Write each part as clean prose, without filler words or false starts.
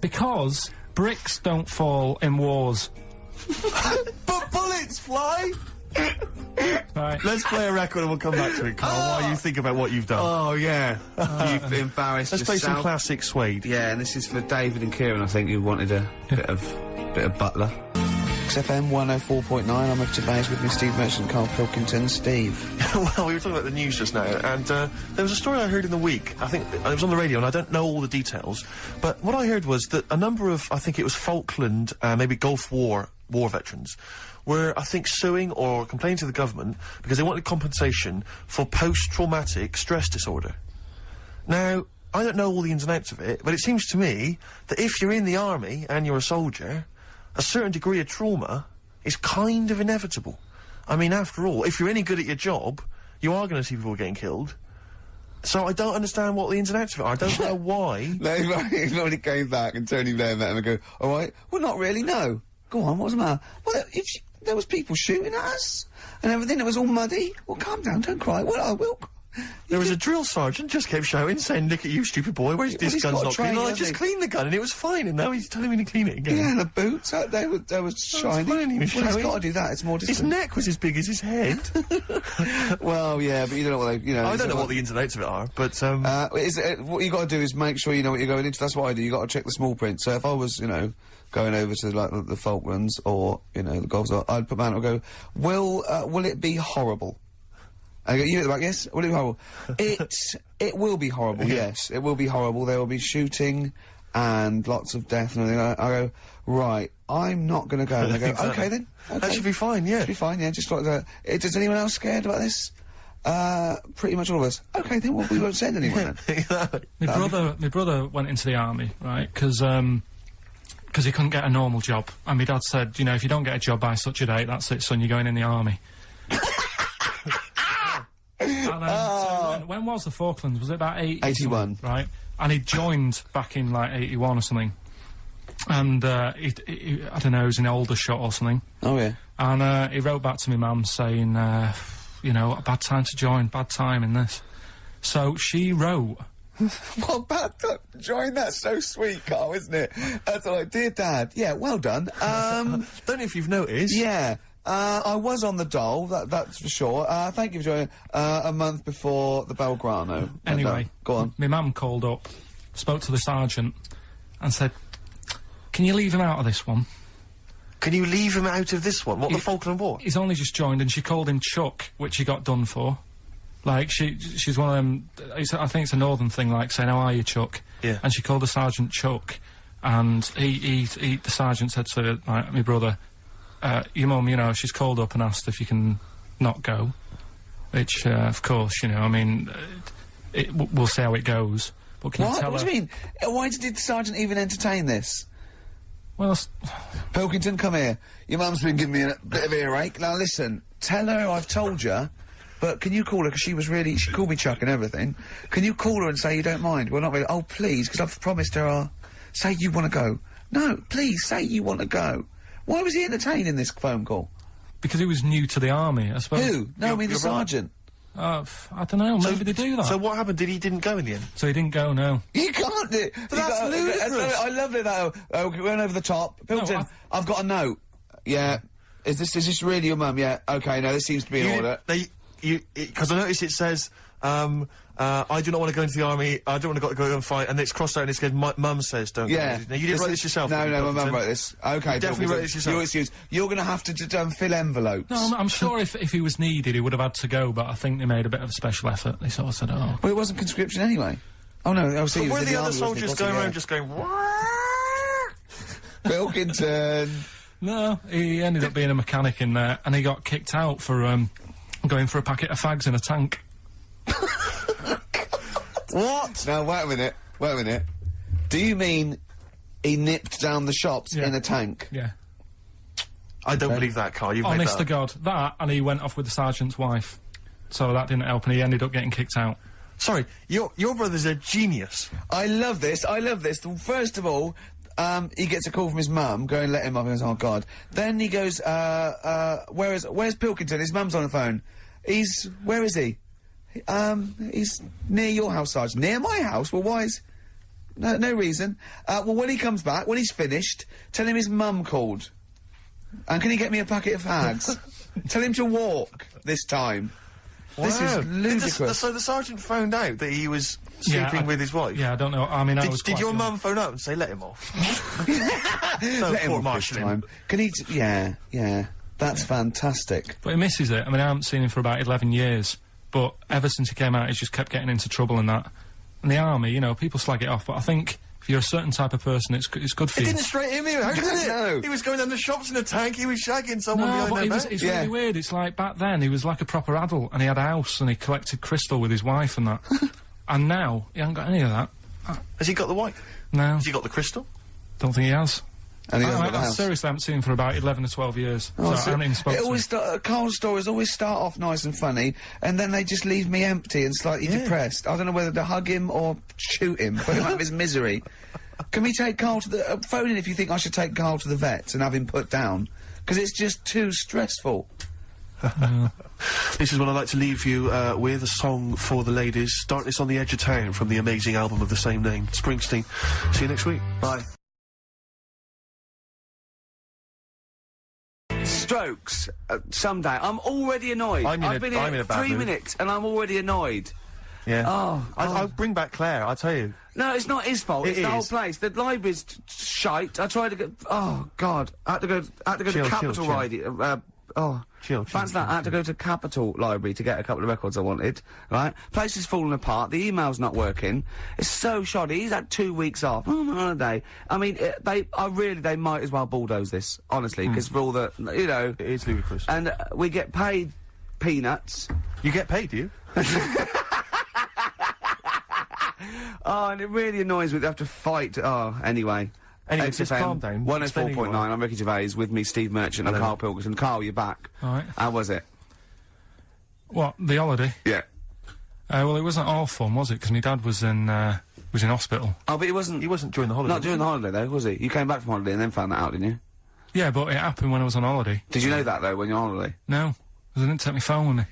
Because bricks don't fall in wars. But bullets fly! Right. Let's play a record and we'll come back to it, Carl, while you think about what you've done. Oh, yeah. You've embarrassed Let's play yourself. some classic Suede. Yeah, and this is for David and Kieran, I think, who wanted a bit of Butler. XFM 104.9, I'm Ricky Gervais, with me Steve Merchant, Karl Pilkington. Steve. Well, we were talking about the news just now, and there was a story I heard in the week, I think it was on the radio, and I don't know all the details, but what I heard was that a number of, I think it was Falkland, maybe Gulf War veterans, were, I think, suing or complaining to the government because they wanted compensation for post-traumatic stress disorder. Now, I don't know all the ins and outs of it, but it seems to me that if you're in the army and you're a soldier, a certain degree of trauma is kind of inevitable. I mean, after all, if you're any good at your job, you are going to see people getting killed. So I don't understand what the ins and outs of it are. I don't know why. No, he already came back and Tony Blair met him and go, all right, well, not really, no. Go on, what's the matter? Well, there was people shooting at us and everything, it was all muddy. Well, calm down, don't cry. Well, I will. There was a drill sergeant just kept shouting, saying, "Look at you, stupid boy, where's this gun's not clean?" Well, I just cleaned the gun and it was fine, and now he's telling me to clean it again. Yeah, and the boots, they were shiny. Fine, he was well, he's showing. got to do that, it's more distant. His neck was as big as his head. Well, yeah, but you don't know what they, I don't know what the ins and outs of it are, but, what you got to do is make sure you know what you're going into. That's what I do. You got to check the small print. So if I was, going over to, like, the Falklands or, the Gulf, I'd put my hand up and go, will it be horrible? I go, you at the back, yes? Will it be horrible? It will be horrible, yes. It will be horrible. There will be shooting and lots of death and everything. I go, right, I'm not going to go. And they go, Exactly. okay then. Okay. That should be fine, yeah. Should be fine, yeah, just like that. Is anyone else scared about this? Pretty much all of us. Okay then, well, we won't send anyone then. My brother went into the army, right, because he couldn't get a normal job. And my dad said, if you don't get a job by such a date, that's it, son, you're going in the army. And, so when was the Falklands? Was it about 81. Right? And he joined back in, like, 81 or something. And, I don't know, he was in Aldershot or something. Oh, yeah. And, he wrote back to my mum saying, a bad time to join, bad time in this. So she wrote... Well, bad time to join, that's so sweet, Carl, isn't it? That's like, dear Dad, yeah, well done. Don't know if you've noticed. Yeah. I was on the dole, that's for sure. Thank you for joining, a month before the Belgrano. Anyway. Go on. My mum called up, spoke to the sergeant, and said, can you leave him out of this one? Can you leave him out of this one? What, the Falkland War? He's only just joined, and she called him Chuck, which he got done for. Like, she's one of them, I think it's a northern thing, like, saying, how are you, Chuck? Yeah. And she called the sergeant Chuck, and the sergeant said to, like, my brother, your mum, she's called up and asked if you can not go. Which, of course, we'll see how it goes. But can you tell What do you mean? Why did the sergeant even entertain this? Well, Pilkington, come here. Your mum's been giving me a bit of earache. Now, listen, tell her I've told you, but can you call her, because she called me Chuck and everything. Can you call her and say you don't mind? Well, not really. Oh, please, because I've promised her say you want to go. No, please, say you want to go. Why was he entertaining this phone call? because he was new to the army, I suppose. Who? No, I mean the sergeant. I don't know, maybe they do that. So what happened? He didn't go in the end? So he didn't go, no. You can't do it. But that's ludicrous. I love it, though. We went over the top. Pilkington, I've got a note. Yeah. Is this really your mum? Yeah. Okay, no, this seems to be in order. Because I noticed it says, I do not want to go into the army, I don't want to go and fight, and it's crossed out and it says, mum says don't go. Now, you didn't write this yourself? No, my mum wrote this. Okay, you definitely wrote this yourself. Your excuse. You're going to have to fill envelopes. No, I'm sure if he was needed, he would have had to go, but I think they made a bit of a special effort. They sort of said, oh. Well, it wasn't conscription anyway. Oh, no, I was But were the other soldiers going around just going, Pilkington. No, he ended up being a mechanic in there, and he got kicked out for, going for a packet of fags in a tank. What? Now, wait a minute. Do you mean he nipped down the shops in a tank? Yeah. I don't believe that, Karl. You've made that Honest to up. God. That, and he went off with the sergeant's wife. So that didn't help, and he ended up getting kicked out. Sorry, your brother's a genius. I love this. First of all, he gets a call from his mum, going, let him up, and he goes, oh, God. Then he goes, where's Pilkington? His mum's on the phone. Where is he? He's near your house, Sarge. Near my house? Well, why is... No reason. Well, when he comes back, when he's finished, tell him his mum called. And can he get me a packet of hags? Tell him to walk this time. Wow. This is ludicrous. So the sergeant found out that he was sleeping with his wife? Yeah, I don't know. I mean, Did your mum phone up and say, let him off? Let him off this time. Can he... yeah. That's fantastic. But he misses it. I mean, I haven't seen him for about 11 years. But ever since he came out, he's just kept getting into trouble and that. And the army, you know, people slag it off, but I think if you're a certain type of person, it's good for you. It didn't straight him out, did it? No. He was going down the shops in a tank, he was shagging someone behind their back. It's really weird. It's like back then, he was like a proper adult, and he had a house, and he collected crystal with his wife and that. And now, he hasn't got any of that. Has he got the wife? No. Has he got the crystal? Don't think he has. And he hasn't got the I house. seriously haven't seen him for about 11 or 12 years. Oh, so I haven't even spoken to him. Carl's stories always start off nice and funny, and then they just leave me empty and slightly depressed. I don't know whether to hug him or shoot him, put him out of his misery. Can we take Karl to the... phone in if you think I should take Karl to the vet and have him put down. Because it's just too stressful. This is what I'd like to leave you with, a song for the ladies. Darkness on the Edge of Town from the amazing album of the same name, Springsteen. See you next week. Bye. Strokes, someday. I'm already annoyed. I've been here 3 minutes and I'm already annoyed. Yeah. Oh. I'll bring back Claire, I'll tell you. No, it's not his fault. It's the whole place. The library's shite. I tried to get... Oh, God. I had to go to Capital Riding... Chill. Fancy that. I had to go to Capital Library to get a couple of records I wanted, right? Place is falling apart. The email's not working. It's so shoddy. He's had 2 weeks off. I'm on holiday. I mean, they might as well bulldoze this, honestly, because for all the, you know... It is ludicrous. And we get paid peanuts. You get paid, do you? Oh, and it really annoys me. They have to fight. Oh, anyway. Anyway, just calm down. 104.9, I'm Ricky Gervais, with me, Steve Merchant and Karl Pilkington. Karl, you're back. All right. How was it? What, the holiday? Yeah. Well, it wasn't all fun, was it? Because my dad was in hospital. Oh, but he wasn't during the holiday. Not during the holiday, though, was he? You came back from holiday and then found that out, didn't you? Yeah, but it happened when I was on holiday. Did you know that, though, when you're on holiday? No, because I didn't take my phone with me.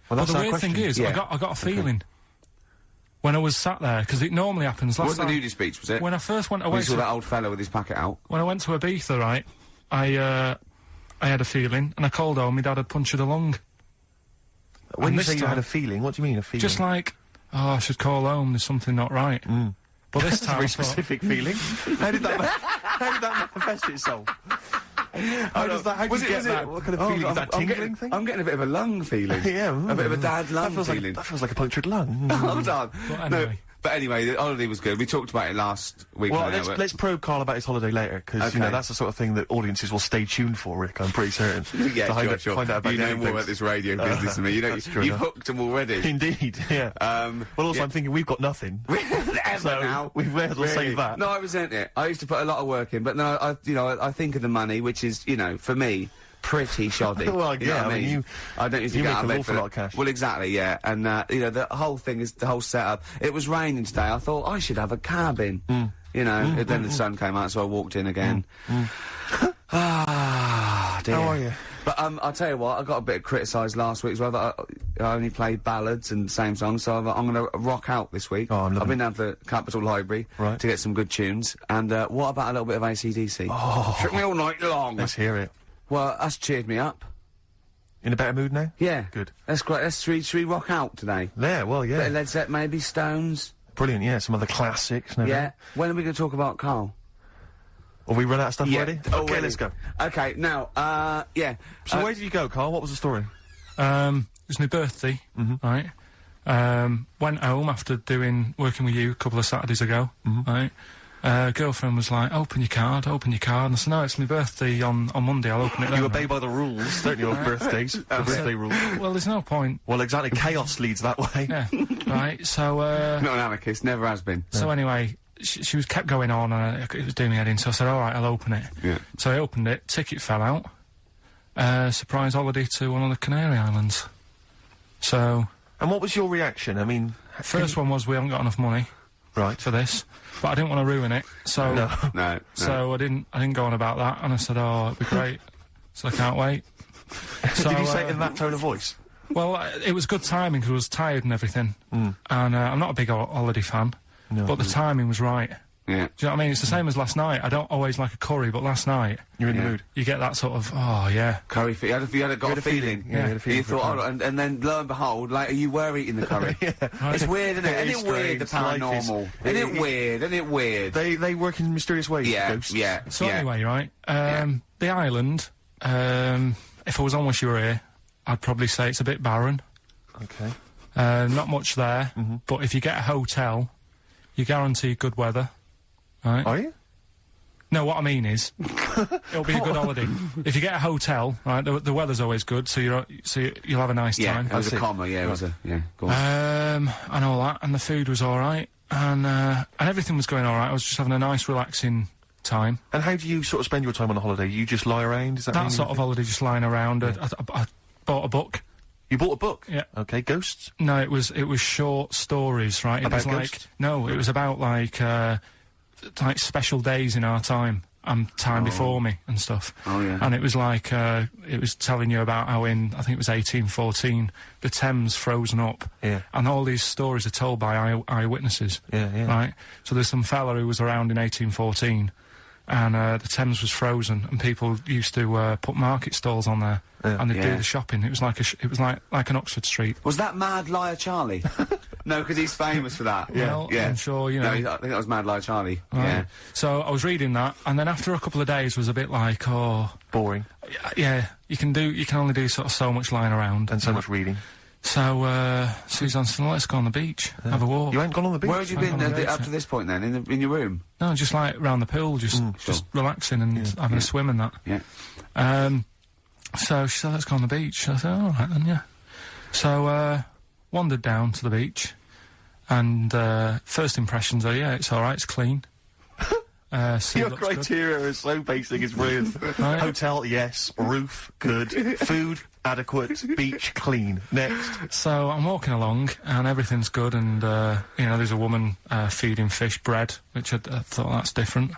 Well, that's but the our weird question. thing is, I got a feeling when I was sat there, because it normally happens. It wasn't the nudie speech, was it? When I first went away, when you saw that old fellow with his packet out. When I went to Ibiza, right, I had a feeling, and I called home. My dad had punctured a lung. When you say you had a feeling, what do you mean a feeling? Just like, oh, I should call home. There's something not right. But this time, very specific feeling. How did that manifest itself? How did you get that? What kind of feeling? Is that tingling thing? I'm getting a bit of a lung feeling. Yeah. A bit of a dad lung feeling. That feels like a punctured lung. Hold on. But anyway. No, but anyway, the holiday was good. We talked about it last week. Well, let's probe Karl about his holiday later, because, you know, that's the sort of thing that audiences will stay tuned for, Rick, I'm pretty certain. Yeah, sure. Find out about you know more about this radio business than me. You know, you've hooked them already. Indeed, yeah. Well, also, I'm thinking we've got nothing. So now. We may as well save that. No, I resent it. I used to put a lot of work in, but then I think of the money, which is, you know, for me, pretty shoddy. Well, you know what I mean? I don't usually get out of bed for lot of cash. Well, exactly, yeah. And, you know, the whole thing is, the whole setup. It was raining today. I thought, I should have a cabin. You know, and then the sun came out, so I walked in again. Ah, dear. How are you? But, I'll tell you what, I got a bit criticised last week as well, that I only played ballads and same songs, so I'm gonna rock out this week. Oh, I've been down to the Capital Library to get some good tunes, and, what about a little bit of AC/DC? Oh. Took me all night long. Let's hear it. Well, that's cheered me up. In a better mood now? Yeah. Good. That's great. Should we rock out today? Yeah, well, yeah. Bit of Led Zeppelin, maybe Stones. Brilliant, yeah, some other classics. Yeah. When are we going to talk about Karl? Have we run out of stuff already? Okay, already. let's go. Okay, now, yeah. So where did you go, Karl? What was the story? It was my birthday, right? Went home after working with you a couple of Saturdays ago, right? Girlfriend was like, open your card, and I said, no, it's my birthday on Monday, I'll open it then. You obey by the rules, don't you, of birthdays? The birthday rules. Well, there's no point. Well, exactly, chaos leads that way. Yeah, right, so, not an anarchist, never has been. So anyway, she was kept going on, and it was doing me head in, so I said, alright, I'll open it. Yeah. So I opened it, ticket fell out, surprise holiday to one of the Canary Islands. So... And what was your reaction? I mean... First one was, we haven't got enough money. Right. For this, but I didn't want to ruin it, so no. So I didn't go on about that, and I said, "Oh, it'd be great." So I can't wait. So, did you say it in that tone of voice? Well, it was good timing because I was tired and everything, and I'm not a big holiday fan. but the timing was right. Yeah. Do you know what I mean? It's the same as last night. I don't always like a curry, but last night... You're in the mood. You get that sort of, oh, yeah. Curry, you had a feeling. Yeah, you had a feeling. You thought, oh, and then, lo and behold, later you were eating the curry. Right. It's weird, isn't it? Isn't it weird, the paranormal? Isn't it weird? Isn't it weird? They work in mysterious ways, Yeah, ghosts. yeah. So anyway, right, the island, if I was on Wish You Were Here, I'd probably say it's a bit barren. Okay. Not much there, but if you get a hotel, you're guaranteed good weather. Right? Are you? No, what I mean is, it'll be a good holiday. If you get a hotel, right, the weather's always good, so you'll have a nice time. Yeah, it was a comma, yeah, it was a, yeah, go on. And all that, and the food was alright, and everything was going alright. I was just having a nice, relaxing time. And how do you sort of spend your time on a holiday? You just lie around? Is that That sort of holiday, just lying around. I bought a book. You bought a book? Yeah. Okay, ghosts? No, it was short stories, right? It About was like ghosts? no, it was about like special days in our time and time before me and stuff. Oh, yeah. And it was like it was telling you about how in I think it was 1814 the Thames frozen up. Yeah. And all these stories are told by eyewitnesses. Yeah, yeah. Right. So there's some fella who was around in 1814. And the Thames was frozen, and people used to put market stalls on there, and they'd do the shopping. It was like like an Oxford Street. Was that Mad Liar Charlie? No, because he's famous for that. Well, I'm sure, you know. No, I think that was Mad Liar Charlie. Right. Yeah. So I was reading that, and then after a couple of days was a bit like, oh, Boring. yeah, you can only do sort of so much lying around. And so much reading. So Suzanne said, well, let's go on the beach, have a walk. You ain't gone on the beach? Where had you been up to this point then? In your room? No, just like round the pool, just relaxing and having a swim and that. Yeah. So she said, let's go on the beach. I said, all right then, yeah. So wandered down to the beach, and first impressions are, yeah, it's all right, it's clean. Your criteria is so basic, it's brilliant. Right. Hotel, yes. Roof, good. Food, adequate. Beach, clean. Next. So I'm walking along, and everything's good, and, you know, there's a woman feeding fish bread, which I thought that's different.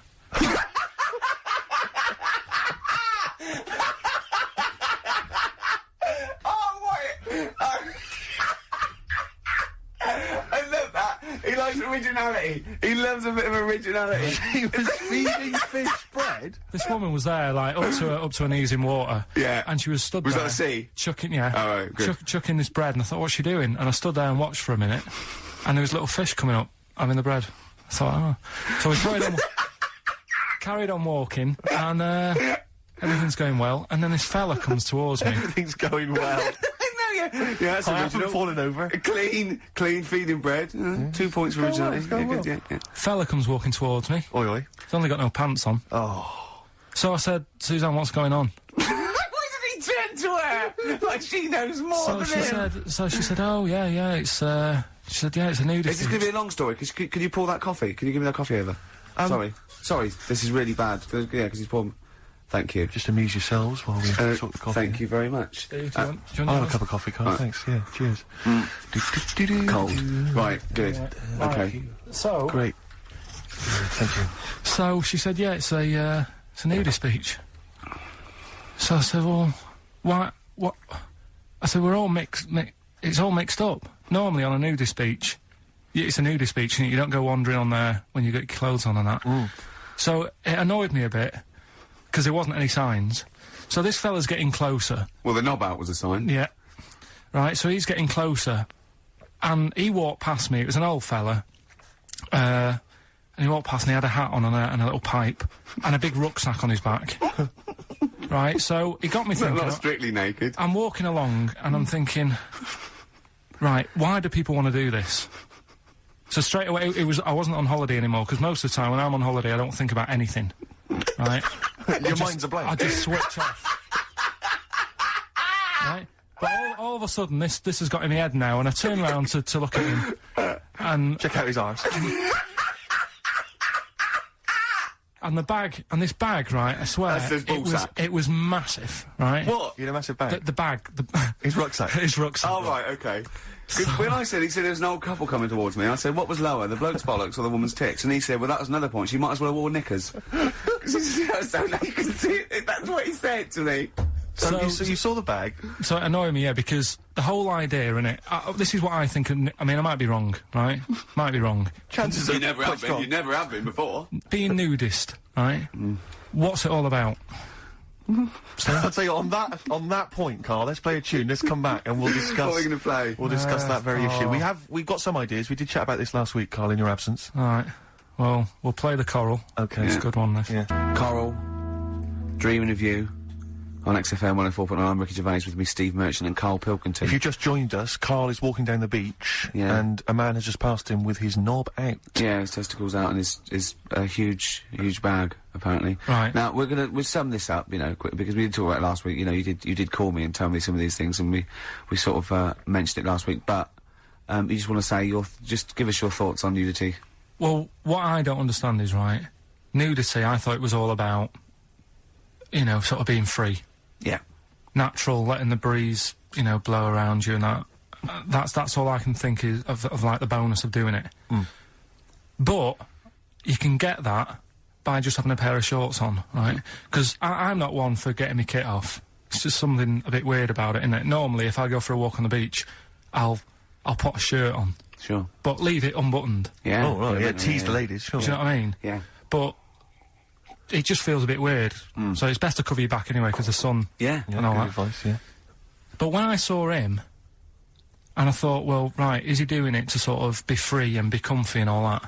I love that. He likes originality. He loves a bit of originality. He was feeding fish bread? This woman was there, like, up to her knees in water. Yeah. And she was stood Was there. that a sea? Chucking, yeah. Oh, right, good. Chucking this bread, and I thought, what's she doing? And I stood there and watched for a minute, and there was little fish coming up, having the bread. I thought, oh. So we carried on walking, and everything's going well, and then this fella comes towards me. Everything's going well. Yeah, that's I haven't original. fallen over. Clean feeding bread. 2 points for originality. Yeah. Fella comes walking towards me. Oi, oi. He's only got no pants on. Oh. So I said, Suzanne, what's going on? Why did he turn to her? Like she knows more So she said, oh, yeah, it's, she said, yeah, it's a nudity. Is this going to be a long story? Could you pour that coffee? Can you give me that coffee over? Sorry, this is really bad. Yeah, because he's pouring... Thank you. Just amuse yourselves while we sort the coffee. Thank you very much. Steve, do you want I'll have a cup of coffee, Karl. Thanks. Yeah, cheers. Cold. Right, good. Okay. So... Great. Thank you. So she said, yeah, it's a nudist beach. So I said, well, why, what? I said, we're all it's all mixed up. Normally on a nudist beach, it's a nudist beach, and you don't go wandering on there when you get your clothes on and that. So it annoyed me a bit, because there wasn't any signs. So this fella's getting closer. Well, the knob out was a sign. Yeah. Right, so he's getting closer, and he walked past me. It was an old fella. And he walked past, and he had a hat on and a little pipe, and a big rucksack on his back. Right, so he got me thinking... Not strictly naked. I'm walking along, and I'm thinking, right, why do people want to do this? So straight away, I wasn't on holiday anymore, because most of the time when I'm on holiday, I don't think about anything. Right? Your mind's a blank. I just switch off. Right? But all of a sudden, this has got in my head now, and I turn around to look at him, and... Check out his arse. And this bag, right, I swear, That's his ball sack. it was massive, right? What? You had a massive bag? The bag. His rucksack? His rucksack. Oh, right, okay. 'Cause when he said there was an old couple coming towards me, I said, what was lower, the bloke's bollocks or the woman's tits? And he said, well, that was another point, she might as well have worn knickers. 'Cause he said, so now you can see it, that's what he said to me. So you saw the bag. So it annoyed me, yeah, because the whole idea in it. This is what I think. I mean, I might be wrong, right? Might be wrong. Chances are You never have been. You never have been before. Being nudist, right? What's it all about? I'd say on that point, Karl, let's play a tune. Let's come back and we'll discuss. What are we going to play? We'll discuss that very issue. We've got some ideas. We did chat about this last week, Karl, in your absence. All right. Well, we'll play the Coral. Okay. It's a good one, this. Yeah. Coral, Dreaming of You, on XFM 104.9. I'm Ricky Gervais, with me Steve Merchant and Karl Pilkington. If you just joined us, Karl is walking down the beach, and a man has just passed him with his knob out. Yeah, his testicles out and his huge bag, apparently. Right. Now, we'll sum this up, you know, quick, because we did talk about it last week. You know, you did call me and tell me some of these things, and we sort of mentioned it last week, but you just want to say just give us your thoughts on nudity. Well, what I don't understand is, right, nudity, I thought it was all about, you know, sort of being free. Yeah. Natural, letting the breeze, you know, blow around you and that. That's all I can think is of like the bonus of doing it. But you can get that by just having a pair of shorts on, right? Because I'm not one for getting my kit off. It's just something a bit weird about it, isn't it? Normally, if I go for a walk on the beach, I'll put a shirt on. Sure. But leave it unbuttoned. Yeah. Oh, right, yeah, tease the ladies, sure. Do you know what I mean? Yeah. But it just feels a bit weird. So it's best to cover your back anyway, because the sun... Yeah. and all good that. advice, yeah. But when I saw him, and I thought, well, right, is he doing it to sort of be free and be comfy and all that?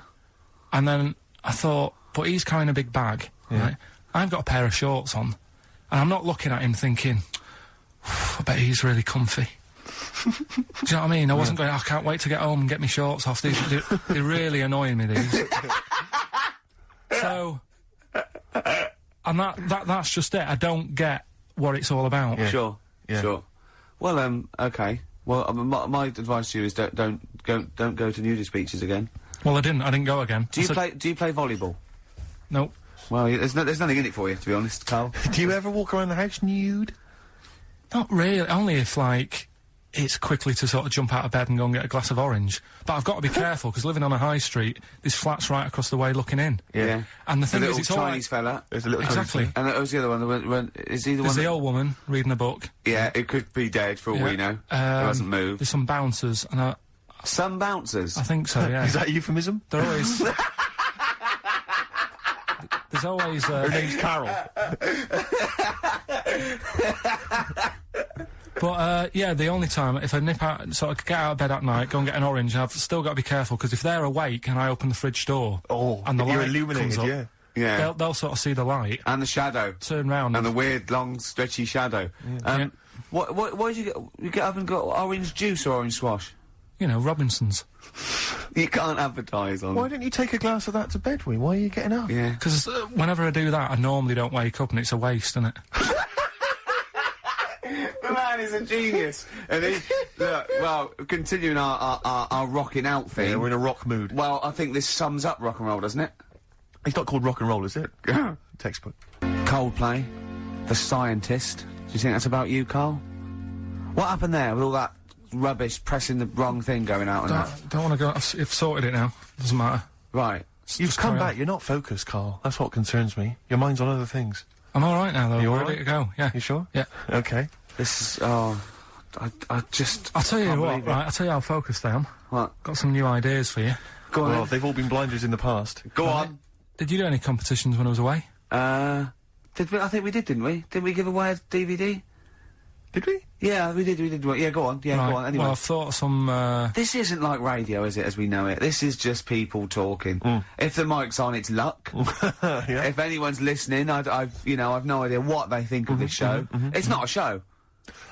And then I thought, but he's carrying a big bag, right? I've got a pair of shorts on, and I'm not looking at him thinking, I bet he's really comfy. Do you know what I mean? I wasn't going, I can't wait to get home and get my shorts off. They're really annoying me, these. So... And that's just it. I don't get what it's all about. Yeah. Sure. Yeah. Sure. Well, okay. Well, my advice to you is don't go to nudist beaches again. Well, I didn't go again. Do you play volleyball? Nope. Well, there's nothing in it for you, to be honest, Karl. Do you ever walk around the house nude? Not really. Only if, like, it's quickly to sort of jump out of bed and go and get a glass of orange. But I've got to be careful, because living on a high street, there's flats right across the way looking in. Yeah. And the thing is, it's all Chinese fella. There's a little Exactly. And that was the other one. Is he the There's one? the old woman reading a book. Yeah, it could be dead for all we know. It hasn't moved. There's some bouncers, and Some bouncers. I think so, yeah. Is that a euphemism? They're always... There's always... Her name's Karl. But, yeah, the only time, if I nip out, sort of get out of bed at night, go and get an orange, I've still got to be careful, because if they're awake and I open the fridge door... Oh, and the you're light illuminated, comes up, yeah. Yeah. they'll sort of see the light, And the shadow. turn round And the weird, long, stretchy shadow. Yeah. What did you get? You get up and got orange juice or orange swash? you know, Robinsons. You can't advertise on... Why don't you take a glass of that to bed with? Why are you getting up? Yeah. Because whenever I do that, I normally don't wake up, and it's a waste, isn't it? The man is a genius. And he... Look, well, continuing our rocking out thing... Yeah, we're in a rock mood. Well, I think this sums up rock and roll, doesn't it? It's not called rock and roll, is it? Textbook. Coldplay, The Scientist. Do you think that's about you, Karl? What happened there with all that rubbish, pressing the wrong thing going out and that? Don't want to go. I've sorted it now. Doesn't matter. Right. You've Just come carry on. back. You're not focused, Karl. That's what concerns me. Your mind's on other things. I'm all right now, though. You all Ready right? to go. Yeah. You sure? Yeah. Okay. This is... Oh... I just... I'll tell you can't what, believe it. right? I'll tell you how focused I am. What? Got some new ideas for you. Go on Well, then. they've all been blinders in the past. Go on. Did you do any competitions when I was away? Did we? I think we did, didn't we? Didn't we give away a DVD? Did we? Yeah, we did. Yeah, go on. Yeah, right. go on. Anyway. Well, I've thought of some. This isn't like radio, is it, as we know it? This is just people talking. If the mic's on, it's luck. Yeah. If anyone's listening, I've no idea what they think of this show. It's not a show.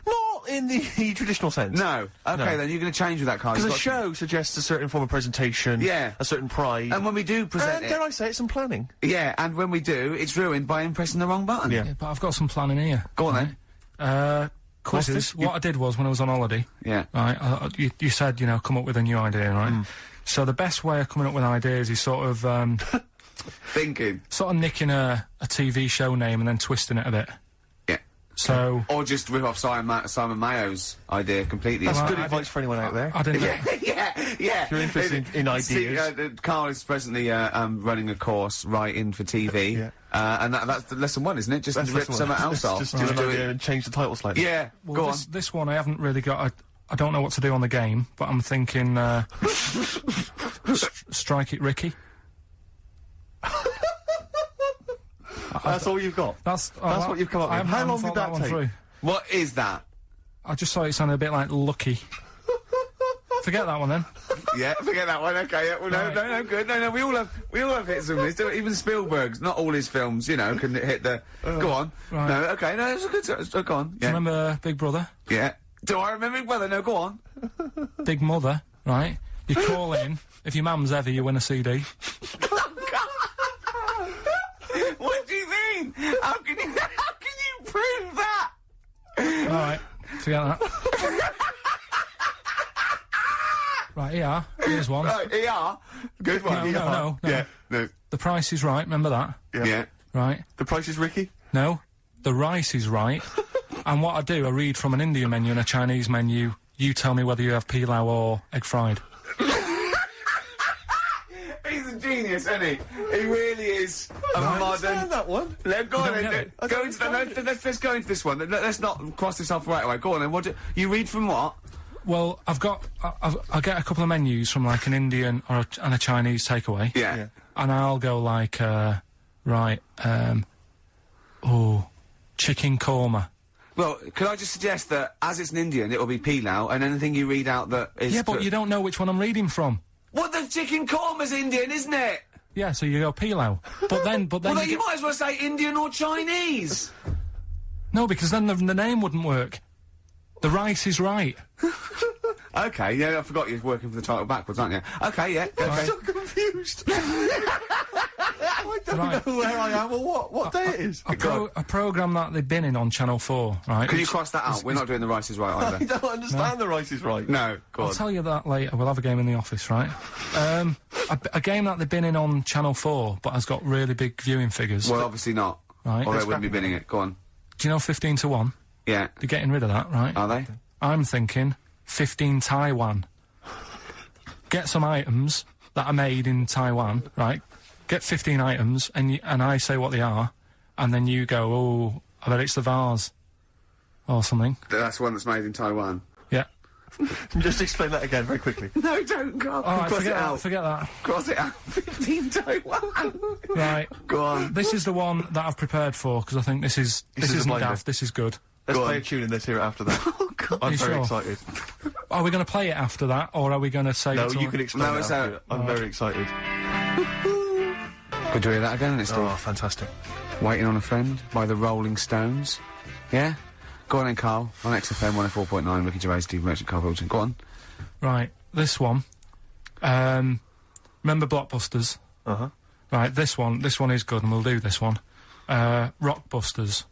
Not in the traditional sense. No. Okay, then you're going to change with that, Karl. Because a You've got show suggests a certain form of presentation. Yeah. A certain pride. And when we do present And dare I say it, some planning. yeah, and when we do, it's ruined by him pressing the wrong button. Yeah. Yeah, but I've got some planning here. Go on then. Quizzes. this? What I did was when I was on holiday. Yeah. Right. You said, you know, come up with a new idea, right? So the best way of coming up with ideas is sort of Thinking. nicking a TV show name and then twisting it a bit. Yeah. So... Or just rip off Simon Mayo's idea completely. That's Well, good I advice for anyone out there. I didn't... yeah. If you're interested in ideas. Karl is presently running a course writing for TV. Yeah. And that's the lesson 1, isn't it? Just rip something else off. Just do an idea and change the title slightly. Yeah, Well, go on. this one I haven't really got... I don't know what to do on the game, but I'm thinking... Strike it, Ricky. That's all you've got? That's what you've come up with. How long did that take? Through. What is that? I just thought it sounded a bit like Lucky. Forget that one then. Yeah, forget that one. Okay, yeah, well, Right. no, good. No, we all have hits on this. Even Spielberg's, not all his films, you know, can hit the. Go on. Right. No, okay, no, it's a good. Go on. Do you Yeah. remember Big Brother? Yeah. Do I remember Big Brother? No, go on. Big Mother, right? You call in. If your mum's ever, you win a CD. What do you mean? How can you prove that? Alright, forget that. Right, here. Here's one. Right, ER. Good one. No. Yeah. No. The Price is Right, remember that? Yeah. Right. The Price is Ricky? No. The Rice is Right. And what I do, I read from an Indian menu and a Chinese menu. You tell me whether you have pilau or egg fried. He's a genius, isn't he? He really is a modern. Understand that one. Go on don't then. get it? Go into let's go into this one. Let's not cross this off right away. Go on then. What do you read from what? Well, I get a couple of menus from like an Indian and a Chinese takeaway. Yeah. And I'll go like, chicken korma. Well, could I just suggest that as it's an Indian, it'll be pilau, and anything you read out that is. Yeah, but you don't know which one I'm reading from. What, the chicken korma's Indian, isn't it? Yeah, so you go pilau. But then Well, then you might as well say Indian or Chinese. No, because then the name wouldn't work. The Rice is Right. Okay, yeah, I forgot you're working for the title backwards, aren't you? Okay, yeah. Okay. I'm so confused. I don't know where I am or what day it is. A programme that they've been in on Channel 4, right? Can you cross that out? We're not doing the Rice is Right I either. don't understand the Rice is Right. No, go I'll on. tell you that later. We'll have a game in the office, right? A game that they've been in on Channel 4, but has got really big viewing figures. Well, obviously not. Right. Or they wouldn't be binning it. Go on. Do you know 15 to 1? Yeah. They're getting rid of that, right? Are they? I'm thinking 15 Taiwan. Get some items that are made in Taiwan, right? Get 15 items, and I say what they are, and then you go, oh, I bet it's the vase. Or something. That's one that's made in Taiwan. Yeah. Just explain that again very quickly. No, don't go. Alright, Cross it out. forget that. Cross it out. 15 Taiwan. Right. Go on. This is the one that I've prepared for, because I think this is a isn't blinder. daft, this is good. Let's Go play on. a tune and let's hear it after that. Oh, God. I'm You very sure? excited. Are we going to play it after that, or are we going to say No, it till- you can explain No, it it's after out. it. I'm very excited. Could you hear that again? It's Oh, fantastic. Waiting on a Friend by the Rolling Stones. Yeah? Go on then, Karl. On XFM 104.9, Ricky Gervais, Steve Merchant, Karl Pilkington. Go on. Right, this one. Remember Blockbusters? Uh-huh. Right, this one is good, and we'll do this one. Rockbusters.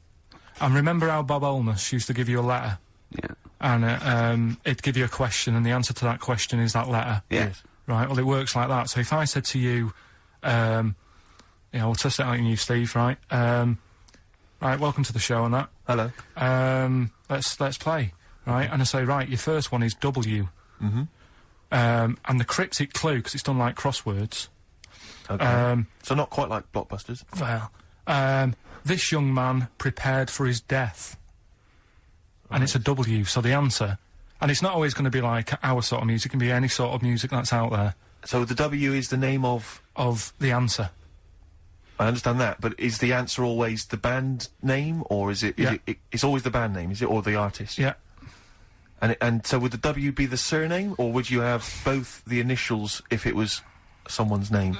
And remember how Bob Olmus used to give you a letter? Yeah. And it'd give you a question, and the answer to that question is that letter. Yeah. Yes. Right, well, it works like that. So if I said to you, we'll test it out on you, Steve, right? Right, welcome to the show and that. Hello. Let's play, right? And I say, right, your first one is W. Mm-hmm. And the cryptic clue, because it's done like crosswords. Okay. So not quite like Blockbusters. Well, this young man prepared for his death. And it's a W, so the answer... And it's not always going to be like our sort of music, it can be any sort of music that's out there. So the W is the name of... Of the answer. I understand that, but is the answer always the band name, or is it... Yeah. It's always the band name, is it, or the artist? Yeah. And so would the W be the surname, or would you have both the initials if it was someone's name?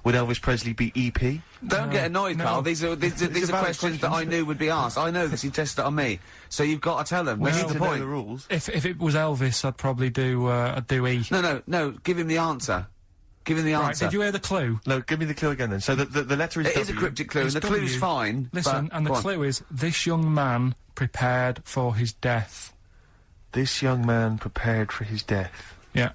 Would Elvis Presley be EP? Don't get annoyed, no. Karl. These are These are valid questions that I knew would be asked. I know this. You tested it on me, so you've got to tell them. We This need is to the know point. the rules. If it was Elvis, I'd probably do E. No. Give him the answer. Give him the Right, answer. did you hear the clue? No, give me the clue again then. So the letter is It is a W. cryptic clue, and It's the clue's W. fine. Listen, but, and the go on. clue is, this young man prepared for his death. This young man prepared for his death. Yeah.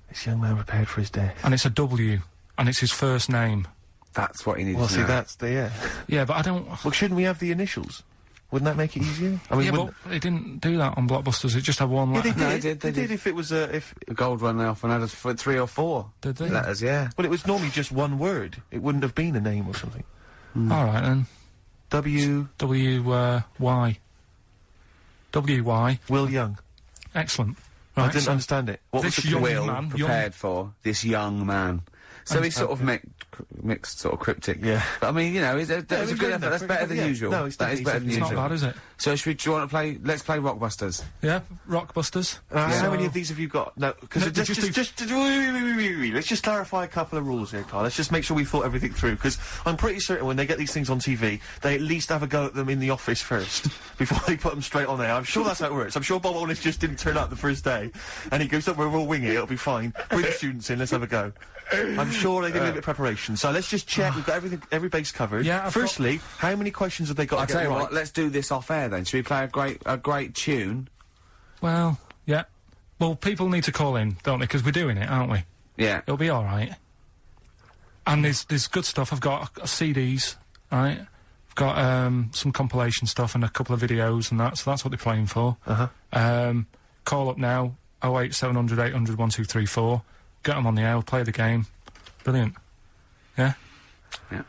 This young man prepared for his death. And it's a W. And it's his first name. That's what he needs Well, to see, know. that's the... Yeah. Yeah, but I don't... Well, shouldn't we have the initials? Wouldn't that make it easier? I mean, Yeah, but it didn't do that on Blockbusters. It just had one letter. they did. They did if it was if. The gold one they often had 3 or 4 Did they? letters, yeah. Well, it was normally just one word. It wouldn't have been a name or something. All right then. W. Y. W-Y. Will Young. Excellent. I Right, didn't so understand it. What was this the young Will man, prepared for this young man. So he's sort of mixed, sort of cryptic. Yeah. But I mean, you know, that was a he's good good effort. enough. That's better than Yeah. usual. No, it's that is better than It's usual. not bad, is it? So do you want to play? Let's play Rockbusters. Yeah, Rockbusters. How many of these have you got? No, because No, wait. Let's just clarify a couple of rules here, Carl. Let's just make sure we thought everything through, because I'm pretty certain when they get these things on TV, they at least have a go at them in the office first, before they put them straight on there. I'm sure that's how it works. I'm sure Bob Oldham just didn't turn up the first day, and he goes, "Don't worry, we'll wing it, it'll be fine. Bring the students in, let's have a go." I'm sure they did a little bit of preparation, so let's just check we've got every base covered. Yeah, Firstly, how many questions have they got I'll to tell get you right? what. Let's do this off air then. Should we play a great tune? Well, yeah. Well, people need to call in, don't they? Because we're doing it, aren't we? Yeah. It'll be all right. And there's good stuff. I've got CDs, right? I've got some compilation stuff and a couple of videos and that. So that's what they're playing for. Call up now. 08700 800 1234. Get them on the air. We'll play the game. Brilliant. Yeah. Yeah.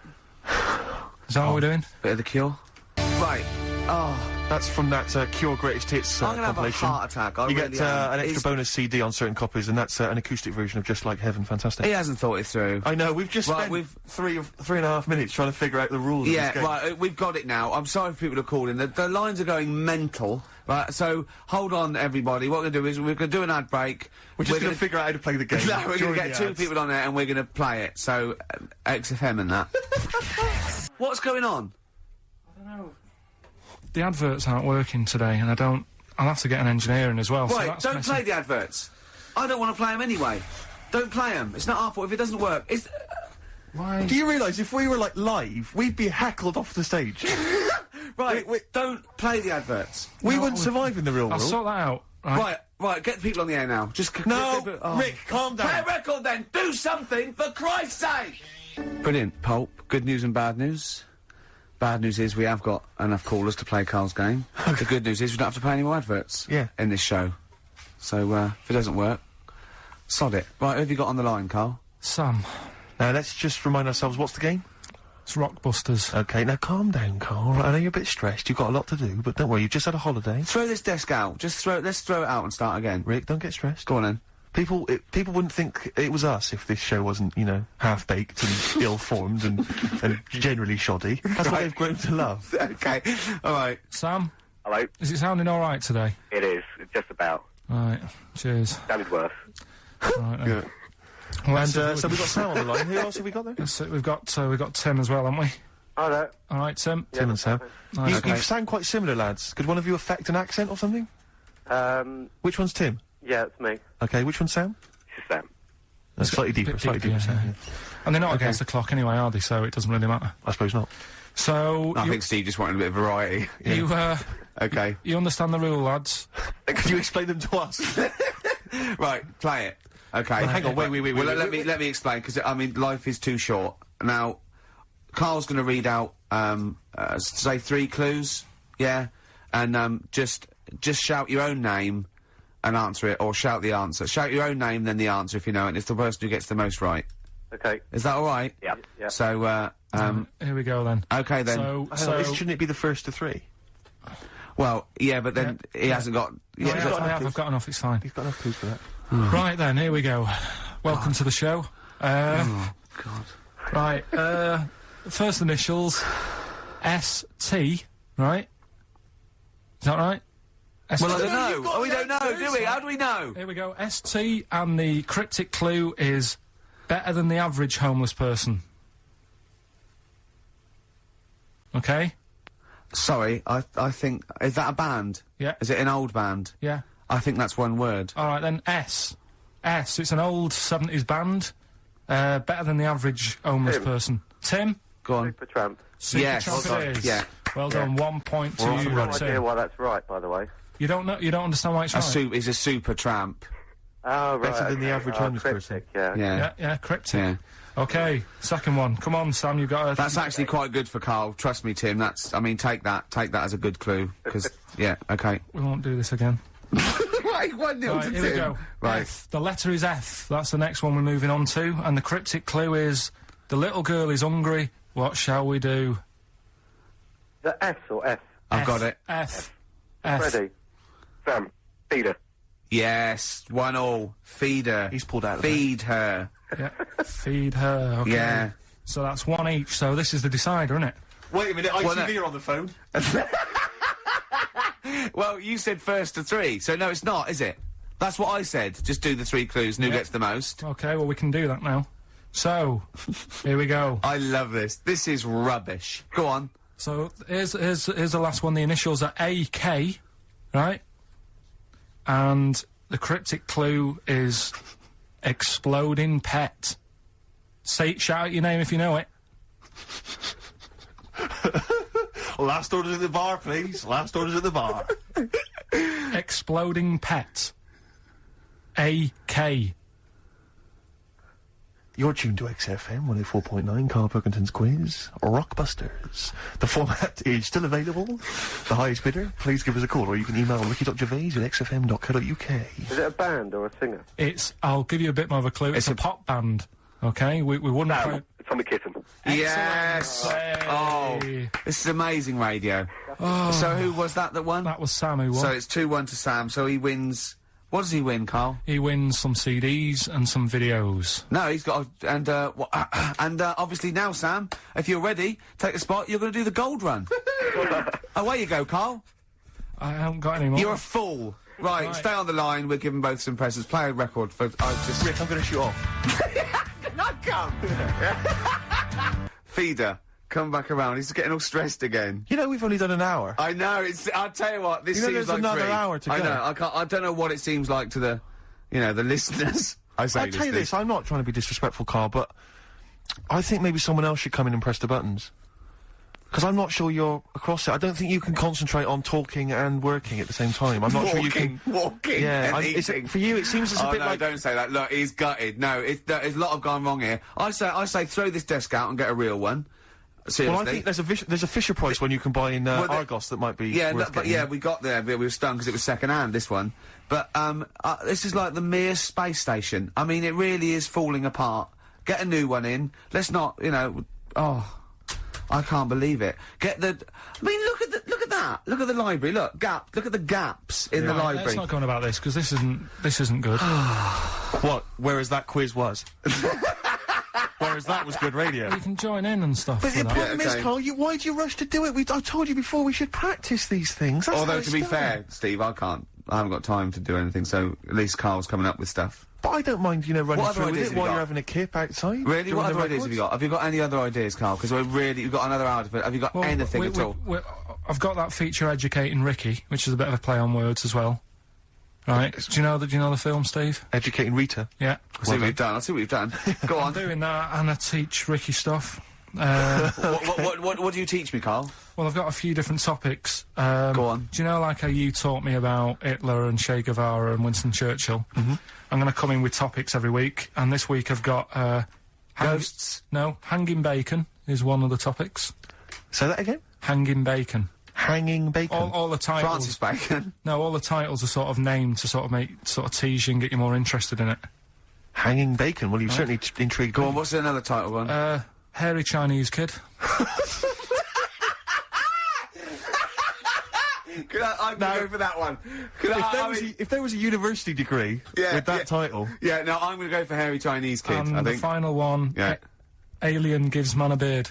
Is that what we're doing? Bit of the Cure. Right. Oh. That's from that Cure Greatest Hits I'm gonna have a compilation. heart attack. I You really get am. an extra It's- bonus CD on certain copies, and that's an acoustic version of Just Like Heaven. Fantastic. He hasn't thought it through. I know, we've just Right, spent we've- three and a half minutes trying to figure out the rules of Yeah, this game. right, we've got it now. I'm sorry for people who are calling. The lines are going mental. Right, so hold on, everybody. What we're going to do is we're going to do an ad break. We're just going to figure out how to play the game. No, we're going during to get the two ads. people on there and we're going to play it. So, XFM and that. What's going on? The adverts aren't working today, and I'll have to get an engineer in as well. so Right, that's don't messing- play the adverts. I don't want to play them anyway. Don't play them. It's not our fault if it doesn't work. It's... Why? Do you realise if we were, like, live, we'd be heckled off the stage? Right, don't play the adverts. We wouldn't survive in the real I'll world. sort that out. Right. Right, get the people on the air now. Just No, get the- Rick, calm Play down. a record then! Do something, for Christ's sake! Brilliant, Pulp. Good news and bad news. Bad news is we have got enough callers to play Karl's game. The good news is we don't have to play any more adverts Yeah. in this show. So, if it doesn't work, sod it. Right, who have you got on the line, Karl? Sam. Now, let's just remind ourselves, what's the game? It's Rockbusters. Okay, now calm down, Carl. I know you're a bit stressed, you've got a lot to do, but don't worry, you've just had a holiday. Throw this desk out. Let's throw it out and start again. Rick, don't get stressed. Go on then. People wouldn't think it was us if this show wasn't, you know, half-baked and ill-formed and generally shoddy. That's what they've grown to love. Okay, alright. Sam, Hello. is it sounding all right today? It is. Just about. Right. Cheers. Sounded worse. Right then. Yeah. Well, And, that's- so we've got Sam on the line. Who else have we got there? that's it, we've got Tim as well, haven't we? Hi there. All right, Tim. Tim and Sam. Nice. You Okay. sound quite similar, lads. Could one of you affect an accent or something? Which one's Tim? Yeah, it's me. Okay, which one's Sam? This is Sam. Slightly deeper, bit slightly deeper, deeper, yeah, Sam. yeah. And they're not against the clock anyway, are they? So it doesn't really matter. I suppose not. So I think Steve just wanted a bit of variety. you Okay. you understand the rule, lads? Could you explain them to us? Right, play it. Okay. Hang on, wait. Well, let me explain, because, I mean, life is too short. Now, Karl's going to read out, say 3 clues, yeah? And, just shout your own name and answer it, or shout the answer. Shout your own name, then the answer if you know it, and it's the person who gets the most right. Okay. Is that alright? Yeah. Yeah. So, Here we go then. okay then. So Shouldn't it be the first to 3? Well, yeah, but then he hasn't got... yeah, Yeah, I've got enough. It's fine. He's got enough clues for that. Right then, here we go. Welcome to the show. oh, God. Right. First initials S-T. Right. Is that right? Well, I ST. don't know. Oh, we don't know, do we? How do we know? Here we go. S-T, and the cryptic clue is better than the average homeless person. Okay? Sorry, I think... Is that a band? Yeah. Is it an old band? Yeah. I think that's one word. All right, then S. S. It's an old 70s band. Better than the average homeless Tim. person. Tim? Go on. Supertramp. Yes. Supertramp it is. Yeah. Well done. 1 point to I have you, no idea Tim. why that's right, by the way. You don't know. You don't understand why it's right. He's a super tramp. Oh, right. Better than the okay. average Oh, homeless cryptic, person. Yeah. Yeah, cryptic. Yeah. Okay, second one. Come on, Sam, you've got to... That's actually quite good for Karl. Trust me, Tim. I mean, take that as a good clue. Because, yeah, okay. We won't do this again. Right, 1-0 to Right, Tim. here we go. Right. F. The letter is F. That's the next one we're moving on to. And the cryptic clue is, the little girl is hungry. What shall we do? The S or F? I've got it. F. Ready? Sam. Peter. Yes, 1-1. Feed her. He's pulled out of Feed her. Yeah. Feed her. Okay. Yeah. So that's one each. So this is the decider, isn't it? Wait a minute, ITV are on the phone. Well, you said first to 3, so no, it's not, is it? That's what I said. Just do the 3 clues and who gets the most. Okay, well, we can do that now. So, here we go. I love this. This is rubbish. Go on. So, here's the last one. The initials are AK, right? And the cryptic clue is exploding pet. Shout out your name if you know it. Last orders at the bar, please. Last orders at the bar. Exploding pet. AK. You're tuned to XFM 104.9, Karl Pilkington's quiz, Rockbusters. The format is still available. The highest bidder, please give us a call, or you can email ricky.gervais@xfm.co.uk. Is it a band or a singer? I'll give you a bit more of a clue. It's a pop band. Okay? We wouldn't... Sam. Tommy Kitten. Yes! Hey. Oh, this is amazing radio. So who was that won? That was Sam who won. So it's 2-1 to Sam, so he wins... What does he win, Karl? He wins some CDs and some videos. No, he's got obviously now, Sam, if you're ready, take the spot, you're going to do the gold run. Away you go, Karl. I haven't got any more. You're a fool. Right, stay on the line, we're giving both some presents. Play a record for... Rick, I'm going to shoot off. Not come! Feeder, come back around. He's getting all stressed again. You know, we've only done an hour. I know, I'll tell you what, this You know seems there's like another 3. hour to I go. know, I don't know what it seems like to the, the listeners. I say I'll tell you this, I'm not trying to be disrespectful, Karl, but I think maybe someone else should come in and press the buttons. Because I'm not sure you're across it. I don't think you can concentrate on talking and working at the same time. I'm not sure you can... Walking Yeah, and eating. for you, it seems as a bit no, like... don't say that. Look, he's gutted. No, there's a lot of gone wrong here. I say throw this desk out and get a real one. Seriously. Well, I think there's a Fisher Price when you can buy in Argos that might be worth but getting. we got there, but we were stunned because it was second-hand, this one. But, this is like the Mir space station. I mean, it really is falling apart. Get a new one in. Let's not, I can't believe it. I mean, look at that. Look at the library. Look at the gaps in the library. Let's not go on about this, because this isn't good. What? Whereas that quiz was. Whereas that was good radio. You can join in and stuff. But the with that. problem is, Karl, why do you rush to do it? I told you before we should practice these things. That's how Although, it's to be done. fair, Steve, I haven't got time to do anything, so at least Karl's coming up with stuff. But I don't mind, running What other through with ideas it have you while got? you're having a kip outside. Really? doing What the other ideas have you got? Have you got any other ideas, Karl? Because we've got another hour. Have you got Well, anything at all? I've got that feature Educating Ricky, which is a bit of a play on words as well. Right? Do you know the film, Steve? Educating Rita. Yeah. I'll see what you've done. Go I'm on. doing that, and I teach Ricky stuff. What do you teach me, Karl? Well, I've got a few different topics. Go on. Do you know, like how you taught me about Hitler and Che Guevara and Winston Churchill? Mm-hmm. I'm going to come in with topics every week, and this week I've got Ghosts? No, hanging bacon is one of the topics. Say that again. Hanging bacon. Hanging bacon. All the titles. Francis Bacon. No, all the titles are sort of named to sort of tease you and get you more interested in it. Hanging bacon. Well, you've certainly intrigued Go me. on, what's another title one? Hairy Chinese kid. I'm gonna go for that one. If there was a university degree with that title... Yeah, no, I'm gonna go for Hairy Chinese Kid, And I the think. final one, Yeah. Alien gives man a beard.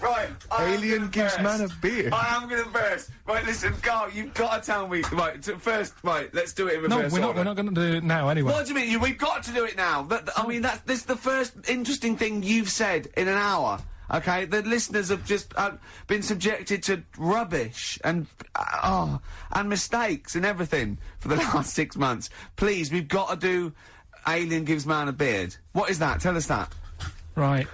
Right. Alien gives man a beard. I am gonna burst. Right, listen, Karl, you've got to tell me. Right, first, let's do it in No, reverse we're not order. going to do it now anyway. What do you mean? We've got to do it now. I mean, this is the first interesting thing you've said in an hour. Okay, the listeners have just been subjected to rubbish and mistakes and everything for the last 6 months. Please, we've got to do Alien gives man a beard. What is that? Tell us that. Right.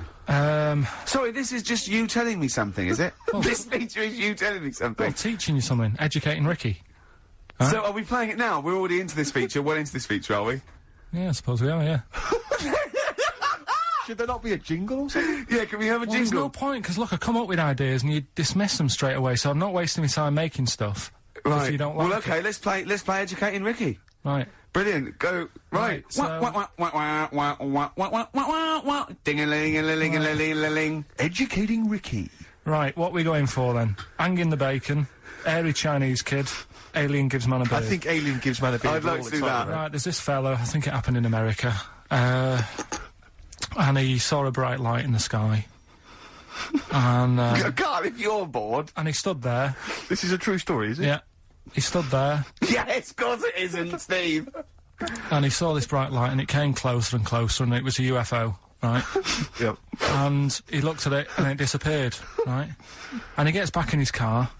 Sorry, this is just you telling me something, is it? This feature is you telling me something. Well, teaching you something. Educating Ricky. So are we playing it now? We're already into this feature. Well into this feature, are we? Yeah, I suppose we are, yeah. Should there not be a jingle or something? Yeah, can we have a Well, there's jingle? no point, because look, I come up with ideas and you dismiss them straight away, so I'm not wasting my time making stuff. Right. If you don't like well, okay, it. let's play Educating Ricky. Right. Brilliant. Go. Right. Right, so- Ding-a-ling-a-ling-a-ling-a-ling. Educating Ricky. Right, what we going for then? Hanging the bacon, airy Chinese kid, alien gives man a beard. I think Alien gives man a bit I'd of like all to the do time, that. Right, there's this fella, I think it happened in America, and he saw a bright light in the sky. And, Karl, if you're bored. and he stood there, This is a true story, is it? yeah, he stood there, Yes, of course it isn't, Steve. and he saw this bright light, and it came closer and closer, and it was a UFO, right? Yep. And he looked at it, and it disappeared, right? And he gets back in his car,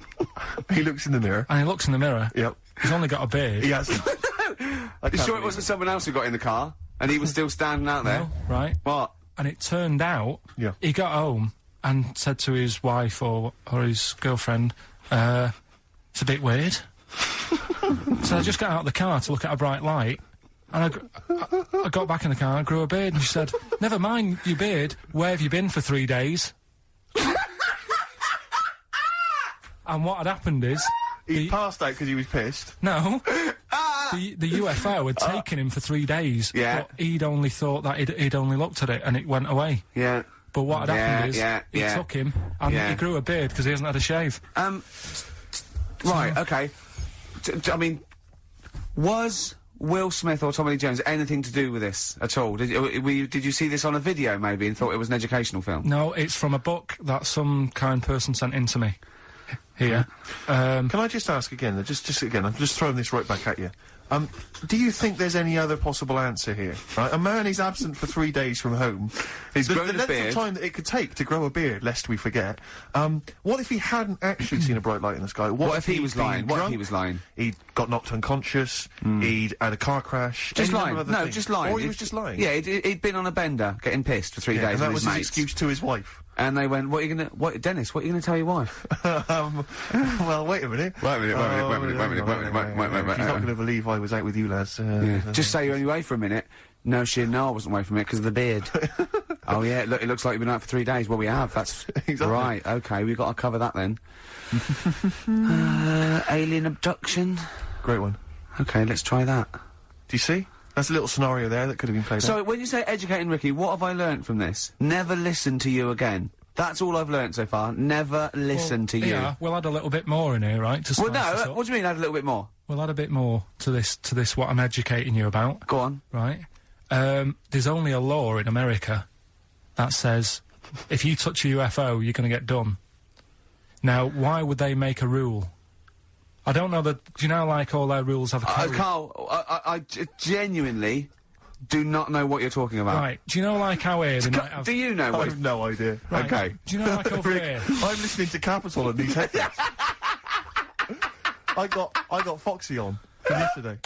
He looks in the mirror. and he looks in the mirror. Yep. He's only got a beard. He has. You sure it wasn't someone else who got in the car? And he was still standing out there? No, right? What? And it turned out, Yeah. he got home and said to his wife or his girlfriend, it's a bit weird. So I just got out of the car to look at a bright light, and I got back in the car and grew a beard, and she said, never mind your beard, where have you been for 3 days? And what had happened is... He passed out because he was pissed. No. The UFO had taken him for 3 days. Yeah. But he'd only thought that he'd only looked at it and it went away. Yeah. But what had happened is, he yeah. took him and Yeah. he grew a beard because he hasn't had a shave. Right, okay. I mean, was Will Smith or Tommy Lee Jones anything to do with this at all? Did you see this on a video maybe and thought it was an educational film? No, it's from a book that some kind person sent in to me. Here. Can I just ask again, just again, I'm just throwing this right back at you. Do you think there's any other possible answer here? Right, a man is absent for 3 days from home. He's the grown a length beard. of time that it could take to grow a beard, lest we forget. What if he hadn't actually seen a bright light in the sky? What if he he'd was been lying? What if drunk? he was lying? He'd got knocked unconscious. He'd had a car crash. Just any number lying. of other No, things. just lying. Or he was just lying. Yeah, he'd been on a bender, getting pissed for 3 Yeah, days and that with was his his mates. excuse to his wife. And they went, Dennis, what are you gonna tell your wife? Well, wait a minute. Wait a minute. She's not going to believe I was out with you, lads. Just say you're only away for a minute. No, I wasn't away from it because of the beard. Oh yeah, look, it looks like you've been out for 3 days. Well, we have. That's Exactly. right. Okay, we've got to cover that then. Alien abduction. Great one. Okay, let's try that. Do you see? That's a little scenario there that could have been played out. So, when you say educating Ricky, what have I learnt from this? Never listen to you again. That's all I've learnt so far. Never listen to you. Yeah, we'll add a little bit more in here, right? To Well, spice this no. up. What do you mean? Add a little bit more. We'll add a bit more to this what I'm educating you about, Go on. right? There's only a law in America that says if you touch a UFO, you're going to get done. Now, why would they make a rule? I don't know that. Do you know, like, all their rules have a code? Carl, I genuinely do not know what you're talking about. Right. Do you know, like, how here they might have... Do you know I what? have no idea. Right, Okay. Do you know, like, over Rick, here... I'm listening to Capital on these headphones. I got Foxy on from yesterday.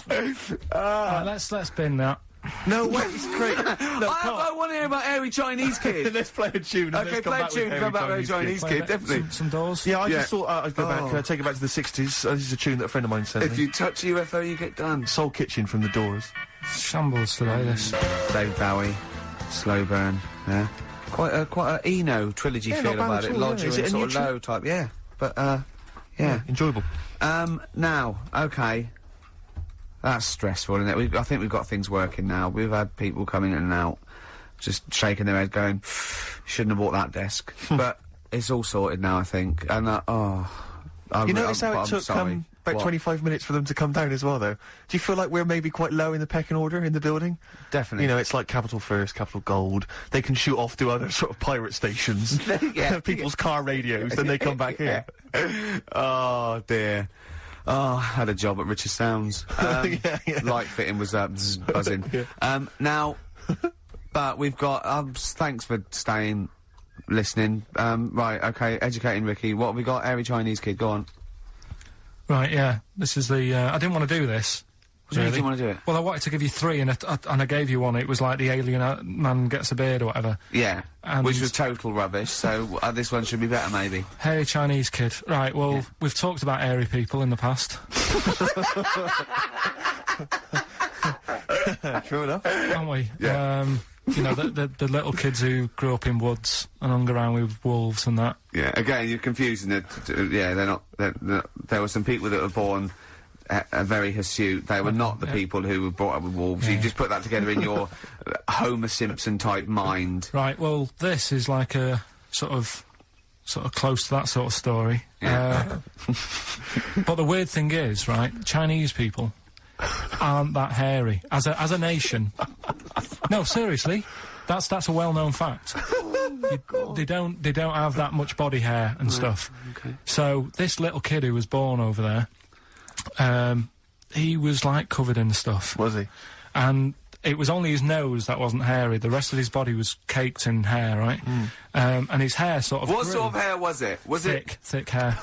Right, let's bin that. No way, it's great. No, I want to hear about Airy Chinese Kid. let's play a tune. And Okay, let's come play a back with tune. Hairy Come back with Airy Chinese Chinese Kid. Play a Kid, bit- definitely. Some doors. Yeah, I Yeah. just thought I'd go back, take it back to the 60s. This is a tune that a friend of mine sent If me. you touch a UFO, you get done. Soul Kitchen from The Doors. Shambles today, this. David Bowie, Slow Burn, yeah. Quite a Eno trilogy Yeah, feel not bad about at it. all, yeah. Lodger Is it and a sort new of tune? low type, yeah. But, yeah. Enjoyable. Now, okay. That's stressful, isn't it? I think we've got things working now. We've had people coming in and out, just shaking their head going, shouldn't have bought that desk. But it's all sorted now, I think. And, You notice how I'm it took sorry. about What? 25 minutes for them to come down as well, though? Do you feel like we're maybe quite low in the pecking order in the building? Definitely. You know, it's like Capital First, Capital Gold. They can shoot off to other sort of pirate stations. Yeah. People's car radios, then they come back here. Oh, dear. Oh, I had a job at Richard Sounds. Yeah. Light fitting was buzzing. Now, but we've got, thanks for staying, listening. Right, okay, educating Ricky. What have we got? Airy Chinese Kid, go on. Right, yeah. This is the... I didn't want to do this. What do you mean you want to do it? Well, I wanted to give you 3, and I gave you one. It was like the alien man gets a beard or whatever. Yeah, And- which was total rubbish, so this one should be better, maybe. Hairy Chinese kid. Right, well, we've talked about airy people in the past. True enough. aren't we? Yeah. You know, the little kids who grew up in woods and hung around with wolves and that. Yeah, again, you're confusing it. Yeah, they're not. There were some people that were born very hirsute. They were not the people who were brought up with wolves. You just put that together in your Homer Simpson type mind. Right. Well, this is like a sort of close to that sort of story. Yeah. But the weird thing is, right? Chinese people aren't that hairy as a nation. No, seriously, that's a well-known fact. They don't have that much body hair and stuff. Okay. So this little kid who was born over there, he was like covered in stuff. Was he? And it was only his nose that wasn't hairy. The rest of his body was caked in hair, right? And his hair sort of What grew. sort of hair was it? Was Thick hair.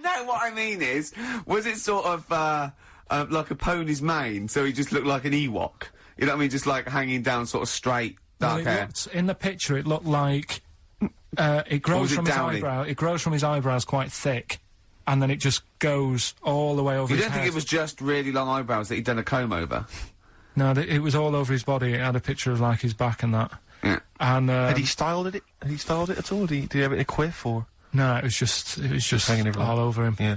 No, what I mean is, was it sort of like a pony's mane? So he just looked like an Ewok. You know what I mean? Just like hanging down, sort of straight, dark hair. In the picture, it looked like it grows was it from downy? his eyebrow. It grows from his eyebrows quite thick, and then it just goes all the way over. You his don't think head. it was just really long eyebrows that he'd done a comb over? No, it was all over his body. It had a picture of like his back and that. Yeah. And Had he styled it? Had he styled it at all? Did he have it in a quiff or? no, it was just hanging everywhere. all over him. Yeah.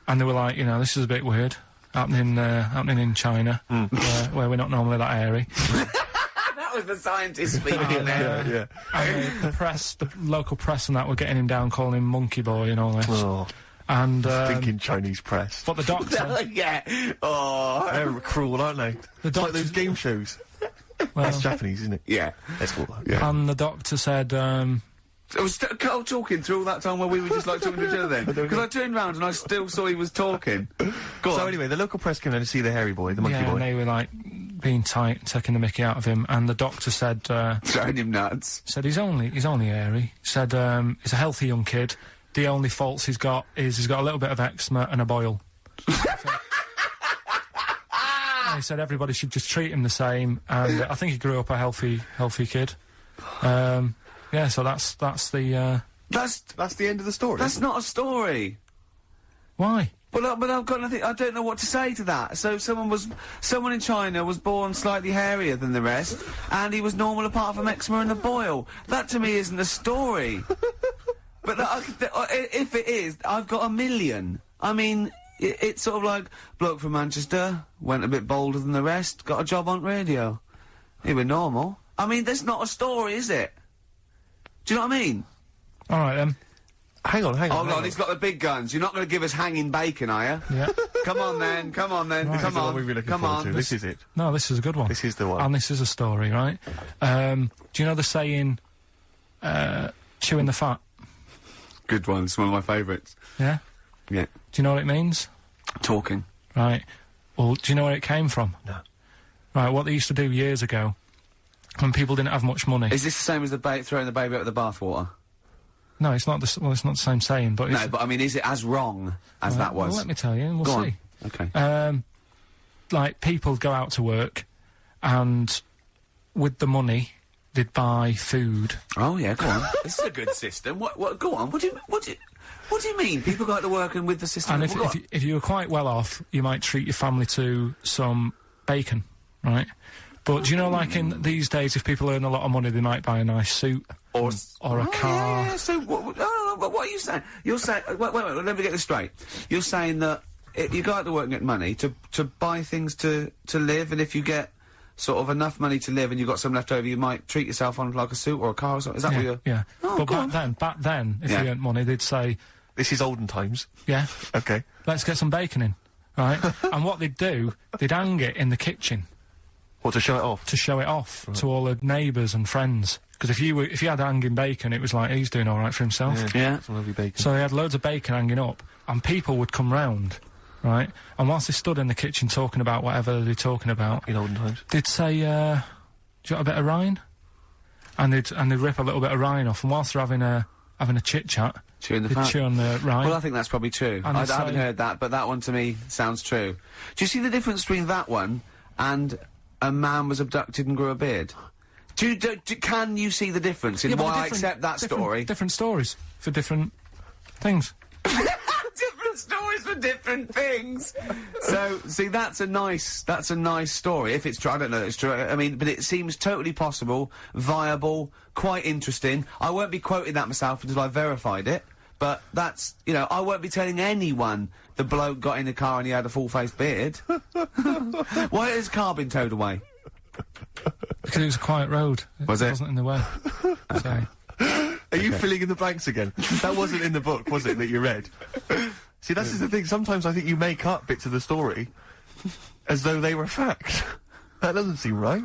And they were like, you know, this is a bit weird happening in China, where we're not normally that hairy. That was the scientist speaking there. Yeah. And the local press and that were getting him down, calling him Monkey Boy and all this. Oh, And thinking Chinese press. but the doctor, Yeah. Oh. They're cruel, aren't they? The It's like those doctors- game shows. well, That's Japanese, isn't it? Yeah. Let's call that. Yeah. and the doctor said, I was Carl talking through all that time while we were just like talking to each other then. Because I turned round and I still saw he was talking. Go on. So anyway, the local press came in to see the hairy boy, the monkey yeah, and boy. they were like being tight, taking the mickey out of him, and the doctor said Throwing him nuts. he's only hairy. Said he's a healthy young kid. The only faults he's got is he's got a little bit of eczema and a boil. And he said everybody should just treat him the same, and I think he grew up a healthy kid. Yeah, so that's the That's the end of the story. That's not a story. why. But I've got nothing. I don't know what to say to that. So someone in China was born slightly hairier than the rest, and he was normal apart from eczema and the boil. That to me isn't a story. But if it is, I've got a million. I mean, it's sort of like bloke from Manchester went a bit bolder than the rest, got a job on radio. He was normal. I mean, that's not a story, is it? Do you know what I mean? All right then. Hang on. Hold on, he's got the big guns. You're not going to give us hanging bacon, are you? Yeah. Come on then, come on then, Right. come This is the one on, we've been looking come forward on. to. This is it. No, this is a good one. This is the one. And this is a story, right? Do you know the saying, chewing the fat? Good one, it's one of my favourites. Yeah? Yeah. Do you know what it means? Talking. Right. Well, do you know where it came from? No. Right, what they used to do years ago, when people didn't have much money. Is this the same as the throwing the baby out of the bathwater? No, it's not it's not the same saying, but it's... No, but I mean, is it as wrong as that was? Well, let me tell you, and we'll Go see. on. Okay. Like, people go out to work, and with the money, they'd buy food. Oh yeah, go on. This is a good system. What? Go on. What do you mean? People go out to work and with the system. And Well, go on. if you were quite well off, you might treat your family to some bacon, right? But do you know, like in these days, if people earn a lot of money, they might buy a nice suit or a car. Yeah. So what are you saying? You're saying wait. Let me get this straight. You're saying that you go out to work and get money to buy things to live, and if you get sort of enough money to live and you've got some left over, you might treat yourself on like a suit or a car or something. Is that what you're? Yeah. Oh, But go back then, if Yeah. you earned money, they'd say, This is olden times. yeah, Okay. let's get some bacon in, right? And what they'd do, they'd hang it in the kitchen What, to show it off? to show it off to all the neighbours and friends. Because if you had hanging bacon, it was like, he's doing all right for himself. Yeah. Some lovely bacon. So they had loads of bacon hanging up, and people would come round, right? And whilst they stood in the kitchen talking about whatever they're talking about, in olden times. they'd say, do you want a bit of rind? And they'd rip a little bit of rind off, and whilst they're having a chit-chat, Chewing the they'd fat. chew on the rind. Well, I think that's probably true. And I it's haven't like- heard that, but that one to me sounds true. Do you see the difference between that one and a man was abducted and grew a beard? Can you see the difference in Yeah, but why I different- accept that different- story? Different stories for different things. Different stories for different things. So, see, that's a nice story. If it's true, I don't know if it's true. I mean, but it seems totally possible, viable, quite interesting. I won't be quoting that myself until I've verified it. But that's, you know, I won't be telling anyone the bloke got in the car and he had a full-faced beard. Why has his car been towed away? Because it was a quiet road. It wasn't in the way. So. Are you filling in the blanks again? That wasn't in the book, was it, that you read? See, that's the thing. Sometimes I think you make up bits of the story as though they were fact. That doesn't seem right.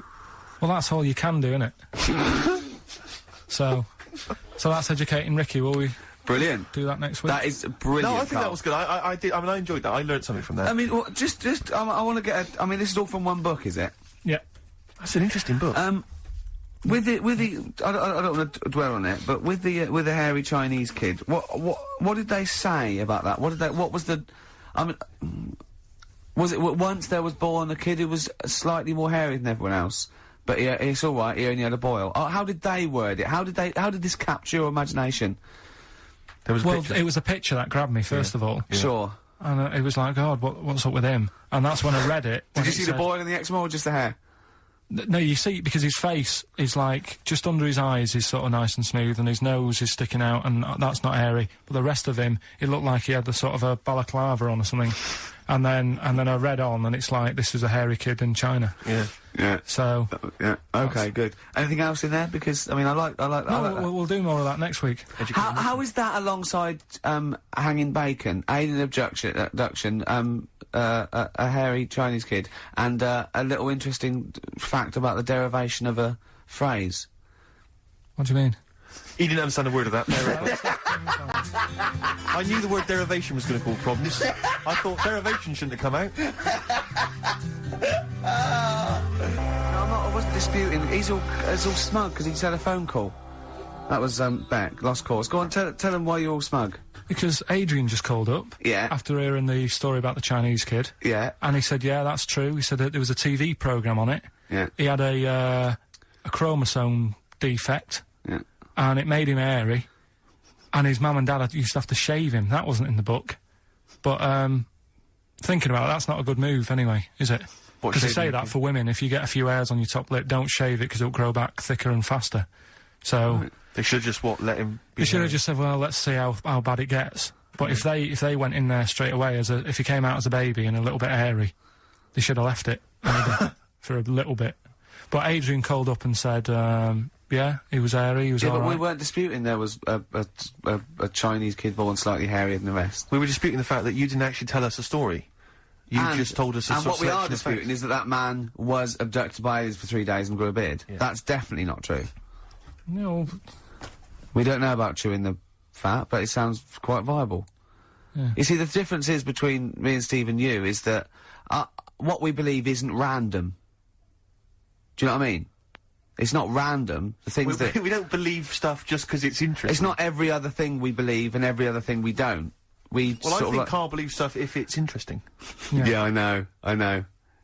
Well, that's all you can do, innit? So that's educating Ricky. Will we? Brilliant. Do that next week. That is brilliant. No, I think Carl. that was good. I did. I mean, I enjoyed that. I learned something from that. I mean, well, I want to get. I mean, this is all from one book, is it? Yeah. That's an interesting book. With the, I don't want to dwell on it, but with the hairy Chinese kid, what did they say about that? What was the, I mean, was it once there was born a kid who was slightly more hairy than everyone else, but it's all right. He only had a boil. How did they word it? How did this capture your imagination? There was it was a picture that grabbed me first of all. Yeah. Sure. And it was like, God, what's up with him? And that's when I read it. Did you see the boil in the eczema or just the hair? No, you see, because his face is like, just under his eyes is sort of nice and smooth, and his nose is sticking out, and that's not hairy. But the rest of him, it looked like he had the sort of a balaclava on or something. And then I read on, and it's like, this is a hairy kid in China. Yeah. Yeah. So. Yeah. Okay, good. Anything else in there? Because, I mean, I like that. We'll do more of that next week. How is that alongside, hanging bacon, alien abduction, a hairy Chinese kid, and a little interesting fact about the derivation of a phrase? What do you mean? He didn't understand a word of that. I knew the word derivation was going to cause problems. I thought derivation shouldn't have come out. I wasn't disputing. He's all smug because he's had a phone call. That was Beck. Lost cause. Go on, tell him why you're all smug. Because Adrian just called up. Yeah. After hearing the story about the Chinese kid. Yeah. And he said, yeah, that's true. He said that there was a TV programme on it. Yeah. He had a chromosome defect. Yeah. And it made him hairy. And his mum and dad used to have to shave him. That wasn't in the book. But, thinking about it, that's not a good move anyway, is it? Because they say that for women, if you get a few hairs on your top lip, don't shave it because it'll grow back thicker and faster. So... Right. They should have just, let him be They should have just said, well, let's see how bad it gets. But if they went in there straight away, if he came out as a baby and a little bit hairy, they should have left it, maybe, for a little bit. But Adrian called up and said, yeah, he was hairy, he was all but right. we weren't disputing there was a Chinese kid born slightly hairier than the rest. We were disputing the fact that you didn't actually tell us a story. You just told us a And what we are disputing facts. is that man was abducted by aliens for 3 days and grew a beard. Yeah. That's definitely not true. No. We don't know about chewing the fat, but it sounds quite viable. Yeah. You see, the difference is between me and Steve and you is that what we believe isn't random. Do you know what I mean? It's not random. The things that... We don't believe stuff just because it's interesting. It's not every other thing we believe and every other thing we don't. Well, I think Karl believes stuff if it's interesting. Yeah, I know.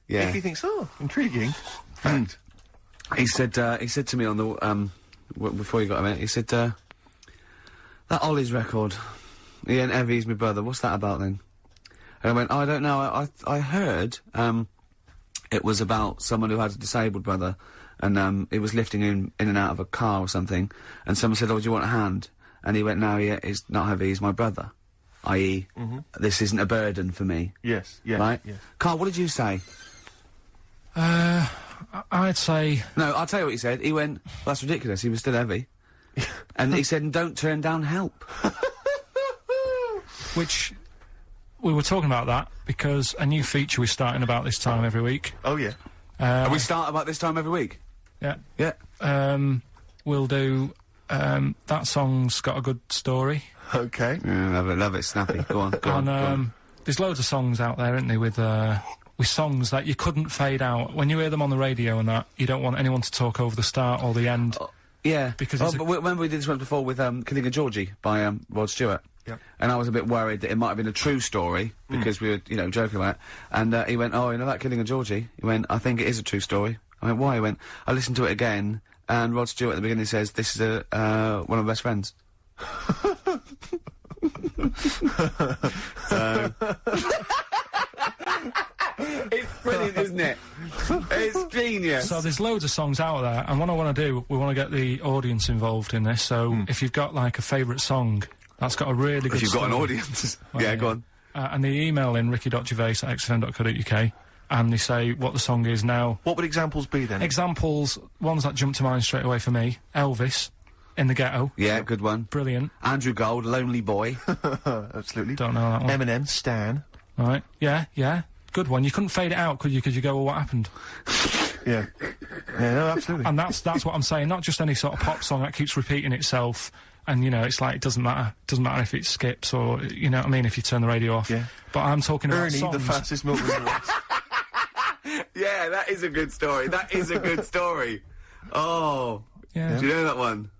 Yeah. If he thinks, intriguing. Fact. He said to me on the, before you got a minute, he said, that Ollie's record, Ian Evie's my brother, what's that about then? And I went, I don't know, I heard, it was about someone who had a disabled brother, and, he was lifting him in and out of a car or something, and someone said, oh, do you want a hand? And he went, no, it's not heavy, he's my brother. I.e., this isn't a burden for me. Yes, yeah. Right? Yeah. Karl, what did you say? I'd say... No, I'll tell you what he said. He went, well, that's ridiculous, he was still heavy. And he said, don't turn down help. Which... We were talking about that because a new feature we're starting about this time every week. Oh, yeah. We start about this time every week? Yeah. Yeah. We'll do... that song's got a good story. Okay. Yeah, love it, snappy. Go on, go on. There's loads of songs out there, isn't there, with songs that you couldn't fade out. When you hear them on the radio and that, you don't want anyone to talk over the start or the end. Yeah. Because but remember we did this once before with, Killing a Georgie by, Rod Stewart? Yep. And I was a bit worried that it might have been a true story, because we were, joking about it. And, he went, oh, that Killing a Georgie? He went, I think it is a true story. I went, why? He went, I listened to it again, and Rod Stewart at the beginning says, this is one of my best friends. So... It's brilliant, isn't it? It's genius. So there's loads of songs out there, and what I want to do, we want to get the audience involved in this. So if you've got like a favourite song that's got a really good if you've got an story- audience. Well, yeah, go on. and they email in ricky.gervais@xfm.co.uk, and they say what the song is now. What would examples be then? Examples, ones that jump to mind straight away for me: Elvis, In the Ghetto, Yeah, good one. brilliant. Andrew Gold, Lonely Boy. Absolutely. Don't know that one. Eminem, Stan. Right? Yeah, good one. You couldn't fade it out, could you? Because you go, well, what happened? Yeah. Yeah, no, absolutely. And that's what I'm saying. Not just any sort of pop song that keeps repeating itself. And, you know, it's like, it doesn't matter. It doesn't matter if it skips or, you know what I mean, if you turn the radio off. Yeah. But I'm talking about Ernie, songs. the fastest milkman in the West. Yeah, that is a good story. That is a good story. Oh. Yeah. Do you know that one?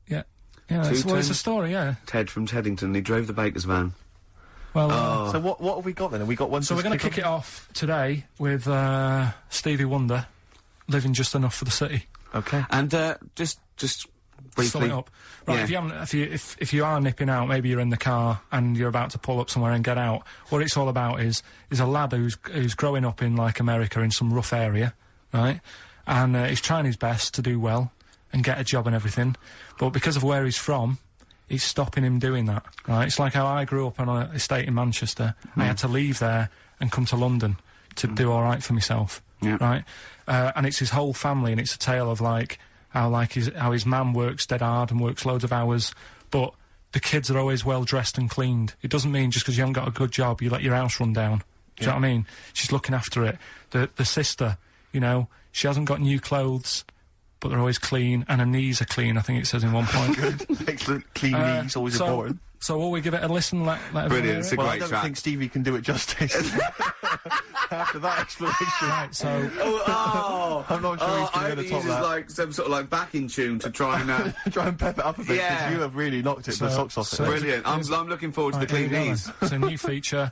Yeah. Yeah, it's, well, it's a story, yeah. Ted from Teddington, he drove the baker's van. Well, So what have we got then? Have we got one? so we're going to kick it off today with Stevie Wonder, Living Just Enough for the City. Okay. And, just briefly. Sum it up. Right, Yeah. if you haven't, if you are nipping out, maybe you're in the car and you're about to pull up somewhere and get out. What it's all about is a lad who's growing up in like America in some rough area, right? And he's trying his best to do well and get a job and everything, but because of where he's from, it's stopping him doing that, right? It's like how I grew up on an estate in Manchester. I had to leave there and come to London to do all right for myself, Yeah. right? And it's his whole family, and it's a tale of like how his mum works dead hard and works loads of hours, but the kids are always well dressed and cleaned. It doesn't mean just because you haven't got a good job, you let your house run down. Do you know what I mean? She's looking after it. The sister, you know, she hasn't got new clothes, but they're always clean, and her knees are clean, I think it says in one point. Excellent. Clean knees, always important. So will we give it a listen? Let everyone Brilliant, hear it's it? a Well, I great don't track. think Stevie can do it justice. After that explanation. Right, so Oh, I'm not sure he's I going hope to he top uses that. like some sort of like backing tune to try and. Try and pep it up a bit, because Yeah. you have really knocked it the socks off so- it. Brilliant. I'm looking forward to the right, here clean we go knees. then. It's a new feature.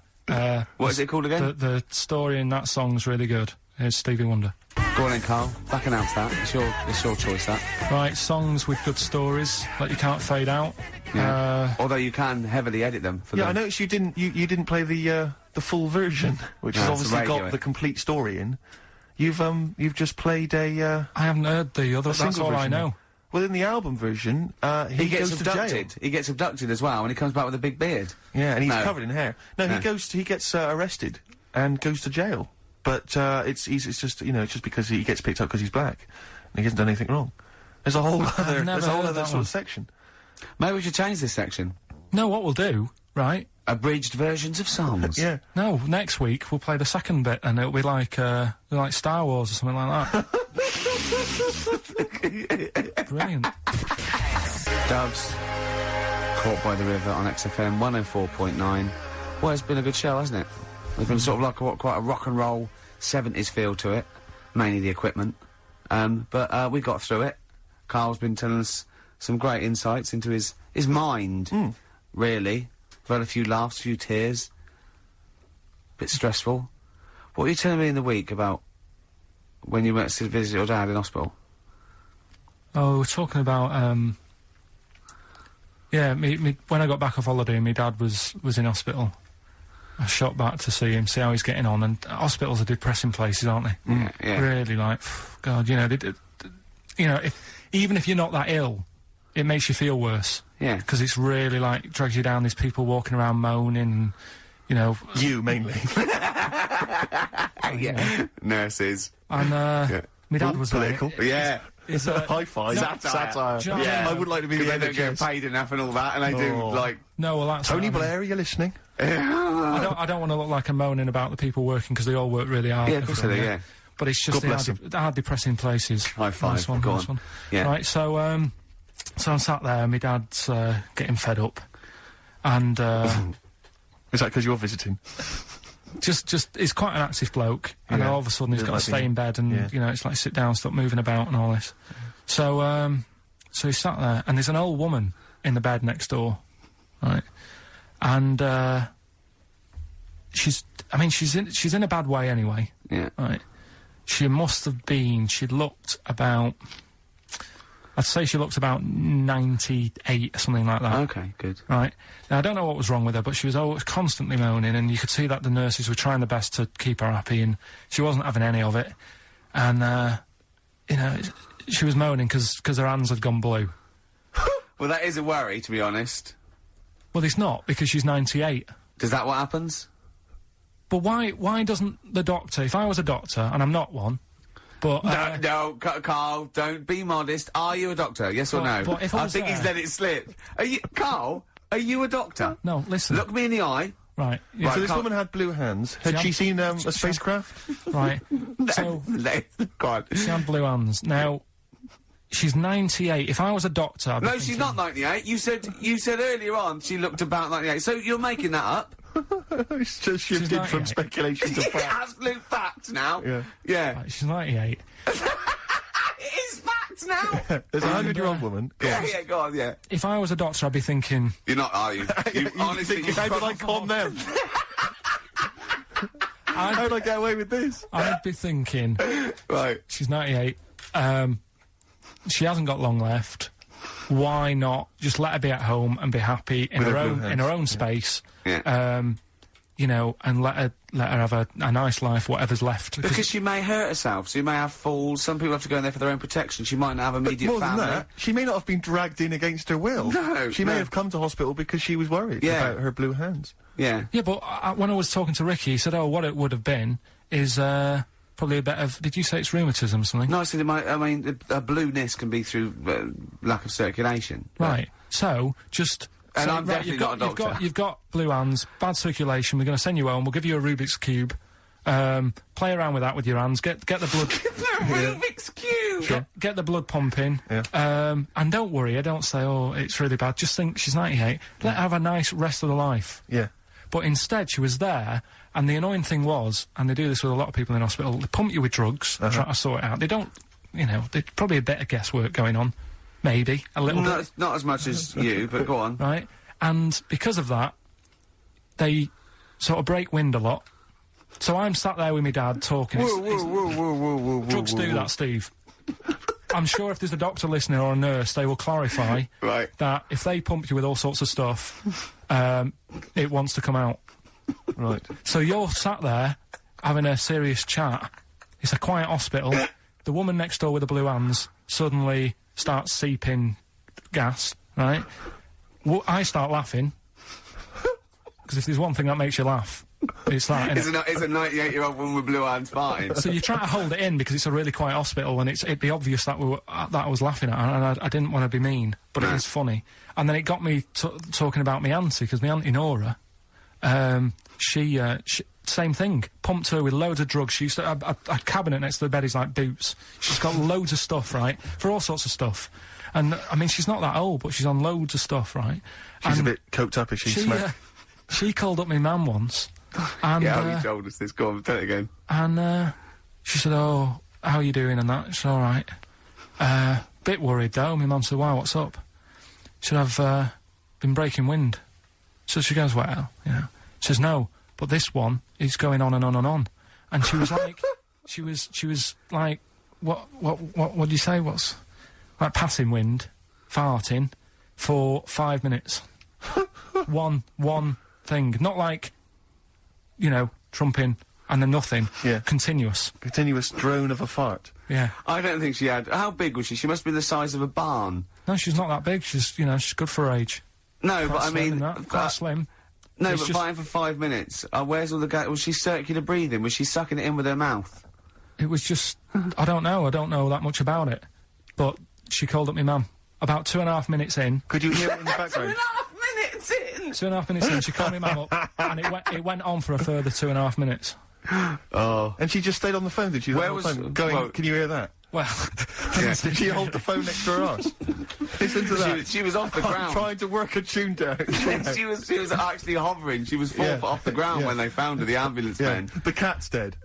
What is it called again? The story in that song's really good. Here's Stevie Wonder. Go on then, Karl. Back announce that. It's your choice, that. Right, songs with good stories that you can't fade out. Yeah. Although you can heavily edit them for Yeah, I them. noticed you didn't play the full version, which No, has it's obviously radio, got eh? the complete story in. You've just played a I haven't heard the other. That's single all I version. know. well, in the album version, he gets goes to jail. abducted. He gets abducted as well, and he comes back with a big beard. Yeah, and he's No. covered in hair. No, No. he gets arrested and goes to jail. But it's just, you know, it's just because he gets picked up because he's black and he hasn't done anything wrong. There's a whole other never heard that sort one. of section. Maybe we should change this section. No, what we'll do, right? Abridged versions of songs. Yeah. No, next week we'll play the second bit, and it'll be like Star Wars or something like that. Brilliant. Doves. Caught by the River on XFM 104.9. Well, it's been a good show, hasn't it? There's been sort of like quite a rock and roll 70s feel to it. Mainly the equipment. But we got through it. Karl's been telling us some great insights into his mind, really. We've had a few laughs, a few tears. Bit stressful. What were you telling me in the week about when you went to visit your dad in hospital? Oh, we're talking about yeah, me when I got back off holiday, my dad was in hospital. I shot back to see him, see how he's getting on, and hospitals are depressing places, aren't they? Yeah. Really, like, God, you know, you know, even if you're not that ill, it makes you feel worse. Yeah. Because it's really, like, drags you down, there's people walking around moaning, and, you know... You, mainly. Yeah. Nurses. And, my dad was political. Yeah. Is, High five. Satire. Do you know what I mean? I would like to be the They end don't of get Jess. paid enough and all that, and they do, Oh. like... No, well, that's... Tony what I mean. Blair, are you listening? I don't want to look like I'm moaning about the people working, because they all work really hard. Yeah, of course they do, yeah. But it's just God bless they are depressing places. High five. Nice one, Go nice on. one. Yeah. Right, so so I'm sat there, and my dad's getting fed up, and Is that because you're visiting? just he's quite an active bloke, and Yeah. all of a sudden he's got to Doesn't like stay in bed, and Yeah. you know, it's like sit down, stop moving about, and all this. So so he's sat there, and there's an old woman in the bed next door, right, and she's in a bad way anyway. Yeah. Right. She must have been, she looked about, I'd say she looked about 98 or something like that. Okay, good. Right. Now, I don't know what was wrong with her, but she was always constantly moaning, and you could see that the nurses were trying their best to keep her happy, and she wasn't having any of it. And, you know, she was moaning because her hands had gone blue. Well, that is a worry, to be honest. Well, it's not, because she's 98. Is that what happens? But why doesn't the doctor, if I was a doctor, and I'm not one, but... No, Carl, don't be modest. Are you a doctor, yes or no? But if I I was think he's there- let it slip. Are you, Carl, are you a doctor? No, listen. Look me in the eye. Right. So Yeah, this woman had blue hands. Had she seen a spacecraft? right. So, Go on. she had blue hands. Now, she's 98. If I was a doctor... I'd be No, she's thinking- not 98. You said earlier on she looked about 98. So you're making that up? It's just shifted from 98. speculation to fact. Absolute fact now. Yeah. Yeah. Right, she's 98. It is fact now. There's a 100-year-old woman. Go on. Yeah, go on, yeah. If I was a doctor, I'd be thinking... You're not, are you? You honestly, How did I con them? How did I get away with this? I'd be thinking... Right. She's 98. She hasn't got long left. Why not just let her be at home and be happy in With her her blue own hands, in her own space? Yeah. You know, and let her have a nice life, whatever's left. Because she may hurt herself, so you may have falls. Some people have to go in there for their own protection. She might not have immediate More family. than that, she may not have been dragged in against her will. No, She may no. have come to hospital because she was worried Yeah. about her blue hands. Yeah. Yeah, but when I was talking to Ricky, he said, "Oh, what it would have been is probably a bit of." Did you say it's rheumatism or something? No, so I mean, a blueness can be through lack of circulation. Right. So just. And say, I'm right, definitely not a doctor. You've got blue hands, bad circulation. We're going to send you home. We'll give you a Rubik's cube. Play around with that with your hands. Get the blood. Rubik's Cube! Get the blood pumping. Yeah. And don't worry. I don't say, oh, it's really bad. Just think she's 98. Let her have a nice rest of the life. Yeah. But instead, she was there, and the annoying thing was, and they do this with a lot of people in hospital, they pump you with drugs, try to sort it out. They don't, you know, there's probably a bit of guesswork going on. Maybe. A little bit. Not as much as you, but go on. Right? And because of that, they sort of break wind a lot. So I'm sat there with my dad talking. Drugs do that, Steve. I'm sure if there's a doctor listening or a nurse, they will clarify Right. that if they pump you with all sorts of stuff, it wants to come out. Right. So you're sat there having a serious chat. It's a quiet hospital. The woman next door with the blue hands suddenly starts seeping gas, right? I start laughing. Because if there's one thing that makes you laugh, it's that, innit? It's a 98-year-old woman with blue hands farting. So you try to hold it in because it's a really quiet hospital, and it'd be obvious that that I was laughing at, and I didn't want to be mean, but it was funny. And then it got me talking about my auntie, because my auntie Nora, she same thing, pumped her with loads of drugs. She used to a cabinet next to the bed is like Boots. She's got loads of stuff, right, for all sorts of stuff. And I mean, she's not that old, but she's on loads of stuff, right? She's and a bit coked up, is she? Smack. She called up my mum once, and Yeah, you told us this. Go on, tell it again. and she said, "Oh, how are you doing?" And that. It's all right. Bit worried though. My mum said, "Wow, what's up?" She said, "I've been breaking wind." So she goes, "Well, you know." She says, "No, but this one is going on and on and on." And she was like, she was like, what do you say? What's like passing wind, farting for 5 minutes. one thing, not like, you know, trumping and then nothing. Yeah. Continuous. Continuous drone of a fart. Yeah. I don't think she had... How big was she? She must be the size of a barn. No, she's not that big. She's, you know, she's good for her age. No, Quite but I slim mean... and that, quite slim. No, It's but just- fighting for 5 minutes. Where's all the gas? Was she circular breathing? Was she sucking it in with her mouth? It was just, I don't know that much about it. But she called up my mum. About 2.5 minutes in, Could you hear it in the background? 2.5 minutes in! 2.5 minutes in, she called my mum up, and it went on for a further 2.5 minutes. Oh. And she just stayed on the phone, did she? Where the whole was- time? Going, well- can you hear that? Well, Did she hold the phone next to her arse? Listen to that. She was off the I'm ground. trying to work a tune down. she was actually hovering. She was 4 Yeah. foot off the ground Yeah. when they found her, the ambulance Yeah. men. The cat's dead.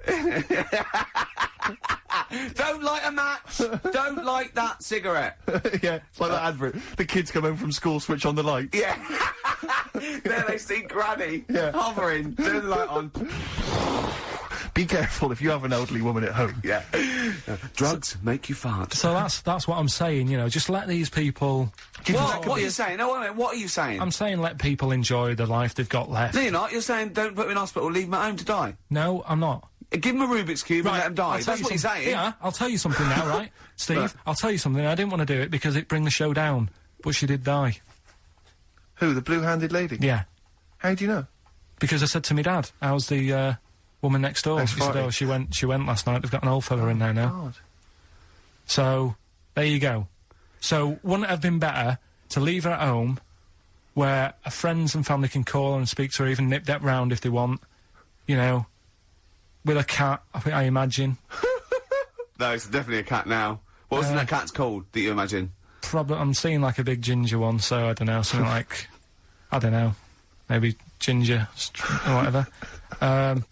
Don't light a match! Don't light that cigarette! Yeah, it's like that advert. The kids come home from school, switch on the light. Yeah. There they see Granny Yeah. hovering, turn the light on. Be careful if you have an elderly woman at home. Yeah. Drugs make you fart. So that's what I'm saying, you know, just let these people... What are you saying? No, wait a minute, what are you saying? I'm saying let people enjoy the life they've got left. No, you're not. You're saying don't put them in hospital, leave them at home to die. No, I'm not. Give them a Rubik's Cube and let them die. That's what you're saying. Yeah, I'll tell you something now, right? Steve, Right. I'll tell you something. I didn't want to do it because it'd bring the show down, but she did die. Who, the blue-handed lady? Yeah. How do you know? Because I said to my dad, how's the, woman next door? He said, oh, she went last night. They've got an old fella in there now. God. So, there you go. So, wouldn't it have been better to leave her at home, where her friends and family can call her and speak to her, even nip that round if they want, you know, with a cat, I imagine. No, it's definitely a cat now. What was that cat's called, that you imagine? Probably, I'm seeing like a big ginger one, so I don't know, something like, I don't know, maybe ginger, or whatever.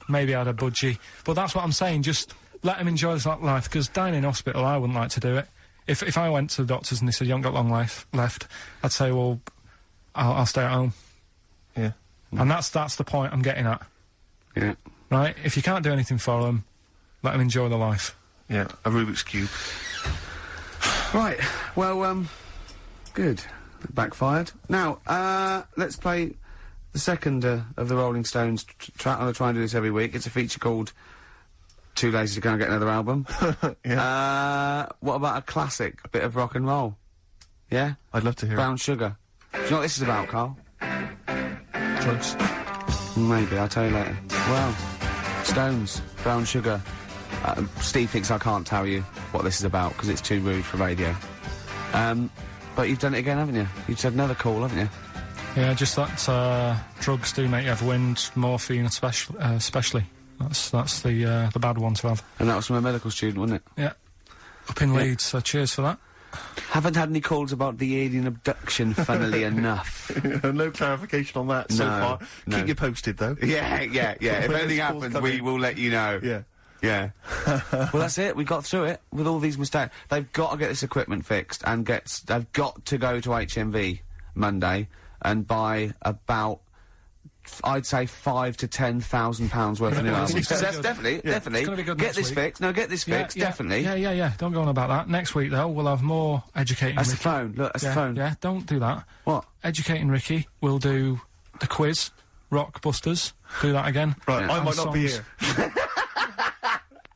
Maybe I had a budgie. But that's what I'm saying, just let them enjoy this life, because dying in hospital, I wouldn't like to do it. If I went to the doctors and they said, you haven't got long life left, I'd say, well, I'll stay at home. Yeah. And that's the point I'm getting at. Yeah. Right? If you can't do anything for them, let them enjoy the life. Yeah, a Rubik's Cube. Right, well, good. Backfired. Now, let's play the second of the Rolling Stones track. I'm going to try and do this every week. It's a feature called Too Lazy to Go and Get Another Album. Yeah. What about a classic, a bit of rock and roll? Yeah? I'd love to hear Brown Sugar. Do you know what this is about, Carl? Drugs. Maybe, I'll tell you later. Well, Stones, Brown Sugar. Steve thinks I can't tell you what this is about because it's too rude for radio. But you've done it again, haven't you? You've said another call, haven't you? Yeah, just that, drugs do make you have wind, morphine especially. That's the bad one to have. And that was from a medical student, wasn't it? Yeah. Up in Leeds, so cheers for that. Haven't had any calls about the alien abduction, funnily enough. No clarification on that so No, far. no. Keep you posted, though. Yeah. If When anything those calls happens, come we in. will let you know. Yeah. Yeah. Well, that's it. We got through it with all these mistakes. They've got to get this equipment fixed and they've got to go to HMV Monday and buy about, I'd say, £5,000 to £10,000 worth of new albums. It's gonna be good. Definitely. It's gonna be good Get next this week. fixed. No, get this fixed. Definitely. Yeah. Don't go on about that. Next week, though, we'll have more educating That's the Ricky. phone. Look, that's the phone. Yeah, don't do that. What? Educating Ricky. We'll do the quiz. Rockbusters. Do that again. Right, Yeah. I might And not be songs. here.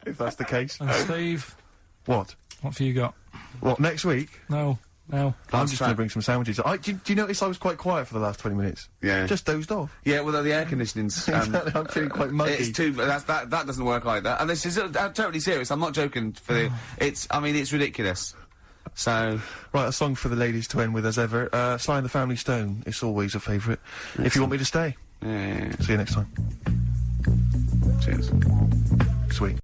If that's the case. And Steve, What? what have you got? What, next week? No. I'm Last just going to track. bring some sandwiches. Do you notice I was quite quiet for the last 20 minutes? Yeah. Just dozed off. Yeah, well, the air conditioning's... Exactly, I'm feeling quite muggy. It's too... That doesn't work either. And this is totally serious. I'm not joking for the... I mean, it's ridiculous. So... Right, a song for the ladies to end with as ever. Sly and the Family Stone. It's always a favourite. If you want me to stay. Yeah. See you next time. Cheers. Sweet.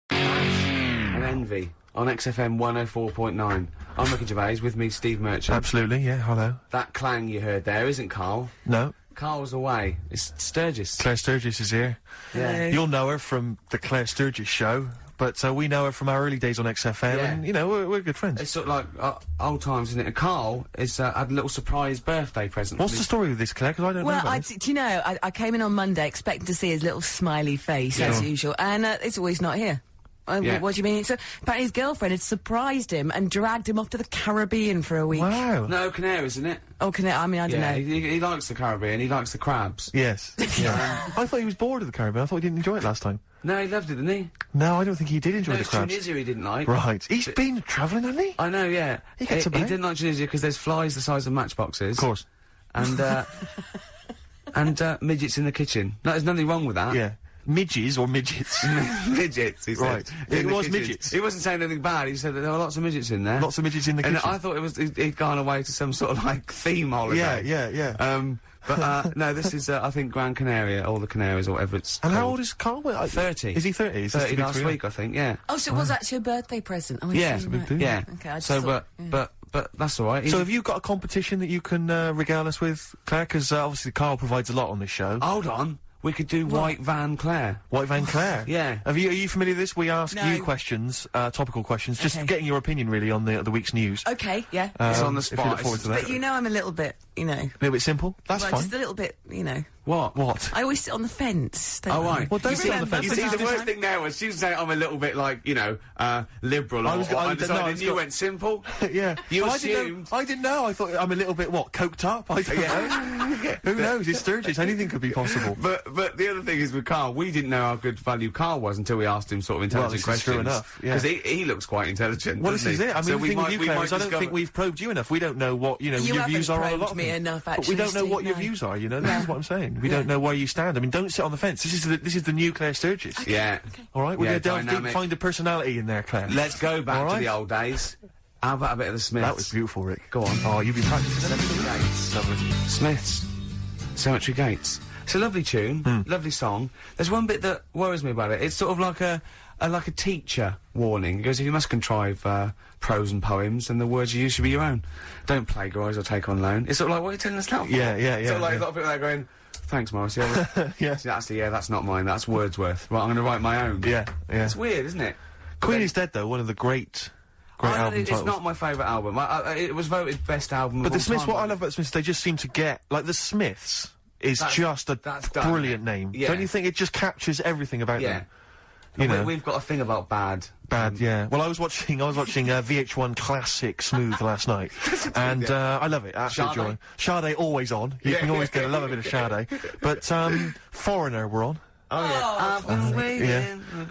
And Envy on XFM 104.9. I'm Ricky Gervais, with me Steve Merchant. Absolutely, yeah, hello. That clang you heard there isn't Karl. No, Carl's away. It's Sturgis. Claire Sturgis is here. Yeah. You'll know her from the Claire Sturgis show, but we know her from our early days on XFM, Yeah. and, you know, we're good friends. It's sort of like old times, isn't it? And Karl is had a little surprise birthday present. What's for the me. story with this, Claire? Because I don't know Well, about this. do you know, I came in on Monday expecting to see his little smiley face, as usual, and it's always not here. Yeah. What do you mean? So, apparently his girlfriend had surprised him and dragged him off to the Caribbean for a week. Wow. No, Canaries, isn't it? Oh, I mean, I don't Yeah, know. he likes the Caribbean. He likes the crabs. Yes. Yeah. I thought he was bored of the Caribbean. I thought he didn't enjoy it last time. No, he loved it, didn't he? No, I don't think he did enjoy No, the it's crabs. Tunisia he didn't like. Right. He's been travelling, hasn't he? I know, yeah. He gets he about. didn't like Tunisia because there's flies the size of matchboxes. Of course. And, and midgets in the kitchen. No, there's nothing wrong with that. Yeah. Midges or midgets? Midgets, he said. Right. In It the was kitchen. midgets. He wasn't saying anything bad, he said that there were lots of midgets in there. Lots of midgets in the And kitchen. I thought he'd gone away to some sort of, like, theme holiday. Yeah. But, no, this is, I think, Gran Canaria, or the Canaries, or whatever it's And how called. old is Karl? 30. Is he 30? Is this 30 the big last 3? week, I think, yeah. Oh, so it was actually a birthday present. Oh, I Yeah. see, It's a big right. deal. Yeah. Okay, I just So, thought, but that's all right. So have you got a competition that you can regale us with, Claire? Because obviously Karl provides a lot on this show. Hold on. We could do White Van Claire. White Van Claire? Yeah. Are you familiar with this? We ask No. you questions, topical questions, just Okay. getting your opinion really on the week's news. Okay, yeah. It's on the If you spot. look forward to that. But you know I'm a little bit, you know. A little bit simple? That's well, fine. just a little bit, you know. What? I always sit on the fence. Don't Oh, I? right. Well, don't You sit on the remember fence. You for see, last the worst time? thing there was she was saying I'm a little bit like, you know, liberal. I was- or I- no, undecided, I and was you got- went simple. Yeah. You Well, assumed. I didn't know. I thought I'm a little bit, coked up? I don't know. Who knows? It's Sturgis. Anything could be possible. But the other thing is with Karl, we didn't know how good value Karl was until we asked him sort of intelligent this is questions. true enough, yeah. Because he looks quite intelligent. Well, this doesn't is he? it. I mean, So the thing with you, Claire, is I don't discover- think we've probed you enough. We don't know what, You your haven't views are on a probed lot of me things. enough, But we actually, don't know what Steve, your no. views are, This is what I'm saying. We don't know where you stand. I mean, don't sit on the fence. This is the new Claire Sturgis. Yeah. All right? We're Yeah, going to delve deep, dynamic. find a personality in there, Claire. Let's go back All to right. the old days. How about a bit of the Smiths? That was beautiful, Rick. Go on. Oh, you've been practicing every day. Lovely. Smiths. Cemetery Gates. It's a lovely tune, lovely song. There's one bit that worries me about it. It's sort of like a teacher warning. It goes, if you must contrive prose and poems, then the words you use should be your own. Don't plagiarise or take on loan. It's sort of like, what are you telling us that for? Yeah, yeah, yeah, Sort of like yeah. a lot of people there going, thanks, Morris. Yeah, Yeah. actually, that's not mine. That's Wordsworth. Right, I'm going to write my own. Yeah, yeah. It's weird, isn't it? Queen is Dead, though, one of the great album It's titles. not my favourite album. It was voted best album But of the all Smiths, time what I by- love about the Smiths, they just seem to get, like, the Smiths is just a that's done, brilliant isn't it? name. Yeah. Don't you think it just captures everything about Yeah. them? You know. We've got a thing about bad. Bad, yeah. Well, I was watching VH1 Classic Smooth last night, and I love it. Absolute joy. Sade always on. You can always get a love a bit of Sade. But Foreigner were on. Oh, yeah. I've been waiting.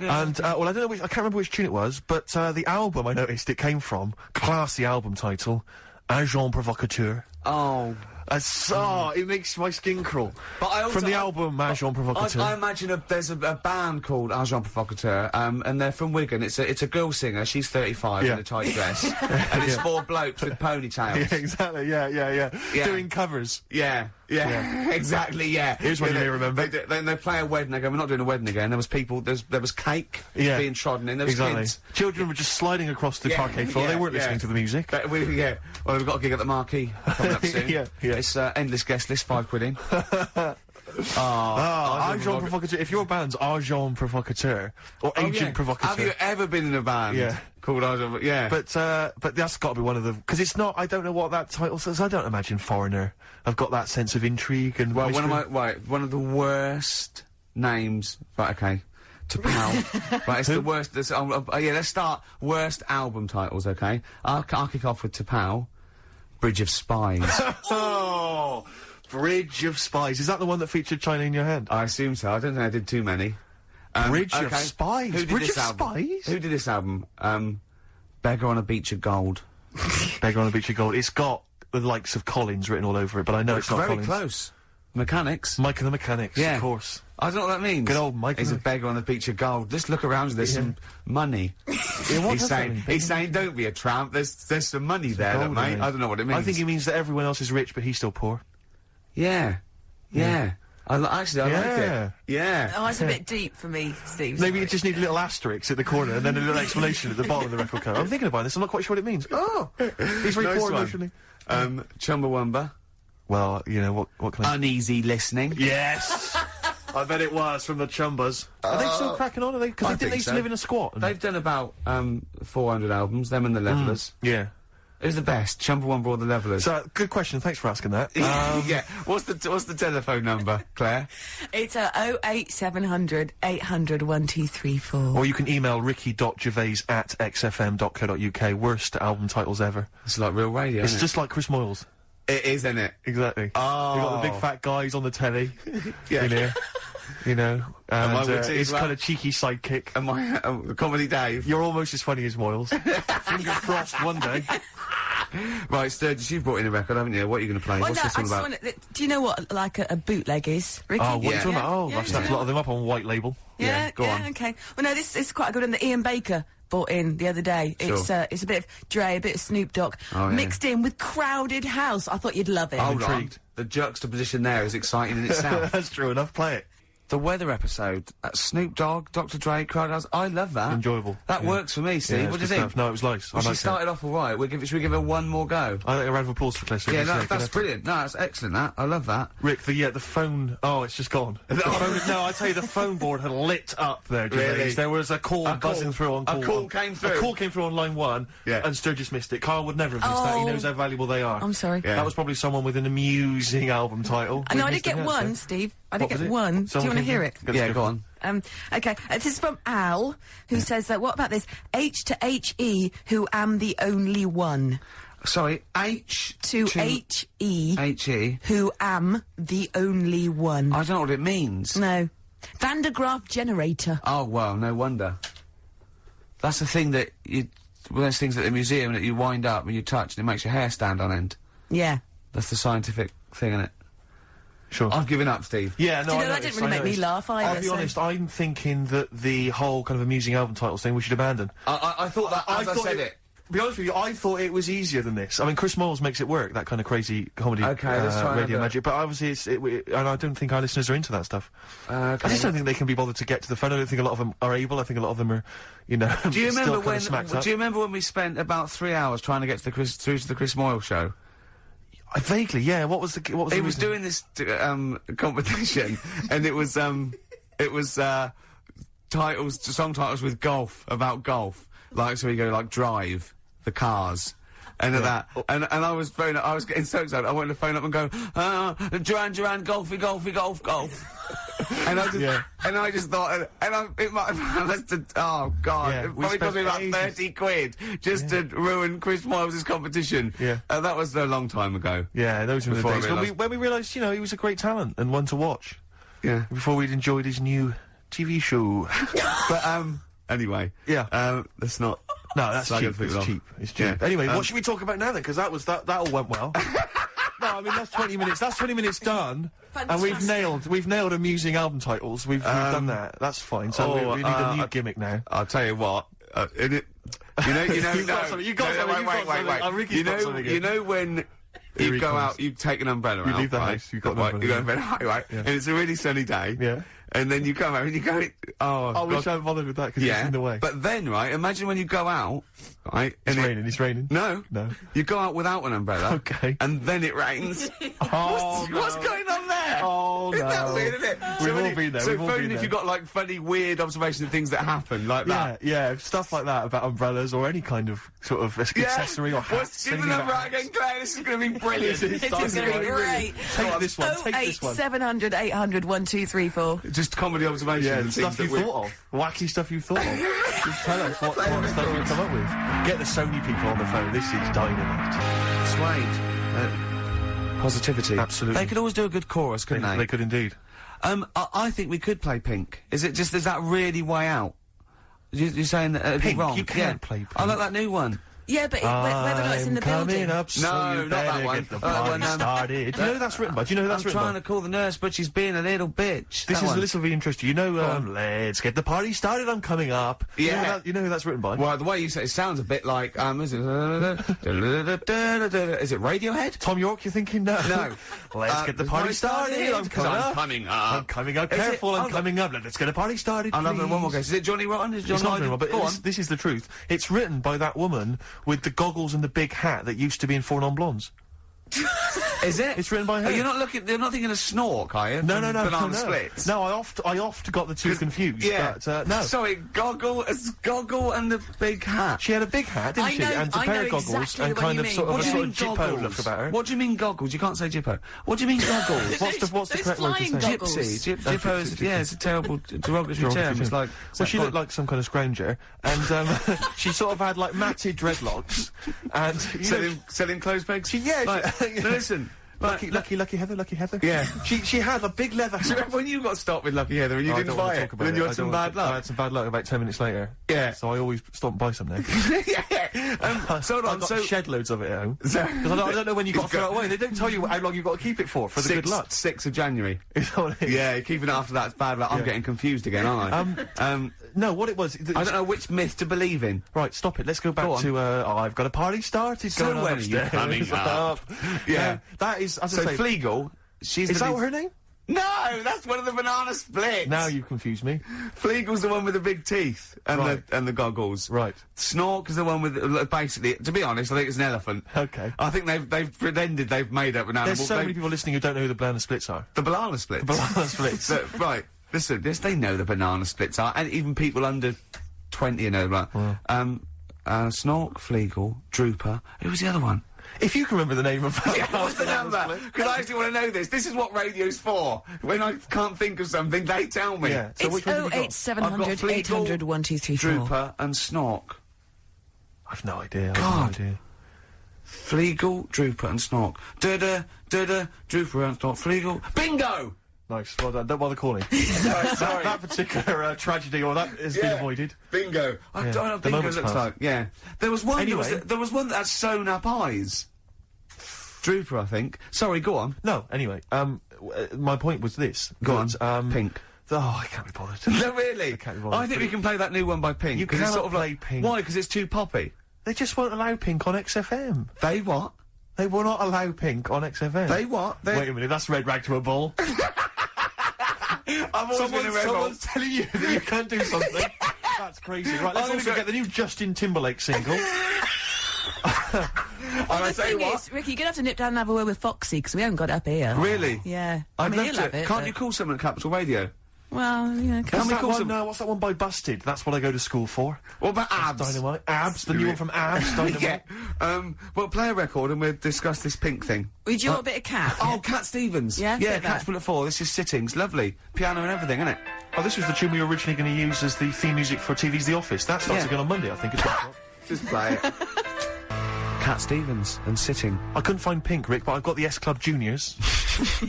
Yeah. And well, I don't know I can't remember which tune it was, but the album I noticed it came from, classy album title, Agent Provocateur. Oh. It makes my skin crawl. But I also, From the album Agent Provocateur. I imagine there's a band called Agent Provocateur, and they're from Wigan. It's a girl singer. She's 35 Yeah. in a tight dress, and it's four blokes with ponytails. Yeah, exactly. Yeah. Yeah. Doing covers. Yeah, exactly. Yeah. Here's what you may remember. They play a wedding. They go, we're not doing a wedding again. There was people. There was cake Yeah. being trodden in. There was Exactly. kids. Children were just sliding across the parquet floor. They weren't listening to the music. But well, we've got a gig at the Marquee coming up soon. Yeah. It's endless guest list, £5 in. Agent Provocateur. If your band's Agent Provocateur or Agent Provocateur. Have you ever been in a band? Yeah. Called Agent? Yeah. But that's got to be one of the because it's not. I don't know what that title says. I don't imagine Foreigner. I've got that sense of intrigue and. well, mystery. one of the worst names. Right, okay. To pal. Right, it's the worst. Let's start worst album titles. Okay, I'll kick off with To Pal, Bridge of Spies. Oh, Bridge of Spies. Is that the one that featured China in Your Hand? I assume so. I don't think I did too many. Bridge of Spies? Who did Bridge this of album? Spies? Who did this album? Beggar on a Beach of Gold. Beggar on a Beach of Gold. It's got the likes of Collins written all over it, but I know it's not very Collins. close. Mechanics. Mike and the Mechanics, Yeah. of course. I don't know what that means. Good old Mike He's and a beggar on the beach of gold. Let's look around. There's some money. Yeah, what does that mean? He's saying, don't be a tramp. There's some money there, gold, mate. I mean. I don't know what it means. I think he means that everyone else is rich, but he's still poor. Yeah. I like it. Yeah. Oh, it's a bit deep for me, Steve. Maybe you just need a little asterisk at the corner and then a little explanation at the bottom of the record cover. I'm thinking about this. I'm not quite sure what it means. Oh, he's very Nice poor one. emotionally. Chumbawamba. Well, you know what can I? Uneasy listening. Yes. I bet it was from the Chumbas. Are they still cracking on? Are they? Because I they didn't think used so. to live in a squat. and- They've done about 400 albums. Them and the Levellers. Yeah. Who's the best? Chumbawamba or the Levellers? So good question. Thanks for asking that. yeah. What's the telephone number, Claire? It's 08700 800 1234. Or you can email ricky.gervais@xfm.co.uk. Worst album titles ever. It's like real radio. It's isn't just like Chris Moyles. it is, isn't it? Exactly. Oh. You got the big fat guys on the telly. Yeah. In here. You know. I And witty as his well? kind of cheeky sidekick. Am I Comedy Dave? You're almost as funny as Moyles. Fingers crossed one day. Right, Sturgis, you've brought in a record, haven't you? What are you going to play? Well, What's no, this I all just about? want to. Do you know what, like, a bootleg is, Ricky? Oh, what are you Yeah. talking about? Oh, Yeah, I've snapped a lot of them up on white label. Yeah, go on. Okay. Well, no, this is quite a good one that Ian Baker bought in the other day. Sure. It's a bit of Dre, a bit of Snoop Dogg, Oh, yeah. mixed in with Crowded House. I thought you'd love it. Hold on. intrigued. The juxtaposition there is exciting in itself. That's true enough. Play it. The weather episode. Snoop Dogg, Dr. Dre, Crowdhouse. I love that. Enjoyable. That Yeah. works for me, Steve. Yeah, What do you it's good think? stuff. No, it was nice. Well, I she liked it. started off all right. Should we give her one more go? I think a round of applause for Cliff. Yeah, that's brilliant. No, that's excellent, that. I love that. Rick, the phone... Oh, it's just gone. The phone, no, I tell you, the phone board had lit up there, Gervais. Really? There was a call buzzing through on call A call one. came through? A call came through on line 1, Yeah. and Sturgis missed it. Karl would never have missed that. He Oh. knows how valuable they are. I'm sorry. Yeah. That was probably someone with an amusing album title. No, I We did get missed it, one, yeah, Steve. I What did was get it? one. Do you Someone want to came hear through? it? Let's Yeah, go go for on. Okay, this is from Al, who says that, what about this? H to H-E, who am the only one. Sorry, H To H-E, H-E. who am the only one. I don't know what it means. No. Van de Graaff generator. Oh, well, no wonder. That's the thing that one of those things at the museum that you wind up and you touch and it makes your hair stand on end. Yeah. That's the scientific thing, isn't it? Sure. I've given up, Steve. Yeah, no, Do you know, I that noticed, didn't really I make me noticed. laugh either, I'll be so- honest, I'm thinking that the whole kind of amusing album titles thing we should abandon. I thought that as I said it. Be honest with you, I thought it was easier than this. I mean, Chris Moyles makes it work, that kind of crazy comedy, Okay, let's try radio another. magic. But obviously, and I don't think our listeners are into that stuff. I just don't think they can be bothered to get to the phone. I don't think a lot of them are able. I think a lot of them are, you know, Do you remember still kind of smacked up. Do you remember when we spent about 3 hours trying to get to the Chris Moyle show? Vaguely, yeah. What was the He reason? was doing this competition, and it was song titles with golf, about golf. Like, so we go like Drive, the cars, and that, and I was getting so excited. I wanted to phone up and go, Duran, golfy, golf. And I just thought, it might have lasted, oh God, Yeah, it we probably cost me spent about ages. 30 quid just to ruin Chris Moyles' competition. Yeah. That was a long time ago. Yeah, those were the Before I days realised- when we realised, you know, he was a great talent and one to watch. Yeah. Before we'd enjoyed his new TV show. But, anyway. Yeah. That's not... No, that's Slag cheap. other people It's off. cheap. It's cheap. Yeah. Anyway, what should we talk about now then? Because that all went well. No, I mean that's 20 minutes. That's 20 minutes done, and we've nailed amusing album titles. We've done that. That's fine. So we need a new gimmick now. I'll tell you what, you know, You've got no, something, you've got no, something, wait, you've got something. Oh, Ricky's got something here. you know when Here you he go comes. out, you take an umbrella You out, leave the right? house, you've got an Right, umbrella, you go yeah. to bed, right, Yeah. and it's a really sunny day, Yeah. and then you come out and you go, I God. wish I hadn't bothered with that because it's in the way. But then, right, imagine when you go out, right, It's and raining. It's raining. No, No. you go out without an umbrella, Okay. and then it rains. Oh, What's going on there? Oh, Isn't that no. weird, isn't it? We've when all you- been there, So we've all phone been if there. you've got like funny, weird observations of things that happen, like that. Yeah, stuff like that about umbrellas or any kind of sort of accessory or hats. Give the number out again, Claire. This is going to be brilliant. This is going to be great. Take this one. Take this one. 08700 800 1234. Just comedy observations. Yeah, and stuff things you that thought of. Wacky stuff you thought of. Just tell us what stuff you come up with. Get the Sony people on the phone. This is dynamite. Suede. Positivity. Absolutely. They could always do a good chorus, couldn't they? They could indeed. I think we could play Pink. Is that really way out? You're saying that it'd Pink? be wrong? You can't Yeah. play Pink. I like that new one. Yeah, but whether or not it's in the building. Coming up, so No, you not that better one. get the That party one, started. Do you know who that's written by? Do you know who that's I'm written trying by? to call the nurse, but she's being a little bitch. This That is one. a little bit interesting. You know, on. let's get the party started. I'm coming up. Yeah. You know who that's written by? Well, the way you say it sounds a bit like, is it Radiohead? Tom York, you're thinking? No. No. Let's get the party started. I'm 'cause coming I'm up. coming up. I'm coming up. Is it- Careful, I'm hold on. coming up. Let's get the party started. I'll have one more please. guess. Is it Johnny Rotten? Is Johnny It's not very well, but Go on. this is the truth. It's written by that woman with the goggles and the big hat that used to be in Four Non-Blondes. Is it? It's written by her. Oh, you're not thinking of Snork, are you? No, From no, no, Banana no. Splits. No, I oft got the two confused. Yeah. But, no. Sorry, Goggle and the big hat. She had a big hat, didn't I she? know- And a I pair know of goggles exactly and the one kind you of mean. sort of What a do you sort mean of Jippo goggles? look about her. What do you mean goggles? You can't say Jippo. What do you mean goggles? What's the Those correct word to flying say? goggles. Gypsy. Oh, Jippo is, gypsy, yeah, gypsy. it's a terrible derogatory term. It's like... Well, she looked like some kind of scrounger, and she sort of had like matted dreadlocks, and selling clothes pegs? yeah. No, listen. Lucky Heather. Yeah. She had a big leather Do you hat. remember when you got stopped with Lucky Heather and you I didn't don't wanna buy talk it? about Then you I had some don't bad wanna- I luck. had some bad luck about 10 minutes later. Yeah. So I always stop and buy something. Yeah. So hold I've on, got so... shed loads of it at home. So- Because I don't know when you've got to throw it away. They don't tell you how long you've got to keep it for the good luck. 6th of January. Is that what it is? Yeah, keeping it after that's bad luck. I'm Yeah. getting confused again, aren't I? No, what it was... I don't know which myth to believe in. Right, stop it. Let's go back Go on. to, I've got a party started So going on when are you upstairs. coming up? Yeah. Yeah. That is, as So I say... Fleagle, she's Is the that lead- her name? No, that's one of the banana splits. Now you've confused me. Fleagle's the one with the big teeth and Right. the goggles. Right. Snork is the one with basically. To be honest, I think it's an elephant. Okay. I think they've pretended they've made up an animal. There's so many people listening who don't know who the banana splits are. The banana splits. Banana splits. Right. Listen, yes, they know the banana splits are, and even people under 20 know that. Snork, Fleagle, Drooper. Who was the other one? If you can remember the name of Yeah, what's the number? Because I actually want to know this. This is what radio's for. When I can't think of something, they tell me. Yeah. So It's which one have you got? 08700 Fleagle, 800 1234. Drooper and Snork. I've no idea. I've God. no idea. Fleagle, Drooper and Snork. Da-da, da-da, Drooper and Snork. Fleagle. Bingo! Nice. Well done. Don't bother calling. Sorry. That particular tragedy or that has been avoided. Bingo. I Yeah, don't know what the bingo moment's looks passed. like. Yeah. There was one. Anyway. There was one that had sewn up eyes. Drooper, I think. Sorry, go on. No. Anyway, my point was this. Go that, on. Pink. Oh, I can't be bothered. No, really? can't be bothered. I think we can play that new one by Pink. You 'cause it's cannot sort of play like, Pink. Why? Because it's too poppy. They just won't allow Pink on XFM. They what? They will not allow Pink on XFM. They what? They... Wait a minute. That's red rag to a bull. I've always been a rebel. Someone's telling you that you can't do something. That's crazy. Right, let's I'm also gonna get the new Justin Timberlake single. And I The tell you thing what. is, Ricky, you're going to have to nip down and have a word with Foxy, because we haven't got it up here. Really? Yeah. I'd I mean, love he'll to. have it. Can't but- you call someone at Capital Radio? Well, yeah. Can What's we that call one? some? What's that one by Busted? That's what I go to school for. What about Abs? Dynamite. Abs. The new one from Abs. Dynamite. Yeah. Well, play a record and we'll discuss this Pink thing. Would you want a bit of cat? Oh, Cat Stevens. Yeah, Yeah, get that. Cat's Bullet 4. This is Sittings. Lovely. Piano and everything, isn't it? Oh, this was the tune we were originally going to use as the theme music for TV's The Office. That starts Yeah. again on Monday, I think. It's Just play it. Cat Stevens and Sitting. I couldn't find Pink, Rick, but I've got the S Club Juniors.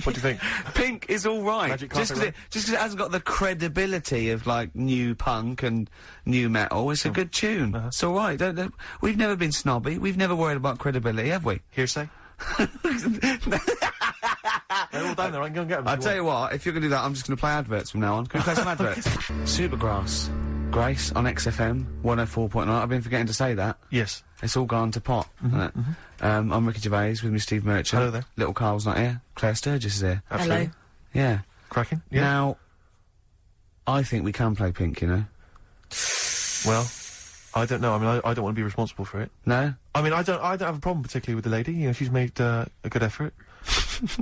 What do you think? Pink is all right. Magic Just carpet because it hasn't got the credibility of, like, new punk and new metal, it's a good tune. It's all right. Don't, we've never been snobby. We've never worried about credibility, have we? Hearsay? They're all down there. I can go and get them. I'll tell you what, if you're going to do that, I'm just going to play adverts from now on. Can we play some adverts? Supergrass. Grace on XFM 104.9. I've been forgetting to say that. Yes. It's all gone to pot, isn't it? I'm Ricky Gervais with me, Steve Merchant. Hello there. Little Karl's not here. Claire Sturgis is here. Absolutely. Hello. Yeah. Cracking? Yeah. Now, I think we can play Pink, you know? Well, I don't know. I mean, I don't want to be responsible for it. No? I mean, I don't have a problem particularly with the lady. You know, she's made a good effort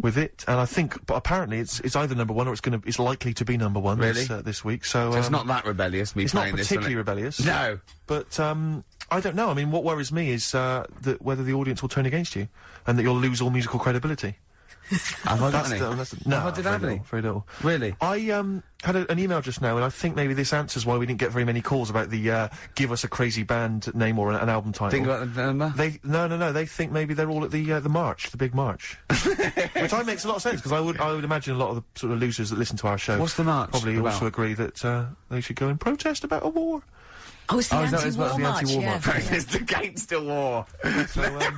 with it, and I think, but apparently it's either number one or it's likely to be number one Really? this week. So, So it's not that rebellious, me it's not playing this, particularly isn't it? rebellious. No. But I don't know. I mean, what worries me is that whether the audience will turn against you, and that you'll lose all musical credibility. Have I got That's any? no, Have I did have very any? little, very little. Really? I had an email just now, and I think maybe this answers why we didn't get very many calls about the give us a crazy band name or an album title. Think about the number? No. They think maybe they're all at the march, the big march, which makes a lot of sense because I would imagine a lot of the sort of losers that listen to our show What's the march probably about? also agree that they should go and protest about a war. Oh, it's the is that what anti-war it's march, anti-war yeah. march? It's against the war. So, well,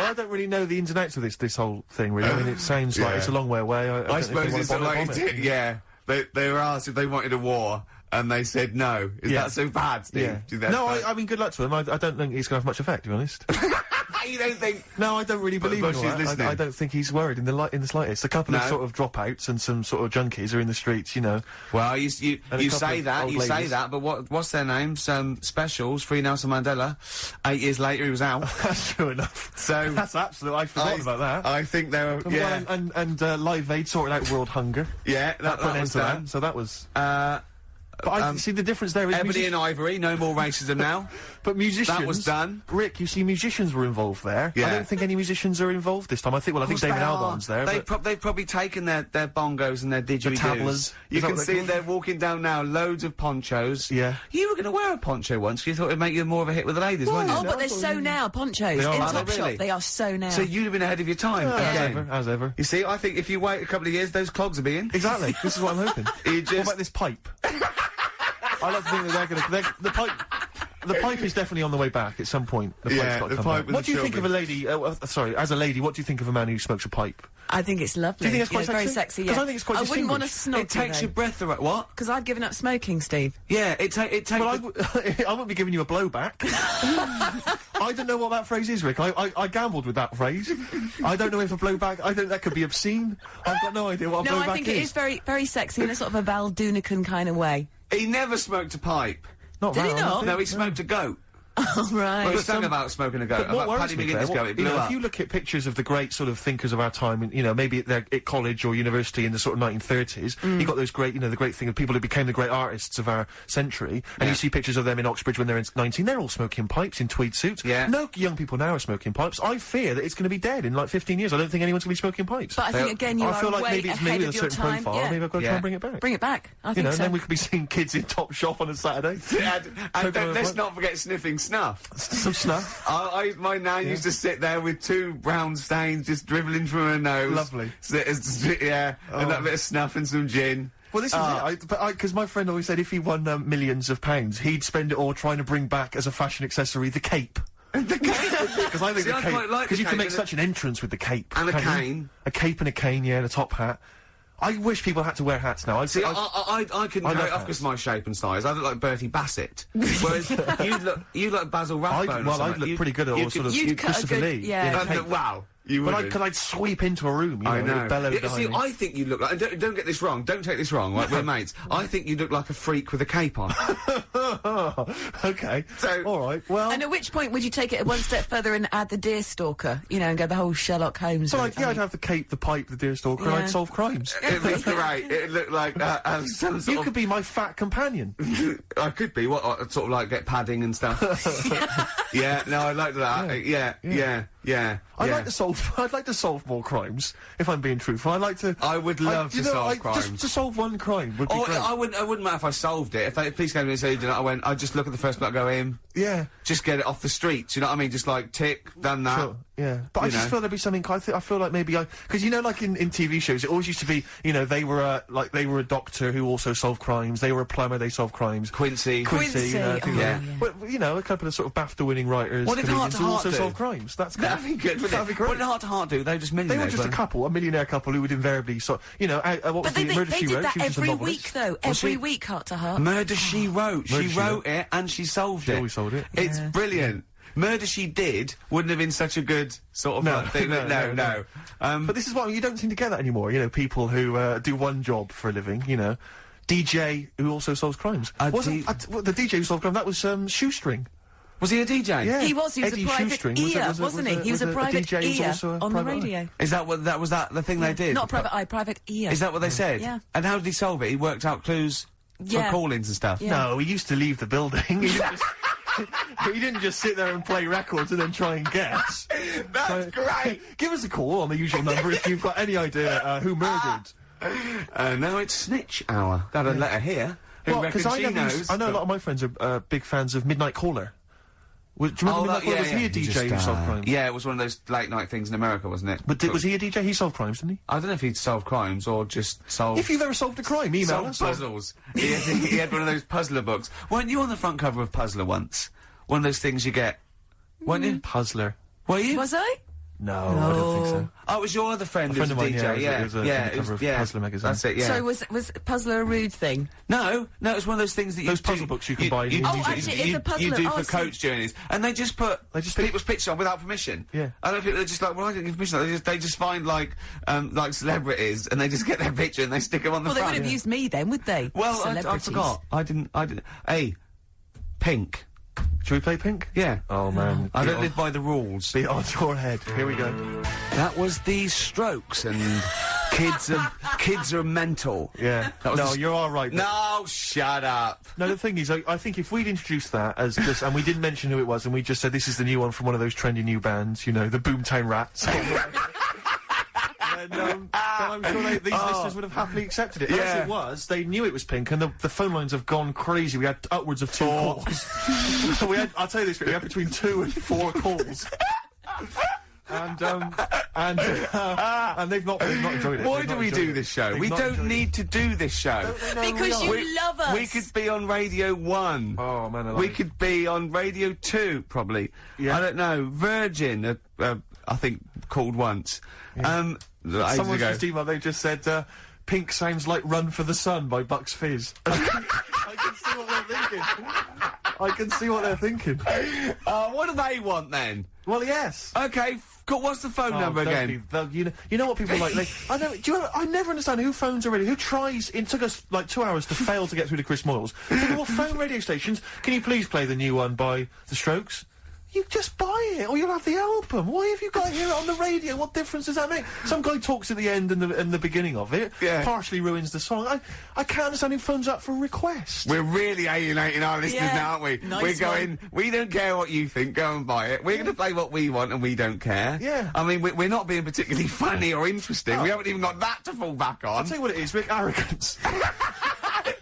I don't really know the ins and outs of this whole thing. Really, I mean, it sounds like Yeah. it's a long way away. I I don't know if suppose they it's wanna like, bomb it. yeah. They were asked if they wanted a war, and they said no. Is Yeah. that so bad, Steve? Yeah. Do you think No, that's I mean, good luck to him. I don't think he's going to have much effect, to be honest. bad? You don't think? No, I don't really believe in Bush all is that. listening. I don't think he's worried in the slightest. A couple of No. sort of dropouts and some sort of junkies are in the streets, you know. Well, you And a you couple say of that, old you say ladies. that, but what's their names? Specials, Free Nelson Mandela. 8 years later, he was out. That's true enough. So That's absolute. I've forgotten about that. I think they were. Yeah, And Live Aid sorted out world hunger. yeah. That put an end was to done. that. So that was. Uh, But I see the difference there is. Ebony and Ivory, no more racism now. But musicians. That was done. Rick, you see, musicians were involved there. Yeah. I don't think any musicians are involved this time. I think Of David course they Albarn's are. there. but They've probably taken their bongos and their didgeridoos. tablas. You Is that can what see they're they're walking down now, loads of ponchos. Yeah. You were going to wear a poncho once, 'cause you thought it'd make you more of a hit with the ladies, weren't you? Oh, but they're so now, ponchos. They are, In are they Topshop, really? they are so now. So you'd have been ahead of your time. again. as ever. You see, I think if you wait a couple of years, those clogs will be in. Exactly. This is what I'm hoping. You What just about this pipe? I like to think that the pipe. the pipe is definitely on the way back at some point. The pipe's got to come back. with What the do you think of a children. lady? Sorry, as a lady, what do you think of a man who smokes a pipe? I think it's lovely. Do you think it's quite sexy? Very sexy, yeah. 'Cause I think it's quite I wouldn't want to distinguished. snog It takes your breath away. What? Because I've given up smoking, Steve. Yeah, it takes. Well, I won't be giving you a blowback. I don't know what that phrase is, Rick. I gambled with that phrase. I don't know if a blowback. I think that could be obscene. I've got no idea what a No, blowback I think it is very, very sexy in a sort of a Val Dunican kind of way. He never smoked a pipe. Not Did he Val, I not? think. No, he smoked a goat. Oh, right. Well, he sang about smoking a goat. But what About worries Paddy me, McGuinness Claire, goat. It blew you know, up. if you look at pictures of the great sort of thinkers of our time, and, you know, maybe they're at college or university in the sort of 1930s, you got those great, you know, the great thing of people who became the great artists of our century, and you see pictures of them in Oxbridge when they're 19, they're all smoking pipes in tweed suits. Yeah. No young people now are smoking pipes. I fear that it's going to be dead in like 15 years. I don't think anyone's going to be smoking pipes. But I think, again, you I are feel like way maybe it's ahead me with of a your certain time. profile. Yeah. Maybe I've got to try and bring it back. Bring it back. I You think know, so. and then we could be seeing kids in Top Shop on a Saturday. And let's not forget sniffing snuff. Some snuff. My nan used to sit there with 2 brown stains just dribbling from her nose. Lovely. And that bit of snuff and some gin. Well, this is it. Because my friend always said if he won millions of pounds, he'd spend it all trying to bring back as a fashion accessory the cape. The cape. Because I think See, the I cape. quite like Because the you can cape make and such an entrance with the cape. And a can't you? cane. A cape and a cane, yeah, and a top hat. I wish people had to wear hats now. See, I couldn't I carry love it off because hats. of my shape and size. I look like Bertie Bassett. Whereas you'd look Basil Rathbone. Well, I'd look pretty good at all sort of You'd cut a Christopher good- Lee. yeah. in a cape. Wow. You But would. I'd sweep into a room, you know, I know. and bellow Yeah, behind see, me. I think you look like. And don't get this wrong. Don't take this wrong. Like we're mates. I think you look like a freak with a cape on. Okay. So- all right. Well, And at which point would you take it one step further and add the deerstalker, you know, and go the whole Sherlock Holmes so route? I'd have the cape, the pipe, the deerstalker, and Yeah. I'd solve crimes. It looked great. It looked like some sort You of. could be my fat companion. I could be. What sort of like get padding and stuff. Yeah. No, I like that. Yeah. I'd like to solve more crimes. If I'm being truthful, I'd like to. I would love to solve crimes. Just to solve one crime would be Oh, great. I wouldn't matter if I solved it. If the police came to me and said, I'd just look at the first bit, I'd go in, Yeah. just get it off the streets, you know what I mean? Just like, tick, done that. Sure, yeah. But I You just know. feel there'd be something. I feel like maybe because you know, like in TV shows, it always used to be, you know, they were a doctor who also solved crimes. They were a plumber, they solved crimes. Quincy. Quincy, you know, Quincy, things oh, like yeah. that. But, you know, a couple of sort of BAFTA-winning writers, What did comedians Heart to who Heart also do? solve crimes. That's good. That'd be good, wouldn't That'd it? be great. What did Heart to Heart do? They were just They millionaires. were just a weren't couple, a millionaire couple who would invariably you know, what was But the Murder they She did Wrote? that She was just a every novelist. week, though. Was Every she? week, heart to they? heart. Murder, She Wrote. Murder, She She wrote Wrote. it and she solved She it. always solved it. It's brilliant. Murder She Did wouldn't have been such a good sort of No, thing. no. But this is what you don't seem to get that anymore. You know, people who do one job for a living. You know, DJ who also solves crimes. A The DJ who solved crime, that was Shoestring. was he a DJ? Yeah. He was Eddie a private Shoestring ear, wasn't he? He was a private DJ who was ear also a on the private eye. radio. Is that what that was? That the thing they did? Not private eye, private ear. Is that what they said? Yeah. And how did he solve it? He worked out clues Yeah. for call-ins and stuff. Yeah. No, he used to leave the building. He didn't just sit there and play records and then try and guess. That's great. Give us a call on the usual number if you've got any idea who murdered. Now it's Snitch Hour. Got a letter here. Who Well, reckons she knows? I know a lot of my friends are big fans of Midnight Caller. Do you remember Midnight Caller? Was he a DJ who solved crimes? Yeah, it was one of those late night things in America, wasn't it? But was he a DJ? He solved crimes, didn't he? I don't know if he'd solve crimes or just solve. If you've ever solved a crime, email solve us. puzzles. He had one of those puzzler books. Weren't you on the front cover of Puzzler once? One of those things you get. Weren't you? Puzzler. Were you? Was I? No, I don't think so. Oh, it was your other friend who was friend a of mine, DJ. yeah, it was on the cover of Puzzler magazine. That's it. Yeah. So was Puzzler a rude thing? No, it was one of those things that you Those do- puzzle books you can buy in the Oh, museum. actually, it's a puzzler. You do Oh, for I see. coach journeys, and they just put people's pictures on without permission. Yeah. I don't think they're just like, well, I didn't give permission. They just find like celebrities, and they just get their picture and they stick them on the Well, they front. would have used me then, would they? Well, I Celebrities. forgot. I didn't. Hey, Pink. Should we play Pink? Yeah. Oh, man. I Be don't on- live by the rules. Be on your head. Here we go. That was the Strokes, and kids are mental. Yeah. That was No, the- you're all right. No, shut up. No, the thing is, I think if we'd introduced that as just, and we didn't mention who it was, and we just said this is the new one from one of those trendy new bands, you know, the Boomtown Rats. then I'm sure these listeners would have happily accepted it. Yeah. As it was, they knew it was Pink, and the phone lines have gone crazy. We had upwards of 2 calls. I'll tell you this, we had between 2 and 4 calls. and they've not enjoyed it. Why They've do not we enjoyed do it. this show? They've We not don't enjoyed need it. to do this show. Because you love us. We could be on Radio 1. Oh, man alive. We could be on Radio 2, probably. Yeah. I don't know. Virgin, I think, called once. Ages Someone's ago. just emailed, they just said, Pink sounds like Run for the Sun by Bucks Fizz. I can see what they're thinking. I can see what they're thinking. What do they want, then? Well, yes. Okay, what's the phone number again? You know what people like? I never understand who phones a radio. Who tries? It took us like 2 hours to fail to get through to Chris Moyles. People will phone radio stations. Can you please play the new one by The Strokes? You just buy it, or you'll have the album. Why have you got to hear it on the radio? What difference does that make? Some guy talks at the end and the beginning of it. Yeah. Partially ruins the song. I can't understand who phones up for a request. We're really alienating our listeners Yeah. now, aren't we? Nice We're going, one. we don't care what you think, go and buy it. We're going to play what we want and we don't care. Yeah. I mean, we're not being particularly funny or interesting. We haven't even got that to fall back on. I'll tell you what it is, Rick. Arrogance.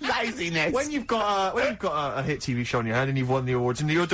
Laziness. When you've got a hit TV show on your hand and you've won the awards and you're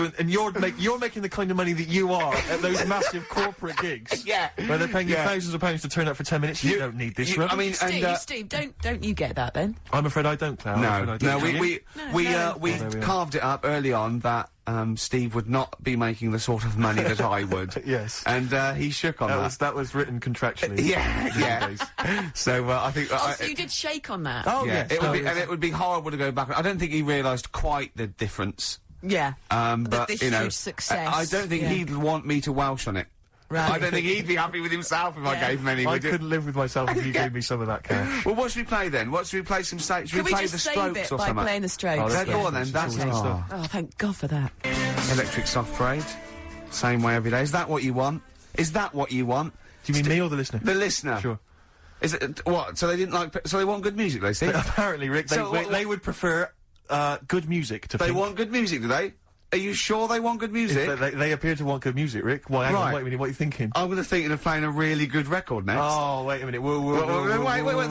making the kind of money that you are at those massive corporate gigs. Yeah. Where they're paying you Yeah. thousands of pounds to turn up for 10 minutes. You don't need this. I mean, Steve, don't you get that then? I'm afraid I don't, Claire. I'm afraid I No, don't. we No. There we are. carved it up early on that Steve would not be making the sort of money that I would. Yes. And he shook on that. That was written contractually. Yeah. So I think. Oh, so you did shake on that? Oh, yeah, yes. it would be, and it would be horrible to go back. I don't think he realised quite the difference. Yeah. But the you know, huge success. I don't think Yeah. he'd want me to Welsh on it. Right. I don't think he'd be happy with himself if I Yeah. gave him any. I would you? couldn't live with myself if you gave me some of that cash. Well, what should we play then? What should we play? Should Can we we play just the save Strokes it or by something? playing the Strokes? Oh, Yeah, that's go on then. It's That's all stuff. Oh, thank God for that. Electric Soft Parade. Same way every day. Is that what you want? Is that what you want? Do you mean me or the listener? The listener. Sure. Is it what? So they didn't like. So they want good music. They see. Apparently, Rick, they would prefer good music to They Pink. want good music, do they? Are you sure they want good music? They appear to want good music, Rick. Why? Hang on, Right. wait a minute. What are you thinking? I'm going to thinking of playing a really good record next. Oh, wait a minute. Wait.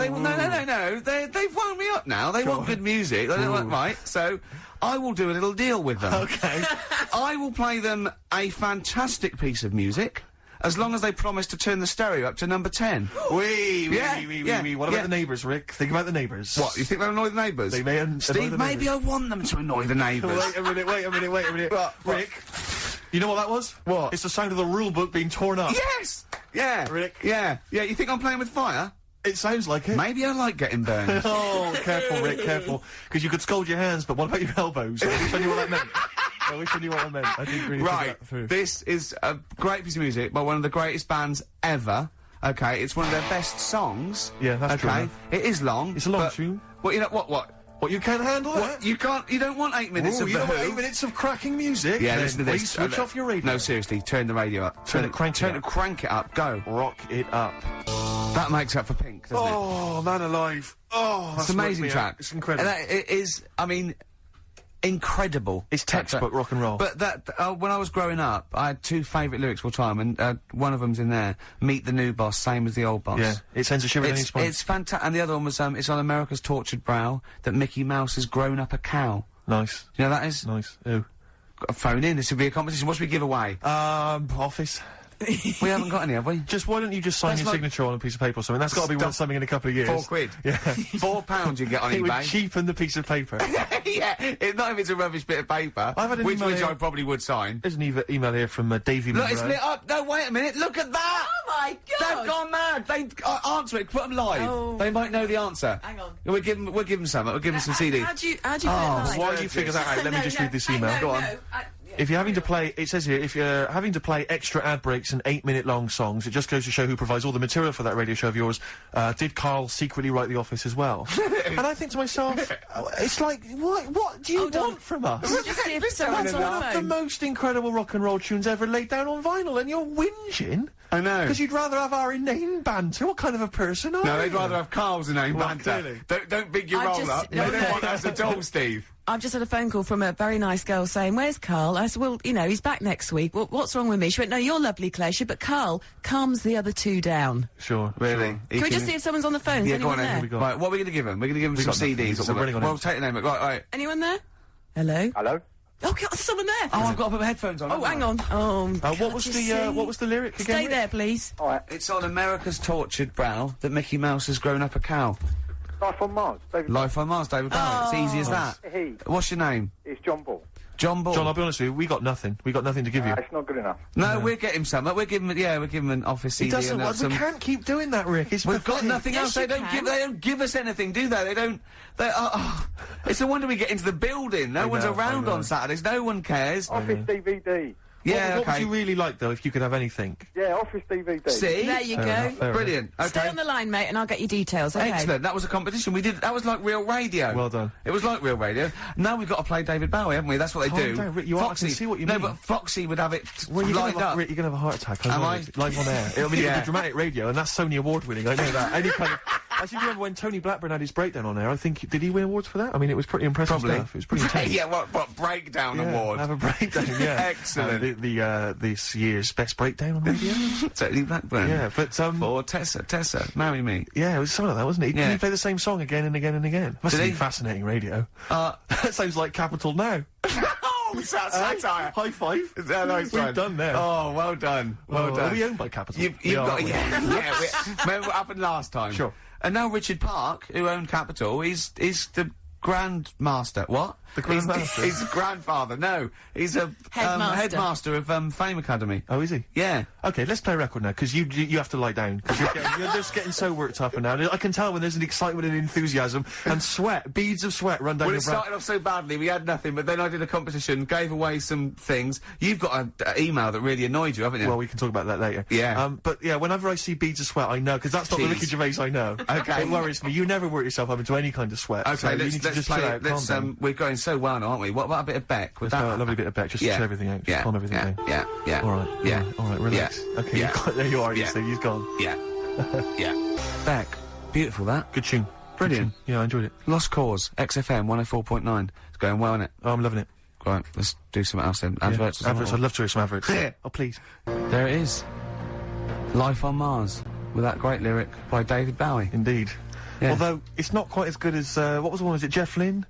They've wound me up now. They want good music. They don't want, right. So I will do a little deal with them. Okay. I will play them a fantastic piece of music. As long as they promise to turn the stereo up to number 10. Wee. Yeah. What about the neighbours, Rick? Think about the neighbours. What, you think they'll annoy the neighbours? They may annoy Steve, the maybe neighbours. I want them to annoy the neighbours. Wait a minute. What? Rick, you know what that was? What? It's the sound of the rule book being torn up. Yes! Yeah. Rick. Yeah. You think I'm playing with fire? It sounds like it. Maybe I like getting burned. Oh, careful, Rick, careful. Because you could scold your hands, but what about your elbows? I wish I knew what that meant. I wish I knew what that meant. I didn't really Right, think that through. this is a great piece of music by one of the greatest bands ever. Okay, it's one of their best songs. Yeah, that's true okay. enough. It is long. It's a long but- tune. Well, you know what? What, you can't handle What? that? You can't. You don't want 8 minutes Ooh, of you the don't want Who. 8 minutes of cracking music? Yeah, Then listen to this. please switch off your radio. No, seriously, turn the radio up. Crank it up. Go. Rock it up. That makes up for Pink, doesn't it? Oh, man alive. Oh, It's an amazing track. It's incredible. And it is. I mean, incredible. It's textbook rock and roll. But when I was growing up, I had two favourite lyrics of all time, and one of them's in there: "Meet the new boss, same as the old boss." Yeah, it sends a shiver down your spine. It's fantastic. And the other one was, "It's on America's tortured brow that Mickey Mouse has grown up a cow." Nice. You know what that is? Nice. Ooh. Got a phone in. This would be a competition. What should we give away? Office. We haven't got any, have we? Just why don't you just sign That's your like- signature on a piece of paper or something? That's got to be worth something in a couple of years. £4. Yeah. £4 you get on It would eBay. cheapen the piece of paper. Yeah, not if it's a rubbish bit of paper. I've had an which email here- I probably would sign. There's an email here from Davy Look, Monroe. it's lit up. No, wait a minute. Look at that. Oh my God! They've gone mad. They answer it. Put them live. Oh. They might know the answer. Hang on. We'll give them some. We'll give them some CDs. How do you put it While live? you figure that out, let me just read this email. No, Go on. no, If you're having to play, it says here, if you're having to play extra ad breaks and 8-minute long songs, it just goes to show who provides all the material for that radio show of yours. Did Karl secretly write The Office as well? And I think to myself, it's like, what do you Hold on. want from us? Can we just see if someone's on One the of the phone? most incredible rock and roll tunes ever laid down on vinyl, and you're whinging? I know. Because you'd rather have our inane banter. What kind of a person are you? No, they'd rather have Karl's name Well, banter. clearly. Don't big your I roll just- up. no, They don't no. want us at all, Steve. I've just had a phone call from a very nice girl saying, "Where's Karl?" I said, "Well, you know, he's back next week. What's wrong with me?" She went, "No, you're lovely, Claire." She, but Karl calms the other two down. Sure. Really? Can we just see if someone's on the phone? Is Yeah, go on anyone then. there? we got? Right, what are we going to give them? We're going to give them We some got nothing. CDs or We're something. running on Well, empty. take the name. Right. Anyone there? Hello? Hello? Oh, God, there's someone there. Oh, I've got to put my headphones on. Oh, hang on. Oh, what was the lyric again? Stay there, please. All right. It's on America's tortured brow that Mickey Mouse has grown up a cow. Life on Mars. David. Life on Mars, David Bowie. It's easy as that. He. What's your name? It's John Ball. John Ball. John, I'll be honest with you, we got nothing. We got nothing to give you. It's not good enough. No, we'll get him some. We'll give him, we'll give him an office CD. He doesn't. and We can't keep doing that, Rick. It's We've got pathetic. nothing Yes, else. They you don't can. give. They don't give us anything, do they? They don't. They. It's a wonder we get into the building. No one's know, around I know. on Saturdays. No one cares. Office DVD. Yeah. What okay. would you really like, though, if you could have anything? Yeah, Office DVD. See. There you go. enough, fair Brilliant. Okay. Stay on the line, mate, and I'll get you details, okay? Excellent. That was a competition. We did. That was like real radio. Well done. It was like real radio. Now we've got to play David Bowie, haven't we? That's what they Calm do. down, Rick, you are- I can Foxy. see what you no, mean. but Foxy would have it Well, you're lined gonna have up. Rick, you're gonna have a heart attack. Am I? Live on air. I mean, Yeah. it'll be dramatic radio, and that's Sony Award winning. I know that. Any kind of. I seem to remember when Tony Blackburn had his breakdown on air. I think did he win awards for that? I mean, it was pretty impressive Probably. stuff. It was pretty intense. yeah. What breakdown award? Have a breakdown. Yeah. Excellent. This year's best breakdown on radio. Tony Blackburn. Yeah, but For Tessa, marry me. yeah, it was something like that, wasn't it? Yeah. Did he play the same song again and again and again? Must Did have he? been fascinating radio. That sounds like Capital Now. Oh, it's that satire. High five. Is that a nice We've one? done there. Oh, well done. Well done. Are we owned by Capital? You've We are, got, aren't we? remember what happened last time? Sure. And now Richard Park, who owned Capital, is the Grandmaster. What? The Grandmaster? He's grandfather. No, he's a Headmaster. headmaster of Fame Academy. Oh, is he? Yeah. Okay, let's play a record now, because you have to lie down, because you're just getting so worked up and now. I can tell when there's an excitement and enthusiasm, and sweat, beads of sweat run down Well, your it brow. started off so badly, we had nothing, but then I did a competition, gave away some things. You've got an email that really annoyed you, haven't you? Well, we can talk about that later. Yeah. But yeah, whenever I see beads of sweat, I know, because that's not the Jeez. Ricky Gervais I know. Okay. It worries me. You never work yourself up into any kind of sweat. Okay, so you let's need to just play chill it. out, calm down. We're going so well now, aren't we? What about a bit of Beck? Would Let's that have a lovely bit of Beck, just to chill everything out, just calm everything down. Yeah. All right. Yeah. All right, relax. Yeah. Okay, Yeah. there you are, you Yeah. see, he's gone. Yeah. Yeah. Beck. Beautiful, that. Good tune. Brilliant. Good tune. Yeah, I enjoyed it. Lost Cause. XFM 104.9. It's going well, isn't it? Oh, I'm loving it. Right, let's do something else then. Adverts. Yeah. Adverts, I'd love to hear some adverts. Yeah. Oh, please. There it is. Life on Mars. With that great lyric by David Bowie. Indeed. Yeah. Although, it's not quite as good as, what was the one, was it Jeff Lynne?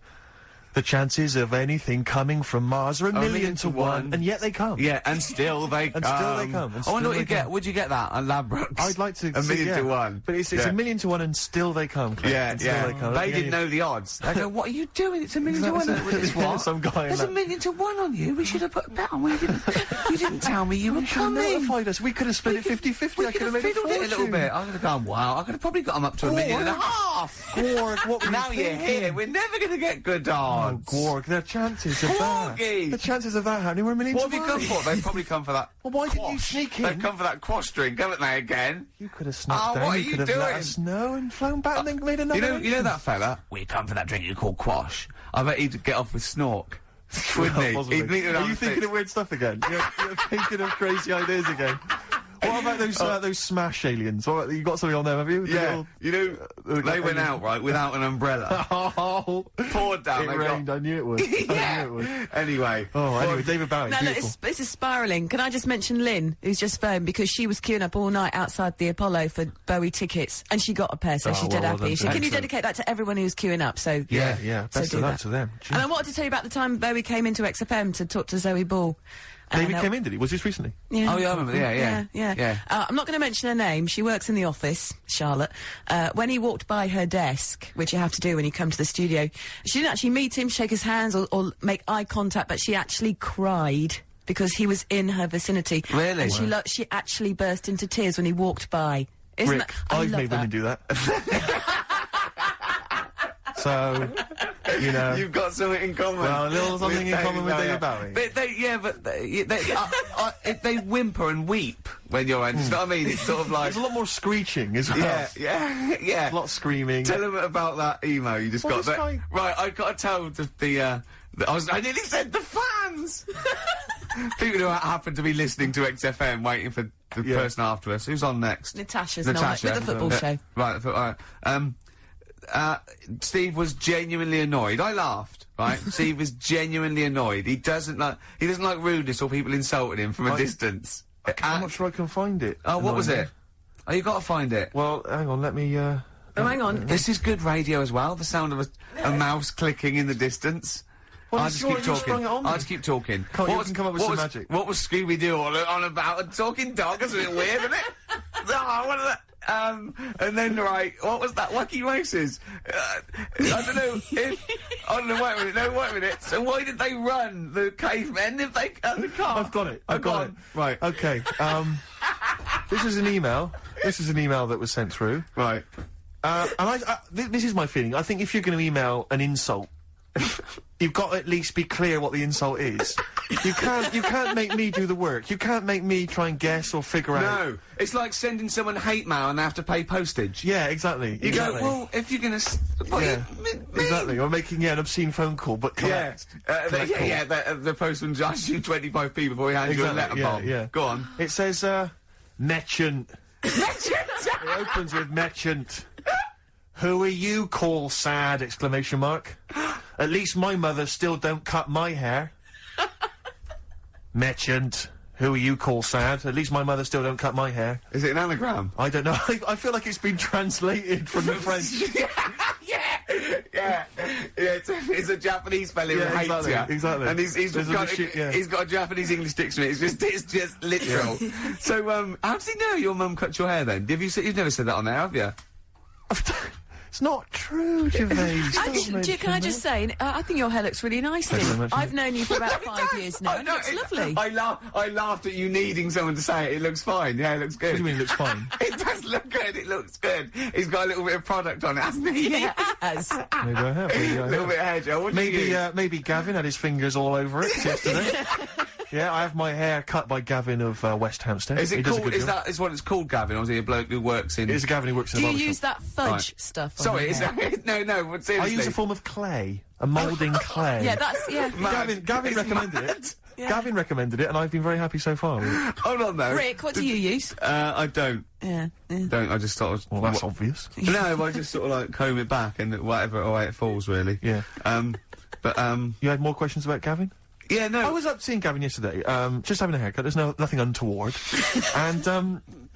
The chances of anything coming from Mars are a million to one, and yet they come. Yeah, and still they come. And still they come, and I wonder still what they you get. come. Would you get that at Ladbrokes? I'd like to A see, million yeah. to one. But it's Yeah. a million to one, and still they come. Cliff, Yeah, and still yeah. They, come. They Yeah, didn't you- know the odds. They go, what are you doing? It's a million to one. It's what? Some guy in There's that- a million to one on you. We should have put that on. You didn't tell me you were You should have coming. notified us. We could have split it 50-50. We I could have made fiddled it a little fortune. bit. I could have gone, wow. I could have probably got them up to a million and a half. Gorg, what were Now you you're thinking? here. We're never going to get good Oh, odds. Gorg, the chances of that. Gorgie! The chances of that happening were a million What to have you one. come for? They've probably come for that. Well, why didn't you quash. sneak in? They've come for that quash drink, haven't they, again? You could have snuck Oh, down. what are you you could have doing? let us know and flown back and then made another. You know that fella? We come for that drink you call quash. I bet he'd get off with snork. Wouldn't he? Possibly. He'd meet Are you thinking of weird stuff again? You're thinking of crazy ideas again. What about those smash aliens? What, you got something on them, have you? The Yeah, little- they went out, right, without an umbrella. Oh, Poured down, it they rained. got... I knew it would. I knew it would. Anyway. Oh, anyway, David Bowie, No, beautiful. this is spiralling. Can I just mention Lynn, who's just phoned because she was queuing up all night outside the Apollo for Bowie tickets, and she got a pair, so Oh, she's well dead done. happy. So can you Excellent. dedicate that to everyone who's queuing up? So Yeah. so Best do of luck that. to them. Gee. And I wanted to tell you about the time Bowie came into XFM to talk to Zoe Ball. David And, came in, did he? Was this recently? Yeah. Oh, yeah, I remember. Yeah. I'm not going to mention her name. She works in the office, Charlotte. When he walked by her desk, which you have to do when you come to the studio, she didn't actually meet him, shake his hands, or make eye contact, but she actually cried because he was in her vicinity. Really? And she actually burst into tears when he walked by. Isn't Rick, that? I I've love made that. women do that. So, you know. You've got something in common. Well, a little something in common with David Bowie. They whimper and weep when you're in. You know what I mean? It's sort of like... There's a lot more screeching as well. Yeah. A lot of screaming. Tell them about that email you just Well, got. this guy- Right, I got to tell I nearly said the fans! People who happen to be listening to XFM waiting for the Yeah. person after us. Who's on next? Natasha's Natasha. not with the football show. Right, all right. Steve was genuinely annoyed. I laughed, right? Steve was genuinely annoyed. He doesn't like rudeness or people insulting him from a distance. I'm not sure I can find it. Oh, what was Annoying. it? Oh, you got to find it. Well, hang on, let me, Oh, hang on. This is good radio as well. The sound of a mouse clicking in the distance. Well, I'll it's just your- keep you talking. sprung it on me. I'll just keep talking. Come on, you can come up with some was, magic. What was Scooby-Doo on about? A talking dog? That's a bit weird, isn't it? Oh, what is that? And then, right, what was that? Wacky Races? I don't know if... I don't know, wait a minute. So why did they run, the cavemen, if they... the car? I've got it. Oh, I've go got on. it. Right. Okay. This is an email. This is an email that was sent through. Right. And this is my feeling. I think if you're going to email an insult, you've got to at least be clear what the insult is. You can't make me do the work. You can't make me try and guess or figure out. No, it's like sending someone hate mail and they have to pay postage. Yeah, exactly. You exactly. go, well, if you're gonna... Yeah, exactly. Or making an obscene phone call, but Yeah, collect. the postman's asked you 25p before he hands you a letter bomb. Yeah. Go on. It says, merchant. It opens with merchant. Who are you, call sad, exclamation mark. At least my mother still don't cut my hair. Merchant. Who are you, call sad? At least my mother still don't cut my hair. Is it an anagram? I don't know. I feel like it's been translated from the French. Yeah. It's a Japanese fella who hates exactly, you. exactly. And he's There's a got machine, yeah. he's got a Japanese English dictionary. It's just literal. So how does he know your mum cut your hair then? You've never said that on there, have you? It's not true, Gervais. Can I just say, I think your hair looks really nice, Thank you very Steve. much. I've known you for about 5 years now. I It know, looks lovely. I laughed at you needing someone to say it. It looks fine. Yeah, it looks good. What do you mean it looks fine? It does look good. It looks good. He's got a little bit of product on it, hasn't he? Yes. Maybe I have. Maybe I A little have. bit of hair gel. What do you use? Maybe Gavin had his fingers all over it yesterday. Yeah, I have my hair cut by Gavin of West Hampstead. Is He it does a called? good Is job. that what it's called, Gavin? Or is he a bloke who works in? It's Gavin who works in Do the you barber use shop. that fudge Right. stuff on Sorry, your it's hair? no. But I seriously, use a form of clay, a moulding clay. Yeah, that's, yeah. Gavin It's recommended mad. it. Yeah. Gavin recommended it, and I've been very happy so far. Hold on though. Rick, what do you use? I don't. Yeah. Don't. I just sort of. Well, that's obvious. No, I just sort of like comb it back and whatever way it falls, really. Yeah. But You had more questions about Gavin? yeah, no. I was up seeing Gavin yesterday, just having a haircut. There's nothing untoward, and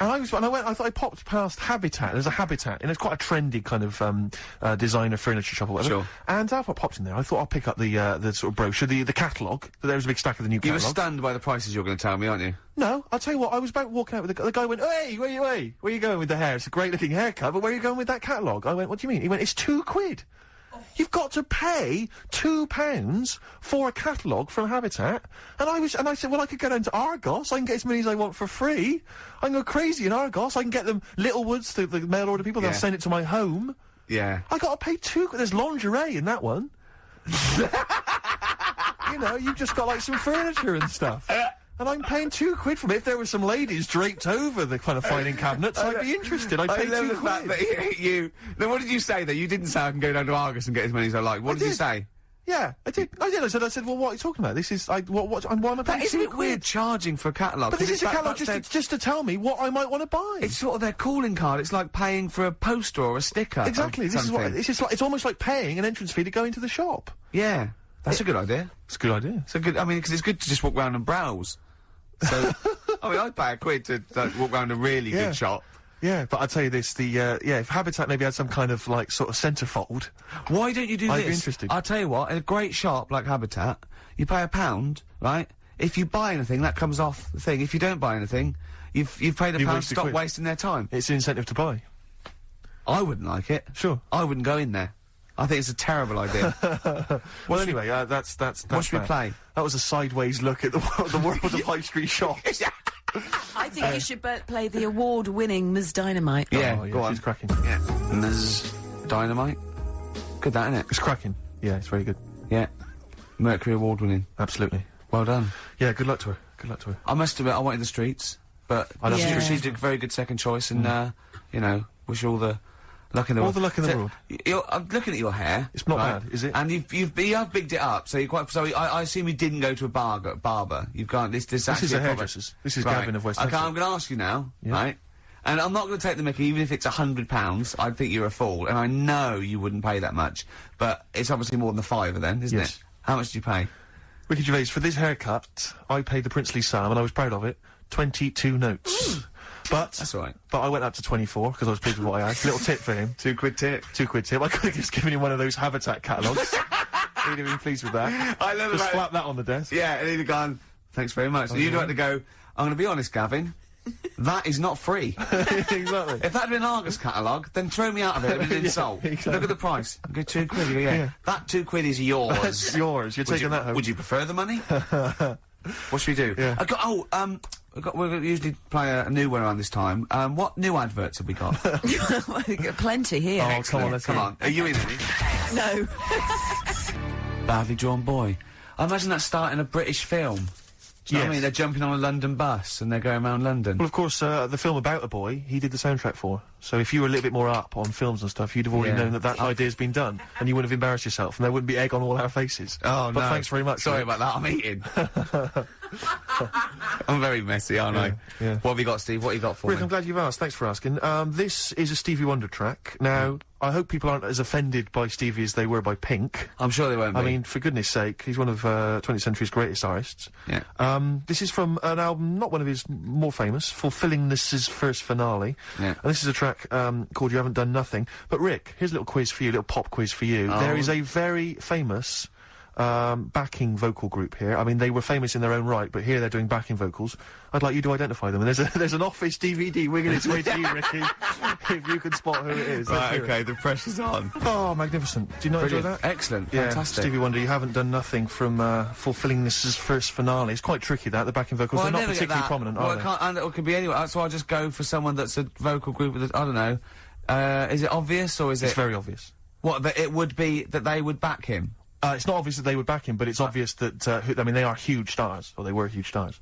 I thought I popped past Habitat. There's a Habitat, and it's quite a trendy kind of designer furniture shop or whatever. Sure. And I popped in there. I thought I'll pick up the sort of brochure, the catalogue. There was a big stack of the new You were catalogue. stunned by the prices you're going to tell me, aren't you? No, I'll tell you what. I was about walking out with the guy. Went, "Hey, where are you going with the hair? It's a great looking haircut, but where are you going with that catalogue?" I went, "What do you mean?" He went, "It's £2. You've got to pay £2 for a catalogue from Habitat." And I said, "Well, I could go down to Argos. I can get as many as I want for free. I can go crazy in Argos. I can get them Littlewoods, the mail order people. Yeah. They'll send it to my home. Yeah. I got to pay £2. There's lingerie in that one. You know, you've just got like some furniture and stuff." And I'm paying £2 from it. If there were some ladies draped over the kind of fining cabinets, I'd be interested. I'd pay I love the £2. fact that you. Then what did you say? That you didn't say I can go down to Argos and get as many as I like. What did you did. say? Yeah, I did. I said, "Well, what are you talking about? This is why am I That paying is a £2? bit weird charging for a catalogue. But this is a catalogue that's just to tell me what I might want to buy. It's sort of their calling card. It's like paying for a poster or a sticker. of Exactly. This is what. something. It's just like it's almost like paying an entrance fee to go into the shop. Yeah, that's a good idea. It's a good idea. It's a good. I mean, because it's good to just walk around and browse. So, I mean, I'd pay £1 to walk around a really Yeah. good shop. Yeah, but I'll tell you this: if Habitat maybe had some kind of like sort of centrefold. Why don't you do I'd this? be interested. I'll tell you what. In a great shop like Habitat, you pay £1, right? If you buy anything, that comes off the thing. If you don't buy anything, you've paid You've £1. wasted Stop quid. wasting their time. It's an incentive to buy. I wouldn't like it. Sure. I wouldn't go in there. I think it's a terrible idea. Well, anyway, that's what should we that. play? That was a sideways look at the world of high street shops. I think you should play the award-winning Ms. Dynamite. Yeah, Oh, go on. she's cracking. Yeah. Ms. Dynamite. Good, that, isn't it? It's cracking. Yeah, it's very good. Yeah. Mercury Award winning. Absolutely. Well done. Yeah, good luck to her. Good luck to her. I must admit, I wanted the streets, but I love Yeah. she did a very good second choice, and you know, wish you all the luck in the world. All the luck in the So, world. I'm looking at your hair. It's not right? bad, is it? And you have bigged it up, so you're quite. So I assume you didn't go to a barber. You've gone. This This actually is a proper- hairdresser's. This is Right. Gavin of West Okay, Hampstead. I'm going to ask you now, Yeah. right? And I'm not going to take the mickey, even if it's £100. I'd think you're a fool, and I know you wouldn't pay that much. But it's obviously more than the £5 then, isn't Yes. it? How much do you pay? Ricky Gervais, for this haircut, I paid the princely sum, and I was proud of it, 22 notes. But That's all right. But I went up to 24 because I was pleased with what I had. Little tip for him. £2 tip. £2 tip. I could have just given him one of those Habitat catalogues. He'd have been pleased with that. I love Just about slap that on the desk. Yeah, and he'd have gone, thanks very much. And you'd like to go, I'm going to be honest, Gavin, that is not free. Exactly. If that had been an Argos catalogue, then throw me out of it. It'd be an insult. exactly. Look at the price. Go £2. You go, yeah. That £2 is yours. That's yours. You're taking that home. Would you prefer the money? What should we do? Yeah. We'll usually play a new one around this time. What new adverts have we got? We've got plenty here. Oh, come on, let's Come on. Are you in any? No. Badly Drawn Boy. I imagine that's starting a British film. Do you know what I Yes. mean? They're jumping on a London bus and they're going around London. Well, of course, the film about a boy, he did the soundtrack for. So if you were a little bit more up on films and stuff, you'd have already known that that idea's been done, and you wouldn't have embarrassed yourself, and there wouldn't be egg on all our faces. Oh, but no. thanks very much. Sorry Rick. about that, I'm eating. I'm very messy, aren't I? yeah. What have you got, Steve? What have you got for Rick, me? I'm glad you've asked. Thanks for asking. This is a Stevie Wonder track. Now, I hope people aren't as offended by Stevie as they were by Pink. I'm sure they won't be. I mean, for goodness sake, he's one of 20th century's greatest artists. Yeah. This is from an album, not one of his more famous, Fulfillingness's first finale. Yeah. And this is a track called You Haven't Done Nothing. But Rick, here's a little quiz for you, a little pop quiz for you. Oh. There is a very famous backing vocal group here. I mean, they were famous in their own right, but here they're doing backing vocals. I'd like you to identify them. And there's an Office DVD winging its way to you, Ricky, if you can spot who it is. Let's Right, hear it. okay, the pressure's on. Oh, magnificent. Do you not enjoy Brilliant. that? Excellent. Yeah, Fantastic. Stevie Wonder, You Haven't Done Nothing from Fulfillingness's first finale. It's quite tricky, that, the backing vocals. Well, I They're not never get particularly that. prominent, well, are they? and it could be anywhere. So I'll just go for someone that's a vocal group with, I don't know. Is it obvious or is It's it... very obvious. What, that it would be that they would back him? It's not obvious that they would back him, but it's obvious that, I mean, they are huge stars, or they were huge stars.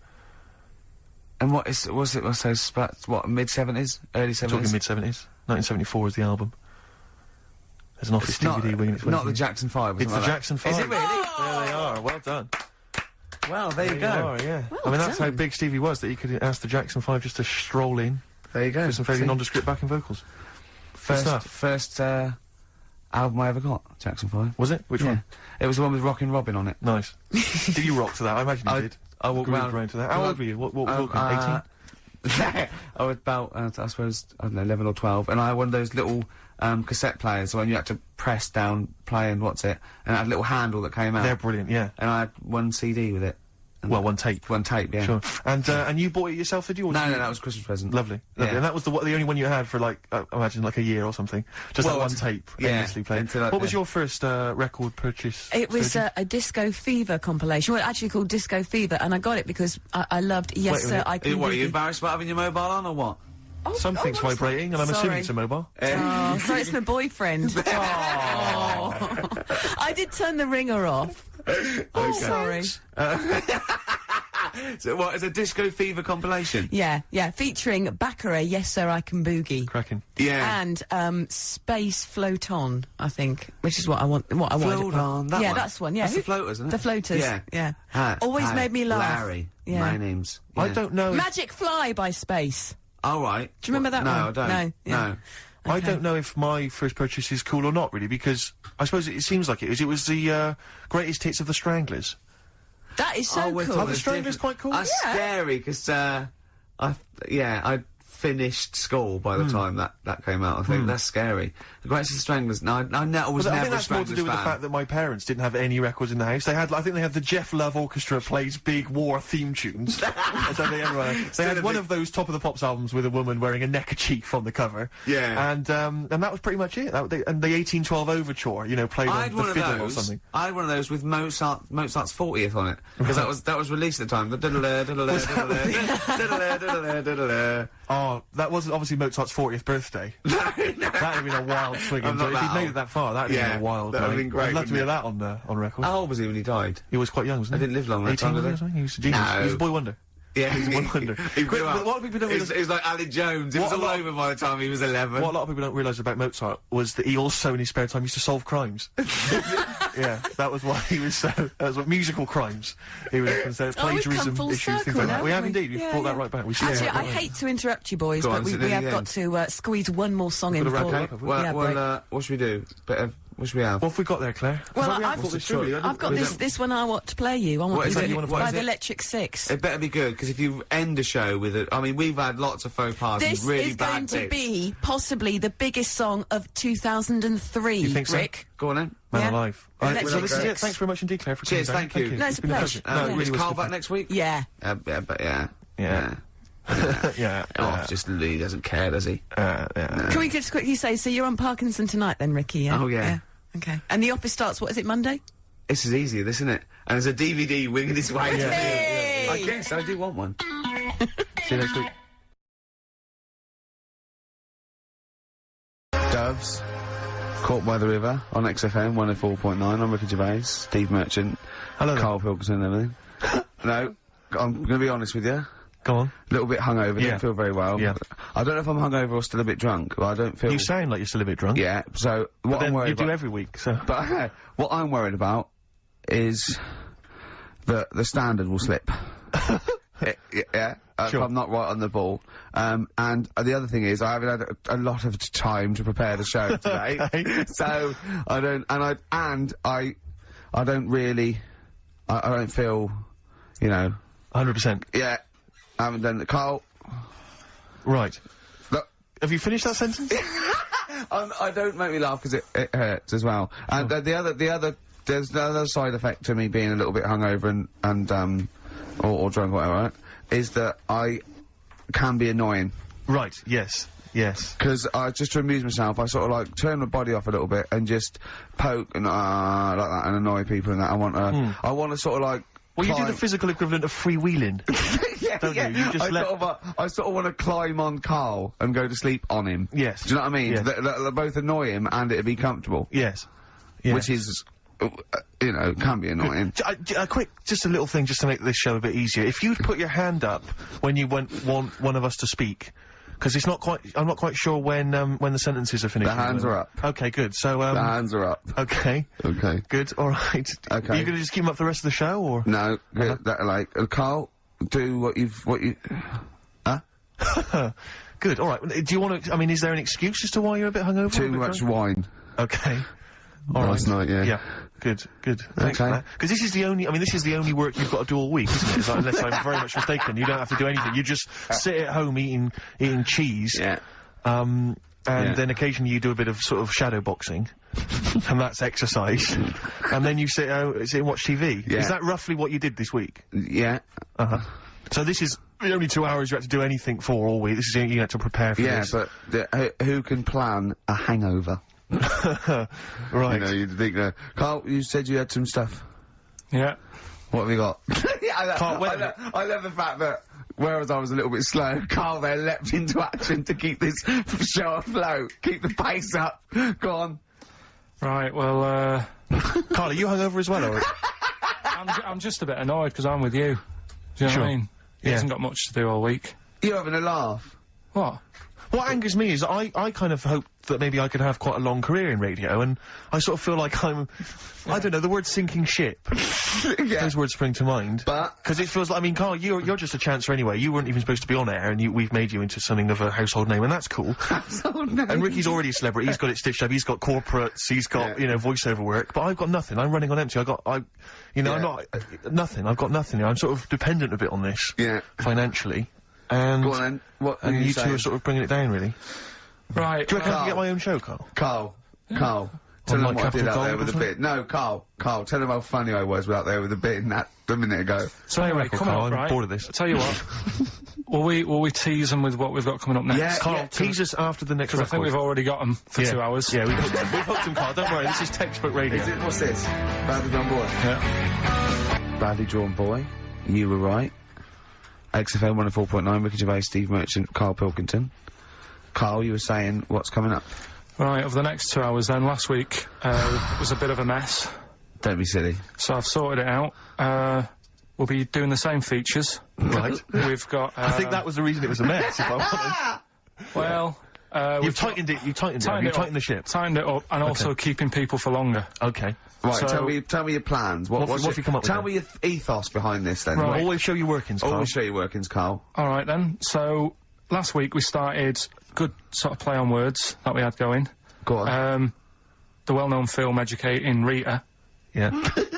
And what is, was it, what's those, what, mid-70s? Early 70s? Talking mid-70s. 1974 is the album. There's an Office It's not, DVD winging its way not to the you. Jackson 5 or It's something the like that. Jackson 5. Is it really? There they are, well done. Well, there you There go. you are, yeah. I mean, that's how big Stevie was, that he could ask the Jackson 5 just to stroll in There you go. with some fairly See? nondescript backing vocals. stuff. First album I ever got, Jackson 5. Was it? Which Yeah. one? It was the one with Rockin' Robin on it. Nice. Did you rock to that? I imagine you did. I walked Grooved around to that. How old were you? What was it? 18? I was about, I suppose, I don't know, 11 or 12, and I had one of those little cassette players when you had to press down play and what's it, and it had a little handle that came out. They're brilliant, yeah. And I had one CD with it. And Well, one tape. One tape, yeah. Sure. And you bought it yourself, did you? Or No, did no, you- that was a Christmas present. Lovely. Lovely. Yeah. And that was the only one you had for, like, I imagine, like a year or something. Just Well, that one tape. yeah, Endlessly played. until I- What was yeah. your first record purchase? It was Sergey? a Disco Fever compilation. Well, actually called Disco Fever, and I got it because I loved Yes Wait a Sir, minute. I Can What, are you Boogie. embarrassed about having your mobile on, or what? Something's what's vibrating, that? and I'm assuming Sorry. it's a mobile. Oh, sorry, it's my boyfriend. Oh. I did turn the ringer off. Oh, sorry. So what, is a Disco Fever compilation? Yeah, featuring Baccarat, Yes Sir, I Can Boogie. Cracking. Yeah. And Space Float On, I think, which is what I want. What I wanted. to Float put. On, that yeah, one? that's one. Yeah, That's the Floaters, isn't it? The Floaters. Yeah. yeah. Hi, Always hi, made me laugh. Larry. Yeah. My name's... I yeah. don't know. If, Magic Fly by Space. All right. Do you remember that no, one? I don't. No, yeah. No. I Okay. don't know if my first purchase is cool or not, really, because I suppose it seems like it was. It was the greatest hits of the Stranglers. That is so we're cool. Are talking the Stranglers different- quite cool? That's scary, because, I finished school by the time that came out, I think. That's scary. The Greatest of the Stranglers, no, I was But I never think a that's more to Stranglers do with the fan. fact that my parents didn't have any records in the house. They had, I think they had the Jeff Love Orchestra plays big war theme tunes. I don't think everyone. They had one of those Top of the Pops albums with a woman wearing a neckerchief on the cover. Yeah. And that was pretty much it. And the 1812 Overture, you know, played I on had the one of fiddle or those. something. I had one of those with Mozart's 40th on it, because that was released at the time. The diddle-a, diddle-a, diddle-a, diddle-a, diddle-a, diddle-a. Oh, that wasn't obviously Mozart's 40th birthday. That'd have been a wild swing. I'm not If he'd that made old. it that far, that'd have Yeah, been a wild. that'd have night. been great, I'd love to hear wouldn't that on record. How old was he when he died? He was quite young, wasn't he? I didn't live long that 18 time, was did he I? or something? He was a genius. No. He was a boy wonder. Yeah, He's a wonder. He Quick, grew up. but what people don't It was realise- like Alec Jones. It was What a all lot- over by the time he was 11. What a lot of people don't realise about Mozart was that he also, in his spare time, used to solve crimes. Yeah, that was why he was so. That was what musical crimes. He was we've come plagiarism full issues, things circle like that. now, We have haven't we? indeed. We've Yeah, brought that yeah. right back. We should. Actually, have I hate to interrupt you, boys, Go but on, we so nearly have the got end. to squeeze one more song in Gotta wrap before. it up, have we? Well, yeah, break. what should we do? Bit of What should we have? What have we got there, Claire? Well, I've I've got this one I want to play you. I want What is to it you wanna play? by Is the it? Electric Six. It better be good, because if you end a show with it, I mean, we've had lots of faux pas This and really is bad going to bits. be possibly the biggest song of 2003. You think so? Rick? Go on then. Man Yeah. alive. Electric So this is it. Six. Thanks very much indeed, Claire, for Cheers, coming down. thank you. No, it's a been pleasure. No, it Yeah. really Is was Karl good back next week? Yeah. But yeah. Yeah. Yeah. Oh, just he doesn't care, does he? Yeah. Can we just quickly say, so you're on Parkinson tonight then, Ricky, yeah? Oh, yeah. Okay. And the office starts, what is it, Monday? This is easier, this, isn't it? And there's a DVD winging its way. to Yay! you. I guess I do want one. See you next week. Doves, Caught by the River on XFM 104.9. I'm Ricky Gervais, Steve Merchant, Hello there. Karl Pilkington and everything. No, I'm going to be honest with you. Go on. A little bit hungover, Yeah. didn't feel very well. Yeah. I don't know if I'm hungover or still a bit drunk, but I don't feel... You sound like you're still a bit drunk. Yeah, so But what I'm then worried you do about... every week, so... But what I'm worried about is that the standard will slip. Yeah, Sure. if I'm not right on the ball. And the other thing is, I haven't had a lot of time to prepare the show today, Okay. so I don't, I don't really, I don't feel, you know, 100%. yeah, I haven't done the Karl. Right. Look, Have you finished that sentence? I don't make me laugh because it hurts as well. And there's another side effect to me being a little bit hungover or drunk or whatever, right, is that I can be annoying. Right, yes. Yes. Because just to amuse myself, I sort of like turn my body off a little bit and just poke and like that and annoy people and that. I want to sort of like. Well, you do the climb- physical equivalent of freewheeling. yeah, don't yeah. you? You just I sort of want to climb on Karl and go to sleep on him. Yes. Do you know what I mean? Yes. They both annoy him and it'd be comfortable. Yes. Yes. Which is, you know, can be annoying. Just a little thing just to make this show a bit easier. If you'd put your hand up when you want one of us to speak, because it's not quite, I'm not quite sure when the sentences are finished. The hands are up. Okay, good. So, The hands are up. okay. Okay. Good, alright. Okay. Are you gonna just keep them up for the rest of the show, or? No, Karl, do what you... Huh? Good, alright. Do you want to, I mean, is there an excuse as to why you're a bit hungover? Too a bit much drunk? wine. Okay. All Last right. night, yeah. Yeah. Good. Good. Thanks for Okay. that. Because this is the only. I mean, this is the only work you've got to do all week, isn't it? It's like, unless I'm very much mistaken, you don't have to do anything. You just sit at home eating cheese. Yeah. And Yeah. then occasionally you do a bit of sort of shadow boxing, and that's exercise. And then you sit and watch TV. Yeah. Is that roughly what you did this week? Yeah. So this is the only 2 hours you had to do anything for all week. This is you had to prepare for Yeah, this. but who can plan a hangover? Right. You know, you'd think, Karl, you said you had some stuff. Yeah. What have you got? Yeah, Karl, wait a minute. I love the fact that, whereas I was a little bit slow, Karl there leapt into action to keep this show afloat, keep the pace up. Go on. Right, well, Karl, are you hungover as well, or? I'm just a bit annoyed because I'm with you. Do you know Sure. what I mean? He Yeah. hasn't got much to do all week. You're having a laugh. What? What angers me is I kind of hope that maybe I could have quite a long career in radio, and I sort of feel like I don't know, the word sinking ship. Yeah. Those words spring to mind. But- Because it feels like, I mean, Karl, you're just a chancer anyway. You weren't even supposed to be on air, and we've made you into something of a household name, and that's cool. And Ricky's already a celebrity. He's got it stitched up. He's got corporates. He's got, Yeah. you know, voiceover work. But I've got nothing. I'm running on empty. I'm Yeah. not, nothing. I've got nothing. I'm sort of dependent a bit on this. Yeah. Financially. And, Go on then. What are and you two saying? are sort of bringing it down, really. Right. Do you reckon I Karl. can get my own show, Karl? Karl. Tell On, them like, what I did Capital out there Gold with or the bit. No, Karl, tell them how funny I was out there with the bit in that a minute ago. So anyway, record, coming Karl, up, I'm right? bored of this. I'll tell you what. will we tease them with what we've got coming up next? Yeah, Karl, tease us after the next Because I record. think we've already got them for 2 hours. Yeah, we've hooked him, Karl. Don't worry, this is textbook radio. What's this? Badly Drawn Boy. Yeah. Badly Drawn Boy. You were right. XFM 104.9, Ricky Gervais, Steve Merchant, Karl Pilkington. Karl, you were saying what's coming up? Right, over the next 2 hours then, last week was a bit of a mess, Don't be silly. so I've sorted it out. We'll be doing the same features. Right. We've got, I think that was the reason it was a mess, if I'm honest. well, You've we've tightened it, you tightened it, tightened you it tightened the up, ship. tightened it up, and also keeping people for longer. Okay. Right, So- tell me your plans. What have you come up with Tell then? me your ethos behind this then. Right. Always show your workings, Karl. Always show your workings, Karl. Alright then, so last week we started good sort of play on words that we had going. Go on. the well-known film Educating Rita. Yeah.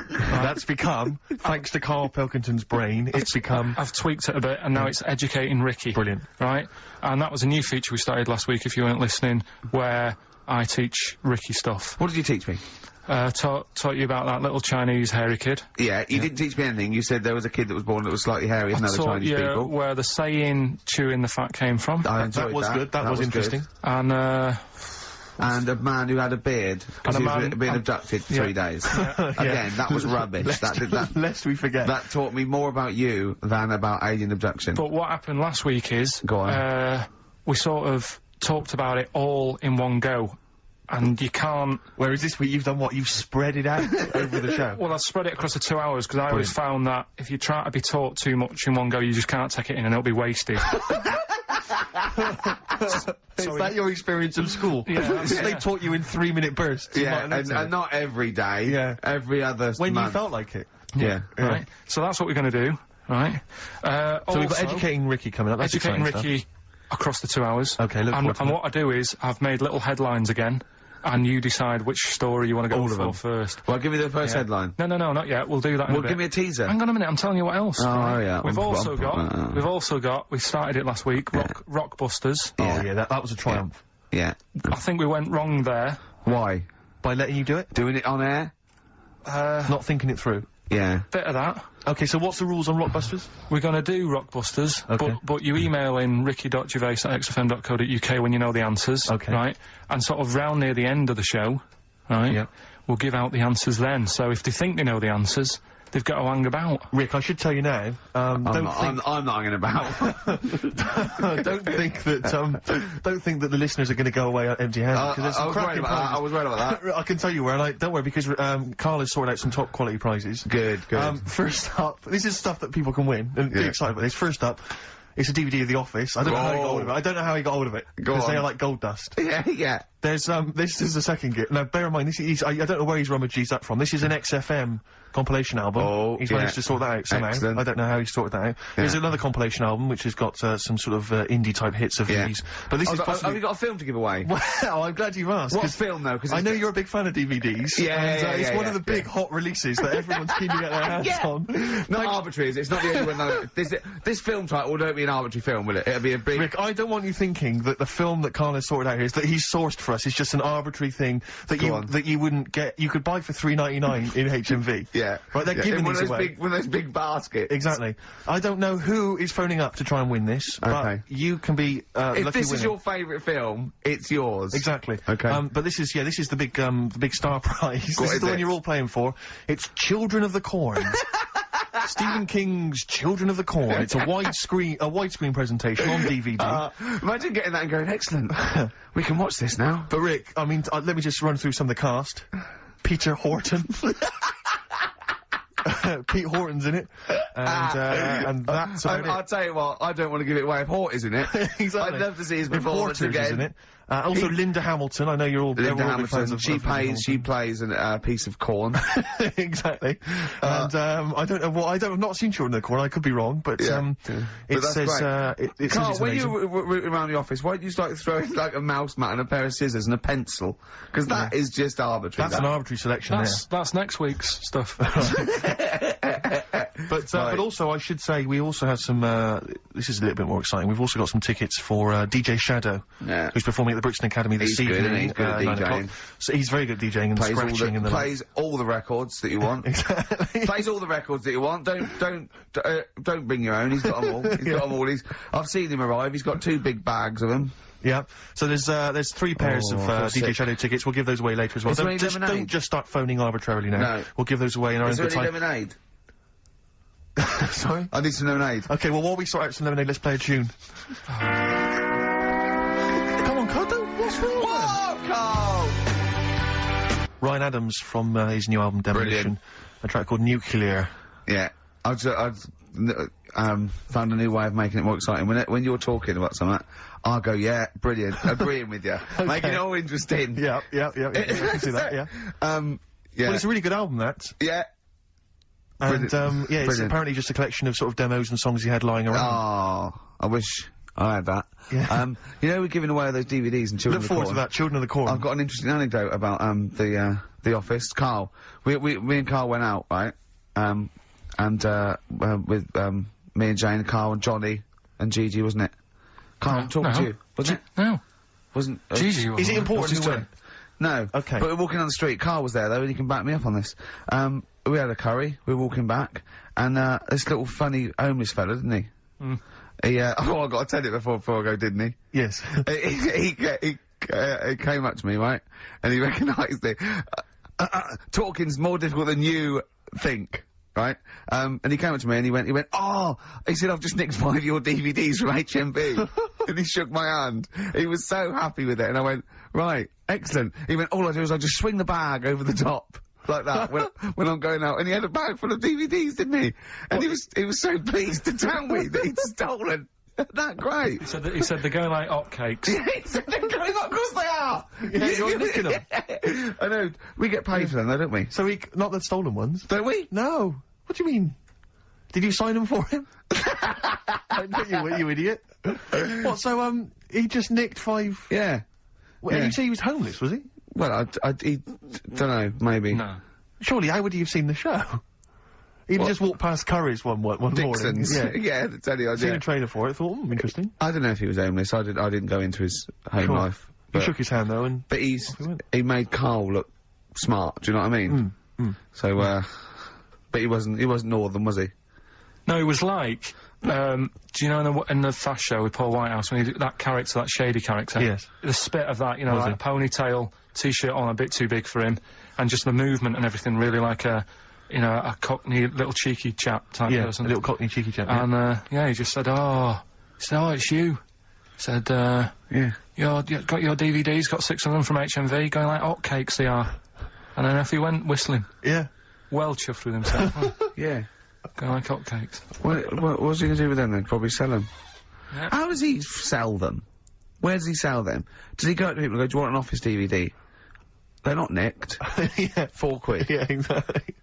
That's become, thanks to Karl Pilkington's brain, it's become... I've tweaked it a bit, and now it's Educating Ricky. Brilliant. Right? And that was a new feature we started last week, if you weren't listening, where I teach Ricky stuff. What did you teach me? Taught you about that little Chinese hairy kid. Yeah, you didn't teach me anything. You said there was a kid that was born that was slightly hairy as other Chinese people. Where the saying "chewing the fat" came from. I enjoyed that was good. That was interesting. Good. And a man who had a beard because he was being abducted for 3 days. Again, that was rubbish. Lest we forget. That taught me more about you than about alien abduction. But what happened last week is, Go on. we sort of talked about it all in one go. And you can't... Whereas this week you've done what? You've spread it out over the show. Well, I've spread it across the 2 hours, because I always found that if you try to be taught too much in one go, you just can't take it in and it'll be wasted. Is that your experience of school? Yeah. They taught you in 3-minute bursts. Yeah, and not every day. Yeah. Every other When month. you felt like it. Yeah. Right? So that's what we're going to do, right? So we've got Educating Ricky coming up. That's Educating exciting Ricky across the 2 hours. Okay, look forward to and that. what I do is, I've made little headlines again, and you decide which story you want to go for first. Well, give me the first headline. No, not yet. We'll do that in a Well, bit. give me a teaser. Hang on a minute, I'm telling you what else. Oh, yeah. We've also got, we started it last week, Rockbusters. Oh, yeah, that was a triumph. Yeah. I think we went wrong there. Why? By letting you do it? Doing it on air? Not thinking it through. Yeah. Bit of that. Okay, so what's the rules on Rockbusters? We're gonna do Rockbusters, Okay. but you email in ricky.gervais@xfm.co.uk when you know the answers, Okay. right? And sort of round near the end of the show, right? Yeah. We'll give out the answers then. So if they think they know the answers, they've got to hang about. Rick, I should tell you now, I'm not hanging about. don't think that the listeners are going to go away empty-handed. I was worried about that. I can tell you where, and don't worry, because Karl has sorted out some top quality prizes. Good. First up, this is stuff that people can win, and be excited about this. First up, it's a DVD of The Office. I don't know how he got hold of it. I don't know how he got hold of it. Because they are like gold dust. Yeah. There's, this is the second gift. Now, bear in mind, I don't know where he's rummaged these up from. This is an XFM compilation album. Oh, He's managed to sort that out somehow. Excellent. I don't know how he sorted that out. There's another compilation album, which has got, some sort of, indie-type hits of these. But this is possibly... Have you got a film to give away? Well, I'm glad you've asked. What film, though? Because I know you're a big fan of DVDs. It's one of the big hot releases that everyone's keen to get their hands on. Not arbitrary, is it? It's not the only one, though. This film title won't be an arbitrary film, will it? It'll be a big... Rick, I don't want you thinking that the film that Karl has sorted out here is that he's sourced for us is just an arbitrary thing that you wouldn't get. You could buy for $3.99 in HMV. Yeah. Right, they're giving one these of those away. one of those big baskets. Exactly. I don't know who is phoning up to try and win this, but you can be if lucky this is winner. your favourite film, it's yours. Exactly. Okay. But this is the big star prize. This is the one you're all playing for. It's Children of the Corn. Stephen King's Children of the Corn. It's a widescreen presentation on DVD. Imagine getting that and going, excellent. We can watch this now. But Rick, I mean, let me just run through some of the cast. Peter Horton. Pete Horton's in it, and that's about I'll tell you what, I don't want to give it away if Hort is in it. Exactly. I'd love to see his performance Porter's again. is in it. Also Linda Hamilton. I know you're all Linda big fans Hamilton. of She plays a piece of corn. Exactly. And I don't know I've not seen Children of the Corn. I could be wrong, but But it that's says great. it Carl, says it's when amazing. you were rooting around the office, why didn't you start throwing like a mouse mat and a pair of scissors and a pencil? Because that is just arbitrary. That's an arbitrary selection That's next week's stuff. But also I should say we also have some. This is a little bit more exciting. We've also got some tickets for DJ Shadow, who's performing at the Brixton Academy this He's good, evening. isn't he? He's good at 9 DJing. o'clock. So he's very good at DJing and scratching and the plays all the records that you want. Exactly. Plays all the records that you want. Don't bring your own. He's got them all. He's got them all. I've seen him arrive. He's got 2 big bags of them. Yeah. So there's 3 pairs of DJ Shadow tickets. We'll give those away later as well. Is there any lemonade? Don't just start phoning arbitrarily now. No. We'll give those away in our Is own there good any time. lemonade? Sorry? I need some lemonade. Okay, well, while we sort out some lemonade, let's play a tune. Come on, Carl, what's wrong? Whoa, Carl! Ryan Adams from his new album Demolition. Brilliant. A track called Nuclear. Yeah. I've found a new way of making it more exciting. When you're talking about something, I'll go, yeah, brilliant, agreeing with you. Making it all interesting. Yeah, I can see that, yeah. Yeah. Well, it's a really good album, that. Yeah. And, it's Brilliant. apparently just a collection of sort of demos and songs he had lying around. Oh, I wish I had that. Yeah. You know, we're giving away those DVDs and Children Look of the forward Corn. to that, Children of the Corn. I've got an interesting anecdote about, the Office. Karl. Me and Karl went out, right? With, me and Jane, Karl and Johnny and Gigi, wasn't it? Karl, talking to you, wasn't it? No. Wasn't, Gigi wasn't. Is it important What's who his went? No. Okay. But we're walking down the street. Karl was there, though, and he can back me up on this. We had a curry. We were walking back, and this little funny homeless fella, didn't he? He, oh, I got to tell it before I go, didn't he? Yes. he came up to me, right? And he recognised it. Talking's more difficult than you think. Right? And he came up to me and he went, oh! He said, I've just nicked 5 of your DVDs from HMV. And he shook my hand. He was so happy with it. And I went, right, excellent. He went, all I do is I just swing the bag over the top. Like that, when I'm going out. And he had a bag full of DVDs, didn't he? And he was so pleased to tell me that he'd stolen. That great. He said they're going like hotcakes. Yeah, he said they're going up, of course they are! Yeah, you're nicking them. I know. We get paid for them, though, don't we? So not the stolen ones? Don't we? No. What do you mean? Did you sign them for him? you idiot. What, so, he just nicked 5... Yeah. Well, Yeah. you say he was homeless, was he? Well, don't know, maybe. No. Surely, how would he have seen the show? He'd just walked past Curry's one morning. Dixon's. Yeah. Yeah, to tell you, Seen a trailer for it, thought, interesting. I don't know if he was homeless. I didn't go into his home Sure. life. He But, shook his hand, though, and... but he went. he made Karl look smart, do you know what I mean? So, but he wasn't Northern, was he? No, it was like, do you know in the Fast Show with Paul Whitehouse, when he did that character, that shady character? Yes. The spit of that, you know, Was like a ponytail, t-shirt on, a bit too big for him, and just the movement and everything, really like a, you know, a cockney, little cheeky chap type Yeah, person. a little cockney cheeky chap. Yeah. And, he just said, oh, it's you. He said, Yeah. you got your DVDs, got 6 of them from HMV, going like hotcakes they are. And then off he went, whistling. Yeah. Well chuffed with himself. Yeah. Going like hotcakes. What was he going to do with them then? Probably sell them. Yeah. How does he sell them? Where does he sell them? Does he go up to people and go, do you want an Office DVD? They're not nicked. Yeah. 4 quid. Yeah, exactly.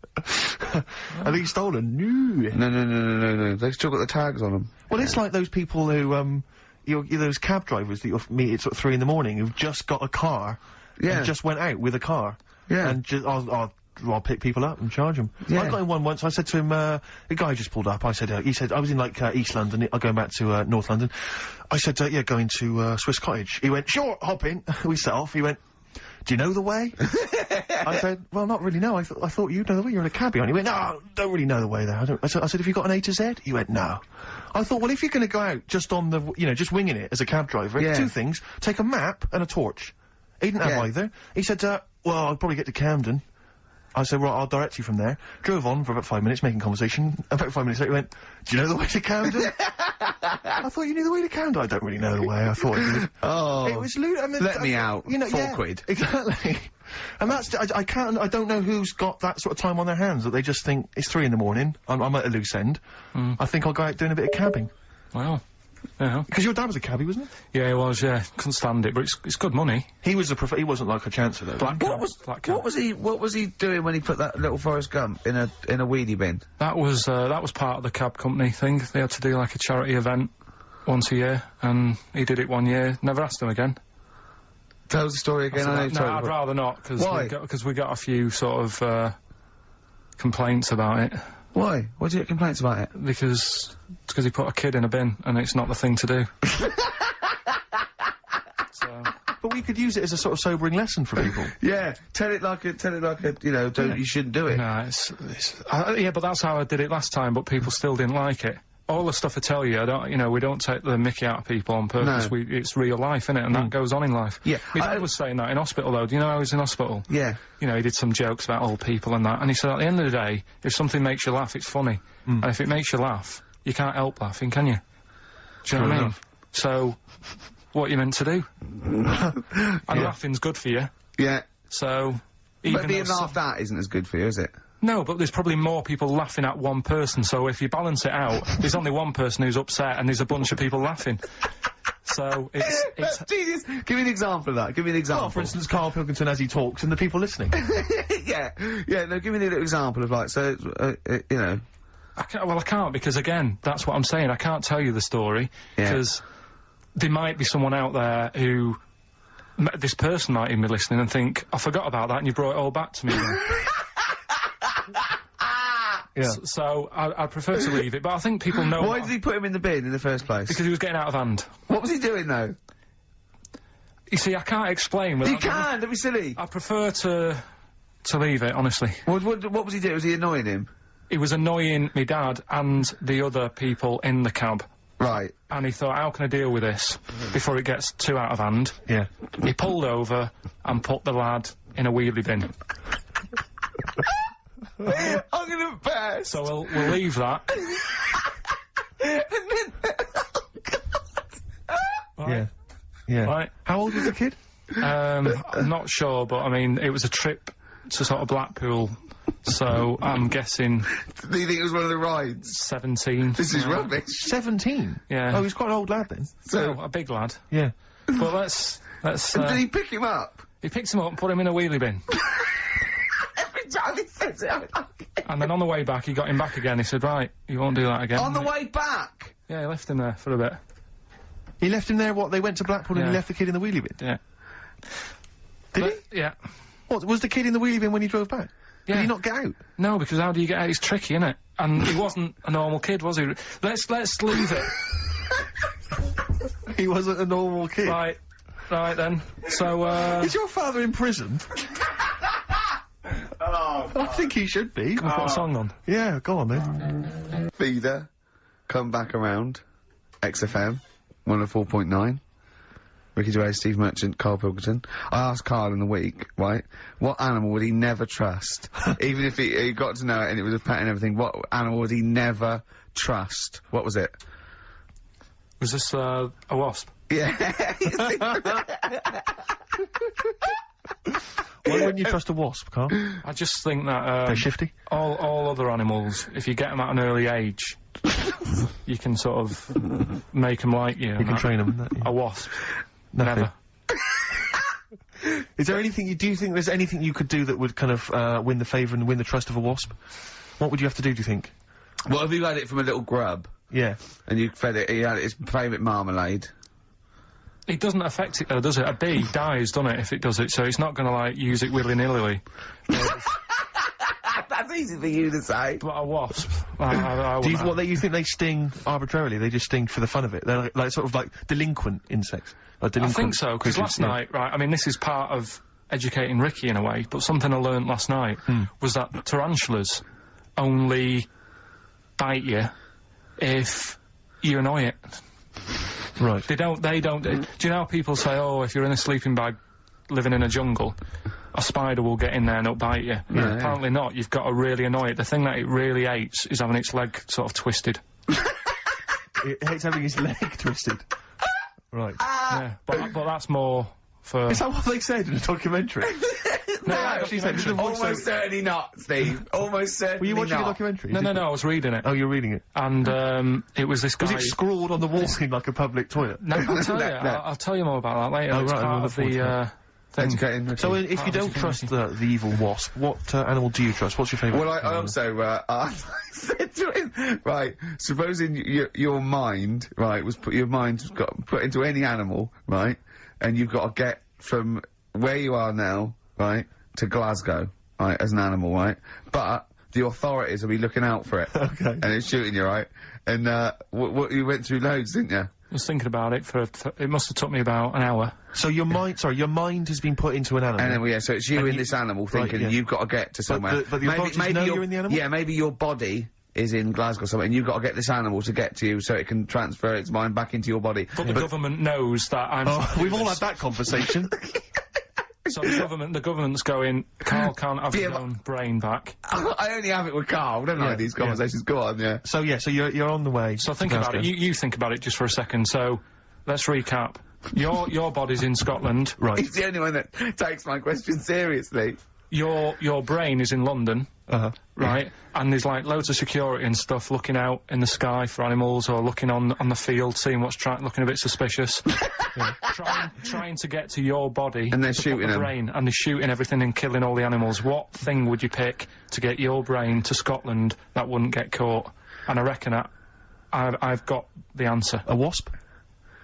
Are these stolen? No. No. They've still got the tags on them. Well, it's like those people who, those cab drivers that you'll meet at sort of 3 in the morning who've just got a car. Yeah. And just went out with a car. Yeah. And just, I'll pick people up and charge them. Yeah. I got in one once, I said to him, the guy just pulled up, he said, I was in like, East London, I'm going back to, North London. I said, yeah, going to, Swiss Cottage. He went, sure, hop in. We set off. He went, do you know the way? I said, well, not really, no. I thought you'd know the way. You're in a cabbie, aren't you? He went, no, don't really know the way there. I said, have you got an A to Z? He went, no. I thought, well, if you're going to go out just on the, just winging it as a cab driver, Yeah. 2 things, take a map and a torch. He didn't have Yeah. either. He said, well, I'll probably get to Camden. I said, right, I'll direct you from there. Drove on for about 5 minutes, making conversation. About 5 minutes later, he went, do you know the way to Camden? I thought you knew the way to Camden. I don't really know the way. I thought you did. Oh. It was I mean, Let me out. 4 quid. Exactly. And that's, I don't know who's got that sort of time on their hands, that they just think, it's 3 in the morning, I'm at a loose end. I think I'll go out doing a bit of cabbing. Wow. Yeah. Because your dad was a cabbie, wasn't Yeah, he was, yeah. Couldn't stand it, but it's good money. he? He was he wasn't like a chancer, though. Black cab. Black cab. What was he doing when he put that little Forrest Gump in a weedy bin? That was part of the cab company thing. They had to do like a charity event once a year, and he did it one year. Never asked him again. Tell the story again. I know you No, told I'd it. rather not, because Why? we got a few sort of complaints about it. Why? Why did you get complaints about it? Because he put a kid in a bin, and it's not the thing to do. So, But we could use it as a sort of sobering lesson for people. Yeah, tell it like a, you shouldn't do it. no, yeah, but that's how I did it last time, but people still didn't like it. All the stuff I tell you, we don't take the mickey out of people on purpose. No. It's real life, innit? And that goes on in life. Yeah, My dad was saying that in hospital, though. Do you know I was in hospital? Yeah. He did some jokes about old people and that, and he said at the end of the day, if something makes you laugh, it's funny. And if it makes you laugh, you can't help laughing, can you? Do you know what I mean? enough. So, what you meant to do? And laughing's good for you, Yeah. so... But being though some- laughed at isn't as good for you, is it? No, but there's probably more people laughing at one person, so if you balance it out, there's only one person who's upset and there's a bunch of people laughing. So, it's... Genius! Give me an example of that. Give me an example. Oh, for instance, Karl Pilkington as he talks and the people listening. Yeah, no, give me a little example of like, so, I can't, because again, that's what I'm saying, I can't tell you the story, Yeah. because there might be someone out there who... This person might even be listening and think, I forgot about that and you brought it all back to me then. Yeah. So I prefer to leave it, but I think people know... Why did he put him in the bin in the first place? Because he was getting out of hand. What was he doing, though? You see, I can't explain You without... can, don't be silly. I prefer to leave it, honestly. What was he doing? Was he annoying him? He was annoying my dad and the other people in the cab. Right. And he thought, how can I deal with this before it gets too out of hand? Yeah. He pulled over and put the lad in a wheelie bin. I'm gonna burst. So we'll leave that. Yeah. Yeah. Right. How old was the kid? I'm not sure, but I mean, it was a trip to sort of Blackpool, so I'm guessing Do you think it was one of the rides? 17. This is rubbish. 17? Yeah. Oh, he's quite an old lad then. So a big lad. Yeah. But let's. Did he pick him up? He picked him up and put him in a wheelie bin. Every time he says it, And then on the way back, he got him back again. He said, right, you won't do that again. on the way back. Yeah, he left him there for a bit. He left him there, what, they went to Blackpool and he Yeah. left the kid in the wheelie bin? Yeah. Did he? Yeah. What, was the kid in the wheelie bin when he drove back? Yeah. Did he not get out? No, because how do you get out? It's tricky, innit? And he wasn't a normal kid, was he? Let's leave it. He wasn't a normal kid. Right then. So, Is your father in prison? I think he should be. can we put a song on? Yeah, go on then. Feeder, come back around. XFM, 104.9. Ricky Gervais, Steve Merchant, Karl Pilkington. I asked Karl in the week, right, what animal would he never trust? Even if he got to know it and it was a pet and everything, what animal would he never trust? What was it? Was this, a wasp? Yeah. Why wouldn't you trust a wasp, Karl? I just think that, They're shifty. all other animals, if you get them at an early age, you can sort of make them like you. You can train them. A wasp. Nothing. Never. Is there anything do you think there's anything you could do that would kind of, win the favour and win the trust of a wasp? What would you have to do you think? What if you had it from a little grub Yeah. and you fed it, he had its favourite marmalade? It doesn't affect it though, does it? A bee dies, doesn't it, if it does it, so it's not gonna, like, use it willy-nilly. That's easy for you to say. But a wasp, I Do you, wouldn't you think they sting arbitrarily? They just sting for the fun of it? They're like sort of like delinquent insects? Like I delinquent think so, because creatures, last yeah. night, right, I mean, this is part of educating Ricky in a way, but something I learnt last night was that tarantulas only bite you if you annoy it. Right. They don't, do you know how people say, oh, if you're in a sleeping bag living in a jungle, a spider will get in there and it'll bite you? Yeah. Apparently not, you've got to really annoy it. The thing that it really hates is having its leg sort of twisted. It hates having his leg twisted. Right. Yeah, but that's more for... Is that what they said in a documentary? No, actually said it's a voice almost certainly not, Steve. Almost certainly Were you watching not. a documentary? No, I was reading it. Oh, you're reading it. And, it was this guy... Was it scrawled on the wall in like a public toilet? No, I'll tell you. No. I'll tell you more about that later. Oh, It's right, part I'm of looking forward the, thing. Educating Ricky. So if you don't trust the evil wasp, what animal do you trust? What's your favourite? Well, I also, I said to him, right, supposing your mind, right, your mind was got put into any animal, right, and you've got to get from where you are now, right, to Glasgow, right, as an animal, right, but the authorities will be looking out for it. Okay. And it's shooting you, right, and, what you went through loads, didn't you? I was thinking about it for... it must have took me about an hour. So your mind has been put into an animal. And then, yeah, so it's you And in you- this animal right, thinking yeah. you've got to get to somewhere. but the authorities know you're in the animal? Yeah, maybe your body is in Glasgow somewhere, and you've got to get this animal to get to you so it can transfer its mind back into your body. But the government knows that I'm... Oh, we've all had that conversation. So the government's going, Karl can't have his own brain back. I only have it with Karl, don't I, Yeah, these yeah. conversations? Go on, yeah. So you're on the way. So to think about it. Glasgow. You think about it just for a second. So let's recap. Your body's in Scotland. Right. He's the only one that takes my question seriously. Your brain is in London. Uh-huh. Right, and there's like loads of security and stuff looking out in the sky for animals or looking on the field, seeing what's looking a bit suspicious. trying to get to your body. And they're to put shooting the 'em. brain, and they're shooting everything and killing all the animals. What thing would you pick to get your brain to Scotland that wouldn't get caught? And I reckon I've got the answer. A wasp?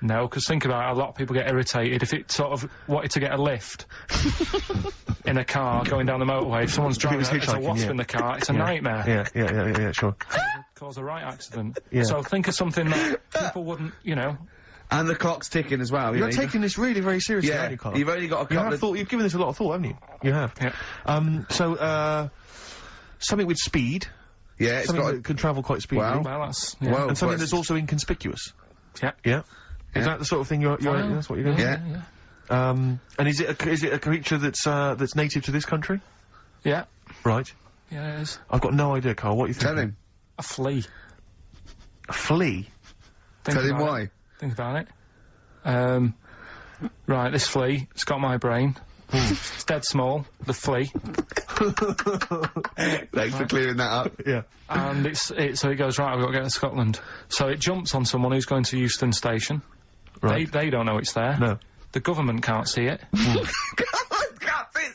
No, because think about it, a lot of people get irritated if it sort of wanted to get a lift in a car going down the motorway. If someone's driving was it's a hitchhiking, wasp yeah. in the car, it's a nightmare. Yeah, sure. Cause a right accident. Yeah. So think of something that people wouldn't, you know. And the clock's ticking as well. You're taking this really very seriously, Yeah, aren't you, Karl? you've only got a You couple have of... thought, you've given this a lot of thought, haven't you? You have. Yeah. So, something with speed. Yeah, it's Something got... that can travel quite speedily. Well, that's... Yeah. Well, And something but- that's also inconspicuous. Yeah. Yeah. Is Yeah. that the sort of thing you're that's what you're going Yeah. And is it a creature that's native to this country? Yeah. Right. Yeah, it is. I've got no idea, Karl. What are you thinking? Tell him. A flea. A flea? Think Tell him about why. it. Think about it. Right, this flea, it's got my brain. It's dead small, the flea. Thanks for clearing that up. Yeah. And so it goes, right, I've got to get to Scotland. So it jumps on someone who's going to Euston Station. Right. They don't know it's there. No. The government can't see it. God,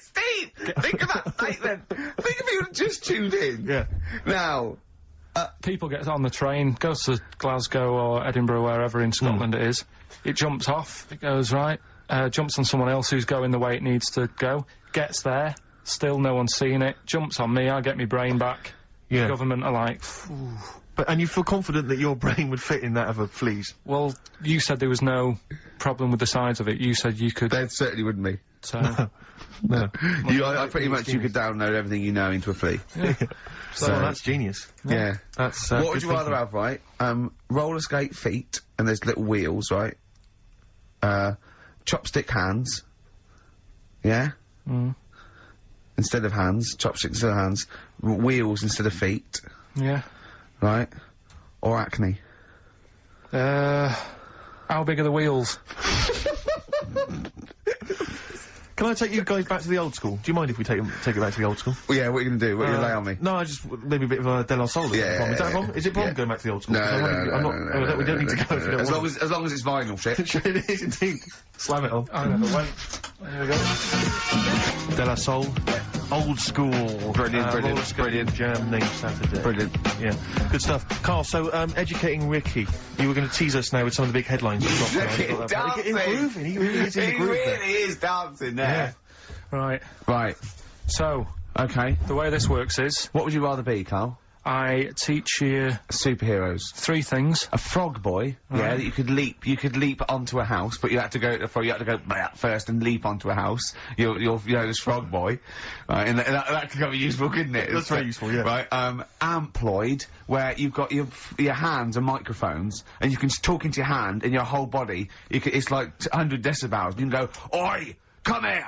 Steve! Think of that statement! Think if you had just tuned in. Yeah. Now, People get on the train, goes to Glasgow or Edinburgh, wherever in Scotland it is. It jumps off, it goes right, jumps on someone else who's going the way it needs to go, gets there, still no one's seen it, jumps on me, I get my brain back. Yeah. The government are like, phew. And you feel confident that your brain would fit in that of a flea's? Well, you said there was no problem with the size of it. You said you could. there certainly wouldn't be. So, No. I pretty much you could download everything you know into a flea. So that's genius. Yeah. That's, What would good you rather thinking. have, right? Roller skate feet, and there's little wheels, right? Chopstick hands. Yeah? Instead of hands, chopsticks instead of hands. Wheels instead of feet, yeah. right? Or acne. How big are the wheels? Can I take you guys back to the old school? Do you mind if we take it back to the old school? Well, yeah, what are you going to do? What are you going to lay on me? No, I just maybe a bit of a De La Soul. Yeah, Is that a problem? Is it a problem yeah. going back to the old school? No, 'Cause I'm not- we don't need to go if you don't As want long as it's vinyl shit. to. It is indeed. Slam it on. I never went. There we go. De La Soul. Old school. Brilliant, roller skating Jam named Saturday. Brilliant. Yeah. Good stuff. Karl, so, educating Ricky. You were going to tease us now with some of the big headlines you've got. Look You've got at that. Get in the dancing. groove, and he really is in the He groove there. really is dancing there. Right. Right. So, Okay. the way this works is, What would you rather be, Karl? I teach you Superheroes. 3 things. A frog boy, yeah, that you could leap onto a house, but you had to go blah, first and leap onto a house. You're this frog boy, right? And that could be useful, couldn't it? That's very useful, yeah. Right. Amploid, where you've got your hands and microphones, and you can talk into your hand and your whole body. It's like 100 decibels. You can go, "Oi, come here,"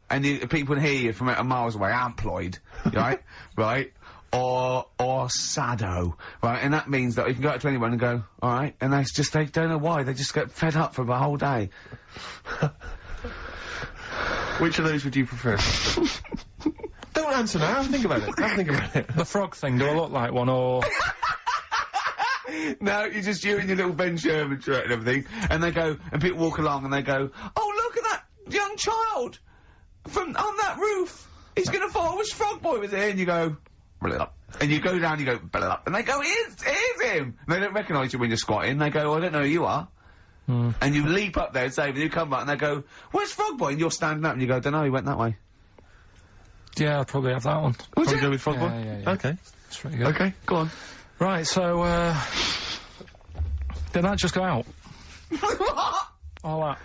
and people can hear you from miles away. Amploid, right? Right. Or sado, right? And that means that you can go up to anyone and go, all right, and they don't know why, they just get fed up for the whole day. Which of those would you prefer? Don't answer now. Have a think about it. Have a think about it. The frog thing, do I look like one, or... No, you're just you in your little Ben Sherman shirt and everything, and they go, and people walk along and they go, oh, look at that young child on that roof. He's gonna fall. I wish Frog Boy was here. And you go, blah, and you go down, you go, blah, and they go, here's him. And they don't recognise you when you're squatting. They go, I don't know who you are. And you leap up there and say, and you come back and they go, where's Frog Boy? And you're standing up and you go, don't know, he went that way. Yeah, I'd probably have that one. Would Probably you? go with Frog Boy? Yeah. Okay. That's pretty good. Okay, go on. Right, so, did that just go out? What? All that.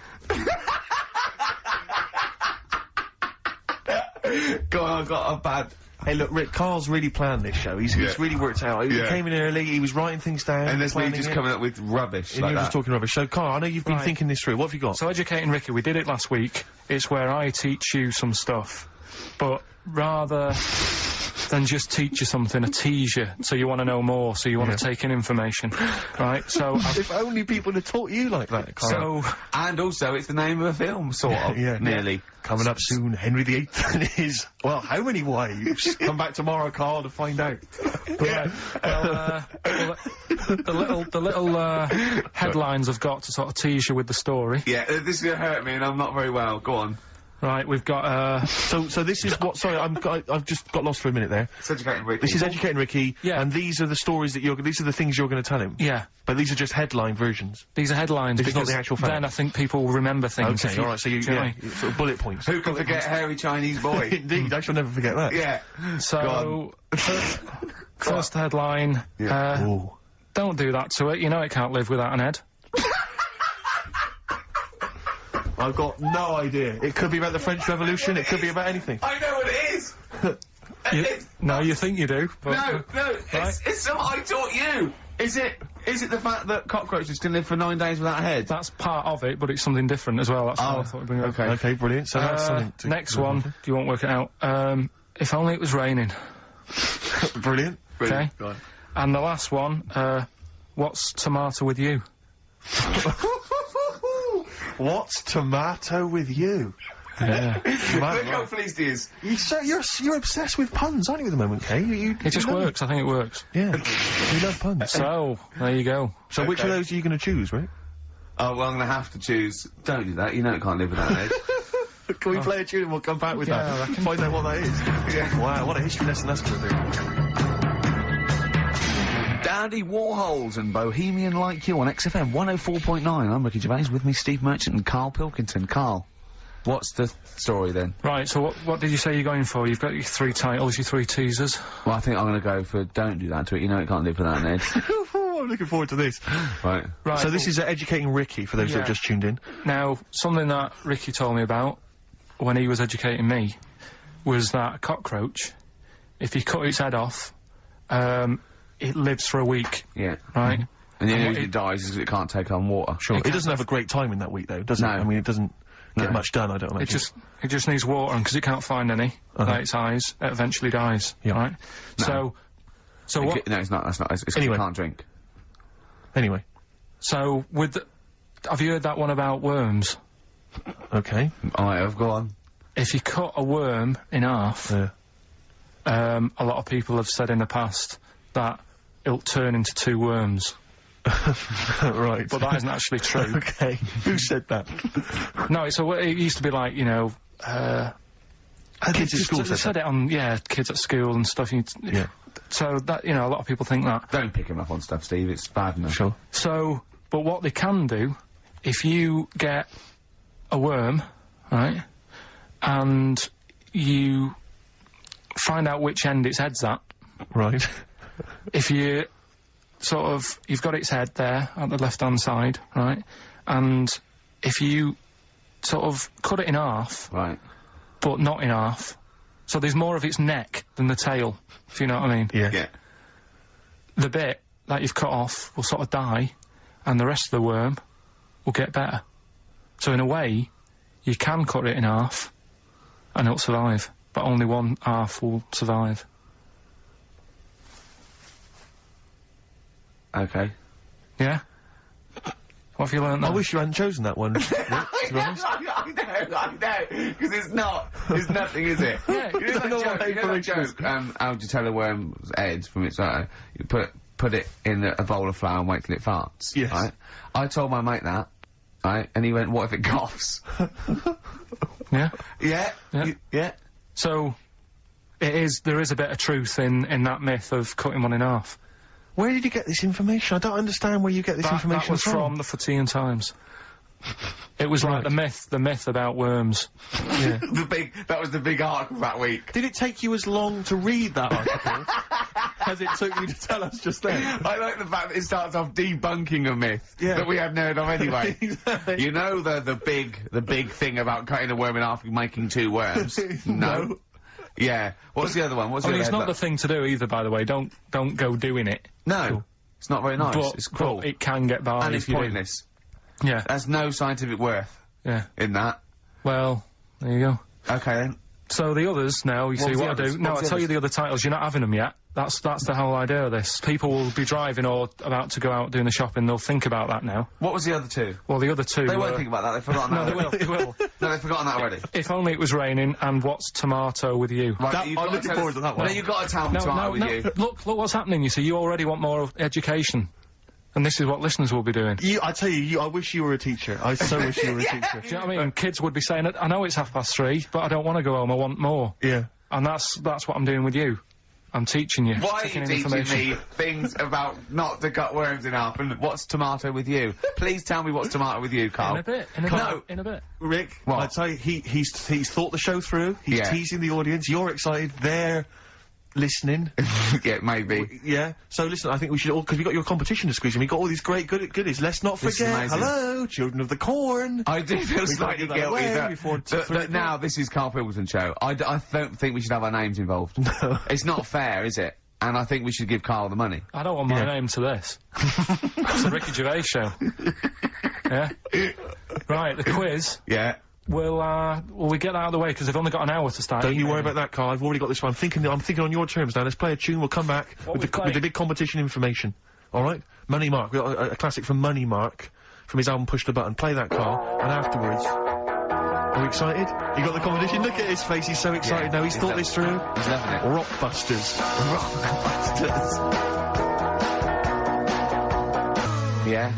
Go on, I've got a bad... Hey, look, Rick, Karl's really planned this show. He's Yeah. really worked out. He Yeah. came in early, he was writing things down. And there's me planning just it, coming up with rubbish and like you're that. just talking rubbish. So, Karl, I know you've been Right. thinking this through. What have you got? So, Educating Ricky, we did it last week. It's where I teach you some stuff, but rather than just teach you something, I tease you, so you want to know more, so you want to take in information, right? So, If only people had taught you like that, Karl. so And also, it's the name of a film, sort of. Yeah. Nearly. Coming up soon, Henry VIII and his, well, how many wives? Come back tomorrow, Karl, to find out. right. Well, the little headlines I've got to sort of tease you with the story. Yeah, this is gonna hurt me and I'm not very well. Go on. Right, we've got, So this is what, sorry, I've just got lost for a minute there. It's Educating Ricky. This is Educating Ricky, Yeah. and these are the stories that these are the things you're gonna tell him. yeah, But these are just headline versions. these are headlines. This is not because the actual fact. Then I think people will remember things. Okay, if alright, so you, do you know what I yeah, mean? sort of bullet points. Who can forget hairy Chinese boy? Indeed, I shall never forget that. Yeah. So, first headline, Ooh. don't do that to it, you know it can't live without an head. I've got no idea. It could be about the French Revolution, it could be about anything. I know what it is! No, you think you do, but... No, it's something I taught you! Is it the fact that cockroaches can live for 9 days without a head? That's part of it, but it's something different as well, that's why I thought we'd bring it up. Okay, brilliant. So that's something to... Next one, you won't work it out. If only it was raining. Brilliant. Okay. Go on. And the last one, what's tomato with you? What's tomato with you? Yeah. Look how pleased he is. You're obsessed with puns, aren't you, at the moment, Kay? It just works, I think it works. Yeah. You love puns. So, there you go. So which of those are you going to choose, right? Oh, well, I'm gonna have to choose. Don't do that, you know it can't live without a head. Can we play a tune and we'll come back with Yeah, that? I reckon. Find out what that is. Yeah. Wow, what a history lesson that's going to be. Dandy Warhols and Bohemian Like You on XFM 104.9. I'm Ricky Gervais, with me Steve Merchant and Karl Pilkington. Karl, what's the story then? Right, so what did you say you're going for? You've got your 3 titles, your 3 teasers. Well, I think I'm gonna go for Don't Do That to It, you know it can't live without an head. I'm looking forward to this. Right. Right. So this is Educating Ricky, for those that Yeah. have just tuned in. Now, something that Ricky told me about when he was educating me was that a cockroach, if you cut its head off, it lives for a week, Yeah. right? And the only what reason it dies is because it can't take on water. Sure. It doesn't have a great time in that week, though, does it? No. I mean, it doesn't get No. much done, I don't imagine. It just needs water, and because it can't find any, like its eyes, it eventually dies, Yeah. right? No. So what? No, it's not. That's not. It's 'cause Anyway. it can't drink. Anyway. So have you heard that one about worms? Okay. I have. Go on. If you cut a worm in half, Yeah. a lot of people have said in the past that it'll turn into 2 worms. Right. But that isn't actually true. Okay. Who said that? No, it used to be like, you know, Kids at school they said it on, kids at school and stuff. Yeah. So that, you know, a lot of people think that. Don't pick him up on stuff, Steve. It's bad enough. Sure. So, but what they can do, if you get a worm, right, and you find out which end its head's at, Right. if you you've got its head there at the left-hand side, right, and if you sort of cut it in half, Right. but not in half, so there's more of its neck than the tail, if you know what I mean. Yeah. Yeah. The bit that you've cut off will sort of die, and the rest of the worm will get better. So in a way, you can cut it in half, and it'll survive, but only one half will survive. Okay. Yeah? What have you learnt I there? wish you hadn't chosen that one, Rick, to be honest. I know, because it's not. It's nothing, is it? Yeah, You know that know what joke, you know that information is. joke, how do you tell a worm's head from its eye? You put it in a bowl of flour and wait till it farts. Yes. Right? I told my mate that, right? And he went, what if it coughs? Yeah? Yeah? Yeah. Yeah? So, there is a bit of truth in that myth of cutting one in half. Where did you get this information? I don't understand where you get this That information was from the Fortean Times. It was like the myth about worms. Yeah. That was the big article that week. Did it take you as long to read that article as it took you to tell us just then? I like the fact that it starts off debunking a myth Yeah. that we hadn't heard of anyway. Exactly. You know the big thing about cutting a worm in half and making 2 worms? No. Yeah. What's the other one? What's I the mean, other it's not headline? the thing to do either, by the way. Don't go doing it. No. It's not very nice. But, It's cruel. but it can get by and if it's you do. pointless. Yeah, There's no scientific worth yeah. in that. Well, there you go. Okay then. So the others now, you see was the what I others? do. No, What I'll was the tell you others? the other titles. You're not having them yet. That's the whole idea of this. People will be driving or about to go out doing the shopping. They'll think about that now. What was the other 2? Well, the other 2 They were... won't think about that. They've forgotten No, that. they will. They will. No, they've forgotten that already. If only it was raining, and what's tomato with you? Right, That- you've I'm got looking tell forward us- to that one. No, you've got to tell me No, tomorrow no, with no. you. Look what's happening. You see, you already want more education. And this is what listeners will be doing. I tell you, I wish you were a teacher. I so wish you were a teacher. Do you know what I mean? Kids would be saying, I know it's 3:30, but I don't want to go home, I want more. Yeah. And that's what I'm doing with you. I'm teaching you. Why are you taking in teaching information. me things about not to cut worms in half and what's tomato with you? Please tell me what's tomato with you, Carl. In a bit. No. In a bit. Rick, What? I tell you, he's thought the show through. He's Yeah. teasing the audience. You're excited. They're listening. Yeah, maybe. Yeah. So listen, I think we should all, because we got your competition to squeeze in. We got all these great goodies. Let's not This is forget. amazing. Hello, children of the corn. I do feel slightly that guilty away that, before that 3 now this is Karl Pilkington show. I don't think we should have our names involved. No. It's not fair, is it? And I think we should give Karl the money. I don't want my name to this. It's a Ricky Gervais show. Yeah? Right, the quiz. Yeah. Will we get that out of the way, because they've only got an hour to start. Don't you worry emailing. about that, Carl. I've already got this one. I'm thinking on your terms now. Let's play a tune. We'll come back with the big competition information. All right? Money Mark. We got a classic from Money Mark from his album Push the Button. Play that, Carl. And afterwards, are we excited? You got the competition. Look at his face. He's so excited now. He's thought this through. He's loving it. Rockbusters. Yeah.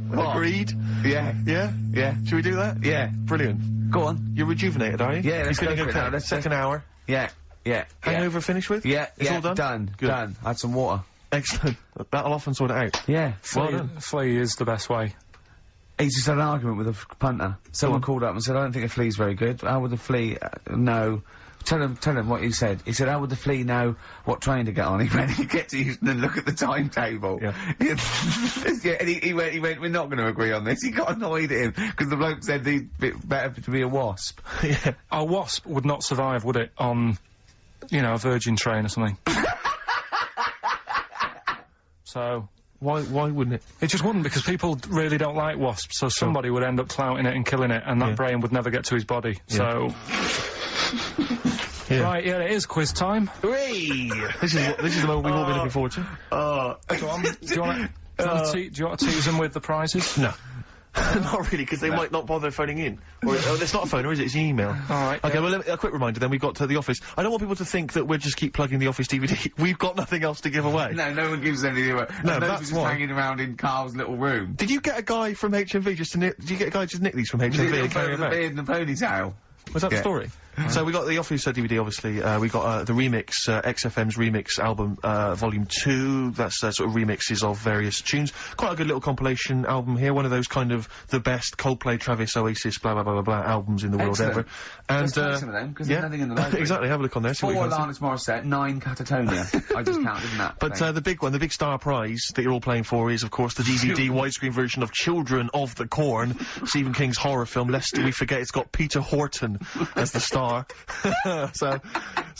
What? Agreed. Yeah. Yeah. Yeah. Should we do that? Yeah. Brilliant. Go on. You're rejuvenated, are you? Yeah, let's You're go feeling for it okay? now. Let's Second hour. Yeah. Yeah. Hangover finished with? Yeah. It's yeah. all done? Done. Good. Done. I had some water. Excellent. That'll often sort it out. Yeah. Well done. Flea is the best way. He's just had an argument with a punter. Someone called up and said, I don't think a flea's very good. How would the flea know? Tell him what you said. He said, how would the flea know what train to get on? He went, he gets to Houston and look at the timetable. Yeah. Yeah, and he went, we're not going to agree on this. He got annoyed at him, because the bloke said he'd be better to be a wasp. Yeah. A wasp would not survive, would it, on, you know, a Virgin train or something? So... Why wouldn't it? It just wouldn't, because people really don't like wasps, so somebody would end up clouting it and killing it, and that brain would never get to his body, so... Yeah. Right, yeah, it is quiz time. Whee! This is the moment we've all been looking forward to. Go on. Do you want to tease them with the prizes? No. Not really, because they might not bother phoning in. Or, it's not a phone, or is it? It's an email. Alright. Okay, well, a quick reminder then. We've got The Office. I don't want people to think that we'll just keep plugging The Office DVD. We've got nothing else to give away. No one gives anything away. No, And those that's are just why. hanging around in Carl's little room. Did you get a guy from HMV just to nick... Did you get a guy just nick these from HMV and carry with them the back? beard and the ponytail. Was that the Yeah. story? So we got the Office DVD, obviously. We got the remix, XFM's remix album, Volume 2. That's sort of remixes of various tunes. Quite a good little compilation album here. One of those kind of the best Coldplay, Travis, Oasis, blah blah blah blah blah albums in the world Excellent. ever. And Just take some of them, 'cause there's nothing in the library. Exactly. Have a look on there. See what 4 you fancy. Alanis Morissette, 9 Catatonia. I just counted, didn't that? But the big one, the big star prize that you're all playing for is, of course, the DVD widescreen version of Children of the Corn, Stephen King's horror film. Lest we forget, it's got Peter Horton as the star. so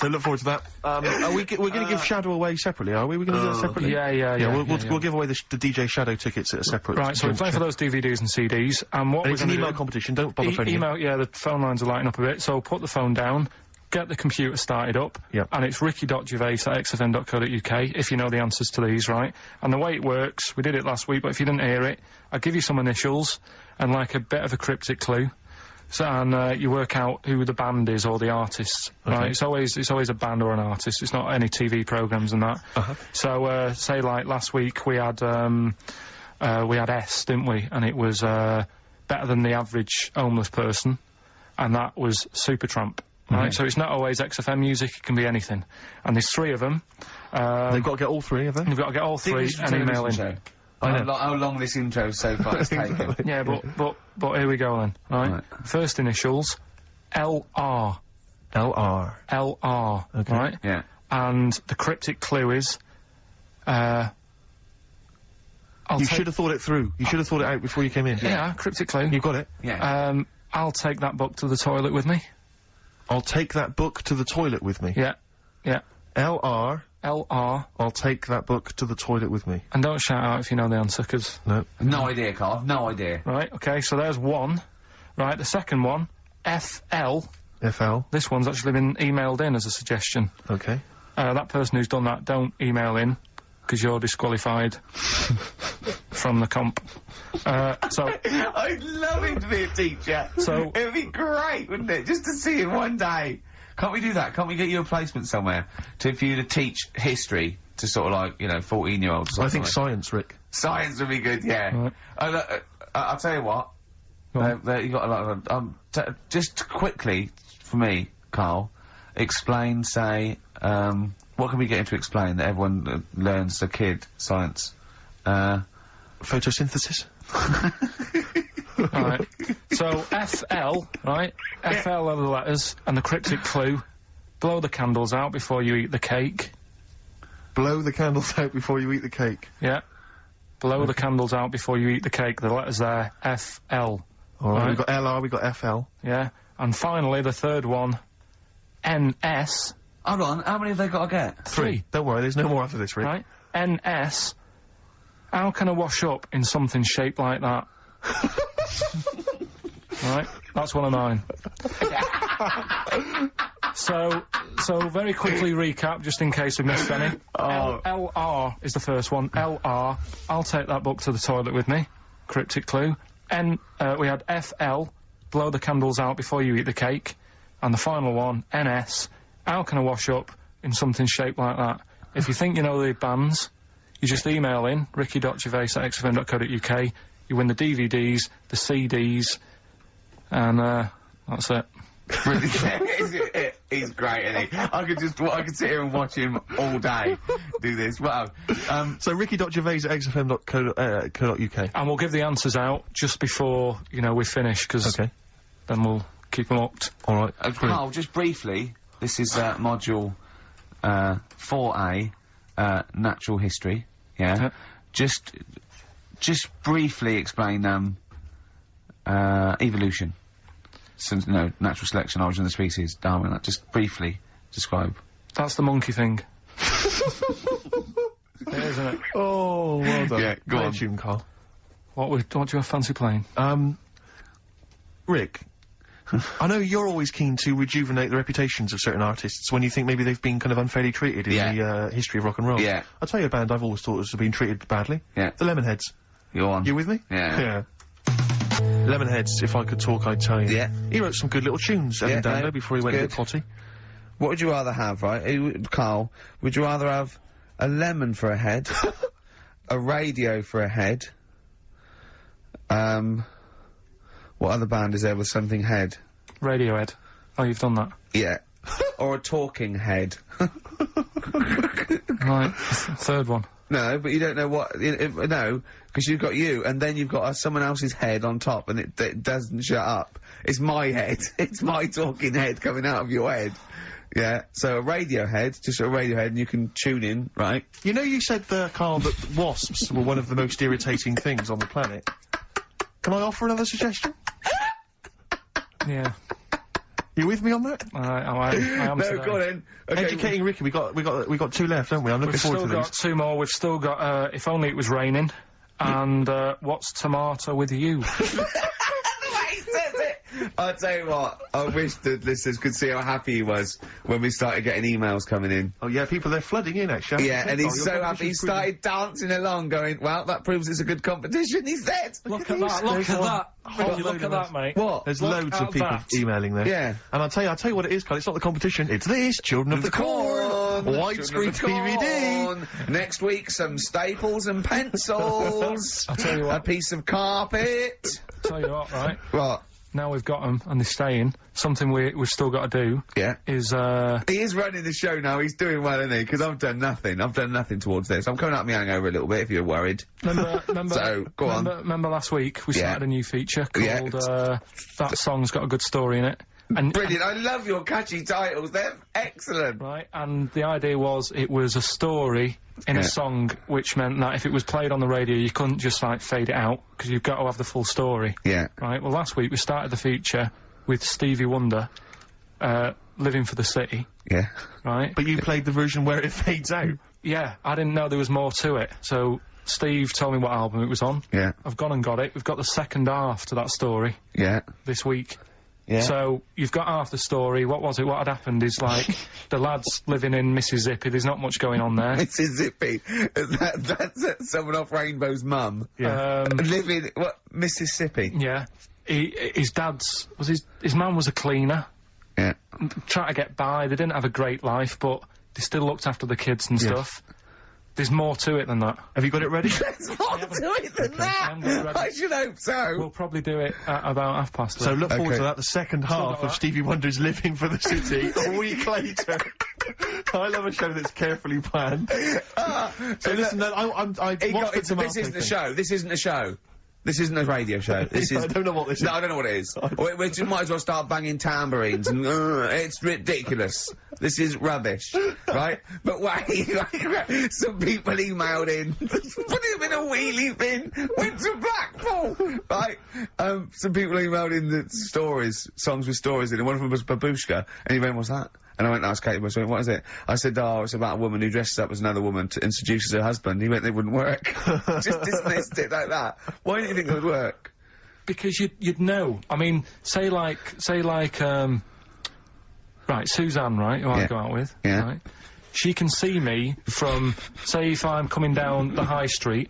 look forward to that. We're going to give Shadow away separately, are we? We're going to do that separately. Yeah. We'll give away the DJ Shadow tickets at a separate. Right, so we're playing for those DVDs and CDs, and what And we're it's an going to email do... competition. Don't bother phoning in. Email, yeah, the phone lines are lighting up a bit, so put the phone down, get the computer started up, Yep. and it's ricky.gervais@xfm.co.uk, if you know the answers to these, right? And the way it works, we did it last week, but if you didn't hear it, I'll give you some initials, and like a bit of a cryptic clue. So, and you work out who the band is or the artist, right? It's always a band or an artist. It's not any TV programs and that. So, say like last week we had S, didn't we? And it was better than the average homeless person, and that was Supertramp. Right, so it's not always XFM music; it can be anything. And there's 3 of them. They've got to get all 3, have they? You've got to get all 3 and email in. How long this intro so far has taken. Yeah, but here we go then. Right. First initials, LR. LR. LR. Okay. Right. Yeah. And the cryptic clue is, You should have thought it through. You should have thought it out before you came in. Yeah, cryptic clue. You got it. Yeah. I'll take that book to the toilet with me. I'll take that book to the toilet with me. Yeah. LR. LR. I'll take that book to the toilet with me. And don't shout out if you know the answer, 'cause... No. No idea, Carl. No idea. Right, okay, so there's 1. Right, the second one, FL. FL. This one's actually been emailed in as a suggestion. Okay. That person who's done that, don't email in, 'cause you're disqualified from the comp. So... I'd love him to be a teacher. So- It'd be great, wouldn't it? Just to see him one day. Can't we do that? Can't we get you a placement somewhere for you to teach history to sort of like, 14-year-olds? I think science, Rick. Science would be good, yeah. Right. I'll tell you what. Go on. You got a lot of... just quickly, for me, Carl, explain, say, what can we get him to explain that everyone learns as a kid, science? Photosynthesis. Right. So FL, right? FL are the letters, and the cryptic clue: blow the candles out before you eat the cake. Blow the candles out before you eat the cake. Yeah. Blow the candles out before you eat the cake. The letters there, FL. All right. Right. We've got LR. We've got FL. Yeah. And finally, the third one, NS. Hold on, how many have they got to get? 3. Don't worry. There's no more after this, Rick. Right? NS. How can I wash up in something shaped like that? Right? That's one of mine. So very quickly recap, just in case we missed any. LR is the first one. LR. I'll take that book to the toilet with me. Cryptic clue. We had FL. Blow the candles out before you eat the cake. And the final one, NS. How can I wash up in something shaped like that? If you think you know the bands, you just email in ricky.gervais@xfm.co.uk. You win the DVDs, the CDs, and that's it. He's great, isn't he? I could sit here and watch him all day do this. Wow. So ricky.gervais@xfm.co.uk. And we'll give the answers out just before, we finish, because then we'll keep them upped. All right. Carl, just briefly, this is module 4A, natural history. Yeah. Just briefly explain evolution. Since natural selection, origin of the species, Darwin. Just briefly describe. That's the monkey thing. It is, isn't it? Oh, well done. Yeah, go on. Tune, Carl. What do you fancy playing? Rick, I know you're always keen to rejuvenate the reputations of certain artists when you think maybe they've been kind of unfairly treated in the history of rock and roll. Yeah. I'll tell you a band I've always thought has been treated badly. Yeah. The Lemonheads. Go on. You with me? Yeah. Lemonheads, if I could talk, I'd tell you. Yeah. He wrote some good little tunes, Evan Dando, before he went to the potty. What would you rather have, right? Carl, would you rather have a lemon for a head, a radio for a head, what other band is there with something head? Radiohead. Oh, you've done that. Yeah. Or a talking head. Right. Third one. No, but you don't know what... no, because you've got you, and then you've got someone else's head on top, and it doesn't shut up. It's my head. It's my talking head coming out of your head. Yeah, so a radio head, just a radio head, and you can tune in, right? You know you said there, Carl, that wasps were one of the most irritating things on the planet. Can I offer another suggestion? Yeah. You with me on that? I am No, today. go on then. Okay, Educating Ricky, we got 2 left, don't we? I'm looking We've forward still to got these. 2 more. We've still got, If Only It Was Raining, and, What's Tomato With You? I'll tell you what, I wish the listeners could see how happy he was when we started getting emails coming in. Oh yeah, people, they're flooding in, actually. Yeah, and he's so happy, he started dancing along, going, well, that proves it's a good competition, he said! Look at that, look at that. Ricky, look at that, mate. What? There's Look loads at of people that. emailing there. Yeah. And I'll tell you what it is, Carl. It's not the competition. It's this, Children of the Corn. Widescreen DVD. Next week, some staples and pencils. I'll tell you what. A piece of carpet. Tell you what, right? What? Now we've got them, and they're staying. Something we've still got to do Yeah. is, He is running the show now, he's doing well, isn't he? Because I've done nothing. I've done nothing towards this. I'm coming out my hangover a little bit, if you're worried. remember, So, go on. Remember last week we Yeah. started a new feature Yeah. called, That Song's Got a Good Story in It. And, Brilliant, I love your catchy titles, they're excellent. Right, and the idea was it was a story in a song, which meant that if it was played on the radio, you couldn't just, like, fade it out, because you've got to have the full story. Yeah. Right, well, last week we started the feature with Stevie Wonder, Living for the City, Yeah. right? But you played the version where it fades out. Yeah, I didn't know there was more to it, so Steve told me what album it was on. Yeah. I've gone and got it. We've got the second half to that story Yeah. this week. Yeah. So, you've got half the story. What was it? What had happened is, like, the lad's living in Mississippi. There's not much going on there. Mississippi. That's someone off Rainbow's mum. Yeah. Living, what, Mississippi? Yeah. His mum was a cleaner. Yeah. Trying to get by. They didn't have a great life, but they still looked after the kids and stuff. There's more to it than that. Have you got it ready? There's more to it than that! I should hope so. We'll probably do it at about 11:30. So look forward Okay. to that, the second half of that. Stevie Wonder's Living for the City, a week later. I love a show that's carefully planned. So listen, I watched the tomato This isn't a thing. show. This isn't a show. This isn't a radio show. This is. I don't know what this is. No, I don't know what it is. we might as well start banging tambourines and it's ridiculous. This is rubbish, right? But wait, like, some people emailed in, put him in a wheelie bin, went to Blackpool, right? Some people emailed in the stories, songs with stories in it. One of them was Babushka, and he went, "What's that?" And I went, "That's Kate Bush." I went, "What is it?" I said, "Oh, it's about a woman who dresses up as another woman to introduces her husband." He went, "They wouldn't work." Just dismissed it like that. Why do you think it would work? Because you'd know. I mean, say like, right, Suzanne, right, who I go out with, Yeah. right? She can see me from, say, if I'm coming down the high street,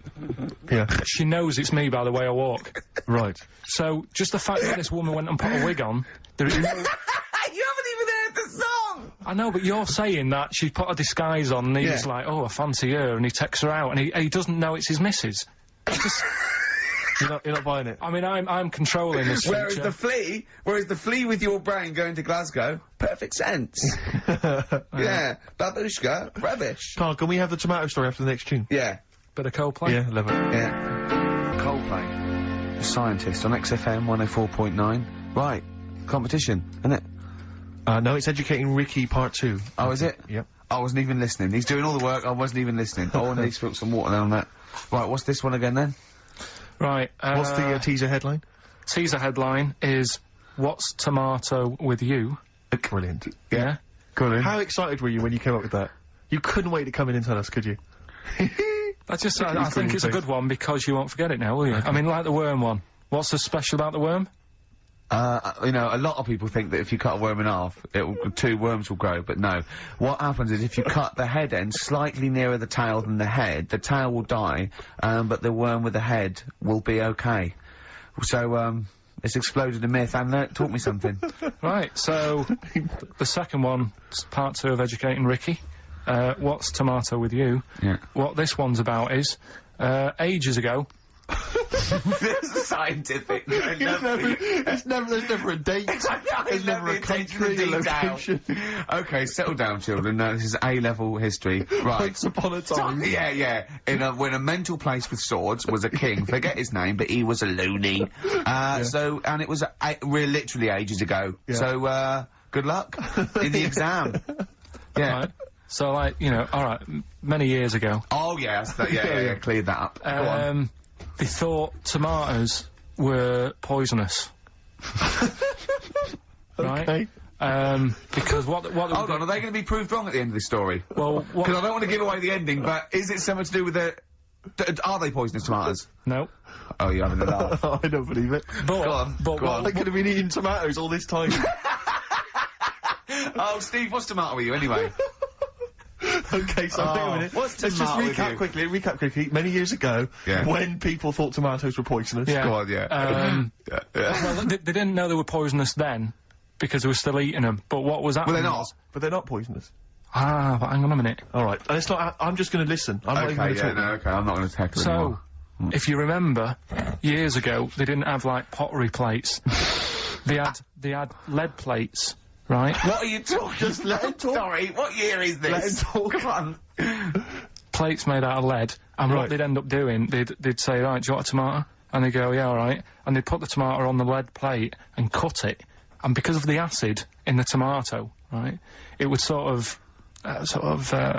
Yeah. she knows it's me by the way I walk. Right. So, just the fact that this woman went and put a wig on, there is no... You haven't even heard the song! I know, but you're saying that she put a disguise on and he Yeah. was like, oh, I fancy her, and he takes her out, and he doesn't know it's his missus. You're not buying it? I mean, I'm controlling this Whereas future. the flea with your brain going to Glasgow, perfect sense. Yeah, Babushka, rubbish. Karl, can we have the tomato story after the next tune? Yeah, Bit of Coldplay. Yeah, love it. yeah. Coldplay, Scientist on XFM 104.9. Right, competition, isn't it? No, it's Educating Ricky Part 2. Oh, is it? Yep. I wasn't even listening. He's doing all the work, I wasn't even listening. Oh, and he's spilled some water down on that. Right, what's this one again then? Right. What's the teaser headline? Teaser headline is, What's Tomato with You? Brilliant. Yeah? Go on. How excited were you when you came up with that? You couldn't wait to come in and tell us, could you? I think it's a good one because you won't forget it now, will you? I mean, like the worm one. What's so special about the worm? You know, a lot of people think that if you cut a worm in half, two worms will grow, but no. What happens is if you cut the head end slightly nearer the tail than the tail will die, but the worm with the head will be okay. So, it's exploded a myth, and it taught me something. Right, so, the second one, part 2 of Educating Ricky. What's Tomato with You? Yeah. What this one's about is, ages ago... Scientific. There's never a date. There's never a country, a location. Okay, settle down, children. This is A-level history. Right. Once upon a time. Yeah. When a mental place with swords was a king, forget his name, but he was a loony. So, and it was literally ages ago. Yeah. So, good luck in the exam. Yeah. Right. So, like, you know, alright, many years ago. Oh, yeah, yeah, cleared that up. Go on. They thought tomatoes were poisonous. Right? Okay. Because what Hold on, are they going to be proved wrong at the end of this story? Well, what... Because I don't want to give away the ending, but is it something to do with the... are they poisonous tomatoes? No. Oh, you're having a laugh. I don't believe it. But, Go on, but go on. They could have been eating tomatoes all this time. Oh, Steve, what's tomato with you, anyway? Okay, so hang on a minute. what's Let's just tomato with recap you? quickly. Many years ago, Yeah. when people thought tomatoes were poisonous. Yeah. Go on, yeah. Well, they didn't know they were poisonous then, because they were still eating them. But what was happening Well, they're not. was- But they're not poisonous. but hang on a minute. Alright, and it's not, I'm just gonna listen. I'm not even Okay, gonna yeah, talk. no, okay, I'm not going to tackle So, anymore. if you remember, years ago, they didn't have, like, pottery plates. they had lead plates, right? What are you talking? Just let him talk. Sorry, what year is this? Let him talk. Come on. Plates made out of lead, and Right. what they'd end up doing, they'd say, right, do you want a tomato? And they'd go, yeah, alright. And they'd put the tomato on the lead plate and cut it, and because of the acid in the tomato, right, it would sort of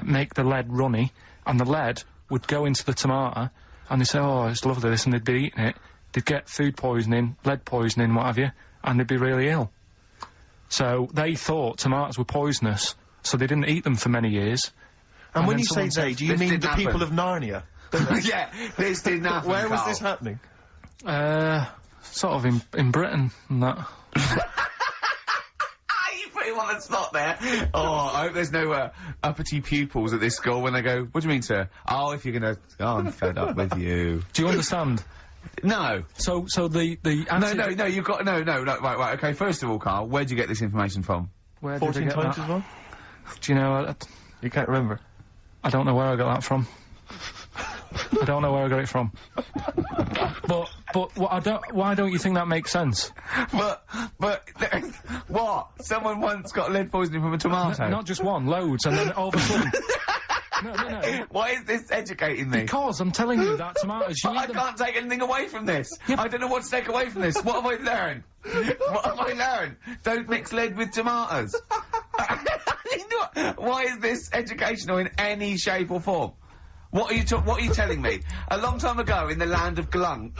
make the lead runny, and the lead would go into the tomato, and they'd say, oh, it's lovely this, and they'd be eating it, they'd get food poisoning, lead poisoning, what have you, and they'd be really ill. So they thought tomatoes were poisonous, so they didn't eat them for many years. And when then you say someone said, they, do you this mean didn't the people happen. of Narnia? Yeah, this didn't happen, Where was Carl. this happening? Sort of in Britain and that. You put him on the spot there. Oh, I hope there's no uppity pupils at this school when they go, what do you mean, sir? Oh, if you're gonna... Oh, I'm fed up with you. Do you understand? No. So the acid... No, you've got... No, right, okay, first of all, Carl, where'd you get this information from? Where did I 14 get times that? as well? Do you know, You can't remember. I don't know where I got that from. I don't know where I got it from. But why don't you think that makes sense? But, what? Someone once got lead poisoning from a tomato? Not just one, loads, and then all of a sudden... No. Why is this educating me? Because I'm telling you that tomatoes... But I can't take anything away from this. I don't know what to take away from this. What have I learned? What have I learned? Don't mix lead with tomatoes. Why is this educational in any shape or form? What are you telling me? A long time ago in the land of Glunk,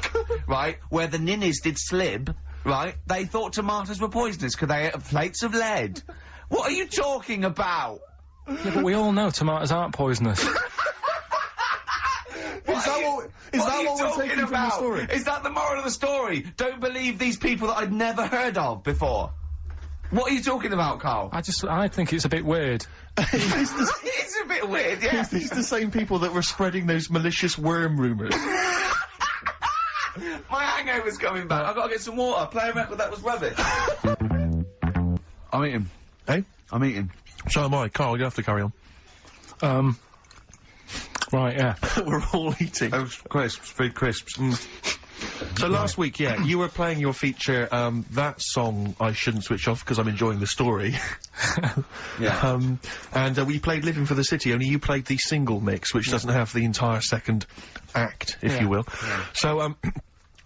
right, where the ninnies did slib, right, they thought tomatoes were poisonous because they ate plates of lead. What are you talking about? Yeah, but we all know tomatoes aren't poisonous. Is that what we're taking from the story? Is that the moral of the story? Don't believe these people that I'd never heard of before. What are you talking about, Karl? I think it's a bit weird. It's a bit weird, yeah. These the same people that were spreading those malicious worm rumours. My hangover's coming back. I've got to get some water. Play a record that was rubbish. I'm eating. Hey? I'm eating. So am I. Karl, you have to carry on. Right, yeah. We're all eating. Those crisps, big crisps. So last week, yeah, you were playing your feature, that song I shouldn't switch off because I'm enjoying the story. Yeah. And we played Living for the City, only you played the single mix, which doesn't have the entire second act, if you will. Yeah. So,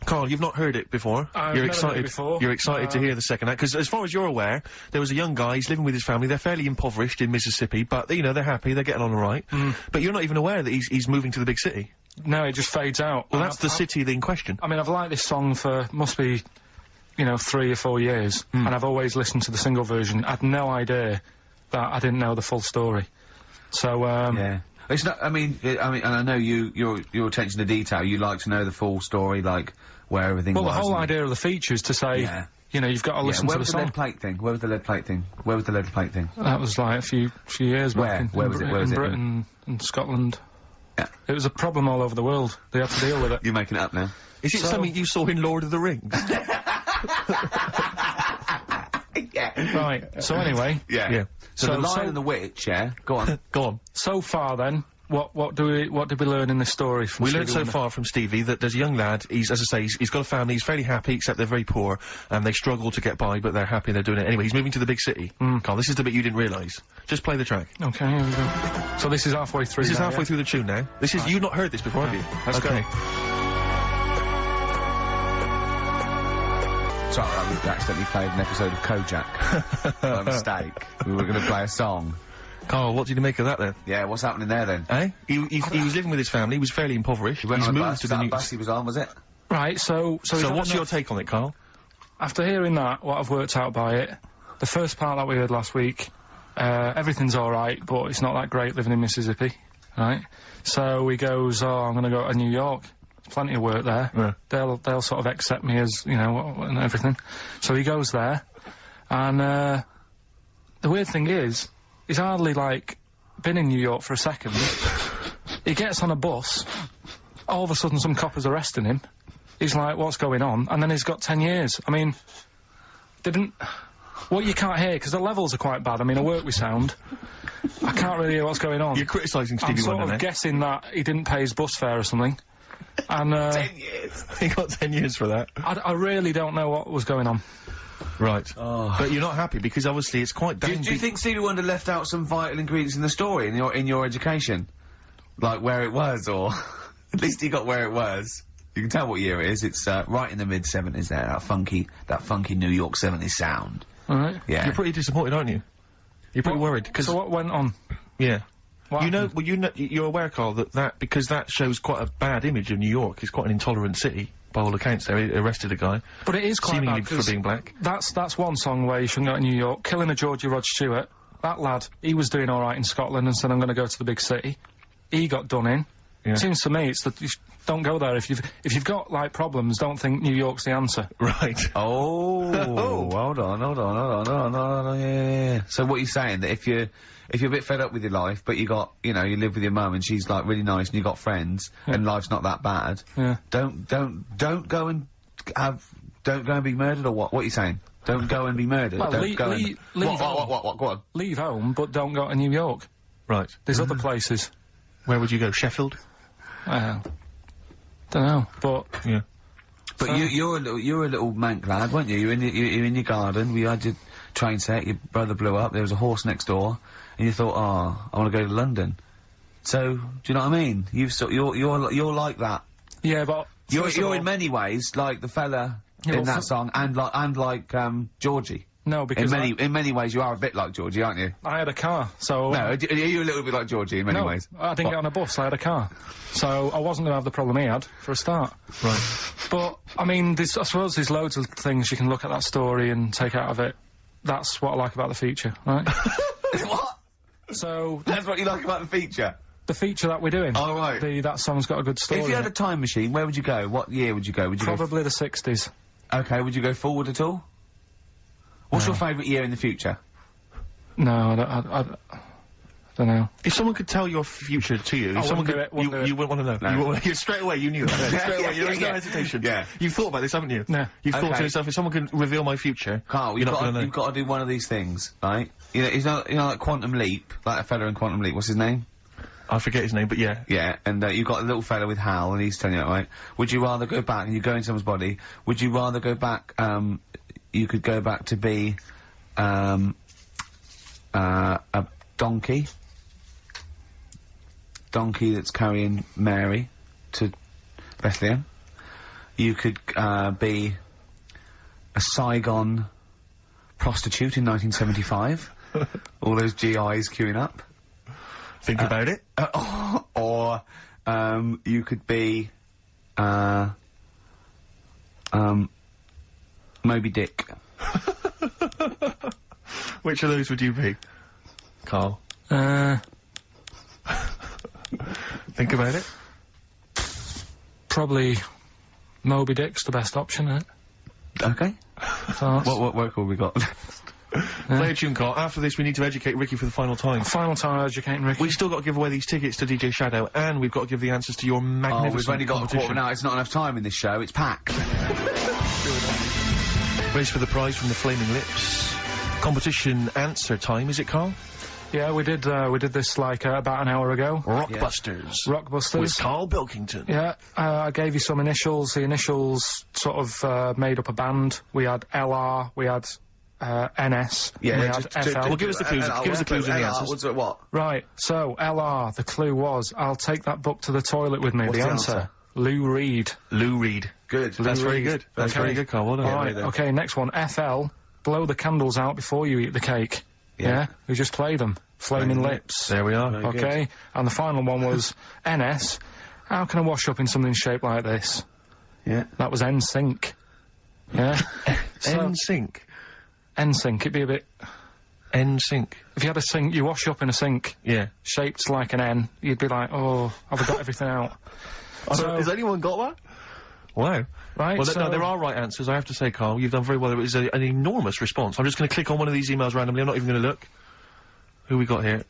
Karl, you've not heard it before. You're excited. Before. You're excited to hear the second act because, as far as you're aware, there was a young guy. He's living with his family. They're fairly impoverished in Mississippi, but you know they're happy. They're getting on all right. But you're not even aware that he's moving to the big city. No, it just fades out. Well, that's the city in question. I mean, I've liked this song for must be, 3 or 4 years, and I've always listened to the single version. I had no idea that I didn't know the full story. So yeah. It's not. I mean, and I know your attention to detail. You like to know the full story, like where everything was. Well, the whole idea of the feature is to say, you've got to listen to the song. Where was the lead plate thing? Where was the lead plate thing? Where was the lead plate thing? That was like a few years back. Where was it? Where was it? In Britain and Scotland. Yeah. It was a problem all over the world. They had to deal with it. You're making it up now. Is it something you saw in Lord of the Rings? Yeah. Right. So anyway. Yeah. So the Lion and the Witch. Yeah. Go on. Go on. So far, then, what did we learn in this story from? We Stevie learned so Wonder? far from Stevie that there's a young lad. He's, as I say, he's got a family. He's fairly happy, except they're very poor and they struggle to get by, but they're happy. They're doing it anyway. He's moving to the big city. Karl, this is the bit you didn't realise. Just play the track. Okay, here we go. So this is halfway through. This is now, halfway through the tune now. This is you've not heard this before, have you? Let's go. Sorry, I accidentally played an episode of Kojak by mistake. We were going to play a song. Karl, what did you make of that then? Yeah, what's happening there then? Eh? He was living with his family. He was fairly impoverished. He went He's on a moved bus. to That the new. bus he was on, was it? Right. So what's your take on it, Karl? After hearing that, what I've worked out by it, the first part that we heard last week, everything's all right, but it's not that great living in Mississippi, right? So he goes, I'm going to go to New York. There's plenty of work there. Yeah. They'll sort of accept me as and everything. So he goes there, and the weird thing is, he's hardly been in New York for a second. He gets on a bus. All of a sudden, some cop is arresting him. He's like, what's going on? And then he's got 10 years. I mean, what you can't hear, because the levels are quite bad. I mean, I work with sound. I can't really hear what's going on. You're criticising Stevie I'm Wonder, sort of now. guessing that he didn't pay his bus fare or something. And, 10 years. He got 10 years for that. I really don't know what was going on. Right. But you're not happy because obviously it's quite Do you think Stevie Wonder left out some vital ingredients in the story in your education? Like where it was, or at least he got where it was. You can tell what year it is. It's right in the mid-70s there. That funky New York 70s sound. All right. Yeah. You're pretty disappointed, aren't you? You're pretty worried because So what went on? yeah. What happened? You're aware, Karl, that because that shows quite a bad image of New York. It's quite an intolerant city, by all accounts. They arrested a guy. But it is quite seemingly bad, for 'cause being black. That's one song where you shouldn't go to New York. Killing a Georgie Rod Stewart. That lad, he was doing all right in Scotland and said, I'm going to go to the big city. He got done in. Yeah. Seems to me it's that you don't go there if you've got problems. Don't think New York's the answer. Right. Oh, hold on, yeah. So what you're saying, that if you're a bit fed up with your life, but you live with your mum and she's really nice and you got friends and life's not that bad, don't go and be murdered, or what? What are you saying? Don't go and be murdered. Well, Don't go and... leave home. What? Go on. Leave home, but don't go to New York. Right. There's other places. Where would you go? Sheffield? Well, don't know, but Yeah. But So- you're a little mank lad, weren't you? You're in your garden. We had your train set. Your brother blew up. There was a horse next door, and you thought, oh, I want to go to London. So, do you know what I mean? You're like that. yeah, but You're first of all- in many ways like the fella Yeah, in well, that song, and like Georgie. no, because In many ways, you are a bit like Georgie, aren't you? I had a car, so No, are you a little bit like Georgie in many no, ways? I didn't get on a bus. I had a car, so I wasn't going to have the problem he had for a start. Right. But I mean, I suppose there's loads of things you can look at that story and take out of it. That's what I like about the feature, right? What? So That's what you like about the feature? the feature that we're doing. Oh, right. That song's got a good story. If you had in a it. time machine, where would you go? What year would you go? Would you Probably the 60s. go... Okay, would you go forward at all? What's your favourite year in the future? No, I don't know. If someone could tell your future to you, if someone wouldn't do could, it, wouldn't do it. you wouldn't want to know. No. You wouldn't- straight away, you knew that. Straight away, there was no hesitation. Yeah. You've thought about this, haven't you? No. You've thought Okay. to yourself, if someone can reveal my future, Carl, you're not going to know. you've got to do one of these things, right? You know, like Quantum Leap, like a fella in Quantum Leap. What's his name? I forget his name, but yeah. Yeah, and you've got a little fella with Hal, and he's telling you that, right? Would you rather go back, and you go in someone's body, would you rather go back, you could go back to be, a donkey that's carrying Mary to Bethlehem. You could, be a Saigon prostitute in 1975. All those GIs queuing up. Think about it. Or, you could be, Moby Dick. Which of those would you be, Carl? Think about it. Probably Moby Dick's the best option, isn't it? Okay. So What work have we got? Play a tune, Carl. After this, we need to educate Ricky for the final time. final time educating Ricky. We've still got to give away these tickets to DJ Shadow, and we've got to give the answers to your Oh, magnificent we've only got a quarter competition. of an hour. It's not enough time in this show. It's packed. Race for the prize from the Flaming Lips. Competition answer time, is it, Carl? Yeah, we did this like about an hour ago. Rockbusters. Rockbusters. With Karl Pilkington. Yeah, I gave you some initials. The initials sort of made up a band. We had LR, we had NS, and we had FL. Well, give us the clues. Give us the clues and the answers. What? Right, so LR, the clue was, I'll take that book to the toilet with me. What's the the answer? answer? Lou Reed. Lou Reed. Good. That's very Reed. good. That's Okay. very good, Carl. Well done. Right, okay, next one. FL, blow the candles out before you eat the cake. Yeah? We just play them. Flaming Lips. There we are. Okay, and the final one was NS. How can I wash up in something shaped like this? Yeah. That was NSYNC. Yeah? NSYNC. NSYNC, it'd be a bit... NSYNC. If you had a sink, you wash up in a sink Yeah. shaped like an N, you'd be like, oh, I've got everything out. So- Has anyone got that? Wow. Right, Well, so... no, there are right answers, I have to say, Carl. You've done very well. It was an enormous response. I'm just going to click on one of these emails randomly. I'm not even going to look. Who we got here?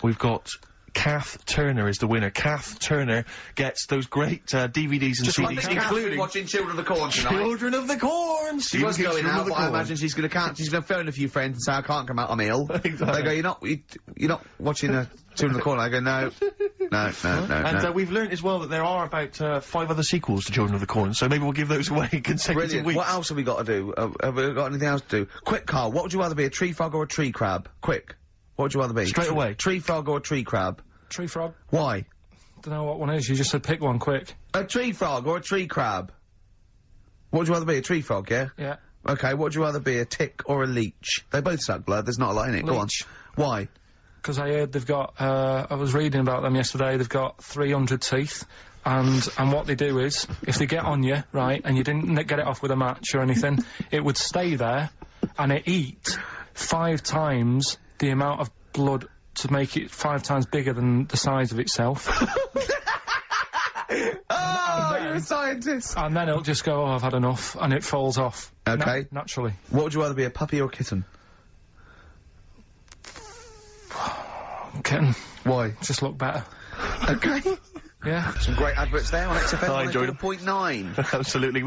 We've got... Kath Turner is the winner. Kath Turner gets those great DVDs and CDs, including watching Children of the Corn tonight. Children of the Corn. She was going out, but I imagine she's going to phone a few friends and say, I can't come out, I'm ill. Exactly. They go, you're not watching Children of the Corn. I go, no. And we've learnt as well that there are about 5 other sequels to Children of the Corn, so maybe we'll give those away consecutive Brilliant. weeks. What else have we got to do? Have we got anything else to do? Quick, Carl, what would you rather be, a tree frog or a tree crab? Quick. What would you rather be? Straight away. Tree frog or a tree crab? Tree frog. Why? Don't know what one is, you just said pick one quick. A tree frog or a tree crab? What would you rather be, a tree frog, yeah? Yeah. Okay, what would you rather be, a tick or a leech? They both suck blood, there's not a lot in it, go on. Leech. Why? Because I heard they've got, I was reading about them yesterday, they've got 300 teeth. And what they do is, if they get on you, right, and you didn't get it off with a match or anything, it would stay there, and it eat 5 times the amount of blood to make it 5 times bigger than the size of itself. Oh, you're a scientist! And then it'll just go, oh, I've had enough, and it falls off. Okay. Naturally. What would you rather be, a puppy or a kitten? Kitten. Why? Just look better. Okay. Yeah. Some great adverts there on XFM I enjoyed 'em. 104.9. Absolutely.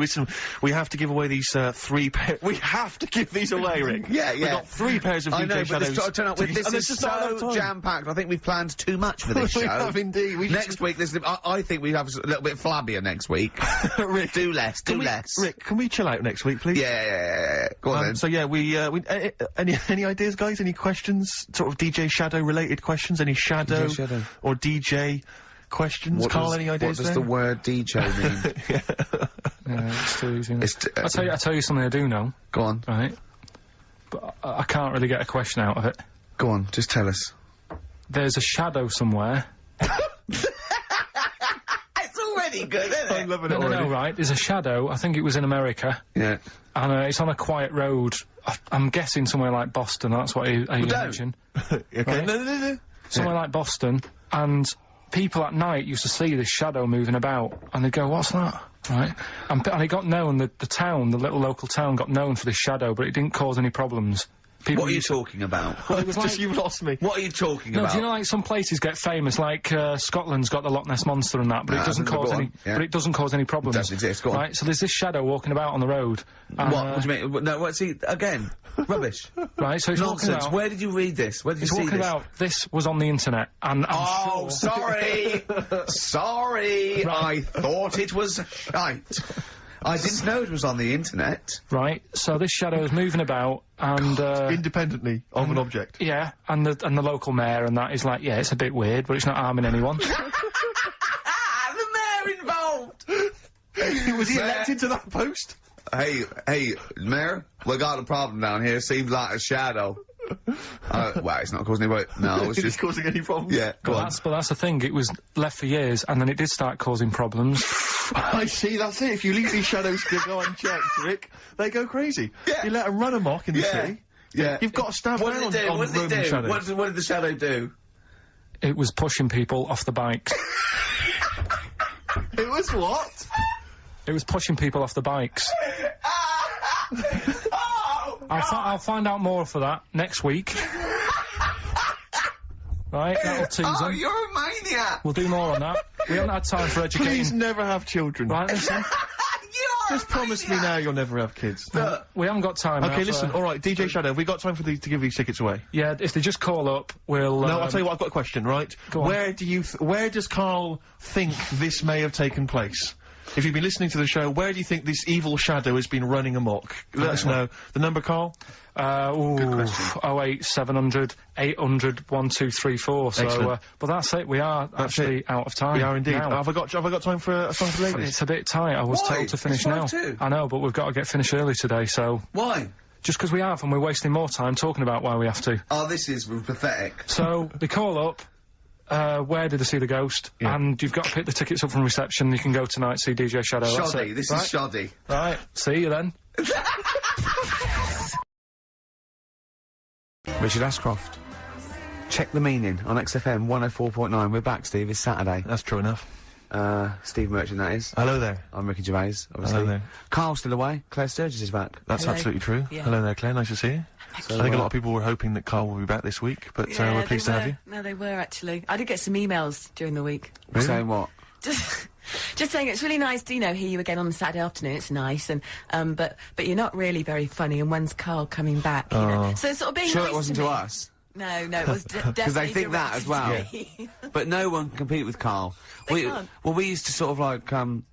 We have to give away these 3 pairs. We have to give these away, Rick. Yeah, We've got 3 pairs of I DJ know, but Shadows. this got to turn up with and this there's is just not enough so time. jam-packed. I think we've planned too much for this show. We have indeed. Next week, I think we have a little bit flabbier next week. Rick, do less. Rick, can we chill out next week, please? Yeah. Go on then. So yeah, any ideas, guys? Any questions? Sort of DJ Shadow related questions? Any Shadow, DJ Shadow. or DJ questions? Carl, any ideas? What does the word DJ mean? Yeah, it's too easy. I'll tell you something I do know. Go on. Right. But I can't really get a question out of it. Go on, just tell us. There's a shadow somewhere. It's already good, isn't it? I'm loving it already. No, right. There's a shadow. I think it was in America. Yeah. And it's on a quiet road. I'm guessing somewhere like Boston. That's what you mentioned. Okay. Right? No. Somewhere like Boston. And people at night used to see this shadow moving about. And they'd go, what's that? Right? And it got known, the town, the little local town got known for this shadow, but it didn't cause any problems. People What are you talking about? Well, it was Just like, you've lost me. What are you talking no, about? do you know like some places get famous, like Scotland's got the Loch Ness Monster and that, but No, it doesn't go cause on, any. yeah. But it doesn't cause any problems. Doesn't exist, go on. Right, so there's this shadow walking about on the road. What do you mean? No, what's he again? Rubbish. Right, so it's walking Nonsense. about. Where did you read this? Where did you It's see walking this? about. This was on the internet, and I'm Oh, sure. sorry. Sorry. Right. I thought it was shite. I didn't know it was on the internet. Right, so this shadow is moving about, and Independently of an object. yeah, and the local mayor and that is like, yeah, it's a bit weird, but it's not harming anyone. The mayor involved. Was he elected to that post? Hey, mayor, we got a problem down here. Seems like a shadow. Well, it's not causing any work. No, it's Is it just. causing any problems? Yeah, go on. But that's the thing. It was left for years, and then it did start causing problems. I see, that's it. If you leave these shadows to go unchecked, Rick, they go crazy. Yeah. You let them run amok in the city. Yeah. You've got to stab What down did it do? on What did it Roman do? shadows. What did the shadow do? It was pushing people off the bikes. It was what? It was pushing people off the bikes. Oh! I'll find out more for that next week. Right, that'll tease Oh, them. you're a maniac! We'll do more on that. We haven't had time for educating. Please never have children. Right, listen. You're Just promise me now you'll never have kids. We haven't got time. Okay, now listen, for- alright, DJ Shadow, have we got time for these to give these tickets away? Yeah, if they just call up, we'll. No, I'll tell you what, I've got a question, right? Go on. Where does Karl think this may have taken place? If you've been listening to the show, where do you think this evil shadow has been running amok? Let us know. The number, Karl? Good question. 08700 800 1234. So, Excellent. but that's it. We are actually out of time. We are indeed. now. Have I got time for a song for the ladies? It's a bit tight. I was Why? told to finish It's now. 5:02. I know, but we've got to get finished early today. So Why? just because we have, and we're wasting more time talking about why we have to. Oh, this is pathetic. So they call up. Where did they see the ghost? Yeah. And you've got to pick the tickets up from reception. You can go tonight, see DJ Shadow. That's Shoddy. it. This right? is shoddy. Right. See you then. Richard Ashcroft. Check the meaning on XFM 104.9. We're back, Steve. It's Saturday. That's true enough. Steve Merchant, that is. Hello there. I'm Ricky Gervais, obviously. Hello there. Carl's still away. Claire Sturgis is back. That's Hello. absolutely true. Yeah. Hello there, Claire. Nice to see you. I think a lot of people were hoping that Karl will be back this week, but we're pleased to have you. No, they were actually. I did get some emails during the week. Really? Saying what? Just saying it's really nice to, hear you again on the Saturday afternoon. It's nice, and but you're not really very funny. And when's Karl coming back? You know? So it's sort of being Sure nice it wasn't to to me. us. No, it was definitely Because they think that as well. directed to me. But no one can compete with Karl. They can't. Well, we used to sort of like come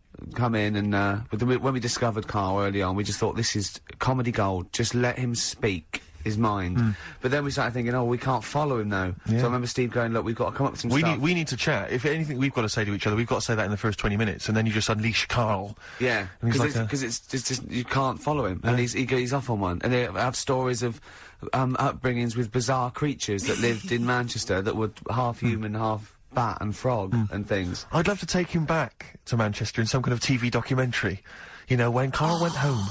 in and when we discovered Karl early on, we just thought this is comedy gold. Just let him speak his mind. But then we started thinking, oh, we can't follow him now. Yeah. So I remember Steve going, look, we've got to come up with some We stuff. need to chat. If anything we've got to say to each other, we've got to say that in the first 20 minutes, and then you just unleash Karl. Yeah, And he's because like it's just you can't follow him, and he's off on one. And they have stories of upbringings with bizarre creatures that lived in Manchester that were half human, half bat and frog and things. I'd love to take him back to Manchester in some kind of TV documentary. You know, when Karl went home.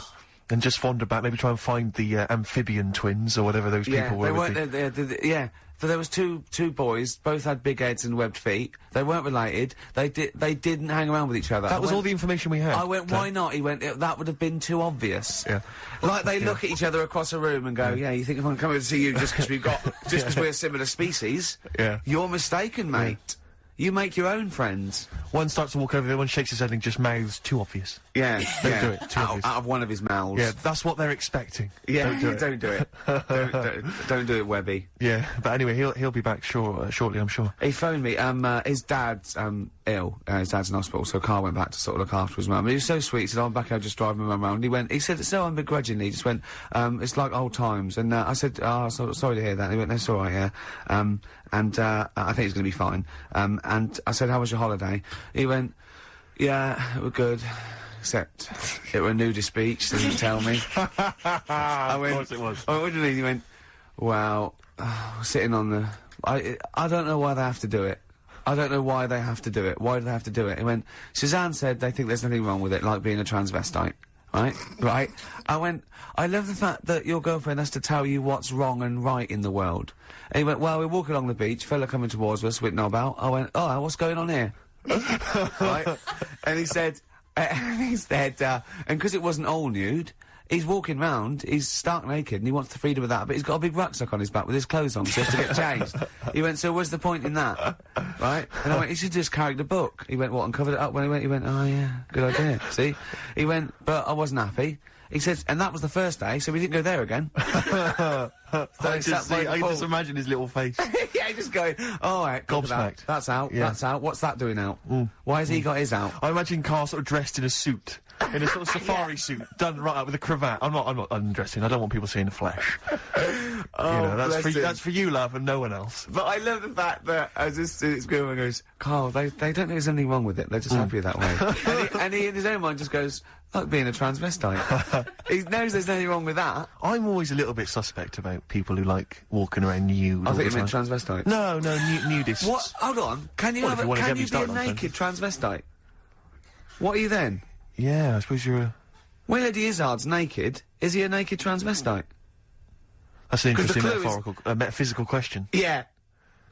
And just wander back, maybe try and find the amphibian twins or whatever those people were. They with weren't. Yeah, so there was two boys, both had big heads and webbed feet. They weren't related. They didn't hang around with each other. That was all the information we had. I went, why not? He went, that would have been too obvious. Yeah. Like they look at each other across a room and go, yeah, you think if I'm coming to see you just because we're a similar species? Yeah. You're mistaken, mate. You make your own friends. one starts to walk over, the other one shakes his head and just mouths, too obvious. Yeah, Don't do it, too out obvious. of one of his mouths. Yeah, that's what they're expecting. Yeah, Don't do it. don't do it. Don't do it, Webby. Yeah, but anyway, he'll be back shortly, I'm sure. He phoned me. His dad's ill. His dad's in hospital, so Karl went back to sort of look after his mum. And he was so sweet. He said, "I'm back. I'll just drive my mum around." He said it so unbegrudgingly. He just went, "It's like old times." And I said, "Oh, sorry to hear that." And he went, "That's all right, yeah." I think he's going to be fine. And I said, "How was your holiday?" He went, "Yeah, it was good. Except it were a nudist beach, so he didn't tell me." I went, Of course it was. I went, "What do you mean?" He went, "Well, sitting on the... I don't know why they have to do it. I don't know why they have to do it. Why do they have to do it?" He went, "Suzanne said they think there's nothing wrong with it, like being a transvestite." Right? Right? I went, "I love the fact that your girlfriend has to tell you what's wrong and right in the world." And he went, "Well, we're walking along the beach, fella coming towards us with knob out." I went, "Oh, what's going on here?" Right? And he said, and because it wasn't all nude, he's walking round, he's stark naked, and he wants the freedom of that, but he's got a big rucksack on his back with his clothes on, so he has to get changed. He went, "So what's the point in that?" Right? And I went, "He should just carried a book." He went, "What, and covered it up?" When he went, "Oh yeah, good idea." See? He went, "But I wasn't happy." He says, and that was the first day, so we didn't go there again. I can just imagine his little face. Yeah, just going, "All right, Gobsmacked. That's out, Yeah. that's out. What's that doing out? Why has he got his out?" I imagine Karl sort of dressed in a suit. In a sort of safari suit, done right up with a cravat. I'm not undressing. I don't want people seeing the flesh. That's for you, love, and no one else. But I love the fact that it's good when he goes, "Karl, they don't think there's anything wrong with it. They're just happy that way." and he in his own mind just goes, "Like being a transvestite." He knows there's nothing wrong with that. I'm always a little bit suspect about people who like walking around nude. I all think you the meant time. transvestites. No, nudists. What? Hold on. Can you Well, if you wanna get me be a started on naked transvestite? What are you then? Yeah, I suppose you're a... When Eddie Izzard's naked, is he a naked transvestite? That's an 'Cause the interesting clue metaphysical question. Yeah.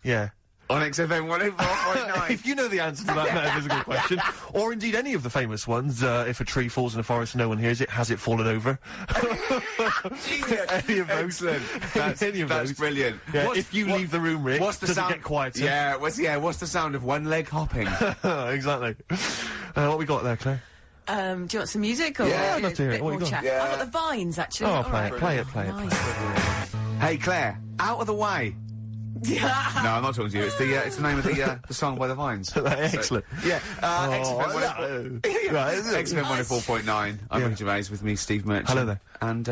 Yeah. On XFM 104.9. If you know the answer to that metaphysical question, or indeed any of the famous ones, if a tree falls in a forest and no one hears it, has it fallen over? Any of those. Excellent. That's brilliant. Yeah, if you leave the room, Rick, what's the does sound? it get quieter? Yeah, what's the sound of one leg hopping? Exactly. What we got there, Claire? Do you want some music or Yeah, I'd a love to hear it. bit What you more got? chat? Yeah. I've got the Vines actually. Oh, All play right. it. Nice. Hey, Claire, out of the way. No, I'm not talking to you. It's the name of the song by the Vines. Excellent. Yeah. Right, XFM 104.9. I'm Ricky Gervais with me, Steve Merchant. Hello there. And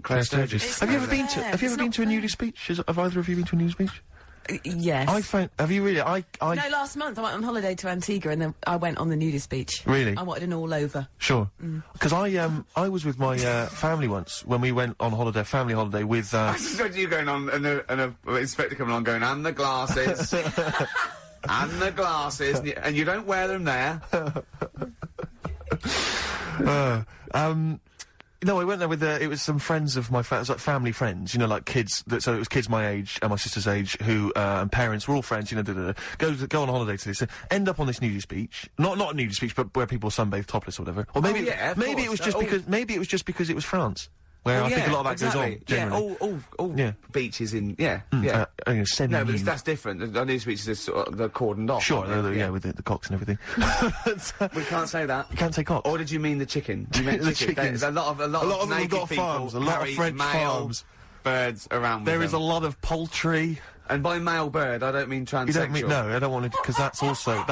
Claire Sturgis. It's Have you ever not been to? fair. Have you ever It's been not to a fair. nudist beach? Have either of you been to a nudist beach? Yes. Have you really? No, last month I went on holiday to Antigua and then I went on the nudist beach. Really? I wanted an all over. Sure. Because I was with my family once when we went on holiday, family holiday with. I just got you going on and a inspector coming on going, "And the glasses." And the glasses. And you don't wear them there. No, I went there with it was some friends of my like family friends, you know, like kids. So it was kids my age and my sister's age who and parents were all friends, you know. Go on holiday to this, end up on this nudist beach, not a nudist beach, but where people sunbathe topless or whatever. Or maybe maybe it was just because it was France, where I think a lot of that goes on generally. All beaches in no, but that's different. The nudist beaches are sort of, they're cordoned off. Sure, with the cocks and everything. We can't say that. You can't say cocks. Or did you mean the chicken? You meant The chicken. chickens. There's a lot of them have naked got people farms, a lot of carry French male farms. birds around. There with is them. a lot of poultry. And by male bird, I don't mean transsexual. You don't mean I don't want to, because that's also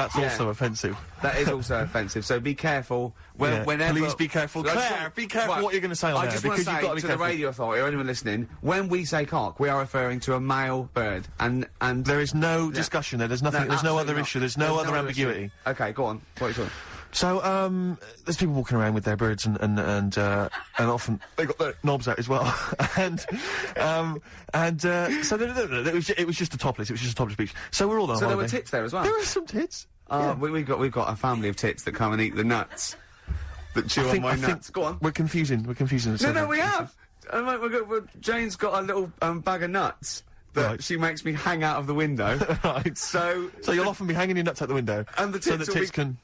offensive. That is also offensive. So be careful. Whenever. Please be careful, Claire. Be careful what you're going to say on I there, just want to because you've say got to be to careful. the radio authority or anyone listening, when we say cock, we are referring to a male bird, and There is no discussion there. There's nothing. There's no absolutely other not. issue. There's no other issue. ambiguity. Okay, go on. What are you talking? So, there's people walking around with their birds and often they got their knobs out as well. So it was just a topless. It was just a topless beach. So we're all on So there were holiday. tits there as well. There were some tits. We've got a family of tits that come and eat the nuts that chew on my nuts. Go on. We're confusing. No, we have. Jane's got a little bag of nuts that she makes me hang out of the window. Right. So you'll often be hanging your nuts out the window, And the so tits that will tits be- can.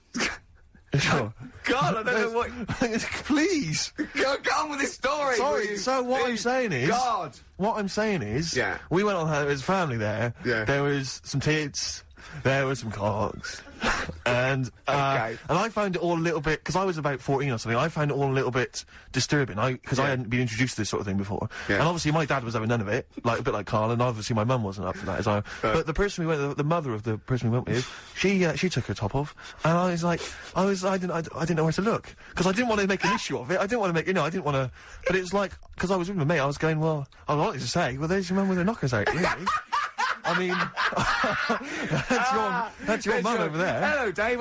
Sure. God, I don't know what. Please. Go on with this story. will Sorry. you? So what I'm saying is. God. What I'm saying is. Yeah. We went on holiday as a family there. Yeah. There was some tits. There were some cocks. And I found it all a little bit, because I was about 14 or something, I found it all a little bit disturbing, because I hadn't been introduced to this sort of thing before. Yeah. And obviously my dad was having none of it, like a bit like Karl, and obviously my mum wasn't up for that as well. But the person we went, the mother of the person we went with, she took her top off, and I was like, I didn't know where to look, because I didn't want to make an issue of it, I didn't want to make, I didn't want to, but it was like, because I was with my mate, I was going, well, I wanted to say, well, there's your mum with her knockers out, really. I mean, that's your mum over there. Hello, Dave.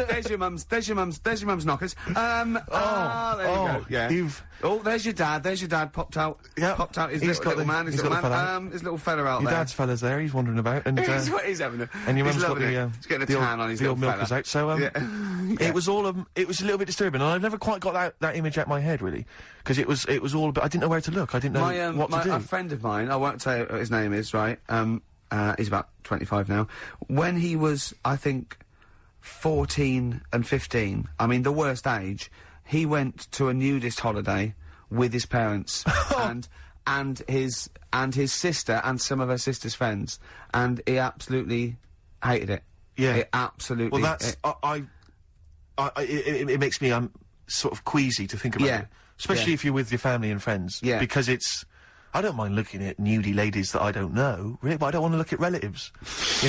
There's your mum's. There's your mum's knockers. There you go. Yeah. There's your dad. There's your dad. Popped out. Yeah. Popped out. His little man. His little fella out there. Your dad's fella's there. He's wandering about, and he's having a. And your mum's got he's getting a tan on his little milkers out. So it was all it was a little bit disturbing, and I've never quite got that image out my head really, because it was all. But I didn't know where to look. I didn't know what to do. A friend of mine. I won't say what his name is. Right. He's about 25 now. When he was, I think, 14 and 15, I mean, the worst age, he went to a nudist holiday with his parents and his sister and some of her sister's friends, and he absolutely hated it. Yeah. He absolutely. Well, that's it makes me sort of queasy to think about it, especially if you're with your family and friends. Yeah. Because I don't mind looking at nudie ladies that I don't know, really, but I don't want to look at relatives,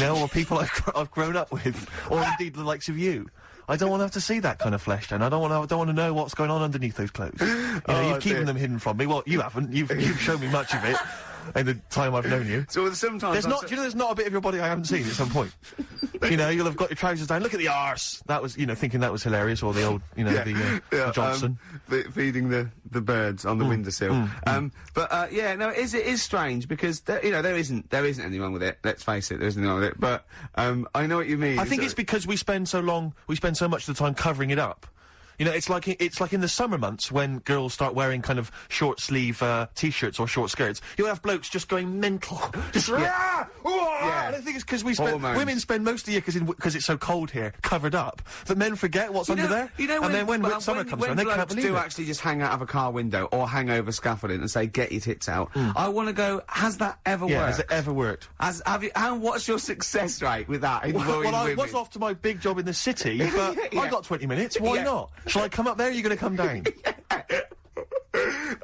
or people I've grown up with, or indeed the likes of you. I don't want to have to see that kind of flesh, and I don't want to know what's going on underneath those clothes. You've keeping them hidden from me. Well, you haven't. You've shown me much of it in the time I've known you. So sometimes there's not a bit of your body I haven't seen at some point. You'll have got your trousers down. Look at the arse. That was, thinking that was hilarious, or the old, the Johnson feeding the birds on the windowsill. It is strange because there isn't anyone with it. Let's face it, there isn't anyone with it. But I know what you mean. I think it's because we spend so much of the time covering it up. It's like in the summer months when girls start wearing kind of short sleeve t-shirts or short skirts. You'll have blokes just going mental, just And I think it's because women spend most of the year because it's so cold here covered up that men forget what's under there. And then when summer comes around, they can't believe it. Actually just hang out of a car window or hang over scaffolding and say, "Get your tits out." I want to go. Has that ever worked? Has it ever worked? What's your success rate with that? I was off to my big job in the city, but I got 20 minutes. Why not? Shall I come up there, or are you going to come down?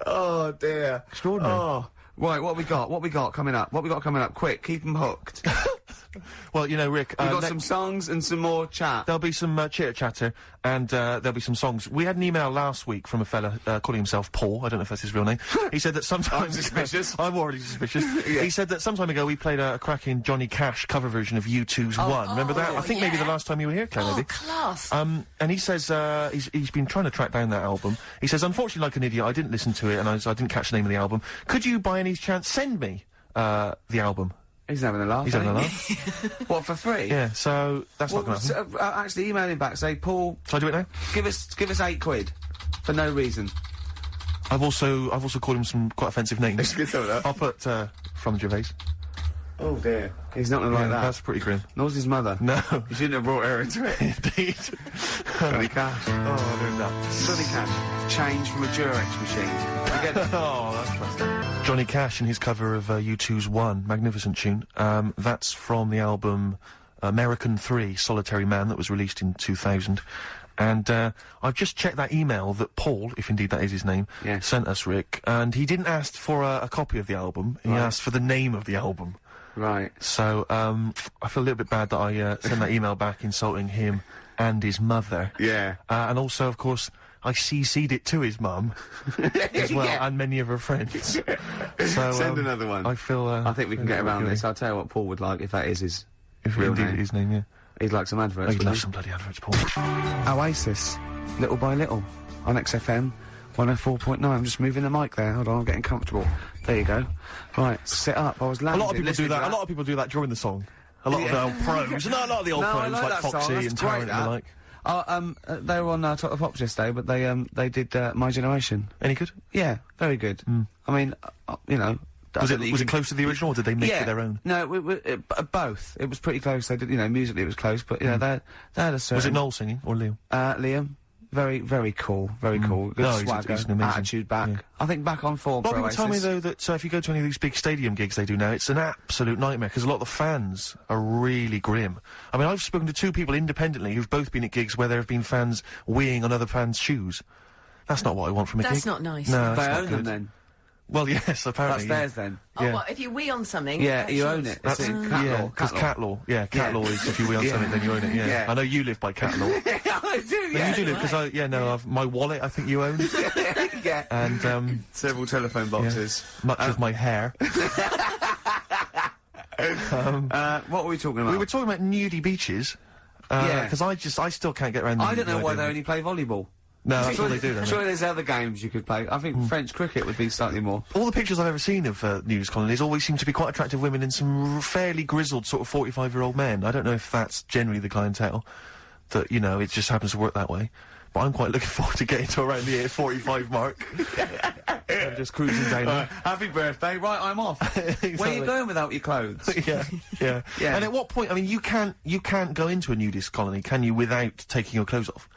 Oh, dear. Extraordinary. Oh. Right, what we got coming up? Quick, keep them hooked. Well, Rick... We've got some songs and some more chat. There'll be some chitter-chatter, and there'll be some songs. We had an email last week from a fella calling himself Paul. I don't know if that's his real name. He said that sometimes... I'm suspicious. I'm already suspicious. He said that some time ago we played a cracking Johnny Cash cover version of U2's One. Remember that? I think maybe the last time you were here, Claire, maybe. Class. And he says he's been trying to track down that album. He says, unfortunately, like an idiot, I didn't listen to it, and I didn't catch the name of the album. Could you, by any chance, send me the album? He's having a laugh. He's having a laugh. What, for free? Yeah, so that's not going to happen. Actually, email him back. Say, Paul. Shall I do it now? Give us £8 for no reason. I've also called him some quite offensive names. I'll put from Gervais. Oh dear, he's not gonna like that. That's pretty grim. Nor's his mother. No, you shouldn't have brought her into it. Indeed. Johnny Cash. Oh, I don't know. Johnny Cash. Change from a Durex machine. You get it? Oh, that's classic. Johnny Cash and his cover of U2's One, magnificent tune. That's from the album American 3, Solitary Man, that was released in 2000. And I've just checked that email that Paul, if indeed that is his name, sent us, Rick, and he didn't ask for a copy of the album. He asked for the name of the album. Right. So, I feel a little bit bad that I sent that email back insulting him and his mother. Yeah. And also, of course, I CC'd it to his mum as well, and many of her friends. So, send another one. I feel, I think we can get around this. I'll tell you what Paul would like if that is his real name. His name, yeah. He'd like some adverts. He'd love some bloody adverts, Paul. Oasis, Little by Little, on XFM 104.9. I'm just moving the mic there. Hold on, I'm getting comfortable. There you go. Right, sit up. I was landing. A lot of people do that. A lot of people do that during the song. A lot of the old pros. No, a lot of the old pros like Foxy and Tarrant and the like. They were on Top of the Pops yesterday, but they did My Generation. Any good? Yeah, very good. I mean, Was it close to the original, or did they make it their own? No, both. It was pretty close. They did, musically it was close, but they had a certain... Was it Noel singing or Liam? Liam. very, very cool. Very cool. Good No, swagger, he's an amazing- attitude back. yeah. I think back on form A for lot of people tell me, Oasis. though, that if you go to any of these big stadium gigs they do now, it's an absolute nightmare, because a lot of the fans are really grim. I mean, I've spoken to 2 people independently who've both been at gigs where there have been fans weeing on other fans' shoes. That's not what I want from a gig. That's not nice. No, They that's not own them good. then. Well, yes, That's apparently. theirs then. Oh, Yeah. what, if you wee on something? Yeah, that's you yours. own it. That's It's in cat yeah, law. because cat law. Yeah, cat Yeah. law is if you wheel on Yeah. something, then you own it. Yeah. Yeah. I know you live by cat law. I do, No, you do live because I've my wallet. I think you own, yeah. and Several telephone boxes. much of my hair. What were we talking about? We were talking about nudie beaches. Yeah. Because I still can't get around. I don't know why idea they of- only play volleyball. No, that's what they do. Don't they? Surely there's other games you could play. I think French cricket would be slightly more. All the pictures I've ever seen of nudist colonies always seem to be quite attractive women and some fairly grizzled sort of 45-year-old men. I don't know if that's generally the clientele that, you know, it just happens to work that way. But I'm quite looking forward to getting to around the 45 mark. I'm just cruising down there. Happy birthday. Right, I'm off. Where are Exactly. you going without your clothes? Yeah, yeah. Yeah. And at what point, I mean, you can't go into a nudist colony, can you, without taking your clothes off?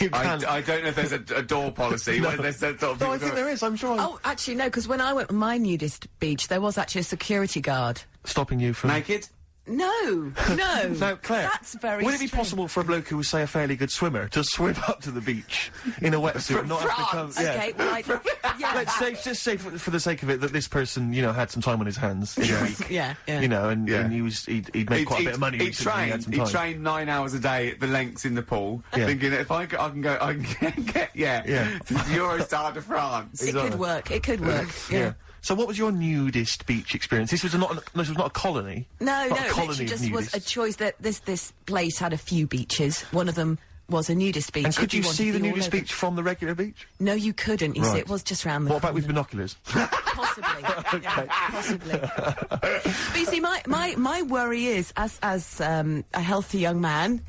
You can't. I don't know if there's a door policy. No. Where there's that sort of No, people I think go- there is, I'm sure. Oh, actually, no, because when I went on my nudist beach, there was actually a security guard. Stopping you from... Naked? No, no. Now, Claire, That's very would it be strange. possible for a bloke who was, say, a fairly good swimmer to swim up to the beach in a wetsuit and not have to come... Yeah. Okay, well, yeah. Let's say, just say for the sake of it, that this person, you know, had some time on his hands in a week. Yeah, yeah. You know, and, Yeah. and he'd made quite a bit of money. He recently, he had some time. trained 9 hours a day at the lengths in the pool, Yeah. thinking if I can get Yeah. to the Eurostar de France. It could work. It could work. Yeah. So what was your nudist beach experience? This was not a colony. No, Not no, a it colony literally of just was a nudists. choice that this place had a few beaches. One of them was a nudist beach. And could if you wanted see to the be all nudist over. beach from the regular beach? No, you couldn't. You see, Right. it was just round the What about with corner. binoculars? Possibly. Yeah, possibly. But you see, my worry is, as a healthy young man...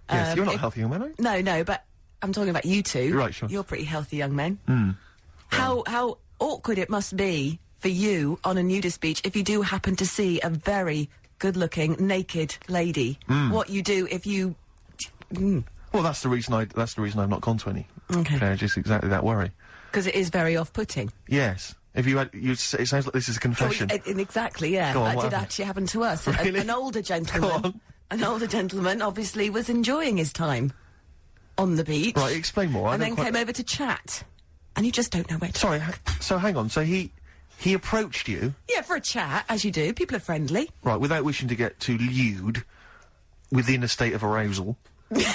Yes, you're not a if- healthy young man, are you? No, but I'm talking about you two. Right, sure. You're pretty healthy young men. How awkward it must be for you on a nudist beach if you do happen to see a very good-looking, naked lady. What you do if you... Well, that's the reason I've not gone to any. Okay. Claire, just exactly that worry. Because it is very off-putting. Yes. If you had, it sounds like this is a confession. Exactly, yeah. Go on, That what did happened? actually happen to us. Really? An older Go gentleman. on. An older gentleman obviously was enjoying his time on the beach. Right, explain more. I And don't then quite- came over to chat. And you just don't know where to... Sorry, so hang on. So he approached you, Yeah, for a chat, as you do. People are friendly. right, without wishing to get too lewd, within a state of arousal. Is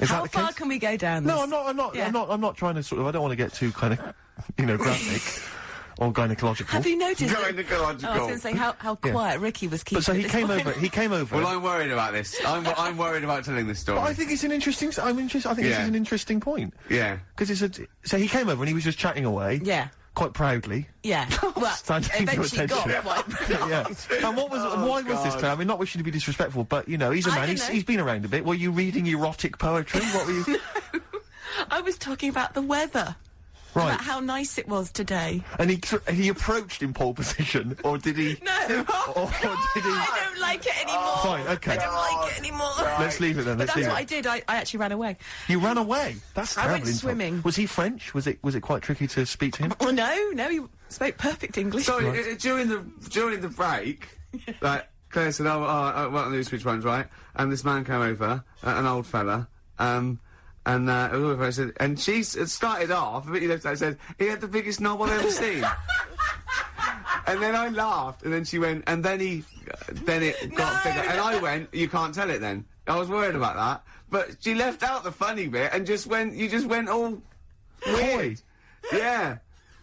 How that the far case? can we go down No, this? I'm not. Yeah. I'm not trying to sort of. I don't want to get too kind of, graphic or gynecological. Have you noticed... that- Gynecological. Oh, I was going to say how quiet Ricky was keeping But so at he this came point. over. He came over. Well, I'm worried about this. I'm worried about telling this story. But I think it's an interesting. I think this Yeah. is an interesting point. Yeah. Because so he came over and he was just chatting away. Yeah. Quite proudly. Yeah. Well, Standing to eventually got attention. quite... Yeah. And why was this, Claire? I mean, not wishing to be disrespectful, but you know, he's a I man. don't know. He's been around a bit. Were you reading erotic poetry? What were you? I was talking about the weather. Right. About how nice it was today. And he approached in pole position, or did he? No. Or did he? I don't like it anymore. Fine, okay. I don't like it anymore. Let's leave it then. But Let's that's leave what it. I did. I actually ran away. You ran away. That's I terrible. went insult. swimming. Was he French? Was it quite tricky to speak to him? Oh, no, he spoke perfect English. So during the break, like Claire said, I want to lose which ones, right? And this man came over, an old fella, I said, and she started off, but you know, I said he had the biggest knob I've ever seen. And then I laughed, and then she went, and then it got bigger, and I went, you can't tell it then. I was worried about that, but she left out the funny bit and you just went all weird. Yeah.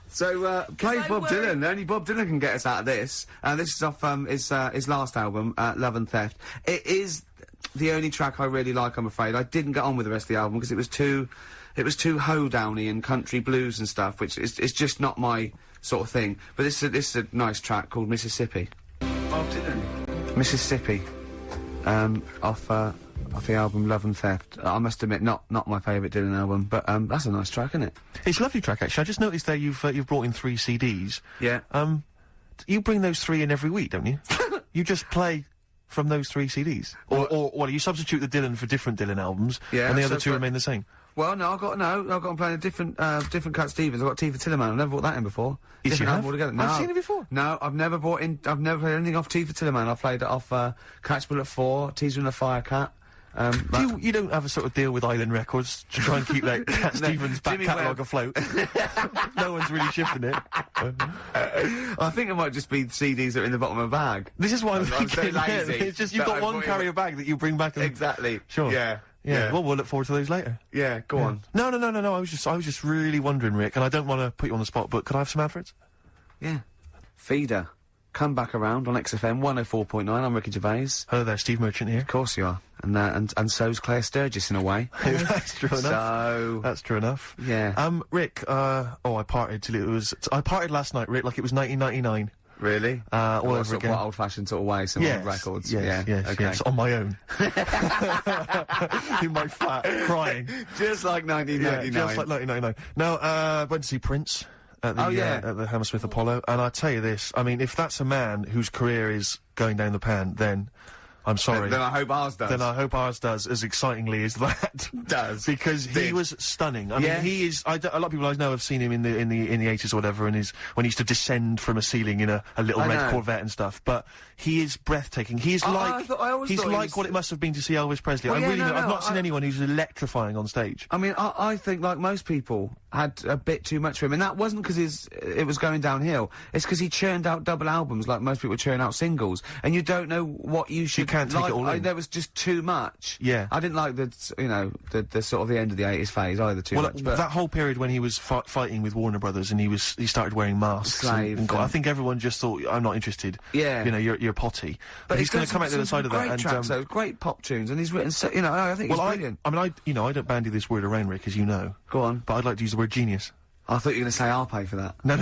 So, play I Bob worry- Dylan. Only Bob Dylan can get us out of this. This is off his last album, Love and Theft. It is the only track I really like, I'm afraid. I didn't get on with the rest of the album because it was too hoedowny and country blues and stuff, which is just not my sort of thing. But this is a nice track called Mississippi. Bob Dylan. Mississippi. Off the album Love and Theft. I must admit, not my favourite Dylan album, but that's a nice track, isn't it? It's a lovely track, actually. I just noticed there you've brought in 3 CDs. Yeah. You bring those 3 in every week, don't you? You just play from those 3 CDs? Or you substitute the Dylan for different Dylan albums, and the other 2 remain the same? Well, no, I've got them playing a different Cat Stevens. I've got Tea for Tillerman. I've never brought that in before. Yes, you have? Album altogether. No. I've seen it before. No, I've never played anything off Tea for Tillerman. I've played it off Cat's Bullet 4, Teaser and the Fire Cat. You don't have a sort of deal with Island Records to try and keep that Cat Stevens back catalogue afloat? No one's really shipping it. I think it might just be the CDs that are in the bottom of a bag. This is why I'm so thinking, lazy. It's just you've got one carrier bag that you bring back and... Exactly. Sure. Yeah. Well, we'll look forward to those later. Yeah, go on. No. I was just really wondering, Rick, and I don't want to put you on the spot, but could I have some adverts? Yeah. Feeder. Come back around on XFM 104.9. I'm Ricky Gervais. Hello there, Steve Merchant here. Of course you are. And so's Claire Sturgis in a way. That's true enough. So... That's true enough. Yeah. Rick, I partied till it was... I partied last night, Rick, like it was 1999. Really? All over again. What old-fashioned sort of way, some old records? Yes, on my own. In my flat, crying. Just like 1999. Yeah, just like 1999. Now, went to see Prince at the Hammersmith Apollo, and I tell you this, I mean, if that's a man whose career is going down the pan, then... I'm sorry. Then I hope ours does. Then I hope ours does as excitingly as that does. Because he was stunning. I mean, he is. A lot of people I know have seen him in the 80s or whatever, and when he used to descend from a ceiling in a little red Corvette and stuff. But he is breathtaking. He is like what it must have been to see Elvis Presley. Well, I've not seen anyone who's electrifying on stage. I mean, I think like most people had a bit too much for him, and that wasn't because it was going downhill. It's because he churned out double albums like most people churn out singles, and you don't know what you should. Can't take it all in. There was just too much. Yeah. I didn't like the sort of the end of the 80s phase either too much. But that whole period when he was fighting with Warner Brothers and he started wearing masks. I think everyone just thought, I'm not interested. Yeah. You know, you're potty. But he's going to come out the other side of that. Great tracks, great pop tunes, and he's written, I think he's brilliant. I don't bandy this word around, Rick, as you know. Go on. But I'd like to use the word genius. I thought you were going to say I'll pay for that. No.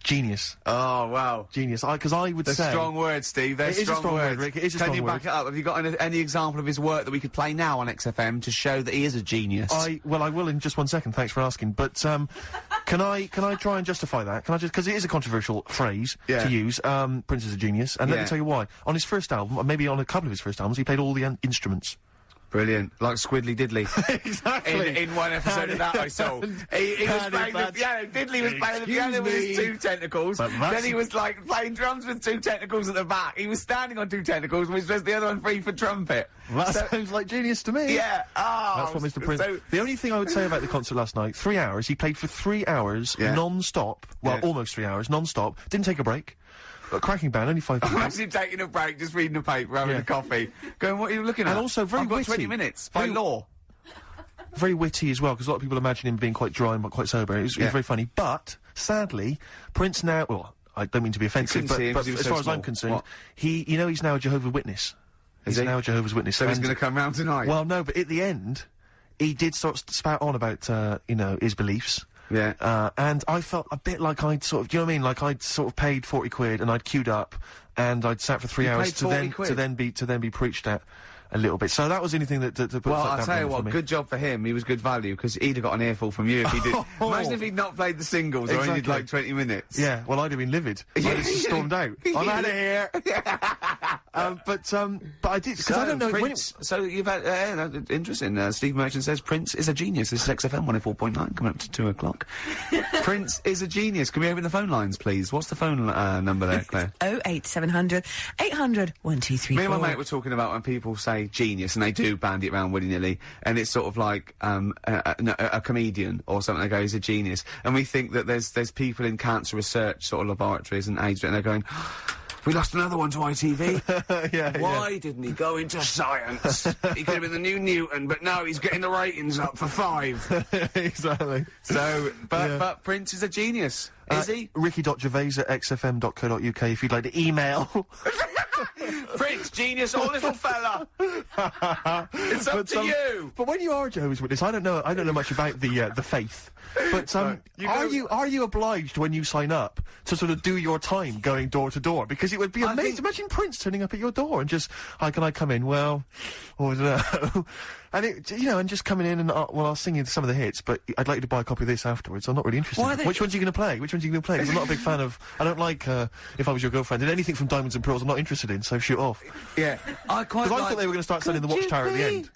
Genius. Oh, wow. Genius. Because I would say... They're strong words, Steve. They're strong words. Rick. It is a strong word. Can you back it up? Have you got any example of his work that we could play now on XFM to show that he is a genius? I will in just 1 second. Thanks for asking. But, can I try and justify that? Can I just... Because it is a controversial phrase to use. Prince is a genius. And let me tell you why. On his first album, or maybe on a couple of his first albums, he played all the instruments. Brilliant. Like Squiddly Diddly. Exactly. In one episode of that I saw. He was playing the piano. Diddly was playing the piano with his 2 tentacles. Then he was, like, playing drums with 2 tentacles at the back. He was standing on 2 tentacles, which was the other one free for trumpet. That sounds like genius to me. Yeah. That's what Mr. Prince... the only thing I would say about the concert last night, 3 hours, he played for 3 hours non-stop. Well, almost 3 hours, non-stop. Didn't take a break. A cracking band, only 5 people. Imagine taking a break, just reading the paper, having a coffee. Going, what are you looking at? And also very witty. I've got 20 minutes, by law. Very witty as well, because a lot of people imagine him being quite dry and quite sober. It was very funny. But, sadly, Prince now... Well, I don't mean to be offensive, but as far as I'm concerned, he's now a Jehovah's Witness. He's now a Jehovah's Witness. So he's going to come round tonight? Well, no, but at the end, he did sort of spout on about, his beliefs. Yeah. And I felt a bit like I'd sort of, do you know what I mean? Like I'd sort of paid 40 quid and I'd queued up and I'd sat for 3 hours to then be preached at a little bit. So that was anything that put well, I'll tell you what, good job for him. He was good value because he'd have got an earful from you if he did. Imagine if he'd not played the singles or only did like 20 minutes. Yeah, well, I'd have been livid. I'd have just stormed out. I'm out of here. But I did, because I don't know. Prince, so you've had, interesting, Steve Merchant says Prince is a genius. This is XFM 104.9 coming up to 2 o'clock. Prince is a genius. Can we open the phone lines, please? What's the phone number there, Claire? 08700 800 1234. Me and my mate were talking about when people say genius, and they do bandy it around willy-nilly, and it's sort of like a comedian or something. They go, he's a genius, and we think that there's people in cancer research sort of laboratories and AIDS, and they're going, we lost another one to ITV. Why didn't he go into science? He could have been the new Newton, but no, he's getting the ratings up for 5. Exactly. So, but Prince is a genius, is he? Ricky.gervais@xfm.co.uk if you'd like to email. Prince, genius or little fella? It's up to you. But when you are a Jehovah's Witness, I don't know much about the faith. But are you obliged when you sign up to sort of do your time going door to door? Because it would be amazing. Imagine Prince turning up at your door and just, hi, can I come in? Well, I don't know. And and just coming in and, well, I'll sing you some of the hits, but I'd like you to buy a copy of this afterwards. I'm not really interested. Which ones are you going to play? Which ones are you going to play? 'Cause I'm not a big fan of, I don't like, If I Was Your Girlfriend, and anything from Diamonds and Pearls I'm not interested in, so shoot off. Yeah. I quite Because I thought they were going to start selling the Watchtower at the end.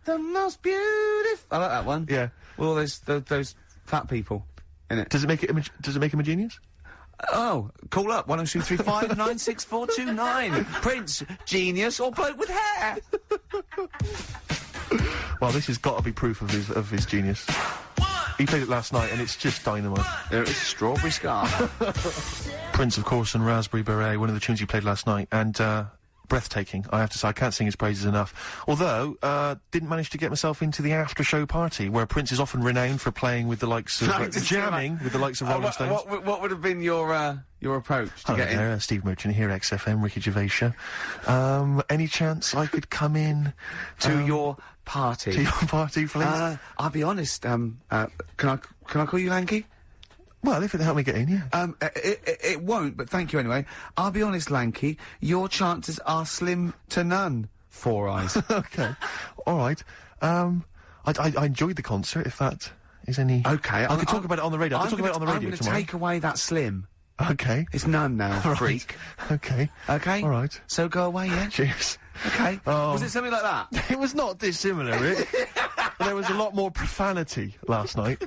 The most beautiful. I like that one. Yeah. With all those fat people in it. Does it make him a genius? Oh, call up 10235 96429. Prince, genius, or bloke with hair. Well, this has got to be proof of his genius. He played it last night, and it's just dynamite. There is Strawberry Scar. Prince, of course, and Raspberry Beret, one of the tunes he played last night, and breathtaking, I have to say. I can't sing his praises enough. Although, didn't manage to get myself into the after-show party, where Prince is often renowned for playing with the likes of... jamming with the likes of Rolling Stones. What would have been your approach to get in? There, Steve Merchant here, XFM, Ricky Gervais show. Any chance I could come in... to your party? To your party, please? I'll be honest, can I call you Lanky? Well, if it'll help me get in, yeah. It won't, but thank you anyway. I'll be honest, Lanky, your chances are slim to none. 4 eyes. Okay. All right. I enjoyed the concert, if that is any... Okay. I could talk about it on the radio. I could talk about it on the radio tomorrow. I'm going to take away that slim. Okay. It's none now, All freak. Right. Okay. Okay? All right. So go away, yeah? Cheers. Okay. Was it something like that? It was not dissimilar, Rick. There was a lot more profanity last night.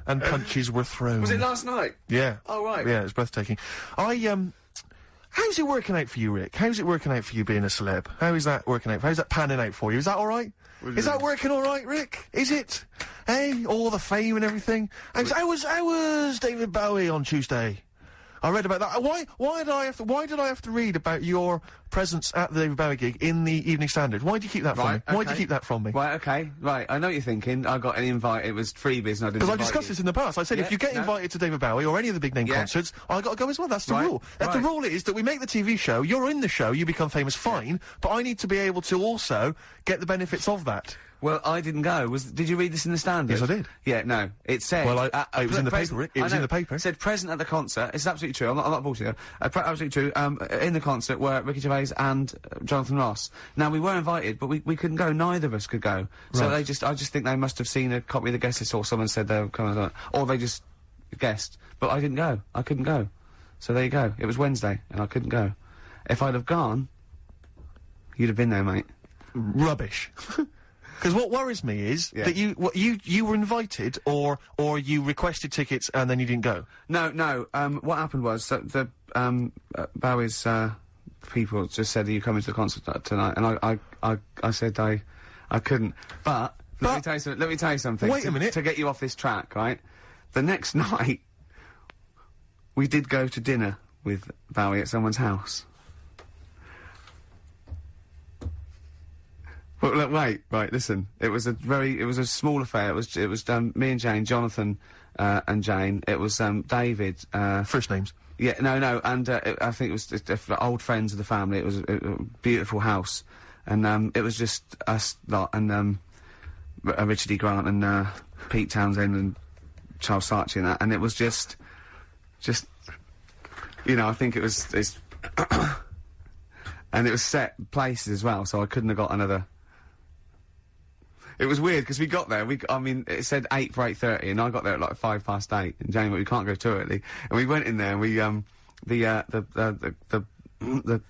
And punches were thrown. Was it last night? Yeah. Oh, right. Yeah, it was breathtaking. How's it working out for you, Rick? How's it working out for you being a celeb? How is that working out? How's that panning out for you? Is that all right? Is that working all right, Rick? Is it? Hey, all the fame and everything. How was David Bowie on Tuesday? I read about that. Why did I have to read about your presence at the David Bowie gig in the Evening Standard? Why did you keep that from me? Why did you keep that from me? Right, okay, right. I know what you're thinking. I got an invite. It was freebies and I didn't. Because I discussed this in the past. I said if you get invited to David Bowie or any of the big name concerts, I got to go as well. That's the rule. The rule is that we make the TV show. You're in the show. You become famous. Fine, but I need to be able to also get the benefits of that. Well, I didn't go. Did you read this in the Standard? Yes, I did. Yeah, no. It said... Well, it was in the paper, Rick. It was in the paper. It said present at the concert. It's absolutely true. I'm not bullshitting you. Absolutely true. In the concert were Ricky Gervais and Jonathan Ross. Now, we were invited, but we couldn't go. Neither of us could go. So I just think they must have seen a copy of the guest list or someone said they were coming, or they just guessed. But I didn't go. I couldn't go. So there you go. It was Wednesday, and I couldn't go. If I'd have gone, you'd have been there, mate. Rubbish. Because what worries me is that you were invited, or you requested tickets and then you didn't go. No. What happened was that the Bowie's people just said, "Are you coming to the concert tonight?" And I said I couldn't. But let me tell you something. Wait a minute. To get you off this track, right? The next night, we did go to dinner with Bowie at someone's house. Well, look, right, listen. It was a small affair. It was me and Jane, Jonathan, and Jane. It was, David, First names. Yeah, no, and, I think it was old friends of the family. It was a beautiful house. And, it was just us lot, and, Richard E. Grant and, Pete Townsend and Charles Saatchi and that. And it was just, I think it was, and it was set places as well, so I couldn't have got another. It was weird, because we got there, it said 8 for 8:30, and I got there at like 8:05, and Jane went, "We can't go too early." And we went in there, and we, the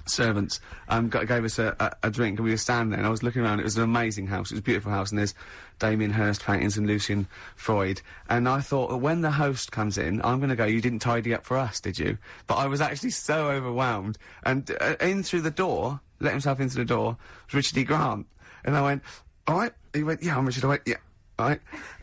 servants, gave us a drink, and we were standing there, and I was looking around. It was an amazing house. It was a beautiful house, and there's Damien Hirst paintings and Lucian Freud. And I thought, well, when the host comes in, I'm gonna go, "You didn't tidy up for us, did you?" But I was actually so overwhelmed. And, in through the door, let himself into the door, was Richard E. Grant. And I went, "All right." He went, "Yeah, I'm Richard." I went, "Yeah, all right."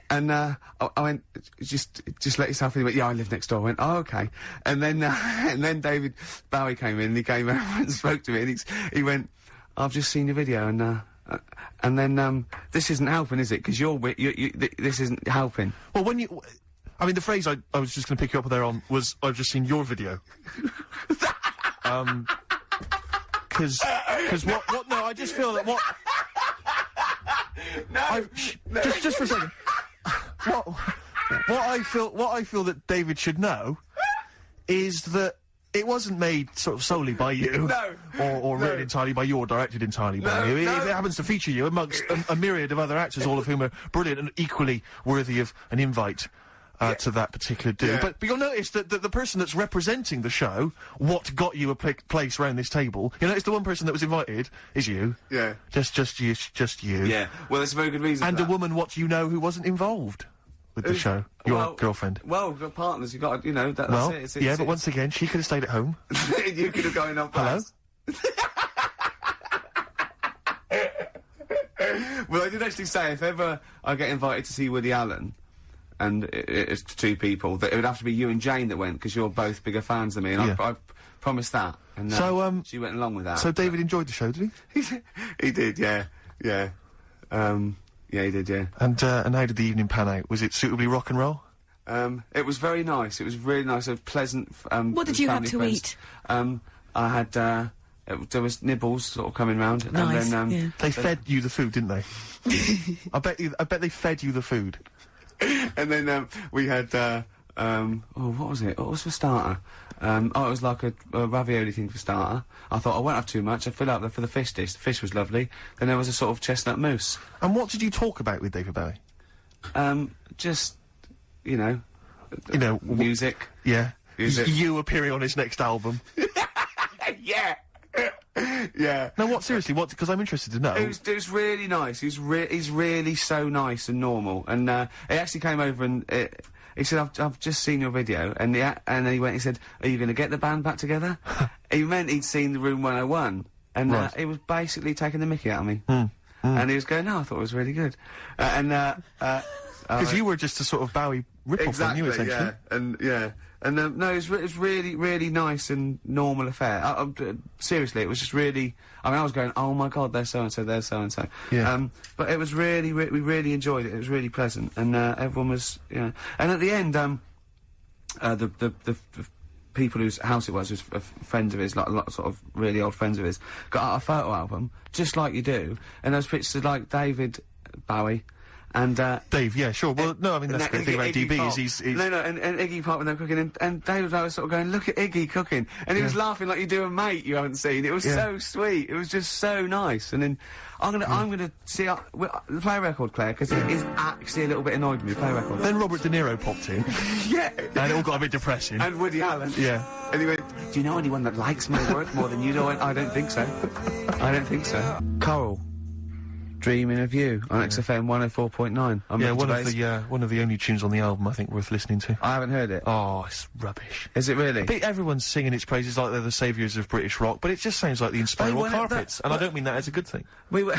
And, I went, just let yourself in." He went, "Yeah, I live next door." I went, "Oh, okay." And then David Bowie came in, and he came over and spoke to me, and he went, "I've just seen your video, and then, this isn't helping, is it? Because this isn't helping." Well, the phrase I was just gonna pick you up there on was, "I've just seen your video." Cause what, no, I just feel that what... Just for a second. What I feel that David should know is that it wasn't made sort of solely by you. No. Or written entirely by you or directed entirely by you. It happens to feature you amongst a myriad of other actors, all of whom are brilliant and equally worthy of an invite. To that particular do. Yeah. But you'll notice that the person that's representing the show, what got you a place round this table, you'll notice the one person that was invited is you. Yeah. Just you. Yeah. Well, there's a very good reason And for a that. woman, what you know, who wasn't involved with the show. Your girlfriend. Well, we've got partners, you've got, you know, that's Well, it. but once again, she could have stayed at home. You could have gone on Hello? class. Well, I did actually say, if ever I get invited to see Woody Allen, and it's two people, that it would have to be you and Jane that went, because you're both bigger fans than me, and I promised that. And So, she went along with that. So David enjoyed the show, did he? He did, yeah. Yeah, he did, yeah. And how did the evening pan out? Was it suitably rock and roll? It was very nice. It was really nice. A pleasant. What did you have to eat? I had. There was nibbles sort of coming round, Nice, and then yeah. They fed you the food, didn't they? I bet they fed you the food. and then we had. What was it? What was for starter? It was like a ravioli thing for starter. I thought I won't have too much. I filled up there for the fish dish. The fish was lovely. Then there was a sort of chestnut mousse. And what did you talk about with David Bowie? Just, you know, music. Yeah. Music. You appearing on his next album. Yeah. Yeah. No, what, seriously, what, because I'm interested to know. It was really nice. He's really so nice and normal. And, he actually came over and, he said, I've just seen your video. And then he said, are you going to get the band back together? He meant he'd seen the Room 101. And, Right. he was basically taking the mickey out of me. And he was going, no, I thought it was really good. Because you were just a sort of Bowie rip-off, Exactly, weren't you, essentially? No, it was really nice and normal affair. Seriously, it was just really. I mean, I was going, oh my god, there's so and so, there's so and so. Yeah. But it was really, we really enjoyed it. It was really pleasant, and everyone was, And at the end, the people whose house it was friends of his, like a lot of sort of really old friends of his, got out a photo album, just like you do, and those pictures of like David Bowie. And, Dave, yeah, sure. Well, no, I mean, that's the thing about DB Pop. is he's... No, and Iggy Pop when they were cooking, and David was sort of going, look at Iggy cooking. And he was laughing like you do a mate you haven't seen. It was so sweet. It was just so nice. And then, I'm gonna see, play a record, Claire, because it is actually a little bit annoyed me, play a record. Then Robert De Niro popped in, Yeah. and it all got a bit depressing. And Woody Allen. Yeah. And he went, do you know anyone that likes my work more than you do? I don't think so. I don't think so. Karl. Dreaming of You on XFM 104.9. Yeah, one of the only tunes on the album I think worth listening to. I haven't heard it. Oh, it's rubbish. Is it really? I think everyone's singing its praises like they're the saviours of British rock, but it just sounds like the Inspiral well, Carpets, and I don't mean that as a good thing. We were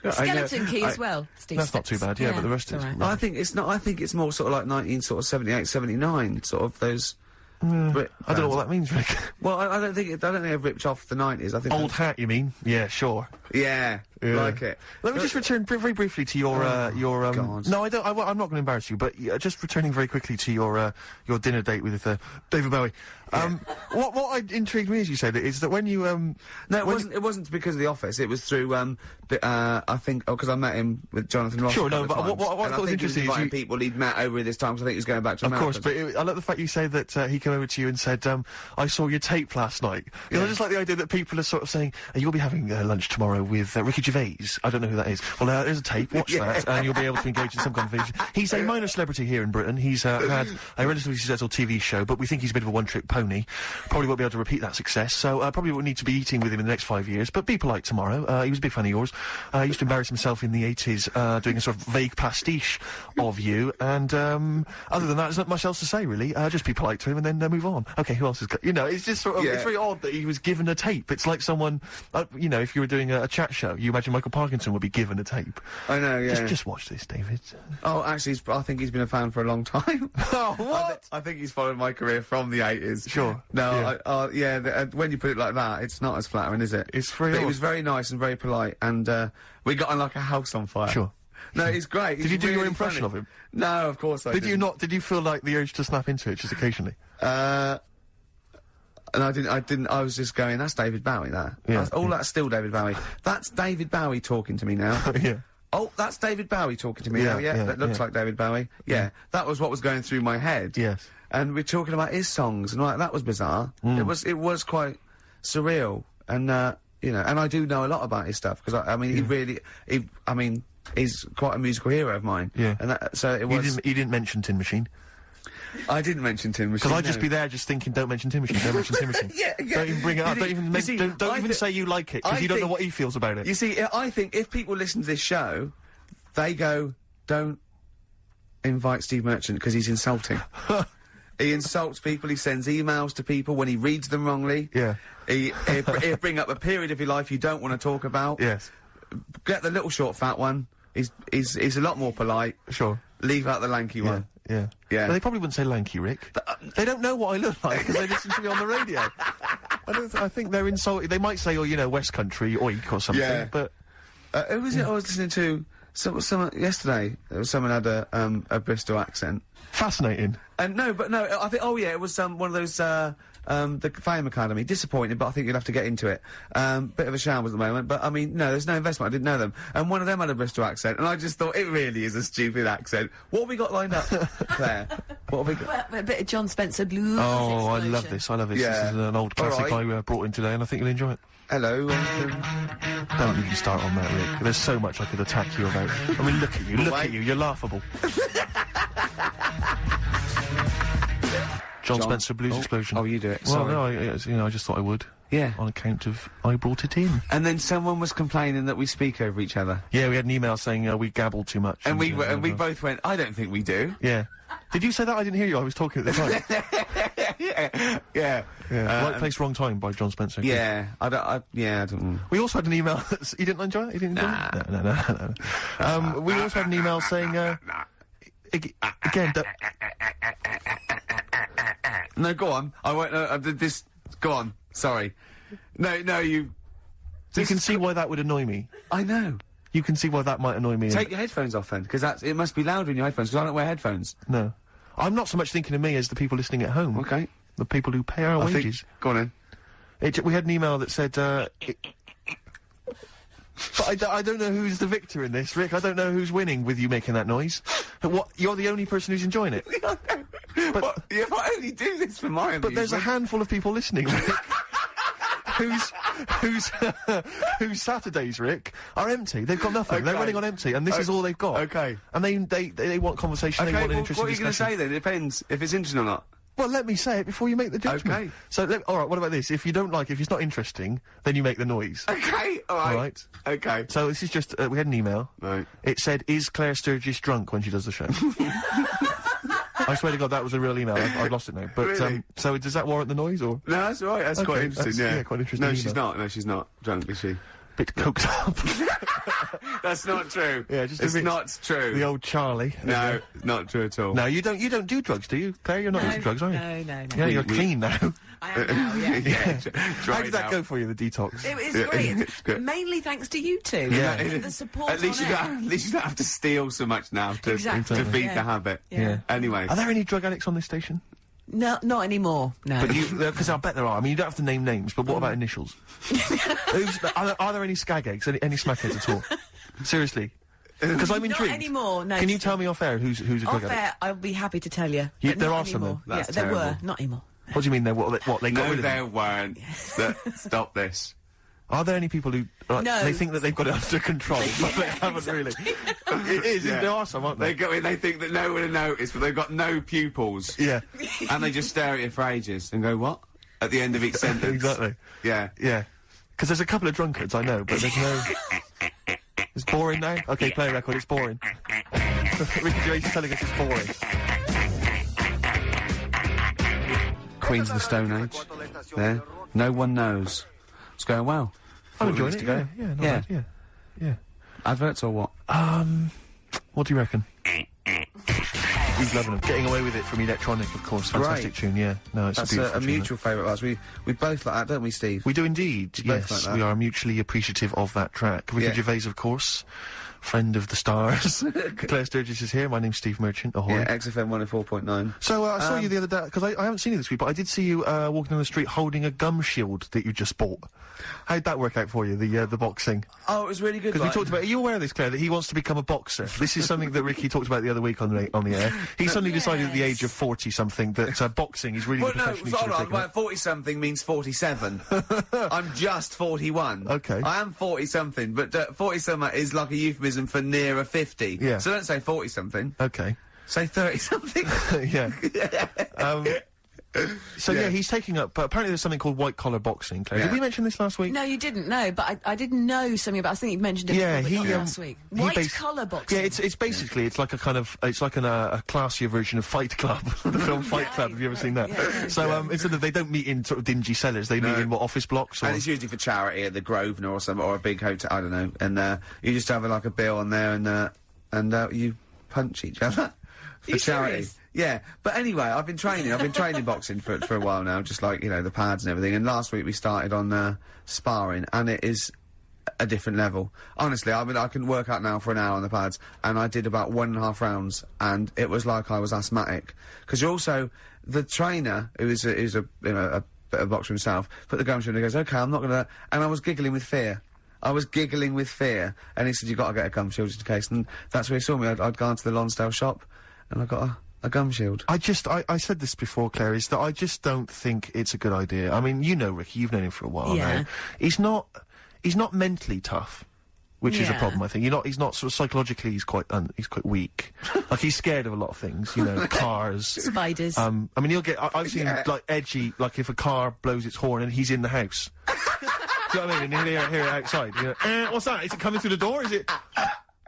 Skeleton Key as well, Steve. That's not too bad, yeah, but the rest it's is... all right. I think it's not. I think it's more sort of like 1978, 79, sort of those. Brit I don't know what bands. that means, Rick. Well, I don't think they've ripped off the 90s. I think Old hat, you mean? Yeah, sure. Yeah, like it. Let me just return very briefly to your God. No, I don't. I'm not going to embarrass you, but just returning very quickly to your dinner date with David Bowie. What intrigued me, as you said, is that when you No, it wasn't because of The Office. It was through I think because I met him with Jonathan Ross. Sure, a no, couple but of what times, I and thought was think he interesting is inviting you- people he'd met over this time. 'Cause I think he was going back to Of America. course, but I like the fact you say that he came over to you and said, I saw your tape last night. Because I just like the idea that people are sort of saying, you'll be having lunch tomorrow with Ricky Gervais. I don't know who that is. Well, there's a tape, watch that, and you'll be able to engage in some conversation. He's a minor celebrity here in Britain. He's had a relatively successful TV show, but we think he's a bit of a one-trick pony. Probably won't be able to repeat that success, so probably won't need to be eating with him in the next 5 years, but be polite tomorrow. He was a big fan of yours. He used to embarrass himself in the 80s doing a sort of vague pastiche of you, and other than that, there's not much else to say, really. Just be polite to him and then move on. Okay, who else has got... You know, it's just sort of... It's very odd that he was given a tape. It's like someone... you know, if you were doing a chat show, you imagine Michael Parkinson would be given a tape. I know, yeah. Just watch this, David. Oh, actually, I think he's been a fan for a long time. Oh, what? I think he's followed my career from the 80s. Sure. No, when you put it like that, it's not as flattering, is it? It's very But he odd. was very nice and very polite, and we got on like a house on fire. Sure. No, he's great. Did you do your impression of him? No, of course I Did didn't. you not? Did you feel like the urge to snap into it just occasionally? And I didn't, I was just going, that's David Bowie, that. Yeah. That's still David Bowie. That's David Bowie talking to me now. Yeah. Oh, that's David Bowie talking to me Yeah, now, yeah, that looks yeah. like David Bowie. Yeah, that was what was going through my head. Yes. and we're talking about his songs, and that was bizarre. It was quite surreal, and you know, and I do know a lot about his stuff, because I mean, he's quite a musical hero of mine. Yeah. And so it was. You didn't mention Tin Machine. I didn't mention Tin Machine. Because I'd just be there just thinking, don't mention Tin Machine, don't mention Tin Machine. Yeah. Don't even bring it up, don't even say you like it, because you don't know what he feels about it. You see, I think if people listen to this show, they go, don't invite Steve Merchant because he's insulting. He insults people, he sends emails to people when he reads them wrongly. Yeah. He'll bring up a period of your life you don't want to talk about. Yes. Get the little short fat one. He's a lot more polite. Sure. Leave out the lanky one. Yeah. Yeah. But they probably wouldn't say lanky, Rick. They don't know what I look like because they listen to me on the radio. I think they're insulted. They might say, oh, you know, West Country, oik or something, Yeah. but... Who was it I was listening to? Someone yesterday. Someone had a Bristol accent. Fascinating. And no, I think, oh yeah, it was, one of those, the Fame Academy. Disappointing, but I think you'll have to get into it. Bit of a shambles at the moment, but I mean, no, there's no investment, I didn't know them. And one of them had a Bristol accent, and I just thought, it really is a stupid accent. What have we got lined up, Claire? What have we got? Well, a bit of John Spencer blues. Oh, I explosion. love this, I love this. Yeah. This is an old classic All right. I brought in today, and I think you'll enjoy it. Hello, Don't even start on that, Rick. There's so much I could attack you about. I mean, look at you, you're laughable. John Spencer Blues Explosion. Oh, you do it, Well, sorry. no, I just thought I would. Yeah. On account of I brought it in. And then someone was complaining that we speak over each other. Yeah, we had an email saying we gabble too much. And we both went, I don't think we do. Yeah. Did you say that? I didn't hear you. I was talking at the time. Yeah. Right Place, Wrong Time by John Spencer. Yeah. I don't. We also had an email. You didn't enjoy it? You didn't enjoy it? No. We also had an email saying. Again. No, go on. I won't. This. Go on. Sorry. No. You. You can see why that would annoy me. I know. You can see why that might annoy me. Take your headphones off then, because it must be louder in your headphones. Because I don't wear headphones. No. I'm not so much thinking of me as the people listening at home. Okay. The people who pay our wages. Go on then. We had an email that said, but I don't know who's the victor in this, Rick. I don't know who's winning with you making that noise. What? You're the only person who's enjoying it. But if I only do this for my amusement. But there's a handful of people listening, Rick. whose Saturdays, Rick, are empty. They've got nothing. They're running on empty, and this is all they've got. Okay. And they want conversation. They want an interesting what are you going to discussion. say then? It depends if it's interesting or not. Well, let me say it before you make the judgment. Okay. So, all right. What about this? If you don't like, if it's not interesting, then you make the noise. Okay. All right. All right. Okay. So this is just we had an email. Right. It said, "Is Claire Sturgis drunk when she does the show?" I swear to God, that was a real email. I've lost it now. But Really? so does that warrant the noise or? No, that's all right. That's Okay, quite interesting. that's- yeah, quite interesting No, she's email. not. No, she's not drunk, is she? Bit coked up. That's not true. Yeah, just a it's bit- not true. The old Charlie. No, not true at all. No, you don't do drugs, do you, Claire? You're not into drugs, are you? No. Yeah, you're clean now. I am now, yeah. How did that go for you, the detox? It was Yeah, great. it's good. Mainly thanks to you two. Yeah. And the support At least on you air. don't. At least you don't have to steal so much now to Exactly, to feed yeah. the habit. Yeah. Anyway. Are there any drug addicts on this station? No, not anymore. No. But you, because I bet there are. I mean, you don't have to name names, but what about initials? Are there any skag eggs, any smackheads at all? Seriously. Because I'm intrigued. Not anymore, no. Can you tell me off air who's a drug Off addict? air, I'll be happy to tell you. You- but there not are some anymore. then? That's yeah, there were. terrible. Not anymore. What do you mean? They got rid No, of them? there weren't. Stop this. Are there any people who No. they think that they've got it under control, but they haven't really? It is. Yeah. There are some, aren't they? They go in, they think that no one will notice, but they've got no pupils. Yeah. And they just stare at you for ages and go, what? At the end of each sentence. Exactly. Yeah. Yeah. Because there's a couple of drunkards I know, but there's no. It's boring now. Okay, play a record. It's boring. Ricky Gervais is telling us it's boring. Queens of the Stone Age. There. No one knows. It's going well. I'm 40 enjoying minutes it. to go. Yeah, not Yeah. bad, yeah. Adverts or what? What do you reckon? He's loving them. Getting Away With It from Electronic, of course. Fantastic Great. tune, yeah. No, it's That's a beautiful a tune, mutual favourite of ours. We both like that, don't we, Steve? We do indeed, We both yes. like that. We are mutually appreciative of that track. Ricky Yeah. Gervais, of course, friend of the stars. Claire Sturgis is here. My name's Steve Merchant. Ahoy. Yeah, XFM 104.9. So, I saw you the other day, because I haven't seen you this week, but I did see you, walking down the street holding a gum shield that you just bought. How'd that work out for you, the boxing? Oh, it was really good. Because we talked about, are you aware of this, Claire, that he wants to become a boxer? This is something that Ricky talked about the other week on the air. He suddenly decided at the age of 40-something that, boxing is really the profession he's hold on, taken up. 40-something means 47. I'm just 41. Okay. I am 40-something, but 40-something is like a euphemism for nearer 50. Yeah. So don't say 40-something. Okay. Say 30-something. Yeah. So yeah, he's taking up, but apparently there's something called white-collar boxing, Claire. Yeah. Did we mention this last week? No, you didn't know, but I didn't know something about. I think you mentioned it. Yeah, before, but he, not last week. he White bas- collar boxing. Yeah, it's basically, it's like a kind of, it's like a classier version of Fight Club. The film Fight Club, have you ever seen that? Yeah. So, instead of, they don't meet in sort of dingy cellars, they meet in, office blocks or... And it's usually for charity at the Grosvenor or something, or a big hotel, I don't know. And, you just have like a bill on there and you punch each other. For charity. Serious? Yeah, but anyway, I've been training boxing for a while now, just like, you know, the pads and everything, and last week we started on, sparring, and it is a different level. Honestly, I mean, I can work out now for an hour on the pads, and I did about 1.5 rounds, and it was like I was asthmatic. Because you're also, the trainer, who is a you know, a bit of a boxer himself, put the gum shield and he goes, okay, I'm not gonna, and I was giggling with fear. And he said, you've got to get a gum shield just in case, and that's where he saw me. I'd gone to the Lonsdale shop, and I got a gum shield. I said this before, Claire, is that I just don't think it's a good idea. I mean, you know Ricky, you've known him for a while Yeah. now. He's not mentally tough, which is a Yeah. problem, I think. He's not sort of psychologically, he's quite weak. Like, he's scared of a lot of things, you know, cars. Spiders. I mean, I've seen him, like, edgy, like, if a car blows its horn and he's in the house. Do you know what I mean? And hear it outside. You know, what's that? Is it coming through the door? Is it...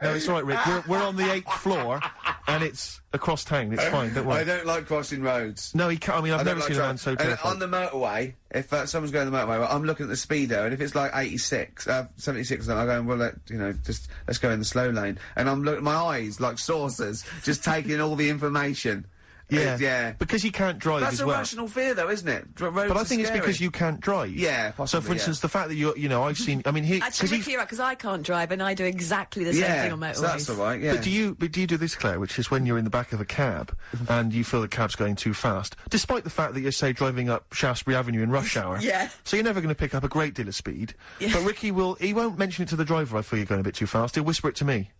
No, it's all right, Rick. We're on the 8th floor, and it's across town. It's fine, don't worry. I don't like crossing roads. No, he can't. I mean, I've never seen a man so And terrified. on the motorway, if someone's going on the motorway, I'm looking at the speedo, and if it's like 86, 76, I'm going, well, let's go in the slow lane. And I'm looking, my eyes, like saucers, just taking in all the information. Yeah, yeah. Because he can't drive That's as a well. rational fear, though, isn't it? Roads But I are think it's scary. because you can't drive. Yeah, possibly, So, for instance, the fact that I've seen. I mean, Actually, Ricky, you're right, because I can't drive, and I do exactly the same thing on motorways. so that's all right. Yeah. But do you do this, Claire? Which is when you're in the back of a cab and you feel the cab's going too fast, despite the fact that you're, say, driving up Shaftesbury Avenue in rush hour. Yeah. So you're never going to pick up a great deal of speed. Yeah. But Ricky he won't mention it to the driver. I feel you're going a bit too fast. He'll whisper it to me.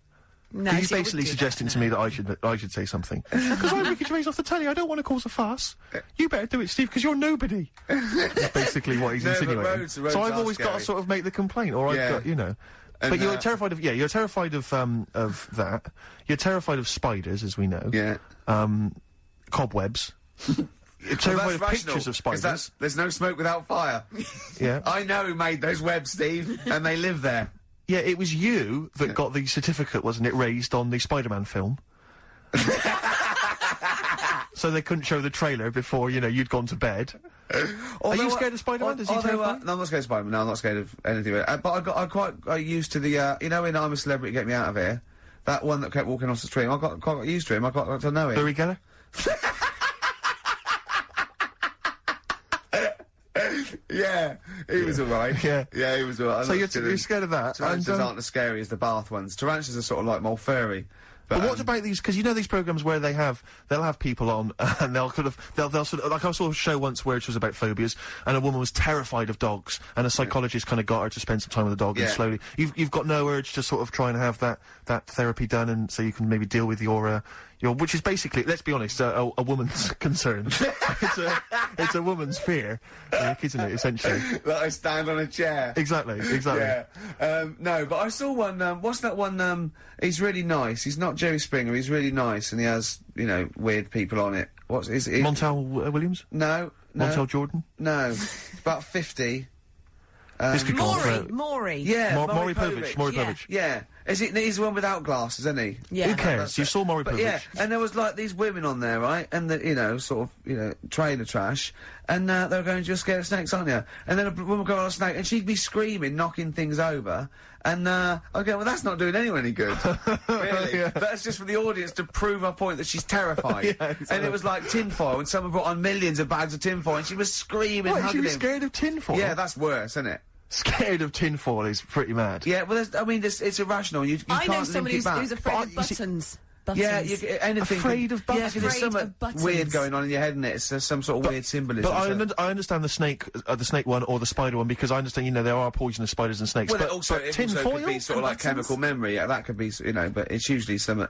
No, He's see, I wouldn't basically do that, suggesting no. to me that I should say something. Because I'm Ricky Gervais off the telly, I don't want to cause a fuss. You better do it, Steve, because you're nobody. That's basically what he's No, but insinuating. roads So I've are always got to scary. sort of make the complaint, or Yeah. I've got, you know. And, But you're terrified of, you're terrified of that. You're terrified of spiders, as we know. Yeah. Cobwebs. You're terrified of pictures of spiders. There's no smoke without fire. Yeah. I know who made those webs, Steve, and they live there. Yeah, it was you that got the certificate, wasn't it, raised on the Spider-Man film? So they couldn't show the trailer before, you'd gone to bed. Are you scared of Spider-Man? Does he terrify you? No, I'm not scared of Spider-Man. No, I'm not scared of anything. But I got used to the, in I'm a Celebrity, Get Me Out of Here, that one that kept walking off the street. I got used to him. I got to know him. Uri Geller? Yeah, he was alright. Yeah. Yeah, he was alright. So you're scared of that? Tarantulas And, aren't as scary as the bath ones. Tarantulas are sort of like more furry. But what about these? Because these programs where they'll have people on, and they'll sort of, like I saw a show once where it was about phobias, and a woman was terrified of dogs, and a psychologist kind of got her to spend some time with the dog, and Yeah. slowly, you've got no urge to sort of try and have that therapy done, and so you can maybe deal with your, which is basically, let's be honest, a woman's concern. it's a woman's fear, isn't it, essentially? That I stand on a chair. Exactly. Yeah. No, but I saw one, what's that one, he's really nice. He's not Jerry Springer, he's really nice, and he has, weird people on it. Is it? Montel Williams? No. Montel Jordan? No. About 50. This could go on for... Maury. Yeah, Maury Povich. Maury Yeah. Povich. Yeah. He's the one without glasses, isn't he? Yeah. Who cares? You saw Maury But Povich. yeah, and there was like these women on there, right? And the, trailer trash. And they were going, you're scared of snakes, aren't you? And then a woman would go on a snake, and she'd be screaming, knocking things over. And I go, well, that's not doing anyone any good. Really? Yeah. That's just for the audience to prove her point that she's terrified. Yeah, exactly. And it was like tinfoil, and someone brought on millions of bags of tinfoil, and she was screaming, What, she hugging was him. scared of tinfoil? Yeah, that's worse, isn't it? scared of tinfoil is pretty mad. Yeah, well, it's irrational. You I can't know someone link it back. who's afraid of you see- buttons. Yeah, Buttons. anything. Afraid of buttons? Yeah, 'cause there's Afraid something of buttons. weird going on in your head, isn't it? It's some sort of weird symbolism. But I understand the snake one or the spider one, because I understand, there are poisonous spiders and snakes. well, but, it also tinfoil could be sort of and like buttons? chemical memory. Yeah, that could be, but it's usually some,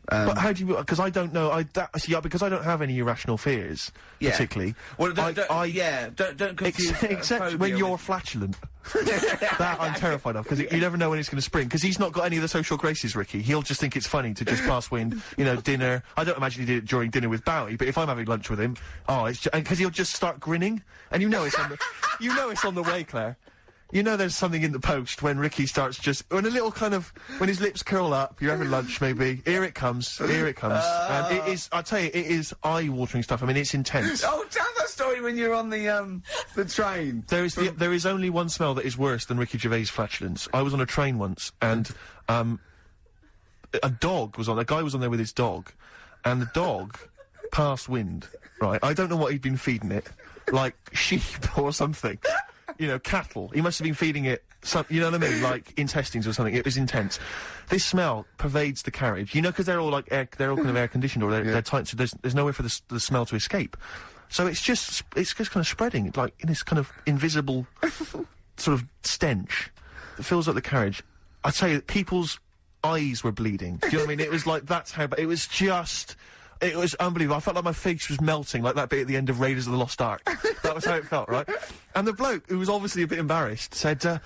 But how do you? Because I don't know. Because I don't have any irrational fears, Yeah. particularly. Well, don't confuse. Except phobia when you're with- flatulent. That I'm terrified of, because you never know when it's going to spring. Because he's not got any of the social graces, Ricky. He'll just think it's funny to just pass wind. Dinner. I don't imagine he did it during dinner with Bowie, but if I'm having lunch with him, it's because he'll just start grinning, and it's on it's on the way, Claire. There's something in the post when Ricky starts when his lips curl up, you're having lunch maybe, here it comes. And it is, I tell you, it is eye-watering stuff. I mean, it's intense. Oh, tell that story when you're on the train. There is only one smell that is worse than Ricky Gervais' flatulence. I was on a train once, and, a guy was on there with his dog, and the dog passed wind, right? I don't know what he'd been feeding it, like sheep or something. Cattle. He must have been feeding it you know what I mean? Like intestines or something. It was intense. This smell pervades the carriage. Because they're all they're all kind of air conditioned, or they're tight, so there's nowhere for the smell to escape. So it's just kind of spreading. It's like in this kind of invisible sort of stench that fills up the carriage. I tell you, people's eyes were bleeding. Do you know what I mean? It was like, that's how, it was just... It was unbelievable. I felt like my face was melting, like that bit at the end of Raiders of the Lost Ark. That was how it felt, right? And the bloke, who was obviously a bit embarrassed, said, I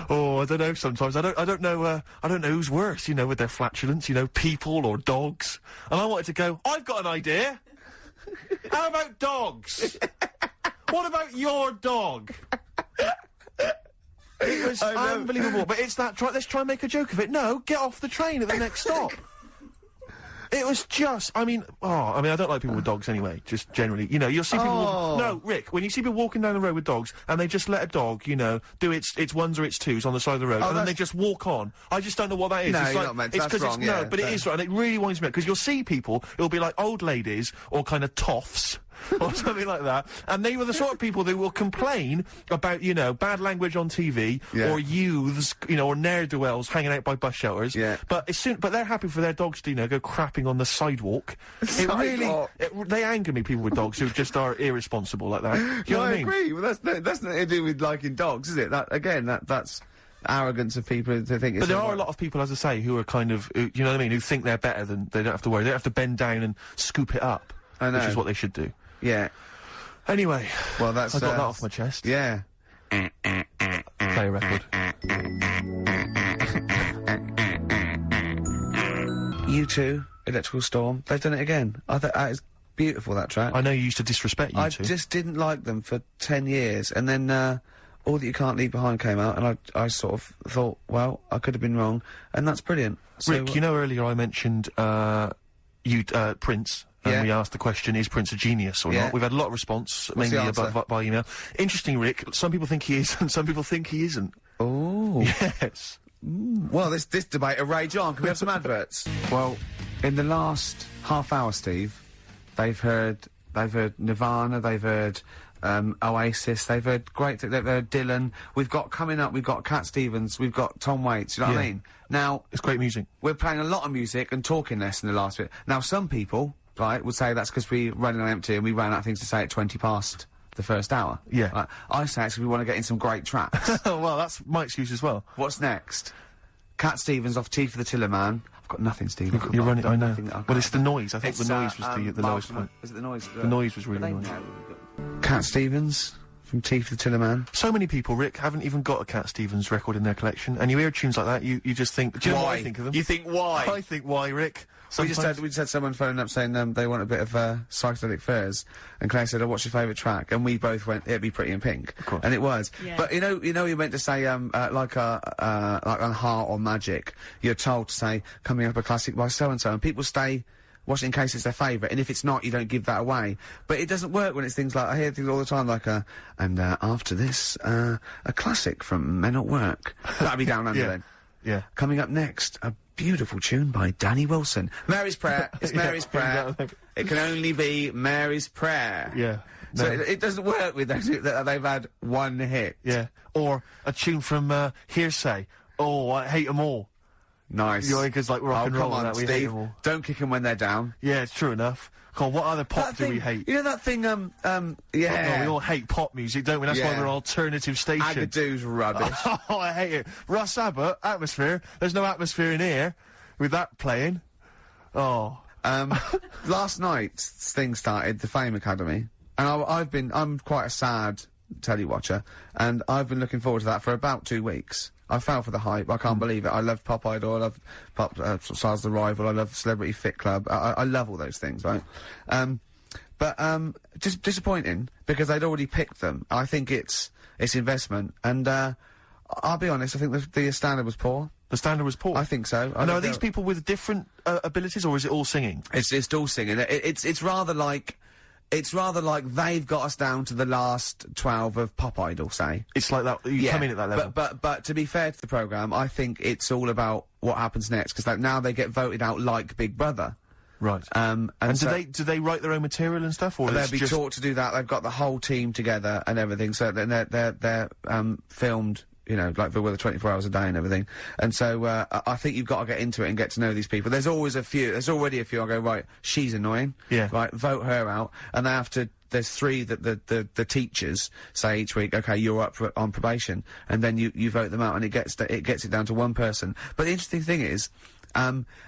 don't know sometimes. I don't know who's worse, with their flatulence, people or dogs. And I wanted to go, I've got an idea. How about dogs? What about your dog? It was unbelievable. But it's that, let's try and make a joke of it. No, get off the train at the next stop. It was just, I don't like people with dogs anyway, just generally. You'll see people... No, Rick, when you see people walking down the road with dogs, and they just let a dog, do its ones or its twos on the side of the road, and then they just walk on. I just don't know what that is. No, it's you're like, not meant to. it's That's 'cause wrong, it's, No, but it is right, and it really winds me up, because you'll see people, it'll be like old ladies, or kind of toffs, or something like that, and they were the sort of people that will complain about, bad language on TV, or youths, or ne'er-do-wells hanging out by bus shelters. Yeah. But they're happy for their dogs to, go crapping on the sidewalk. They anger me, people with dogs who just are irresponsible like that. Do you know what I mean? agree. Well, that's nothing to do with liking dogs, is it? That's arrogance of people to think it's... But there are a lot of people, as I say, who are kind of, you know what I mean, who think they're better than, they don't have to worry. They don't have to bend down and scoop it up. I know. Which is what they should do. Yeah. Anyway. Well, that's... I got that off my chest. Yeah. Play a record. U2, Electrical Storm, they've done it again. I thought that is beautiful, that track. I know you used to disrespect I U2. just didn't like them for 10 years, and then, All That You Can't Leave Behind came out, and I sort of thought, well, I could have been wrong, and that's brilliant. So, Rick, earlier I mentioned, Prince. And we asked the question, is Prince a genius or not? We've had a lot of response, mainly by email. Interesting, Rick. Some people think he is, and some people think he isn't. Oh. Yes. Well, this debate will rage on. Can we have some adverts? Well, in the last half hour, Steve, they've heard Nirvana, they've heard Oasis, they've heard they've heard Dylan. We've got Cat Stevens, we've got Tom Waits. You know what I mean? Now, it's great music. We're playing a lot of music and talking less in the last bit. Now, some people, right, would say that's because we're running on empty and we ran out of things to say at 20 past the first hour. Yeah. Right? I say it's 'cause we want to get in some great tracks. Well, that's my excuse as well. What's next? Cat Stevens off Tea for the Tiller Man. I've got nothing, Steve. You're running, I know. Well, it's the noise. I think the noise was the lowest point. Is it the noise? The noise was really annoying. Cat Stevens from Tea for the Tiller Man. So many people, Rick, haven't even got a Cat Stevens record in their collection, and you hear tunes like that, you just think, do you know what I think of them? You think why? I think why, Rick. We just had someone phoning up saying they want a bit of psychedelic furs, and Claire said, "Oh, what's your favourite track?" And we both went, "It'd be Pretty in Pink," of course. And it was. Yeah. But you meant to say like on Heart or Magic, you're told to say coming up a classic by so and so, and people stay watching in case it's their favourite, and if it's not, you don't give that away. But it doesn't work when it's things like I hear things all the time like and after this a classic from Men at Work. That'd be Down Under then. Yeah. Coming up next, a beautiful tune by Danny Wilson. Mary's Prayer. It's Mary's Prayer. It can only be Mary's Prayer. Yeah. So No. it doesn't work with those that they've had one hit. Yeah. Or a tune from Hearsay. Oh, I hate them all. Nice. You know, because like rock and roll come and on, that, we hate Steve. them all. Don't kick them when they're down. Yeah, it's true enough. God, what other pop That do we thing- hate? You know that thing, No, we all hate pop music, don't we? That's why Yeah. we're an alternative station. Agadoo's rubbish. Oh, I hate it. Russ Abbott, Atmosphere. There's no atmosphere in here with that playing. Oh. Last night's thing started, the Fame Academy, and I'm quite a sad telly watcher, and I've been looking forward to that for about 2 weeks. I fell for the hype. I can't believe it. I love Pop Idol. I love Pop Stars The Rival. I love Celebrity Fit Club. I love all those things, right? But just disappointing because I'd already picked them. I think it's investment, and I'll be honest. I think the standard was poor. The standard was poor. I think so. And are these people with different abilities, or is it all singing? It's all singing. It's rather like they've got us down to the last 12 of Pop Idol, say. It's like that. You come in at that level. But to be fair to the programme, I think it's all about what happens next, because now they get voted out like Big Brother. Right. And do they write their own material and stuff, or they'll it's be just taught to do that. They've got the whole team together and everything, so then they're filmed, you know, like for 24 hours a day and everything. And so I think you've got to get into it and get to know these people. There's always a few. There's already a few. I go, right, she's annoying. Yeah. Right, vote her out. And they have to. There's 3 that the teachers say each week. Okay, you're up on probation, and then you vote them out, and it gets it down to one person. But the interesting thing is,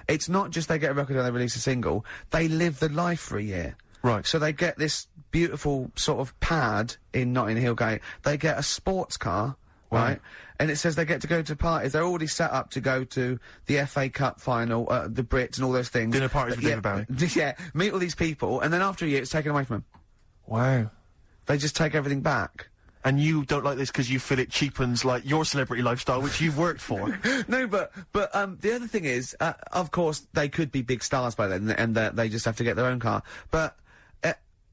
it's not just they get a record and they release a single. They live the life for a year. Right. So they get this beautiful sort of pad in Notting Hill Gate. They get a sports car. Right, and it says they get to go to parties. They're already set up to go to the FA Cup final, the Brits and all those things. Dinner parties with David Bowie. Yeah, meet all these people, and then after a year, it's taken away from them. Wow. They just take everything back. And you don't like this because you feel it cheapens, like, your celebrity lifestyle, which you've worked for. No, but the other thing is, of course, they could be big stars by then, and they just have to get their own car. But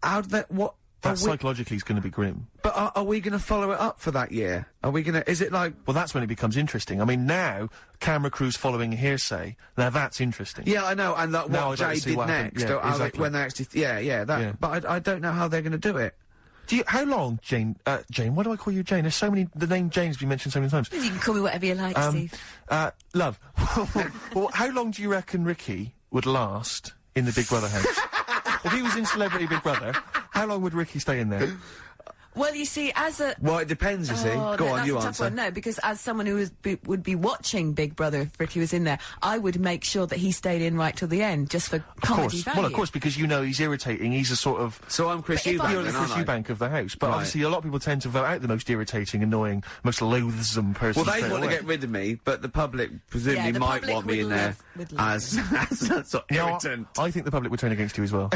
how do they, what? That psychologically is going to be grim. But are we going to follow it up for that year? Are we going to? Is it like? Well, that's when it becomes interesting. I mean, now camera crews following Hearsay. Now that's interesting. Yeah, I know, and like Now what I'd like Jay to see did what happened. next, Yeah, or how they- exactly. when they actually, that. Yeah. But I don't know how they're going to do it. How long, Jane? Jane, why do I call you Jane? There's so many. The name Jane's been mentioned so many times. You can call me whatever you like, Steve. Love. Well, how long do you reckon Ricky would last in the Big Brother house? If he was in Celebrity Big Brother, how long would Ricky stay in there? Well, you see, as a... Well, it depends, you see. Oh, Go no, on, that's you a tough answer. one. No, because as someone who would be watching Big Brother if Ricky was in there, I would make sure that he stayed in right till the end, just for comedy value. Well, of course, because you know he's irritating. He's a sort of. So I'm Chris But if Eubank, You're the then, Chris aren't I? Eubank of the house, but Right. obviously a lot of people tend to vote out the most irritating, annoying, most loathsome person. Well, they straight want to away. get rid of me, but the public presumably Yeah, the might public want me would in there love- would love as a sort of You know, irritant. I think the public would turn against you as well.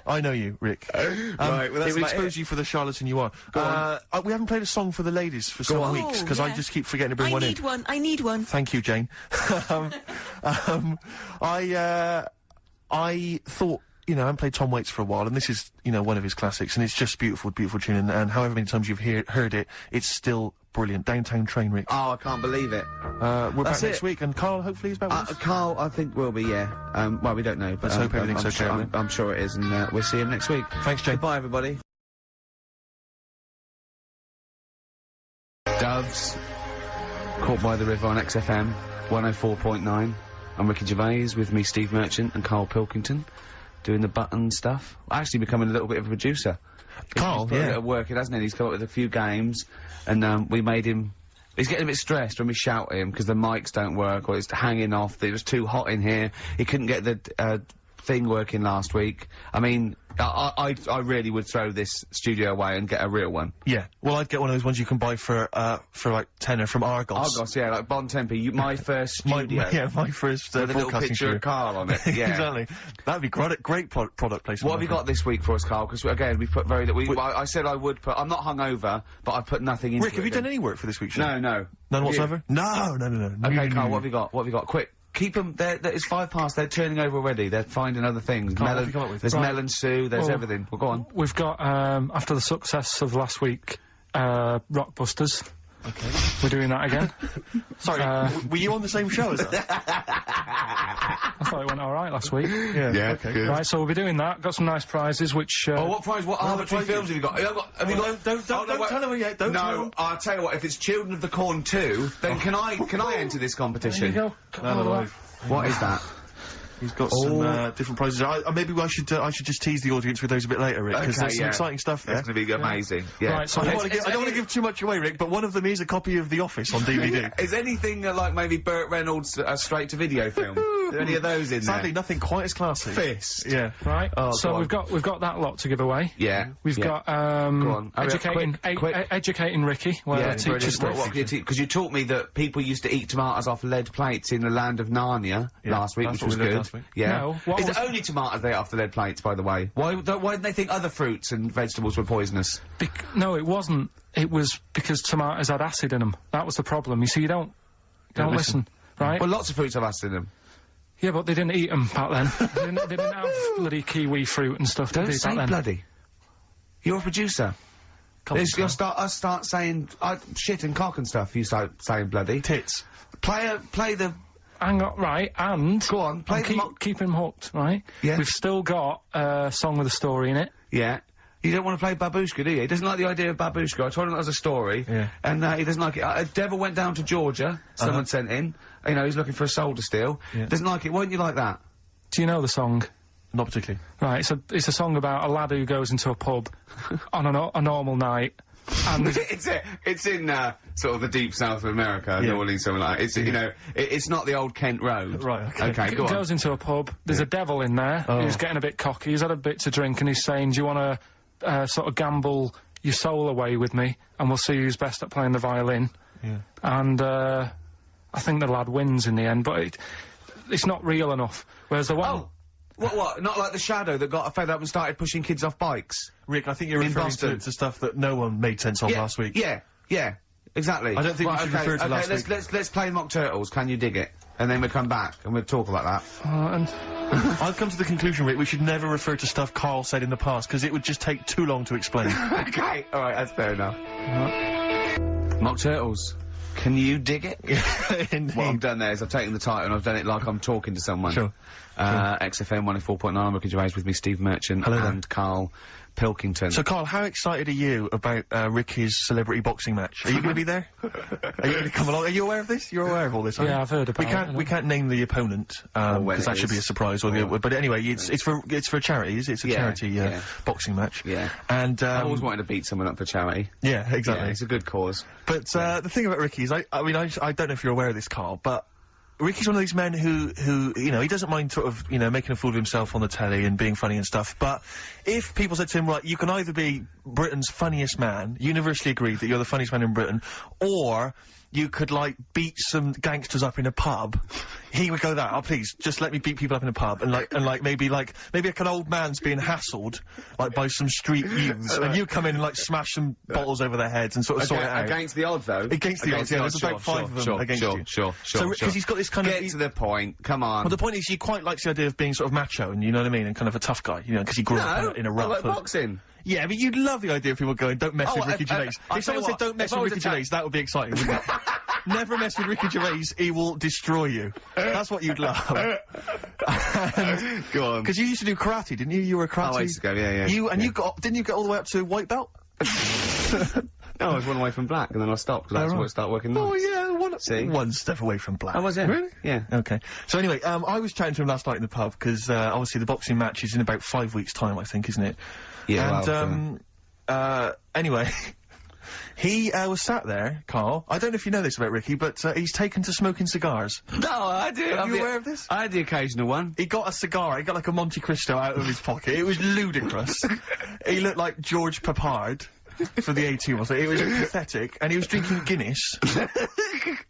I know you, Rick. Right, well, that's it would about expose you for the charlatan you are. We haven't played a song for the ladies for some on. weeks because I yeah. just keep forgetting to bring one in. I need one. Thank you, Jane. I thought, you know, I haven't played Tom Waits for a while, and this is, you know, one of his classics, and it's just beautiful, beautiful tune, and however many times you've heard it, it's still brilliant. Downtown Train, Rick. Oh, I can't believe it. We're back That's next it. week, and Karl hopefully is back with us. Carl, I think will be, yeah. Well, we don't know, but Let's hope everything's I'm okay, sure, then. I'm sure it is, and we'll see him next week. Thanks, Jane. Goodbye, everybody. Doves, Caught by the River on XFM 104.9. I'm Ricky Gervais, with me Steve Merchant and Karl Pilkington, doing the button stuff. Actually becoming a little bit of a producer. Karl, He's put a yeah. bit of work in, hasn't he? He's come up with a few games, and we made him... He's getting a bit stressed when we shout at him because the mics don't work or it's hanging off. It was too hot in here. He couldn't get the thing working last week. I mean, I really would throw this studio away and get a real one. Yeah. Well, I'd get one of those ones you can buy for like tenner from Argos. Argos, yeah, like Bon Tempe. My first studio. my first With a little broadcasting picture studio. of Karl on it. Yeah. Exactly. That'd be great product placement. What have you got this week for us, Karl? Because again, we put very little. I said I would put. I'm not hungover, but I put nothing into Rick, have you done any work for this week's show? No. None Have you? whatsoever? No. Okay, Karl, what have you got? What have you got? Quick. Keep them. It's 5 past. They're turning over already. They're finding other things. Karl, what have you come up with? There's Right. melon stew. There's Well, everything. Well, go on. We've got, after the success of last week, Rockbusters. Okay. We're doing that again. Sorry, were you on the same show as us? I thought it went all right last week. Yeah, okay. good. Right, so we'll be doing that. Got some nice prizes, which. Oh, what prize? What arbitrary films have you got? Have you got? Don't tell them yet. Don't tell No, them. I'll tell you what. If it's Children of the Corn 2, then can I enter this competition? There you go. No. What is that? He's got some different prizes. Maybe I should just tease the audience with those a bit later, Rick, because there's some exciting stuff there. That's going to be amazing. Yeah. Right, so I don't want to give too much away, Rick, but one of them is a copy of The Office on DVD. Is anything like maybe Burt Reynolds' straight-to-video film? Are there any of those in Sadly, there? nothing quite as classy. Fist. Yeah. Right. So go we've got that lot to give away. Yeah. We've got on. Hurry up, quick. educating Ricky. Where I teach stuff. Because you taught me that people used to eat tomatoes off lead plates in the land of Narnia last week, that's which was what we did good. last week. Yeah. No, what It's was- only tomatoes they ate off the lead plates, by the way. Why didn't they think other fruits and vegetables were poisonous? No, it wasn't. It was because tomatoes had acid in them. That was the problem. You see, you don't listen, right? Well, lots of fruits have acid in them. Yeah, but they didn't eat them back then. they didn't have bloody kiwi fruit and stuff. Don't did they, say back then? bloody. You're a producer. You'll start saying shit and cock and stuff. You start saying bloody. Tits. Play the. Hang on, right, and... Go on, play the keep him hooked, right? Yeah. We've still got a song with a story in it. Yeah. You don't want to play Babushka, do you? He doesn't like the idea of Babushka. I told him that was a story. Yeah. And he doesn't like it. Devil went down to Georgia. Someone sent in. You know, he's looking for a soul to steal. Yeah. Doesn't like it. Won't you like that? Do you know the song? Not particularly. Right, it's a song about a lad who goes into a pub on a normal night. And it's in sort of the deep south of America, New Orleans, something like that. It's, you know, it's not the old Kent Road. Right, okay. Okay, go he on. goes into a pub. There's a devil in there who's getting a bit cocky. He's had a bit to drink and he's saying, do you want to sort of gamble your soul away with me and we'll see who's best at playing the violin. Yeah. And I think the lad wins in the end, but it's not real enough. Whereas the one... Oh! What? Not like the Shadow that got fed up and started pushing kids off bikes? Rick, I think you're referring to stuff that no one made sense of last week. Yeah, exactly. I don't think we should refer to last week. Let's play Mock Turtles, Can You Dig It? And then we'll come back and we'll talk about that. and I've come to the conclusion, Rick, we should never refer to stuff Karl said in the past, because it would just take too long to explain. Okay, alright, that's fair enough. Mock Turtles. Can you dig it? Indeed. What I've done there is I've taken the title and I've done it like I'm talking to someone. Sure. XFM 104.9, I'm Ricky Gervais, with me Steve Merchant Hello there. and Karl Pilkington. So, Karl, how excited are you about Ricky's celebrity boxing match? Are you going to be there? Are you going to come along? Are you aware of this? You're aware of all this, aren't you? yeah, I've heard about it. We can't name the opponent when because it that should be a is. surprise. But anyway, it's for charities. It's a charity boxing match. Yeah. And I always wanted to beat someone up for charity. yeah, exactly. Yeah, it's a good cause. But the thing about Ricky is, I don't know if you're aware of this, Karl, but Ricky's one of these men who, you know, he doesn't mind sort of, you know, making a fool of himself on the telly and being funny and stuff, but if people said to him, right, you can either be Britain's funniest man, universally agreed that you're the funniest man in Britain, or you could, like, beat some gangsters up in a pub, he would go that, oh, please, just let me beat people up in a pub, and maybe like an old man's being hassled, like, by some street youths, and you come in and, like, smash some bottles over their heads and sort of sort it out. Against the odds, though. Against the odds, yeah, there's about 5 of them against you. Sure. So, because he's got this kind of... Get to the point, come on. Well, the point is, he quite likes the idea of being sort of macho, and you know what I mean, and kind of a tough guy, you know, because he grew up in a rough... I like boxing. Yeah, but you'd love the idea of people going, don't mess with Ricky Gervais. I'll If tell you someone said, what, don't mess if I with was Ricky Gervais, that would be exciting, wouldn't it? Never mess with Ricky Gervais, he will destroy you. That's what you'd love. Go on. Because you used to do karate, didn't you? You were a karate... Oh, I used to go, yeah. Didn't you get all the way up to white belt? No, I was one away from black, and then I stopped, because I started working nights. Oh, yeah, See? one step away from black. I was, yeah. Really? Yeah. Okay. So anyway, I was chatting to him last night in the pub, because, obviously the boxing match is in about 5 weeks' time, I think, isn't it? Yeah, And, anyway, he, was sat there, Karl, I don't know if you know this about Ricky, but, he's taken to smoking cigars. No, I do. Are you aware of this? I had the occasional one. He got a cigar, he got like a Monte Cristo out of his pocket, it was ludicrous. He looked like George Papard. For the A2, wasn't it? It was pathetic, and he was drinking Guinness. And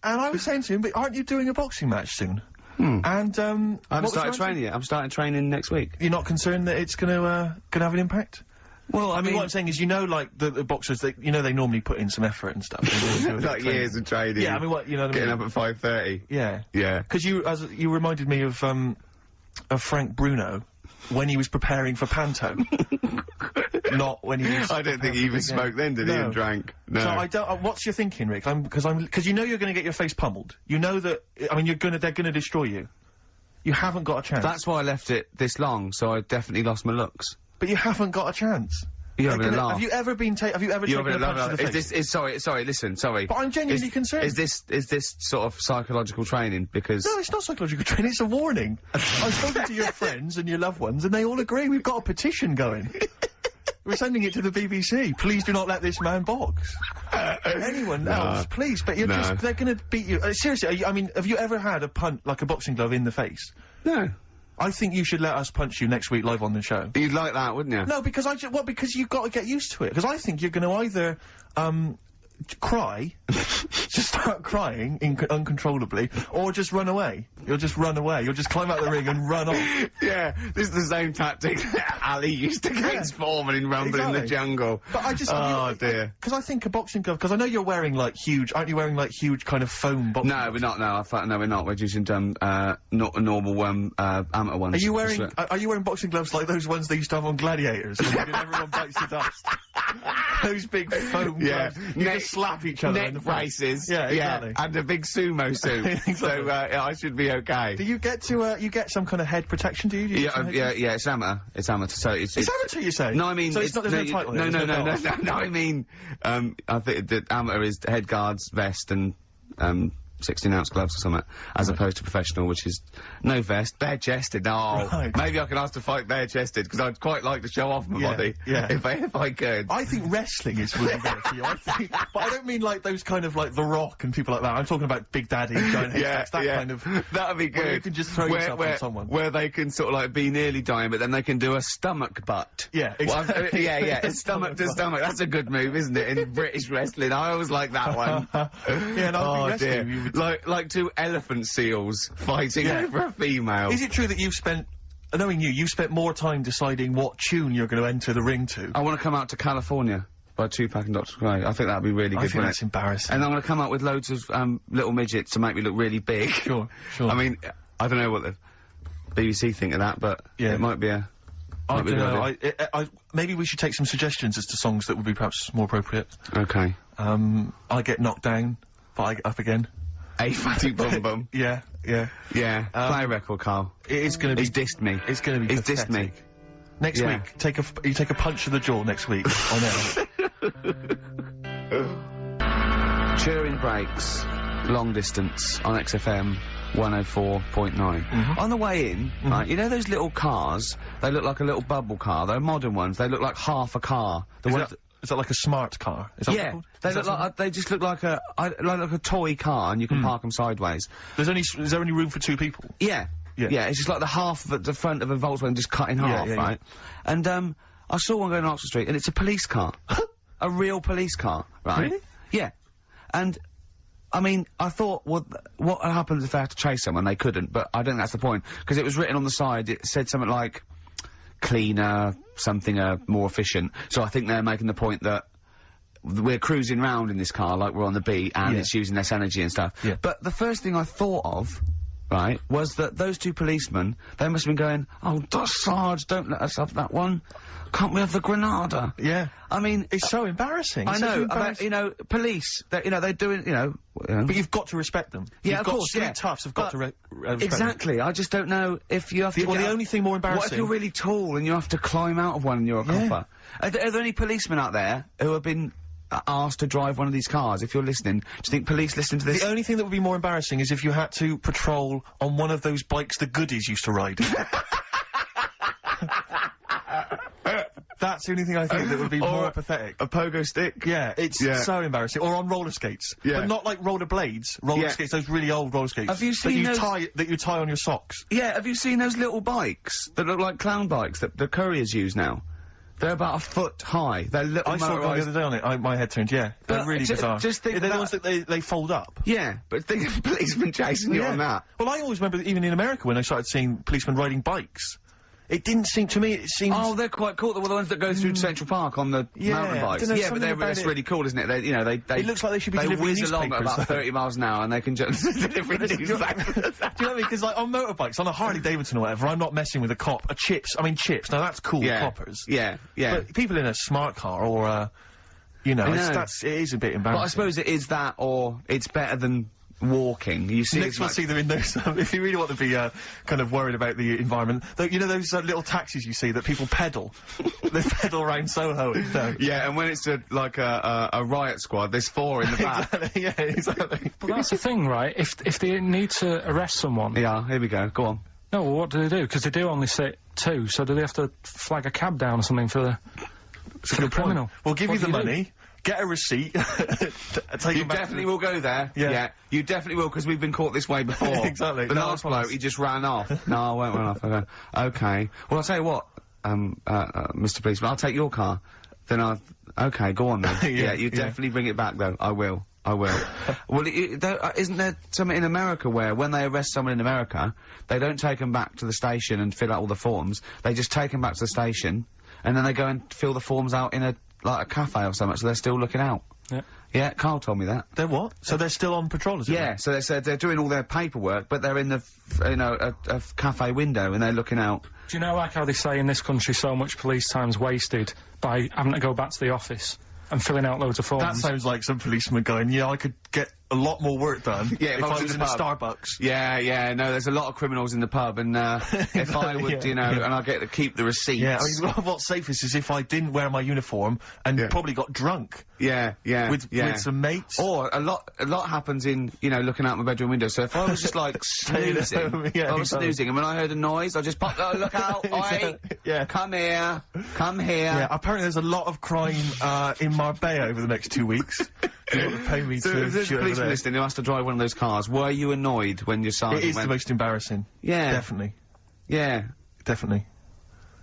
I was saying to him, but aren't you doing a boxing match soon? And, I haven't started training yet. I'm starting training next week. You're not concerned that it's gonna have an impact? Well, I mean, what I'm saying is, you know, like, the boxers, they normally put in some effort and stuff. They really do like years of training. Yeah, I mean, what, you know what I mean? Getting up at 5:30. Yeah. Yeah. Because you reminded me of Frank Bruno when he was preparing for Panto. not when he was... I don't think he even smoked then, did he, and drank? No. So I don't... what's your thinking, Rick? Because you know you're gonna get your face pummeled. You know that... I mean, they're gonna destroy you. You haven't got a chance. That's why I left it this long, so I definitely lost my looks. But you haven't got a chance. You're having a laugh. Have you ever taken a punch to the face? Sorry, listen, sorry. But I'm genuinely concerned. Is this sort of psychological training? Because... No, it's not psychological training, it's a warning. I've spoken to your friends and your loved ones, and they all agree we've got a petition going. We're sending it to the BBC. Please do not let this man box. Anyone else, please. But they're gonna beat you. Seriously, I mean, have you ever had a punch, like a boxing glove, in the face? No. I think you should let us punch you next week live on the show. You'd like that, wouldn't you? No, because because you've got to get used to it. Because I think you're going to either, cry, just start crying uncontrollably, or just run away. You'll just run away. You'll just climb out the ring and run off. Yeah, this is the same tactic that Ali used against Foreman in Rumble in the Jungle. But I just... Oh, dear. Because I think a boxing glove... Because I know you're wearing, like, huge... Aren't you wearing, like, huge kind of foam boxing gloves? We're not, no, we're not. We're using, not normal, amateur ones. Are you wearing boxing gloves like those ones they used to have on Gladiators? And everyone bites the dust. Those big foam gloves. You just slap each other in the braces. Yeah, exactly. Yeah, and a big sumo suit. Exactly. So, I should be okay. Do you get to, you get some kind of head protection, do you? Yeah, it's amateur. It's amateur, so it's amateur, you say? No, I mean... So there's no title in it? No, I mean, I think that amateur is head guards, vest, and, 16-ounce gloves or something, as opposed to professional, which is no vest, bare-chested. Oh, right. Maybe I could ask to fight bare-chested, because I'd quite like to show off my body. Yeah. If I could. I think wrestling is really better for you. But I don't mean like those kind of like The Rock and people like that. I'm talking about Big Daddy, giant head kind of. That'd be good. Where you can just throw yourself on someone. Where they can sort of like be nearly dying, but then they can do a stomach butt. Yeah, exactly. Yeah, stomach to stomach. That's a good move, isn't it, in British wrestling? I always like that one. Yeah, no, oh dear. Like two elephant seals fighting over a female. Is it true that you've spent, knowing you've spent more time deciding what tune you're going to enter the ring to? I want to come out to California by Tupac and Dr. Dre. I think that'd be really good. I think that's embarrassing. And I'm going to come out with loads of little midgets to make me look really big. Sure. I mean, I don't know what the BBC think of that, but it might be a... I don't know. Maybe we should take some suggestions as to songs that would be perhaps more appropriate. Okay. I Get Knocked Down, but I Get Up Again. A Fatty Bum Bum. Yeah. Play a record, Carl. It is going to be... He's dissed me. It's going to be He's dissed me. Next week, you take a punch to the jaw next week on air. Turing Brakes, long distance on XFM 104.9. On the way in, right, you know those little cars? They look like a little bubble car. They're modern ones. They look like half a car. Is that like a smart car? Is that what they look like. They just look like a toy car, and you can park them sideways. Is there only room for two people? Yeah. It's just like the half of the front of a Volkswagen just cut in half, right? And I saw one going on Oxford Street, and it's a police car, a real police car, right? Really? Yeah. And I mean, I thought, well, what happens if they had to chase someone? They couldn't, but I don't think that's the point, because it was written on the side. It said something like cleaner, something more efficient. So I think they're making the point that we're cruising round in this car like we're on the beat, and it's using less energy and stuff. Yeah. But the first thing I thought of, right, was that those two policemen, they must have been going, oh, Sarge, don't let us have that one. Can't we have the Granada? Yeah. I mean... It's so embarrassing. I know, you know, police, they're doing, you know... But you've got to respect them. Yeah, of course, street toughs have got to respect exactly. them. I just don't know if you have to... Well, the only thing more embarrassing... What if you're really tall and you have to climb out of one and you're a copper? Are there any policemen out there who have been asked to drive one of these cars? If you're listening, do you think police listen to this? The only thing that would be more embarrassing is if you had to patrol on one of those bikes the goodies used to ride. That's the only thing I think that would be more pathetic. A pogo stick? Yeah, it's so embarrassing. Or on roller skates. Yeah. But not like roller blades. Roller skates, those really old roller skates. Have you seen that you tie on your socks. Yeah, have you seen those little bikes that look like clown bikes that the couriers use now? They're about a foot high. They're little I saw one the other day on it. My head turned, They're really bizarre. Just think they're the ones that they fold up. Yeah, but think of policemen chasing you on that. Well, I always remember, even in America, when I started seeing policemen riding bikes. it didn't seem to me. It seemed. Oh, they're quite cool. They're the ones that go through Central Park on the mountain bikes. Dunno, Yeah, but something about that's it. really cool, isn't it? They, you know, they It looks like they should be they delivering whiz along at newspapers, about though. 30 miles an hour, and they can just delivering Do you know what I mean? Because like on motorbikes, on a Harley Davidson or whatever, I'm not messing with a cop. Chips. Now that's cool. Yeah. Coppers. Yeah, yeah. But people in a smart car or you know, it is a bit embarrassing. But I suppose it is that, or it's better than walking. You see, Next we'll see them in those. If you really want to be kind of worried about the environment, though, you know those little taxis you see that people pedal. They pedal around Soho. Yeah, and when it's like a riot squad, there's 4 in the back. Exactly, yeah, exactly. But that's the thing, right? If they need to arrest someone, Yeah, here we go. Go on. no, well, what do they do? Because they do only sit 2, so do they have to flag a cab down or something for the criminal? We'll give What you the do do? money. Get a receipt. Take You him back definitely will go there. Yeah. You definitely will, because we've been caught this way before. Exactly. The No, last I promise. bloke, he just ran off. No, I won't run off. Okay. Well, I'll tell you what, Mr. Policeman, I'll take your car. Then okay, go on then. Yeah, You yeah. definitely bring it back, though. I will. Well, isn't there something in America where when they arrest someone in America, they don't take them back to the station and fill out all the forms. They just take them back to the station, and then they go and fill the forms out in a cafe or something, so they're still looking out. Yeah. Yeah, Karl told me that. They're what? So they're still on patrol, is it? Yeah, so they said they're doing all their paperwork, but they're in the, a cafe window and they're looking out. Do you know, like how they say in this country so much police time's wasted by having to go back to the office and filling out loads of forms? That sounds like some policeman going, yeah, I could get a lot more work done Yeah, if I was in in the a pub. Starbucks. Yeah, no, there's a lot of criminals in the pub, and if I would, Yeah, and I get to keep the receipts. Yeah, I mean, what's safest is if I didn't wear my uniform and probably got drunk yeah, with some mates. Or a lot happens in, looking out my bedroom window. So if I was just like snoozing, home, yeah, I was exactly. snoozing, and when I heard a noise, I just popped, oh, look out, oi, Yeah. come here. Yeah, apparently there's a lot of crime in Marbella over the next 2 weeks. You want to pay me So to if there's a shoot over policeman there. listening who has to drive one of those cars, were you annoyed when your sergeant It is went, the most embarrassing. Yeah. Definitely. yeah. Definitely.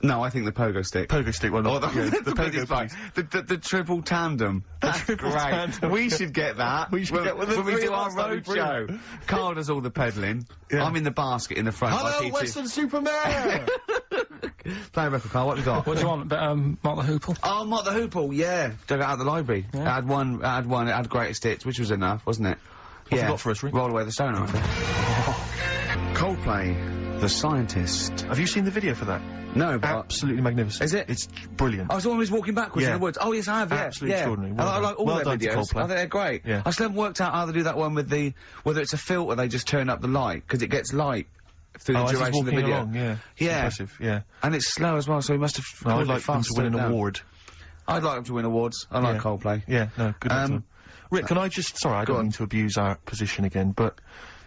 No, I think the pogo stick. Pogo stick one. Oh, the pogo bike. The triple tandem. That's triple great. tandem. We should get that. We should when, get one of when we the do our ones that we road bring. show. Carl does all the pedalling. Yeah. I'm in the basket in the front. like Hello, E.T. Western Superman! Play a record, Carl. What have you got? What do you want? A bit, Mark the Hoople? Oh, Mark the Hoople, yeah. Dug it out of the library. Yeah. I had had greatest hits, which was enough, wasn't it? What have you got for us, Rick? Roll Away the Stone, I think. Coldplay, The Scientist. Have you seen the video for that? No, but... Absolutely magnificent. Is it? It's brilliant. I was always walking backwards in Yeah. the woods. Oh, yes, I have, yeah. Absolutely yeah. extraordinary. And Well I done. like all Well their done to videos. Coldplay. I think they're great. Yeah. I still haven't worked out how to do that one with the... whether it's a filter, they just turn up the light, because it gets light through the as he's duration of the walking video. along, yeah. It's Yeah. impressive, yeah. And it's slow as well, so he must have... I'd recorded like it them fast to win an down. award. I'd like them to win awards. I like Yeah. Coldplay. Yeah, no, good luck to them. Rick, can I just... Sorry, I Go don't on. mean to abuse our position again, but...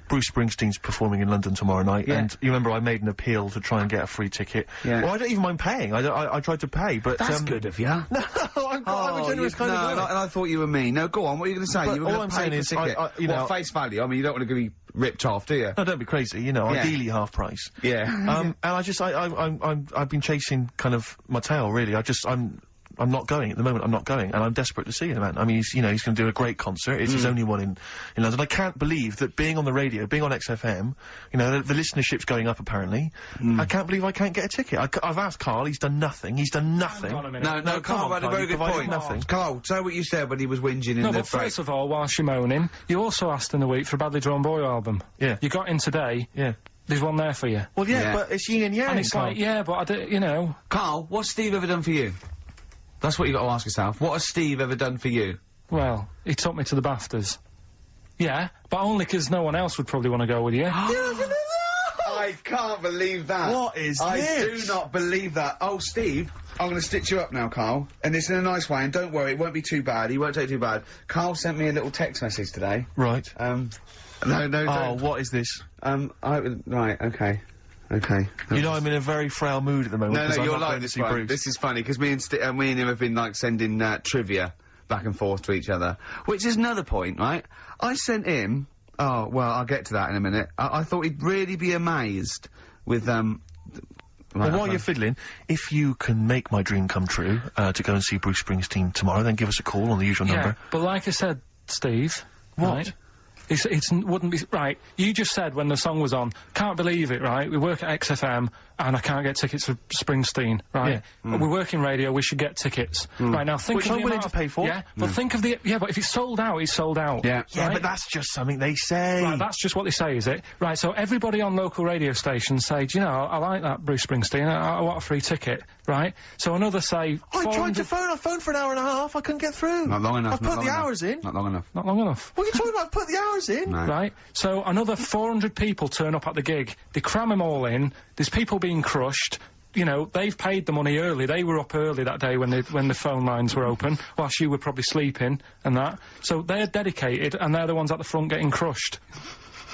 Bruce Springsteen's performing in London tomorrow night, Yeah. and you remember I made an appeal to try and get a free ticket. Yeah. Well, I don't even mind paying. I tried to pay, but That's good of you. No, I'm a generous kind of guy. and I thought you were me. No, go on. What are you going to say? But You were all going I'm to pay saying for is, a ticket. you know- What, face value? I mean, you don't want to be ripped off, do you? No, don't be crazy. You know, Yeah. ideally half price. Yeah. And I've been chasing kind of my tail, really. I'm not going at the moment. I'm not going, and I'm desperate to see him, man. I mean, he's going to do a great concert. It's his only one in London. I can't believe that being on the radio, being on XFM, the listenership's going up apparently. I can't believe I can't get a ticket. I've asked Karl. He's done nothing. He's done nothing. Hang on a minute. No, come Carl on, had a Carl, very you good provided point. nothing. Carl, say what you said when he was whinging in No, the but break. first of all, whilst you're moaning, you also asked in the week for a Badly Drawn Boy album. Yeah. You got in today, Yeah. there's one there for you. Well, yeah, Yeah. but it's yin and yang. And it's Karl. like, yeah, but I do, Carl, what's Steve ever done for you? That's what you got to ask yourself. What has Steve ever done for you? well, he took me to the BAFTAs. Yeah, but only 'cause no one else would probably want to go with you. I can't believe that. What is I this? do not believe that. Oh, Steve, I'm going to stitch you up now, Carl. And it's in a nice way, and don't worry, it won't be too bad. He won't take it too bad. Carl sent me a little text message today. Right. No, Oh, don't. what is this? Right, okay. Okay. You know, I'm in a very frail mood at the moment. No, 'cause I'm you're not like going to this see one. Bruce. This is funny, because me and him have been, like, sending, trivia back and forth to each other. Which is another point, right? I sent him... Oh, well, I'll get to that in a minute. I thought he'd really be amazed with, Well, while you're fiddling, if you can make my dream come true, to go and see Bruce Springsteen tomorrow, then give us a call on the usual Yeah, number. but like I said, Steve... What? Right, it wouldn't be... Right, you just said when the song was on, can't believe it, right? We work at XFM, and I can't get tickets for Springsteen, right? We work in radio, we should get tickets. Right, now think Which of I'm the willing amount to pay for. Yeah, but think of the... Yeah, but if it's sold out, it's sold out. Yeah. Yeah, right? but that's just something they say. Right, that's just what they say, is it? Right, so everybody on local radio stations say, do you know, I like that Bruce Springsteen, I want a free ticket, right? So another say... I tried to 400 phone, I phoned for an hour and a half, I couldn't get through. Not long enough. I've not put long the enough. hours in. Not long enough. Not long enough. What are you talking about? I've put the hours in. No. Right, so another 400 people turn up at the gig, they cram them all in, there's people being crushed, you know, they've paid the money early, they were up early that day when the phone lines were open, whilst you were probably sleeping and that, so they're dedicated and they're the ones at the front getting crushed.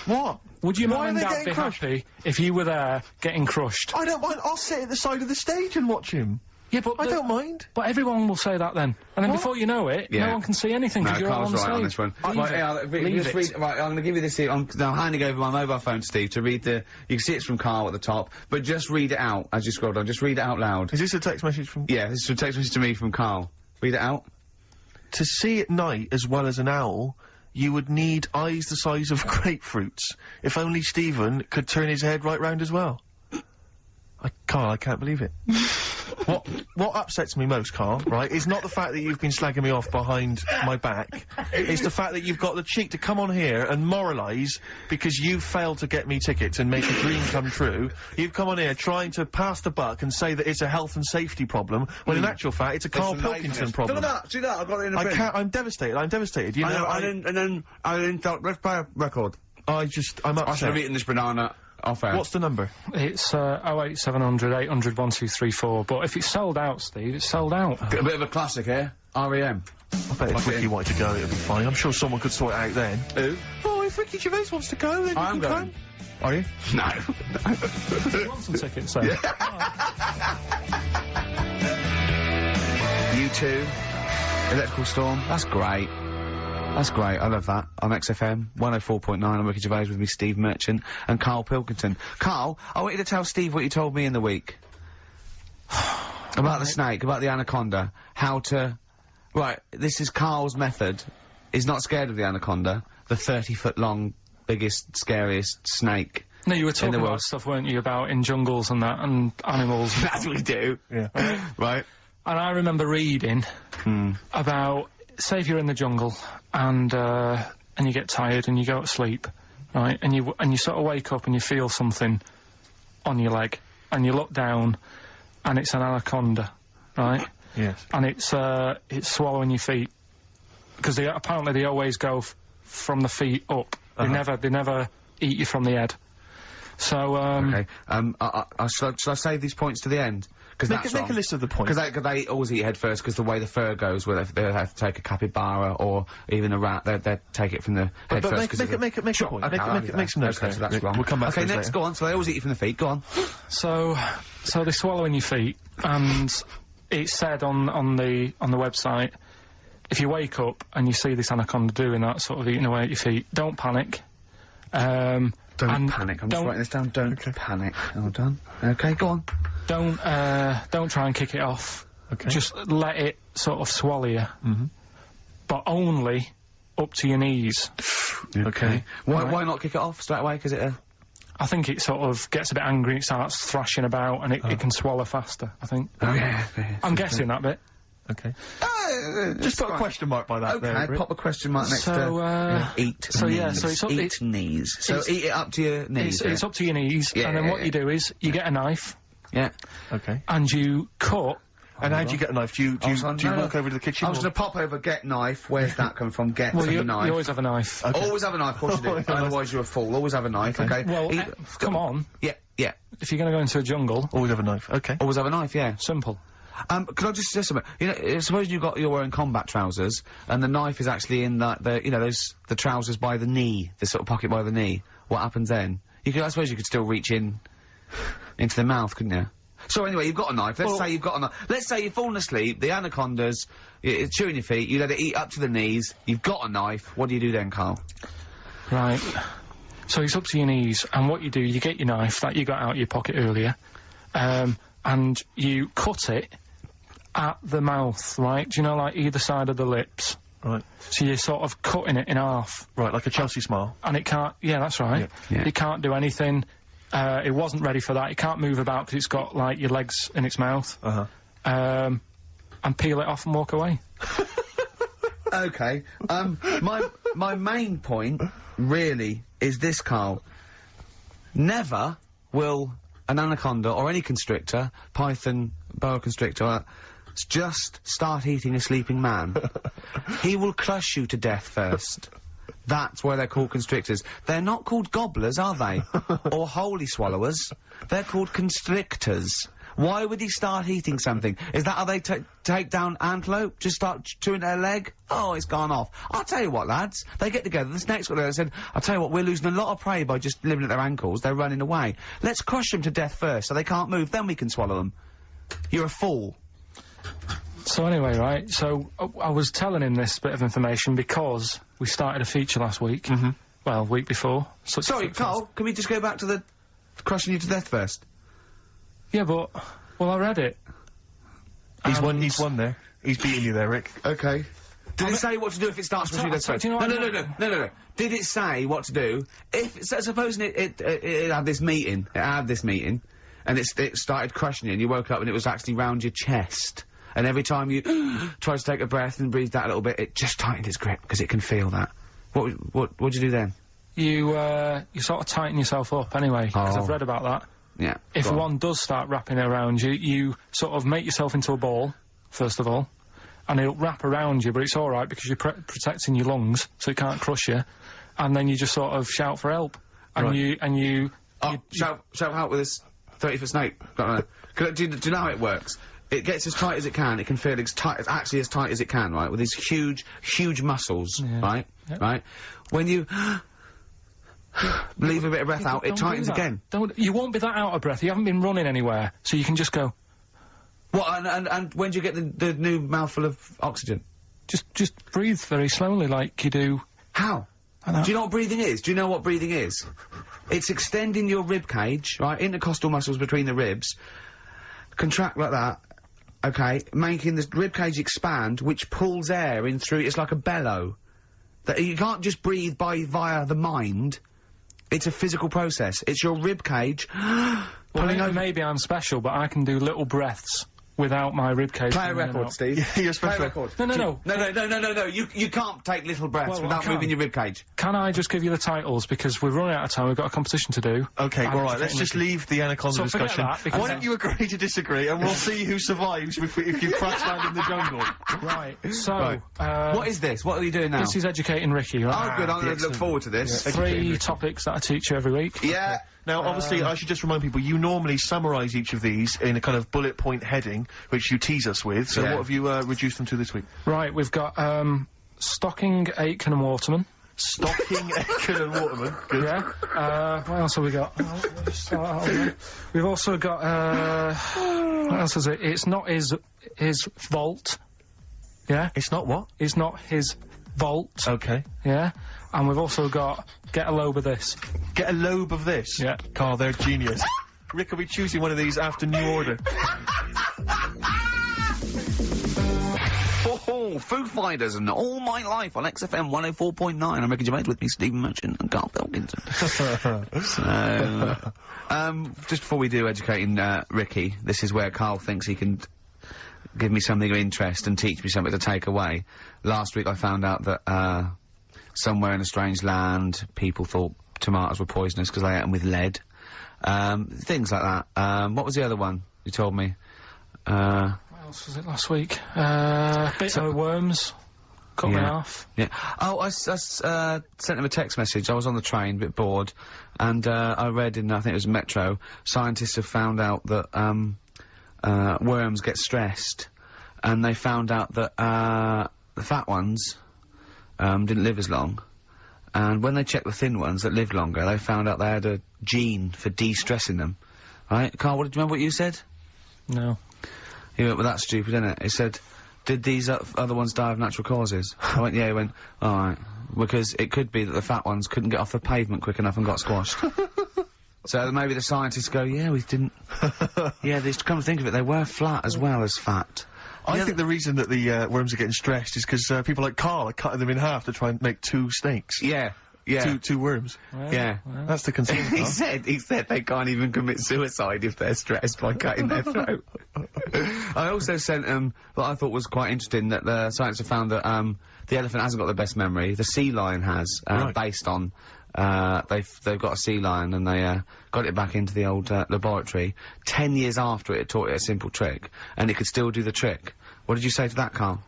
What? Would your Why mum are and they dad getting be crushed? happy if you were there getting crushed? I don't mind, I'll sit at the side of the stage and watch him. Yeah, but I don't mind. But everyone will say that then, and then before you know it, Yeah. no one can see anything No, because you're all on Carl's the right stage. on this one. Leave Right, it. yeah, Leave just it. read, right, I'm going to give you this here. I'm now handing over my mobile phone to Steve to read the... You can see it's from Karl at the top, but just read it out as you scroll down. Just read it out loud. Is this a text message from... Yeah, this is a text message to me from Karl. Read it out. To see at night as well as an owl, you would need eyes the size of grapefruits. If only Stephen could turn his head right round as well. Carl, I can't believe it. What upsets me most, Carl, right, is not the fact that you've been slagging me off behind my back. It's the fact that you've got the cheek to come on here and moralise because you failed to get me tickets and make a dream come true. You've come on here trying to pass the buck and say that it's a health and safety problem, when in actual fact it's a Karl Pilkington problem. See that? I've got it in a I can't, I'm devastated, you know, I didn't thought, let's play a record. I'm I should upset. have eaten this banana off air. What's the number? It's 08700 800 1234. But if it's sold out, Steve, it's sold out. A bit of a classic here. R.E.M. I bet if Ricky wanted to go, it'd be fine. I'm sure someone could sort it out then. Who? Oh, if Ricky Gervais wants to go, then I'm you can going. come. Are you? No. You want some tickets, then? U2, Electrical Storm. That's great. That's great. I love that. On XFM 104.9. I'm Ricky Gervais with me, Steve Merchant and Karl Pilkington. Karl, I want you to tell Steve what you told me in the week about the snake, about the anaconda. How to. Right. This is Karl's method. He's not scared of the anaconda, the 30-foot long, biggest, scariest snake. No, you were in talking the about world. stuff, weren't you, about in jungles and that, and animals. That's what we do. Yeah. Right. And I remember reading about, say if you're in the jungle and you get tired and you go to sleep, right, and you sort of wake up and you feel something on your leg, and you look down, and it's an anaconda, right? Yes. And it's swallowing your feet, because apparently they always go from the feet up. They never eat you from the head. So Okay. Shall I save these points to the end? Because Make a list of the points. Because they always eat head first, because the way the fur goes, where they have to take a capybara or even a rat, they take it from the head But first. make a Sure, point. okay, I'll do Make some that. notes Okay, there. so that's wrong. We'll come back to Okay, this next, later. go on. So they always eat you from the feet. Go on. So they're swallowing your feet, and it said on the website, if you wake up and you see this anaconda doing that, sort of eating away at your feet, don't panic. Don't And panic. I'm just don't- writing this down. Don't panic. Hold on. Okay, go on. Don't try and kick it off. Okay. Just let it sort of swallow you. But only up to your knees. Okay. Why not kick it off straight away? Because it. I think it sort of gets a bit angry, it starts thrashing about, and it can swallow faster, I think. Oh yeah. I'm guessing that bit. Okay. Just put a question mark by that Okay, there. pop a question mark next So, to eat so, knees. yeah, so it's up- eat it's- knees. So it's- eat it up to your knees. It's up to your knees, Yeah, and then yeah, what you do is, you get a knife, Yeah. Okay. and you cut. And how do you get a knife? Do you walk over to the kitchen? I was or- going to pop over, get knife. Where's that coming from? Get Well, from you the knife. always have a knife. Always have a knife, of course you do. Otherwise you're a fool. Always have a knife, okay? Well, Eat- come on. Yeah, yeah. If you're going to go into a jungle, Always have a knife. Okay. Always have a knife, yeah. simple. Could I just suggest something? You know, suppose you're wearing combat trousers, and the knife is actually in the trousers by the knee, the sort of pocket by the knee. What happens then? I suppose you could still reach in into the mouth, couldn't you? So anyway, you've got a knife. Let's say you've got a knife. Let's say you've fallen asleep. The anaconda's chewing your feet. You let it eat up to the knees. You've got a knife. What do you do then, Karl? Right. So it's up to your knees, and what you do, you get your knife that you got out of your pocket earlier, and you cut it at the mouth, right? Do you know, like either side of the lips? Right. So you're sort of cutting it in half, Right, like a Chelsea smile. and it can't. Yeah, that's right. Yeah. It can't do anything. It wasn't ready for that. It can't move about because it's got, like, your legs in its mouth. And peel it off and walk away. Okay. My main point, really, is this, Karl. Never will an anaconda or any constrictor, python, boa constrictor, just start eating a sleeping man. He will crush you to death first. That's why they're called constrictors. They're not called gobblers, are they? Or holy swallowers. They're called constrictors. Why would he start eating something? Is that how they take down antelope? Just start chewing their leg? Oh, it's gone off. I'll tell you what, lads. They get together. This next one, they said, I'll tell you what, we're losing a lot of prey by just living at their ankles. They're running away. Let's crush them to death first so they can't move. Then we can swallow them. You're a fool. So anyway, right, so I was telling him this bit of information because we started a feature last week. Well, week before. Sorry, Karl, can we just go back to the crushing you to death first? Yeah, but... Well, I read it. He's won there. He's beating you there, Rick. Okay. Did it say what to do if it starts crushing you to death first? No. Did it say what to do? Supposing it had this meeting, and it started crushing you, and you woke up and it was actually round your chest. And every time you tried to take a breath and breathed out a little bit, it just tightened its grip, because it can feel that. What'd you do then? You sort of tighten yourself up anyway, because I've read about that. Yeah. If one does start wrapping around you, you sort of make yourself into a ball, first of all, and it'll wrap around you, but it's alright because you're protecting your lungs, so it can't crush you, and then you just sort of shout for help. And you shout help with this 30-foot snake. Do you know how it works? It gets as tight as it can. It can feel as tight as it can, right? With these huge muscles, right? Yep. Right? When you leave a bit of breath out, it tightens again. You won't be that out of breath. You haven't been running anywhere, so you can just go. What? And when do you get the new mouthful of oxygen? Just breathe very slowly, like you do. How? Do you know what breathing is? Do you know what breathing is? It's extending your rib cage, right? Intercostal muscles between the ribs. Contract like that. Okay, making the rib cage expand, which pulls air in through. It's like a bellow. That you can't just breathe via the mind. It's a physical process. It's your rib cage pulling over. Maybe I'm special, but I can do little breaths without my rib cage. Play a record, Steve. Yeah, you're special. Play a record. No. You can't take little breaths without moving your rib cage. Can I just give you the titles, because we're running out of time, we've got a competition to do. Okay, alright, let's just leave the anaconda discussion. That, why don't you agree to disagree, and we'll see who survives if you crash land in the jungle. Right, so... Right. What is this? What are you doing now? This is educating Ricky, right? Oh, good, I'm going to look forward to this. Yeah. 3 topics that I teach you every week. Yeah. Okay. Now, obviously, I should just remind people, you normally summarise each of these in a kind of bullet point heading, which you tease us with, so what have you reduced them to this week? Right, we've got, Stocking, Aitken and Waterman. Stocking, Aitken and Waterman, good. Yeah, what else have we got? We've also got, what else is it? It's not his vault. Yeah? It's not what? It's not his vault. Okay. Yeah? And we've also got Get a Lobe of This. Get a Lobe of This? Yeah. Karl, they're genius. Rick will be choosing one of these after New Order. Foo Fighters and All My Life on XFM 104.9. I'm Ricky Gervais, with me, Stephen Merchant and Karl Pilkington. So, just before we do educating Ricky, this is where Karl thinks he can give me something of interest and teach me something to take away. Last week I found out that somewhere in a strange land people thought tomatoes were poisonous because they ate them with lead. Things like that. What was the other one you told me? What else was it last week? Bit of worms. Cut me off. Yeah. Oh, I sent him a text message. I was on the train, a bit bored, and I read in, I think it was Metro, scientists have found out that worms get stressed, and they found out that the fat ones didn't live as long, and when they checked the thin ones that lived longer, they found out they had a gene for de-stressing them. Right? Karl, do you remember what you said? No. He went, well, that's stupid, isn't it? He said, did these other ones die of natural causes? I went, yeah. He went, alright. Because it could be that the fat ones couldn't get off the pavement quick enough and got squashed. So maybe the scientists go, yeah, we didn't... yeah, they come to think of it, they were flat as well as fat. I think the reason that the worms are getting stressed is because people like Karl are cutting them in half to try and make 2 snakes. Yeah. Yeah. Two worms. Yeah. That's the concern. He said they can't even commit suicide if they're stressed by cutting their throat. I also sent what I thought was quite interesting, that the science have found that the elephant hasn't got the best memory. The sea lion has, Right. based on they've got a sea lion and they got it back into the old laboratory 10 years after it had taught it a simple trick, and it could still do the trick. What did you say to that, Karl?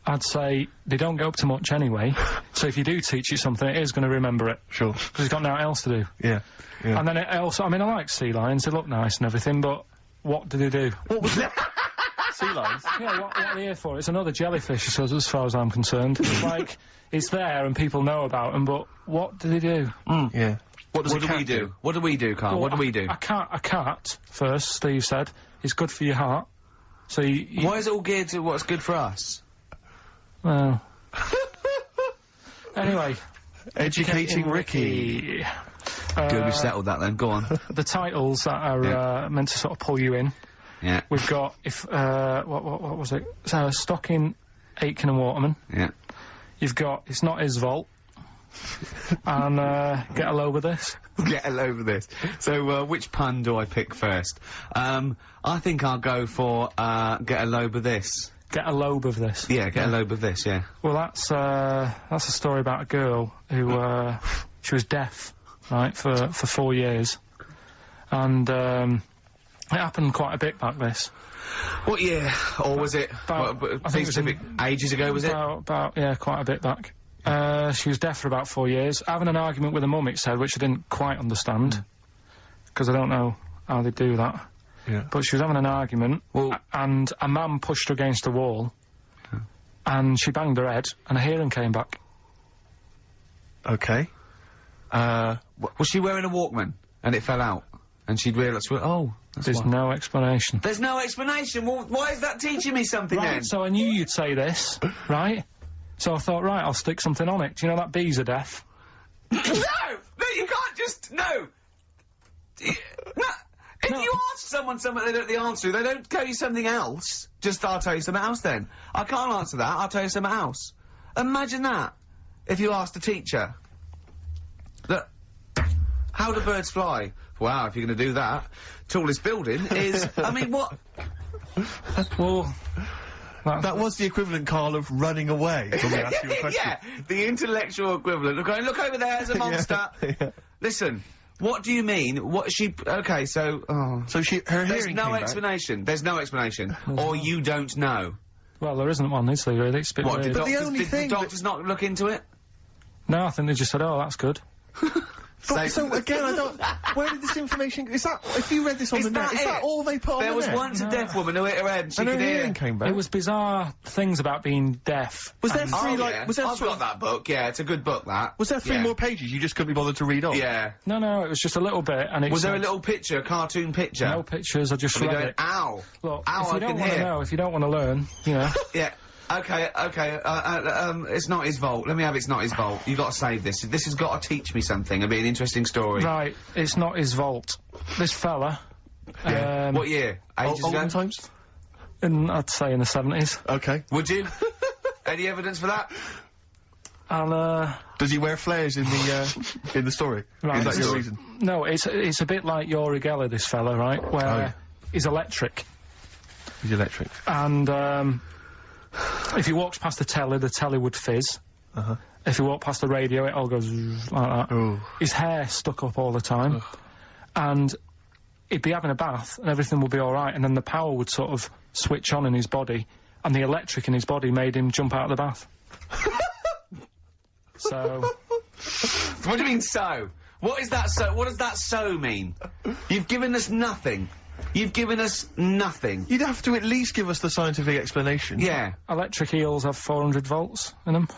I'd say they don't get up to much anyway, so if you do teach it something, it is going to remember it. Sure. Because it's got nothing else to do. Yeah. And then it also, I mean, I like sea lions, they look nice and everything, but what do they do? What was it? Sea lions? Yeah, what are they here for? It's another jellyfish, as far as I'm concerned. It's like, it's there and people know about them, but what do they do? Yeah. What do we do? What do we do, Karl? Well, what do we do? A cat, first, Steve said, is good for your heart. So Why is it all geared to what's good for us? Well. Anyway. Educating Ricky. Good, we've settled that then. Go on. The titles that are meant to sort of pull you in. Yeah. We've got, what was it? So, Stocking, Aitken and Waterman. Yeah. You've got It's Not His Vault. And, Get a Load of This. Get a load of this. So, which pun do I pick first? I think I'll go for, get a load of this. Get a lobe of this. Yeah, get a load of this, yeah. Well, that's a story about a girl who, she was deaf, right, for 4 years. And, it happened quite a bit back this. What year? Or was it, I think it was specific ages ago, was it? Yeah, quite a bit back. She was deaf for about 4 years. Having an argument with her mum, it said, which I didn't quite understand. Because I don't know how they do that. Yeah. But she was having an argument, and a man pushed her against a wall, and she banged her head, and her hearing came back. Okay. Was she wearing a Walkman, and it fell out? And she'd realised, oh, that's There's why. no explanation. There's no explanation? Well, why is that teaching me something then? Right, so I knew you'd say this, right? So I thought, right, I'll stick something on it. Do you know that bees are deaf? No! No, you can't just... No! No! If you ask someone something they don't know the answer to, they don't tell you something else. Just, I'll tell you something else then. I can't answer that, I'll tell you something else. Imagine that. If you asked a teacher. Look, how do birds fly? Wow, if you're going to do that. Tallest building is... I mean, what? Well... That was the equivalent, Karl, of running away when we asked you a question. Yeah, the intellectual equivalent of going, look over there, there's a monster. Yeah. Listen, what do you mean? What she... Okay, so... Oh. So her There's hearing no came back. explanation. There's no explanation. Or you don't know. Well, there isn't one, is there, really? It's a bit What, weird. did, But the doctors, only did thing the doctors not look into it? No, I think they just said, oh, that's good. But, so again, I don't... Where did this information... Is that... If you read this on Is the net, that is that it? all they put on There the was net? once a deaf woman who hit her head and she And her could hear. hearing came back. It was bizarre things about being deaf. Was there and- three, Oh, like... yeah. Was there I've sort got of- that book, yeah, it's a good book, that. Was there three Yeah. more pages you just couldn't be bothered to read off? Yeah. No, it was just a little bit, and it Was there a said- little picture, a cartoon picture? No pictures, I just Are we read going, it. ow! Look, Ow, if you I don't can want to hear. know, if you don't want to learn, you know. Yeah. Okay, it's not his fault. Let me have It's Not His Fault. You gotta save this. This has got to teach me something. It'll be an interesting story. Right, It's Not His Vault. This fella, What year? Ages ago? Olden times? I'd say in the 70s, Okay. Would you? Any evidence for that? and, Does he wear flares in the story? Right, Is that your it's- reason? no, it's a bit like Yori Geller, this fella, right, where yeah. he's electric, He's electric. and, if he walks past the telly would fizz. Uh-huh. If he walked past the radio, it all goes like that. Oh. His hair stuck up all the time. And he'd be having a bath and everything would be alright, and then the power would sort of switch on in his body, and the electric in his body made him jump out of the bath. So... What do you mean so? What is that so? What does that so mean? You've given us nothing. You've given us nothing. You'd have to at least give us the scientific explanation. Yeah. Electric eels have 400 volts in them.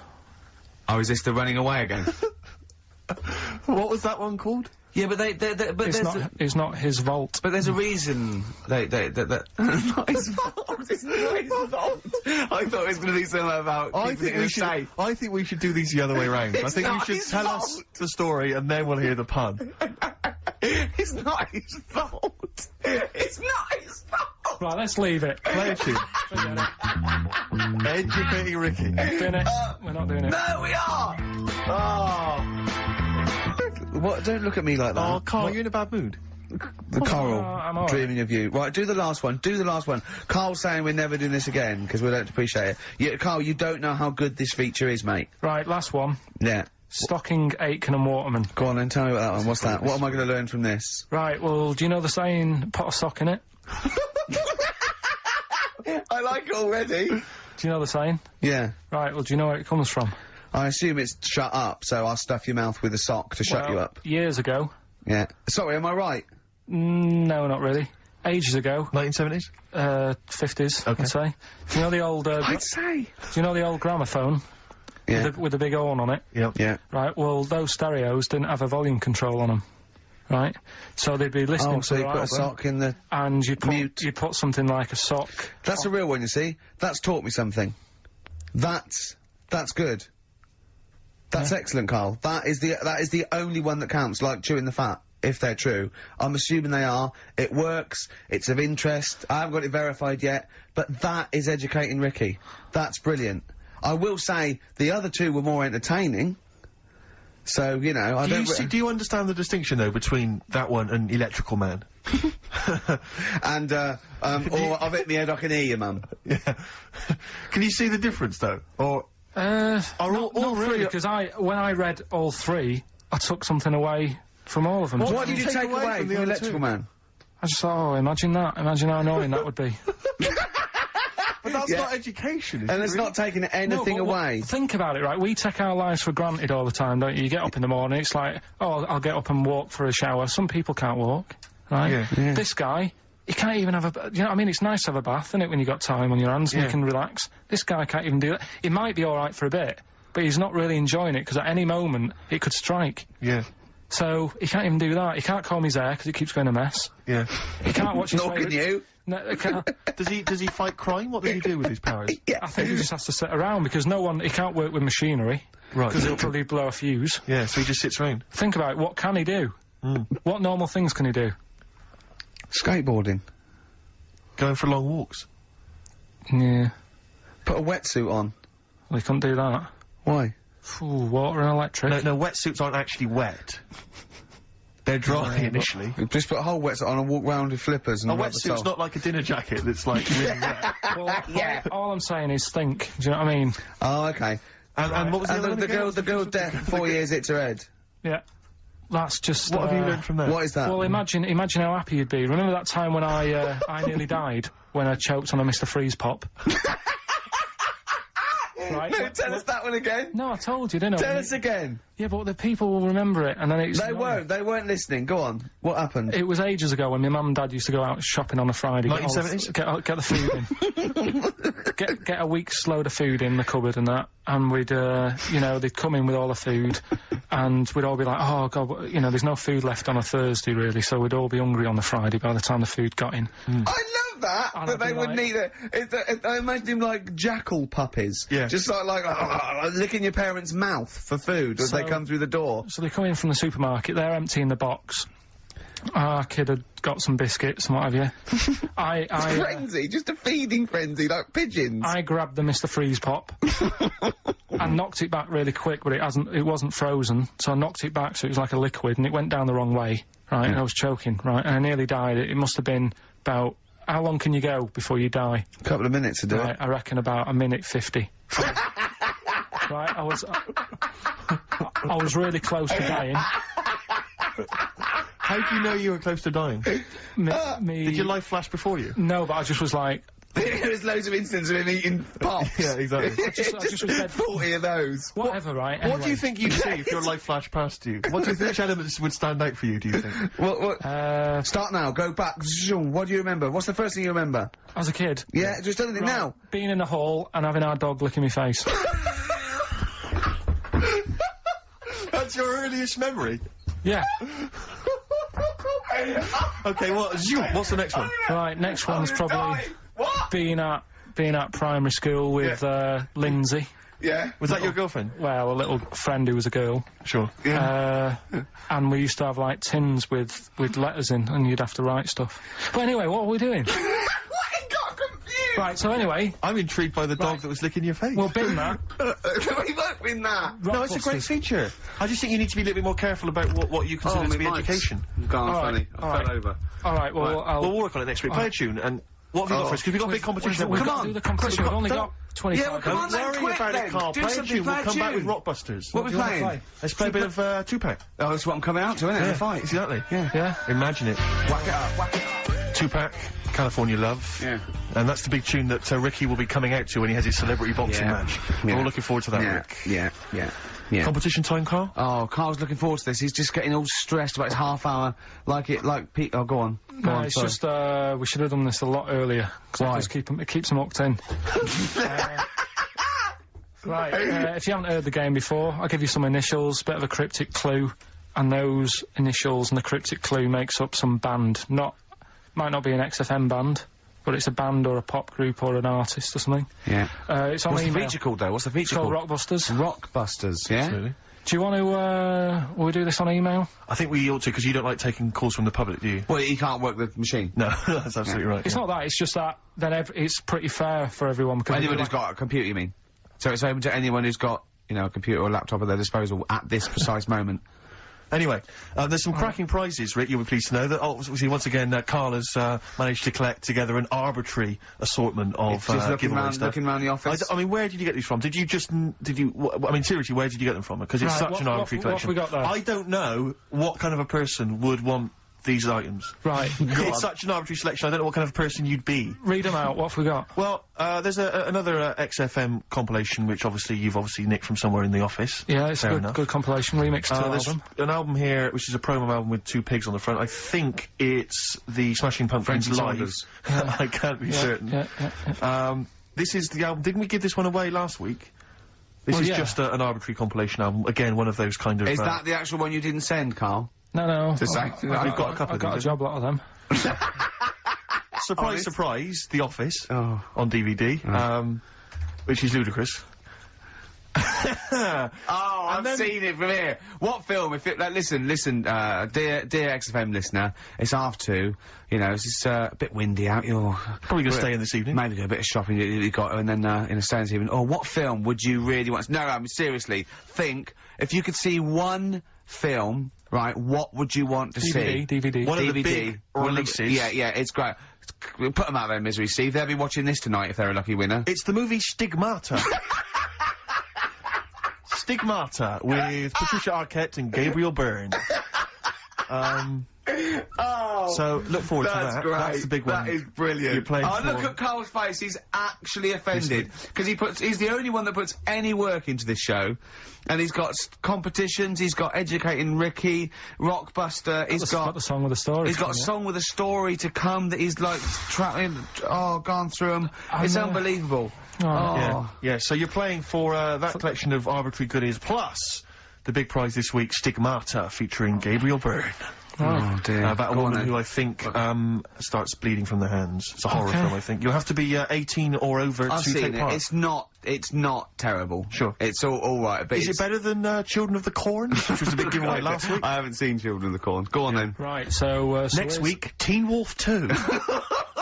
Oh, is this the running away again? What was that one called? Yeah, but but It's not his vault. But there's a reason that not his fault. It's not his fault. I thought it was going to be something about keeping it in a safe. I think we should do these the other way round. I It's think you not should his tell fault. us the story and then we'll hear the pun. It's not his fault. It's not his fault. Right, let's leave it. Play a tune. Forget it. Educating Ricky. Doing it. We're not doing it. No, we are! Oh! What? Don't look at me like that. Oh, Carl, you're in a bad mood. The Coral, I'm all right. dreaming of you. Right, do the last one. Do the last one. Carl's saying we're never doing this again because we don't appreciate it. Yeah, Carl, you don't know how good this feature is, mate. Right, last one. Yeah. Stocking, Aitken and Waterman. Go on then, tell me about that one. What's that? What am I going to learn from this? Right, well, do you know the saying, pot a sock in it? I like it already. Do you know the saying? Yeah. Right, well, do you know where it comes from? I assume it's shut up, so I'll stuff your mouth with a sock to shut you Well, up. Years ago. Yeah. Sorry, am I right? No, not really. Ages ago. 1970s? 50s, Okay. I'd say. Do you know the old, I'd say. do you know the old gramophone? Yeah. With the big horn on it? Yep. Yeah. Right, well, those stereos didn't have a volume control on them. Right? So they'd be listening Oh, to so you their put a album, sock in the... and you'd mute. put something like a sock. That's a real one, you see. That's taught me something. That's good. That's excellent, Carl. That is the only one that counts, like chewing the fat, if they're true. I'm assuming they are. It works. It's of interest. I haven't got it verified yet, but that is educating Ricky. That's brilliant. I will say the other two were more entertaining. So, you know, I don't... Do you understand the distinction, though, between that one and Electrical Man? And, or I've hit me head, I can hear you, Mum. Yeah. Can you see the difference, though? Or... Not all really, three... because when I read all three, I took something away from all of them. What did you take away from the other Electrical two? Man? I just thought, oh, imagine that. Imagine how annoying that would be. But that's Yeah. not education, is And it it's really? not taking anything No, but away. Think about it, right? We take our lives for granted all the time, don't you? You get up in the morning, it's like, oh, I'll get up and walk for a shower. Some people can't walk, right? Yeah. Yeah. This guy, he can't even have a... You know what I mean? It's nice to have a bath, isn't it, when you've got time on your hands and Yeah. you can relax. This guy can't even do that. It might be all right for a bit, but he's not really enjoying it, because at any moment, it could strike. Yeah. So, he can't even do that. He can't comb his hair, because it keeps going a mess. Yeah. He can't watch his Nor can favourite... you. No, he can't. Does he fight crime? What does he do with his powers? I think he just has to sit around, because he can't work with machinery. Right. Because he'll probably blow a fuse. Yeah, so he just sits around. Think about it, what can he do? What normal things can he do? Skateboarding. Going for long walks. Yeah, Put a wetsuit on. well, he couldn't do that. Why? Ooh, water and electric. No, wetsuits aren't actually wet. They're dry initially. Just put a whole wetsuit on and walk round with flippers and A rub the wetsuit's top. not like a dinner jacket that's like really wet. Well, all I'm saying is think, do you know what I mean? Oh, okay. And what was the And other one again? the girl deaf for 4 years hits her head. Yeah. That's just, What have you learned from that? What is that? Well, imagine how happy you'd be. Remember that time when I nearly died? When I choked on a Mr. Freeze pop? Right? No, tell us that one again. No, I told you, didn't I? Tell us again. Yeah, but the people will remember it, and then it's... They weren't listening. Go on. What happened? It was ages ago when my mum and dad used to go out shopping on a Friday. 1970s? Get the food in. get a week's load of food in the cupboard and that, and we'd, you know, they'd come in with all the food, and we'd all be like, oh, God, you know, there's no food left on a Thursday, really, so we'd all be hungry on the Friday by the time the food got in. I love that, And that I'd they be would like- need it. I imagine him like jackal puppies. Yeah. Just like licking your parents' mouth for food as they So- come through the door. So they come in from the supermarket, they're emptying the box. Our kid had got some biscuits and what have you. Frenzy, just a feeding frenzy, like pigeons. I grabbed the Mr. Freeze pop and knocked it back really quick, but it wasn't frozen, so I knocked it back so it was like a liquid, and it went down the wrong way, right, and I was choking, right, and I nearly died. It must have been about, how long can you go before you die? A couple of minutes to do Right, it. I reckon about a minute 50. Right, I was really close to dying. How do you know you were close to dying? Did your life flash before you? No, but I just was like, There's loads of instances of him eating pops. Yeah, exactly. I just was dead. 40 of those. whatever, right? What do anyway. you think you'd see if your life flashed past you? Which elements would stand out for you, do you think? What? Start now, go back. Zoom. What do you remember? What's the first thing you remember? As a kid, Yeah, just anything now. being in a hall and having our dog licking my face. That's your earliest memory? Yeah. Okay, what's the next one? Right, next one's probably being at primary school with Lindsay. Yeah. Was that your girlfriend? Well, a little friend who was a girl. Sure. And we used to have like tins with letters in, and you'd have to write stuff. But anyway, what are we doing? What Right, so anyway, I'm intrigued by the dog that was licking your face. we'll bin that. We won't win that. No, it's a great feature. I just think you need to be a little bit more careful about what you consider to be education. Gone All funny. right, all I right. fell over. Alright, well, I'll... We'll work on it next week. Play a tune, and what have you got for us? Because we've got a big competition. We've Come got on! to do the competition. We've only got 25 Yeah, well, come on Don't then, worry quick about then. it, Karl. Do Play a something, tune. play We'll a come back with tune. Rockbusters. What we playing? Let's play a bit of Tupac. Oh, that's what I'm coming out to, isn't it? The fight. Exactly. Yeah. Imagine it. Whack it up, whack it up. Tupac, California Love. Yeah. And that's the big tune that Ricky will be coming out to when he has his celebrity boxing match. Yeah. We're all looking forward to that, Yeah, Rick. yeah. Competition time, Karl? Oh, Carl's looking forward to this. He's just getting all stressed about his half hour. Like Pete. Oh, go on. Go No, on, it's sorry. just, we should have done this a lot earlier. 'Cause Why? it keeps them hooked in. Right, if you haven't heard the game before, I'll give you some initials, bit of a cryptic clue, and those initials and the cryptic clue makes up some band. Might not be an XFM band, but it's a band or a pop group or an artist or something. Yeah. It's on What's the email. feature called, though? What's the It's feature called called? Rockbusters. Rockbusters, yeah? Absolutely. Do you want to, will we do this on email? I think we ought to, because you don't like taking calls from the public, do you? Well, he can't work the machine. No, that's absolutely right. It's not that, it's just that then it's pretty fair for everyone because... Anyone who's got a computer, you mean? So it's open to anyone who's got, you know, a computer or a laptop at their disposal at this precise moment. Anyway, there's some cracking prizes, Rick, you'll be pleased to know that, obviously, once again, Karl has managed to collect together an arbitrary assortment of Just looking giveaway round, stuff. looking round the office. I mean, where did you get these from? Did you just, I mean, seriously, where did you get them from? Because it's Right, such an arbitrary what have collection. we got there? I don't know what kind of a person would want these items. Right, It's such an arbitrary selection, I don't know what kind of person you'd be. read them out, what have we got? Well, there's another XFM compilation, which you've obviously nicked from somewhere in the office. Yeah, it's Fair a enough. good compilation, remix to There's album. an album here, which is a promo album with two pigs on the front. I think it's the Smashing Pumpkins Frankie live. Saunders. I can't be certain. Yeah. This is the album. Didn't we give this one away last week? This Well, is yeah. just an arbitrary compilation album. Again, one of those kind of. Is that the actual one you didn't send, Carl? No. To say? We've got a couple I've of got a these, job lot of them. surprise, Honest? surprise, The Office Oh. on DVD, which is ludicrous. Oh, I've then- seen it from here. What film? If it, like, listen, dear XFM listener, it's 2:30. You know, it's just, a bit windy out. You're Probably gonna stay in this evening. Maybe do a bit of shopping you got, and then in a stay this evening. Oh, what film would you really want? No, I mean seriously. Think if you could see one film, right? What would you want to see? DVD. One of the DVD. big One of the- releases. Yeah, it's great. Put them out of their misery, Steve. They'll be watching this tonight if they're a lucky winner. It's the movie Stigmata. Stigmata with Patricia Arquette and Gabriel Byrne. So look forward to that. Great. That's the big one. That is brilliant. You're playing oh, for. look at Karl's face. He's actually offended because he's the only one that puts any work into this show, and he's got competitions. He's got educating Ricky, Rockbuster. He's got the song with the story. He's got a coming, yeah. song with a story to come that he's like gone through them. It's know. unbelievable. Oh. Yeah. So you're playing for that collection of arbitrary goodies, plus the big prize this week, Stigmata, featuring Gabriel Byrne. Oh dear. About a Go on woman then. who I think starts bleeding from the hands. It's a horror Okay. film, I think. You'll have to be 18 or over I've to seen take it. part. It's not terrible. Sure. It's all right. But Is it better than Children of the Corn, which was the big giveaway last week? I haven't seen Children of the Corn. Go on then. Right, so Next here's- week, Teen Wolf 2.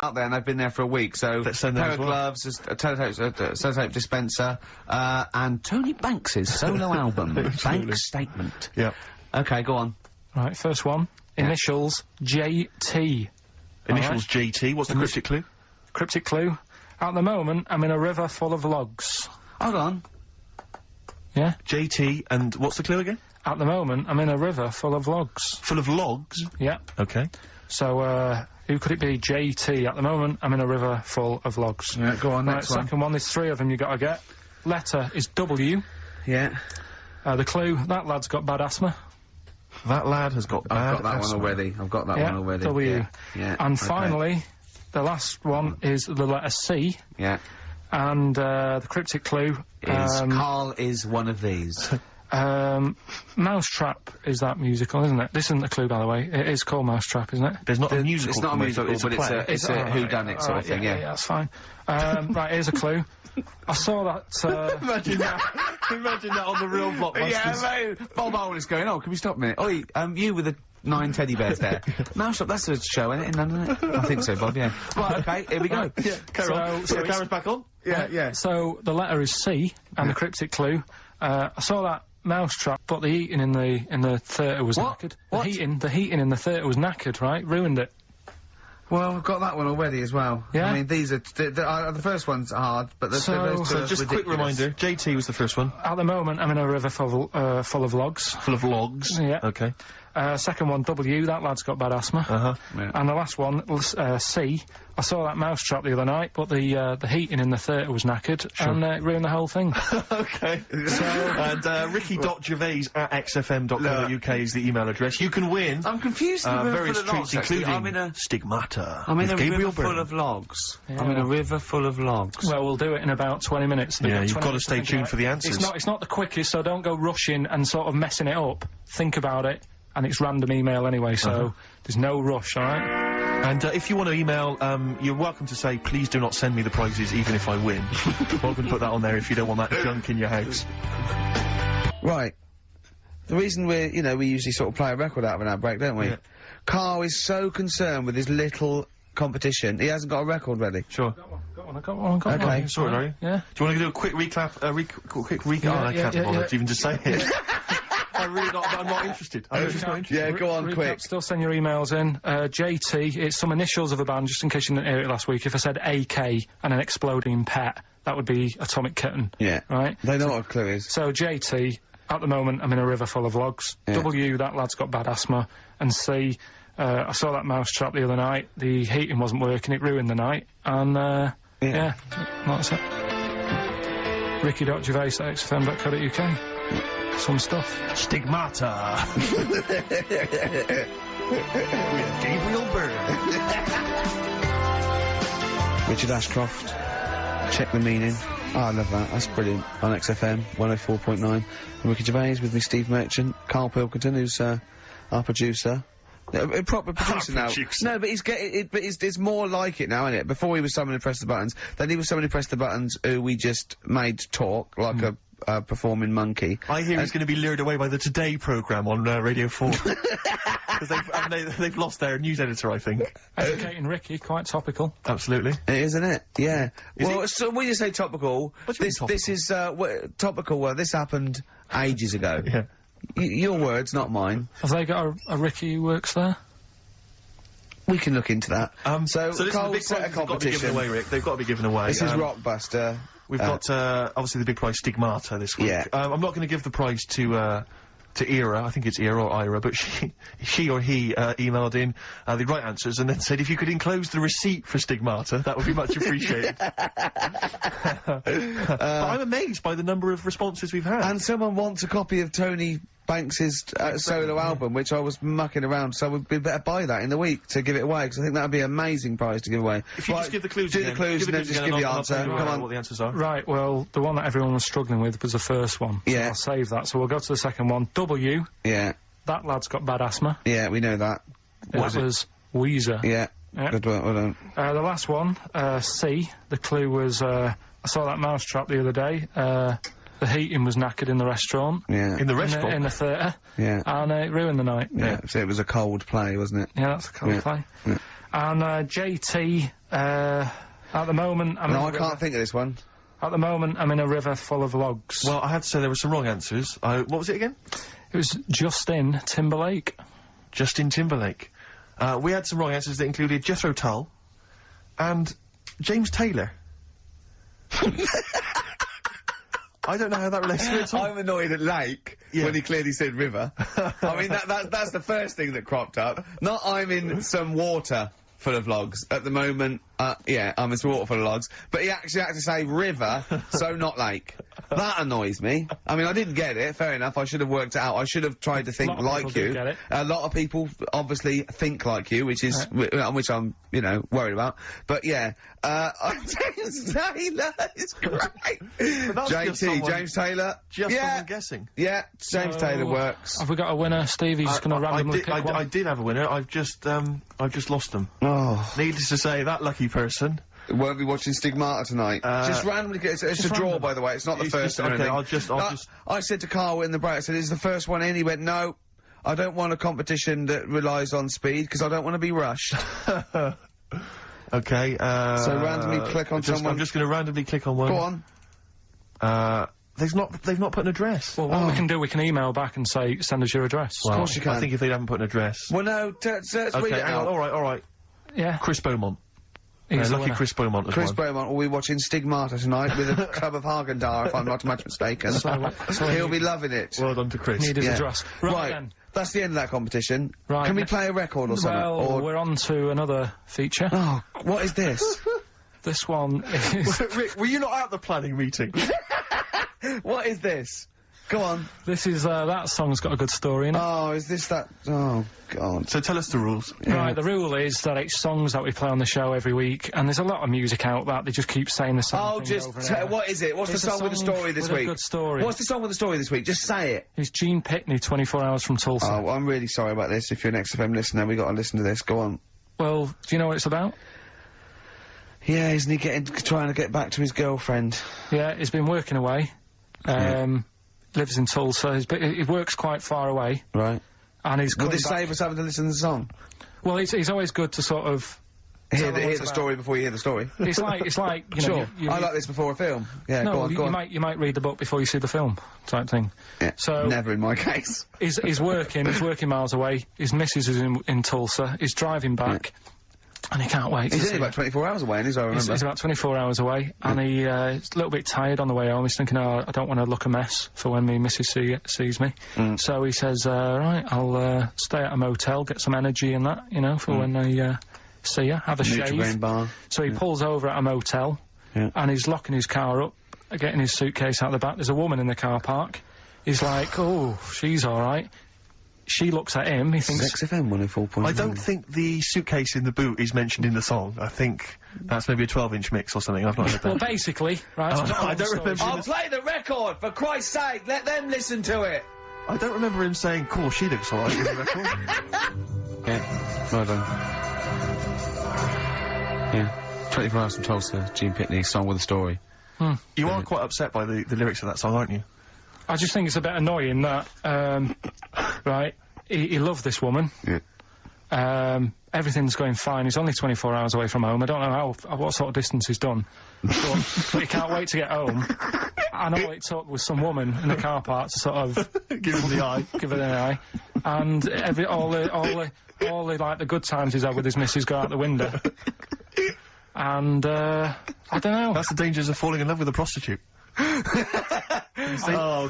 Out there and they've been there for a week, so Let's send them pair as of well. gloves, a sellotape dispenser, and Tony Banks's solo album, Bank Statement. Yeah. Okay, go on. Right, first one. Initials JT. Initials JT. What's the cryptic clue? Cryptic clue. At the moment, I'm in a river full of logs. Hold on. Yeah? JT, and what's the clue again? At the moment, I'm in a river full of logs. Full of logs? Yeah. Okay. So, who could it be? JT. At the moment, I'm in a river full of logs. Yeah, go on, Right, next one. second one, there's three of them you gotta get. Letter is W. Yeah. The clue, that lad's got bad asthma. That lad has got bad I've got that asthma. one already. I've got that Yeah, one already. W. Yeah. And okay. finally, the last one is the letter C. Yeah. And, the cryptic clue, Is Karl is one of these. Mousetrap is that musical, isn't it? This isn't the clue, by the way. It is called Mousetrap, isn't it? There's not a musical. It's not a from it, musical, it's but a it's play. a it's a Alright, whodunit sort alright, of thing. yeah, that's fine. Right, here's a clue. I saw that, Imagine that. Imagine that on the real blockbusters. Yeah, mate. Bob Owen is going, oh, can we stop a minute? Oi, you with the 9 teddy bears there. Mouse-shop, that's a show, isn't it? I think so, Bob, yeah. Right, okay, here we go. Yeah, carry on. So Put the it's- cameras back on. Yeah. So the letter is C, and the cryptic clue. I saw that mousetrap, but the heating in the theatre was What? knackered. What? The heating in the theatre was knackered, right? Ruined it. Well, I've got that one already as well. Yeah? I mean, these are... the first one's hard, but those two So are just a quick ridiculous. reminder, JT was the first one. At the moment, I'm in a river full of logs. Full of logs. Yeah. Okay. Second one, W, that lad's got bad asthma. Uh-huh. Yeah. And the last one, C, I saw that mousetrap the other night, but the heating in the theatre was knackered, and it ruined the whole thing. Okay. And Ricky.Gervais at xfm.co.uk is the email address. You can win I'm confused in a river various full of logs, treats, actually. including I'm in a... Stigmata. I'm in with a Gabriel river full Byrne. of logs. Yeah. I'm in a river full of logs. Well, we'll do it in about 20 minutes. Yeah, They've you've got got 20 to stay minutes tuned think for the about it. answers. It's not the quickest, so don't go rushing and sort of messing it up. Think about it, and it's random email anyway, so there's no rush, alright? And if you want to email, you're welcome to say, please do not send me the prizes even if I win. Welcome to put that on there if you don't want that junk in your house. Right. The reason we usually sort of play a record out of an ad break, don't we? Yeah. Carl is so concerned with his little competition, he hasn't got a record ready. Sure. Got one. Okay. Sorry, Larry. Yeah. Do you want to do a quick recap? Quick recap? Yeah, I yeah, can't yeah, bother yeah. to even just say it. I'm not interested. I'm just not interested. Yeah, go on, Recap, quick. Still send your emails in. JT, it's some initials of a band, just in case you didn't hear it last week. If I said AK and an exploding pet, that would be Atomic Kitten. Yeah. Right? They know what a clue is. So JT, at the moment, I'm in a river full of logs. Yeah. W, that lad's got bad asthma. And C, I saw that mousetrap the other night. The heating wasn't working, it ruined the night. And, yeah, that's it. Ricky.Gervais at xfm.co.uk. Some stuff. Stigmata. With Gabriel Byrne. Richard Ashcroft. Check the meaning. Oh, I love that. That's brilliant. On XFM 104.9. I'm Ricky Gervais with me, Steve Merchant, Karl Pilkington, who's our producer. A proper producer now. producer. No, but he's getting it. But it's more like it now, isn't it? Before he was someone who pressed the buttons. Then he was someone who pressed the buttons who we just made talk like a performing monkey. I hear he's going to be lured away by the Today programme on Radio 4. Because they've lost their news editor, I think. Educating Ricky, quite topical. Absolutely. It is, isn't it? Yeah. Well, it? so when you say topical, What do you mean this is topical. Well, this happened ages ago. Yeah. Your words, not mine. Have they got a Ricky who works there? We can look into that. So this is the Carl big set a prize they've got to be given competition. away, Rick. They've got to be given away. This is Rockbuster. We've got, obviously, the big prize Stigmata this week. Yeah. I'm not going to give the prize to Ira. I think it's Ira or Ira, but she or he emailed in the right answers and then said if you could enclose the receipt for Stigmata, that would be much appreciated. But I'm amazed by the number of responses we've had. And someone wants a copy of Tony Banks's solo album, which I was mucking around, so we'd better buy that in the week to give it away, because I think that would be an amazing prize to give away. If you just give the clues do again. the clues and then just give the I'll answer. tell you Come on. what the answers are. Right, well, the one that everyone was struggling with was the first one. So Yeah. I'll save that. So we'll go to the second one. W, Yeah, that lad's got bad asthma. yeah, we know that. That was Weezer. Yeah. Yeah. Good work, well done. The last one, C, the clue was, I saw that mousetrap the other day. The heating was knackered in the restaurant. Yeah. In the restaurant. In the theatre. Yeah. And it ruined the night. Yeah, so it was a cold play, wasn't it? Yeah, that's a cold Yeah. play. Yeah. And JT, at the moment, I'm No, in I a can't river. think of this one. At the moment, I'm in a river full of logs. Well, I had to say there were some wrong answers. What was it again? It was Justin Timberlake. Justin Timberlake. We had some wrong answers that included Jethro Tull and James Taylor. I don't know how that relates to it at all. I'm annoyed at Lake Yeah. when he clearly said river. I mean, that's the first thing that cropped up. Not I'm in some water full of logs. At the moment, yeah, I'm in some water full of logs. But he actually had to say river, so not lake. That annoys me. I mean, I didn't get it, fair enough. I should have worked it out. I should have tried to think lot of like people you. did get it. A lot of people obviously think like you, which is, which I'm, worried about. But yeah, James Taylor is great. that's just someone- James Taylor. Just yeah. someone guessing. Yeah, James So, Taylor works. Have we got a winner, Steve? He's just going to randomly pick one. I did have a winner. I've just lost them. Oh, Needless to say, that lucky person. won't be watching Stigmata tonight. Just randomly, it's a draw, random. by the way. It's not the It's first just- one. or okay, anything. I'll just- I said to Karl in the break, I said, "Is the first one in?" He went, "No." I don't want a competition that relies on speed, because I don't want to be rushed. Okay, So randomly click on someone. I'm just gonna randomly click on one. Go on. They've not put an address. Well, what we can do, we can email back and say, send us your address. Well, course you can. I think if they haven't put an address. Well, no, let's read Okay, it hang on, out. alright. Yeah. Chris Beaumont. He's the Lucky winner. Chris Beaumont as Chris one. Beaumont will be watching Stigmata tonight with a club of Hagen-Dazs, if I'm not much mistaken. So He'll be loving it. Well done to Chris. Need his Yeah. address. Right then. That's the end of that competition. Right. Can we play a record or something? Well, Or we're on to another feature. oh, what is this? This one is... Rick, were you not at the planning meeting? What is this? Go on. This is, that song's got a good story in it. Oh, is this that? Oh, God. So tell us the rules. Right, the rule is that it's songs that we play on the show every week, and there's a lot of music out that they just keep saying the same Oh, thing just over and over. what is it? What's It's the a song with the song story this with a week? good story. What's the song with the story this week? Just say it. It's Gene Pitney, 24 Hours from Tulsa. Oh, well, I'm really sorry about this. If you're an XFM listener, we got to listen to this. Go on. Well, do you know what it's about? Yeah, isn't he trying to get back to his girlfriend? Yeah, he's been working away. Lives in Tulsa. He works quite far away, Right. and he's Will coming this back. save us having to listen to the song? Well, he's always good to sort of Hear Tell them what the it's story about. before you hear the story. It's like you know. Sure. You I like this before a film. Yeah, no, go on, go on. you might read the book before you see the film, type thing. Yeah, So never in my case. he's working miles away. His missus is in Tulsa. He's driving back, and he can't wait. He's to only see about 24 hours away, and I remember. He's about 24 hours away, and he's a little bit tired on the way home. He's thinking, oh, I don't want to look a mess for when me missus sees me. So he says, right, I'll stay at a motel, get some energy and that, you know, for when I see you, have a Nutri-Grain shave. bar. So he pulls over at a motel, Yeah. and he's locking his car up, getting his suitcase out the back. There's a woman in the car park. He's like, oh, she's all right. She looks at him, he thinks... XFM 104.9. I don't think the suitcase in the boot is mentioned in the song. I think that's maybe a 12-inch mix or something. I've not heard that. Well, basically, right... Oh, so I don't remember- I'll play the record, for Christ's sake! Let them listen to it! I don't remember him saying, cool, she looks alright in the record. Yeah, well done. Yeah. 24 Hours from Tulsa, Gene Pitney, song with a story. You are quite upset by the lyrics of that song, aren't you? I just think it's a bit annoying that, right, he loved this woman. Yeah. Everything's going fine. He's only 24 hours away from home. I don't know what sort of distance he's done. But he can't wait to get home. And all it took was some woman in the car park to sort of... Give him the eye. give it an eye. And all the like, the good times he's had with his missus go out the window. And, I don't know. That's the dangers of falling in love with a prostitute. What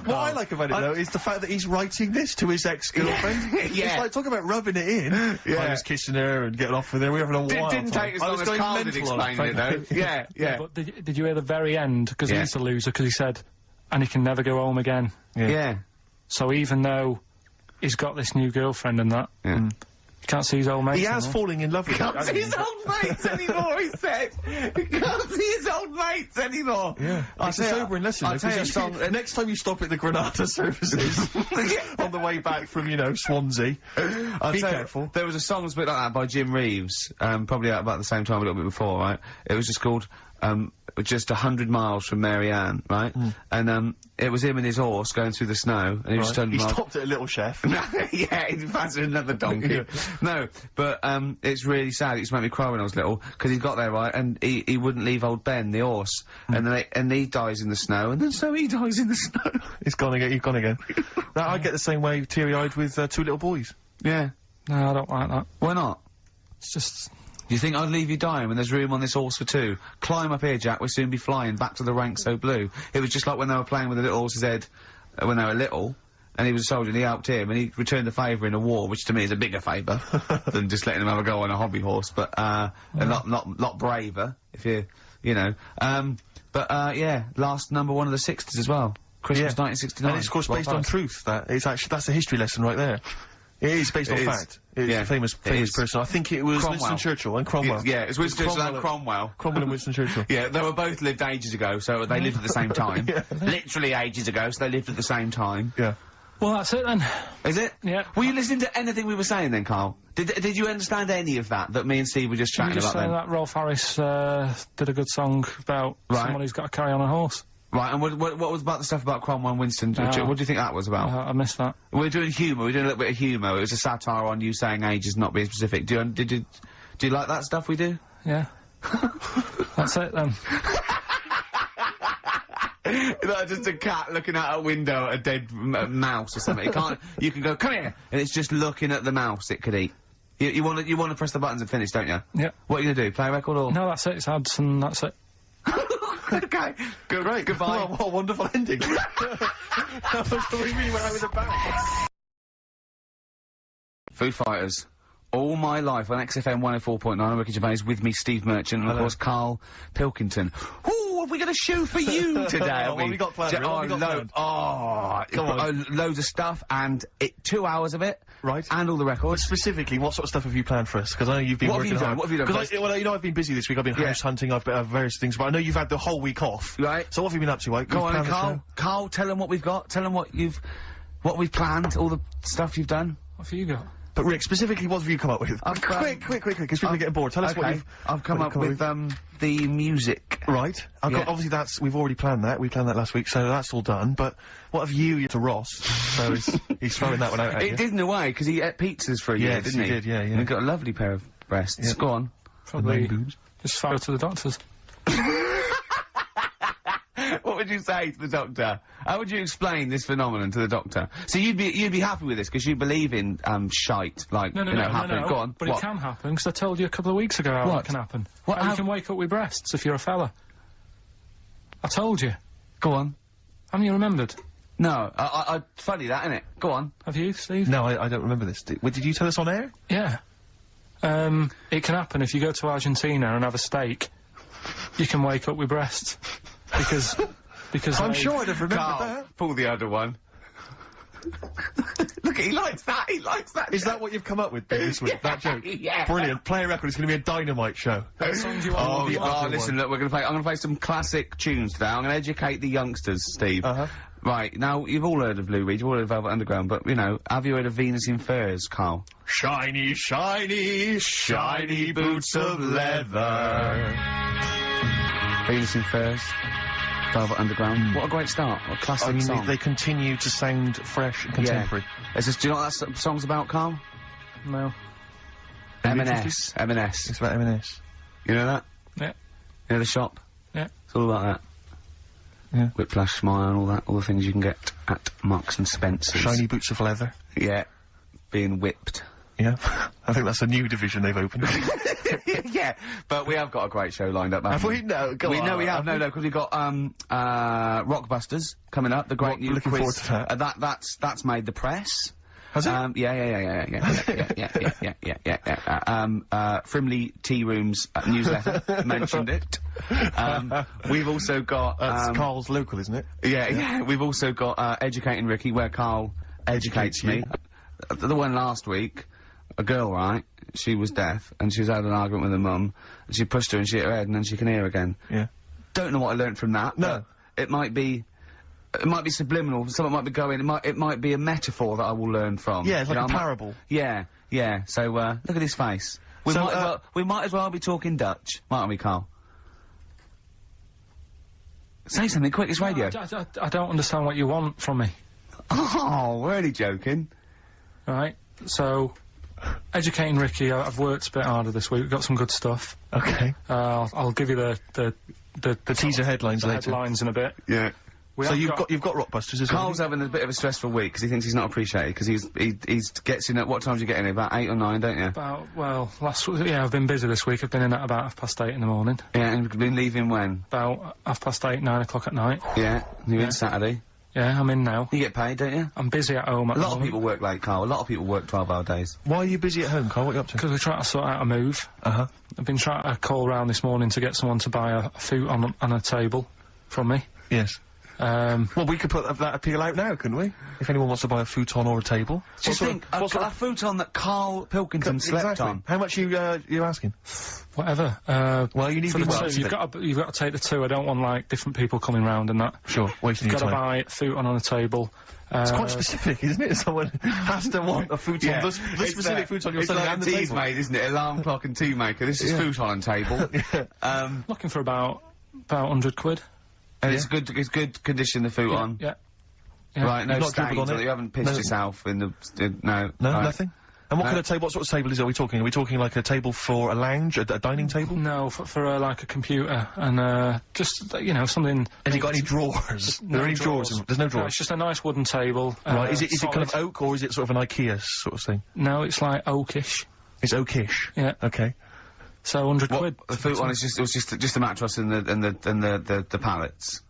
I like about it, though, is the fact that he's writing this to his ex-girlfriend. Yeah. It's like, talking about rubbing it in. Yeah. I was kissing her and getting off with her. We were having a wild Didn't time. take as I long was as going Karl did mental on explaining it, though. Yeah, yeah. But did you hear the very end? Because Yeah. he's the loser, because he said, and he can never go home again. Yeah. So even though he's got this new girlfriend and that, Yeah. can't see his old mate. He has falling in love with her. Can't see his old mates anymore, he said. He can't see his old mates anymore. Yeah. It's a sobering lesson. I'll tell you a because song. next time you stop at the Granada services on the way back from, you know, Swansea, be careful. There was a song that was a bit like that by Jim Reeves, probably out about the same time, a little bit before, right? It was just called, just 100 miles from Mary Ann, right? And, it was him and his horse going through the snow, and he was Right. just He stopped at a little chef. yeah, he fancied another donkey. Yeah. No, but, it's really sad. It used to make me cry when I was little, because he got there, right, and he wouldn't leave old Ben, the horse, and he dies in the snow, and then so he dies in the snow. He's gone again. He's gone again. Now, I get the same way, teary-eyed, with two little boys. Yeah. No, I don't like that. Why not? It's just... Do you think I'd leave you dying when there's room on this horse for two? Climb up here, Jack, we'll soon be flying back to the ranks so blue. It was just like when they were playing with the little horse's head when they were little, and he was a soldier, and he helped him, and he returned the favour in a war, which to me is a bigger favour than just letting him have a go on a hobby horse, but, a lot braver, if you know. Yeah, last number one of the 60s as well. Christmas 1969. And it's, of course, based on truth. That's a history lesson right there. It is based on fact. It's a famous person. I think it was Cromwell. Winston Churchill and Cromwell. Yeah, it's Winston Churchill and Cromwell. Cromwell and Winston Churchill. Yeah, they were both lived ages ago, so they lived at the same time. Literally ages ago, so they lived at the same time. Yeah. Well, that's it then. Is it? Yeah. Were you listening to anything we were saying then, Karl? Did you understand any of that me and Steve were just You chatting just about saying then? that Rolf Harris did a good song about Right. someone who's got to carry on a horse. Right, and what was about the stuff about Cromwell and Winston? What do you think that was about? I missed that. We're doing humour, we're doing a little bit of humour. It was a satire on you saying ages not being specific. Do you like that stuff we do? Yeah. That's it then. Like just a cat looking out a window at a dead mouse or something. You can go, come here, and it's just looking at the mouse it could eat. You want to press the buttons and finish, don't you? Yeah. What are you gonna do? Play a record or? No, that's it. It's ads and that's it. Okay. Great. Goodbye. What a wonderful ending. That was the way we went out with a bang. Foo Fighters. All my life on XFM 104.9, Ricky Gervais, with me, Steve Merchant, and of course, Karl Pilkington. Ooh, have we got a show for you today? What have we got planned? Come on. Loads of stuff, and 2 hours of it. Right. And all the records. Specifically, what sort of stuff have you planned for us? Because I know you've been working hard. What have you done? Because you know, I've been busy this week. I've been house hunting. I've been various things, but I know you've had the whole week off. Right. So what have you been up to? Go on, Karl. Karl, tell them what we've got. Tell them what we've planned. All the stuff you've done. What have you got? But Rick, specifically, what have you come up with? Quick, because people are getting bored. Tell us what you've... I've come up with, the music. Right. Obviously we've already planned that. We planned that last week, so that's all done. But what have you to Ross? So he's throwing that one out at you. It did in a way, because he ate pizzas for a year, didn't he? Yes, he did, yeah. And he got a lovely pair of breasts. Yeah. Go on. Probably just go to the doctors. What would you say to the doctor? How would you explain this phenomenon to the doctor? So you'd be happy with this because you believe in shite, like no, happening. Go on. But it can happen because I told you a couple of weeks ago how it can happen. How you can wake up with breasts if you're a fella. I told you. Go on. Haven't you remembered? No, funny that, innit? Go on. Have you, Steve? No, I don't remember this. Did you tell us on air? Yeah. It can happen if you go to Argentina and have a steak. You can wake up with breasts. Because I'm sure I'd have remembered Karl, that. pull the other one. Look, he likes that. Is that what you've come up with this week? That joke? Yeah. Brilliant. Play a record. It's going to be a dynamite show. Listen, look, I'm gonna play some classic tunes today. I'm gonna educate the youngsters, Steve. Right, now, you've all heard of Lou Reed, you've all heard of Velvet Underground, but, have you heard of Venus in Furs, Karl? Shiny, shiny, shiny boots of leather. Venus in Furs, Velvet Underground. What a great start. What a classic song. They continue to sound fresh and contemporary. Yeah. Do you know what that song's about, Karl? No. M&S. It's about M&S. You know that? Yeah. You know the shop? Yeah. It's all about that. Yeah. Whiplash, Smile, and all that, all the things you can get at Marks and Spencer's. Shiny boots of leather. Yeah. Being whipped. Yeah. I think that's a new division they've opened. Yeah, but we have got a great show lined up, haven't we? Have we? No, go on. We know we have, no, because we've got, Rockbusters coming up, the great new looking quiz. forward to that. That's made the press. Has it? Yeah. Frimley Tea Room's newsletter mentioned it. We've also got, That's Karl's local, isn't it? Yeah. We've also got, Educating Ricky, where Karl educates me. The one last week, a girl, right? She was deaf, and she's had an argument with her mum, and she pushed her and she hit her head, and then she can hear again. Yeah. Don't know what I learnt from that. No. It might be subliminal, something might be going, it might be a metaphor that I will learn from. Yeah, it's like a parable. Yeah. So, look at his face. We might as well be talking Dutch, mightn't we, Karl? Say something quick, it's radio. I don't understand what you want from me. Oh, we're only joking. Right, so, Educating Ricky, I've worked a bit harder this week, we've got some good stuff. Okay. I'll give you the teaser headlines later. Headlines in a bit. Yeah. So you've got Rockbusters, isn't Karl's having a bit of a stressful week because he thinks he's not appreciated because he gets in at what time do you get in? About 8 or 9, don't you? I've been busy this week. I've been in at about 8:30 in the morning. Yeah, and you've been leaving when? About 8:30, 9 o'clock at night. Yeah, you're in Saturday. Yeah, I'm in now. You get paid, don't you? I'm busy at home at the moment. A lot of people work late, Karl. A lot of people work 12-hour days. Why are you busy at home, Karl? What are you up to? Because we're trying to sort out a move. I've been trying to call round this morning to get someone to buy a futon on a table from me. Yes. Well, we could put that appeal out now, couldn't we? If anyone wants to buy a futon or a table. Just think, a futon that Karl Pilkington slept on. How much you asking? Whatever. Well, you need to be well. You've got to take the two. I don't want, like, different people coming round and that. Sure, wasting your time. You've got to buy a futon on a table. It's quite specific, isn't it? Someone has to want a futon. Yeah. The specific futon you're selling and the tea's table. made, isn't it? Alarm clock and tea maker. This is futon and table. Looking for about £100. And it's good condition, the futon. Yeah. Right, no You've not stains, dribbled on or it? you haven't pissed No. yourself in the... no. No, Right. nothing? And what sort of table is it? Are we talking? Are we talking like a table for a lounge, a dining table? No, for like a computer and just something. Has it got any drawers? Are there any drawers? There's no No, drawers. it's just a nice wooden table. Right, is it kind of solid. oak or is it sort of an IKEA sort of thing? No, it's like oakish. It's oakish. Yeah. Okay. So 100 quid. The futon is just a mattress and the pallets.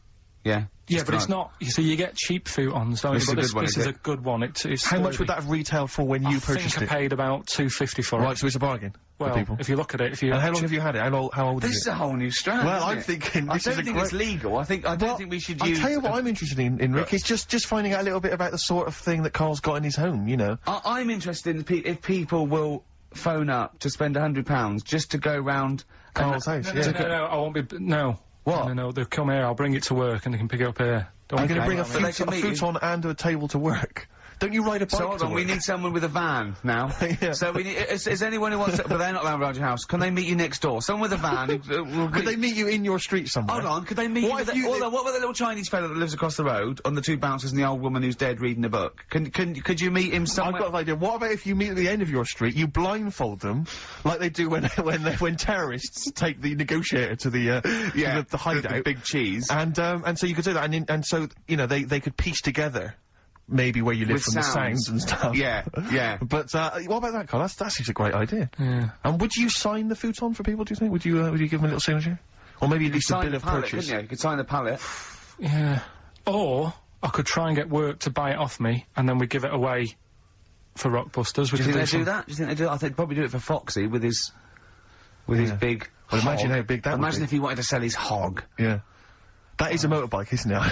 Yeah. Yeah, but it's not. You see, you get cheap futons, don't you? This is But a good one, this is is it? a good one. It's How much sturdy. would that have retailed for when you purchased I think I it? paid about $2.50 for Right, it. so it's a bargain Well, for people. if you look at it, if you And how long have you had it? How old This is is it? a whole new strand. Well, isn't I'm it? thinking I this don't is a think great- it's legal. I don't think we should use. I'll tell you what I'm interested in, Rick. It's just finding out a little bit about the sort of thing that Karl's got in his home, you know. I'm interested in if people will phone up to spend £100 just to go round Karl's house, yeah. No, I won't be. No. What? No, they'll come here. I'll bring it to work, and they can pick it up here. Don't I'm worry going to bring about a it. They can meet you. futon and a table to work. Don't you ride a bike So hold to on, we work? need someone with a van now. Yeah. So we need. Is anyone who wants to? But they're not around your house. Can they meet you next door? Someone with a van. Could they meet you in your street somewhere? Hold on, could they meet What you? if you- Hold on, what about the little Chinese fellow that lives across the road on the two bouncers and the old woman who's dead reading a book? Could you meet him somewhere? I've got an idea. What about if you meet at the end of your street, you blindfold them, like they do when terrorists take the negotiator to the the hideout, the big cheese. and so you could do that, and so they could piece together maybe where you live With from the sounds and stuff. Yeah, yeah. But what about that, Karl? That's actually a great idea. Yeah. And would you sign the futon for people? Do you think? Would you give them a little signature, or maybe at least a Sign bill the of pallet, purchase? couldn't you? You could sign the pallet. Yeah. Or I could try and get work to buy it off me, and then we give it away for Rockbusters. Do you think they do that? Do you think they do? I think they'd probably do it for Foxy with his big. Well, imagine hog. how big that would Imagine be. if he wanted to sell his hog. Yeah. That is a motorbike, isn't it?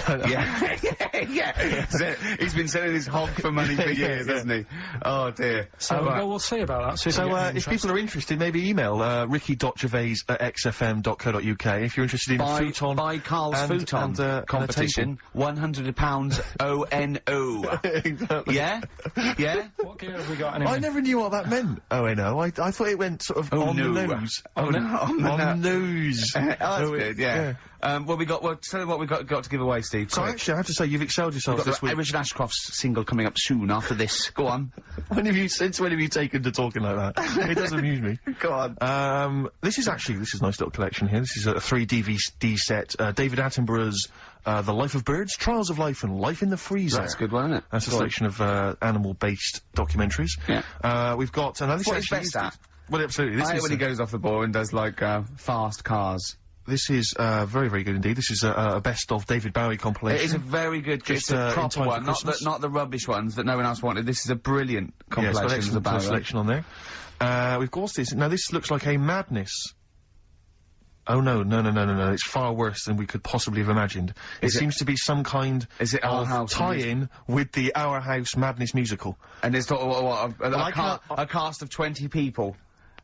Yeah. So, he's been selling his hog for money for years, hasn't he? Oh dear. So well, we'll see about that. So, if people are interested, maybe email ricky.gervais@xfm.co.uk if you're interested in futon. Buy Karl's and- futon and, and a competition. £100 ONO. Exactly. Yeah? Yeah? What gear have we got anyway? I never knew what that meant. ONO. I thought it went sort of on no. the nose. On the nose. Oh, That's good, yeah. Tell me what we've got to give away, Steve. So quick. actually, I have to say, you've excelled yourself We've this got week. Richard Ashcroft's single coming up soon after this. Go on. Since when have you taken to talking like that? It does amuse me. Go on. This is a nice little collection here. This is a 3 DVD set. David Attenborough's The Life of Birds, Trials of Life, and Life in the Freezer. That's a good one, isn't it? That's a selection of animal-based documentaries. Yeah. We've got another. What he's best at. Well, absolutely. This I hate is when he goes off the ball and does, like, fast cars. This is very, very good indeed. This is a best of David Bowie compilation. It is a very good, Just, it's a in proper time for one, Christmas. not the rubbish ones that no one else wanted. This is a brilliant Yeah, it's compilation got of excellent Bowie. selection on there. We've got this. Now, this looks like a madness. Oh, no. It's far worse than we could possibly have imagined. It seems to be some kind Is it Our of House tie-in with the Our House Madness musical. And it's got I can't- a cast of 20 people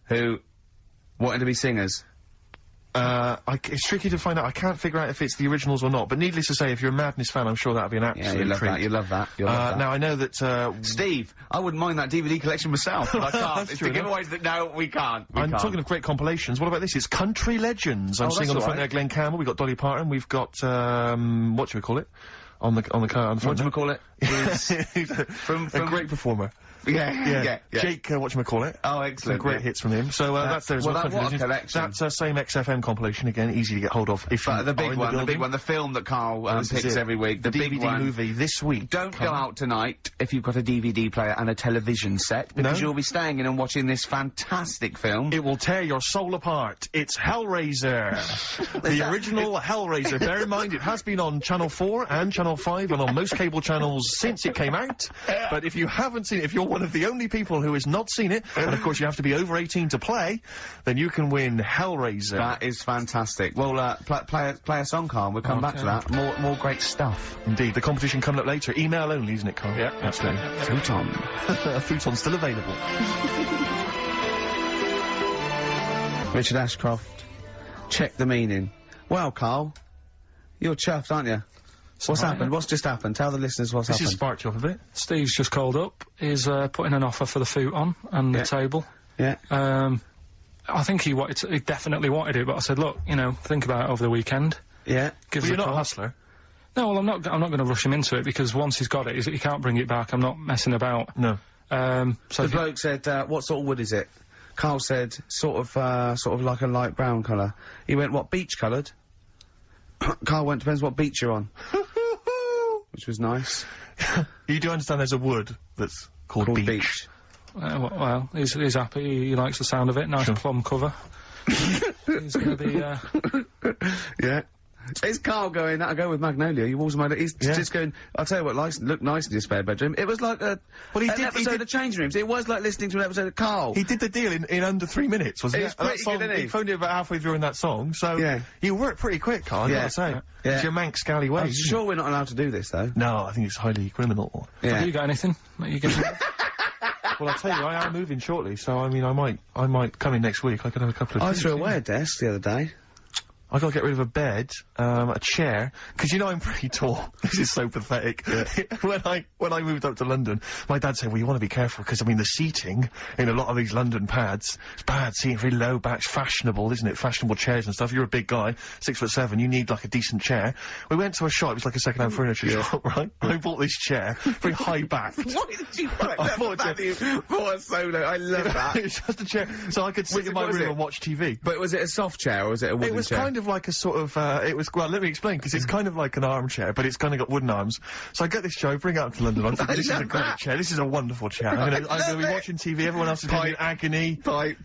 who wanted to be singers. It's tricky to find out. I can't figure out if it's the originals or not. But needless to say, if you're a Madness fan, I'm sure that'd be an Yeah, absolute you love treat. that, you love that, you love that. Now, I know that, Steve, I wouldn't mind that DVD collection myself, but I can't. That's It's true the enough. giveaways that, no, we can't. I'm talking of great compilations. What about this? It's Country Legends. I'm Oh, seeing on the that's front there all Glenn Campbell. We've got Dolly Parton. We've got, whatchamacallit? On the front What do we call it? there. From A great performer. yeah. Jake, whatchamacallit. Oh, Some excellent. great hits from him. So, that's there as well. well, that- Country what a Legends. collection. That's same XFM compilation again, easy to get hold of if But you the are big in one, the the big building. one, the film that Karl This is picks it. every week, the big DVD one. movie this week. Don't Karl. go out tonight if you've got a DVD player and a television set, because No. you'll be staying in and watching this fantastic film. It will tear your soul apart. It's Hellraiser. The original Hellraiser. Bear in mind, it has been on Channel 4 and Channel 5 and on most cable channels since it came out. But if you haven't seen it, if you're one of the only people who has not seen it, and of course you have to be over 18 to play, then you can win Hellraiser. That is fantastic. Well, play a song, Karl. We'll come back to that. More great stuff. Indeed. The competition coming up later. Email only, isn't it, Karl? Yeah. Absolutely. Futon. Futon's still available. Richard Ashcroft. Check the meaning. Well, Karl, you're chuffed, aren't you? What's right, happened? What's just happened? Tell the listeners what's This has happened. sparked you up a bit. Steve's just called up. He's putting an offer for the futon and Yeah. the table. Yeah. I think he definitely wanted it, but I said, look, think about it over the weekend. Yeah. gives Well, you're a not a call. hustler. No, well, I'm not going to rush him into it because once he's got it, he can't bring it back. I'm not messing about. No. So The bloke said, what sort of wood is it? Karl said, sort of like a light brown colour. He went, what, beach coloured? Karl went, depends what beach you're on. Which was nice. You do understand there's a wood that's called beach. well, he's happy. He likes the sound of it. Nice plum cover. He's going to be. Yeah. It's Karl going, that'll go with Magnolia. You always mind it. He's just going, I'll tell you what, looked nice in your spare bedroom. It was like an episode of Changing Rooms. It was like listening to an episode of Karl. He did the deal in under 3 minutes, wasn't It it? was pretty good, didn't he? He phoned it about halfway through in that song, so you worked pretty quick, Karl, I gotta say. Yeah. It's your Manx scally way. I'm sure we're not allowed to do this, though. No, I think it's highly criminal. Yeah. Have you got anything that you get? Well, I'll tell you, I am moving shortly, so I mean, I might come in next week. I could have a couple of I things, threw you away know. a desk the other day. I gotta get rid of a bed, a chair, because you know I'm pretty tall. This is so pathetic. When I moved up to London, my dad said, well, you want to be careful, because, I mean, the seating in a lot of these London pads, it's bad seating, really low backs, fashionable, isn't it? Fashionable chairs and stuff. You're a big guy, 6'7", you need, like, a decent chair. We went to a shop, it was like a second-hand furniture shop, right? I bought this chair, very high-backed. Why did you buy I bought a chair. for a solo? I love that. It's just a chair, so I could sit in my room and watch TV. But was it a soft chair or was it a wooden chair? It was kind of like a sort of, well, let me explain, because it's kind of like an armchair, but it's kind of got wooden arms. So I get this chair, I bring it up to London, I think, this is a great chair, this is a wonderful chair. I'm gonna be watching TV, everyone else is going to be in agony.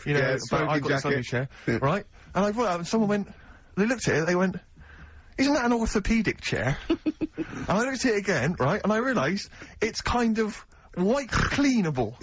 You know, but I've got this lovely chair, right? And I brought it out, and someone went, they looked at it, they went, isn't that an orthopaedic chair? And I looked at it again, right, and I realised it's kind of white cleanable.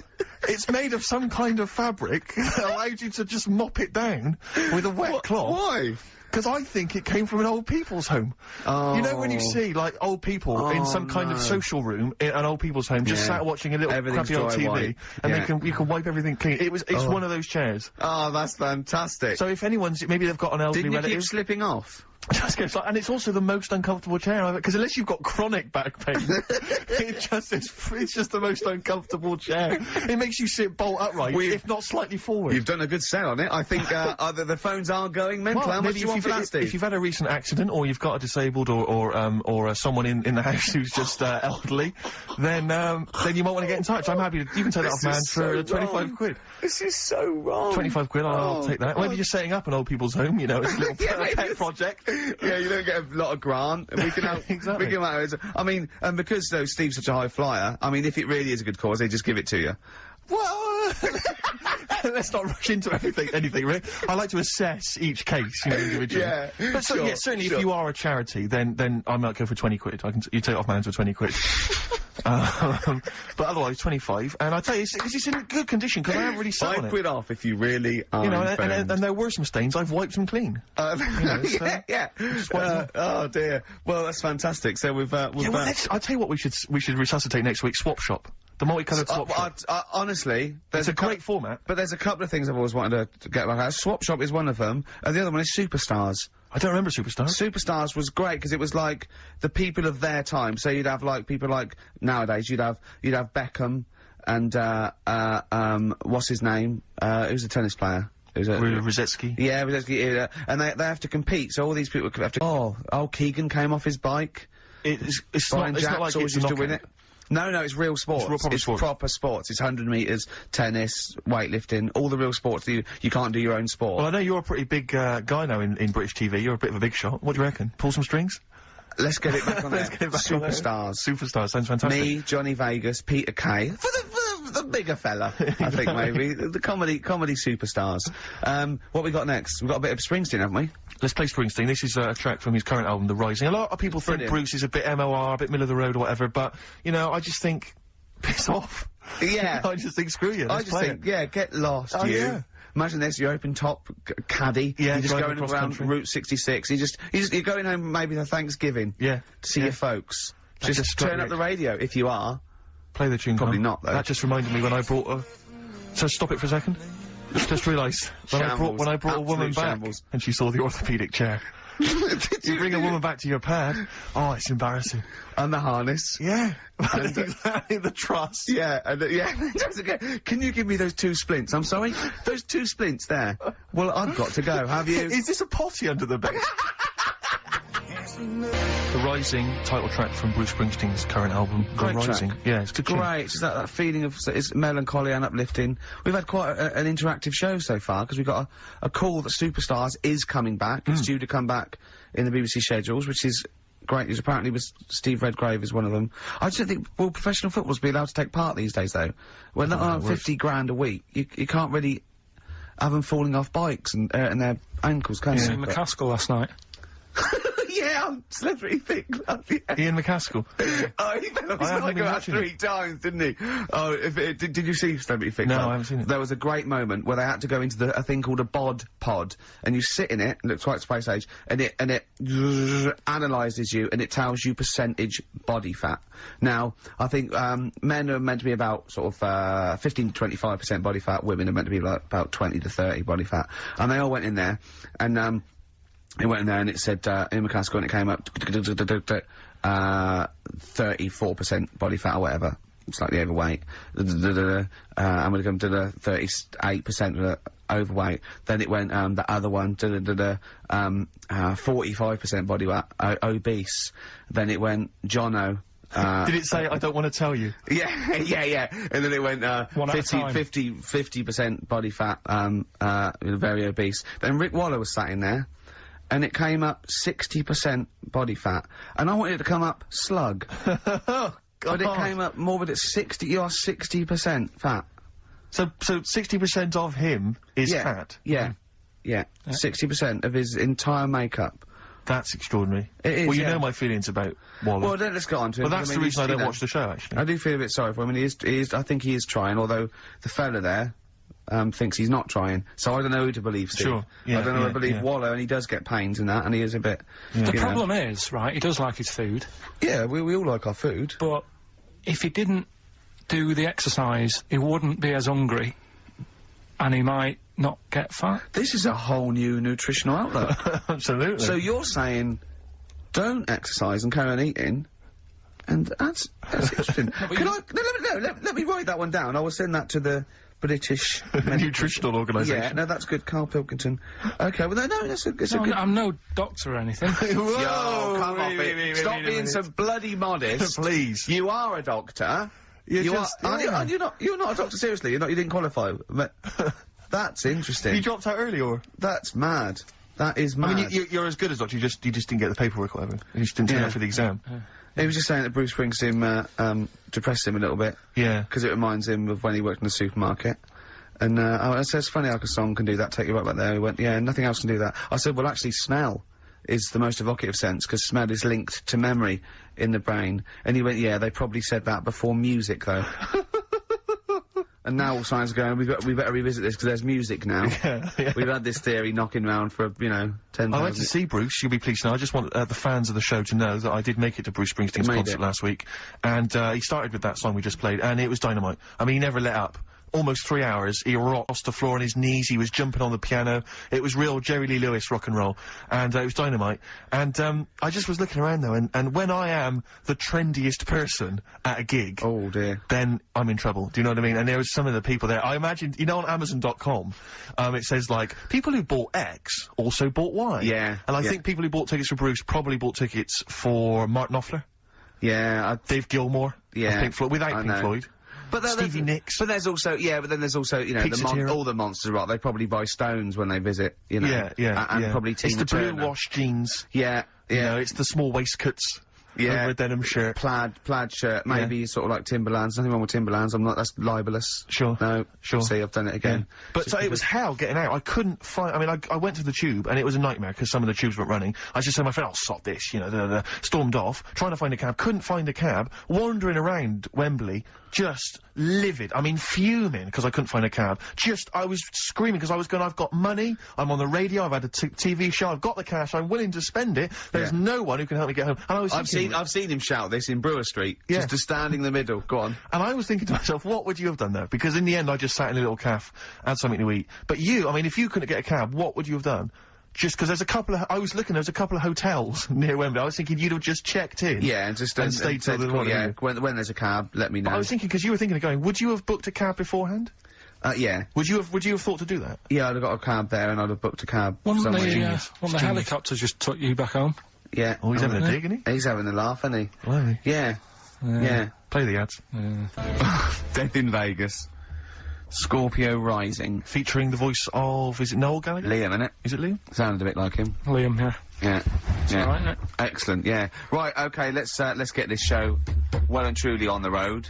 It's made of some kind of fabric that allows you to just mop it down with a wet cloth. Why? Because I think it came from an old people's home. Oh. You know when you see, like, old people in some kind of social room in an old people's home, just sat watching a little crappy old TV, white. and you can wipe everything clean. It's one of those chairs. Oh, that's fantastic. So if anyone's, maybe they've got an elderly Didn't you relative. keep slipping off? And it's also the most uncomfortable chair I've ever, because unless you've got chronic back pain, it's just the most uncomfortable chair. It makes you sit bolt upright, if not slightly forward. You've done a good sell on it. I think, the phones are going mental. How much do you want for that, Steve? If you've had a recent accident, or you've got a disabled or someone in the house who's just, elderly, then you might want to get in touch. I'm happy to, you can take that off, man, for 25 quid. This is so wrong. 25 quid, I'll take that. Or maybe you're setting up an old people's home, you know, it's a little pet project. Yeah, you don't get a lot of grant, and we can help. Exactly. We can I mean, and because though Steve's such a high flyer, I mean, if it really is a good cause, they just give it to you. Well, let's not rush into anything, really. I like to assess each case, you know, individually. Yeah, But certainly if you are a charity, then I might go for 20 quid. You take it off my hands for 20 quid. But otherwise 25. And I tell you, it's in good condition, because I haven't really sat on 5 it. quid off if you really are. You know, and there were some stains, I've wiped them clean. Oh dear. Well, that's fantastic. So we've I'll tell you what we should resuscitate next week, Swap Shop. The multicoloured Swap Shop. Honestly, It's a great format. But there's a couple of things I've always wanted to get back at. Swap Shop is one of them, and the other one is Superstars. I don't remember Superstars. Superstars was great because it was like the people of their time. So you'd have like people like nowadays. You'd have Beckham and what's his name? Who's a tennis player? Rosetsky. Yeah, Rosetsky. And they have to compete. So all these people have to. Oh, Keegan came off his bike. It's Brian not Jacks like always it's used to win it. No, it's real sports. It's proper sports. It's 100 metres, tennis, weightlifting, all the real sports. You can't do your own sport. Well, I know you're a pretty big guy now in British TV. You're a bit of a big shot. What do you reckon? Pull some strings? Let's get it back on there. Let's get it back on there. Superstars. Superstars, sounds fantastic. Me, Johnny Vegas, Peter Kay. For the bigger fella, I think, maybe. The comedy superstars. What we got next? We've got a bit of Springsteen, haven't we? Let's play Springsteen. This is a track from his current album, The Rising. A lot of people think Bruce is a bit MOR, a bit middle of the road or whatever, but, you know, I just think, piss off. Yeah. I just think, screw you, let's play it. Yeah, get lost, you. Yeah. Imagine this, you're open top caddy. Yeah, you're just driving going across around country. Route 66. You're going home maybe for Thanksgiving. Yeah. To see your folks. Just turn up the radio if you are. Play the tune, Probably Carl. not, though. That just reminded me when I brought a... So stop it for a second. Just realised, when I brought a woman back, and she saw the orthopaedic chair. You bring a woman back to your pad, oh, it's embarrassing. And the harness. Yeah. And exactly, the truss. Yeah, Can you give me those 2 splints? I'm sorry? Those 2 splints there. Well, I've got to go. Have you? Is this a potty under the bed? The Rising, title track from Bruce Springsteen's current album, The Great Rising. track. Yeah, it's good tune. Great. It's that feeling of it's melancholy and uplifting. We've had quite an interactive show so far because we've got a call that Superstars is coming back. It's due to come back in the BBC schedules, which is great news. Apparently, with Steve Redgrave is one of them. I just don't think will professional footballers be allowed to take part these days, though. When they're on 50 grand a week, you can't really have them falling off bikes and their ankles, can See you? McCaskill last night. Yeah, I'm celebrity thick. Yeah. Ian McCaskill. Oh, he fell off his I haven't bike been about watching 3 times, didn't he? Oh, did you see Celebrity Thick? No, Club? I haven't seen it. There was a great moment where they had to go into a thing called a bod pod, and you sit in it, looks quite space age, and it analyses you, and it tells you percentage body fat. Now, I think men are meant to be about sort of 15 to 25% body fat. Women are meant to be like about 20 to 30 body fat, and they all went in there, and it went in there and it said, Ian McCaskill, and it came up, 34% body fat or whatever. Slightly overweight. I'm gonna come to the 38% overweight. Then it went, the other one, 45% body fat, obese. Then it went, Jono. Did it say, I don't want to tell you? Yeah. And then it went, 50% body fat, very obese. Then Rick Waller was sat in there, and it came up 60% body fat. And I wanted it to come up slug. But it came up more, but it's 60, you are 60% fat. So 60% of him is fat? Yeah. 60% of his entire makeup. That's extraordinary. It is, well, you yeah. know my feelings about Waller. Well, then let's go on to him. Well, that's the reason I don't watch the show, actually. I do feel a bit sorry for him, and he is, I think he is trying, although the fella there, thinks he's not trying. So I don't know who to believe, Steve. Sure. Yeah, I don't know who to believe yeah. Waller, and he does get pains and that, and he is a bit... The problem is, right, he does like his food. Yeah, we all like our food. But if he didn't do the exercise, he wouldn't be as hungry, and he might not get fat. This is a whole new nutritional outlook. Absolutely. So you're saying, don't exercise and carry on eating, and that's interesting. Let me write that one down. I will send that to the British Nutritional Organisation. Yeah, no, that's good. Karl Pilkington. Okay, well, no, that's a good... I'm no doctor or anything. Yo, come off it. Stop being so bloody modest. Please. You are a doctor. You're not a doctor, seriously. You didn't qualify. That's interesting. You dropped out early, or? That's mad. That is mad. I mean, you're as good as doctor, you just didn't get the paperwork or whatever. You just didn't turn up for the exam. He was just saying that Bruce Springsteen, depressed him a little bit. Yeah. Because it reminds him of when he worked in the supermarket. And, I said, it's funny how a song can do that, take you right back there. He went, yeah, nothing else can do that. I said, well, actually, smell is the most evocative sense, because smell is linked to memory in the brain. And he went, yeah, they probably said that before music, though. And now all science are going, we better revisit this, because there's music now. Yeah. We've had this theory knocking around for, 10,000... I went to see Bruce, you'll be pleased to know. I just want the fans of the show to know that I did make it to Bruce Springsteen's concert last week. And he started with that song we just played, and it was dynamite. I mean, he never let up. Almost 3 hours, he rocked the floor on his knees, he was jumping on the piano. It was real Jerry Lee Lewis rock and roll. And it was dynamite. And I just was looking around though, and when I am the trendiest person at a gig... Oh dear. Then I'm in trouble, do you know what I mean? And there was some of the people there, I imagined, on Amazon.com, it says like, people who bought X also bought Y. Yeah. And I think people who bought tickets for Bruce probably bought tickets for Mark Knopfler. Yeah. Dave Gilmour. Yeah. Pink Floyd, without Pink Floyd. But Stevie Nicks. But there's also, then there's also, all the monsters, right? They probably buy Stones when they visit, Yeah. And probably Tina It's the Turner. blue wash jeans. Yeah. You know, it's the small waistcoats. Yeah. Over a denim shirt. Plaid shirt, maybe sort of like Timberlands. Nothing wrong with Timberlands. That's libelous. Sure. No. Sure. See, I've done it again. Yeah. But so it was hell getting out. I couldn't find, I mean, I went to the tube and it was a nightmare because some of the tubes weren't running. I just said to my friend, I'll sod this, stormed off, trying to find a cab, couldn't find a cab, wandering around Wembley, just livid. I mean, fuming because I couldn't find a cab. I was screaming because I was going, I've got money, I'm on the radio, I've had a TV show, I've got the cash, I'm willing to spend it. There's no one who can help me get home. And I was I've seen him shout this in Brewer Street. Yeah. Just to stand in the middle. Go on. And I was thinking to myself, what would you have done there? Because in the end, I just sat in a little cafe, had something to eat. But you, I mean, if you couldn't get a cab, what would you have done? Just because there's a couple of, there's a couple of hotels near Wembley. I was thinking you'd have just checked in. Yeah, and just stayed till the morning. Yeah, when there's a cab, let me know. But I was thinking, because you were thinking of going, would you have booked a cab beforehand? Yeah. Would you have thought to do that? Yeah, I'd have got a cab there and I'd have booked a cab. One of the helicopters just took you back home. Yeah. Oh, he's having a dig, isn't he? He's having a laugh, isn't he? Blimey. Yeah. Yeah. Play the ads. Death in Vegas. Scorpio Rising. Featuring the voice of, is it Noel Gallagher? Liam, innit? Is it Liam? Sounded a bit like him. Liam, yeah. Yeah. Yeah. All right, isn't it? Excellent, yeah. Right, okay, let's get this show well and truly on the road.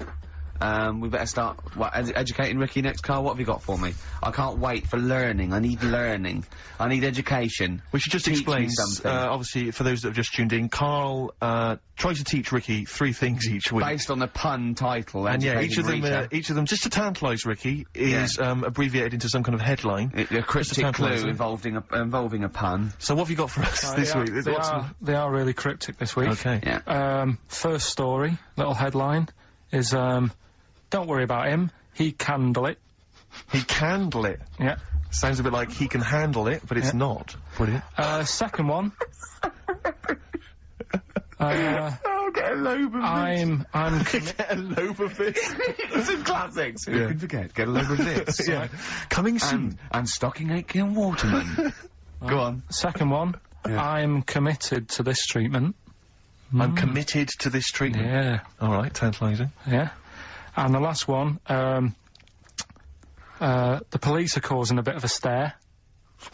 We better start, educating Ricky next, Karl? What have you got for me? I can't wait for learning. I need learning. I need education. We should just Teach explain, me something. obviously, for those that have just tuned in, Karl, tries to teach Ricky 3 things each week. Based on the pun title, And yeah, each of Educating them, just to tantalise Ricky, is abbreviated into some kind of headline. Rita. A cryptic clue tantalise him. involving a pun. So what have you got for us this week? There's lots of- They are really cryptic this week. Okay. Yeah. First story, little headline, is, don't worry about him, he candle it. He candle it. Yeah. Sounds a bit like he can handle it, but it's not. Brilliant. Second one. Oh, get a lobe of I'm Get a lobe of this. Some classics. Who Yeah. can forget? Get a lobe of this. Yeah. Coming soon. And Stocking Aitken Waterman. Go on. Second one, I'm committed to this treatment. I'm committed to this treatment. Yeah. All right, tantalising. Yeah. And the last one, the police are causing a bit of a stare.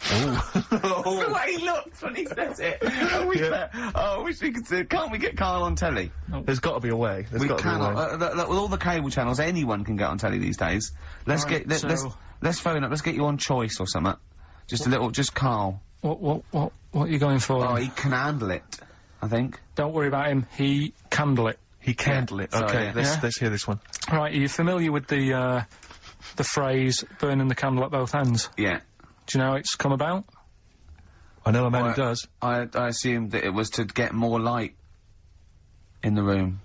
The way he looks when he says it. I wish we could see. Can't we get Karl on telly? There's got to be a way. There's We got to be a way. cannot. With all the cable channels, anyone can get on telly these days. Let's Right, get. so- Let's phone up. Let's get you on Choice or something. Just a little. Just Karl. What are you going for? Oh, he can handle it. I think. Don't worry about him, he candle it. He candle it. Sorry, Okay, yeah. let's hear this one. Right, are you familiar with the phrase, burning the candle at both ends? Yeah. Do you know how it's come about? I know a man Well, who does. I assumed that it was to get more light in the room.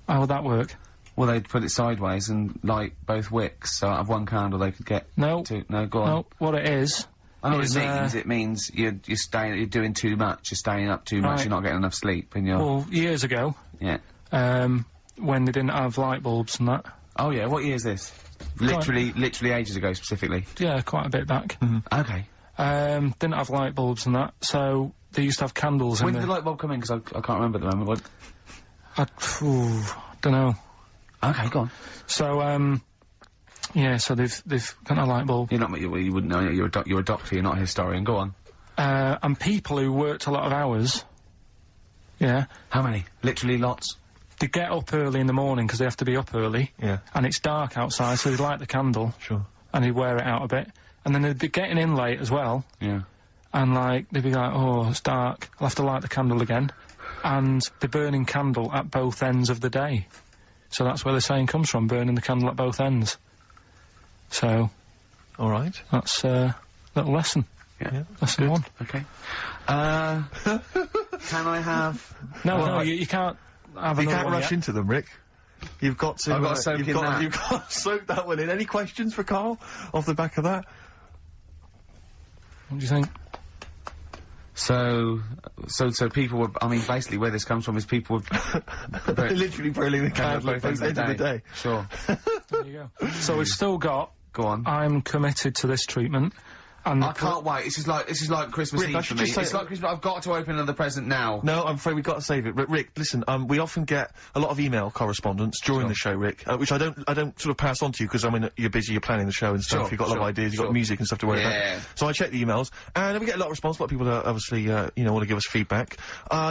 How would that work? Well, they'd put it sideways and light both wicks, so out of one candle they could get No. two. No, go on. No, what it is... I know what is, it means. It means you're doing too much. You're staying up too much. Right. You're not getting enough sleep, and you're Well, years ago, yeah. when they didn't have light bulbs and that, Oh yeah. What year is this? Literally ages ago, specifically. yeah, quite a bit back, Okay. didn't have light bulbs and that, so they used to have candles When in did the light bulb come in? Because I can't remember at the moment. don't know. Okay, go on. So, yeah, so they've got a light bulb. You're not. You wouldn't know. You're a doctor. You're not a historian. Go on. And people who worked a lot of hours, yeah, How many? Literally lots. they get up early in the morning because they have to be up early, Yeah, and it's dark outside, so they light the candle, sure. and they wear it out a bit, and then they'd be getting in late as well, Yeah. and like, they'd be like, oh, it's dark, I'll have to light the candle again, and they're burning candle at both ends of the day. So that's where the saying comes from, burning the candle at both ends. So, All right. that's a little lesson. Yeah. Lesson one. Okay. Can I have? No, you can't have You another can't one rush yet. into them, Rick. You've got to. I've got to soak you've in got, that. You've got to soak that one in. Any questions for Karl off the back of that? What do you think? So people were. I mean, basically, where this comes from is people were Literally burning the candle at both ends of the day. Sure. There you go. So we've still got, Go on. I'm committed to this treatment, and I can't wait. This is like Christmas Rick, I Eve for should me. just say- It's like Christmas. I've got to open another present now. No, I'm afraid we've got to save it. Rick, listen, we often get a lot of email correspondence during the show, Rick, which I don't sort of pass on to you because, I mean, you're busy, you're planning the show and stuff, Sure, you've got a lot of sure, ideas, you've sure. got music and stuff to worry Yeah. about. So I check the emails, and we get a lot of response, a lot of people that obviously, want to give us feedback.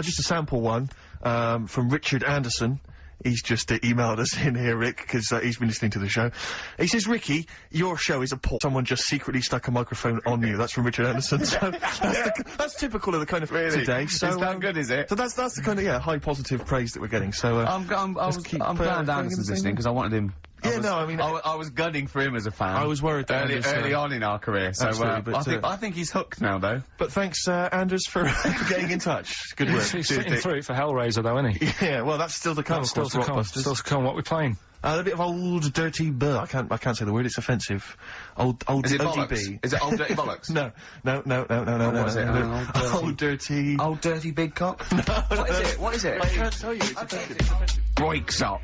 Just a sample one, from Richard Anderson. He's just emailed us in here, Rick, because he's been listening to the show. He says, Ricky, your show is appalling. Someone just secretly stuck a microphone on you. That's from Richard Anderson. So that's typical of the kind of today. So It's that good, is it? So that's the kind of high positive praise that we're getting. So I'm glad going Anderson's the same listening because I wanted him. Yeah, no, I mean, I was gunning for him as a fan. I was worried that early, Anders, early on in our career. So absolutely, but, I think he's hooked now, though. But thanks, Anders, for getting in touch. Good work. he's sitting through it for Hellraiser, though, isn't he? Yeah, well, that's still to come. Still of to course, come. Rockbusters. Still to come. What we playing? A bit of old dirty I can't say the word. It's offensive. Old Is it ODB. bollocks? Is it old dirty bollocks? No. What is it? Old dirty. Old dirty big cock? What is it? What is it? I can't tell you. It's offensive. Breaks up.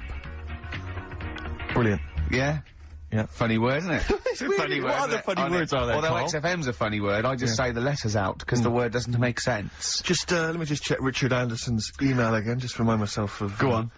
Brilliant. Yeah? Yeah. Funny word, isn't it? It's weird. Funny What word, other isn't it? funny words are there, Although Karl? XFM's a funny word, I just say the letters out because the word doesn't make sense. Just, let me just check Richard Anderson's email again, just to remind myself of... Go on.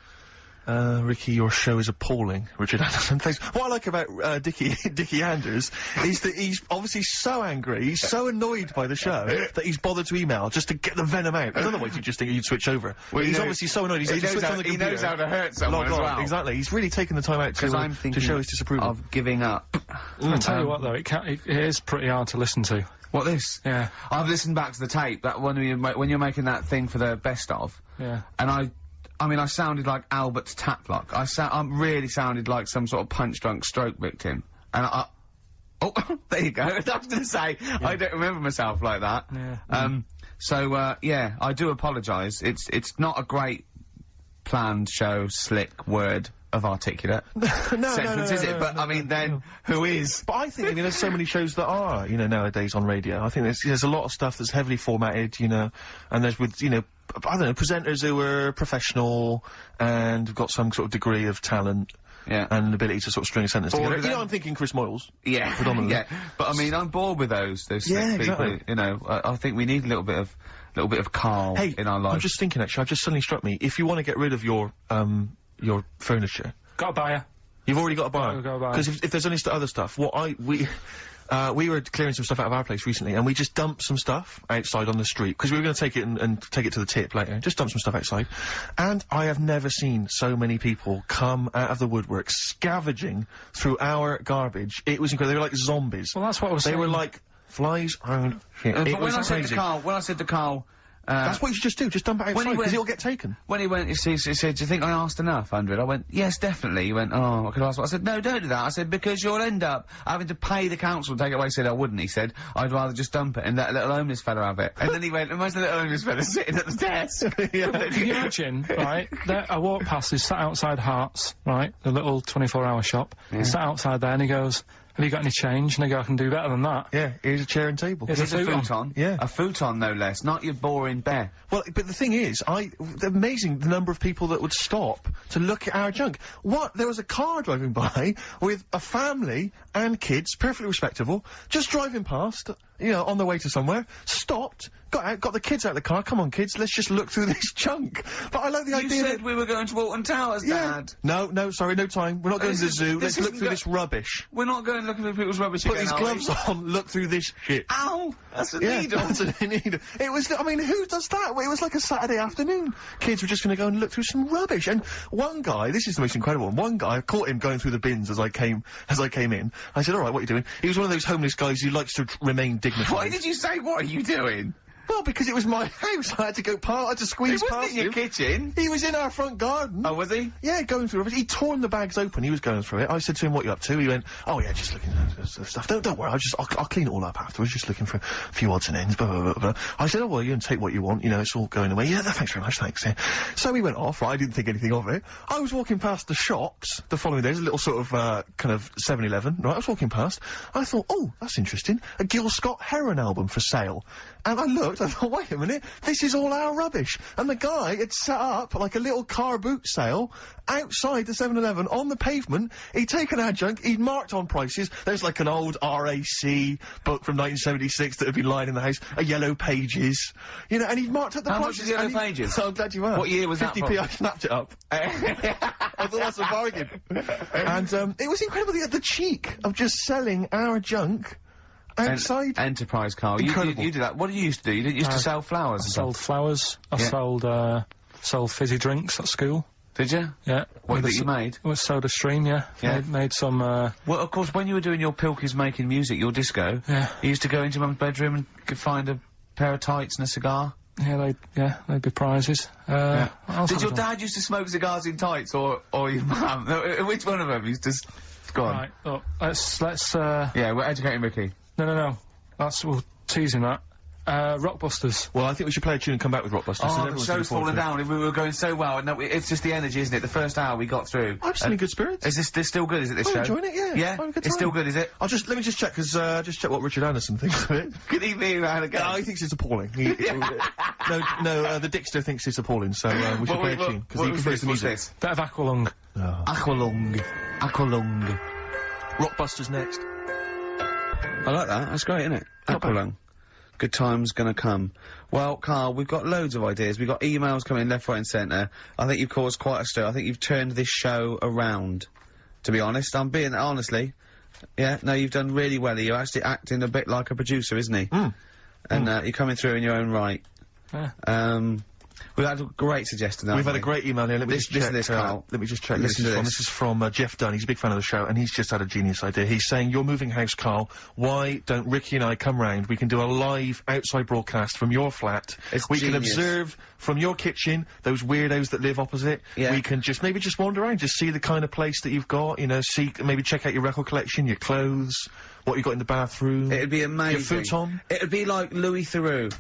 Ricky, your show is appalling, Richard Anderson. Thanks. What I like about, Dickie Anders is that he's obviously so angry, he's so annoyed by the show, that he's bothered to email just to get the venom out. Because otherwise you'd just think you'd switch over. Well, he's obviously so annoyed, he's he switched on the he computer. knows how to hurt someone as well. Exactly. He's really taken the time out Because I'm to thinking show his disapproval. of giving up. I'll tell you what, though, it is pretty hard to listen to. What, this? Yeah. I've listened back to the tape, that when you're making that thing for the best of. Yeah. And I mean, I sounded like Albert's Taplock. I really sounded like some sort of punch-drunk stroke victim. And oh, there you go. I was going to say, I don't remember myself like that. Yeah. Yeah, I do apologise. It's not a great planned show, slick word of articulate sentence, is it? But, I mean, then, who is? But I think, I mean, there's so many shows that are, you know, nowadays on radio. I think there's a lot of stuff that's heavily formatted, you know, and there's with, you know, I don't know, presenters who are professional and have got some sort of degree of talent. Yeah. And ability to sort of string a sentence together. You know, I'm thinking Chris Moyles. Yeah. Predominantly. Yeah. But, I mean, I'm bored with those slick Yeah, people, exactly. you know. I think we need a little bit of Karl in our life. I'm just thinking, actually, I've just suddenly struck me, if you want to get rid of your furniture... Got a buyer. You've already got a buyer. Got a buyer. Because if there's any other stuff, we were clearing some stuff out of our place recently, and we just dumped some stuff outside on the street, because we were going to take it and take it to the tip later. Just dump some stuff outside. And I have never seen so many people come out of the woodwork scavenging through our garbage. It was incredible. They were like zombies. Well, that's what I was saying. They were like flies around shit. But It was crazy. when I said to Karl, That's what you should just do. Just dump it outside, went- because it'll get taken. when he went, he said, do you think I asked enough, 100? I went, yes, definitely. He went, oh, I could ask what? I said, no, don't do that. I said, because you'll end up having to pay the council to take it away. He said, I wouldn't. He said, I'd rather just dump it and let a little homeless fella have it. And then he went, imagine the little homeless fella sitting at the desk. Can you imagine, right, I walk past, he's sat outside Hearts, right, the little 24-hour shop, sat outside there and he goes, have you got any change? And I go, I can do better than that. Yeah, here's a chair and table. Here's It's a futon. Yeah. A futon, no less. Not your boring bear. Well, but the thing is, amazing the number of people that would stop to look at our junk. There was a car driving by with a family and kids, perfectly respectable, just driving past, you know, on their way to somewhere, stopped, got out, got the kids out of the car, come on kids, let's just look through this junk. But I like the You idea said that... we were going to Walton Towers, Dad. No, sorry, no time. We're not going to the zoo. Let's look isn't through this rubbish. We're not going looking at people's rubbish Put again, these are gloves we? on, look through this shit. Ow! That's a Yeah, needle. that's a needle. It was, I mean, who does that? It was like a Saturday afternoon. Kids were just gonna go and look through some rubbish. And one guy, this is the most incredible one, one guy, I caught him going through the bins as I came in. I said, alright, what are you doing? He was one of those homeless guys who likes to remain dignified. Why did you say, what are you doing? Well, because it was my house. I had to go I had to squeeze He wasn't past in your him. kitchen. He was in our front garden. Oh, was he? Yeah, going through rubbish. He torn the bags open. He was going through it. I said to him, what you up to? He went, oh yeah, just looking at stuff. Don't worry, I'll clean it all up afterwards, just looking for a few odds and ends, blah, blah, blah, blah. I said, oh well, you can take what you want, you know, it's all going away. Yeah, thanks very much, thanks, yeah. So he went off, right, I didn't think anything of it. I was walking past the shops the following day, there's a little sort of, kind of 7-Eleven, right, I was walking past. I thought, oh, that's interesting. A Gil Scott Heron album for sale. And I looked, I thought, wait a minute, this is all our rubbish. And the guy had set up like a little car boot sale outside the 7-Eleven on the pavement. He'd taken our junk, he'd marked on prices. There's like an old RAC book from 1976 that had been lying in the house, a Yellow Pages, you know, and he'd marked up the How much prices. is Yellow and he- Pages? So I'm glad you asked. What year was that 50p, from? I snapped it up. I thought that's a bargain. And, it was incredible, the cheek of just selling our junk outside. Enterprise, Karl. Incredible. You did that. What did you used to do? You didn't used to sell flowers I and sold stuff? flowers. I Yeah. sold fizzy drinks at school. Did you? Yeah. What With that a you made? With Soda Stream, yeah. Yeah. Made some, Well, of course, when you were doing your Pilkington making music, your disco, Yeah. you used to go into Mum's bedroom and could find a pair of tights and a cigar. they'd be prizes. What else Did have your I done? dad used to smoke cigars in tights, or your mum? Which one of them used to? Go on. Right, look, let's, Yeah, we're educating Ricky. no. We'll tease him that. Rockbusters. Well, I think we should play a tune and come back with Rockbusters. so Oh, the everyone's show's looking forward fallen to it. down. We were going so well. No, it's just the energy, isn't it? The first hour we got through. I'm still in good spirits. Is this still good? Is it this I'm show? enjoying it, yeah. Yeah, Having a good it's time. still good, is it? Let me just check, just check what Richard Anderson thinks of it. Good evening, round again. No, he thinks it's appalling. The Dixter thinks it's appalling, so we should play a tune, because he prefers the music. Bit of Aqualung. Aqualung. Rockbusters next. I like that. That's great, isn't it? Aqualung. Good time's gonna come. Well, Karl, we've got loads of ideas. We've got emails coming left, right and centre. I think you've caused quite a stir. I think you've turned this show around, to be honest. I'm being, honestly. Yeah, no, you've done really well. You're actually acting a bit like a producer, isn't he? And, you're coming through in your own right. Yeah. We've had a great suggestion, We've had a great email here. Let me just check. Listen to this, Karl. Let me just check. Listen to this. This is from Jeff Dunn. He's a big fan of the show, and he's just had a genius idea. He's saying, "You're moving house, Karl. Why don't Ricky and I come round? We can do a live outside broadcast from your flat. We can observe from your kitchen those weirdos that live opposite. Yeah. We can maybe just wander around, just see the kind of place that you've got. You know, maybe check out your record collection, your clothes, what you got in the bathroom. It'd be amazing. Your futon. It'd be like Louis Theroux,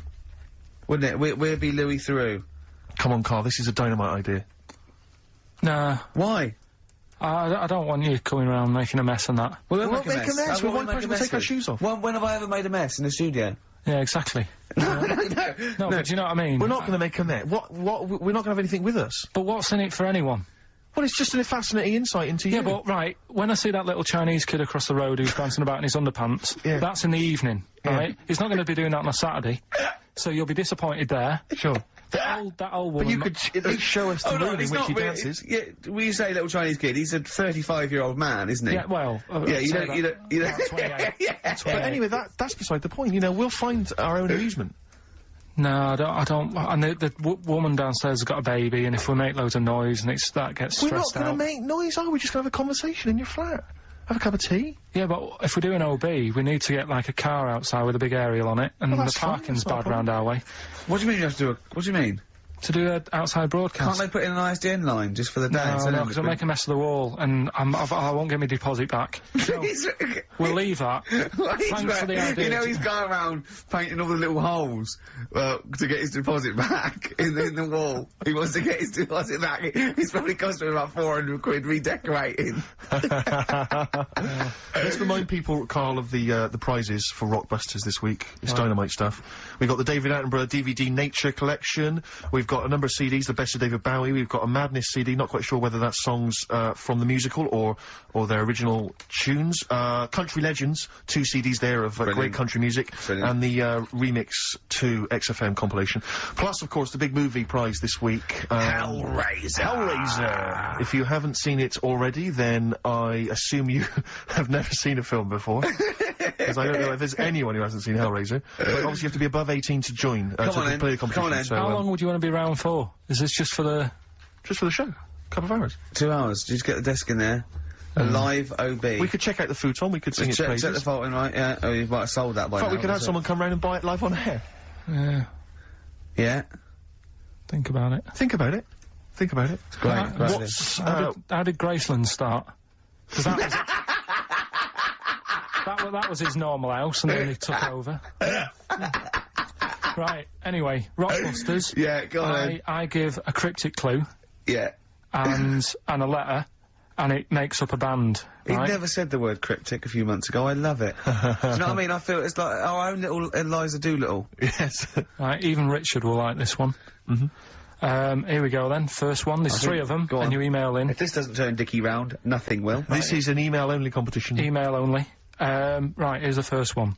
wouldn't it? We'd be Louis Theroux. Come on, Karl. This is a dynamite idea. Nah. Why? I don't want you coming around making a mess and that. Well, We won't make a mess. That's We what won't make a we'll mess take our with. shoes off. When have I ever made a mess in the studio? Yeah, exactly. No. No, but do you know what I mean? We're not going to make a mess. We're not going to have anything with us. But what's in it for anyone? Well, it's just a fascinating insight into you. Yeah, but, right, when I see that little Chinese kid across the road who's dancing about in his underpants, that's in the evening, right? He's not going to be doing that on a Saturday, so you'll be disappointed there. Sure. That old woman... But you could at least show us the room in which he dances. Yeah, when you say little Chinese kid, he's a 35-year-old man, isn't he? Yeah, well... yeah, you don't... About 28. Yeah. But anyway, that's beside the point. You know, we'll find our own amusement. No, I don't... And the woman downstairs has got a baby, and if we make loads of noise, and that gets stressed out... We're not going to make noise, are we? Just going to have a conversation in your flat. Have a cup of tea. Yeah, but if we're doing OB, we need to get, like, a car outside with a big aerial on it, and the parking's bad round our way. What do you mean you have to do what do you mean? To do an outside broadcast. Can't they put in an ISDN line just for the dance? No, because it'll make a mess of the wall, and I won't get my deposit back. So we'll leave that. Thanks for the idea. You know, he's going around painting all the little holes to get his deposit back in the wall. He wants to get his deposit back. It's probably cost him about 400 quid redecorating. Let's remind people, Karl, of the prizes for Rockbusters this week. It's dynamite stuff. We've got the David Attenborough DVD Nature Collection. We've got a number of CDs, the best of David Bowie. We've got a Madness CD, not quite sure whether that's songs from the musical or their original tunes. Country Legends, 2 CDs there of great country music. Brilliant. And the Remix to XFM compilation. Plus, of course, the big movie prize this week. Hellraiser! If you haven't seen it already, then I assume you have never seen a film before. Because I don't know if there's anyone who hasn't seen Hellraiser. But obviously you have to be above 18 to join, to play the competition. Come on then. So, How long would you want to be around for? Is this just for the... Just for the show. Couple of hours. 2 hours. Just get the desk in there. A live OB. We could check out the futon, we could sing its praises. Check the fault in, right? Yeah. Oh, you might have sold that by In fact, now. we could have someone come round and buy it live on air. Yeah. Yeah. Think about it. Think about it. Think about it. Great. How did Graceland start? Because that was... that was his normal house, and then he took over. Right, anyway, Rockbusters. Yeah, go on then. I give a cryptic clue. Yeah. And a letter, and it makes up a band, He right? never said the word cryptic a few months ago. I love it. Do you know what I mean? I feel it's like our own little Eliza Doolittle. Yes. Right, even Richard will like this one. Here we go then. First one. There's 3 of them, go on. and you email in. If this doesn't turn Dickie round, nothing will. This is an email-only competition. Email only. Right, here's the first one.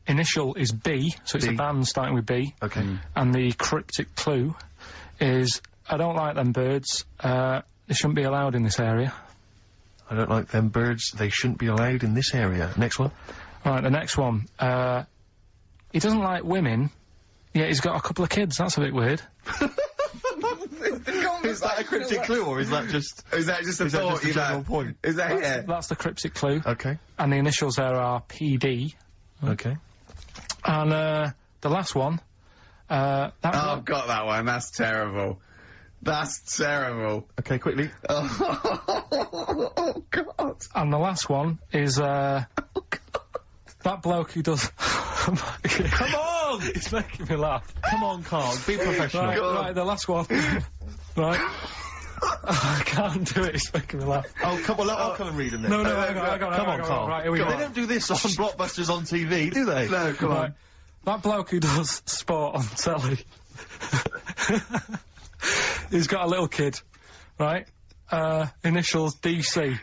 Initial is B, so it's B. a band starting with B. Okay. And the cryptic clue is, I don't like them birds, they shouldn't be allowed in this area. I don't like them birds, they shouldn't be allowed in this area. Next one. Right, the next one. He doesn't like women, yet he's got a couple of kids, that's a bit weird. Is that a cryptic clue, or is that just... Is that just a thought? a general point? Is that yeah? That's the cryptic clue. Okay. And the initials there are PD. Okay. And, the last one, Oh, I've got that one. That's terrible. That's terrible. Okay, quickly. Oh, God. And the last one is, that bloke who does... Come on! It's making me laugh. Come on, Karl, be professional. Right, the last one. Right. I can't do it, it's making me laugh. Oh, come on, I'll come and read them then. No, hang on, Come on, Karl. Right, here we go. They don't do this on Blockbusters on TV, do they? No, come on. That bloke who does sport on telly. He's got a little kid, right? Initials DC.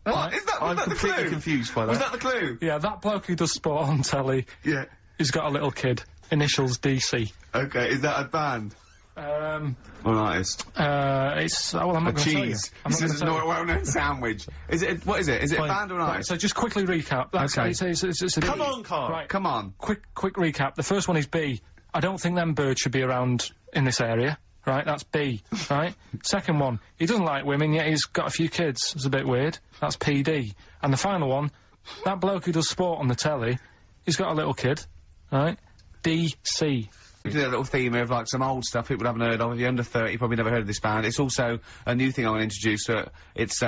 What is that? I'm completely confused by that. Was that the clue? Yeah, that bloke who does sport on telly, Yeah. he's got a little kid. Initials DC. Okay, is that a band? Or an artist? It's... well, I'm not going to tell you. Cheese. I'm not This gonna is tell you. a well-known sandwich. Is it, what is it? Is it a Fine. band or an Right, artist? so just quickly recap. That's, Okay. it's a Come B. on, Karl. Right, Come on. quick recap. The first one is B. I don't think them birds should be around in this area. Right, that's B. Right? Second one, he doesn't like women, yet he's got a few kids. It's a bit weird. That's PD. And the final one, that bloke who does sport on the telly, he's got a little kid. Right? DC. We did a little theme of like some old stuff people haven't heard of. If you're under 30, you probably never heard of this band. It's also a new thing I'm going to introduce. It's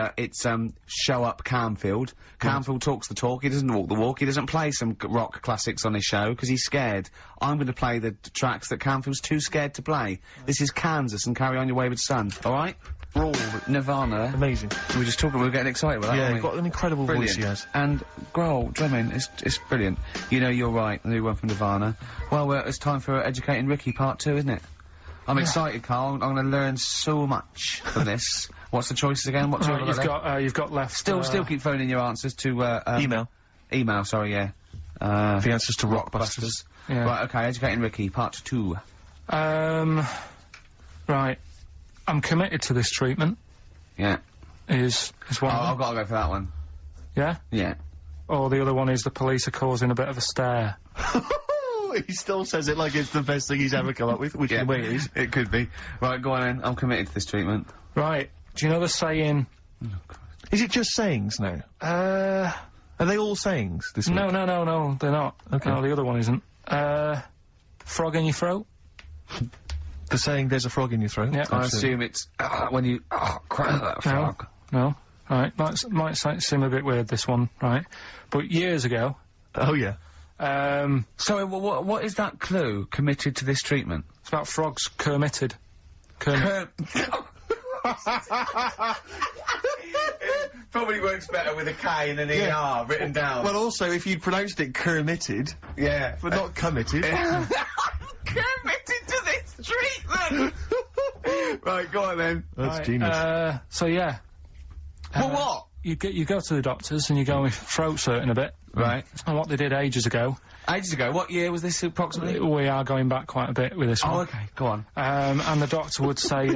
Show Up Camfield. Camfield talks the talk. He doesn't walk the walk. He doesn't play some rock classics on his show because he's scared. I'm going to play the tracks that Camfield's too scared to play. This is Kansas and Carry On Your Wayward Son. All right? Brawl. Nirvana. Amazing. We were just talking. We were getting excited about that. Yeah, weren't he's we? got an incredible Brilliant. voice he has. And Grohl, drumming, it's brilliant. You Know You're Right, the new one from Nirvana. Well, it's time for Educating Ricky Part 2, isn't it? I'm excited, Karl. I'm going to learn so much from this. What's the choices again? What Right, you've got left... Still keep phoning your answers to, Email. Email, sorry, yeah. The answers to Rockbusters. Yeah. Right, okay, Educating Ricky, Part 2. Right. I'm committed to this treatment, Yeah. is one of them. I've got to go for that one. Yeah? Yeah. Or the other one is the police are causing a bit of a stir. He still says it like it's the best thing he's ever come up with, which in a way it is. It could be. Right, go on then. I'm committed to this treatment. Right. Do you know the saying... Is it just sayings now? Are they all sayings this week? No, they're not. Okay. No, the other one isn't. Frog in your throat? The saying, there's a frog in your throat? Yeah. I Absolutely. assume it's, when you, crap, that frog. No. Right. Might seem a bit weird, this one, right? But years ago... Oh, yeah. Sorry, what is that clue? Committed to this treatment? It's about frogs kermitted. Probably works better with a K and an ER written down. Well, also, if you'd pronounced it kermitted, yeah. but not committed. Committed to this treatment! Right, go on then. That's Right, genius. so yeah. For what? You go to the doctors and you go with throat hurting a bit. Right. And what they did ages ago, Ages ago. What year was this approximately? we are going back quite a bit with this Oh, one. okay, go on. And the doctor would say,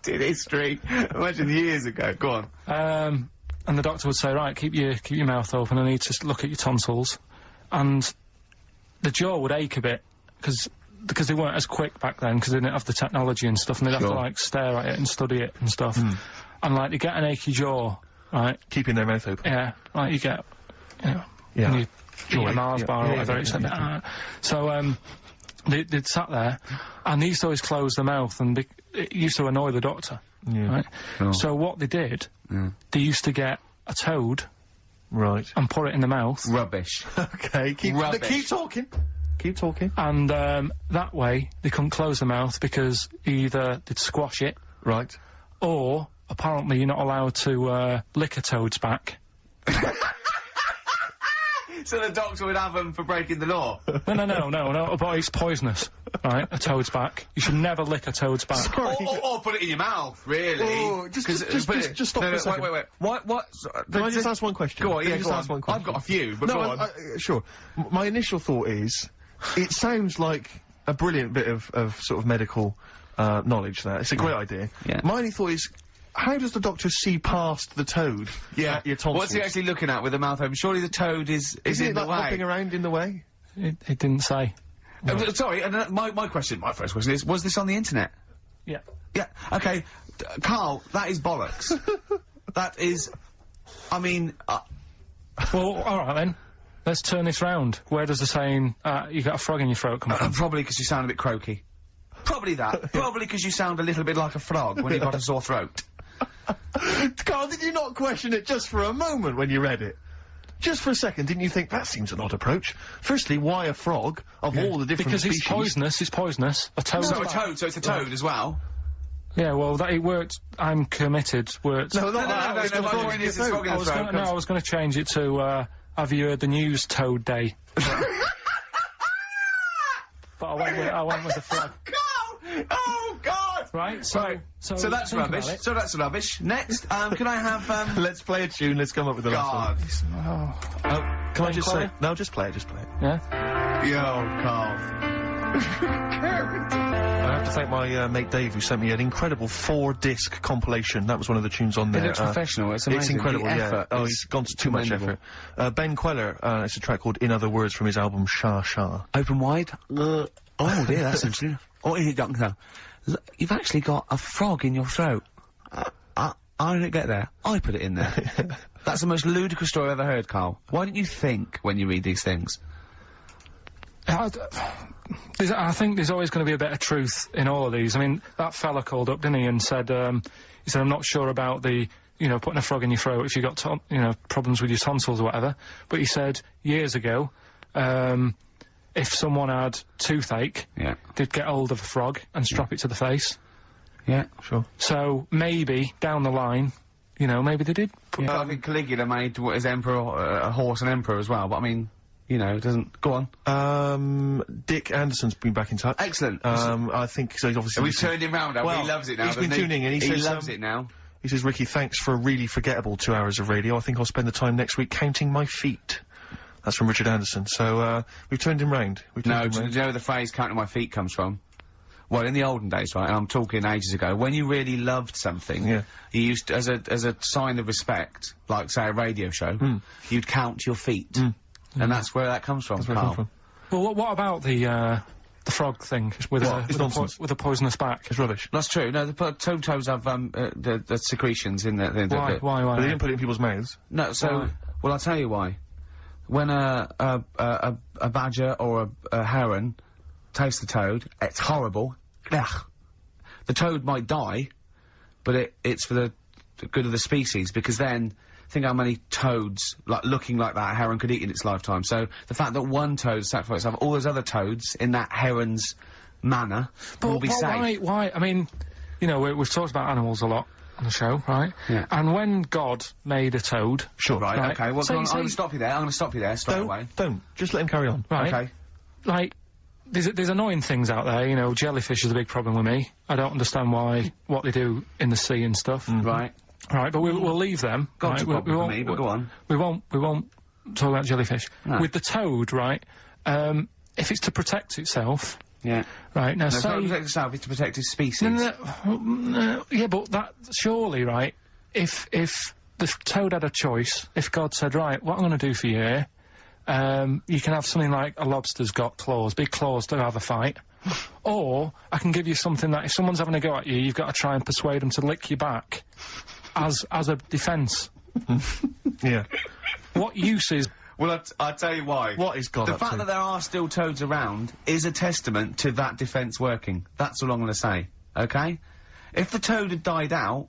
Did history. Imagine years ago. Go on. and the doctor would say, right, keep your mouth open, I need to look at your tonsils. And the jaw would ache a bit, because they weren't as quick back then, because they didn't have the technology and stuff, and they'd have to, Sure. like, stare at it and study it and stuff. And, like, they get an achy jaw, right? Keeping their mouth open. Yeah, like, you get, you know, Yeah. when you eat a Mars Yeah. bar or Yeah, whatever, yeah, it's yeah, a bit, So, they'd sat there, and they used to always close their mouth, and it used to annoy the doctor, Yeah. right? Sure. So what they did, they used to get a toad Right. and put it in the mouth, Rubbish. Okay, keep talking. Keep talking. and that way they couldn't close the mouth because either they'd squash it, Right. or apparently you're not allowed to lick a toad's back. So the doctor would have them for breaking the law? No, but it's poisonous, right? A toad's back. You should never lick a toad's back. or put it in your mouth, really. Oh, just stop for a second. Wait. What? Can I just ask one question? Go on, Can I yeah, just go ask on. one question? I've got a few, but No, go on. sure. My initial thought is, it sounds like a brilliant bit of sort of medical knowledge there. It's a great idea. Yeah. My only thought is, how does the doctor see past the toad at your tonsils? What's he actually looking at with the mouth open? Surely the toad is Isn't in it the like way. hopping around in the way? It didn't say. Sorry, and my first question is, was this on the internet? Yeah. Yeah, okay. Karl, that is bollocks. That is, I mean, Well, all right then. Let's turn this round. Where does the saying, you got a frog in your throat come from? probably because you sound a bit croaky. Probably that. Probably because you sound a little bit like a frog when you've got a sore throat. Karl, did you not question it just for a moment when you read it? Just for a second, didn't you think, that seems an odd approach? Firstly, why a frog, of all the different Because species? it's poisonous. A toad. So it's a toad as well? Yeah, well, it worked. I'm committed. Worked. No, not that. It's no, got a my frog point in your is it's throat. frog in the throat. I was going to change it to, have you heard the news Toad Day? But I went with the frog. Karl! Oh, God! Right, so... Right, so that's think rubbish. about it. So that's rubbish. Next, can I have, Let's play a tune, let's come up with the God. last one. Oh, Can I just say... Clara? No, just play it, just play it. yeah? Yo, Carl. I have to thank my mate Dave, who sent me an incredible 4-disc compilation. That was one of the tunes on there. It looks professional. It's amazing. It's incredible, The yeah. effort Oh, is he's gone to too much commendable. effort. Ben Queller, it's a track called In Other Words from his album Shah Shah. Open wide. Oh dear, that's interesting. Oh, here you go. Look, you've actually got a frog in your throat. I didn't get there. I put it in there. That's the most ludicrous story I've ever heard, Carl. Why don't you think when you read these things? I think there's always going to be a bit of truth in all of these. I mean, that fella called up, didn't he, and said, I'm not sure about the, putting a frog in your throat if you've got, problems with your tonsils or whatever. But he said, years ago, if someone had toothache, Yeah. they'd get hold of a frog and strap it to the face. Yeah. Sure. So, maybe, down the line, maybe they did put... I think Caligula made what is emperor, a horse and emperor as well, but I mean, it doesn't... Go on. Dick Anderson's been back in touch. Excellent. I think, so he's obviously... We've turned him round now. Well, He loves it now, he's been doesn't he? tuning in. He says, loves it now. He says, Ricky, thanks for a really forgettable 2 hours of radio. I think I'll spend the time next week counting my feet. That's from Richard Anderson. So, we've turned him round. No, do you know where the phrase counting my feet comes from? Well, in the olden days, right, and I'm talking ages ago, when you really loved something, Yeah. you used to, as a sign of respect, like, say, a radio show, you'd count your feet. And that's where that comes from, That's where it Carl. comes from. Well, what about the frog thing with It's nonsense. with a poisonous back? It's rubbish. That's true. No, the toads have, the secretions in the Why? But they didn't put it in people's mouths. No, so, Why? well, I'll tell you why. When a badger or a heron tastes the toad, it's horrible. Ugh. The toad might die, but it's for the good of the species, because then, think how many toads, looking like that heron could eat in its lifetime. So, the fact that one toad sacrificed all those other toads in that heron's manner will be safe. Why? I mean, we've talked about animals a lot on the show, right? Yeah. And when God made a toad... Sure. Right, okay, well, So I'm you going to say- stop you there, straight away. Don't. Just let him carry on. Right? Okay. Like, there's annoying things out there, jellyfish is a big problem with me. I don't understand what they do in the sea and stuff. Right. Right, but we'll leave them. God's right? a problem for me, but go on. We won't talk about jellyfish. No. With the toad, right, if it's to protect itself, Yeah. right, now No, it's say... not to protect itself, it's to protect its species. No, yeah, but that, surely, right, if the toad had a choice, if God said, right, what I'm going to do for you here, you can have something like a lobster's got claws, big claws to have a fight, or I can give you something that if someone's having a go at you, you've got to try and persuade them to lick your back as a defence. Yeah. What use is... Well, I'll tell you why. What is God The up fact to? that there are still toads around is a testament to that defence working. That's all I'm going to say, okay? If the toad had died out,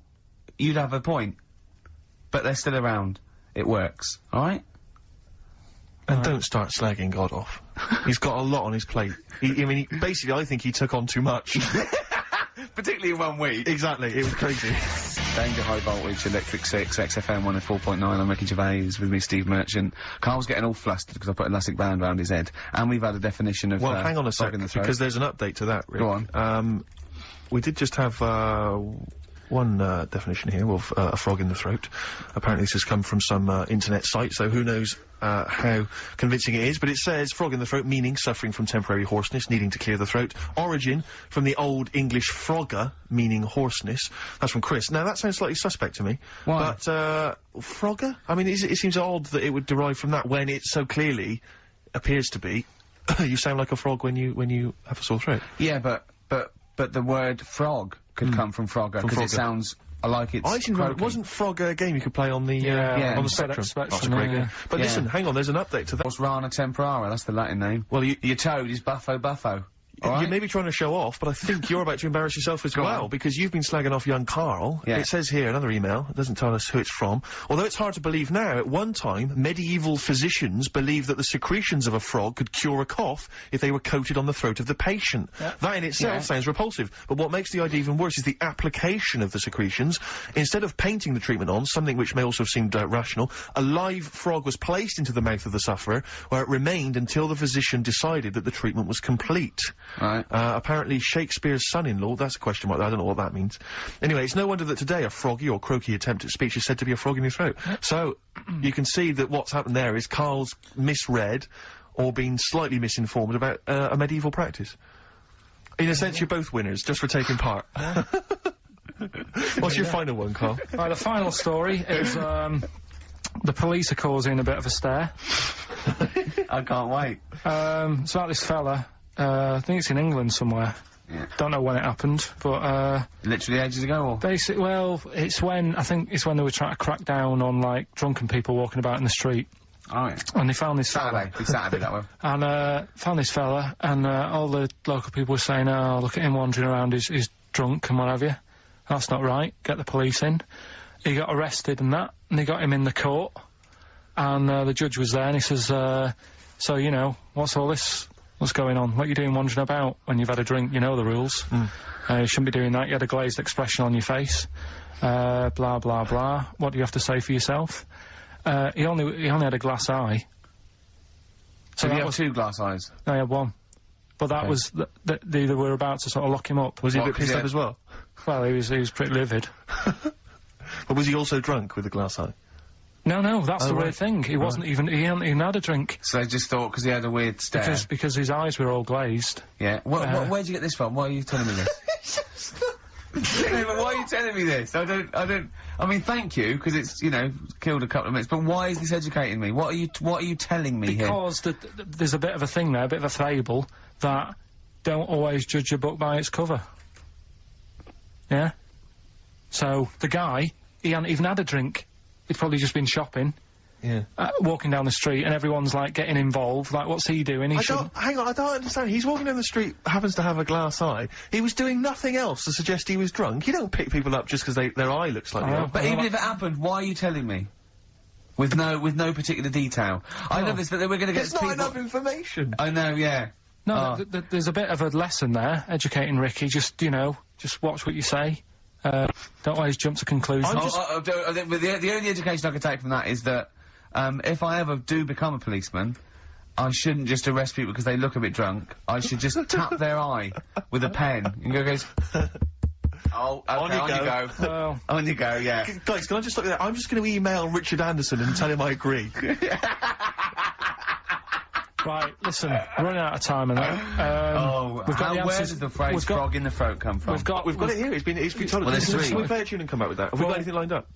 you'd have a point. But they're still around. It works, alright? And don't start slagging God off. He's got a lot on his plate. Basically, I think he took on too much. Particularly in 1 week. Exactly, it was crazy. Danger High Voltage, Electric 6, XFM 104.9, I'm Ricky Gervais, with me Steve Merchant. Carl's getting all flustered because I put an elastic band around his head. And we've had a definition of, Well, hang on a frog sec, in the throat. because there's an update to that, Rick. Go on. We did just have, one definition here of a frog in the throat. Apparently this has come from some internet site, so who knows how convincing it is, but it says frog in the throat, meaning suffering from temporary hoarseness, needing to clear the throat. Origin from the Old English frogger, meaning hoarseness. That's from Chris. Now that sounds slightly suspect to me. Why? But frogger? I mean, it seems odd that it would derive from that when it so clearly appears to be you sound like a frog when you have a sore throat. Yeah, but the word frog could come from Frogger, because it Frogger. sounds like it's I think croaking. wasn't Frogger a game you could play on the Yeah, on the Spectrum, Spectrum? Spectrum, That's a great yeah. game. But Yeah. listen, hang on, there's an update to that. What's Rana Temporara? That's the Latin name. Well, Your toad is Buffo Buffo. You Alright? may be trying to show off, but I think you're about to embarrass yourself as Go well, on. because you've been slagging off young Karl. Yeah. It says here, another email, it doesn't tell us who it's from. Although it's hard to believe now, at one time, medieval physicians believed that the secretions of a frog could cure a cough if they were coated on the throat of the patient. That in itself Yeah. sounds repulsive, but what makes the idea even worse is the application of the secretions. Instead of painting the treatment on, something which may also have seemed rational, a live frog was placed into the mouth of the sufferer, where it remained until the physician decided that the treatment was complete. Right. Apparently Shakespeare's son-in-law, that's a question mark, I don't know what that means. Anyway, it's no wonder that today a froggy or croaky attempt at speech is said to be a frog in his throat. So, you can see that what's happened there is Karl's misread or been slightly misinformed about a medieval practice. In a sense, you're both winners, just for taking part. What's your final one, Karl? Right, the final story is, the police are causing a bit of a stir. I can't wait. It's about this fella, I think it's in England somewhere. Yeah. Don't know when it happened, but, Literally ages ago, or? basically, well, I think it's when they were trying to crack down on, like, drunken people walking about in the street. Oh, yeah. And they found this fella. Saturday. It's Saturday, that one. And, found this fella, and, all the local people were saying, oh, look at him wandering around, he's drunk and what have you. That's not right. Get the police in. He got arrested and that, and they got him in the court. And, the judge was there, and he says, so, you know, what's all this? What's going on? What are you doing wandering about when you've had a drink? You know the rules. You shouldn't be doing that. You had a glazed expression on your face. Blah, blah, blah. What do you have to say for yourself? He only had a glass eye. So he had 2 glass eyes? No, he had 1. But that was, they were about to sort of lock him up. Was he a bit pissed up as well? Well, he was pretty livid. But was he also drunk with a glass eye? No, that's the right. weird thing. He wasn't even, he hadn't even had a drink. So they just thought, because he had a weird stare. Because his eyes were all glazed. Yeah. Where'd you get this from? Why are you telling me this? Yeah, but why are you telling me this? I mean, thank you, because it's, you know, killed a couple of minutes, but why is this educating me? What are you telling me here? Because there's a bit of a thing there, a bit of a fable, that don't always judge a book by its cover. Yeah? So, the guy, he hadn't even had a drink. He'd probably just been shopping. Yeah. Walking down the street, and everyone's, like, getting involved. Like, what's he doing? Hang on, I don't understand. He's walking down the street, happens to have a glass eye. He was doing nothing else to suggest he was drunk. You don't pick people up just because their eye looks like that. But even if it happened, why are you telling me? With no particular detail. I know this, but then we're gonna get It's not enough information. I know, yeah. No, there's a bit of a lesson there, educating Ricky. Just, you know, just watch what you say. Don't always jump to conclusions. The only education I can take from that is that, if I ever do become a policeman, I shouldn't just arrest people because they look a bit drunk. I should just tap their eye with a pen and goes, oh, okay, on you go. Well, on you go, yeah. Guys, can I just stop you there? I'm just going to email Richard Anderson and tell him I agree. right, listen, we're running out of time and that. We've got the where answers. did the phrase frog in the throat come from? We've got it here. It's been told. Well, there's 3. Can we play a tune and come back with that? Have we got anything lined up?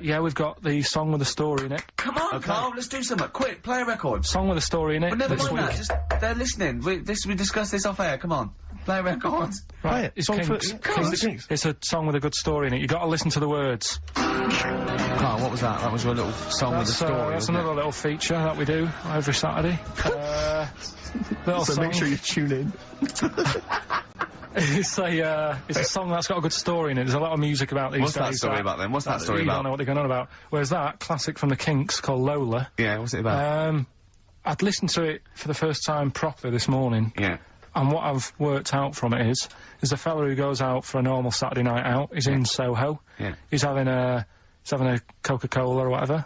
Yeah, we've got the song with a story in it. Come on, Karl, let's do something. Quick, play a record. Song with a story in it. But never this mind week. that, just, they're listening. We discussed this off air, come on. Play a record. Right, it's Song for- Kinks. Kinks. It's a song with a good story in it. You got to listen to the words. Karl, what was that? That was your little song with a story, That's wasn't another little feature that we do every Saturday. Little So song. make sure you tune in. It's a song that's got a good story in it. There's a lot of music about these What's days. that story about then? What's that story You about? don't know what they're going on about. Whereas that, classic from the Kinks, called Lola. Yeah, what's it about? I'd listened to it for the first time properly this morning. Yeah. And what I've worked out from it is, there's a fella who goes out for a normal Saturday night out. He's in Soho. Yeah. He's having a Coca-Cola or whatever.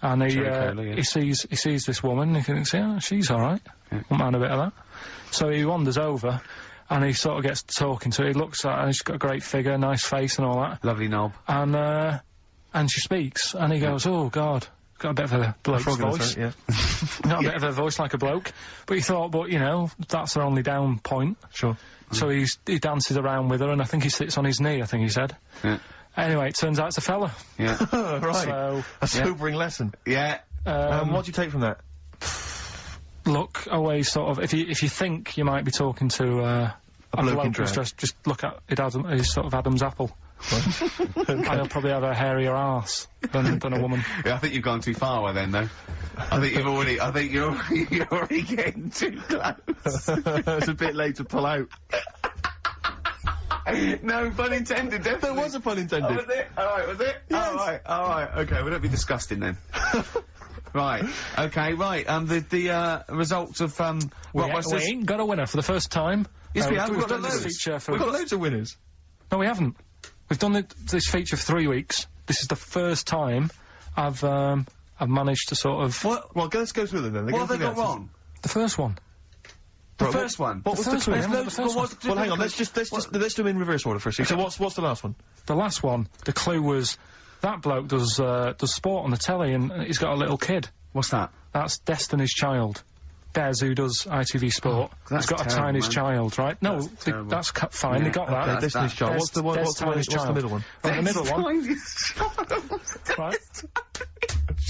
And Cola, yeah. he sees this woman, and he thinks, yeah, she's alright. Won't mind a bit of that. So he wanders over, and he sort of gets talking to her. He looks at her, and she's got a great figure, nice face and all that. Lovely knob. And she speaks, and he goes, oh, God. Got a bit of a bloke's voice. Yeah. Got a bit of a voice like a bloke. But he thought, but, you know, that's her only down point. Sure. So he dances around with her, and I think he sits on his knee, I think he said. Yeah. Anyway, it turns out it's a fella. Yeah. Right. So, a sobering lesson. Yeah. What do you take from that? look, always sort of, if you think you might be talking to, a bloke in dress, just look at his sort of Adam's apple. And he'll probably have a hairier arse than a woman. Yeah, I think you've gone too far then, though. I think you're already getting too close. It's a bit late to pull out. No pun intended, definitely. There was a pun intended. Oh, was it? Alright, was it? Yes. Alright, okay, we don't be disgusting then. Right, okay, right, the results of, We ain't got a winner for the first time. Yes, we have, We've we've done got this loads. feature for... We've got loads of winners. No, we haven't. We've done this feature for 3 weeks. This is the first time I've managed to sort of... What? Well, let's go through them then. What have they got wrong? The first one. The first one. What was the first clue? one, There's yeah, loads- the first well, what's the Well, hang on. clue? Let's do them in reverse order first. So what's the last one? The last one, the clue was that bloke does sport on the telly and he's got a little kid. What's that? That's Destiny's Child. Des, who does ITV Sport, that's has got a terrible, tiny man. child, right? No, terrible. that's fine. They Yeah, got Okay, that. Destiny's Child. What's the one? Des What's the Child. middle one? Right, the middle one, Child. right?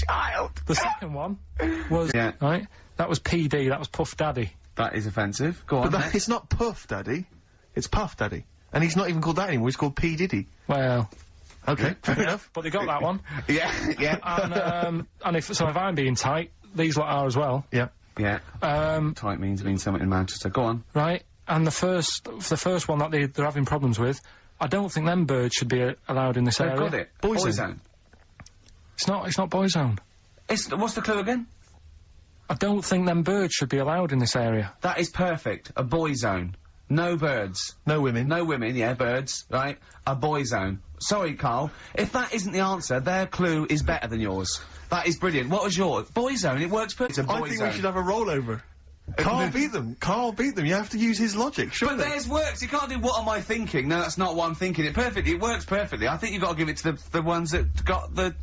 Child. The second one was Yeah. right. That was PD. That was Puff Daddy. That is offensive. Go on. But it's not Puff Daddy. It's Puff Daddy. And he's not even called that anymore. He's called P Diddy. Well, Okay, fair enough. but they got that one. yeah, yeah, And if I'm being tight, these lot are as well. Yeah. yeah. Um, Tight means something in Manchester. Go on. right. And the first one that they're having problems with, I don't think them birds should be allowed in this They've area. got it. Boyzone. It's not Boyzone. What's the clue again? I don't think them birds should be allowed in this area. That is perfect. A boy zone. No birds. No women. No women, yeah, birds, right? A boy zone. Sorry, Carl. If that isn't the answer, their clue is better than yours. That is brilliant. What was yours? Boy zone. It works perfect. It's a boy I think zone. we should have a rollover. Carl beat them. Carl beat them. You have to use his logic, surely. But theirs works. You can't do what am I thinking? No, that's not what I'm thinking. It perfectly. It works perfectly. I think you've got to give it to the ones that got the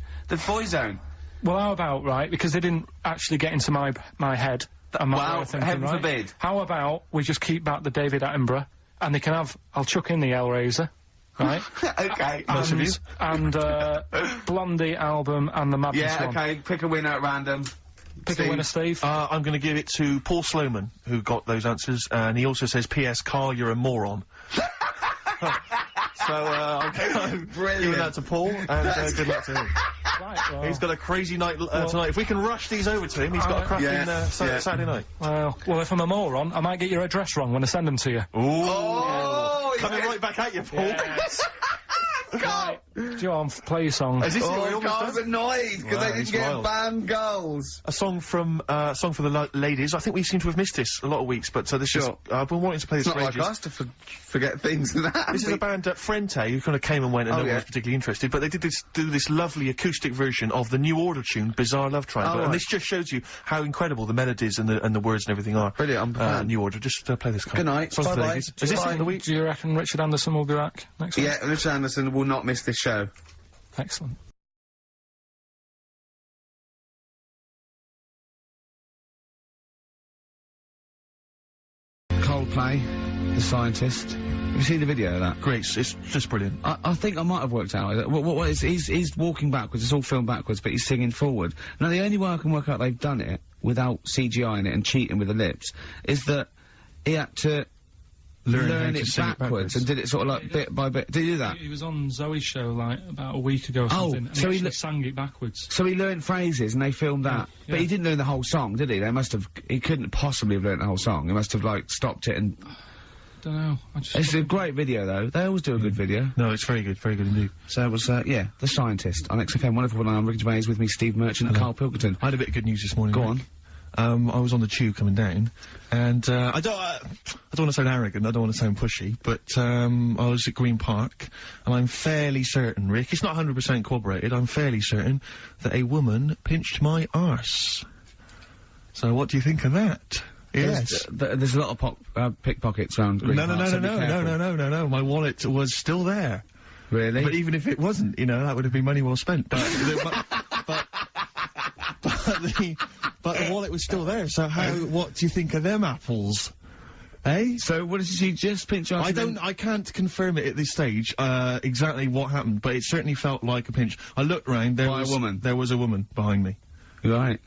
boy zone. Well, how about, right, because they didn't actually get into my head and my way Well, of thinking, heaven right? forbid. How about we just keep back the David Attenborough, and they can have, I'll chuck in the Hellraiser, right? Okay. and Blondie album and the Madness Yeah, one. okay. Pick a winner at random. Pick Steve. a winner, Steve. I'm going to give it to Paul Sloman, who got those answers, and he also says, P.S. Carl, you're a moron. So, I'm giving that to Paul, and good luck to him. Right, well, He's got a crazy night tonight. If we can rush these over to him, he's got a cracking yeah. Saturday night. well, if I'm a moron, I might get your address wrong when I send them to you. Oh, Coming right back at you, Paul. Yes. Right. John, play your song. Is this Oh, almost Carl's done? annoyed because Wow, they didn't he's get wild. banned goals. A song from song for the ladies. I think we seem to have missed this a lot of weeks, but this is Sure. I've been wanting to play this It's for not like ages. us to forget things like that. This is a band Frente who kind of came and went, and no one yeah. was particularly interested. But they do this lovely acoustic version of the New Order tune, "Bizarre Love Triangle," Oh, and right. this just shows you how incredible the melodies and the words and everything are. Brilliant, I'm a fan. New Order. Just play this. Good night. Songs for the Bye-bye. ladies. Is this Bye. in the week? Do you reckon Richard Anderson will be back next week? Yeah, Richard Anderson will not miss this show. Excellent. Coldplay, The Scientist. Have you seen the video of that? Great. It's just brilliant. I think I might have worked out. What is, he's walking backwards, it's all filmed backwards, but he's singing forward. Now, the only way I can work out they've done it, without CGI in it and cheating with the lips, is that he had to Learn how learn to it sing it backwards and did it sort of like bit by bit. Did he do that? He was on Zoe's show, like, about a week ago or Oh, something, and so he he lo- actually sang it backwards. So he learned phrases and they filmed that. Yeah. But he didn't learn the whole song, did he? They must have, he couldn't possibly have learned the whole song. He must have, like, stopped it and... Don't know. I just It's a great video, though. They always do a good video. No, it's very good indeed. So it was, yeah, The Scientist on XFM 104.9. Ricky Gervais with me, Steve Merchant and Karl Pilkington. I had a bit of good news this morning. Go Rick. on. I was on the tube coming down, and I don't want to sound arrogant, I don't want to sound pushy, but I was at Green Park, and I'm fairly certain, Rick, it's not 100% corroborated, I'm fairly certain that a woman pinched my arse. So what do you think of that? Yes. There's a lot of pickpockets around Green Park, so be careful. No, my wallet was still there. Really? But even if it wasn't, you know, that would have been money well spent. But but the wallet was still there. So what do you think of them apples? Eh? So what did she just pinch your arse? I can't confirm it at this stage, exactly what happened, but it certainly felt like a pinch. I looked round, there was a woman behind me. Right.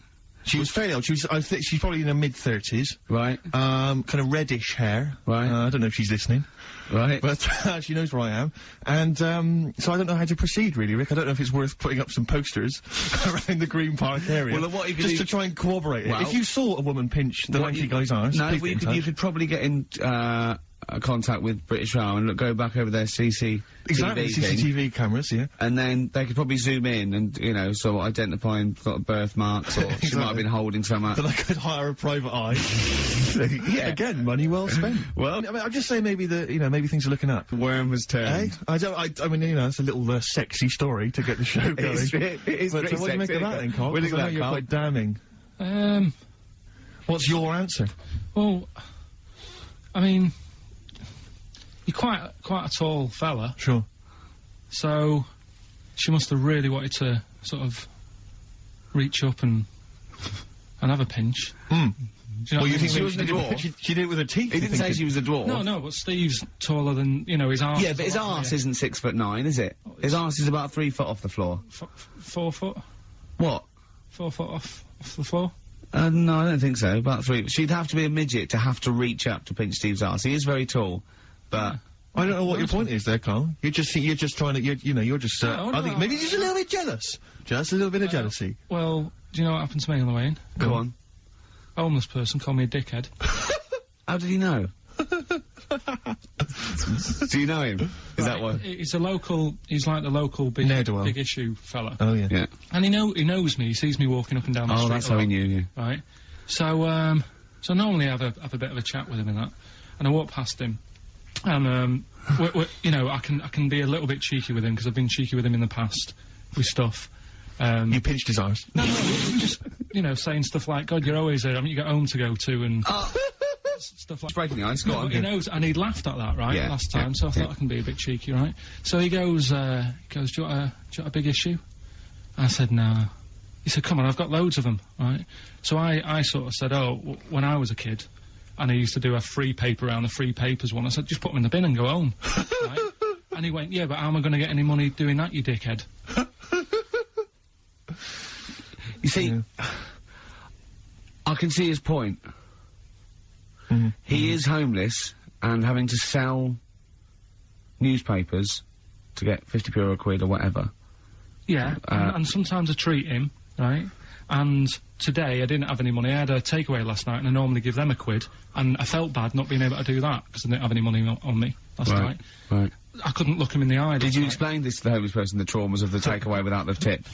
She was fairly old. I think she's probably in her mid-30s. Right. Kind of reddish hair. Right. I don't know if she's listening. Right. But she knows where I am. And so I don't know how to proceed, really, Rick. I don't know if it's worth putting up some posters around the Green Park area. Well, what you could just do- to try and corroborate Well, it. If you saw a woman pinch the what lanky you- guy's arse, No, please well, get in you touch. could probably get in contact with British Rail and go back over their CCTV Exactly, thing, CCTV cameras, yeah. and then they could probably zoom in and, you know, sort of identifying sort of birthmarks, or she might have been holding some Then I could hire a private eye. Yeah. Again, money well spent. Well- I mean, I'll just say maybe maybe things are looking up. worm was Eh? turned. I mean, you know, it's a little sexy story to get the show going. It is But pretty what do you make sexy, of that then, Carl? What do you 'Cause I know think you're of quite that, damning. Um, What's your answer? well, I mean, you're quite a tall fella. Sure. So, she must have really wanted to sort of reach up and have a pinch. Hmm. Do you know Well, what I you mean? think She wasn't a dwarf? she did it with her teeth? He didn't say she was a dwarf. No, but Steve's taller than, you know, his arse. Yeah, but his arse isn't 6'9", is it? His arse is about 3 foot off the floor. 4 foot? What? 4 foot off the floor? No, I don't think so. About 3. She'd have to be a midget to have to reach up to pinch Steve's arse. He is very tall, but... I don't know what your point is there, Carl. You're just trying to, you're just, No, I think no. maybe just a little bit jealous. Just a little bit of jealousy. Well, do you know what happened to me on the way in? Go on. A homeless person called me a dickhead. How did he know? Do you know him? Is that why? He's like the local Ne'er-do-well. big issue fella. Oh, yeah. Yeah. And he knows me, he sees me walking up and down the street. Oh, that's a how he lot, knew you. Right? So, so normally I have a bit of a chat with him and that. And I walk past him. And, you know, I can be a little bit cheeky with him, because I've been cheeky with him in the past with stuff. You pinched his arse. No, just, you know, saying stuff like, God, you're always there, I mean, you got home to go to, and stuff like It's breaking the ice, go No, on. but he knows, and he'd laughed at that, right, Yeah, last time, so I thought I can be a bit cheeky, right? So he goes, do you want a big issue? I said, no. He said, come on, I've got loads of them, right? So I sort of said, when I was a kid, and I used to do a free paper around the free papers one, I said, just put them in the bin and go home, right? And he went, yeah, but how am I going to get any money doing that, you dickhead? You see, I can see his point. He is homeless and having to sell newspapers to get 50p or a quid or whatever. Yeah, and sometimes I treat him, right? And today I didn't have any money. I had a takeaway last night, and I normally give them a quid, and I felt bad not being able to do that because I didn't have any money on me last night. Right. I couldn't look him in the eye. Did you last night. explain this to the homeless person, the traumas of the takeaway without the tip?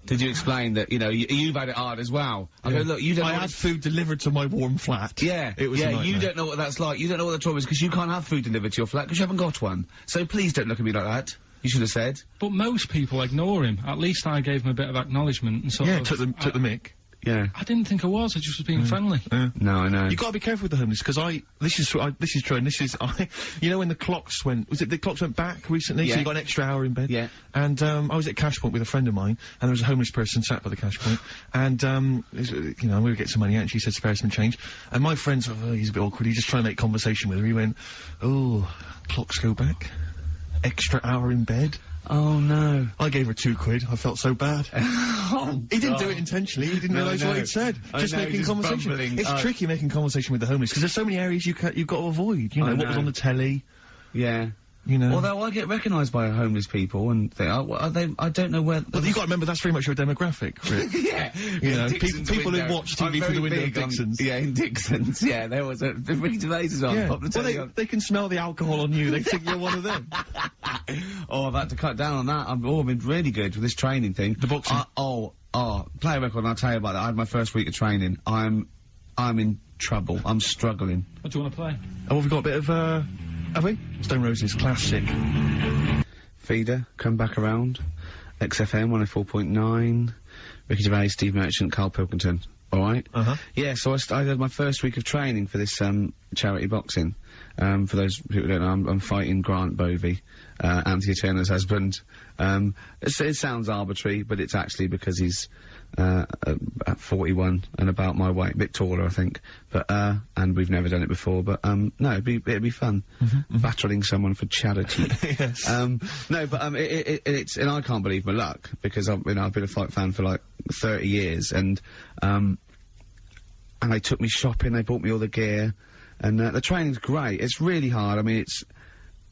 Did you explain that, you know, you've had it hard as well? I go, look, you don't I know had food delivered to my warm flat. Yeah, It was a yeah, nightmare. you don't know what that's like. You don't know what the trauma is because you can't have food delivered to your flat because you haven't got one. So please don't look at me like that. You should have said. But most people ignore him. At least I gave him a bit of acknowledgement and sort Yeah, of... took the mick. Yeah. I didn't think I was. I just was being friendly. No, I know. You got to be careful with the homeless because this is true, and this is you know when the clocks went back recently, Yeah. so you got an extra hour in bed. Yeah. And I was at Cash Point with a friend of mine, and there was a homeless person sat by the Cash Point, and you know we would get some money out, and she said spare some change, and my friend sort of, he's a bit awkward. He just trying to make conversation with her. He went, "Oh, clocks go back, extra hour in bed." Oh, no. I gave her 2 quid. I felt so bad. He didn't do it intentionally. He didn't No, realise I what know. he'd said. I Just know, making just conversation. bumbling. It's tricky making conversation with the homeless because there's so many areas you've got to avoid. You know, I what was know. on the telly. Yeah. You know. Although I get recognised by homeless people and think, are they, I don't know where... Well, you've got to remember that's very much your demographic, Rick. yeah. You know, Dixon's people who window. watch I'm TV through very the window of big on- Dixon's. Yeah, in Dixon's, yeah. There was a... Ricky Gervais is on. Yeah. Pop the Well, telly on. they can smell the alcohol on you. They think you're one of them. Oh, I've had to cut down on that. I've been really good with this training thing. The boxing. Play a record and I'll tell you about that. I had my first week of training. I'm in trouble. I'm struggling. What do you want to play? Oh, we've got a bit of, have we? Stone Roses, classic. Feeder, come back around. XFM 104.9. Ricky Gervais, Steve Merchant, Karl Pilkington. Alright? Uh-huh. Yeah, so I had my first week of training for this, charity boxing. For those who don't know, I'm fighting Grant Bovey, Anthea Turner's husband. It sounds arbitrary, but it's actually because he's, at 41 and about my weight, a bit taller, I think. But, and we've never done it before, but, no, it'd be fun. Battling someone for charity. Yes. No, but, it's, and I can't believe my luck, because I've been a fight fan for like 30 years, and they took me shopping, they bought me all the gear, and, the training's great. It's really hard. I mean, it's,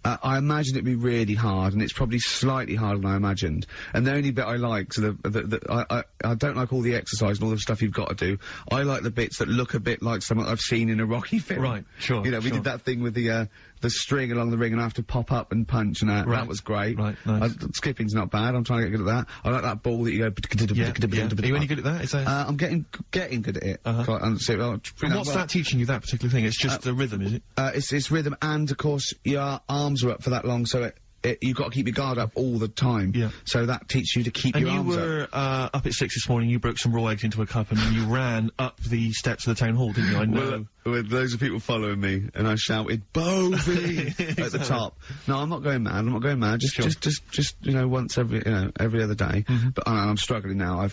I imagined it'd be really hard, and it's probably slightly harder than I imagined. And the only bit I like, so I don't like all the exercise and all the stuff you've got to do. I like the bits that look a bit like something I've seen in a Rocky film. Right, sure, You know, we sure. did that thing with the string along the ring, and I have to pop up and punch, and that was great. Right, nice. Skipping's not bad. I'm trying to get good at that. I like that ball that you go. Yeah. Are you any good at that? Is that... I'm getting good at it. Uh-huh. Quite- and so, and what's that teaching you, that particular thing? It's just the rhythm, is it? It's rhythm, and of course your arms are up for that long, so you've got to keep your guard up all the time. Yeah. So that teaches you to keep And your you arms up. were up at 6 this morning. You broke some raw eggs into a cup, and then you ran up the steps of the town hall, didn't you? I know. With loads of people following me, and I shouted "Bovey" at the top. No, I'm not going mad. I'm not going mad. Just you know, once every other day. But I'm struggling now.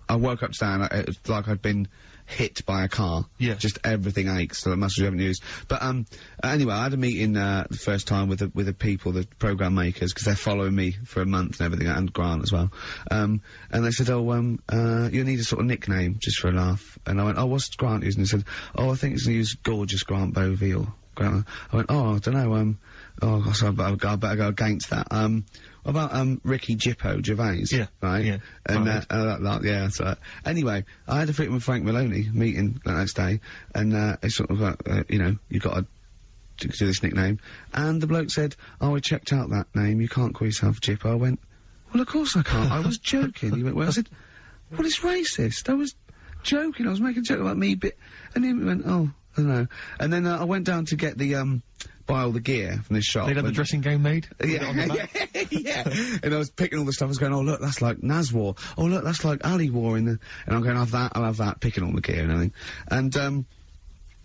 I woke up today and it's like I'd been hit by a car. Yeah. Just everything aches. So the muscles you haven't used. But anyway, I had a meeting the first time with the people, the program makers, because they're following me for a month and everything, and Grant as well. And they said, "Oh, you need a sort of nickname just for a laugh." And I went, "Oh, what's Grant using?" They said, "Oh, I think it's going to use Gorgeous Grant Bovey or Grant." I went, "Oh, I don't know. Oh, gosh, I better go against that. What about Ricky Gervais? Yeah. Right. Yeah. And yeah. So anyway, I had a freaking with Frank Maloney meeting the next day, and it's sort of you know, you got to do this nickname, and the bloke said, "Oh, I checked out that name. You can't call yourself Jippo." I went, "Well, of course I can't. I was joking." He went, "Well," I said, "Well, it's racist. I was joking. I was making a joke about me." And he went, "Oh, I don't know." And then I went down to get the buy all the gear from this shop. They'd have the dressing gown made? Yeah, yeah. And I was picking all the stuff. I was going, "Oh, look, that's like Naz wore. Oh, look, that's like Ali wore in the..." And I'm going, I'll have that, picking all the gear and everything. And,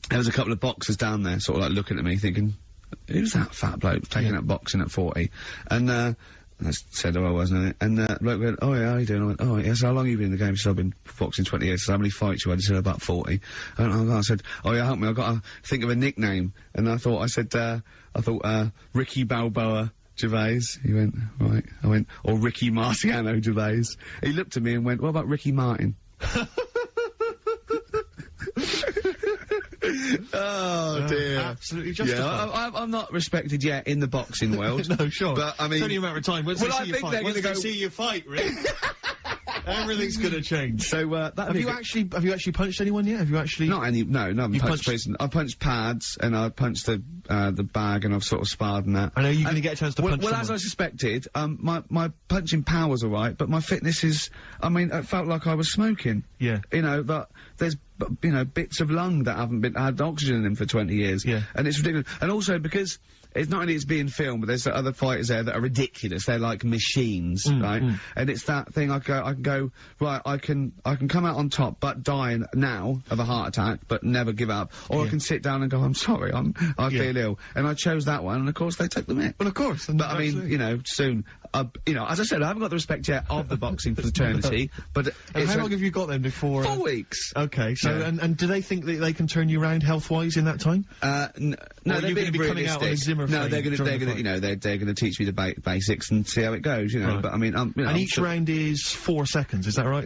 there was a couple of boxers down there, sort of like looking at me, thinking, "Who's that fat bloke taking up boxing at 40? And, I said, "Oh, I wasn't it?" And, the bloke went, "Oh, yeah, how you doing?" I went, "Oh, yeah." So how long have you been in the game? He said, "I've been boxing 20 years. So how many fights you had?" He said, "About 40. And I said, "Oh, yeah, help me. I've got to think of a nickname." And I thought, Ricky Balboa Gervais. He went, "Right." I went, "Or Ricky Marciano Gervais." He looked at me and went, "What about Ricky Martin?" Oh dear. Absolutely justified. Yeah, I'm not respected yet in the boxing world. No, sure. But I mean, it's only a matter of time. Once they see you fight, once they see you fight, Rick, everything's gonna change. So have you actually punched anyone yet? Have you actually? No, I haven't punched person. I punched pads and I punched the bag, and I've sort of sparred and that. I know you're gonna get a chance to punch. Well, as I suspected, my punching power's alright, but my fitness is. I mean, it felt like I was smoking. Yeah. You know, but there's bits of lung that haven't had oxygen in them for 20 years. Yeah. And it's ridiculous. And also because it's not only it's being filmed, but there's other fighters there that are ridiculous. They're like machines, right? And it's that thing I can go, right, I can come out on top, but die now of a heart attack, but never give up. Or I can sit down and go, "I'm sorry, I feel ill." And I chose that one, and of course they took the mick. Well, of course. But I mean, you know, soon, as I said, I haven't got the respect yet of the boxing fraternity, but and how long have you got then before? 4 weeks. Okay, so, and do they think that they can turn you around health-wise in that time? No, they're going to be coming out on a Zimmer frame. No, they're going to teach me the basics and see how it goes, you know. Right. But I mean, and each round is 4 seconds, is that right?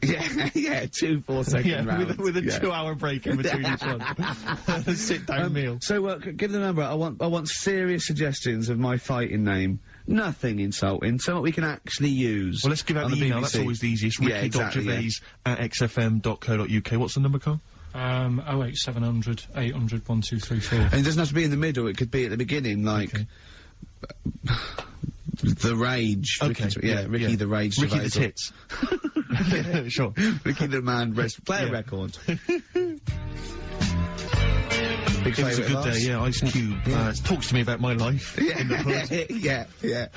Yeah, 2 4-second rounds. with a 2-hour break in between each one. Sit-down meal. So, give the number. I want serious suggestions of my fighting name. Nothing insulting, something we can actually use. Well, let's give out the email, that's always the easiest. Ricky.Gervais at xfm.co.uk. What's the number, Karl? 08700 800 1234. And it doesn't have to be in the middle, it could be at the beginning, like... Okay. The Rage. Okay. Ricky the Rage. Ricky the Tits. Sure. Ricky the Man Player Record. Big It was a good day, yeah. Ice Cube talks to me about my life in the pub. Yeah. A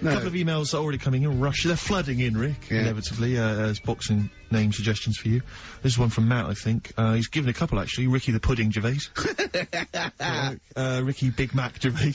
couple of emails are already coming in. They're flooding in, Rick, inevitably, as boxing name suggestions for you. This is one from Matt, I think. He's given a couple, actually. Ricky the Pudding Gervais. Ricky Big Mac Gervais.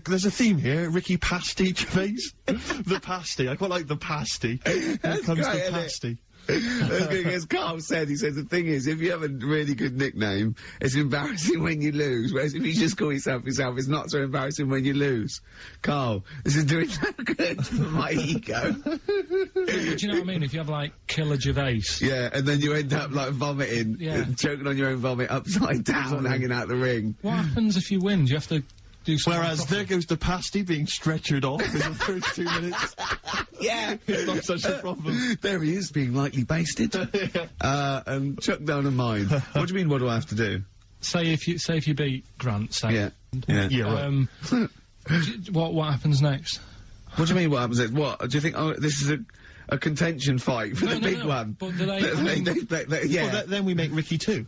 There's a theme here. Ricky Pasty Gervais. The pasty. I quite like the pasty. Here comes the pasty. As Karl said, he said the thing is, if you have a really good nickname, it's embarrassing when you lose, whereas if you just call yourself, it's not so embarrassing when you lose. Karl, this is doing no good for my ego. Do you know what I mean? If you have, like, Killer Gervais. Yeah, and then you end up, like, vomiting, choking on your own vomit upside down, hanging out the ring. What happens if you win? Do you have to do something? Whereas there goes the pasty being stretchered off in the first 2 minutes. Yeah. It's not such a problem. There he is, being lightly basted. And chucked down a mine. What do you mean, what do I have to do? Say if you beat Grant, say. Yeah, right. What happens next? What do you mean, what happens next? What? Do you think, this is a contention fight for the big one? But do they... yeah. Well, then we make Ricky 2.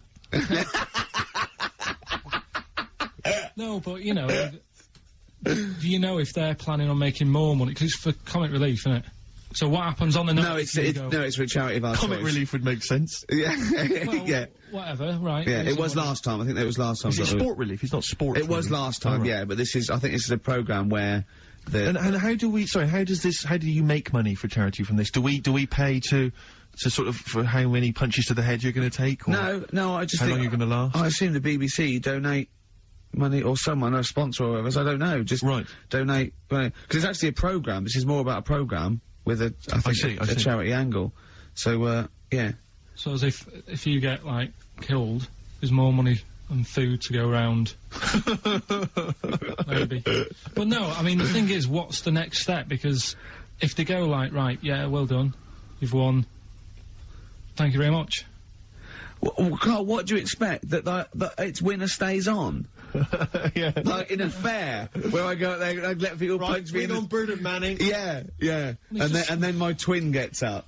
No, but, you know, do you know if they're planning on making more money? Because it's for comic relief, isn't it? So what happens on the night? No, it's for a charity of our Comic choice. relief would make sense. Yeah, Well, yeah. Whatever, right. Yeah, it was last time. I think it was last time. Is it sport relief? It's not sport. It was last time, Oh, right. yeah, but this is, I think this is a programme where And how do we? Sorry, how do you make money for charity from this? Do we pay to sort of for how many punches to the head you're going to take? Or No, I just how think long you're going to last? I assume the BBC donate money, or someone, or a sponsor or whatever, so I don't know, just Right. donate, because it's actually a programme, this is more about a programme with a, I think, I see. charity angle. So, yeah. So as if you get, like, killed, there's more money and food to go around. Maybe. But no, I mean, the thing is, what's the next step? Because if they go like, right, yeah, well done, you've won, thank you very much. Well, Carl, what do you expect? That its winner stays on? Yeah. Like in a fair, where I go out there and I let people punch me in the... Bernard Manning. Yeah, yeah. And then my twin gets up.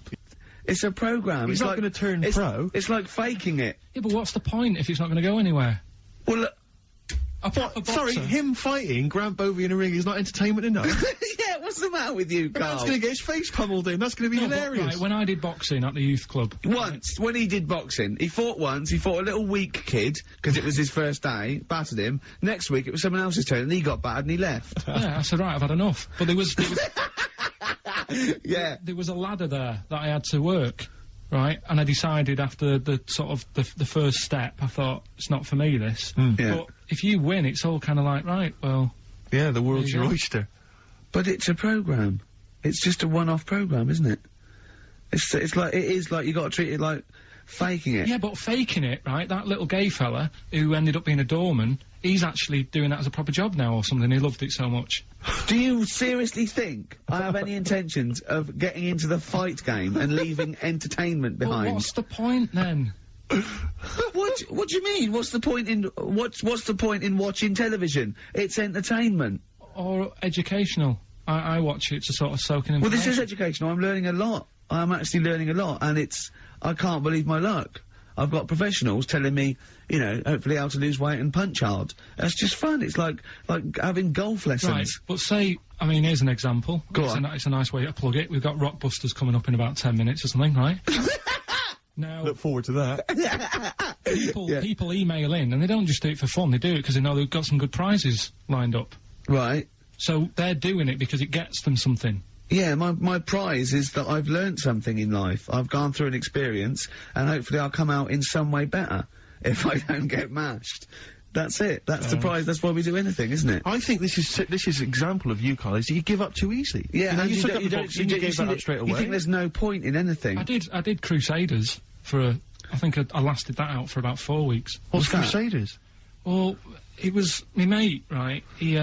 It's a programme. He's it's not like, going to turn pro. It's like faking it. Yeah, but what's the point if it's not going to go anywhere? Well, look, A proper boxer. Sorry, him fighting Grant Bovey in a ring is not entertainment enough. yeah, what's the matter with you, Carl? That's going to get his face pummeled in. That's going to be No, but, hilarious. right, when I did boxing at the youth club, Once, when he did boxing, he fought once, he fought a little weak kid, because it was his first day, battered him. Next week, it was someone else's turn, and he got battered and he left. yeah, I said, right, I've had enough. But there was Yeah. there was a ladder there that I had to work, right? And I decided after the sort of the first step, I thought, it's not for me, this. Yeah. But if you win, it's all kind of like, right, well, Yeah, the world's There you your go. oyster. But it's a programme. It's just a one-off programme, isn't it? It's like, it is like, you got to treat it like faking it. yeah, but faking it, right? That little gay fella who ended up being a doorman, he's actually doing that as a proper job now or something. He loved it so much. Do you seriously think I have any intentions of getting into the fight game and leaving entertainment Well, behind? what's the point then? What do you mean? What's the point in what's the point in watching television? It's entertainment. Or educational? I watch it to sort of soak in Well, information. this is educational. I'm learning a lot. I'm actually learning a lot, and I can't believe my luck. I've got professionals telling me, you know, hopefully how to lose weight and punch hard. That's just fun. It's like having golf lessons. Right, but say, I mean, here's an example. Go it's on. It's a nice way to plug it. We've got Rockbusters coming up in about 10 minutes or something, right? Now, Look forward to that. people email in, and they don't just do it for fun. They do it because they know they've got some good prizes lined up. Right. So they're doing it because it gets them something. Yeah, my prize is that I've learned something in life. I've gone through an experience, and hopefully I'll come out in some way better if I don't get mashed. That's it. That's the prize. That's why we do anything, isn't it? I think this is example of you, Carl, is that you give up too easily. Yeah, you know, and you took don't- up the don't- boxing, you gave see that up that- straight away. You think there's no point in anything? I did Crusaders for I think I lasted that out for about 4 weeks. What's What's that? Crusaders? Well, it was my mate, right? He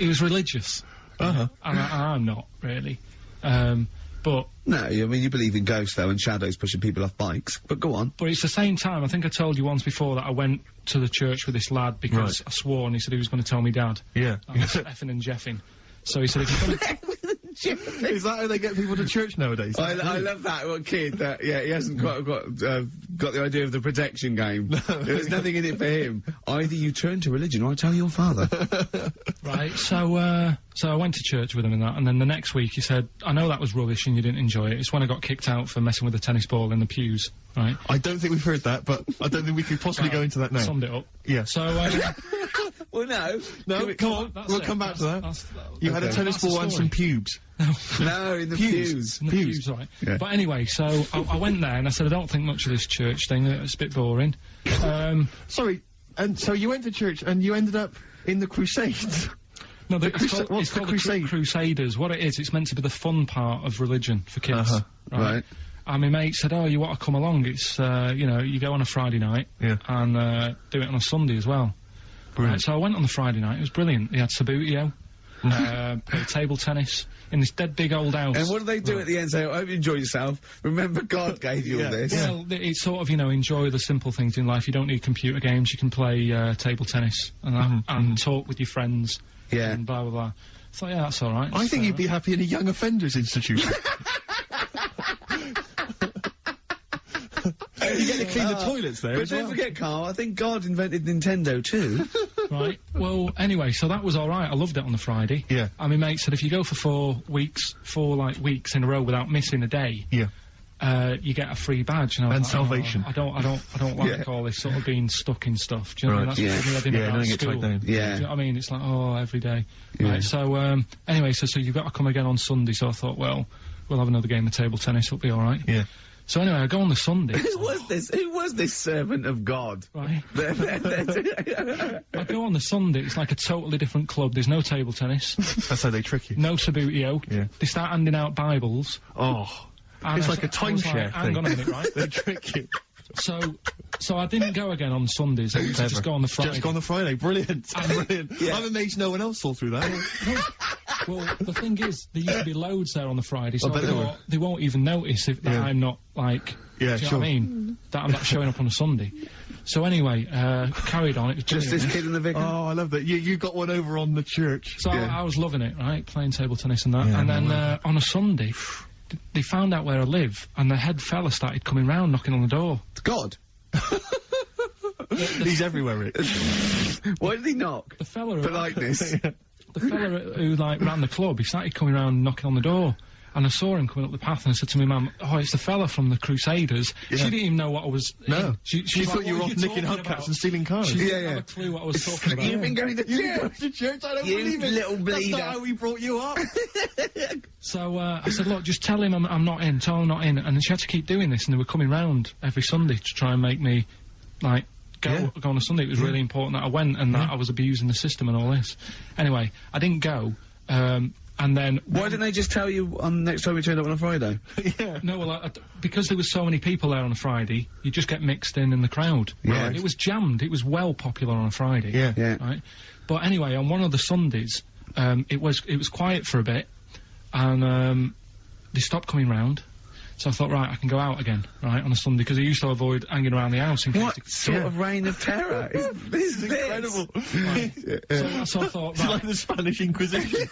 was religious. Uh-huh. And I'm not really. But No, I mean, you believe in ghosts, though, and shadows pushing people off bikes. But go on. it's the same time. I think I told you once before that I went to the church with this lad because Right. I swore and he said he was going to tell me dad. Yeah. I was effing and jeffing. So he said, if you're going to... Is that how they get people to church nowadays? I love that one kid that, yeah, he hasn't got the idea of the protection game. There's nothing in it for him. Either you turn to religion or I tell your father. Right, so I went to church with him and that, and then the next week he said, I know that was rubbish and you didn't enjoy it. It's when I got kicked out for messing with a tennis ball in the pews, right? I don't think we've heard that, but I don't think we could possibly go into that now. Summed it up. Yeah. So, Well, no. No, come on, that's we'll it. come back to that. That's You had a Okay. tennis That's the ball and story. some pubes. No, in the pews. in the pews, right. Yeah. But anyway, so I went there and I said, I don't think much of this church thing, it's a bit boring. Sorry, and so you went to church and you ended up in the Crusades. No, The it's Crusade- called, what's it's the called Crusade? Crusaders. What it is, it's meant to be the fun part of religion for kids. Uh-huh. Right. And my mate said, oh, you want to come along? It's, you know, you go on a Friday night Yeah. and do it on a Sunday as well. Brilliant. Right, so I went on the Friday night, it was brilliant. They had Sabutio, played table tennis in this dead big old house. And what do they do at the end? Say, I hope you enjoy yourself. Remember, God gave you all this. Well, it's sort of, you know, enjoy the simple things in life. You don't need computer games. You can play table tennis and that, and talk with your friends. Yeah. And blah, blah, blah. So, yeah, that's all right. I think you'd be happy in a young offenders institution. You get to clean the toilets there But as don't well. forget, Carl, I think God invented Nintendo too. Right. Well, anyway, so that was all right. I loved it on the Friday. Yeah. And my mate said if you go for 4 weeks in a row without missing a day, you get a free badge. And I was And like, salvation. I don't like all this sort of being stuck in stuff. Do you know what I mean? That's what I didn't don't get tied down. Do you know what I mean? It's like, every day. Right, so, anyway, so you've got to come again on Sunday, so I thought, well, we'll have another game of table tennis, it'll be alright. Yeah. So anyway, I go on the Sunday. Who was this servant of God? Right. I go on the Sunday, it's like a totally different club, there's no table tennis. That's how they trick you. No Sabutio. Yeah. They start handing out Bibles. Oh. And It's I like a s- I was timeshare like, hang thing. on a minute, right? They trick you. So I didn't go again on Sundays, I used to just go on the Friday. Just go on the Friday. Brilliant. Brilliant. I'm amazed no one else saw through that. Well, the thing is, there used to be loads there on the Friday, so I bet I there thought they won't even notice if that I'm not, like, Yeah, do you know sure. what I mean? That I'm not showing up on a Sunday. So anyway, carried on, it was Just brilliant. this kid in the vicar? Oh, I love that. You got one over on the church. So I was loving it, right, playing table tennis and that, Yeah, and then on a Sunday, they found out where I live, and the head fella started coming round, knocking on the door. God. He's everywhere, Rick. Why did he knock? The fella who- Politeness. The fella who like ran the club, he started coming around knocking on the door. And I saw him coming up the path and I said to my mum, oh, it's the fella from the Crusaders. She didn't even know what I was... No. She She was thought like, you were "What off are nicking talking hubcaps about?" and stealing cars. She didn't Yeah, have yeah. a clue what I was talking about. You've been going to church. to church, I don't You believe it. little That's bleeder. not how we brought you up. So I said, look, just tell him I'm not in, tell him I'm not in. And then she had to keep doing this, and they were coming round every Sunday to try and make me, like, go on a Sunday. It was really important that I went and that I was abusing the system and all this. Anyway, I didn't go, and then... Why didn't they just tell you on next time we turned up on a Friday? No, well, because there was so many people there on a Friday, you just get mixed in the crowd. Yeah. It was jammed. It was well popular on a Friday. Yeah. Yeah. Right. But anyway, on one of the Sundays, it was quiet for a bit, and they stopped coming round. So I thought, right, I can go out again, right, on a Sunday, because I used to avoid hanging around the house in case... What sort of reign of terror is this? Incredible. So I thought, It's right, like the Spanish Inquisition.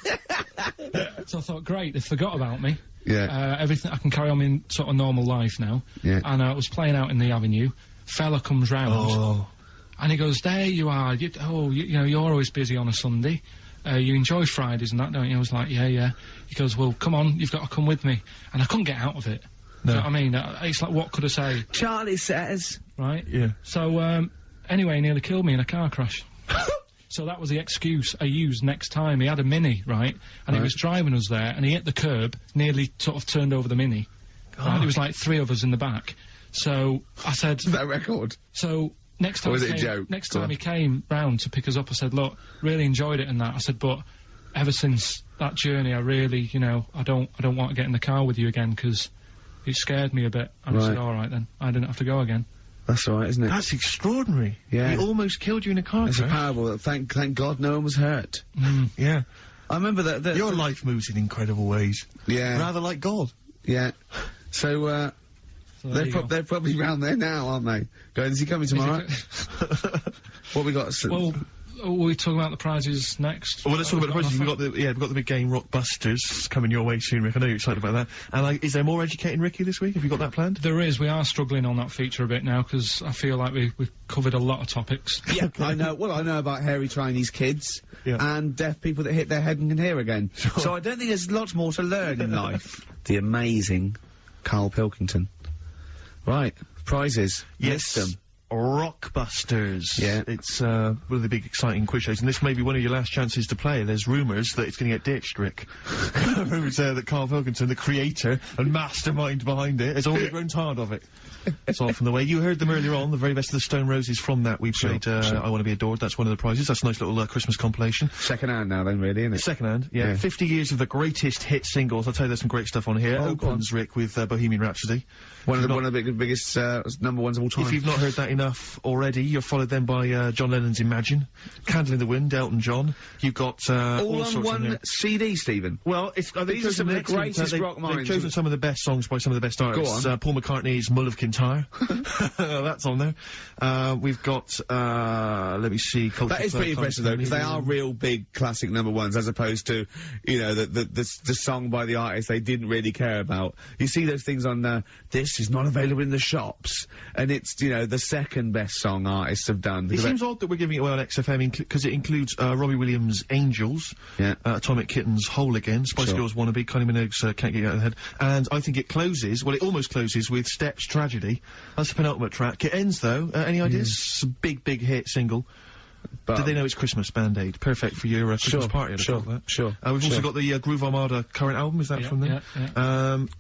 so I thought, great, they forgot about me. Yeah. Everything, I can carry on in sort of normal life now. Yeah. And I was playing out in the avenue. Fella comes round. Oh. And he goes, there you are. You know, you're always busy on a Sunday. You enjoy Fridays and that, don't you? I was like, yeah. He goes, well, come on, you've got to come with me. And I couldn't get out of it. No. Do you know what I mean? It's like, what could I say? Charlie says. Right? Yeah. So, anyway, he nearly killed me in a car crash. So that was the excuse I used next time. He had a Mini, right? And he was driving us there, and he hit the curb, nearly sort of turned over the Mini. Right? There was like 3 of us in the back. So I said... That record. So next time, Or was it a joke? Next time he came round to pick us up, I said, look, really enjoyed it and that. I said, but ever since that journey, I really, you know, I don't want to get in the car with you again because it scared me a bit. And I said, all right then, I didn't have to go again. That's all right, isn't it? That's extraordinary. Yeah. He almost killed you in a car It's a crash. parable. Thank God no one was hurt. Yeah. I remember that. Your life moves in incredible ways. Yeah. Rather like God. Yeah. So, So there you go. they're probably round there now, aren't they? Going, is he coming tomorrow? What we got? Well, we talking about the prizes next. Well, let's talk about the prizes. We've got the big game Rockbusters coming your way soon, Rick. I know you're excited about that. And is there more educating Ricky this week? Have you got that planned? There is. We are struggling on that feature a bit now because I feel like we've covered a lot of topics. Yeah, I know. Well, I know about hairy Chinese kids and deaf people that hit their head and can hear again. So I don't think there's lots more to learn in life. The amazing Karl Pilkington. Right, prizes. List them. Rockbusters. Yeah. It's one of the big exciting quiz shows, and this may be one of your last chances to play. There's rumours that it's going to get ditched, Rick. Rumours that Karl Pilkington, the creator and mastermind behind it, has already grown tired of it. It's all from the way. You heard them earlier on, the very best of the Stone Roses. From that, we played I Want to Be Adored. That's one of the prizes. That's a nice little Christmas compilation. Second hand now then, really, isn't it? Second hand, yeah. 50 years of the greatest hit singles. I'll tell you there's some great stuff on here. Oh, go on. Opens, Rick, with Bohemian Rhapsody. One of the biggest number ones of all time. If you've not heard that enough already, you're followed then by John Lennon's Imagine, Candle in the Wind, Elton John. You've got all on sorts in one there. CD, Stephen. Well, these are some of the greatest rock They've minds. chosen some of the best songs by some of the best artists. on. Paul McCartney's Mull of Kintyre. That's on there. We've got, let me see. Culture That is Club, pretty impressive though, because they are Carnival. real big classic number ones, as opposed to, you know, the song by the artist they didn't really care about. You see those things on, this is not available in the shops, and it's, you know, the second second best song artists have done. It seems odd that we're giving it away on XFM because it includes Robbie Williams' Angels, Atomic Kitten's Whole Again, Spice Girls Wannabe, Kylie Minogue's Can't Get You Out of the Head, and I think it closes, well, it almost closes with Steps Tragedy. That's the penultimate track. It ends, though, any ideas? It's a big, big hit single. But did they know it's Christmas, Band-Aid? Perfect for your Christmas party, I'd have thought that. Sure. We've also got the Groove Armada current album, is that from them?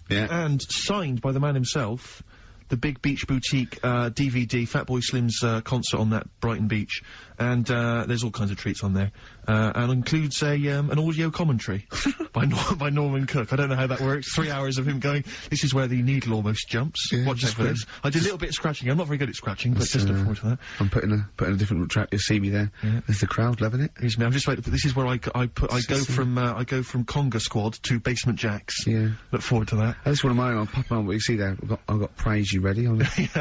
And signed by the man himself, the Big Beach Boutique DVD, Fatboy Slim's concert on that Brighton beach, and there's all kinds of treats on there, and includes an audio commentary by Norman Cook. I don't know how that works. 3 hours of him going, this is where the needle almost jumps. Watch this for this. I did a little bit of scratching. I'm not very good at scratching, but just look forward to that. I'm putting a different track. You'll see me there. There's the crowd loving it. Here's me. I'm just waiting. This is where I go from Conga Squad to Basement Jacks. Yeah. Look forward to that. That's one of mine. I'll pop on what you see there. I've got Praise You ready. I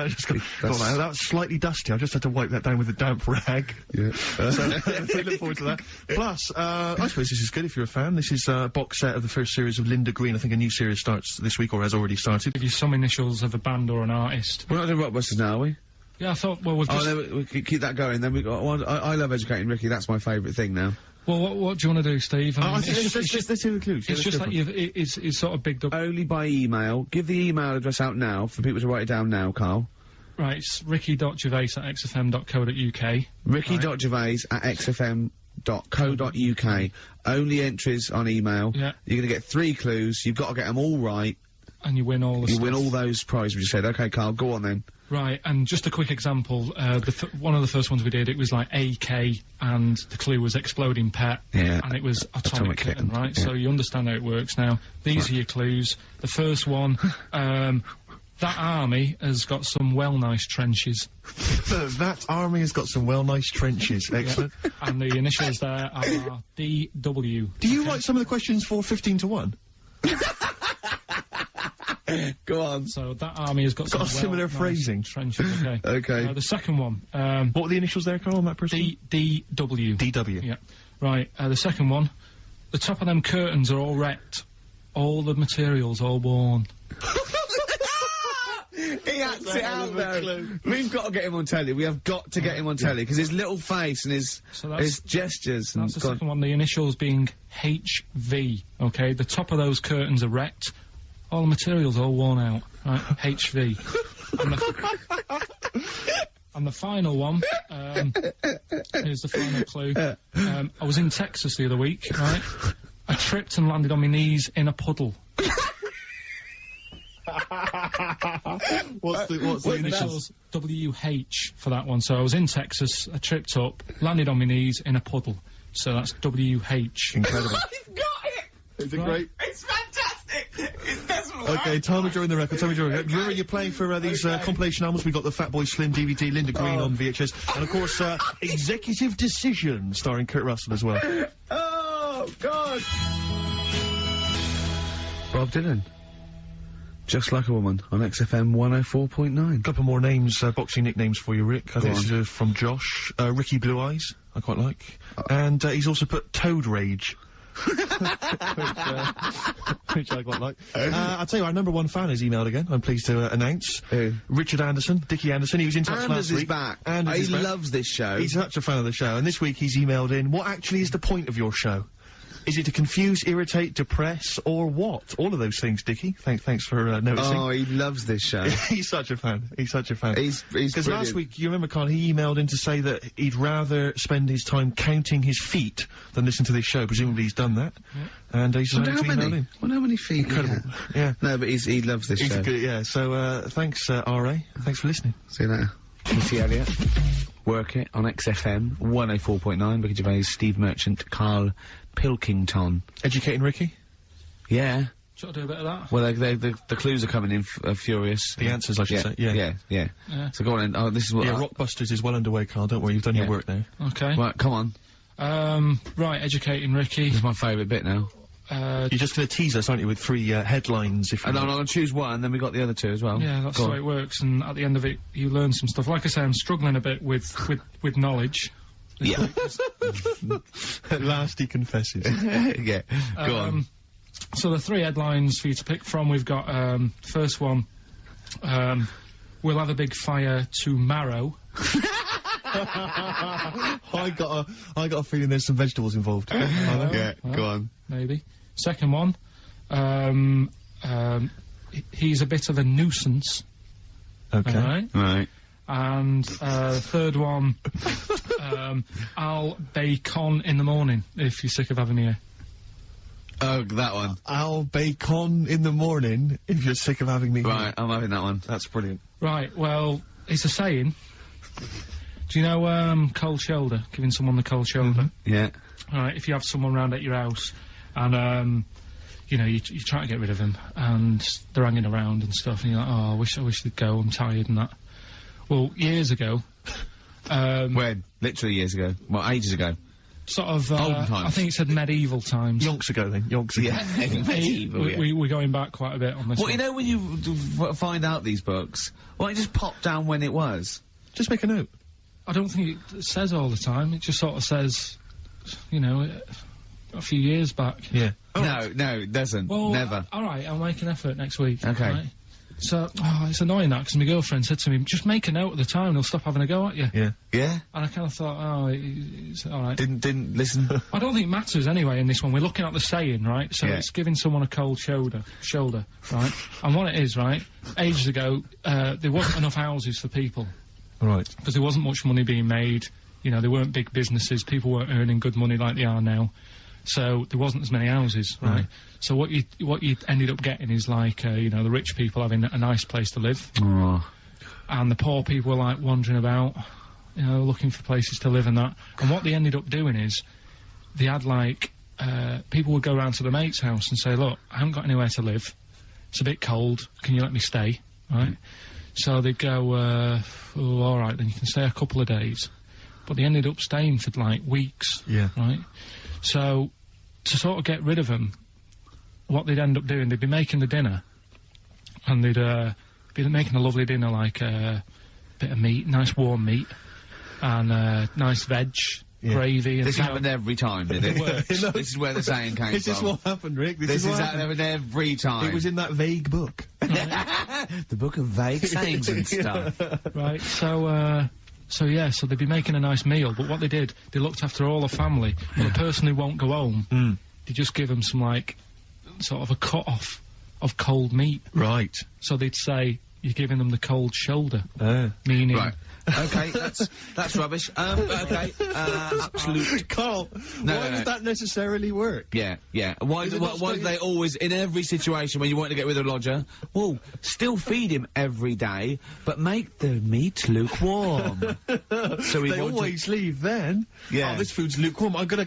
just got that was slightly dusty. I just had to wipe that down with a damp rag. Yeah. So look forward to that. Plus, I suppose this is good if you're a fan. This is a box set of the first series of Linda Green. I think a new series starts this week or has already started. Give you some initials of a band or an artist. We're not doing Rockbusters now, are we? Yeah, I thought, well, we'll just... Oh, then we keep that going. Then we got one. I love Educating Ricky. That's my favourite thing now. Well, what do you want to do, Steve? I think let's do the clues. It's just like it's sort of bigged up. Only by email. Give the email address out now for people to write it down now, Karl. Right, it's ricky.gervais@xfm.co.uk. ricky.gervais@xfm.co.uk. Only entries on email. Yeah. You're gonna get 3 clues. You've got to get them all right. And you win all the stuff. You win all those prizes we just said. Okay, Karl, go on then. Right, and just a quick example, one of the first ones we did, it was like AK, and the clue was Exploding Pet, and it was Atomic Kitten, right? Yeah. So you understand how it works now. These are your clues. The first one, that army has got some nice trenches. That army has got some nice trenches. Excellent. And the initials there are DW. Do you write some of the questions for 15 to 1? Go on. So that army has got some similar phrasing. Trenches, okay. Okay. The second one. What were the initials there, Karl, on that person? DW. DW. Yeah. Right, the second one. The top of them curtains are all wrecked. All the materials all worn. He acts it out, though. We've got to get him on telly. We have got to get him on telly, because his little face and his gestures... That's the second one, the initials being HV, okay? The top of those curtains are wrecked. All the materials all worn out, right? HV. And the final one, here's the final clue. I was in Texas the other week, right? I tripped and landed on my knees in a puddle. What's the initials? WH for that one. So I was in Texas, I tripped up, landed on my knees in a puddle. So that's WH. Incredible. I've got it! Is it great? It's fantastic! It doesn't work! Okay, time to join the record, Remember you're playing for these compilation albums. We got the Fatboy Slim DVD, Linda Green on VHS, and of course, Executive Decision, starring Kurt Russell as well. Oh, God! Bob Dylan. Just Like a Woman on XFM 104.9. Couple more names, boxing nicknames for you, Rick. I think this is from Josh. Ricky Blue Eyes, I quite like. And he's also put Toad Rage. which I quite like. I'll tell you, our number 1 fan has emailed again, I'm pleased to announce. Who? Richard Anderson, Dickie Anderson, he was in touch last week. Anders is back. He loves this show. He's such a fan of the show, and this week he's emailed in, what actually is the point of your show? Is it to confuse, irritate, depress, or what? All of those things, Dickie. Thanks for noticing. Oh, he loves this show. He's such a fan. He's such a fan. He's because last week, you remember, Karl, he emailed in to say that he'd rather spend his time counting his feet than listen to this show. Presumably he's done that. Yeah. And he's decided to email in. Wonder how many feet. Incredible. Yeah. No, but he loves this show. Good, yeah. So, thanks, R.A. Thanks for listening. See you later. Missy Elliott. Work It on XFM 104.9. Ricky Gervais, Steve Merchant, Karl Pilkington. Educating Ricky? Yeah. Should I do a bit of that? Well, the clues are coming in furious. The answers, I should say. Yeah. So go on in. Oh, this is what... Yeah, Rockbusters is well underway, Karl. Don't worry, you've done your work now. Okay. Right, come on. Right, Educating Ricky. This is my favourite bit now. You're just going to tease us, aren't you, with 3 headlines, if you I'm going to choose one, then we got the other 2 as well. Yeah, that's the way it works, and at the end of it, you learn some stuff. Like I say, I'm struggling a bit with knowledge. Yeah. At last he confesses. Yeah, go on. So the 3 headlines for you to pick from, we've got, first one, we'll have a big fire tomorrow. I got a feeling there's some vegetables involved. Yeah, go on. Maybe. Second one, he's a bit of a nuisance. Okay. Alright? Right. And third one, I'll bacon in the morning if you're sick of having me here. Oh, that one. I'll bacon in the morning if you're sick of having me here. Right, I'm having that one. That's brilliant. Right, well, it's a saying. Do you know cold shoulder? Giving someone the cold shoulder? Yeah. Alright, if you have someone round at your house and, you know, you try to get rid of them and they're hanging around and stuff and you're like, oh, I wish they'd go, I'm tired and that. Well, years ago... when? Literally years ago. Well, ages ago. Sort of, Olden times. I think it said medieval times. Yonks ago then, yonks ago. Yeah, medieval, yeah. We're going back quite a bit on this Well, one. you know when you find out these books, why don't you just pop down when it was? Just make a note. I don't think it says all the time. It just sort of says, you know, a few years back. Yeah. No, it doesn't. Well, Never. All right, I'll make an effort next week. Okay. Right? So, it's annoying that, because my girlfriend said to me, just make a note at the time and they'll stop having a go at you. Yeah. Yeah? And I kind of thought, oh, it's all right. Didn't listen. I don't think it matters anyway in this one. We're looking at the saying, right? So Yeah. it's giving someone a cold shoulder, right? And what it is, right, ages ago, there wasn't enough houses for people. Right. Because there wasn't much money being made. You know, there weren't big businesses. People weren't earning good money like they are now. So there wasn't as many houses, right? So what you ended up getting is like, you know, the rich people having a nice place to live. Oh. And the poor people were like wandering about, you know, looking for places to live and that. And what they ended up doing is, they had like, people would go round to the mate's house and say, look, I haven't got anywhere to live. It's a bit cold. Can you let me stay? Right? So they'd go, oh, all right, then you can stay a couple of days. But they ended up staying for like weeks. Yeah. Right? So, to sort of get rid of them, what they'd end up doing, they'd be making the dinner, and they'd be making a lovely dinner, like a bit of meat, nice warm meat, and nice veg, gravy. And This happened every time, did it? works. This is where the saying came This from. is what happened, Rick. This is what happened every time. It was in that vague book. the book of vague sayings and stuff. Right, so they'd be making a nice meal, but what they did, they looked after all the family. But the person who won't go home, they just give them some, like, sort of a cut-off of cold meat. Right. So they'd say, you're giving them the cold shoulder. Oh. Meaning... Right. Okay, that's rubbish. Okay, absolute. Carl, why does that necessarily work? Yeah. Why do they always, in every situation when you want to get rid of a lodger, well, still feed him every day, but make the meat lukewarm. So They always leave then. Yeah. Oh, this food's lukewarm. I'm gonna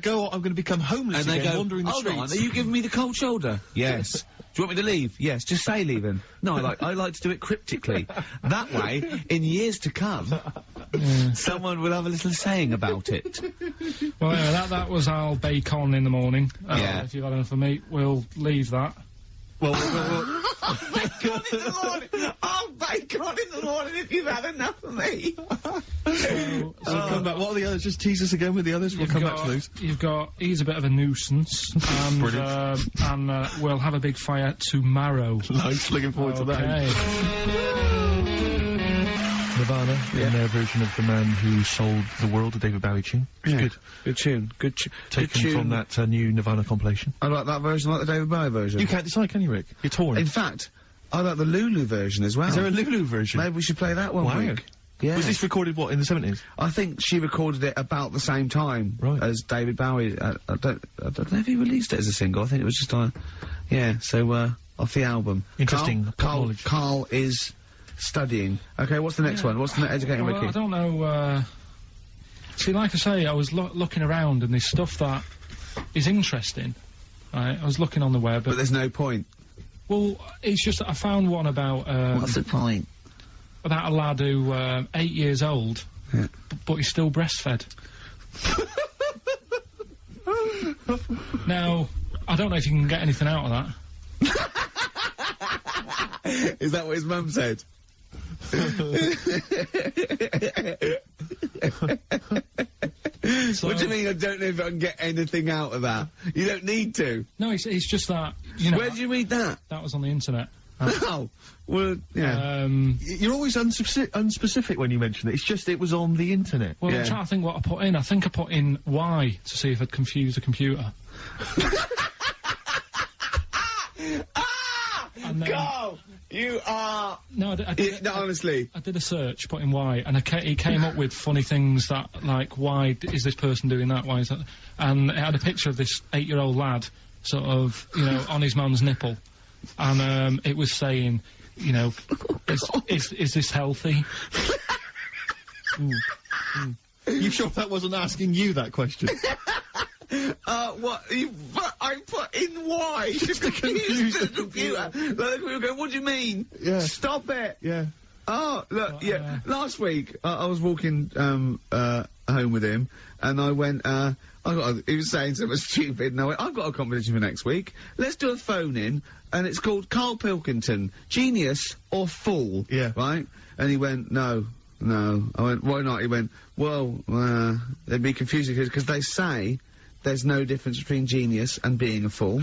become homeless and they again, go, wandering the hold streets. on, are you giving me the cold shoulder? Yes. Do you want me to leave? Yes. Just say leaving. No, I like to do it cryptically. That way, in years to come, someone will have a little saying about it. Well, anyway, that was our bacon in the morning. Yeah. If you've had enough of meat, we'll leave that. Well, Bacon in the morning! Oh, bacon in the morning if you've had enough of me! so come back. What are the others? Just tease us again with the others. We'll come back to those. You've got, he's a bit of a nuisance, and, we'll have a big fire tomorrow. Nice, looking forward to that. Okay. Nirvana, in their version of The Man Who Sold the World, the David Bowie tune. It's good. Good tune. Good tune. Taken from that new Nirvana compilation. I like that version, I like the David Bowie version. You can't decide, can you, Rick? You're torn. In fact, I like the Lulu version as well. Is there a Lulu version? Maybe we should play that one Wow. week. Yeah. Was this recorded, what, in the 70s? I think she recorded it about the same time as David Bowie. I don't know if he released it as a single. I think it was just on. Yeah. So off the album. Interesting. Karl is studying. Okay. What's the next one? What's the next? Educating Well, Ricky. I don't know, see, like I say, I was looking around and there's stuff that is interesting. Right? I was looking on the web. But there's no point. Well, it's just that I found one about, What's the point? about a lad who, 8 years old, but he's still breastfed. Now, I don't know if you can get anything out of that. Is that what his mum said? What do you mean I don't know if I can get anything out of that? You don't need to. No, it's just that, you know... Where did you read that? That was on the internet. Oh, well, yeah. You're always unspecific when you mention it. It's just it was on the internet. Well, Yeah. I'm trying to think what I put in. I think I put in Y to see if I'd confuse a computer. And then- Carl, you are... No, I did No, honestly. I did a search, put in why, and he came up with funny things that, like, why is this person doing that? Why is that? And it had a picture of this 8-year-old lad, sort of, you know, on his mum's nipple, and it was saying, you know, is this healthy? You sure that wasn't asking you that question? What? I put in why? Just to confuse the computer. Like, we were going, what do you mean? Yeah. Stop it. Yeah. Oh, look, yeah. Last week, I was walking, home with him, and I went, he was saying something stupid, and I went, I've got a competition for next week. Let's do a phone-in, and it's called Karl Pilkington, Genius or Fool. Yeah. Right? And he went, no. I went, why not? He went, well, they'd be confusing, because they say there's no difference between genius and being a fool.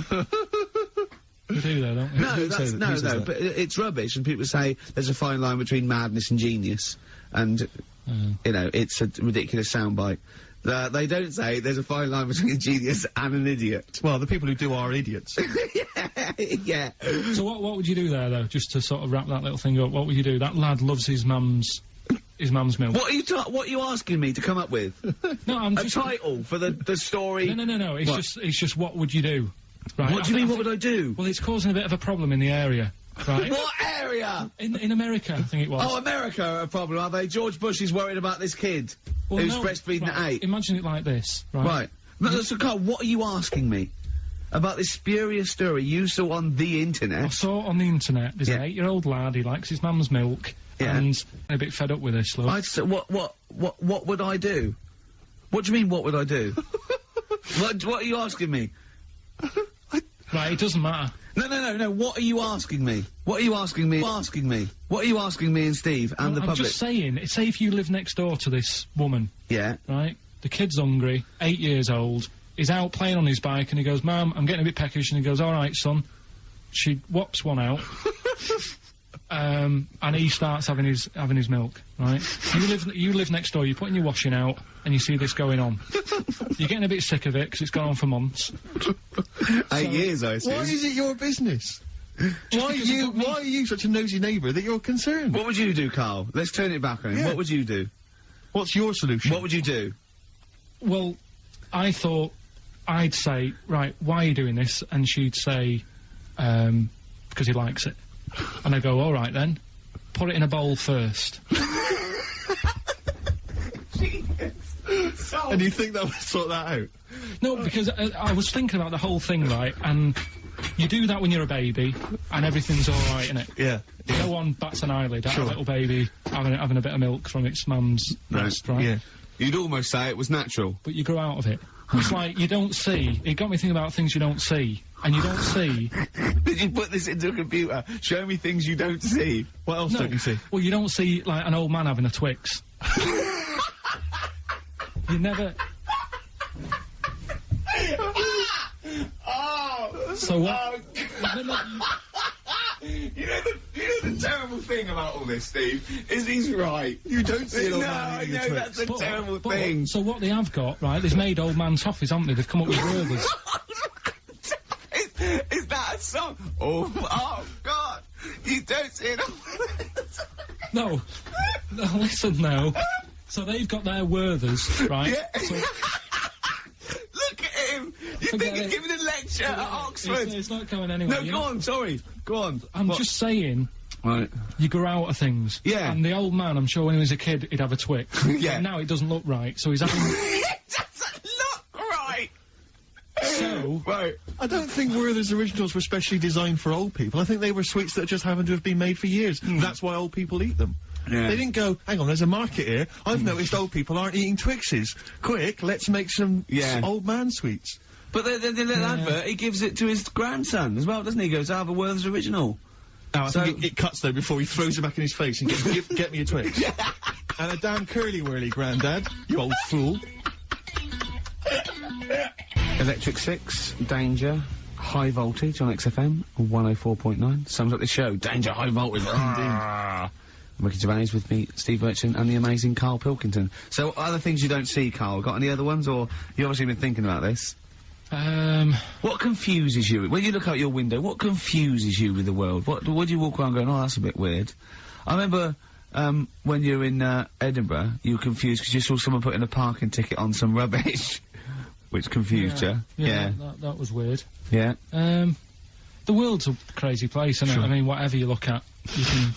We do though, don't we? No, but it's rubbish, and people say there's a fine line between madness and genius, and, you know, it's a ridiculous soundbite. They don't say there's a fine line between a genius and an idiot. Well, the people who do are idiots. Yeah. So what would you do there, though, just to sort of wrap that little thing up? What would you do? That lad loves his mum's milk. What are you asking me to come up with? No, I'm A just... title for the story? No, it's just what would you do? Right? What do you mean, what would I do? Well, it's causing a bit of a problem in the area, right? What area? In America, I think it was. Oh, America are a problem, are they? George Bush is worried about this kid who's no, breastfeeding right, at 8. Imagine it like this, right? Right. No, so, Carl, what are you asking me? About this spurious story you saw on the I internet? saw it on the internet. There's Yeah. an 8-year-old lad. He likes his mum's milk, Yeah. and I'm a bit fed up with this. Look. I'd say, what would I do? What do you mean, what would I do? What are you asking me? Right, it doesn't matter. No, what are you asking me? What are you asking me? What are you asking me and Steve and the I'm public? just saying. Say if you live next door to this woman, Yeah. right? The kid's hungry, 8 years old. He's out playing on his bike, and he goes, "Mum, I'm getting a bit peckish." And he goes, "All right, son." She whops one out. And he starts having his milk, right? You live next door, you're putting your washing out, and you see this going on. You're getting a bit sick of it, because it's gone on for months. 8 years, I assume. Why is it your business? Why are you such a nosy neighbour that you're concerned? What would you do, Carl? Let's turn it back on him. Yeah. What would you do? What's your solution? What would you do? Well, I thought I'd say, right, why are you doing this? And she'd say, because he likes it. And I go, all right then, put it in a bowl first. And you think that would sort that out? No, because I was thinking about the whole thing, right, and you do that when you're a baby, and everything's all right, innit? Yeah. No one bats an eyelid at Sure. a little baby having a bit of milk from its mum's breast, right? Yeah. You'd almost say it was natural. But you grow out of it. It's like you don't see. It got me thinking about things you don't see, and you don't see. Did you put this into a computer? Show me things you don't see. What else No. don't you see? Well, you don't see like an old man having a Twix. You never. Oh! So what? You know the terrible thing about all this, Steve, is he's right. You don't see an old No, man I eating a know, Twix. that's a But- terrible but- thing. So what they have got, right? They've made old man toffees, haven't they? They've come up with Werther's. Is that a song? Oh God! You don't see it. No, listen now. So they've got their Werther's, right? Yeah. So Look at him. You Forget think he's it. giving a lecture at Oxford? it's not going anywhere. No, you go know? on. Sorry. Go on. I'm What? just saying. Right. You grow out of things. Yeah. And the old man, I'm sure when he was a kid, he'd have a Twix. Yeah. But now it doesn't look right, so he's having. It doesn't look right. So. Right. I don't think Werther's originals were specially designed for old people. I think they were sweets that just happened to have been made for years. That's why old people eat them. Yeah. They didn't go, hang on, there's a market here. I've noticed old people aren't eating Twixes. Quick, let's make some Yeah. old man sweets. But the little advert, he gives it to his grandson as well, doesn't he? He goes, I have a Werther's original. Now, I So- think it cuts, though, before he throws it back in his face and goes, get me a Twix. And a damn curly-whirly, Grandad, you old fool. Electric Six, Danger. High Voltage on XFM, 104.9. Sums up the show. Danger High Voltage. Indeed. Ricky Gervais with me, Steve Merchant, and the amazing Karl Pilkington. So, other things you don't see, Karl? Got any other ones, or you obviously been thinking about this? What confuses you? When you look out your window, what confuses you with the world? What do you walk around going, oh, that's a bit weird? I remember, when you were in, Edinburgh, you were confused because you saw someone putting a parking ticket on some rubbish, which confused you. Yeah. That was weird. Yeah. The world's a crazy place, isn't it? I mean, whatever you look at, you can...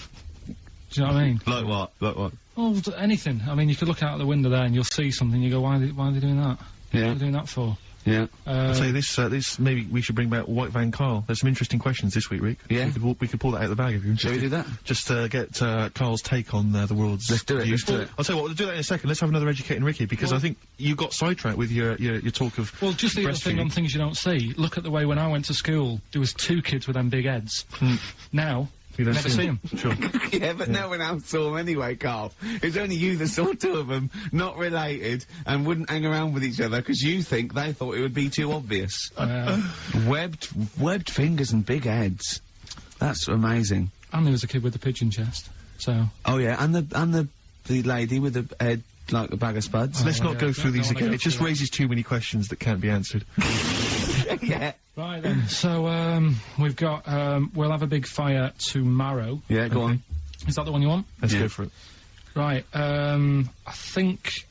Do you know what I mean? Like what? Like what? Oh, anything. I mean, you could look out the window there and you'll see something. You go, why are they doing that? Yeah. What are they doing that for? Yeah. I'll say this. Maybe we should bring back White Van Karl. There's some interesting questions this week, Rick. Yeah. We could pull that out of the bag if you're interested. Shall we do that? Just get Karl's take on the world's. Let's do it. views. Let's do it. I'll tell you what. We'll do that in a second. Let's have another educating Ricky because I think you got sidetracked with your talk of. Well, just the other thing on things you don't see. Look at the way when I went to school, there was 2 kids with them big heads. Now. You don't Never see them. Sure. Yeah, but no one else saw them anyway, Karl. It's only you that saw 2 of them, not related, and wouldn't hang around with each other because you think they thought it would be too obvious. Webbed fingers and big heads. That's amazing. And there was a kid with a pigeon chest. So. Oh yeah, and the lady with the head like a bag of spuds. Let's not go through these again. It just raises too many questions that can't be answered. Yeah. Right then. So we've got we'll have a big fire tomorrow. Yeah, go on. Is that the one you want? Let's go for it. Right. I think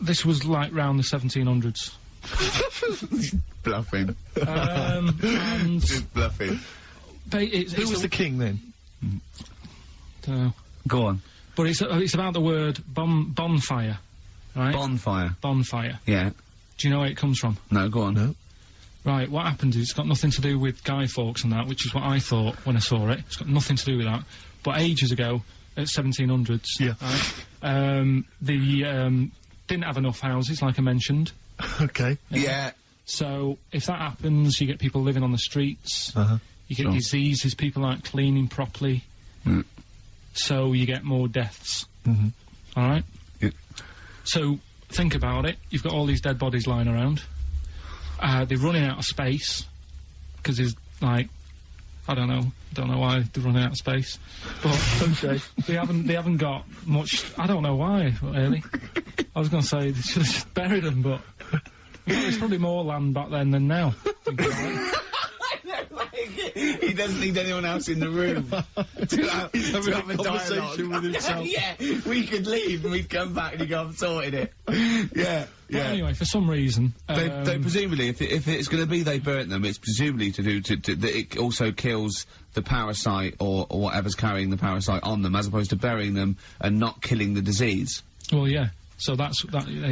this was like round the 1700s. Bluffing. And Just bluffing. Who was the king then? Dunno. Go on. But it's about the word bonfire, right? Bonfire. Bonfire. Yeah. Do you know where it comes from? No, go on. No. Right, what happens is it's got nothing to do with Guy Fawkes and that, which is what I thought when I saw it. It's got nothing to do with that. But ages ago, at 1700s, Yeah. right, didn't have enough houses, like I mentioned. Okay. Yeah. So if that happens, you get people living on the streets. You get diseases, people aren't cleaning properly. So you get more deaths. All right? Yeah. So think about it. You've got all these dead bodies lying around. They're running out of space because there's like, I don't know why they're running out of space, but they haven't got much. I don't know why really. I was going to say they should have just buried them, but there's probably more land back then than now. He doesn't need anyone else in the room to have a conversation with himself. Yeah, we could leave and we'd come back and he'd go, I've sorted it. Yeah. But anyway, for some reason, They presumably, if it's going to be they burnt them, it's presumably to do that it also kills the parasite or whatever's carrying the parasite on them, as opposed to burying them and not killing the disease. Well, yeah. So there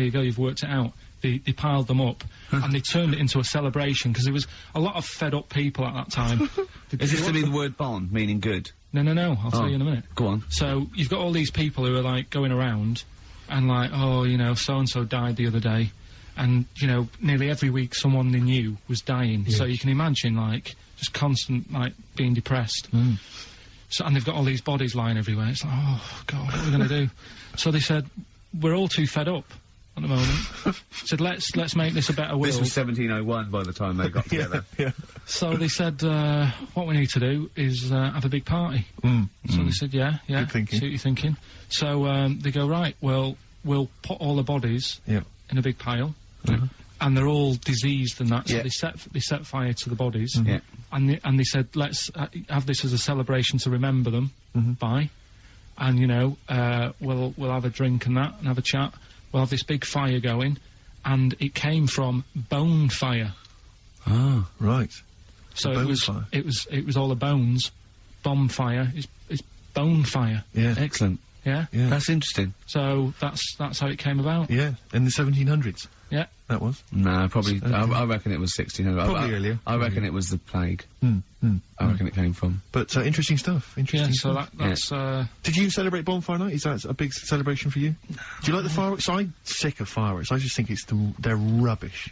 you go. You've worked it out. They piled them up and they turned it into a celebration because there was a lot of fed up people at that time. Is this to be the word bon, meaning good? No. I'll tell you in a minute. Go on. So you've got all these people who are like going around and like, oh, you know, so and so died the other day, and you know, nearly every week someone they knew was dying. Yeah. So you can imagine like just constant like being depressed. So and they've got all these bodies lying everywhere. It's like, oh god, what are we going to do? So they said, we're all too fed up at the moment. Said, let's make this a better world. This was 1701 by the time they got together. Yeah. So they said, what we need to do is have a big party. So they said, yeah. Good thinking. See what you're thinking. So they go, right, well, we'll put all the bodies in a big pile. And they're all diseased and that, so they set fire to the bodies. And they said, let's have this as a celebration to remember them by. And, you know, we'll have a drink and that, and have a chat. We'll have this big fire going, and it came from bone fire. Ah, right. So it was all the bones. Bonfire is bone fire. Yeah. Excellent. Yeah? That's interesting. So that's how it came about. Yeah, in the 1700s. Yeah. That was? No, probably, I reckon it was 1600. Probably earlier. I reckon it was the plague. I reckon it came from. But, interesting stuff. Interesting stuff. So that's, Did you celebrate Bonfire Night? Is that a big celebration for you? Do you like the fireworks? I'm sick of fireworks. I just think they're rubbish.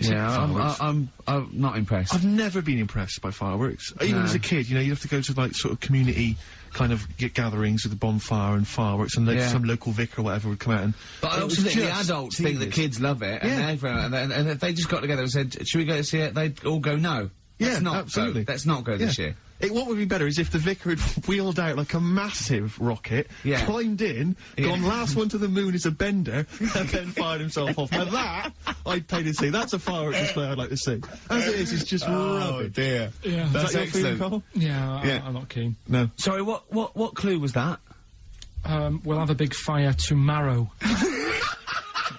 Fireworks. I'm not impressed. I've never been impressed by fireworks. Even No. as a kid, you know, you have to go to, like, sort of community kind of gatherings with the bonfire and fireworks, and Yeah. some local vicar or whatever would come out and... But I it also was think the just adults think the tedious. kids love it, Yeah. and everyone, and if they just got together and said, should we go to see it, they'd all go, no. Yeah, Let's not absolutely. Go. Let's not go this year. What would be better is if the vicar had wheeled out like a massive rocket, Yeah. climbed in, Yeah. gone last one to the moon as a bender, and then fired himself off. Now that, I'd pay to see. That's a fireworks display I'd like to see. As it is, it's just rubbish. dear. Yeah. Is That's that your feeling, excellent. Karl? Yeah, Yeah. I'm not keen. No. Sorry, what clue was that? We'll have a big fire tomorrow.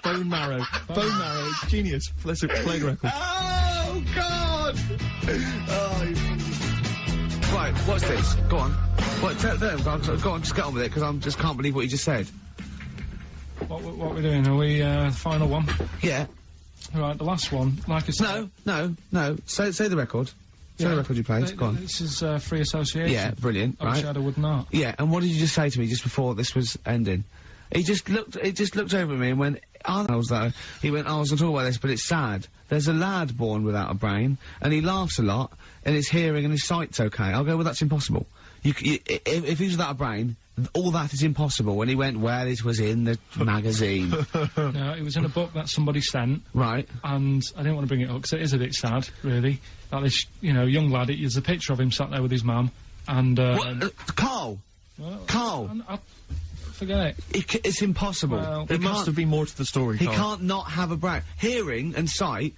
Bone marrow. Bone marrow. Genius. Let's play the record. Oh, God! Right, what's this? Go on. What, tell them, go on, just get on with it, because I just can't believe what you just said. What we're doing? Are we, final one? Yeah. Right, the last one, like I said... No. Say the record. Say the record you played. Go on. This is, free association. Yeah, brilliant, I wish right. I had a would not. Yeah, and what did you just say to me just before this was ending? He just looked over at me and went, I was like, he went, I was going to talk about this, but it's sad. There's a lad born without a brain, and he laughs a lot, and his hearing and his sight's okay. I'll go, well, that's impossible. If he's without a brain, all that is impossible. And he went, well, it was in the magazine. No, it was in a book that somebody sent, Right. and I didn't want to bring it up because it is a bit sad, really. That this, young lad, there's a picture of him sat there with his mum, and, What? Carl! well, Carl! I forget it. It's impossible. Well, There must have been more to the story, He Karl. can't not have a brain. Hearing and sight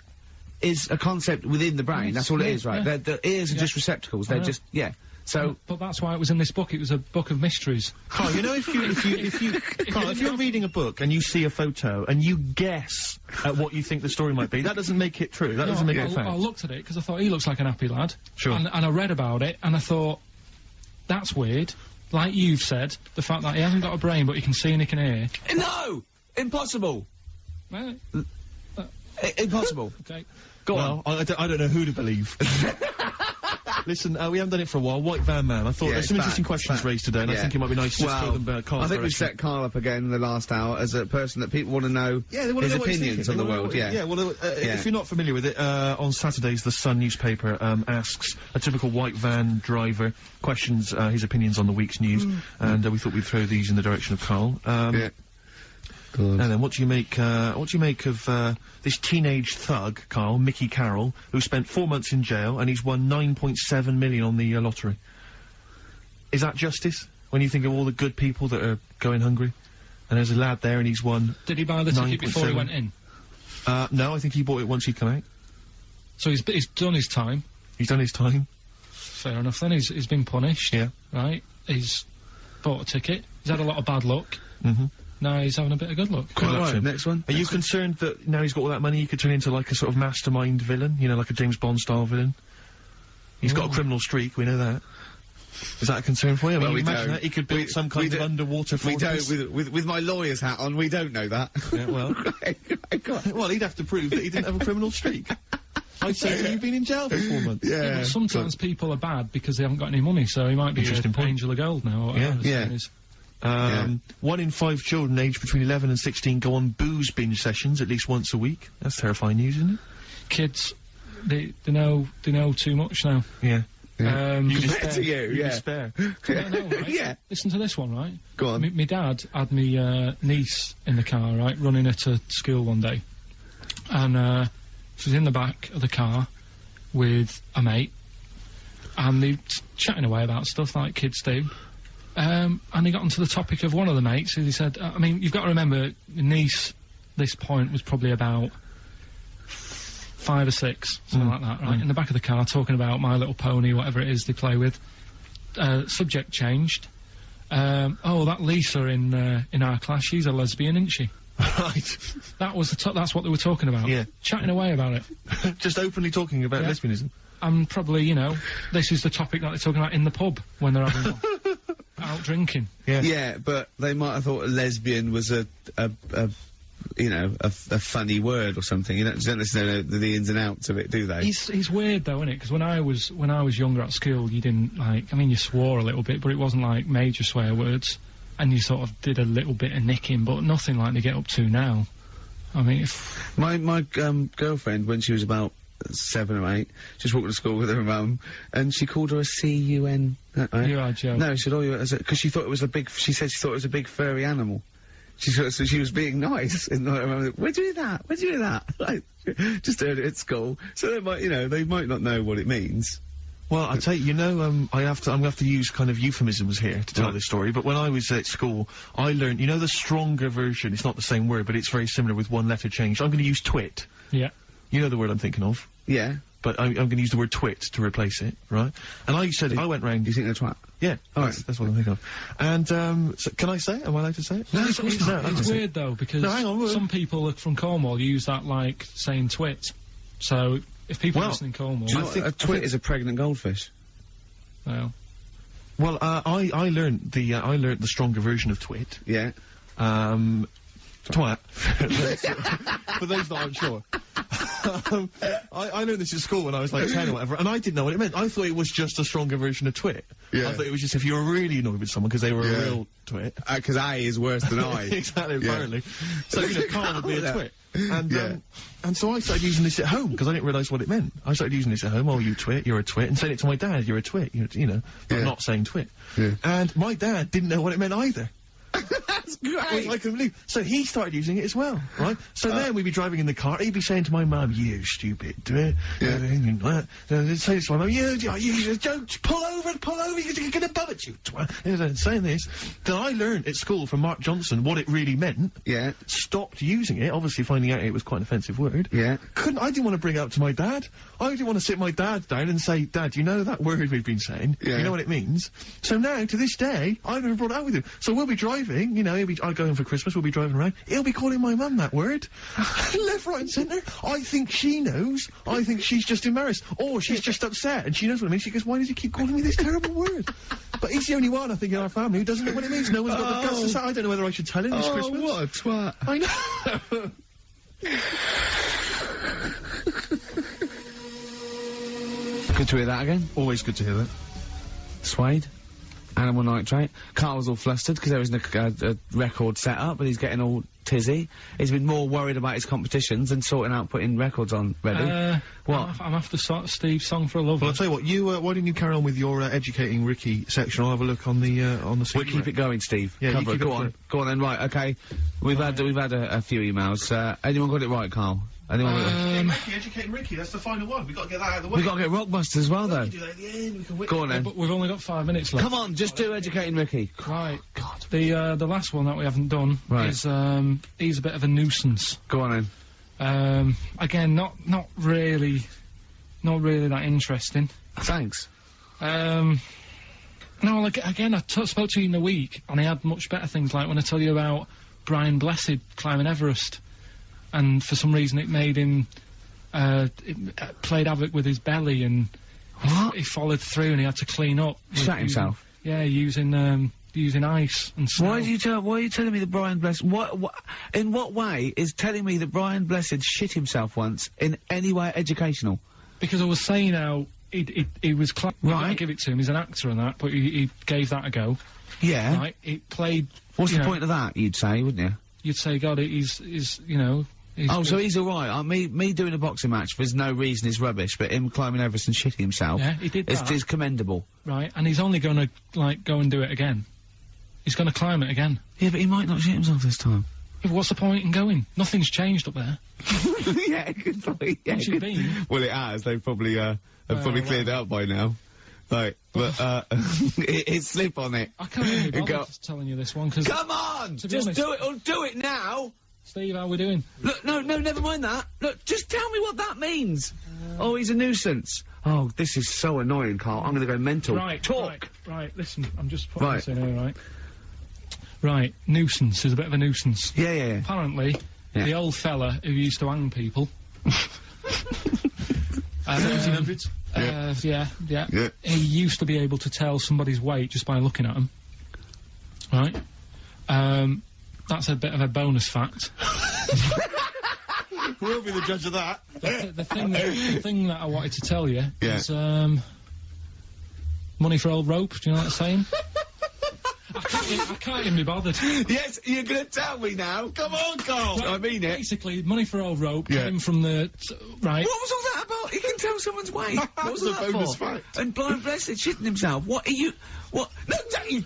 is a concept within the brain. Yes, That's all it yeah, is, right? yeah. The ears are just receptacles. They're know. just, yeah. So, But that's why it was in this book. It was a book of mysteries. Karl, you know, Karl, if you're reading a book and you see a photo and you guess at what you think the story might be, that doesn't make it true. That doesn't make it fact. I looked at it because I thought he looks like an happy lad. Sure. And I read about it and I thought, that's weird. Like you've said, the fact that he hasn't got a brain but he can see and he can hear. no! Impossible! Well, Impossible. okay. Go on. Well, I don't know who to believe. Listen, we haven't done it for a while. White Van Man. I thought Yeah, there's it's some bad, interesting questions bad. raised today, and I Yeah. think it might be nice to just throw them Karl's I think we direction. set Karl up again in the last hour as a person that people want to know Yeah, they want to his know what he's opinions thinking. on the They wanna world, know yeah. what- Yeah, well, Yeah. if you're not familiar with it, on Saturdays, the Sun newspaper asks a typical white van driver questions his opinions on the week's news, and we thought we'd throw these in the direction of Karl. Yeah. Good. And then, what do you make of this teenage thug, Karl, Mickey Carroll, who spent 4 months in jail and he's won 9.7 million on the lottery? Is that justice? When you think of all the good people that are going hungry, and there's a lad there and he's won. Did he buy the ticket before he 9.7? went in? No, I think he bought it once he'd come out. So he's done his time. He's done his time. Fair enough then. He's been punished. Yeah. Right? He's bought a ticket. He's had a lot of bad luck. Mm-hmm. Now he's having a bit of good luck. Good luck Right, to him. next one. Are you concerned that now he's got all that money, he could turn into like a sort of mastermind villain? You know, like a James Bond style villain? He's got a criminal streak, we know that. Is that a concern for you? I mean, Well, we imagine don't. that he could build some kind of underwater We fortress. don't, with my lawyer's hat on, we don't know that. Yeah, well. Go on. Well, he'd have to prove that he didn't have a criminal streak. I'd say that you've been in jail for 4 months. Yeah, but sometimes people are bad because they haven't got any money, so he might be Interesting an point. angel of gold now. Or Yeah. whatever the Yeah. saying is. 1 in 5 children aged between 11 and 16 go on booze binge sessions at least once a week. That's terrifying news, isn't it? Kids, they know too much now. Yeah. You Compared to you, yeah. Despair. I know, right? Yeah. Listen to this one, right? Go on. My dad had me niece in the car, right, running her to school one day, and she was in the back of the car with a mate, and they chatting away about stuff like kids do. And they got onto the topic of one of the mates, who they said, I mean, you've got to remember, niece, this point was probably about 5 or 6, something like that, right? In the back of the car, talking about My Little Pony, whatever it is they play with. Subject changed. Oh, that Lisa in our class, she's a lesbian, isn't she? Right. That was that's what they were talking about. Yeah. Chatting away about it. Just openly talking about Yeah. lesbianism. And probably, this is the topic that they're talking about in the pub when they're having one. Out drinking. Yeah. Yeah, but they might have thought a lesbian was a funny word or something. You don't necessarily know the ins and outs of it, do they? He's weird though, isn't it? Because when I was younger at school, you didn't you swore a little bit, but it wasn't like major swear words, and you sort of did a little bit of nicking, but nothing like they get up to now. I mean, if... My girlfriend, when she was about 7 or 8, just walked to school with her mum, and she called her a C-U-N. Right? You are joking. No, she said, because she thought it was a big, she said she thought it was a big furry animal. So she was being nice, and I remember, where'd you do that? Where'd you do that? Like, just heard it at school. So they might, they might not know what it means. Well, I tell you, I'm gonna have to use kind of euphemisms here to tell this story, but when I was at school, I learned, the stronger version, it's not the same word, but it's very similar with one letter changed. I'm gonna use twit. Yeah. You know the word I'm thinking of? Yeah. But I'm gonna use the word twit to replace it, right? And I said, I went round... You think they're twat? Yeah, that's what I'm thinking of. And, so can I say it? Am I allowed to say it? No, it's weird, though, because some people from Cornwall use that like saying twit. So, if people listen in Cornwall... Do you know what a twit is a pregnant goldfish? Well... Well, I learned the stronger version of twit. Yeah. Twat. For those that aren't sure. I learned this at school when I was like 10 or whatever, and I didn't know what it meant. I thought it was just a stronger version of twit. Yeah. I thought it was just if you were really annoyed with someone because they were a real twit. Because I is worse than I. Exactly, apparently. So, Karl would be a twit. And so I started using this at home because I didn't realise what it meant. I started using this at home. Oh, you twit, you're a twit. And saying it to my dad, you're a twit, but not saying twit. Yeah. And my dad didn't know what it meant either. That's great! I couldn't believe. So he started using it as well, right? So then we'd be driving in the car, he'd be saying to my mum, you stupid twit. Say to my mum, you don't pull over, you're gonna bum it, you twat. Saying this. Then I learned at school from Mark Johnson what it really meant. Yeah. Stopped using it, obviously finding out it was quite an offensive word. Yeah. I didn't want to bring it up to my dad. I didn't want to sit my dad down and say, Dad, you know that word we've been saying? Yeah. You know what it means? So now, to this day, I've never brought it up with him. So we'll be driving, I'll go home for Christmas, we'll be driving around, he'll be calling my mum that word. Left, right and centre. I think she knows. I think she's just embarrassed. Or she's just upset and she knows what it means. She goes, why does he keep calling me this terrible word? But he's the only one, I think, in our family who doesn't know what it means. No one's got the guts to say, I don't know whether I should tell him this Christmas. What a twat. I know. Good to hear that again. Always good to hear that. Suede. Animal nitrate. Carl's all flustered because there isn't a record set up, but he's getting all tizzy. He's been more worried about his competitions than sorting out putting records on ready. What? I'm after Steve's song for a lover. Well, I'll tell you what, why don't you carry on with your educating Ricky section? I'll have a look on the We'll keep it going, Steve. Yeah, Cover you keep it. Go on then, right, okay. We've had a few emails. Anyone got it right, Carl? Anyone got it right? Educating Ricky, that's the final one. We've got to get that out of the way. We've got to get Rockbusters as well, though. We can do that at the end, we can Go on then. But we've only got 5 minutes left. Come on, just do Educating Ricky. Right. God. The last one that we haven't done is, he's a bit of a nuisance. Go on then. Again, not really that interesting. Thanks. No, again, I spoke to you in a week, and he had much better things, like when I tell you about Brian Blessed climbing Everest, and for some reason it made him, it played havoc with his belly, and he followed through, and he had to clean up. Shut himself? Yeah, using ice and snow. Why are you telling me that Brian Blessed, in what way is telling me that Brian Blessed shit himself once in any way educational? Because I was saying how he was right. I give it to him. He's an actor and that, but he gave that a go. Yeah. Right. He played. What's the point of that? You'd say, wouldn't you? You'd say, God, he's so he's all right. Me doing a boxing match for no reason is rubbish, but him climbing Everest and shitting himself, yeah, he did that. Is commendable. Right. And he's only going to go and do it again. He's going to climb it again. Yeah, but he might not shit himself this time. Yeah, what's the point in going? Nothing's changed up there. Yeah, good point. Yeah, What's it been? Well, it has. They've probably cleared it up by now. Right, but it's slip on it. I can't really bother telling you this one because. Come on, just do it. Or do it now. Steve, how we doing? Look, no, never mind that. Look, just tell me what that means. Oh, he's a nuisance. Oh, this is so annoying, Carl. I'm going to go mental. Right, talk. Right. Listen, I'm just putting this in here, right? Right, nuisance is a bit of a nuisance. Yeah. Apparently, the old fella who used to hang people. 1700s? Yeah. He used to be able to tell somebody's weight just by looking at them. Right? That's a bit of a bonus fact. We'll be the judge of that. The thing that I wanted to tell you is, money for old rope, do you know what I'm saying? I I can't even be bothered. Yes, you're gonna tell me now. Come on, Carl. I mean it. Basically, money for old rope came from the... right. What was all that about? He can tell someone's weight. What was all The that bonus for? fact. And blind blessed shitting himself. What are you... What? No, don't you...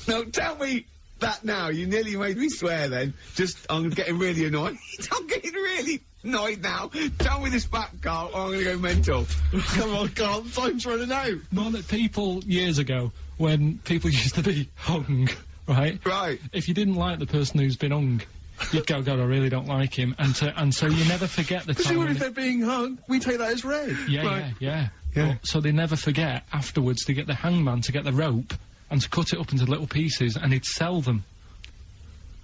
No, tell me that now. You nearly made me swear then. I'm getting really annoyed. I'm getting really annoyed now. Tell me this back, Carl, or I'm gonna go mental. Come on, Carl, time's running out. More that people, years ago, when people used to be hung, right? Right. If you didn't like the person who's been hung, you'd go, God, I really don't like him. And so you never forget the time. Sure, when if they're being hung, we take that as read. Yeah. Yeah. Well, so they never forget afterwards to get the hangman to get the rope and to cut it up into little pieces, and he'd sell them.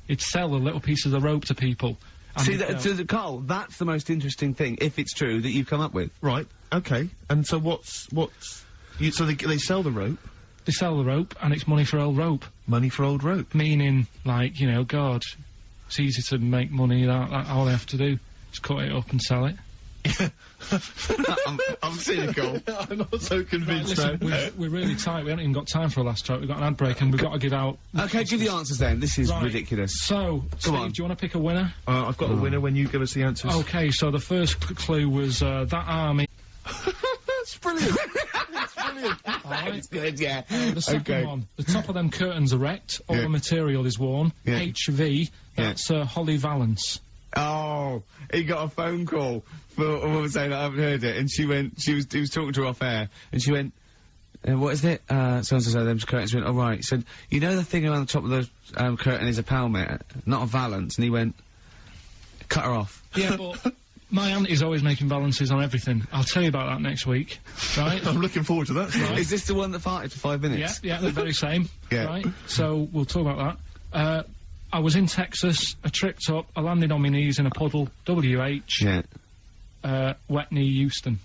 He'd sell the little pieces of rope to people. And See, he'd go, Carl, that's the most interesting thing, if it's true, that you've come up with. Right, okay. And so so they sell the rope? they sell the rope, and it's money for old rope. Money for old rope. Meaning, like, you know, God, it's easy to make money, that all they have to do is cut it up and sell it. I'm cynical. I'm not so convinced. Right, listen, we're really tight. We haven't even got time for a last joke. We've got an ad break, and we've got to give out... Okay, give the answers then. This is Right. ridiculous. So, Steve, on. do you want to pick a winner? I've got the winner when you give us the answers. Okay, so the first clue was, that army... That's brilliant. That's brilliant. Alright. It's good, yeah. The second one, the top of them curtains are wrecked, all Yeah. the material is worn. Yeah. HV, that's Holly Valance. Oh, he got a phone call for a woman saying I haven't heard it, and he was talking to her off air, and she went, what is it? So-and-so said them's curtains. She went, oh right. He said, you know the thing around the top of the curtain is a palmet, not a valance, and he went, cut her off. Yeah, but my auntie's always making balances on everything. I'll tell you about that next week, right? I'm looking forward to that. Right. Is this the one that farted for 5 minutes? Yeah, the very same. Yeah. Right? So, we'll talk about that. I was in Texas, I tripped up, I landed on my knees in a puddle, WH, Yeah. wet knee Houston,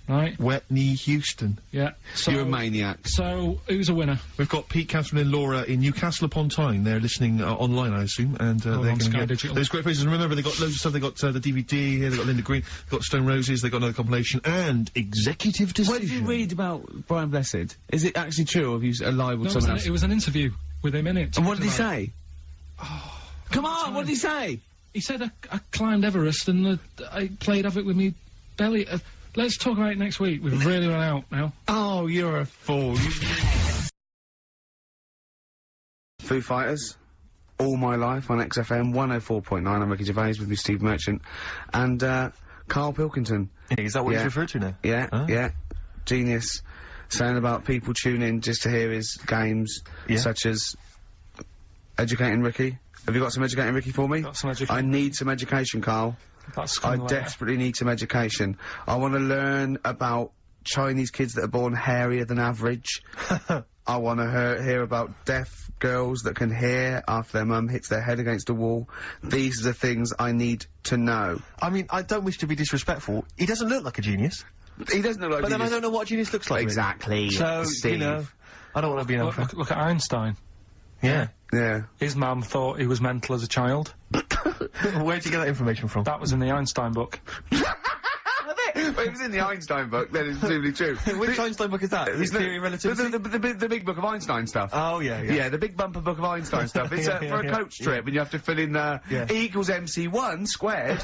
right? Wet knee Houston. Yeah. So, You're a maniac. So, who's a winner? We've got Pete, Catherine and Laura in Newcastle upon Tyne. They're listening online, I assume, and they're on going to Sky get Digital. those great prizes. And remember, they got loads of stuff. They got the DVD here. They got Linda Green. They got Stone Roses. They got another compilation and Executive Decision. What did you read about Brian Blessed? Is it actually true, or have you lied with No, someone else? it was an interview with him in it. And what did he talking about- say? Come on, what did he say? He said I climbed Everest and I played Havoc with me belly. Let's talk about it next week. We've really run out now. Oh, you're a fool. Foo Fighters, All My Life on XFM 104.9. I'm Ricky Gervais with me, Steve Merchant, and Karl Pilkington. Is that what Yeah. he's referred to now? Yeah, Ah. yeah. Genius. Saying about people tune in just to hear his games, Yeah. such as Educating Ricky. Have you got some Educating Ricky for me? Got some education. I need some education, Karl. That's I coming later. desperately need some education. I want to learn about Chinese kids that are born hairier than average. I want to hear about deaf girls that can hear after their mum hits their head against a wall. These are the things I need to know. I mean, I don't wish to be disrespectful. He doesn't look like a genius. He doesn't look like But then I genius. don't know what a genius looks like. Exactly. So, Steve. you know, I don't want to be an alpha. Look at Einstein. Yeah. Yeah. His mum thought he was mental as a child. Where'd you get that information from? That was in the Einstein book. Well, it was in the Einstein book, then it's presumably true. Which Einstein book is that? His Theory of Relativity? The big book of Einstein stuff. Oh, yeah. Yeah, the big bumper book of Einstein stuff. It's Yeah, for a yeah, coach trip, and you have to fill in Yeah. E equals MC1 squared,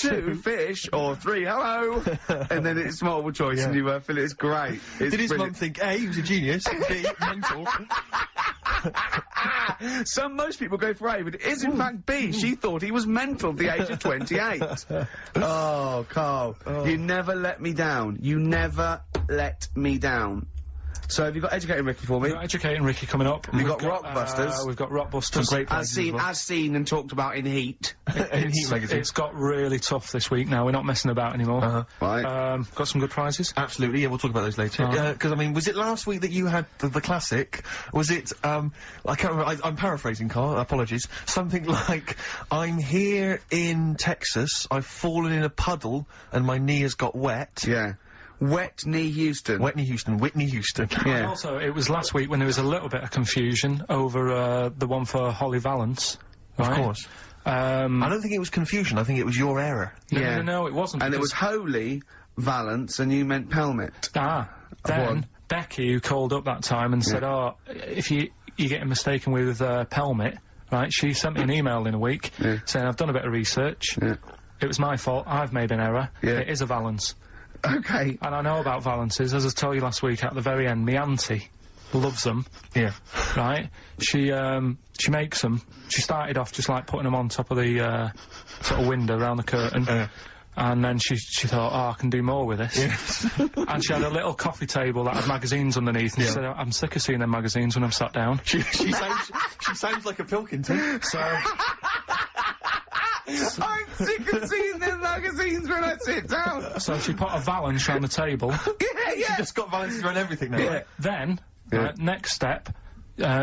2 fish, or 3 hello, and then it's multiple choice, and you fill it. It's great. It's Did his mum brilliant. think, A, he was a genius, B, mental? Most people go for A, but it is in fact B. She thought he was mental at the age of 28. Oh, Karl, you never let me down. You never let me down. So have you got Educating Ricky for me? We've got Educating Ricky coming up. We've got Rockbusters. We've got Rockbusters. Some great As seen and talked about in Heat. In Heat magazine. It's got really tough this week now. We're not messing about anymore. Right. Got some good prizes. Absolutely, yeah, we'll talk about those later. Oh. Because, I mean, was it last week that you had the classic? Was it, I can't remember, I'm paraphrasing, Karl, apologies. Something like, I'm here in Texas, I've fallen in a puddle, and my knee has got wet. Yeah. Wet Knee Houston. Whitney Houston. And Yeah. also, it was last week when there was a little bit of confusion over the one for Holly Valance. Of right? course. I I don't think it was confusion, I think it was your error. No, it wasn't. And it was because- Holy Valance, and you meant Pelmet. then One. Becky, who called up that time and said, "Oh, if you you're getting mistaken with Pelmet, right? She sent me an email in a week saying I've done a bit of research. It was my fault. I've made an error. It is a valance. Okay. And I know about valances. As I told you last week, at the very end, my auntie loves them. Yeah. Right? She makes them. She started off just like putting them on top of the sort of window around the curtain. And then she thought, oh, I can do more with this. And she had a little coffee table that had magazines underneath, and she said, I'm sick of seeing them magazines when I'm sat down. She sounds like a Pilkington. So... I'm sick of seeing them magazines when I sit down. So she put a valance round the table. She just got valances around everything now. Then, next step,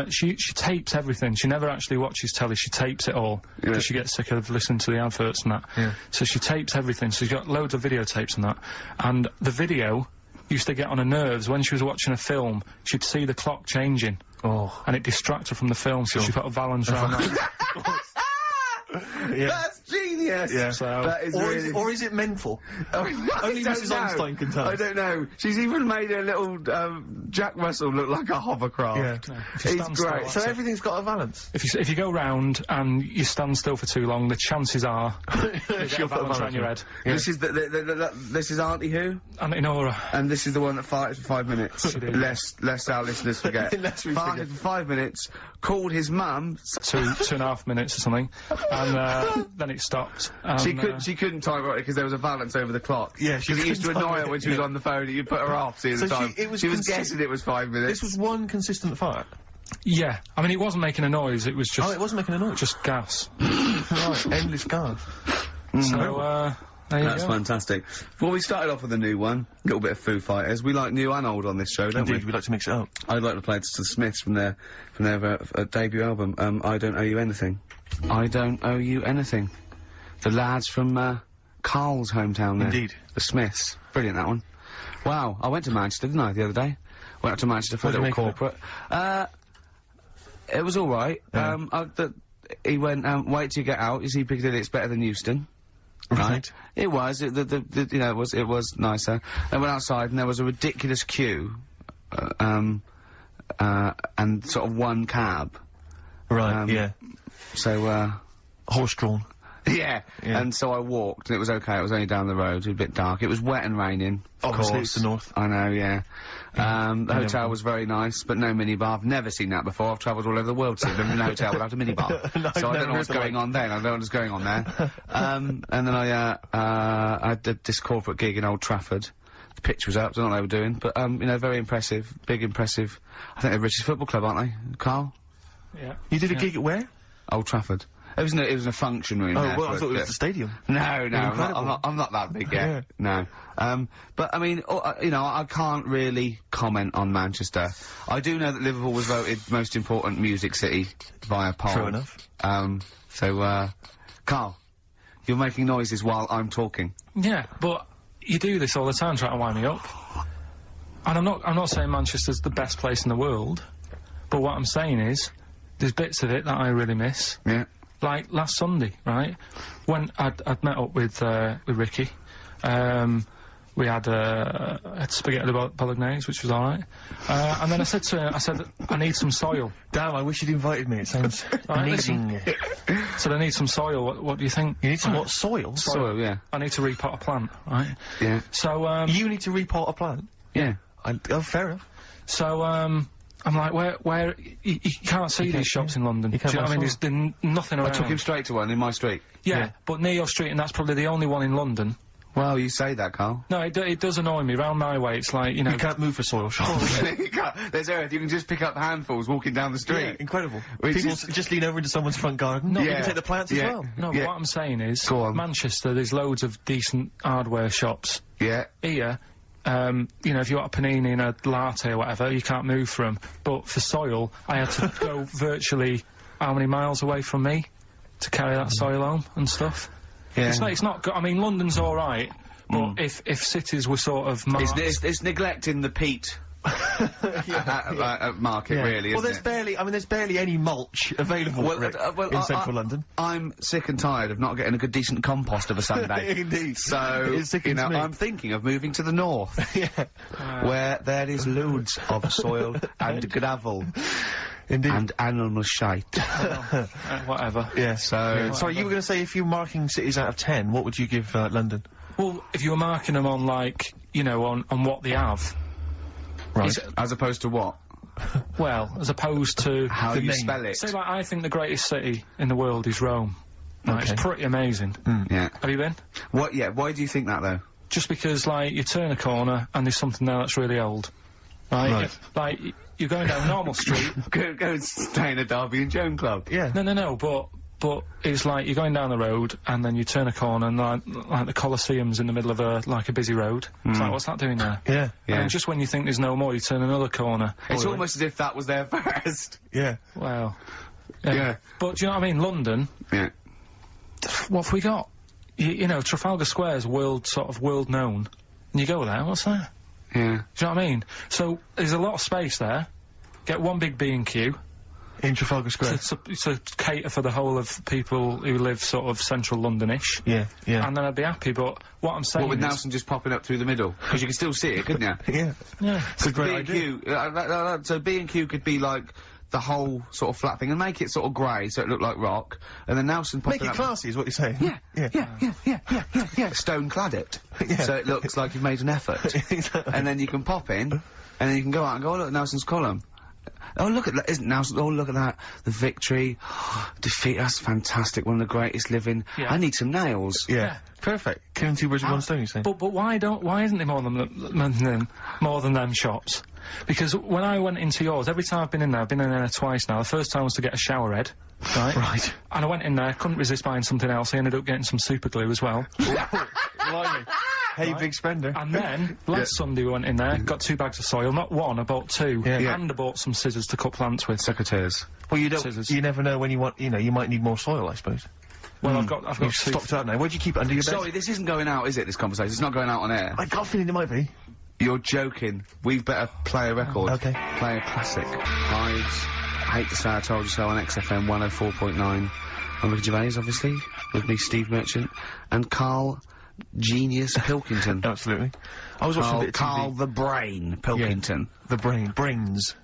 she tapes everything. She never actually watches telly. She tapes it all because she gets sick of listening to the adverts and that. So she tapes everything. So she's got loads of videotapes and that. And the video used to get on her nerves. When she was watching a film, she'd see the clock changing. And it distracted her from the film, so she put a valance round that. That's genius! So, that is really... or is it mental? Only Mrs. Einstein can tell. I don't know. She's even made a little Jack Russell look like a hovercraft. It's great. So everything's got a valance. If you go round and you stand still for too long, the chances are she'll put a valance around your head. This is this is Auntie who? Auntie Nora. And this is the one that farted for 5 minutes. Lest our listeners forget. Farted for 5 minutes, called his mum. 2.5 minutes or something. And then it stopped. She couldn't time it because there was a valance over the clock. Yeah, because it used to annoy her when she was on the phone. You put her off. See the time. She was guessing it was 5 minutes. This was one consistent fart. Yeah, I mean it wasn't making a noise. It was just. Oh, it wasn't making a noise. Just gas. Right, endless gas. So there you That's go. fantastic. Well, we started off with a new one. A little bit of Foo Fighters. We like new and old on this show, don't Indeed, we like to mix it up. I'd like to play this to the Smiths from their debut album, I Don't Owe You Anything. I Don't Owe You Anything. The lads from Karl's hometown there. Indeed. The Smiths. Brilliant, that one. Wow, I went to Manchester, didn't I, the other day? Went up to Manchester for a little corporate. It was alright. He went, wait till you get out, you see Piccadilly, it's better than Euston. Right. It was. You know, it was nicer. I went outside and there was a ridiculous queue, and sort of one cab. Right. So horse-drawn. Yeah. And so I walked, and it was okay. It was only down the road. It was a bit dark. It was wet and raining. Obviously, it's the north. I know. Yeah. The hotel was very nice, but no minibar. I've never seen that before. I've travelled all over the world to live in a hotel without a minibar. No, so I don't know what's going on then. I don't know what's going on there. And then I did this corporate gig in Old Trafford. The pitch was up. I don't know what they were doing, but you know, very impressive, big impressive. I think they're British Football Club, aren't they, Karl? Yeah. You did a gig at where? Old Trafford. It was in a function room. Oh, there well, I thought it was the stadium. No, I'm not that big yet. No. But I mean, you know, I can't really comment on Manchester. I do know that Liverpool was voted most important music city via poll. True enough. So, Karl, you're making noises while I'm talking. Yeah, but you do this all the time trying to wind me up. And I'm not saying Manchester's the best place in the world, but what I'm saying is, there's bits of it that I really miss. Yeah. Like last Sunday, right? When I'd met up with Ricky, we had spaghetti bolognese, which was alright. And then I said to him, I need some soil. Damn, I wish you'd invited me. It sounds amazing. So I need some soil. What do you think? You need some what? Soil? Soil, yeah. I need to repot a plant, right? Yeah. So, you need to repot a plant? Yeah. Oh, fair enough. So, I'm like, where, you can't see these shops in London. Do you know what I mean? There's nothing around. I took him straight to one in my street. Yeah, but near your street, and that's probably the only one in London. Well, you say that, Karl. No, it does annoy me. Round my way, it's like, you know... You can't move for soil shops. You can't. There's earth. You can just pick up handfuls walking down the street. Yeah, incredible. People just lean over into someone's front garden. No, you can take the plants as well. No, but what I'm saying is, Go on. Manchester, there's loads of decent hardware shops. Yeah. Here, you know, if you want a panini and a latte or whatever, you can't move for them. But for soil, I had to go virtually how many miles away from me to carry that soil home and stuff. Yeah. It's not good. I mean, London's alright, but if cities were sort of marked... It's neglecting the peat market, really, Well, isn't there's barely any mulch available in central London. I'm sick and tired of not getting a good decent compost of a Sunday. Indeed. So, you know, I'm thinking of moving to the north. Where there is loads of soil and gravel. Indeed. And animal shite. Whatever. Yeah. So... Sorry, you were going to say if you were marking cities out of 10, what would you give London? Well, if you were marking them on, like, you know, on what they have. Right. As opposed to what? Well, as opposed to... How The you name. spell it. Say, like, I think the greatest city in the world is Rome. Right, Okay. It's pretty amazing. Yeah. Have you been? What, yeah, why do you think that, though? Just because, like, you turn a corner and there's something there that's really old. Right? Like, you're going down a normal street. Go and stay in a Derby and Joan club. Yeah. No, but it's like you're going down the road and then you turn a corner and like the Colosseum's in the middle of a busy road. It's like, what's that doing there? Yeah. Yeah. And just when you think there's no more, you turn another corner. It's almost as if that was there first. Yeah. Well, Yeah. But do you know what I mean? London, Yeah. what have we got? You know, Trafalgar Square's world known. And you go there, what's there? Yeah. Do you know what I mean? So there's a lot of space there. Get one big B&Q. In Trafalgar Square. To cater for the whole of people who live sort of central Londonish. Yeah, yeah. And then I'd be happy, but what I'm saying What, with is... Nelson just popping up through the middle? Because you can still see it, couldn't you? Yeah. Yeah. It's a great B&Q, so B&Q could be like the whole sort of flat thing and make it sort of grey so it looked like rock, and then Nelson popping Make it up... classy is what you're saying. Yeah. Stone clad it. Yeah. So it looks like you've made an effort. Exactly. And then you can pop in, and then you can go out and go, oh look, Nelson's column. Oh look at that, isn't Nelson, oh look at that, the victory, defeat, that's fantastic, one of the greatest living. Yeah. I need some nails. Yeah. Perfect. Killing two birds with one stone, you're saying? But why isn't there more than them shops? Because when I went into yours, every time I've been in there twice now. The first time was to get a shower head, right? Right. And I went in there, couldn't resist buying something else. I ended up getting some super glue as well. Blimey. Hey, big spender. And then, last Sunday we went in there, got 2 bags of soil, not one, I bought 2. Yeah. And I bought some scissors to cut plants with. Secateurs. Well, you don't. Scissors. You never know when you want. You know, you might need more soil, I suppose. Well, I've got You've 2. stocked out now. Where'd you keep it under your bed? Sorry, this isn't going out, is it, this conversation? It's not going out on air. I got a feeling it might be. You're joking. We've better play a record. Okay. Play a classic. Hives, I Hate to Say I Told You So on XFM 104.9. I'm Ricky Gervais, obviously. With me, Steve Merchant. And Karl, Genius Pilkington. Absolutely. I was watching a bit of TV. Karl the Brain Pilkington. The brains.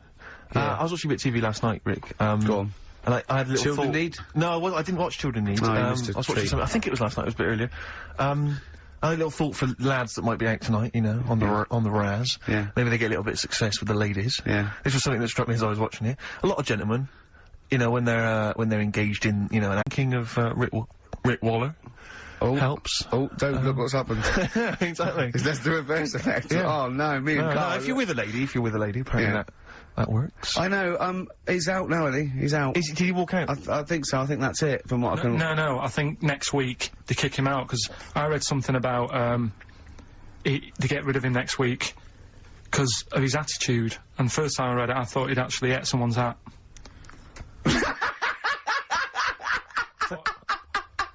Yeah. I was watching a bit of TV last night, Rick. Go on. And I had a little Children thought. Need? No, I didn't watch Children Need. Oh, you I missed a was watching treat. something. I think it was last night. It was a bit earlier. I had a little thought for lads that might be out tonight, you know, on the Raz. Yeah. Maybe they get a little bit of success with the ladies. Yeah. This was something that struck me as I was watching it. A lot of gentlemen, you know, when they're engaged in, you know, an king of Rick Waller. Oh. Helps. Oh, don't look what's happened. Exactly. That's the reverse effect. Yeah. Oh, no, me and No, Karl. if you're with a lady, apparently Yeah. that works. I know, he's out now, isn't he? He's out. Did he walk out? I think so. I think that's it, from what I can... No, I think next week they kick him out, because I read something about, they get rid of him next week because of his attitude. And first time I read it, I thought he'd actually ate someone's hat.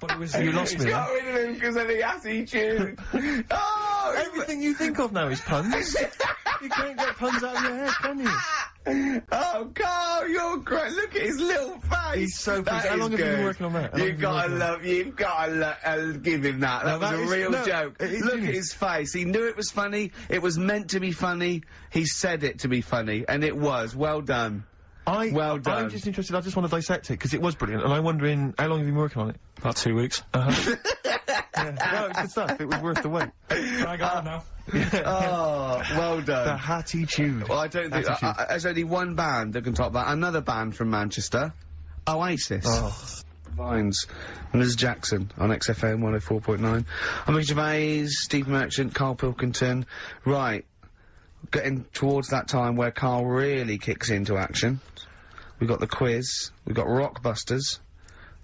But it was... You lost me. He got rid of him because of the attitude. Oh! Everything you think of now is puns. You can't get puns out of your head, can you? Oh, Karl, you're great. Look at his little face. He's so That pleased. How is long have you been good. working on that? How long You've have you got to been working on you've got to give him that. That was that a is- real no, joke. it is Look at genius. his face. He knew it was funny. It was meant to be funny. He said it to be funny, and it was. Well done. Well done. I'm just interested, I just want to dissect it, because it was brilliant, and I'm wondering, how long have you been working on it? About 2 weeks. Yeah. No, it's good stuff, it was worth the wait. I got it now. Oh, well done. The attitude. Well, I don't think... Attitude. there's only one band that can top that. Another band from Manchester. Oasis. Oh. Vines. And this is Jackson on XFM 104.9. I'm Ricky Gervais, Steve Merchant, Karl Pilkington. Right. Getting towards that time where Karl really kicks into action. We've got the quiz. We've got Rockbusters.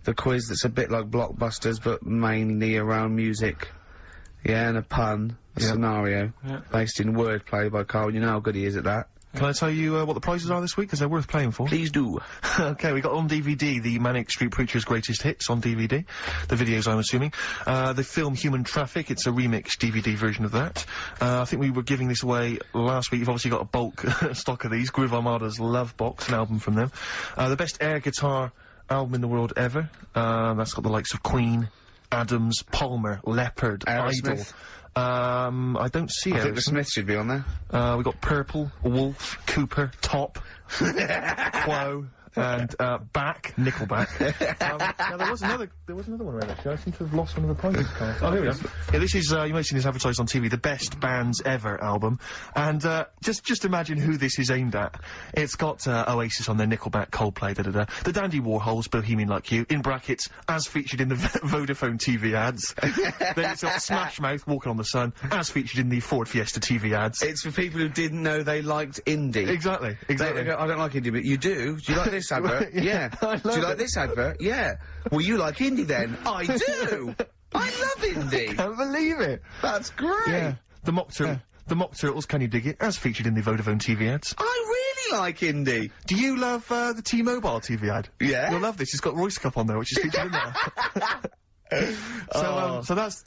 The quiz that's a bit like Blockbusters, but mainly around music. Yeah, and a pun. A scenario. Yeah. Based in wordplay by Karl. You know how good he is at that. Can I tell you what the prizes are this week, because they're worth playing for? Please do. Okay, we got on DVD the Manic Street Preacher's Greatest Hits on DVD. The videos, I'm assuming. The film Human Traffic, it's a remixed DVD version of that. I think we were giving this away last week. You've obviously got a bulk stock of these. Groove Armada's Love Box, an album from them. The best air guitar album in the world ever. That's got the likes of Queen, Adams, Palmer, Leopard, Aerosmith. I don't see I think the Harrison. Smiths should be on there. We got Purple, Wolf, Cooper, Top, Quo, and Back, Nickelback. Now there was another one around actually. I seem to have lost one of the prizes cards. Oh, here we go. Yeah, this is you may have seen this advertised on TV, the Best Bands Ever album, and just imagine who this is aimed at. It's got Oasis on there, Nickelback, Coldplay, the Dandy Warhols, Bohemian Like You, in brackets, as featured in the Vodafone TV ads. Then it's got Smash Mouth, Walking on the Sun, as featured in the Ford Fiesta TV ads. It's for people who didn't know they liked indie. Exactly. They go, I don't like indie, but you do. Do you like this advert? Yeah. I Do you like this advert? Yeah. Well, you like indie then? I do. I love indie. Can't believe it. That's great. Yeah. The Mock Turtles, Can You Dig It? As featured in the Vodafone TV ads. I really like indie. Do you love the T-Mobile TV ad? Yeah. You'll love this. It's got Royce Cup on there, which is featured in there. So that's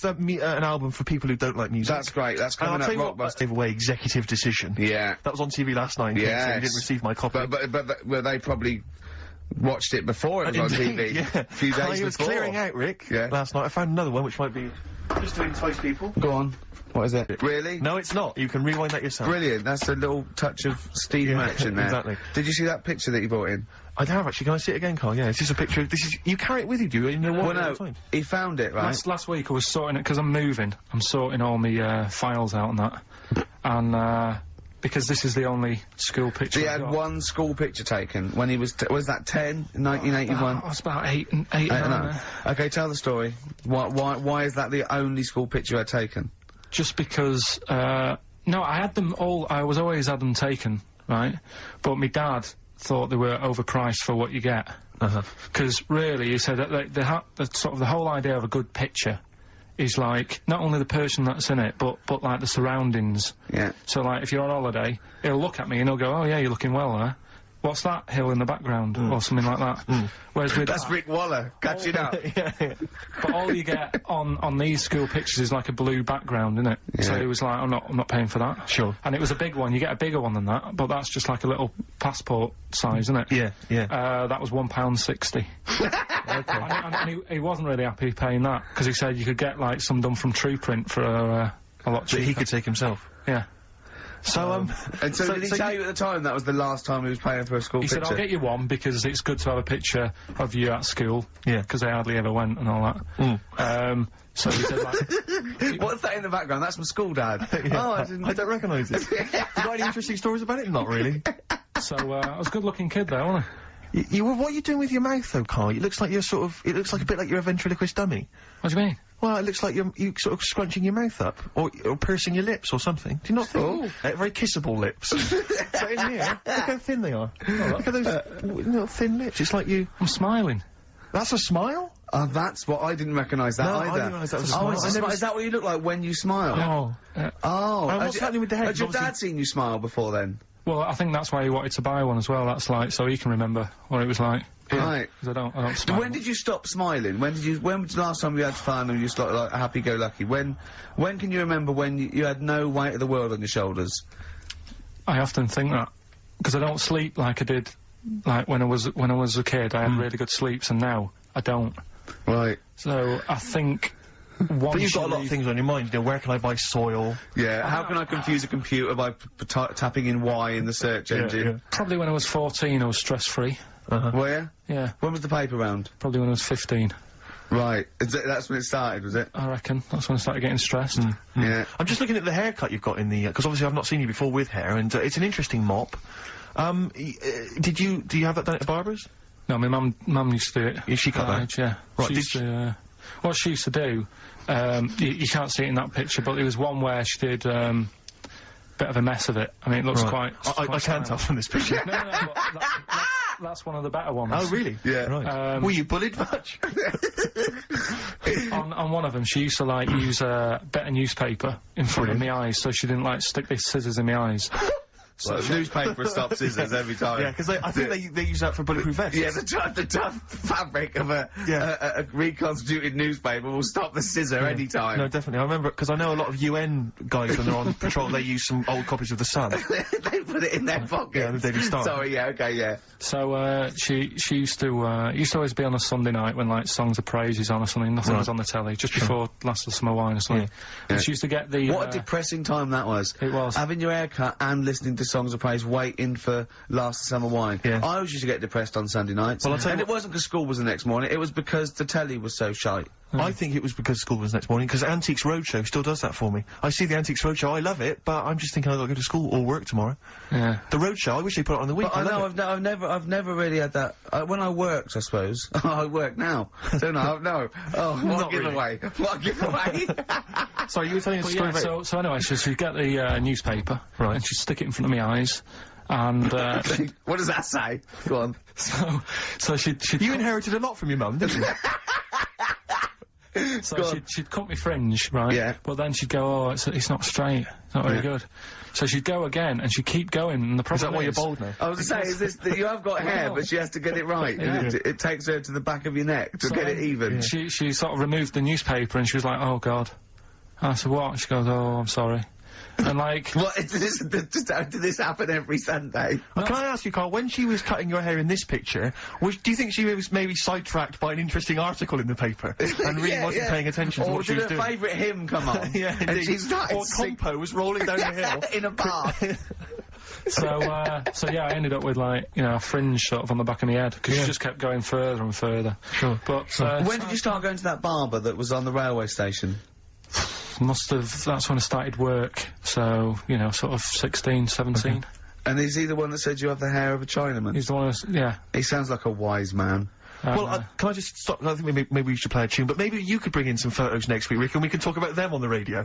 an album for people who don't like music. That's great. That's And I'll coming tell up you what, Rockbusters. gave away Executive Decision. Yeah. That was on TV last night. Yes. So you didn't receive my copy. But they probably watched it before it was on Indeed, TV. Yeah. A few days I was before. clearing out, Rick. Yeah. Last night I found another one which might be just to entice people. Go on. What is it? Really? No, it's not. You can rewind that yourself. Brilliant. That's a little touch of Steve Match in there. Exactly. Did you see that picture that you brought in? I have actually. Can I see it again, Carl? Yeah, it's just a picture. You carry it with you, do you? In your wallet all the time? He found it, right? Last week I was sorting it because I'm moving. I'm sorting all my files out and that, and because this is the only school picture. So he I've had got. one school picture taken when he was that 10 in 1981? I was about eight, I don't know. nine. Okay, tell the story. Why is that the only school picture you had taken? Just because, no, I had them all, I was always had them taken, right? But my dad thought they were overpriced for what you get. Because really, he said that the whole idea of a good picture is like, not only the person that's in it, but like the surroundings. Yeah. So like, if you're on holiday, he'll look at me and he'll go, oh yeah, you're looking well there. What's that hill in the background? Or something like that. Whereas with That's Rick Waller, catching up. But all you get on these school pictures is like a blue background, isn't it? Yeah. So he was like, I'm not paying for that. Sure. And it was a big one. You get a bigger one than that, but that's just like a little passport size, isn't it? Yeah, yeah. That was £1.60. And he wasn't really happy paying that because he said you could get like some done from True Print for a lot That cheaper. he could take himself. Yeah. So, And so, did he tell you at the time that was the last time he was paying for a school He picture? said, I'll get you one because it's good to have a picture of you at school. Yeah. Because they hardly ever went and all that. So he said, like... What's that in the background? That's my school dad. Oh, I didn't... I don't recognise it. You got any interesting stories about it? Not really. So, I was a good-looking kid there, wasn't I? What are you doing with your mouth, though, Carl? It looks like you're it looks like a bit like you're a ventriloquist dummy. What do you mean? Well, it looks like you're sort of scrunching your mouth up, or pursing your lips, or something. Do you not think? Very kissable lips. So in here, look how thin they are. Look at those little thin lips. It's like you... I'm smiling. That's a smile? Oh, that's what I didn't recognise that No, either. I didn't realise that was a Oh, smile. it's a I never smile. Is that what you look like when you smile? Oh. Oh. And what's happening with the head? Has your Obviously- dad seen you smile before then? Well, I think that's why he wanted to buy one as well. That's like, so he can remember what it was like. Right. Because I don't smile. When did you stop smiling? When was the last time you had fun and you just like happy-go-lucky? When can you remember when you had no weight of the world on your shoulders? I often think that. Because I don't sleep like I did, like when I was a kid. I had really good sleeps, and now I don't. Right. So I think once But you've got you a lot of leave- thing on your mind. You know, where can I buy soil? Yeah. How can I confuse a computer by tapping in Y in the search engine? Probably when I was 14, I was stress-free. Where? Yeah. When was the paper round? Probably when I was 15. Right. That's when it started, was it? I reckon. That's when I started getting stressed. Yeah. I'm just looking at the haircut you've got in the... Because obviously I've not seen you before with hair, and it's an interesting mop. Do you have that done at the barber's? No, my mum used to do it. Yeah, she cut that? age, yeah. Right, She did used to, what she used to do, you can't see it in that picture, but there was one where she did, bit of a mess of it. I mean, it looks Right. quite... I can't tell from this picture. No, but that's one of the better ones. Oh, really? Yeah. Right. Were you bullied much? On one of them, she used to, like, use a bit of newspaper in front of my eyes, so she didn't, like, stick these scissors in my eyes. Well, the newspaper stops scissors every time. Yeah, because I think they use that for bulletproof vests. Yeah, the tough fabric of a reconstituted newspaper will stop the scissor any time. No, definitely. I remember, because I know a lot of UN guys, when they're on patrol, they use some old copies of The Sun. They put it in their pocket. Yeah, the Daily Star. Sorry, yeah, okay, yeah. So, she used to always be on a Sunday night when, like, Songs of Praise is on or something, nothing was on the telly, just before Last of the Summer Wine or something. And she used to get the... What a depressing time that was. It was. Having your hair cut and listening to Songs of Praise, waiting for Last Summer Wine. Yeah. I always used to get depressed on Sunday nights. Well, I'll tell you and it wasn't because school was the next morning, it was because the telly was so shite. I think it was because school was next morning, because Antiques Roadshow still does that for me. I see the Antiques Roadshow, I love it, but I'm just thinking I've got to go to school or work tomorrow. Yeah. The Roadshow, I wish they put it on the week. But I know, I've never really had that. When I worked, I suppose. I work now. Don't I? No. Oh, what a giveaway. What a giveaway. Sorry, you were telling us a story about... So anyway, she'd get the newspaper, right, and she'd stick it in front of my eyes, and what does that say? Go on. So she'd You inherited a lot from your mum, didn't you? So she'd cut me fringe, right? Yeah. But then she'd go, oh, it's not straight. It's not very good. So she'd go again, and she'd keep going, and the problem Is that why you're bald now? I was to say, is this that you have got hair, but she has to get it right. Yeah. It takes her to the back of your neck to get it even. She sort of removed the newspaper, and she was like, oh, God. And I said, what? She goes, oh, I'm sorry. And like... What, did this happen every Sunday? Well, can I ask you, Carl, when she was cutting your hair in this picture, do you think she was maybe sidetracked by an interesting article in the paper and really wasn't paying attention to what she was doing? Or did her favourite hymn come on? Yeah, and indeed. she started Or Compo was rolling down the hill. in a bath. So yeah, I ended up with, like, you know, a fringe sort of on the back of my head, because she just kept going further and further. Sure. But, when did you start going to that barber that was on the railway station? that's when I started work, so, you know, sort of 16, 17. Okay. And is he the one that said you have the hair of a Chinaman? He's the one yeah. He sounds like a wise man. Well, can I just stop? I think maybe we should play a tune, but maybe you could bring in some photos next week, Rick, and we can talk about them on the radio.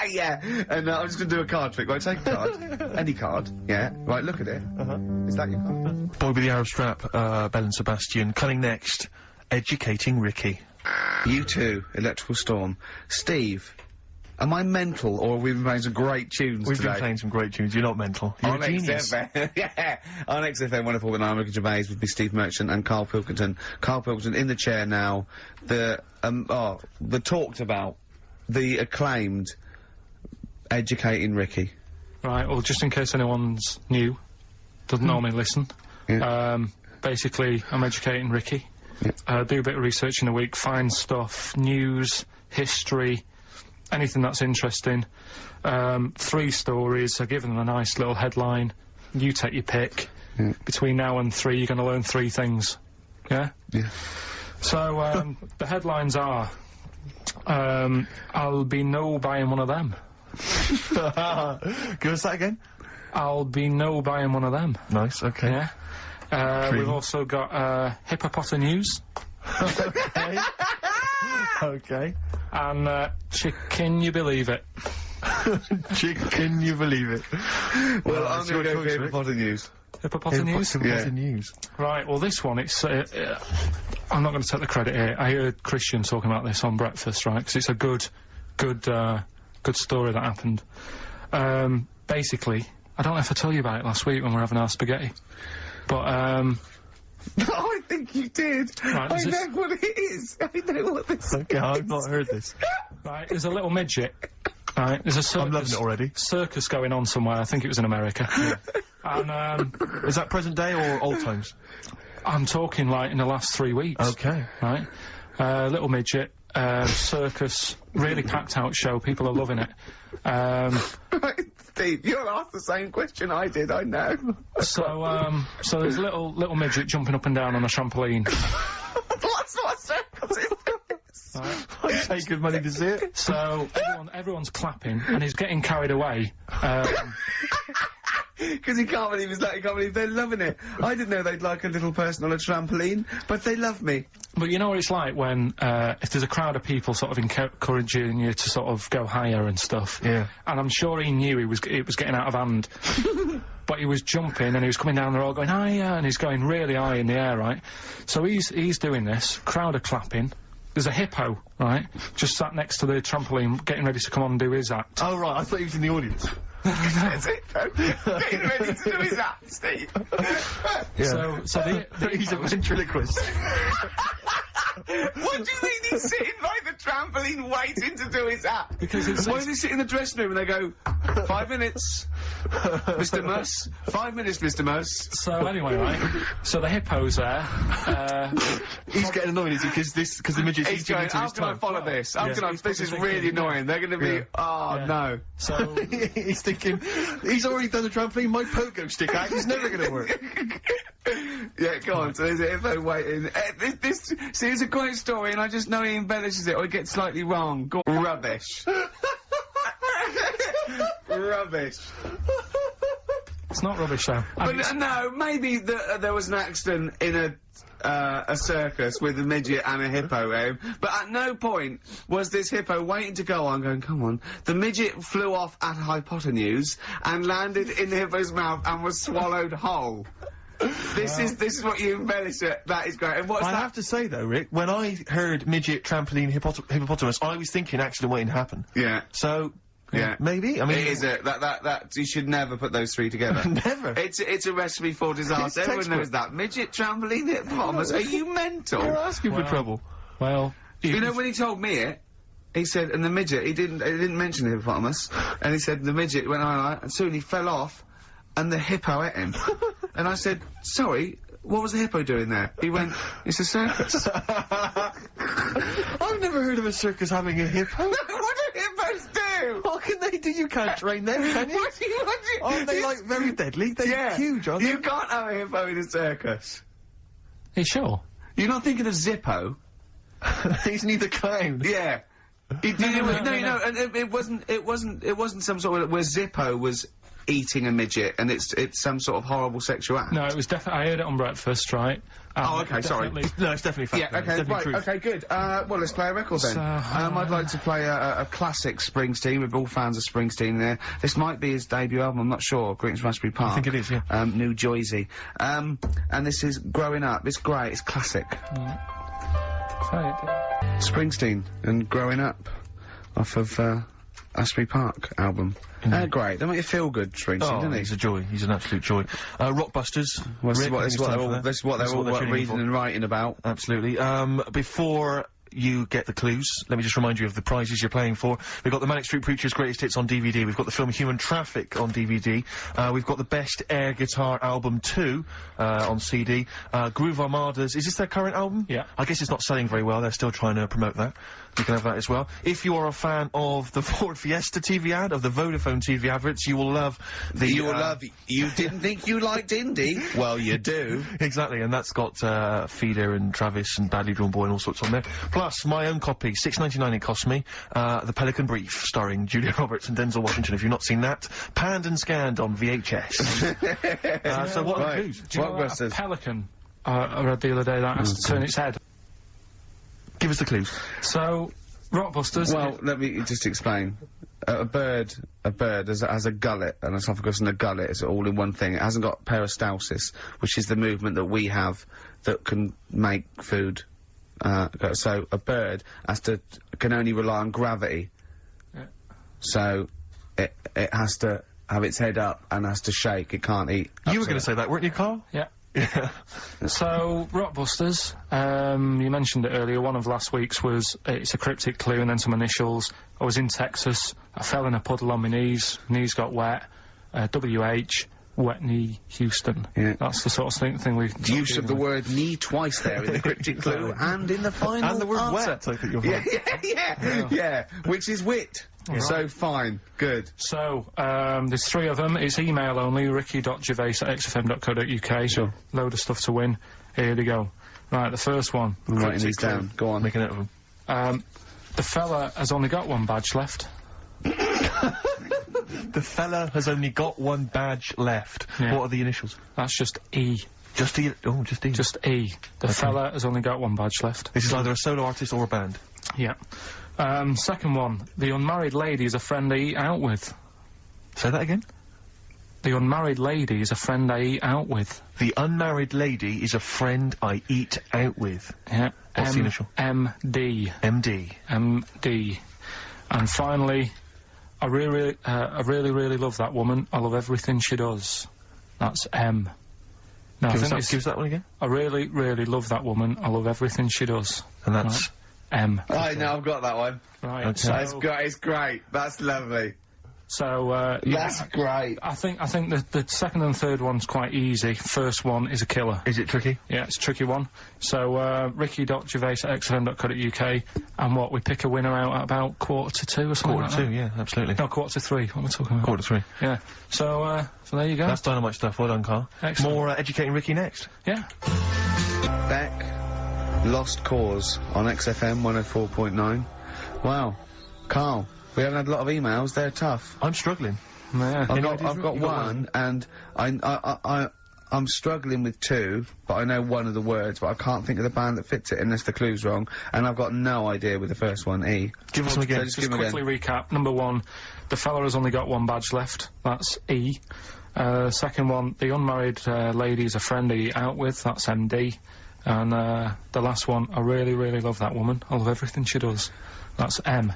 Yeah, and I'm just going to do a card trick. Right, take a card. Any card. Yeah. Right, look at it. Is that your card? Boy with the Arab strap, Belle and Sebastian. Coming next, Educating Ricky. You too, Electrical Storm. Steve, am I mental, or have we been playing some great tunes We've today? been playing some great tunes. You're not mental. You're a genius. Yeah. On XFM, wonderful with Ricky Gervais would be Steve Merchant and Karl Pilkington. Karl Pilkington in the chair now. The talked about, the acclaimed Educating Ricky. Right, well, just in case anyone's new, doesn't normally listen, basically, I'm educating Ricky. Do a bit of research in a week, find stuff, news, history, anything that's interesting. 3 stories, I give them a nice little headline. You take your pick. Between now and 3, you're going to learn 3 things. Yeah? Yeah. So, the headlines are, I'll be no buying one of them. Give us that again. I'll be no buying one of them. Nice, okay. Yeah. We've also got, hippopotamus. Okay. Okay. And, can you believe it? Can you believe it? Well, I'm going to go for hippopotamus. Hippopotamus? Hippopotamus. Right, well, this one, it's, I'm not going to take the credit here. I heard Christian talking about this on breakfast, right? Because it's a good story that happened. Basically, I don't know if I told you about it last week when we were having our spaghetti, but, No, I think you did. Right, I know what it is. I know what this is. Okay, I've not heard this. Right, there's a little midget. Right, there's a circus. I'm loving it already. Circus going on somewhere. I think it was in America. And, is that present day or old times? I'm talking, like, in the last 3 weeks. Okay. Right? Little midget, circus, really packed out show, people are loving it. Right, Steve, you're asked the same question I did, I know. So there's a little midget jumping up and down on a trampoline. What circus is this? Right? I'd take good money to see it. So everyone's clapping, and he's getting carried away. Because he can't believe they're loving it. I didn't know they'd like a little person on a trampoline, but they love me. But you know what it's like when, if there's a crowd of people sort of encouraging you to sort of go higher and stuff. Yeah. And I'm sure he knew it was getting out of hand. But he was jumping and he was coming down, they're all going higher, and he's going really high in the air, right? So he's doing this, crowd are clapping. There's a hippo, right, just sat next to the trampoline, getting ready to come on and do his act. Oh, right, I thought he was in the audience. Says hippo. Getting ready to do his act, Steve. So He's a ventriloquist. What do you mean he's sitting by the trampoline waiting to do his act? Because it's- Why does he sit in the dressing room and they go, 5 minutes, Mr. Muss, 5 minutes, Mr. Muss. So anyway, right, so the hippo's there, He's getting annoyed, is he? Because the midget's He's going, how can I follow this? How can I, this is really annoying. They're going to be, no. so, He's thinking, he's already done the trampoline, my pogo stick act is never going to work. Yeah, go on. So there's a hippo waiting. See, it's a great story, and I just know he embellishes it or he gets slightly wrong. Rubbish. Rubbish. it's not rubbish though. But no, maybe there was an accident in a circus with a midget and a hippo, but at no point was this hippo waiting to go on, going, come on. The midget flew off at hypotenuse and landed in the hippo's mouth and was swallowed whole. This is what you embellish it. That is great. And what's I that? have to say though, Rick, when I heard midget, trampoline, hippopotamus, I was thinking accident waiting to happen. Yeah. So, Yeah. maybe. I mean, It is that you should never put those three together. Never. It's a recipe for disaster. It's Everyone knows that. Midget, trampoline, hippopotamus. Are you mental? You're asking for trouble. Well, You know, when he told me it, he said, and the midget, he didn't mention the hippopotamus, and he said the midget went on, and soon he fell off, and the hippo ate him. And I said, sorry, what was the hippo doing there? He went, it's a circus. I've never heard of a circus having a hippo. What do hippos do? What can they do? You can't train them, can you? What do you... Aren't they, like, very deadly? They're huge, aren't You they? can't have a hippo in a circus. are you sure? You're not thinking of Zippo? He's neither clown. Yeah. No, and it wasn't some sort of where Zippo was eating a midget and it's some sort of horrible sexual act. No, it was definitely. I heard it on breakfast, right? Oh, okay, sorry. No, it's definitely fact. Yeah, though. It's okay, definitely right, truth. okay, good. Well, let's play a record then. So, I'd like to play a classic Springsteen. We're all fans of Springsteen there. This might be his debut album, I'm not sure. Greetings from Raspberry Park. I think it is, yeah. New Jersey. And this is Growing Up. It's great, it's classic. Springsteen and Growing Up off of Asbury Park album. Great. They make you feel good, Springsteen, doesn't he? He's a joy. He's an absolute joy. Rockbusters. Well, Rick, this is what they're all tuning in reading for. and writing about. Absolutely. Before you get the clues, let me just remind you of the prizes you're playing for. We've got the Manic Street Preachers' Greatest Hits on DVD. We've got the film Human Traffic on DVD. We've got the Best Air Guitar Album 2 on CD. Groove Armada's... Is this their current album? Yeah. I guess it's not selling very well. They're still trying to promote that. You can have that as well. If you are a fan of the Ford Fiesta TV ad, of the Vodafone TV adverts, you will love the... You didn't think you liked indie? Well, you do. Exactly, and that's got Feeder and Travis and Badly Drawn Boy and all sorts on there. Plus, my own copy, $6.99 it cost me, The Pelican Brief, starring Julia Roberts and Denzel Washington. If you've not seen that, panned and scanned on VHS. So what are the clues? Do you know that a pelican? I read the other day that has to turn its head. Give us the clues. So, Rockbusters. Well, let me just explain. A bird has a gullet, an esophagus and a gullet. It's all in one thing. It hasn't got peristalsis, which is the movement that we have that can make food. So a bird can only rely on gravity. Yeah. So it has to have its head up and has to shake. It can't eat. You were going to say that, weren't you, Karl? Yeah. Yeah. So, Rockbusters, you mentioned it earlier, one of last week's was, it's a cryptic clue and then some initials. I was in Texas, I fell in a puddle on my knees got wet, WH, wet knee, Houston. Yeah. That's the sort of thing we've... Use of the word knee twice there in the cryptic clue and in the final And the word answer. wet, I think you're Yeah, yeah, which is wit. So fine, good. So, there's three of them. It's email only, ricky.gervais@xfm.co.uk. Sure. Load of stuff to win. Here they go. Right, the first one. I'm writing these down. Go on. Making it of them. The fella has only got one badge left. The fella has only got one badge left. Yeah. What are the initials? That's just E. Just E. Oh, just E. Just E. The fella has only got one badge left. This is either a solo artist or a band. Yeah. Second one. The unmarried lady is a friend I eat out with. Say that again? The unmarried lady is a friend I eat out with. The unmarried lady is a friend I eat out with. Yeah. What's the initial? MD. MD. MD. And finally, I really love that woman. I love everything she does. That's M. No, Give us that one again. I really love that woman. I love everything she does. And that's... M. Right, now I've got that one. Right. Okay. So, That's great. It's great. That's lovely. So, yeah, That's great. I think the second and third one's quite easy. First one is a killer. Is it tricky? Yeah, it's a tricky one. So, ricky.gervais@xfm.co.uk, and we pick a winner out at about 1:45 or something like that? 2, yeah, absolutely. No, 2:45. What am I talking about? 3. Yeah. So there you go. That's dynamite stuff. Well done, Karl. Excellent. More Educating Ricky next. Yeah. Beck, Lost Cause on XFM 104.9. Wow. Karl, we haven't had a lot of emails. They're tough. I'm struggling. Yeah. I've got you got one, and I'm struggling with two, but I know one of the words, but I can't think of the band that fits it unless the clue's wrong, and I've got no idea with the first one, E. Give us them again. Just Just give 'em quickly recap. Number one, the fella has only got one badge left. That's E. Second one, the unmarried lady is a friend I eat out with. That's MD. And the last one, I really love that woman. I love everything she does. That's M.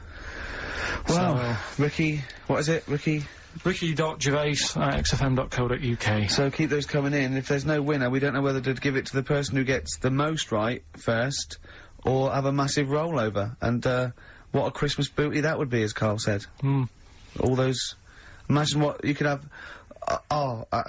Well, Ricky, what is it, Ricky? Ricky.gervais@xfm.co.uk. So keep those coming in. If there's no winner, we don't know whether to give it to the person who gets the most right first, or have a massive rollover. And what a Christmas booty that would be, as Karl said. All those... Imagine what you could have...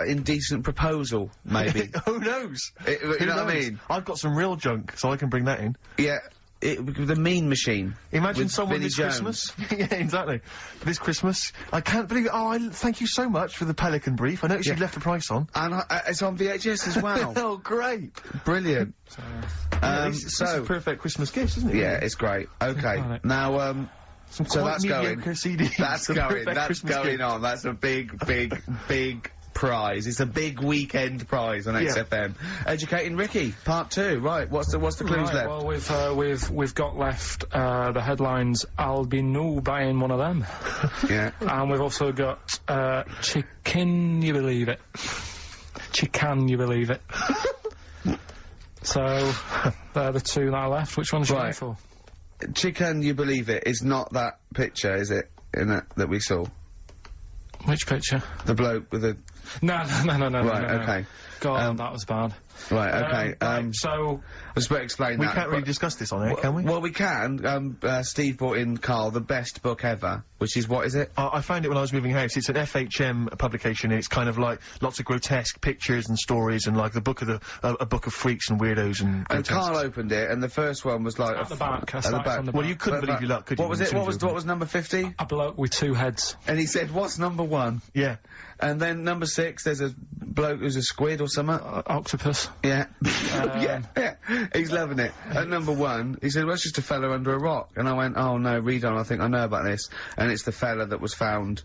indecent proposal, maybe. Who knows? You know what I mean? I've got some real junk, so I can bring that in. Yeah. The mean machine. Imagine with someone Vinnie this Jones. Christmas. Yeah, exactly. This Christmas. I can't believe it. Oh, thank you so much for the Pelican brief. I noticed you left a price on. And it's on VHS as well. Oh, great. Brilliant. Yeah, this is a perfect Christmas gift, isn't it? Yeah, it's great. Okay. Right. Now, so that's going. CDs. That's The going. perfect That's Christmas going gift. on. That's a big prize. It's a big weekend prize on XFM. Educating Ricky, part 2. Right. What's the clues Right, left? well, we've got left the headlines. I'll be no buying one of them. Yeah. And we've also got chicken. You believe it? Chicken. You believe it? So they're the two that are left. Which one's you going for? Chicken, you believe it, is not that picture, is it? That we saw. Which picture? The bloke with the... No. Right, okay. God, that was bad. Right, okay. Right, so I was about to explain We that. can't really but- discuss this on air, can we? Well, we can. Steve brought in, Karl, the best book ever, which is, what is it? I found it when I was moving house. It's an FHM publication, and it's kind of like lots of grotesque pictures and stories, and like a book of freaks and weirdos and. And grotesques. Karl opened it, and the first one was like... at the back. I At the started back. from the Well, back. you couldn't believe your luck, could you? What was it? What was number 50? A bloke with two heads. And he said, what's number 1? Yeah. And then number 6, there's a bloke who's a squid or something. Octopus. Yeah. Yeah. He's loving it. At number 1, he said, well, it's just a fella under a rock. And I went, oh no, read on, I think I know about this. And it's the fella that was found,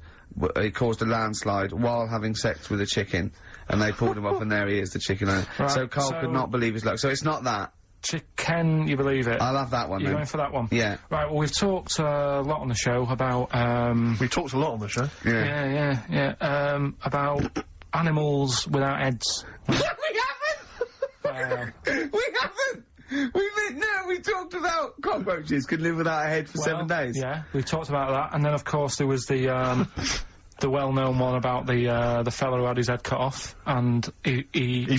he caused a landslide while having sex with a chicken. And they pulled him off, and there he is, the chicken owner. Right, So Karl so- could not believe his luck. So it's not that. Chicken. You believe it? I'll have that one You're then. going for that one? Yeah. Right, well, we've talked a lot on the show about, We talked a lot on the show. Yeah. about animals without heads. We haven't! We haven't! We talked about cockroaches could live without a head for 7 days. Yeah, we talked about that, and then of course there was the the well-known one about the fella who had his head cut off, and he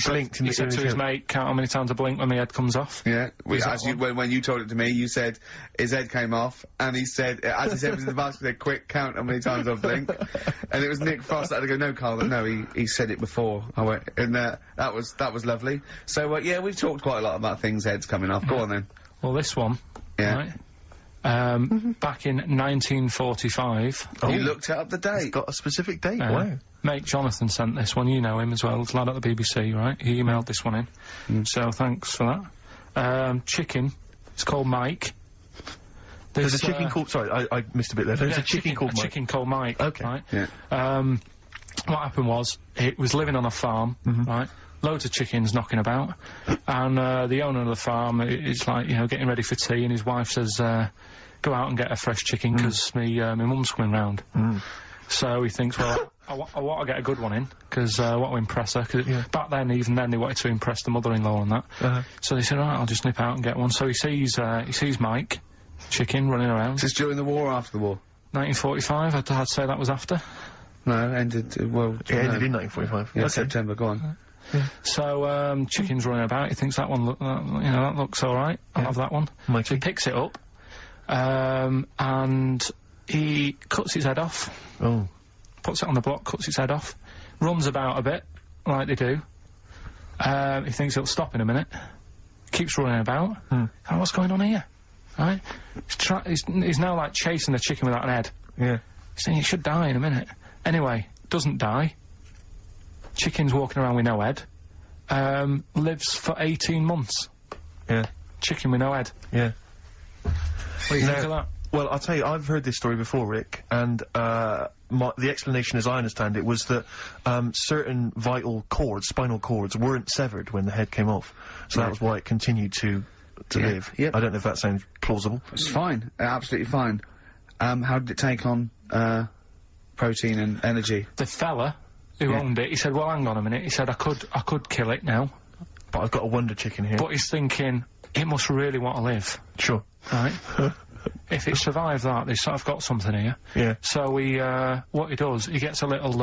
blinked in he the said to series, his mate, "Count how many times I blink when my head comes off." Yeah, Was that when you told it to me, you said his head came off, and he said, as he said it was in the basket, he said, quick, count how many times I've blinked. And it was Nick Frost that had to go, no, Karl, no, he said it before. I went, and that was lovely. So, yeah, we've talked quite a lot about things, heads coming off. Go on then. Well, this one, Yeah. right? Back in 1945. You looked it up the date. Got a specific date. Uh, Wow. Mate Jonathan sent this one, you know him as well, the lad at the BBC, right? He emailed this one in, so thanks for that. Chicken, it's called Mike. There's a chicken called. Sorry, I missed a bit there. There's a chicken called Mike. chicken called Mike. Okay. Right? Yeah. What happened was, it was living on a farm, right? Loads of chickens knocking about, and the owner of the farm is like, you know, getting ready for tea, and his wife says, "Go out and get a fresh chicken, because my mum's coming round." So he thinks, well, I want to get a good one in, because I want to impress her. Cause back then, even then, they wanted to impress the mother-in-law and that. So they said, all right, I'll just nip out and get one. So he sees Mike, chicken, running around. Is this during the war or after the war? 1945, I'd say that was after. No, ended, well... It ended in 1945. Yeah, Okay. September, go on. So, chicken's running about, he thinks that one, that looks alright, I'll have that one. Mikey. So he picks it up, and he cuts its head off, Oh. puts it on the block, cuts its head off, runs about a bit, like they do. He thinks it'll stop in a minute, keeps running about. Oh, what's going on here? Right? He's now, like, chasing the chicken without an head. Yeah. He's saying it should die in a minute. Anyway, doesn't die. Chicken's walking around with no head. Lives for 18 months. Yeah. Chicken with no head. Yeah. What do you think of that? Well, I'll tell you, I've heard this story before, Rick, and the explanation, as I understand it, was that certain vital cords, spinal cords, weren't severed when the head came off. So that was why it continued to live. Yep. I don't know if that sounds plausible. It's fine, absolutely fine. How did it take on, protein and energy? The fella who owned it, he said, well, hang on a minute. He said, I could kill it now. But I've got a wonder chicken here. But he's thinking, it must really want to live. Sure. Right? If it survived that, they've sort of got something here. Yeah. So he, what he does, he gets a little,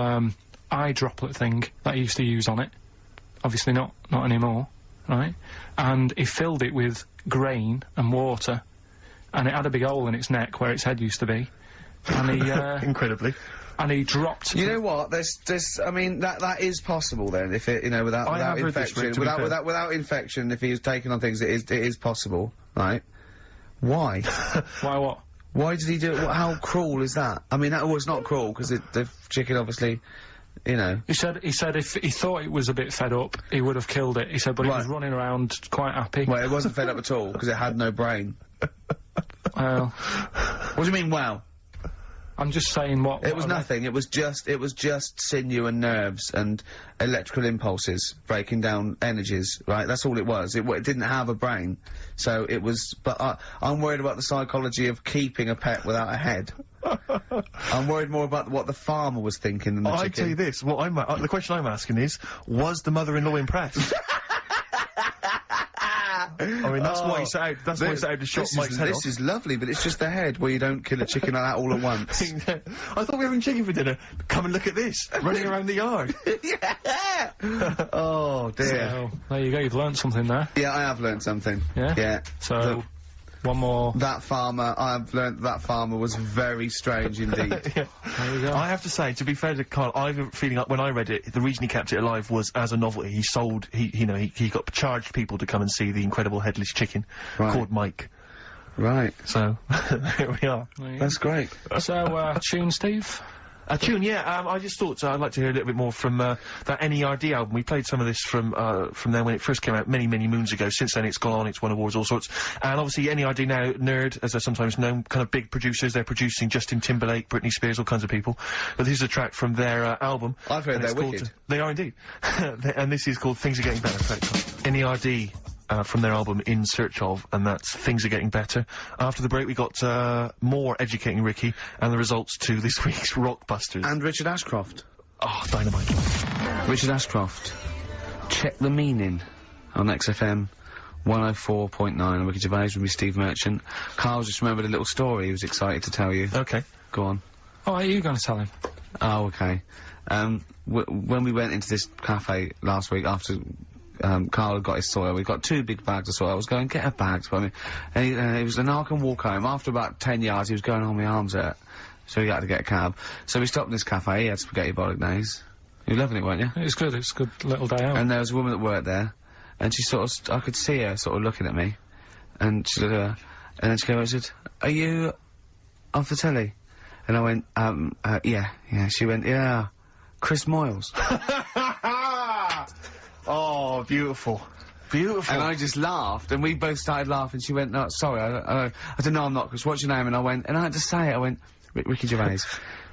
eye droplet thing that he used to use on it. Obviously not anymore, right? And he filled it with grain and water, and it had a big hole in its neck where its head used to be. And he, Incredibly. and he dropped... You know what? There's, I mean, that is possible then, if it, without have heard this, infection, Rick, to be fair. without infection, if he was taking on things, it is possible, right? Why? Why what? Why did he do it? How cruel is that? I mean, that was not cruel, because the chicken obviously, He said if he thought it was a bit fed up, he would have killed it. He said, but he was running around quite happy. Well, it wasn't fed up at all, because it had no brain. Well, What do you mean, wow? I'm just saying what... It was nothing. It was just sinew and nerves and electrical impulses breaking down energies, right? That's all it was. It didn't have a brain, so it was. But I'm worried about the psychology of keeping a pet without a head. I'm worried more about what the farmer was thinking than the chicken. I tell you this. What the question I'm asking is, was the mother-in-law impressed? I mean, that's why he set out. That's why he set out to shot Mike's head off. This is lovely, but it's just the head where you don't kill a chicken like that all at once. I thought we were having chicken for dinner. Come and look at this, running around the yard. Yeah. Oh dear. So, there you go, you've learnt something there. Yeah, I have learned something. Yeah? Yeah. So, one more... That farmer, I've learnt that farmer was very strange indeed. Yeah. There you go. I have to say, to be fair to Karl, I have a feeling like when I read it, the reason he kept it alive was as a novelty. He got charged people to come and see the incredible headless chicken called Mike. Right. So, here we are. That's great. So, tune, Steve? A tune, yeah. I just thought I'd like to hear a little bit more from that NERD album. We played some of this from then when it first came out many moons ago. Since then, it's gone on, it's won awards, all sorts. And obviously, NERD now, Nerd, as they're sometimes known, kind of big producers. They're producing Justin Timberlake, Britney Spears, all kinds of people. But this is a track from their album. I've heard they're wicked. They are indeed. And this is called Things Are Getting Better. NERD. From their album In Search Of, and that's Things Are Getting Better. After the break, we got more Educating Ricky and the results to this week's Rockbusters. And Richard Ashcroft. Oh, dynamite. Richard Ashcroft. Check the Meaning on XFM 104.9. I'm Ricky Gervais with me, Steve Merchant. Karl just remembered a little story he was excited to tell you. Okay. Go on. Oh, are you going to tell him? Oh, okay. When we went into this cafe last week after... Karl had got his soil. We got 2 big bags of soil. I was going, get a bag for me. And he was an I can walk home. After about 10 yards, he was going, oh, my arms hurt. So he had to get a cab. So we stopped in this cafe. He had spaghetti bolognese. You were loving it, weren't you? It was good. It's a good little day out. And there was a woman that worked there. And she sort of, I could see her sort of looking at me. And she looked at her. And then she came over and said, are you off the telly? And I went, yeah. She went, yeah. Chris Moyles. Oh, beautiful. Beautiful. And I just laughed, and we both started laughing. She went, no, sorry, I said, no, I'm not, Chris, what's your name? And I went, and I had to say it, I went, Ricky Gervais.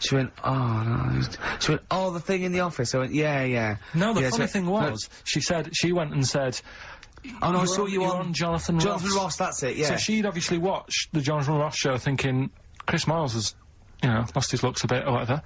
She went, oh, no. She went, oh, the thing in the office. I went, yeah. No, the funny thing was, she went and said, oh, no, I saw you on Jonathan Ross. Jonathan Ross, that's it, yeah. So she'd obviously watched the Jonathan Ross show thinking, Chris Miles has, lost his looks a bit or whatever.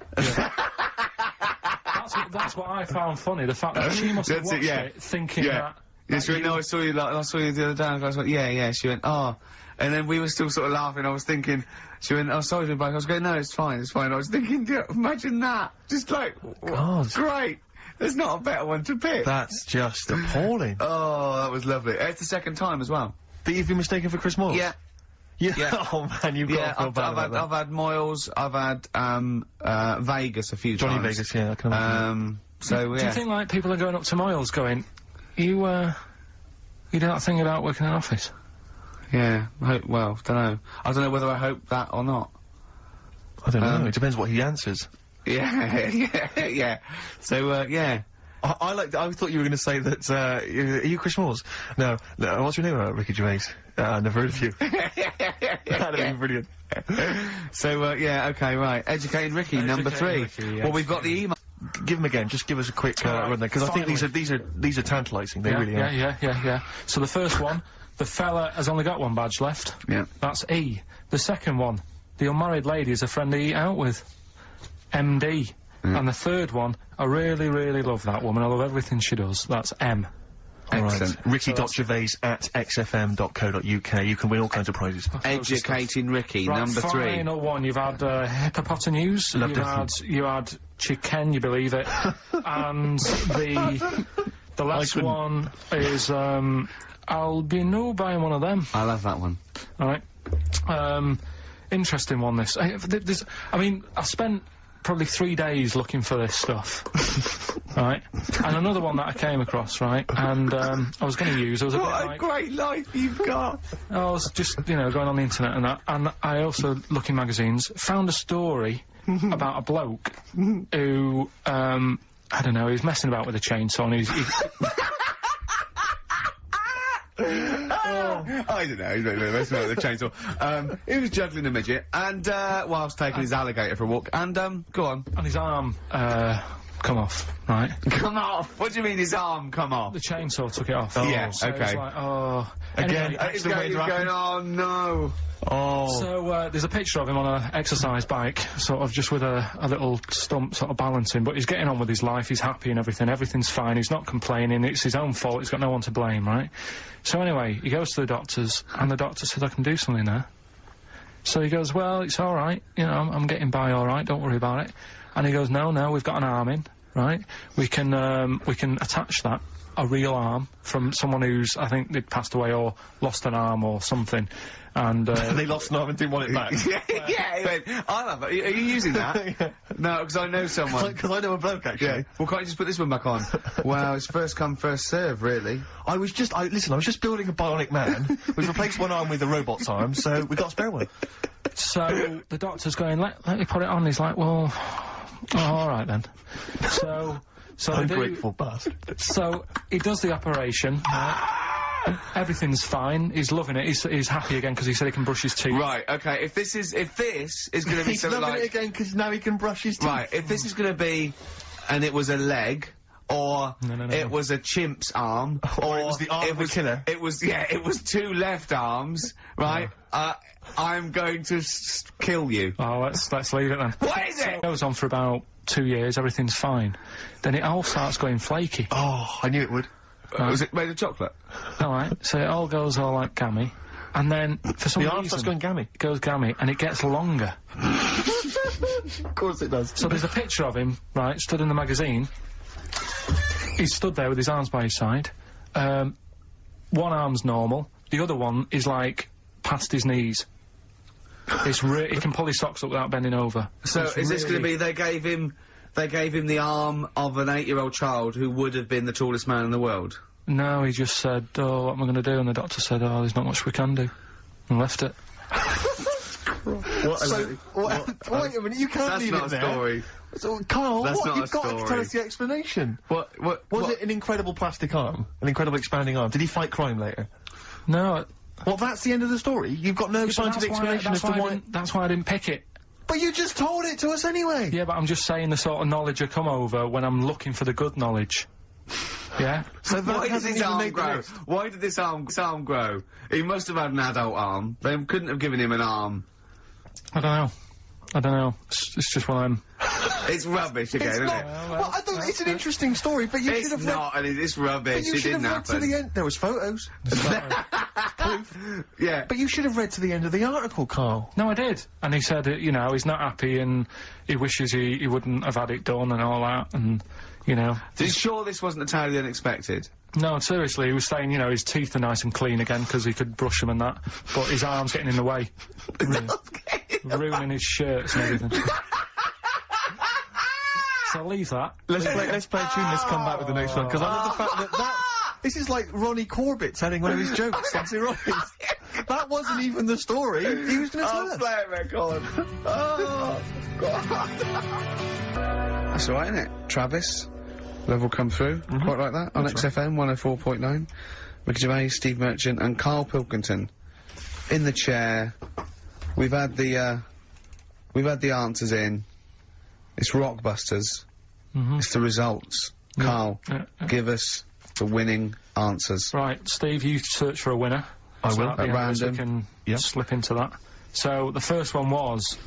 That's what I found funny, the fact that she must have watched it thinking that Yeah, she went, no, I saw you the other day. And I was like, yeah. She went, oh. And then we were still sort of laughing. I was thinking, she went, oh, sorry, to be back. I was going, no, it's fine. I was thinking, yeah, imagine that. Just like, God. Great. There's not a better one to pick. That's just appalling. Oh, that was lovely. It's the second time as well. That you've been mistaken for Chris Moore? Yeah. Yeah. Oh man, you've got to feel bad about that. I've had Moyles, I've had, Vegas a few Johnny times. Vegas, yeah, I can imagine. So, yeah. Do you think, like, people are going up to Moyles going, you do that thing about working in an office? Yeah, well, dunno. I don't know whether I hope that or not. I don't know, it depends what he answers. Yeah. So, yeah. I thought you were going to say that, are you Chris Moores? No, what's your name? Ricky Gervais. Never heard of you. That'd have been brilliant. So, yeah, okay, right. Educating Ricky, number 3. Ricky, yes. Well, we've got the email. Give them again, just give us a quick, run there, because I think these are tantalising, they really are. Yeah. So the first one, the fella has only got one badge left. Yeah. That's E. The second one, the unmarried lady is a friend to eat out with. MD. And the third one, I really, really love that woman. I love everything she does. That's M. Excellent. Right. Ricky.Gervais at xfm.co.uk. You can win all kinds of prizes. Educating Ricky, Right, number 3. Final one. You've had hippopotamus. You had chicken. You believe it. And the last one is I'll be no buying one of them. I love that one. All right. Interesting one. This. I mean, I spent probably 3 days looking for this stuff. Right. And another one that I came across, right, and I was going to use, I was a bit like... What a great life you've got! I was just, going on the internet and that, and I also, look in magazines, found a story about a bloke who, I don't know, he was messing about with a chainsaw and I don't know, he's messing about with a chainsaw. He was juggling a midget, and, whilst taking his alligator for a walk, and, go on. And his arm, come off, right? Come off? What do you mean his arm come off? The chainsaw took it off. Yeah, so okay. It was like, oh... Again, Anyway, He's going, oh no. Oh. So, there's a picture of him on an exercise bike, sort of just with a little stump sort of balancing, but he's getting on with his life, he's happy and everything's fine, he's not complaining, it's his own fault, he's got no one to blame, right? So anyway, he goes to the doctors, and the doctor said, I can do something there. So he goes, well, it's alright, I'm getting by alright, don't worry about it. And he goes, no, we've got an arm in, right? We can attach that. A real arm from someone who's, I think, they'd passed away or lost an arm or something, and they lost an arm and didn't want it back. Yeah, I love it. Are you using that? Yeah. No, because I know someone. Because I know a bloke, actually. Yeah. Well, can't you just put this one back on? Well, it's first come, first serve, really. I was just building a bionic man. We've replaced one arm with a robot's arm, so we got a spare one. So the doctor's going, let me put it on. He's like, well, alright then. So Ungrateful bastard. So he does the operation. Everything's fine. He's loving it. He's happy again because he said he can brush his teeth. Right. Okay. If this is going to be He's something loving like it again because now he can brush his teeth. right, if this is going to be, and it was a leg. Or No. it was a chimp's arm, Or it was the arm of a killer. It was 2 left arms, right? I'm going to kill you. Oh, let's leave it then. What is it? It goes on for about 2 years. Everything's fine. Then it all starts going flaky. Oh, I knew it would. Was it made of chocolate? All right. So it all goes all like gammy, and then for some The reason arm starts going gammy. it goes gammy, and it gets longer. Of course it does. So there's a picture of him, right, stood in the magazine. He's stood there with his arms by his side. One arm's normal. The other one is, like, past his knees. He can pull his socks up without bending over. So It's is this going to really- be they gave him the arm of an 8-year-old child who would have been the tallest man in the world? No, he just said, oh, what am I going to do? And the doctor said, oh, there's not much we can do. And left it. Wait a minute, you can't That's leave not it a there. story. So, Karl, That's not You've a got to story. tell us the explanation. Was it an incredible plastic arm? An incredible expanding arm? Did he fight crime later? No. Well, that's the end of the story. You've got no scientific explanation as to why... That's why I didn't pick it. But you just told it to us anyway! Yeah, but I'm just saying the sort of knowledge I come over when I'm looking for the good knowledge. Yeah? So that Why did hasn't his even arm made the grow? list. Why did this arm grow? He must have had an adult arm. They couldn't have given him an arm. I don't know. It's just one of them. It's rubbish again, It's isn't not. it? Well, I thought it's an interesting story, but you should It's have not, and it's read. rubbish. But you It should didn't have read to happen. the end. There was photos. Yeah. But you should have read to the end of the article, Carl. No, I did. And he said, you know, he's not happy and he wishes he wouldn't have had it done and all that, and, you know. Are you sure this wasn't entirely unexpected? No, seriously, he was saying, you know, his teeth are nice and clean again because he could brush them and that, but his arm's getting in the way. Ruining his shirts and everything. So I'll leave that. Let's play a tune. Let's come back with the next one, because I love the fact that this is like Ronnie Corbett telling one of his jokes. That's it, Ronnie. That wasn't even the story. He was going to tell I'll us. play a record. Oh, God. That's all right, isn't it? Travis, level come through, quite like that, on XFM 104.9. Ricky Gervais, Steve Merchant and Karl Pilkington in the chair. We've had the answers in. It's Rockbusters. It's the results. Karl, give us the winning answers. Right, Steve, you search for a winner. I will. At the At end of this, random. we can slip into that. So, the first one was,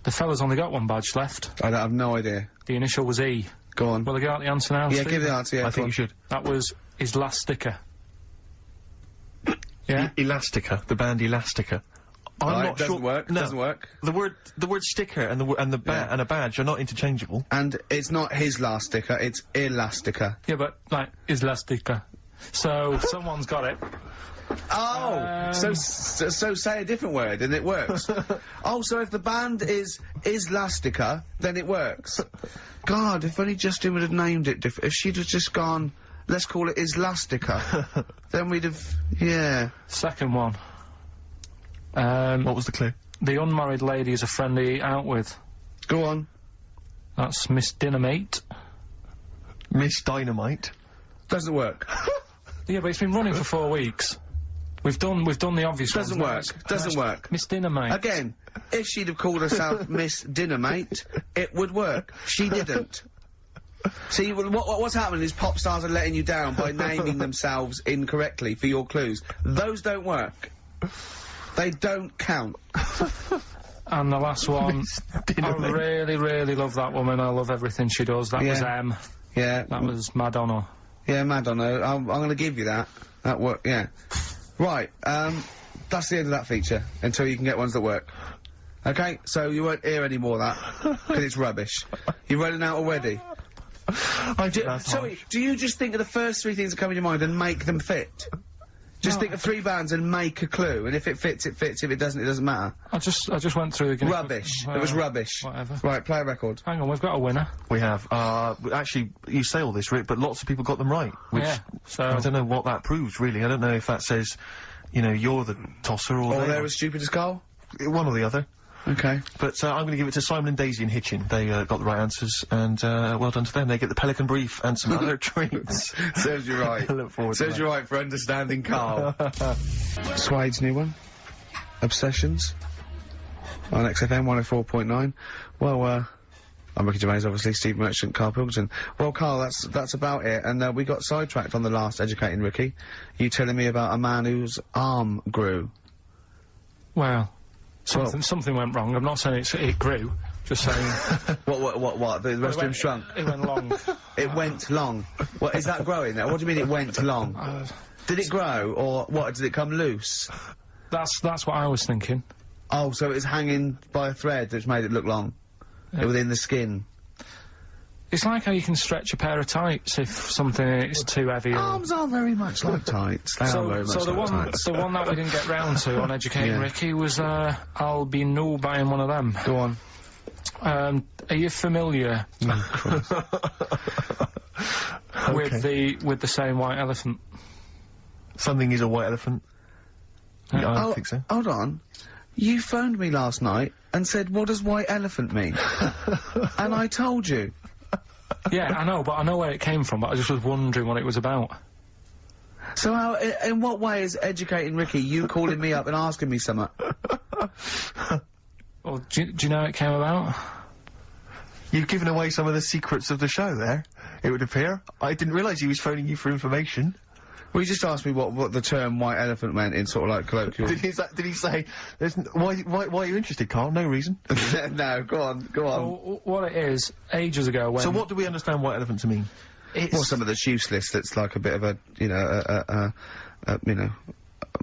the fella's only got one badge left. I have no idea. The initial was E. Go on. Will I get out the answer now, Yeah, Steve? give the answer, yeah. I go think on. you should. That was his last sticker. Yeah? Elastica, the band Elastica. I'm Right, not doesn't sure. work, No. doesn't work. The word sticker and a badge are not interchangeable. And it's not his last sticker, it's Elastica. Yeah, but, like, his last sticker. So, someone's got it. Oh! So say a different word and it works. Oh, so if the band is Lastica, then it works. God, if only Justin would have named it different. If she'd have just gone, let's call it Islastica, then we'd have, yeah. Second one. What was the clue? The unmarried lady is a friend they eat out with. Go on. That's Miss Dinamite. Miss Dynamite. Doesn't work. Yeah, but it's been running for 4 weeks. We've done the obvious ones. Doesn't now work. it's- Doesn't work. Miss Dinamite. Again, if she'd have called herself Miss Dinamite, it would work. She didn't. See, what's happening is pop stars are letting you down by naming themselves incorrectly for your clues. Those don't work. They don't count. And the last one, I Dinamite. really, really love that woman. I love everything she does. That was Yeah. M. Yeah. That was Madonna. Yeah, Madonna. I'm going to give you that. That work. Yeah. Right. That's the end of that feature until you can get ones that work. Okay. So you won't hear any more of that because it's rubbish. You're running out already. Sorry. Do you just think of the first three things that come in your mind and make them fit? Just think of three bands and make a clue, and if it fits, it fits. If it doesn't, it doesn't matter. I just went through again. Rubbish. It was rubbish. Whatever. Right. Play a record. Hang on, we've got a winner. We have. Actually, you say all this, Rick, but lots of people got them right. Which Yeah, so- I don't know what that proves, really. I don't know if that says, you know, you're the tosser or Or they they're are. as stupid as Karl. One or the other. Okay. But I'm going to give it to Simon and Daisy in Hitchin. They got the right answers, and well done to them. They get the Pelican Brief and some other treats. Serves you right. I look forward to Serves that. you right for understanding Karl. Suede's new one. Obsessions. On XFM 104.9. Well, I'm Ricky Gervais, obviously, Steve Merchant, Karl Pilkington. Well, Karl, that's about it, and we got sidetracked on the last Educating Ricky. You telling me about a man whose arm grew. Well, something went wrong. I'm not saying it grew. Just saying. What? The rest of him shrunk? It went long. It went long. What, is that growing now? What do you mean it went long? Did it grow, or what, did it come loose? That's what I was thinking. Oh, so it was hanging by a thread which made it look long. Within the skin. It's like how you can stretch a pair of tights if something is too heavy. Or... Arms are very much like tights. They are very much so the like one, tights. the one that we didn't get round to on Educating Yeah. Ricky was I'll be no buying one of them. Go on. Are you familiar with the saying white elephant? Something is a white elephant. Yeah, I think so. Hold on. You phoned me last night and said, what does white elephant mean? And I told you. Yeah, I know, but I know where it came from, but I just was wondering what it was about. So how, in what way is Educating Ricky you calling me up and asking me something? Well, do you know how it came about? You've given away some of the secrets of the show there, it would appear. I didn't realise he was phoning you for information. Well, you just asked me what the term white elephant meant in sort of like colloquial. Did he say, why are you interested, Carl? No reason. No, go on. Well, what it is, ages ago when... So what do we understand white elephant to mean? Or something that's useless, that's like a bit of a, you know, you know,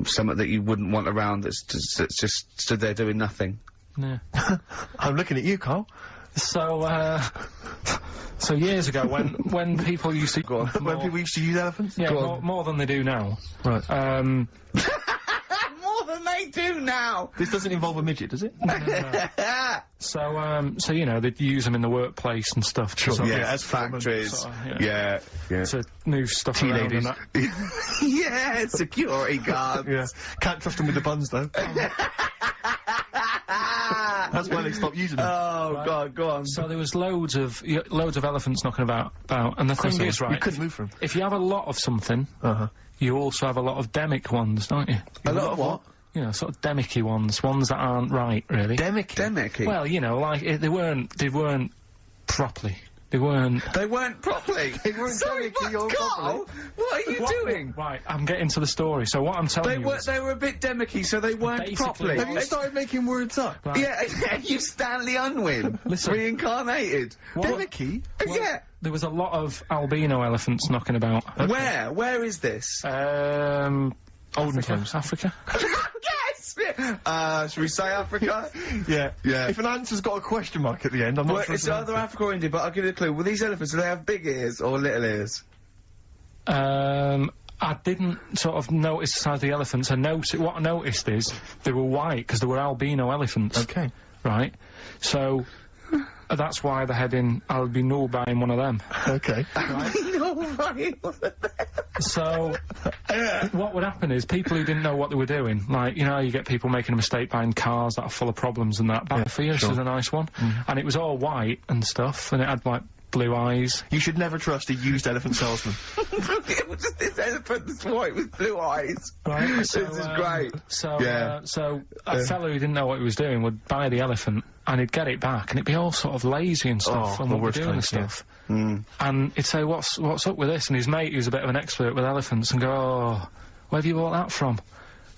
something that you wouldn't want around that's just stood there doing nothing. Yeah. I'm looking at you, Carl. So, so years ago, when people used to... When people used to use elephants? Yeah, more than they do now. Right. More than they do now! This doesn't involve a midget, does it? No. So you know, they'd use them in the workplace and stuff. To sort of- Yeah, as factories. sort of, yeah. Yeah. To move stuff around and that. Yeah, security guards. Yeah. Can't trust them with the buns, though. That's why they stopped using them. Oh, God, go on. So there was loads of elephants knocking about, and the thing is, right, You couldn't move them. if you have a lot of something, you also have a lot of demic ones, don't you? A lot of what? You know, sort of demicky ones that aren't right, really. Demicky? Well, you know, like, they weren't properly. They weren't... They weren't properly. Sorry, what, Carl? What are you doing? Right, I'm getting to the story. So what I'm telling you is... They were a bit demicky, so they weren't Basically, properly. Have you started making words up? Right. Yeah, you Stanley Unwin. Listen. Reincarnated. Demicky? Yeah. There was a lot of albino elephants knocking about. Where? Where is this? Olden times. Africa. Yes! Should we say Africa? Yeah. Yeah. If an answer's got a question mark at the end, I'm not Well, sure it's either Africa or India, but I'll give you a clue. Well, these elephants, do they have big ears or little ears? I didn't sort of notice the size of the elephants. What I noticed is they were white because they were albino elephants. Okay. Right? So that's why they're heading, I'll be null buying one of them. Okay. So, what would happen is people who didn't know what they were doing, like, you know, you get people making a mistake buying cars that are full of problems and that. This is a nice one. And it was all white and stuff, and it had, like, blue eyes. You should never trust a used elephant salesman. This elephant that's white with blue eyes. Right? This is great. So, Yeah. so a fellow who didn't know what he was doing would buy the elephant, and he'd get it back, and it'd be all sort of lazy and stuff, Oh, and the what we're worst doing and place, yeah. stuff. And he'd say, what's up with this? And his mate, who's a bit of an expert with elephants, and go, oh, where have you bought that from?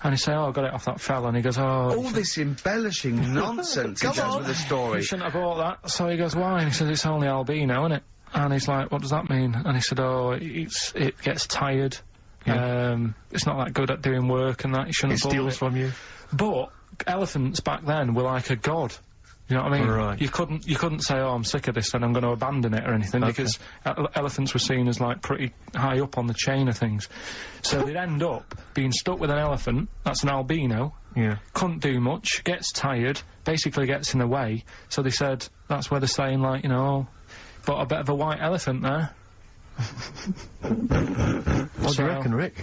And he'd say, oh, I got it off that fella. And he goes, oh... All this embellishing nonsense he does with the story. You shouldn't have bought that. So he goes, why? And he says, it's only albino, innit? And he's like, what does that mean? And he said, oh, it gets tired. It's not that good at doing work and that. You shouldn't It have bought steals from you. But elephants back then were like a god. You know what I mean? Right. You couldn't say, oh, I'm sick of this and I'm going to abandon it or anything, because elephants were seen as, like, pretty high up on the chain of things. So they'd end up being stuck with an elephant, that's an albino, couldn't do much, gets tired, basically gets in the way, so they said, that's where they're saying, like, you know, but a bit of a white elephant there. What do you reckon, Rick?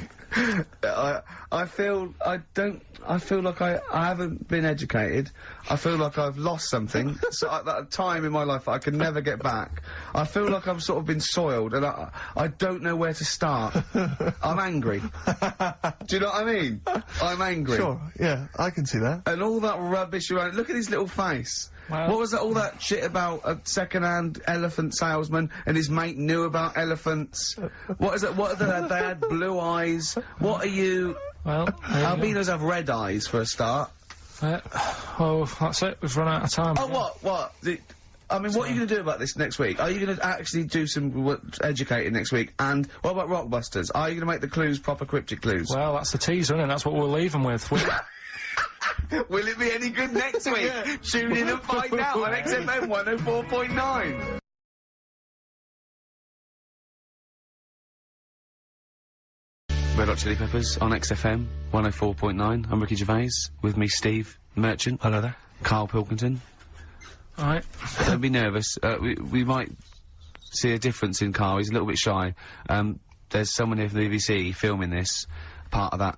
I feel like I haven't been educated. I feel like I've lost something. So at that time in my life I can never get back. I feel like I've sort of been soiled, and I don't know where to start. I'm angry. Do you know what I mean? I'm angry. Sure, yeah, I can see that. And all that rubbish around. Look at his little face. Well- What was that? All that shit about a second-hand elephant salesman and his mate knew about elephants. What is it? What are they had blue eyes. What are you? Well, Albinos have red eyes for a start. oh, that's it, we've run out of time. Oh, what? I mean, what are you going to do about this next week? Are you going to actually do some educating next week? And what about Rockbusters? Are you going to make the clues proper cryptic clues? Well, that's the teaser, isn't it? That's what we'll leave them with. Will it be any good next week? Tune in and find out on XFM 104.9. Red Hot Chili Peppers on XFM 104.9. I'm Ricky Gervais, with me Steve Merchant. Hello there. Karl Pilkington. Alright. Don't be nervous. We might see a difference in Karl. He's a little bit shy. There's someone here from the BBC filming this, part of that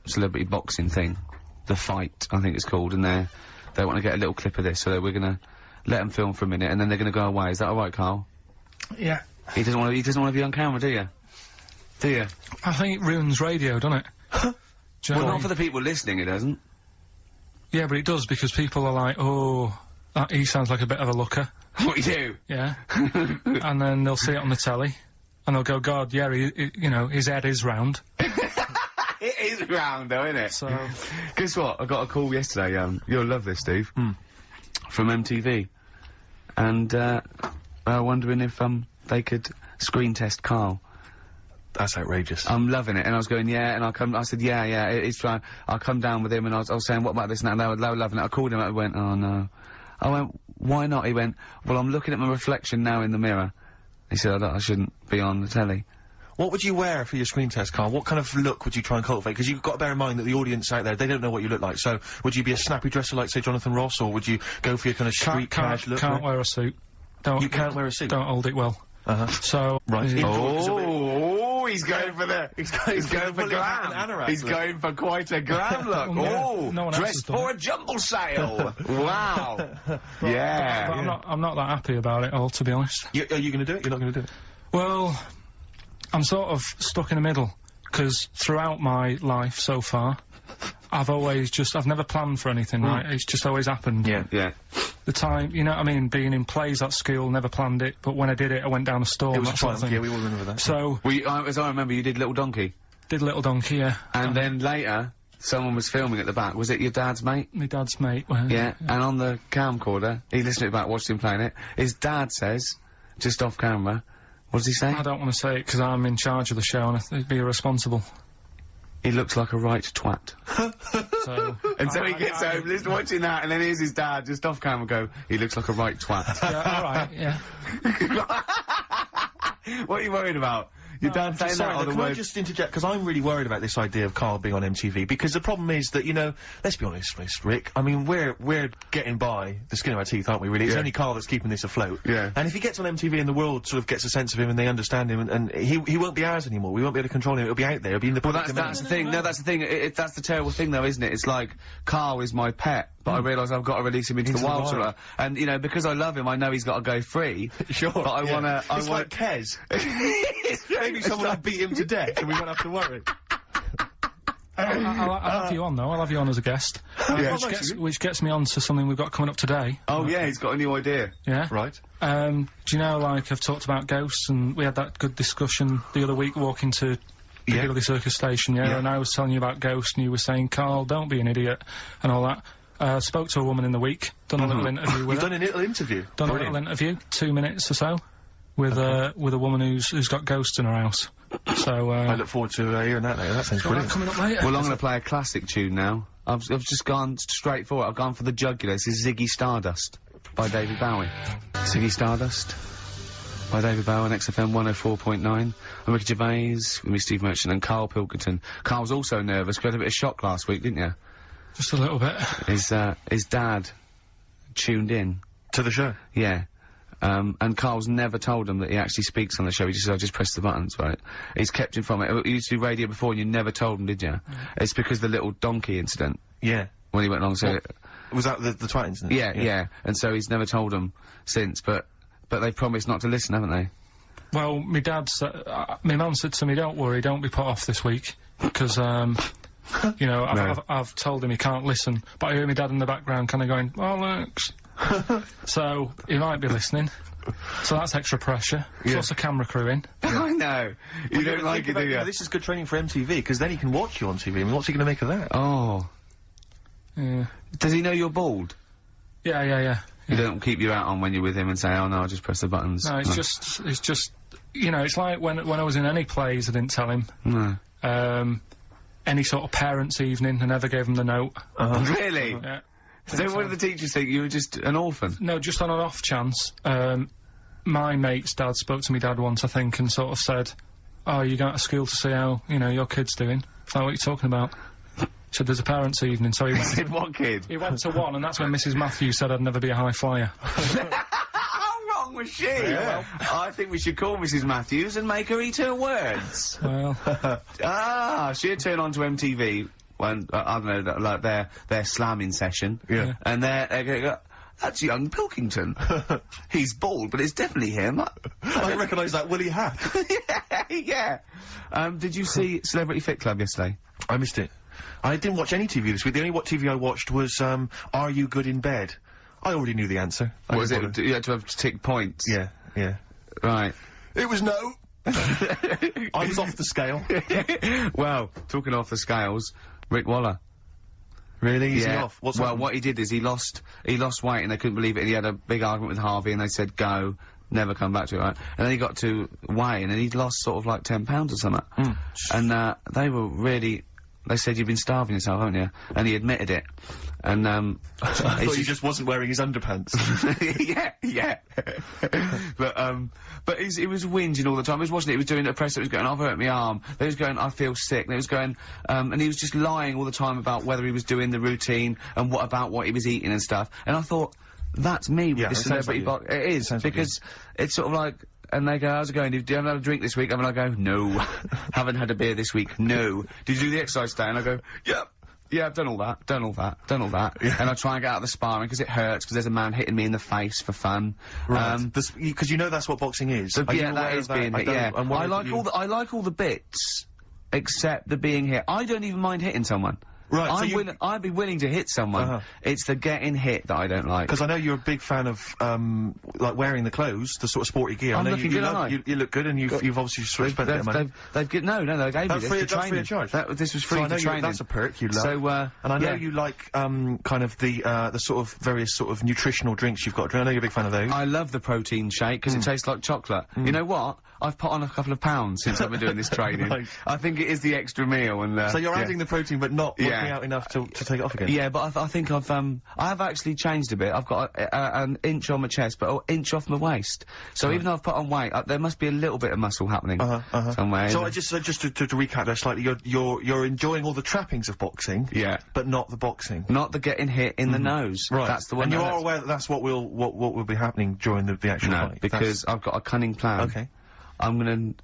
celebrity boxing thing. The Fight, I think it's called, and they want to get a little clip of this, so we're gonna let them film for a minute, and then they're gonna go away. Is that alright, Karl? Yeah. He doesn't want to be on camera, do you? Do you? I think it ruins radio, doesn't it? Do you know Well, what I not mean? for the people listening, it doesn't. Yeah, but it does, because people are like, oh, he sounds like a bit of a looker. What you do? Yeah. And then they'll see it on the telly. and they'll go, God, yeah, you know, his head is round. It is round, though, isn't it? So, guess what? I got a call yesterday. You'll love this, Steve. From MTV, and wondering if they could screen test Karl. That's outrageous. I'm loving it, and I was going, yeah, and I said, yeah, it's fine. I'll come down with him, and I was saying, what about this and that, and they were loving it. I called him up and went, oh no. I went, why not? He went, well, I'm looking at my reflection now in the mirror. He said, I shouldn't be on the telly. What would you wear for your screen test, Karl? What kind of look would you try and cultivate? Because you've got to bear in mind that the audience out there, they don't know what you look like. So, would you be a snappy dresser like, say, Jonathan Ross, or would you go for your kind of street cash look? Can't wear a suit. You can't wear a suit? Don't hold it well. So... Right. Oh, he's going for the... He's going for glam. He's going for quite a glam look. Oh, no one else has dressed done for a jumble sale. Wow. Yeah. But I'm not that happy about it all, to be honest. Are you going to do it? You're not going to do it? Well, I'm sort of stuck in the middle, because throughout my life so far, I've never planned for anything, right? It's just always happened. Yeah. The time, you know what I mean, being in plays at school, never planned it, but when I did it, I went down a storm. It was that sort of fun. thing. Yeah, we all remember that. So... as I remember, you did Little Donkey. Did Little Donkey, yeah. And then later, someone was filming at the back. Was it your dad's mate? My dad's mate. Yeah, and on the camcorder, he listened to it back, watched him playing it. His dad says, just off camera, what does he say? I don't want to say it because I'm in charge of the show and I'd be irresponsible. He looks like a right twat. So... And so he gets home, just watching that, and then here's his dad, just off camera, go, he looks like a right twat. Yeah, alright, yeah. What are you worried about? Your dad saying that, or the Can I just interject, because I'm really worried about this idea of Karl being on MTV, because the problem is that, you know, let's be honest, Rick, I mean, we're getting by the skin of our teeth, aren't we, really? It's only Karl that's keeping this afloat. Yeah. And if he gets on MTV and the world sort of gets a sense of him and they understand him, and he won't be ours anymore, we won't be able to control him, it'll be out there, it'll be in the public domain. That's the thing, no, that's the thing, that's the terrible thing though, isn't it? It's like, Karl is my pet, but I realise I've got to release him into the wild. And, you know, because I love him, I know he's got to go free. Sure. But I wanna... It's like Kez. Maybe someone will beat him to death and we won't have to worry. I'll have you on, though. I'll have you on as a guest. Which gets me on to something we've got coming up today. Oh, yeah, he's got a new idea. Yeah? Right. Do you know, like, I've talked about ghosts, and we had that good discussion the other week walking to the Piccadilly Circus Station, and I was telling you about ghosts, and you were saying, Karl, don't be an idiot, and all that. Spoke to a woman in the week, done a little interview with her. You've done a little interview? Done a little interview, 2 minutes or so, with a woman who's got ghosts in her house. So, I look forward to hearing that later. That sounds brilliant. Coming up later. Well, I'm gonna play a classic tune now. I've just gone straight for it. I've gone for the jugular. This is Ziggy Stardust by David Bowie. Ziggy Stardust by David Bowie on XFM 104.9. I'm Ricky Gervais, with me, Steve Merchant, and Karl Pilkington. Karl's also nervous. You had a bit of shock last week, didn't you? Just a little bit. His dad tuned in. To the show? Yeah. And Karl's never told him that he actually speaks on the show. He just said, I just press the buttons, right? He's kept him from it. You used to do radio before and you never told him, did you? It's because the little donkey incident. Yeah. When he went along, so... Was that the twat incident? Yeah. And so he's never told him since, but they've promised not to listen, haven't they? Well, my mum said to me, don't worry, don't be put off this week, because, you know, I've told him he can't listen, but I hear my dad in the background kind of going, bollocks. So, he might be listening. So that's extra pressure. Plus a camera crew in. I know. You don't like it, do you? This is good training for MTV, because then he can watch you on TV. I mean, what's he going to make of that? Oh. Yeah. Does he know you're bald? Yeah. You don't keep your hat on when you're with him and say, oh no, I'll just press the buttons. No, it's just, you know, it's like when I was in any plays, I didn't tell him. No. Any sort of parents' evening, I never gave him the note. Really? Yeah. So what did the teachers think? You were just an orphan? No, just on an off chance. My mate's dad spoke to me dad once, I think, and sort of said, oh, you going to school to see how, you know, your kid's doing? Is that what you're talking about? He said, there's a parents' evening, so he went said, what kid? He went to one, and that's when Mrs. Matthews said I'd never be a high flyer. How wrong was she? Yeah. I think we should call Mrs. Matthews and make her eat her words. Well... she'd turn on to MTV when, I don't know, like their slamming session. Yeah. And they go, that's young Pilkington. He's bald, but it's definitely him. I recognise that woolly hat. Yeah. Did you see Celebrity Fit Club yesterday? I missed it. I didn't watch any TV this week. The only TV I watched was, Are You Good in Bed? I already knew the answer. What was it? You had to have tick points? Yeah. Right. It was no. I was off the scale. Well, talking off the scales, Rick Waller. Really? Is he Yeah. off? What's well, happened? what he did is he lost weight and they couldn't believe it. And he had a big argument with Harvey and they said go, never come back to it, right? And then he got to weigh and he'd lost sort of like 10 pounds or something. And they were really. They said you've been starving yourself, haven't you? And he admitted it. And I thought he just wasn't wearing his underpants. yeah. but he was whinging all the time. He was watching it. He was doing a press. It was going, I've hurt my arm. He was going, I feel sick. And it was going, and he was just lying all the time about whether he was doing the routine and what he was eating and stuff. And I thought, that's me with Yeah, this it sounds celebrity like box. It is sounds like because it's sort of like. And they go, how's it going? Do you have a drink this week? And I go, no. Haven't had a beer this week. No. Did you do the exercise today? And I go, yep. Yeah, I've done all that. Yeah. And I try and get out of the sparring because it hurts because there's a man hitting me in the face for fun. Right. Because you know that's what boxing is. So, Are you yeah, aware that of is being hit, yeah. I'm worried that I like all the bits except the being hit. I don't even mind hitting someone. Right, so I'd be willing to hit someone. It's the getting hit that I don't like. Because I know you're a big fan of, like, wearing the clothes, the sort of sporty gear. I'm I know looking you, good, aren't I? you look good and you've obviously sort of spent their money. They gave me That's this free, for that's free training. of charge. This was free So I for know training. that's a perk you love. So, and I know yeah. you like, kind of the sort of various sort of nutritional drinks you've got to drink. I know you're a big fan of those. I love the protein shake because it tastes like chocolate. You know what? I've put on a couple of pounds since I've been doing this training. Right. I think it is the extra meal and. So you're yeah. adding the protein but not working Yeah. out enough to take it off again? Yeah, but I think I have actually changed a bit. I've got an inch on my chest, but an inch off my waist. So even though I've put on weight, there must be a little bit of muscle happening somewhere. So just to recap there slightly, you're enjoying all the trappings of boxing. Yeah. But not the boxing. Not the getting hit in the nose. Right. That's the one. And you that- are aware that that's what will be happening during the actual No, fight? because I've got a cunning plan. Okay. I'm gonna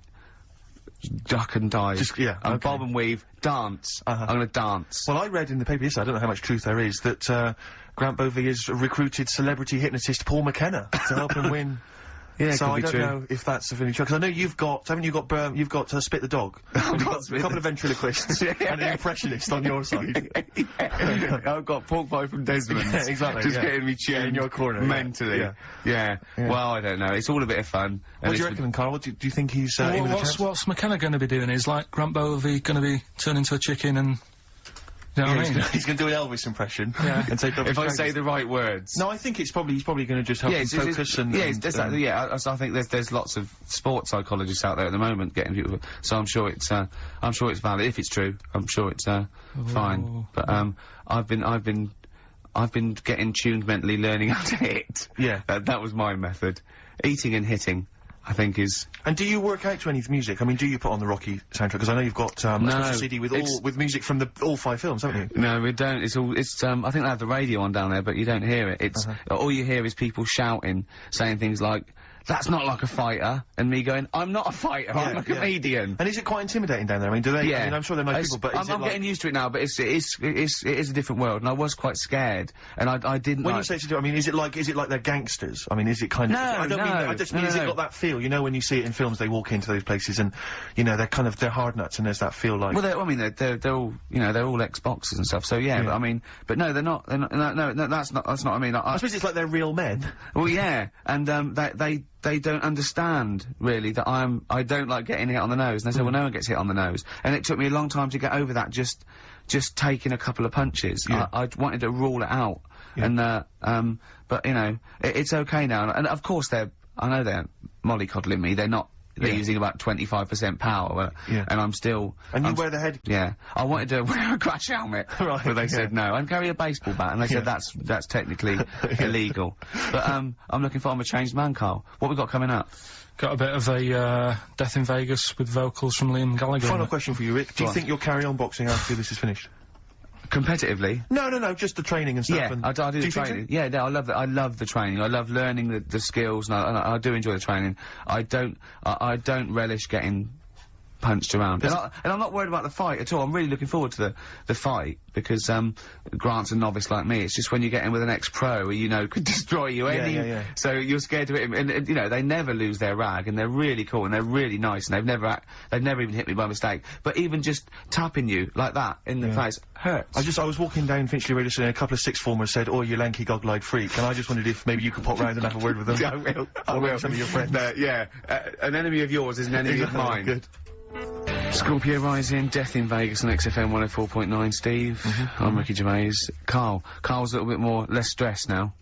duck and dive. Okay. Bob and weave, dance. I'm gonna dance. Well, I read in the paper yesterday, I don't know how much truth there is, that Grant Bovey has recruited celebrity hypnotist Paul McKenna to help him win. Yeah, So could I be don't true. know if that's of any truth. Because I know haven't you got Spit the Dog? You've got a couple of ventriloquists and an impressionist on your side. I've got pork pie from Desmond. Yeah, exactly, Just yeah. getting me tuned in your corner, yeah. mentally. Yeah. Well, I don't know. It's all a bit of fun. What do you reckon, Karl? Do you think he's in with a chance? What's McKenna going to be doing? Is like Grant Bovey going to be turned into a chicken and... You know what I mean? He's going to do an Elvis impression and take off If his I trousers. say the right words. No, I think he's probably going to just help him focus and... I think there's lots of sports psychologists out there at the moment getting people. So I'm sure it's valid. If it's true, I'm sure it's fine. But I've been getting tuned mentally, learning how to hit. Yeah. That was my method. Eating and hitting, I think is. And do you work out to any music? I mean, do you put on the Rocky soundtrack? Because I know you've got a special CD with music from all 5 films, haven't you? No, we don't. I think they have the radio on down there, but you don't hear it. It's all you hear is people shouting, saying things like, "That's not like a fighter," and me going, "I'm not a fighter. I'm a comedian." And is it quite intimidating down there? I mean, do they? Yeah. I mean, I'm sure they're nice people, but I'm getting used to it now. But it is a different world, and I was quite scared, and I didn't. When you say I mean, is it like they're gangsters? I mean, is it kind of? No, I don't mean. I just mean, is it got that feel? You know, when you see it in films, they walk into those places, and you know, they're hard nuts, and there's that feel like. Well, they're all they're all ex-boxers and stuff. So yeah, but no, they're not. No, that's not. I mean, I suppose it's like they're real men. Well, yeah, and they don't understand really that I don't like getting hit on the nose. And they say, well, no one gets hit on the nose. And it took me a long time to get over that. Just taking a couple of punches. Yeah. I wanted to rule it out. Yeah. And but you know, it's okay now. And of course I know they're mollycoddling me. They're not. They're using about 25% power, and I'm still. And you wear the head. Yeah, I wanted to wear a crash helmet, right? But they said no. And carry a baseball bat, and they said that's technically illegal. But I'm looking forward to a changed man, Karl. What we got coming up? Got a bit of a Death in Vegas with vocals from Liam Gallagher. Final question for you, Rick. Do you think you'll carry on boxing after this is finished? Competitively? No, just the training and stuff. Yeah, and I do the you think training. so? Yeah, no, I love that. I love the training. I love learning the skills, and I do enjoy the training. I don't relish getting punched around. And I'm not worried about the fight at all. I'm really looking forward to the fight, because, Grant's a novice like me. It's just when you get in with an ex-pro who, you know, could destroy you Yeah. so you're scared to hit him. And, you know, they never lose their rag, and they're really cool, and they're really nice, and they've never even hit me by mistake. But even just tapping you like that in the face hurts. I was walking down Finchley Radio Station, and a couple of sixth formers said, "Oh, you lanky goggle-eyed freak," and I just wondered if maybe you could pop round and have a word with them. Yeah, I will. Some of your friends. An enemy of yours is an enemy of mine. Good. Scorpio Rising, Death in Vegas on XFM 104.9, Steve. I'm Ricky Gervais. Karl's a little bit less stressed now.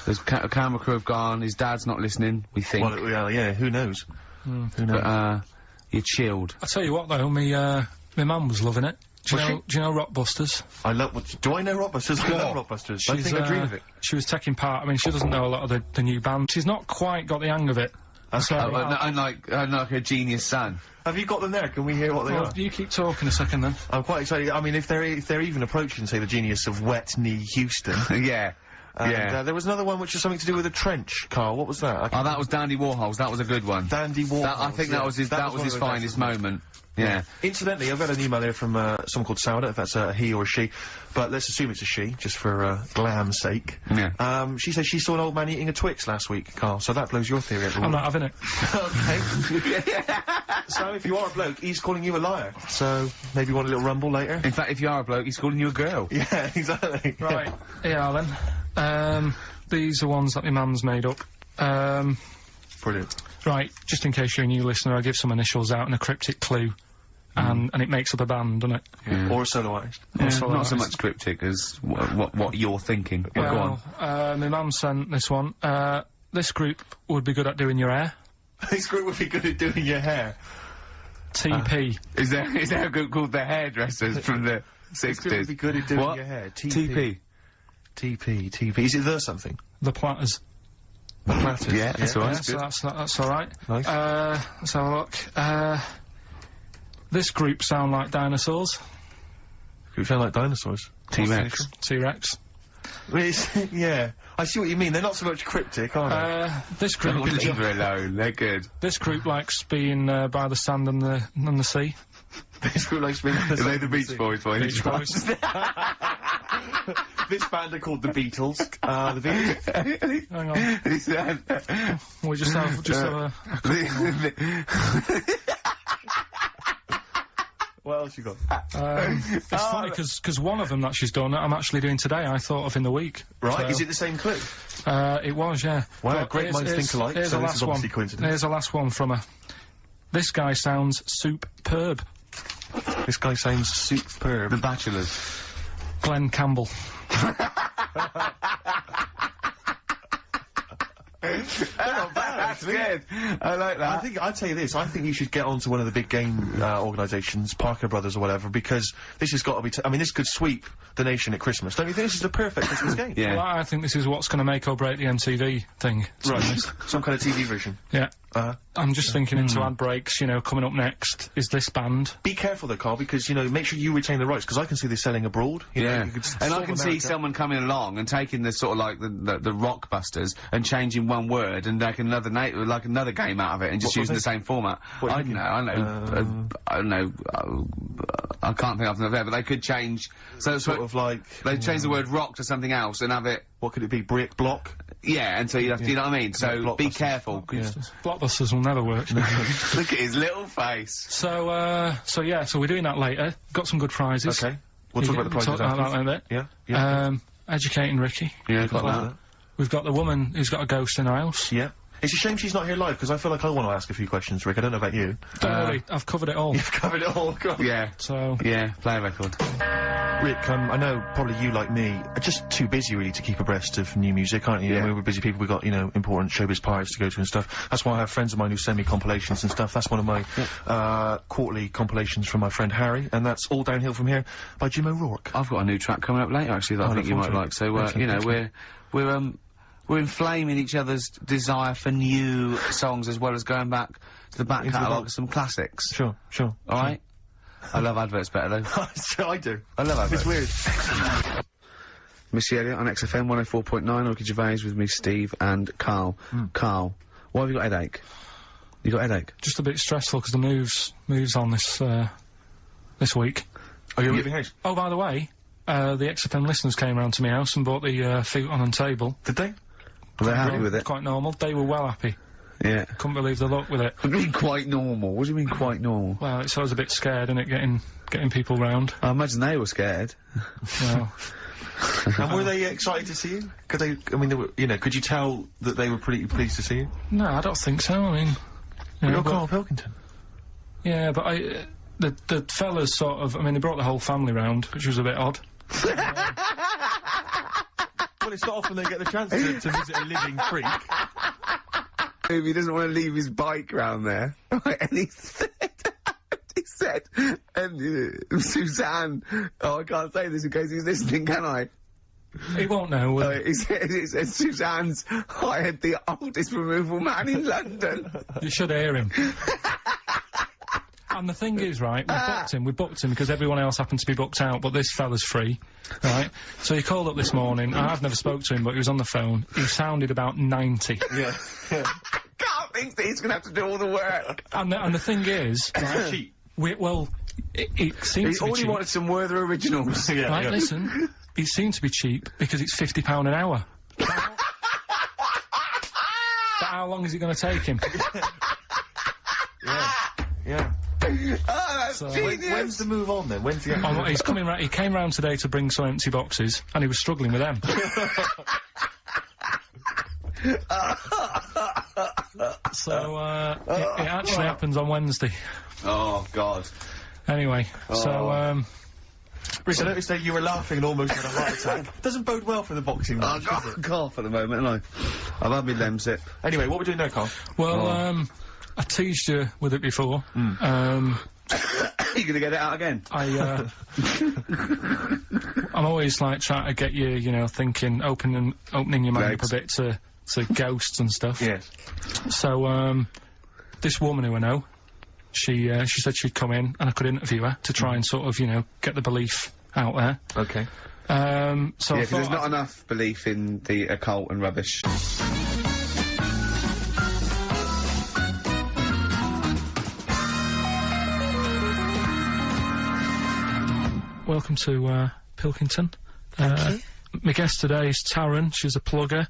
There's a camera crew have gone, his dad's not listening, we think. Well, yeah, who knows? Who knows? But, you're chilled. I tell you what though, my mum was loving it. Do you know Rockbusters? Do I know Rockbusters? I love Rockbusters. I think I dream of it. She was taking part. I mean, she doesn't know a lot of the new band. She's not quite got the hang of it. That's Unlike her genius son. Have you got them there? Can we hear what they are? You keep talking a second then. I'm quite excited. I mean, if they're even approaching, say, the genius of Wet Knee Houston. Yeah. There was another one which was something to do with a trench, Karl. What was that? That was Dandy Warhols. That was a good one. Dandy Warhols. I think that was his finest moment. Yeah. Incidentally, I've got an email here from someone called Sauda, if that's a he or a she, but let's assume it's a she, just for glam's sake. Yeah. She says she saw an old man eating a Twix last week, Karl, so that blows your theory out the I'm water. not having it. Okay. So if you are a bloke, he's calling you a liar. So maybe you want a little rumble later? In fact, if you are a bloke, he's calling you a girl. Yeah, exactly. Right. Yeah, then. These are ones that my mum's made up. Brilliant. Right, just in case you're a new listener, I'll give some initials out and a cryptic clue. And it makes up a band, doesn't it? Yeah. Or a solo artist. Yeah, not so much cryptic as what you're thinking. Go on. My mum sent this one. This group would be good at doing your hair. This group would be good at doing your hair. TP. Is there a group called the Hairdressers from the 60s? This group would be good at doing What? your hair. TP. TP. Is it the something? The Platters. The Platters. Yeah, that's all right. That's alright. Nice. Let's have a look. This group sound like dinosaurs. Group sound like dinosaurs. T-Rex. T-Rex. Yeah. I see what you mean. They're not so much cryptic, are they? This group... Leave her alone, they're good. This group likes being by the sand and the sea. This group likes being... Are they the Beach Boys, boy? Beach Boys. This band are called the Beatles. The Beatles. Hang on. We just have a... What else you got? It's funny because one of them that she's done, I'm actually doing today. I thought of in the week. Right? So, Is it the same clue? It was, yeah. Wow, But great minds think alike. Here's So the this last is obviously one. coincidence. Here's the last one from her. This guy sounds superb. This guy sounds superb. The Bachelors. Glenn Campbell. Not bad, That's good. I like that. I'll tell you this, I think you should get onto one of the big game organisations, Parker Brothers or whatever, because this has got to be, I mean, this could sweep the nation at Christmas. Don't you think this is the perfect Christmas game? Yeah. Well, I think this is what's going to make or break the MTV thing. to be Right. honest. Some kind of TV version. Yeah. Uh-huh. I'm just thinking into ad breaks, you know, coming up next is this band. Be careful though, Karl, because, you know, make sure you retain the rights, because I can see this selling abroad. You know, Yeah, you could and I sort can see America. someone coming along and taking the sort of like the Rockbusters and changing one word and like another game out of it and just What using the was same format. What I do you don't know. I don't know. I can't think of something there, but they could change. So Sort of like... they change the word rock to something else and have it. What could it be? Brick, block? Yeah, and so you have to, you know what I mean? So be Blockbusters. careful. Yeah. Blockbusters will never work. Look at his little face. So we're doing that later. Got some good prizes. Okay. We'll talk about the prizes Talk about after. that in a bit. Yeah, yeah. Educating Ricky. Yeah, Got that. We've got the woman who's got a ghost in her house. Yeah. It's a shame she's not here live, because I feel like I want to ask a few questions, Rick. I don't know about you. Don't worry, I've covered it all. You've covered it all, God. Yeah. So Yeah, play a record. Rick, I know probably you, like me, are just too busy really to keep abreast of new music, aren't you? Yeah. I mean, we're busy people, we've got, you know, important showbiz parties to go to and stuff. That's why I have friends of mine who send me compilations and stuff. That's one of my quarterly compilations from my friend Harry, and that's All Downhill From Here by Jim O'Rourke. I've got a new track coming up later, actually, that I think you might like. So, you know, we're inflaming each other's desire for new songs as well as going back to the back catalogue of some classics. Sure. All right? I love adverts better, though. I do. I love adverts. It's weird. Missy Elliott on XFM 104.9, Ricky Gervais with me, Steve and Karl. Karl, why have you got a headache? You got a headache? Just a bit stressful because the moves on this week. Oh, you're leaving house? Oh, by the way, the XFM listeners came round to my house and bought the futon and table. Did they? Were they happy with it? Quite normal. They were well happy. Yeah. Couldn't believe the luck with it. What do you mean quite normal? What do you mean quite normal? Well, it's always a bit scared, isn't it, getting people round. I imagine they were scared. Well, And were they excited to see you? Could they, I mean, they were, you know, could you tell that they were pretty pleased to see you? no, I don't think so. I mean, you know, You're but- Karl Pilkington. yeah, but the fellas sort of, I mean, they brought the whole family round, which was a bit odd. Well, it's not often they get the chance to visit a living freak. He doesn't want to leave his bike round there. Right, and he said, and Suzanne, oh, I can't say this in case he's listening, can I? He won't know. will he? He said Suzanne's hired the oldest removal man in London. You should hear him. And the thing is, right, we booked him because everyone else happened to be booked out, but this fella's free, right? So he called up this morning, I've never spoke to him, but he was on the phone. He sounded about 90. Yeah. Can't think that he's going to have to do all the work. And the thing is, right, Cheap. it seems He to be already cheap. wanted some Werther originals. Yeah, Right, yeah. listen, it seemed to be cheap because it's £50 an hour. But how long is it going to take him? Yeah. Oh, that's So- genius. When's the move on then? When's the Oh, well, he's coming round. He came round today to bring some empty boxes, and he was struggling with them. So it actually happens on Wednesday. Oh, God. Anyway, so Rick, I noticed that you were laughing and almost had a heart attack. Doesn't bode well for the boxing match, does it? Cough at the moment, and I've had my Lemsip. Anyway, what we're doing now, Karl? well, I teased you with it before. You gonna get it out again? I'm always like trying to get you, you know, thinking, opening your mind up a bit to ghosts and stuff. Yes. So this woman who I know, she said she'd come in and I could interview her to try and sort of, you know, get the belief out there. Okay. So I Yeah, because there's thought not enough belief in the occult and rubbish. welcome to Pilkington. Thank you. My guest today is Taryn. She's a plugger.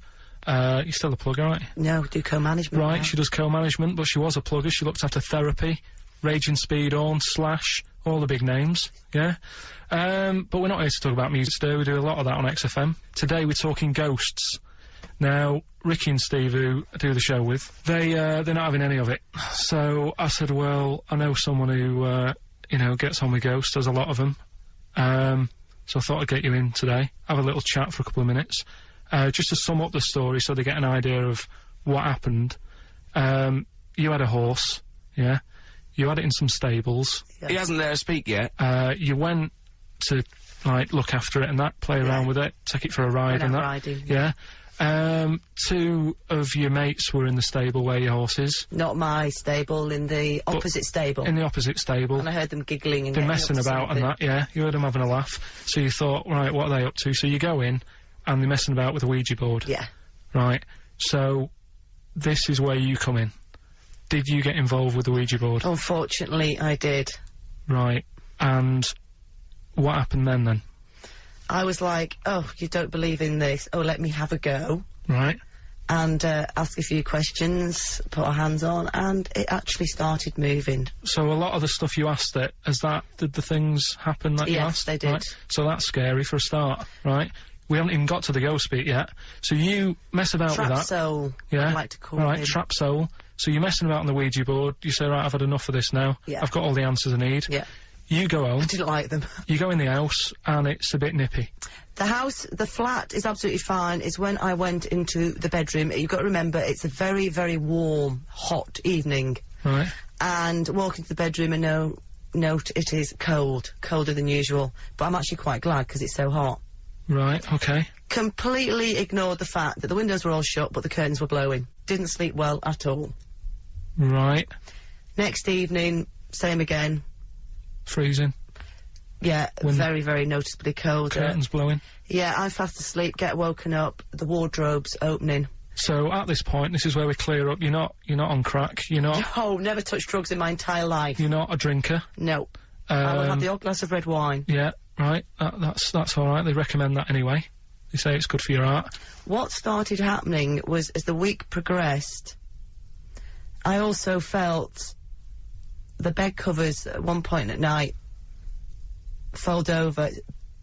You're still a plugger, right? No, do co-management. Right, now. she does co-management, but she was a plugger. She looked after therapy, Raging Speed On, Slash, all the big names, yeah? But we're not here to talk about music today. We do a lot of that on XFM. Today we're talking ghosts. Now, Ricky and Steve, who I do the show with, they're not having any of it. So I said, well, I know someone who, you know, gets on with ghosts. There's a lot of them. So I thought I'd get you in today, have a little chat for a couple of minutes, just to sum up the story so they get an idea of what happened. You had a horse, yeah? You had it in some stables. Yeah. He hasn't let her speak yet. You went to, like, look after it and that, play around with it, take it for a ride Went and out that. riding, Yeah. Two of your mates were in the stable where your horse is. Not my stable, in the opposite stable. In the opposite stable. And I heard them giggling and They're getting messing up to about and something. that, yeah. You heard them having a laugh. So you thought, right, what are they up to? So you go in, and they're messing about with a Ouija board. Yeah. Right. So, this is where you come in. Did you get involved with the Ouija board? Unfortunately, I did. Right. And what happened then? I was like, oh, you don't believe in this. Oh, let me have a go. Right. And ask a few questions, put our hands on, and it actually started moving. So a lot of the stuff you asked it, did the things happen that you Yes, asked? they did. Right? So that's scary for a start, right? We haven't even got to the ghost bit yet. So you mess about Trap with that. soul, Yeah. I'd like to call Right, him. trap soul. So you're messing about on the Ouija board. You say, right, I've had enough of this now. Yeah. I've got all the answers I need. Yeah. You go home. I didn't like them. You go in the house, and it's a bit nippy. The flat is absolutely fine. It's when I went into the bedroom. You've got to remember, it's a very, very warm, hot evening. Right. And walk into the bedroom and note it is cold, colder than usual. But I'm actually quite glad because it's so hot. Right, okay. Completely ignored the fact that the windows were all shut, but the curtains were blowing. Didn't sleep well at all. Right. Next evening, same again. Freezing. Yeah, very, very noticeably colder. Curtains blowing. Yeah, I'm fast asleep, get woken up, the wardrobe's opening. So at this point, this is where we clear up. You're not on crack. You're not. Oh, never touched drugs in my entire life. You're not a drinker. No. I will have the odd glass of red wine. Yeah, right. That's all right. They recommend that anyway. They say it's good for your heart. What started happening was, as the week progressed, I also felt the bed covers at one point at night fold over,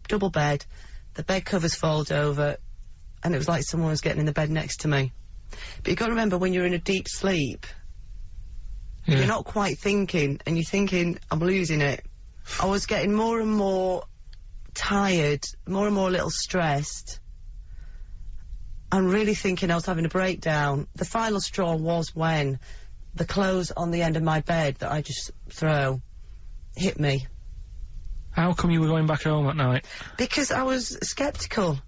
double bed, the bed covers fold over, and it was like someone was getting in the bed next to me. But you've got to remember, when you're in a deep sleep, you're not quite thinking, and you're thinking, I'm losing it. I was getting more and more tired, more and more a little stressed. I'm really thinking I was having a breakdown. The final straw was when the clothes on the end of my bed that I just throw hit me. How come you were going back home at night? Because I was sceptical.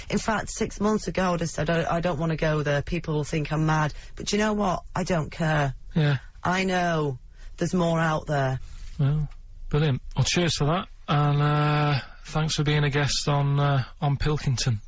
In fact, 6 months ago, I said, I don't want to go there. People will think I'm mad. But you know what? I don't care. Yeah. I know there's more out there. Well, brilliant. Well, cheers for that. And, thanks for being a guest on Pilkington.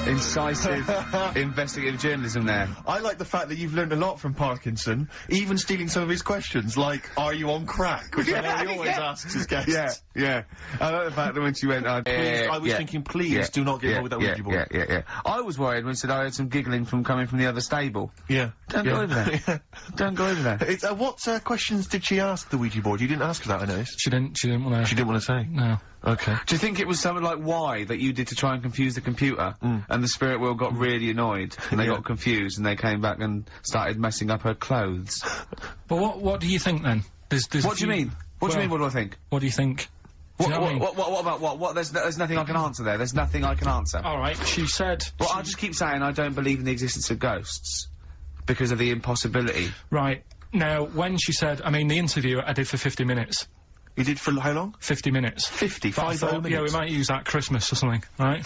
Incisive investigative journalism there. I like the fact that you've learned a lot from Parkinson, even stealing some of his questions, like, are you on crack? Which I know he always asks his guests. Yeah. I like the fact that when she went, I was thinking, please do not get involved with that Ouija board. Yeah. I was worried when she said I heard some giggling coming from the other stable. Yeah. Don't go over there. Don't go over there. It's, what questions did she ask the Ouija board? You didn't ask her that, I noticed. She didn't want to. She didn't want to say? No. Okay. Do you think it was something like why that you did to try and confuse the computer, and the spirit world got really annoyed, and they got confused, and they came back and started messing up her clothes? But what do you think then? What do you mean? What do you mean, what do I think? What do you think? What about what? There's nothing I can answer there. There's nothing I can answer. Alright, she said... Well, I'll just keep saying I don't believe in the existence of ghosts, because of the impossibility. Right. Now, when she said... I mean, the interview I did for 50 minutes. You did for how long? 50 minutes. 55 minutes? Yeah, we might use that at Christmas or something, right?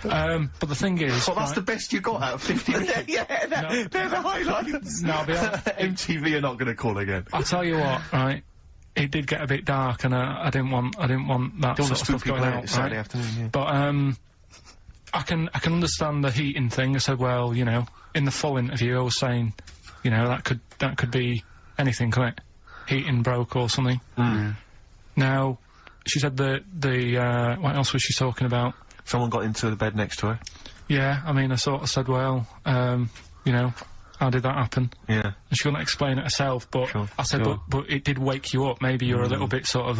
But the thing is... Well, that's the best you got out of 50 minutes. They're the highlights. No, MTV are not going to call again. I'll tell you what, right? It did get a bit dark, and I didn't want that sort of stuff going out, Saturday right? afternoon, yeah. But I can understand the heating thing. I said, well, you know, in the full interview, I was saying, you know, that could be anything, couldn't it? Heating broke or something. Now, she said what else was she talking about? Someone got into the bed next to her. Yeah, I mean, I sort of said, well, you know, how did that happen? Yeah. And she couldn't explain it herself, but I said, but it did wake you up. Maybe you're a little bit sort of,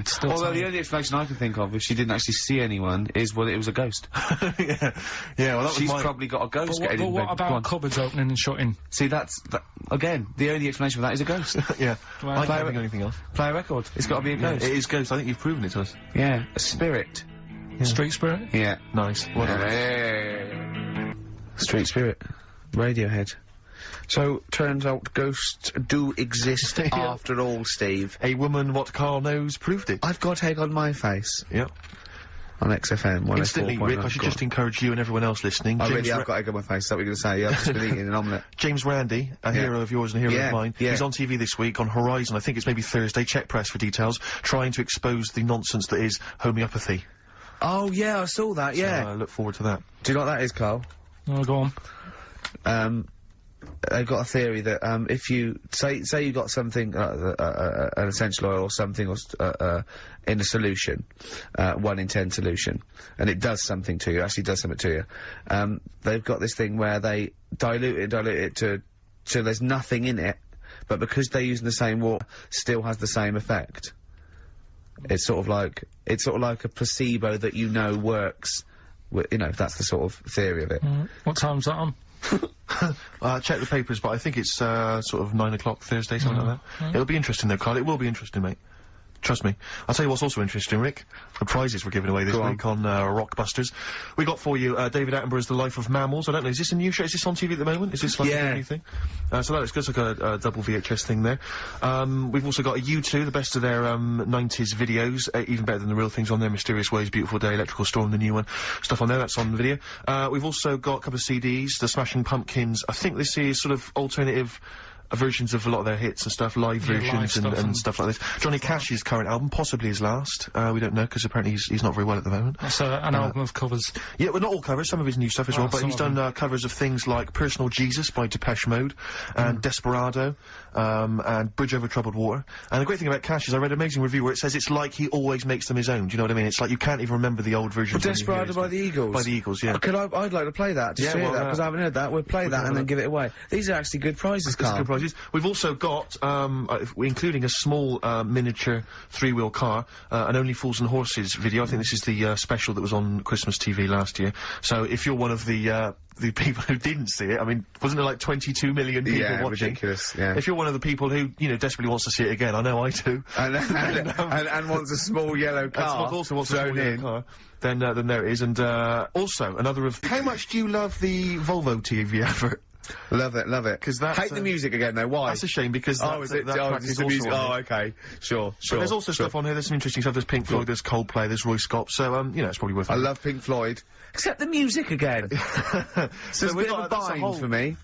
still... Although the only explanation I can think of, if she didn't actually see anyone, is, well, it was a ghost. Yeah, well, that She's was probably got a ghost getting in But bed. what about cupboards opening and shutting? See, again, the only explanation for that is a ghost. Yeah. Well, I can't think of anything else. Play a record. It's got to be a ghost. It is ghost. I think you've proven it to us. Yeah. A spirit. Street spirit? Yeah. Nice. What else? Hey. Street spirit. Radiohead. So, turns out ghosts do exist after all, Steve. A woman what Karl knows proved it. I've got egg on my face. Yep. On XFM. Instantly, Rick, I should just encourage you and everyone else listening. I really have got egg on my face. Is that what you're going to say? Yeah, I've just been eating an omelette. James Randi, a hero of yours and a hero of mine. He's on TV this week on Horizon. I think it's maybe Thursday. Check press for details. Trying to expose the nonsense that is homeopathy. Oh, yeah, I saw that, yeah. So I look forward to that. Do you know what that is, Karl? Oh, go on. They've got a theory that, if you, say you got something, an essential oil or something, in a solution, 1 in 10 solution, and it does something to you, actually does something to you, they've got this thing where they dilute it to there's nothing in it, but because they're using the same water, still has the same effect. It's sort of like a placebo that you know works, you know, that's the sort of theory of it. What time's that on? Check the papers, but I think it's, sort of 9 o'clock Thursday, something like that. It'll be interesting though, Karl. It will be interesting, mate. Trust me. I'll tell you what's also interesting, Rick. The prizes we're giving away this week on Rockbusters. We got for you David Attenborough's The Life of Mammals. I don't know, is this a new show? Is this on TV at the moment? Is this like a new thing? So that looks good. It's like a double VHS thing there. We've also got a U2, the best of their 90s videos, even better than the real things on there. Mysterious Ways, Beautiful Day, Electrical Storm, the new one. Stuff on there, that's on video. We've also got a couple of CDs, The Smashing Pumpkins. I think this is sort of alternative versions of a lot of their hits and stuff, live versions live stuff and stuff like this. Johnny Cash's current album, possibly his last. We don't know, because apparently he's not very well at the moment. That's an album of covers. Yeah, well, not all covers, some of his new stuff as well, but he's done covers of things like Personal Jesus by Depeche Mode, and Desperado, and Bridge Over Troubled Water. And the great thing about Cash is I read an amazing review where it says it's like he always makes them his own, do you know what I mean? It's like you can't even remember the old version. Desperado by the Eagles? By the Eagles, yeah. I'd like to play that, just to hear that, because I haven't heard that. We'll play that and then give it away. These are actually good prizes, Karl. Good prizes. We've also got, including a small, miniature three-wheel car, an Only Fools and Horses video. I think this is the, special that was on Christmas TV last year. So if you're one of the people who didn't see it, I mean, wasn't there like 22 million people watching? Ridiculous, yeah. If you're one of the people who, you know, desperately wants to see it again, I know I do. And wants a small yellow car. And also wants a small yellow car. Then there it is. And, also, another of... How much do you love the Volvo TV advert? Love it, love it. 'Cause that's, hate the music again, though. Why? That's a shame, because that is it? that track is the also music. on Oh, it. okay. Sure. But there's also stuff on here, there's some interesting stuff. There's Pink Floyd, there's Coldplay, there's Roy Scott, so, you know, it's probably worth it. I love Pink Floyd. Except the music again. So it's a bit of a bind for me.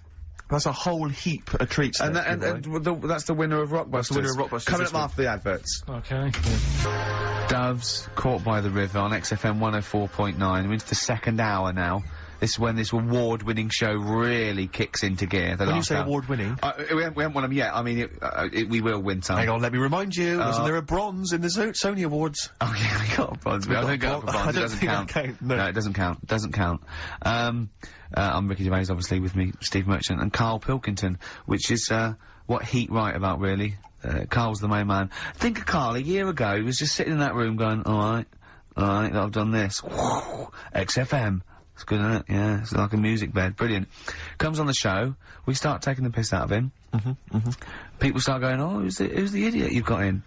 That's a whole heap of treats. And that's the winner of Rockbusters. That's the winner of Rockbusters. Coming up after the adverts. Okay. Doves, Caught by the River on XFM 104.9. We're into the second hour now. This is when this award-winning show really kicks into gear. When you say award-winning? We haven't won them yet. I mean, we will win some. Hang on, let me remind you, wasn't there a bronze in the Sony Awards? Oh yeah, we got a bronze. I don't go for bronze, it doesn't count. No, it doesn't count. It doesn't count. I'm Ricky Gervais, obviously, with me, Steve Merchant, and Karl Pilkington, which is, what Heat write about, really. Karl's the main man. Think of Karl, a year ago, he was just sitting in that room going, alright, I've done this. XFM. It's good, isn't it? Yeah, it's like a music bed. Brilliant. Comes on the show, we start taking the piss out of him. People start going, oh, who's the idiot you've got in? And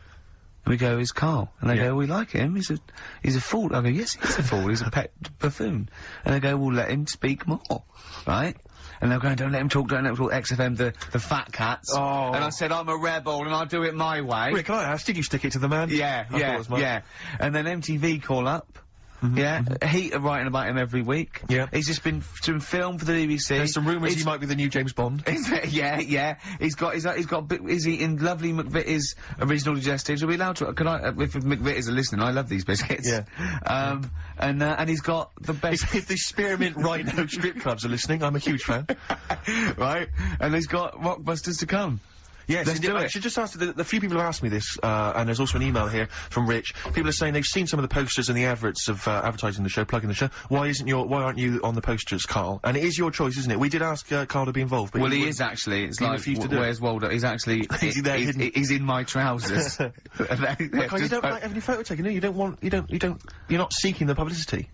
we go, it's Karl. And they go, we like him, he's a fool. I go, yes, he's a fool, he's a pet buffoon. And they go, well, let him speak more, right? And they're going, don't let him talk, XFM, the fat cats. Oh. And I said, I'm a rebel and I'll do it my way. Wait, can I ask, did you stick it to the man? Yeah. And then MTV call up. Yeah, Heat are writing about him every week. Yeah. He's just been doing film for the BBC. There's some rumours he might be the new James Bond. yeah. He's eating lovely McVitie's original digestives. Are we allowed to? Can I? If McVitie's are listening, I love these biscuits. Yeah. And he's got the best. If the Spearmint Rhino strip clubs are listening, I'm a huge fan. Right. And he's got Rockbusters to come. Yes, let's do it. I should just ask, the few people have asked me this, and there's also an email here from Rich. People are saying they've seen some of the posters and the adverts of, advertising the show, plugging the show. Why aren't you on the posters, Karl? And it is your choice, isn't it? We did ask, Karl to be involved, but well, he is actually. It's like, where's Waldo? He's actually, he's in my trousers. Karl, you don't like having your photo taken, no? You're not seeking the publicity.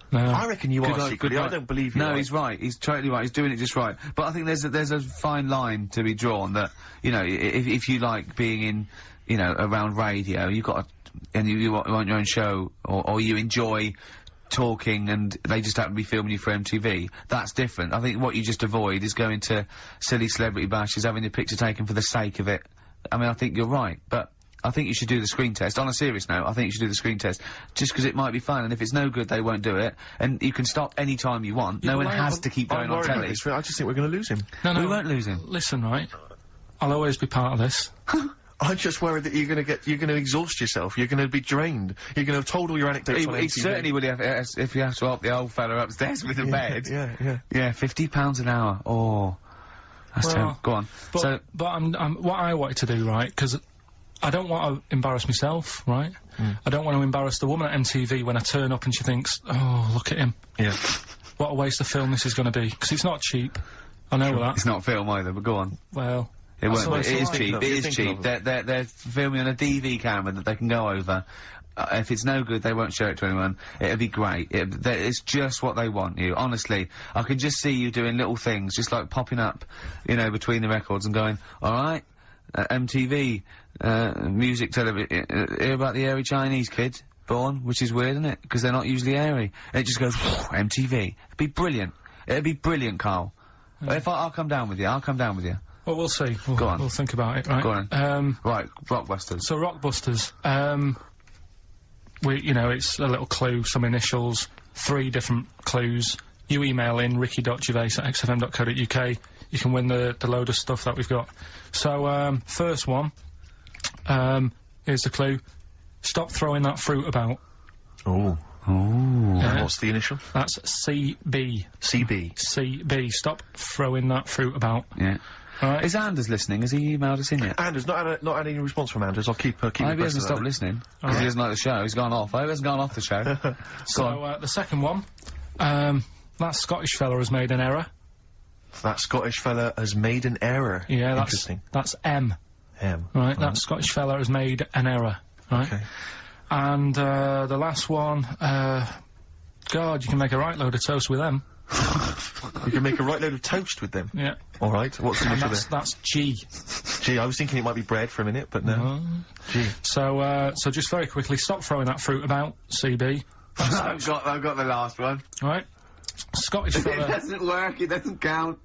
No. I reckon you are secretly. I don't believe you. No, he's right. He's totally right. He's doing it just right. But I think there's a fine line to be drawn that, you know, if you like being in, you know, around radio, you've got and you want your own show, or you enjoy talking and they just happen to be filming you for MTV, that's different. I think what you just avoid is going to silly celebrity bashes, having your picture taken for the sake of it. I mean, I think you're right, but I think you should do the screen test. On a serious note, I think you should do the screen test. Just because it might be fun, and if it's no good, they won't do it. And you can stop any time you want. No one has to keep going on telly. I just think we're going to lose him. No, we won't lose him. Listen, right? I'll always be part of this. I'm just worried that you're going to exhaust yourself. You're going to be drained. You're going to have told all your anecdotes on MTV. He certainly would have, if you have to help the old fella upstairs with the bed. Yeah, £50 an hour. Oh. That's terrible. Go on. But what I wanted to do, right, because I don't want to embarrass myself, right? I don't want to embarrass the woman at MTV when I turn up and she thinks, oh, look at him. Yeah. What a waste of film this is going to be. Because it's not cheap. I know that. It's not film either, but go on. Well... It won't. It is cheap. It is cheap. They're filming on a DV camera that they can go over. If it's no good, they won't show it to anyone. It'll be great. It's just what they want you. Honestly, I can just see you doing little things, just like popping up, you know, between the records and going, all right, MTV, music, television, hear about the airy Chinese kid born, which is weird, isn't it? Because they're not usually airy. And it just goes, MTV. It'd be brilliant. It'd be brilliant, Karl. If I'll come down with you. I'll come down with you. Well, we'll see. Go on. We'll think about it, right? Go on. Right, Rockbusters. So, Rockbusters, you know, it's a little clue, some initials, 3 different clues, you email in ricky.gervais@xfm.co.uk. You can win the load of stuff that we've got. So, first one, here's the clue. Stop throwing that fruit about. Oh. Yeah. What's the initial? That's CB. CB. CB. Stop throwing that fruit about. Yeah. Alright. Is Anders listening? Has he emailed us in yet? Anders, not had any response from Anders. I'll keep I hope he abreast hasn't of stopped that. listening. Because he doesn't like the show. He's gone off. I hope he hasn't gone off the show. So, the second one, that Scottish fella has made an error. That Scottish fella has made an error. Yeah, Interesting. that's M. M. Right, that Scottish fella has made an error. Right? Okay. And, the last one, God, you can make a right load of toast with them. You can make a right load of toast with them. Yeah. All right. What's the And initial there? that's G. Gee, I was thinking it might be bread for a minute, but no. Gee. So just very quickly, stop throwing that fruit about, CB. I've got the last one. Right? Scottish It fella. doesn't work. It doesn't count.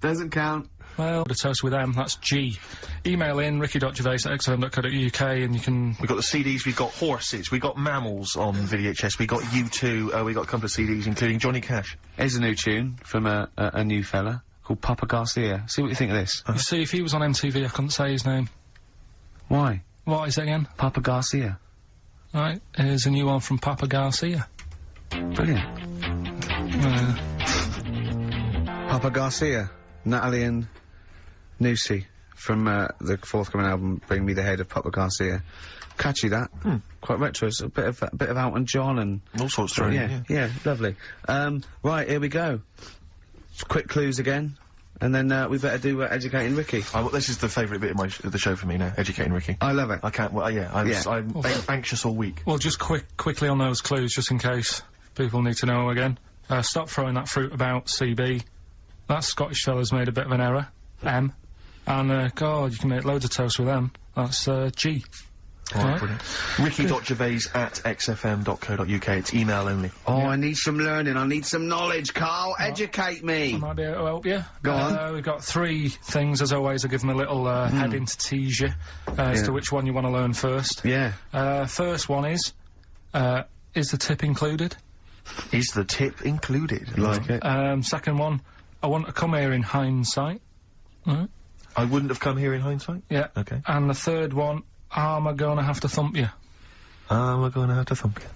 Doesn't count. Well, the toast with them, that's G. Email in ricky.gervais@xfm.co.uk and you can... We got the CDs, we got horses, we got mammals on VHS, we got U2, we got a couple of CDs, including Johnny Cash. Here's a new tune from a new fella called Papa Garcia. See what you think of this. You see, if he was on MTV, I couldn't say his name. Why? What is it again? Papa Garcia. Right, here's a new one from Papa Garcia. Brilliant. Papa Garcia, Natalie and Nusi from the forthcoming album Bring Me the Head of Papa Garcia. Catchy that. Quite retro. It's a bit of Elton John and All sorts thrown in, yeah, lovely. Right, here we go. Quick clues again, and then we better do Educating Ricky. Well, this is the favourite bit of the show for me now, Educating Ricky. I love it. I can't, well, yeah, I'm anxious all week. Well, just quickly on those clues, just in case people need to know again. Stop throwing that fruit about, CB. That Scottish fella's made a bit of an error, M. And, God, you can make loads of toast with them. That's, G. Alright, brilliant. Ricky.gervais@xfm.co.uk, it's email only. Oh, I need some learning. I need some knowledge, Karl. Educate me. I might be able to help you. Go on. We've got 3 things, as always. I give them a little heading to tease you as to which one you want to learn first. Yeah. First one is the tip included? Is the tip included? Like it. Second one, I want to come here in hindsight. Right. I wouldn't have come here in hindsight? Yeah. Okay. And the third one, am I gonna have to thump you? We're gonna have to thump you.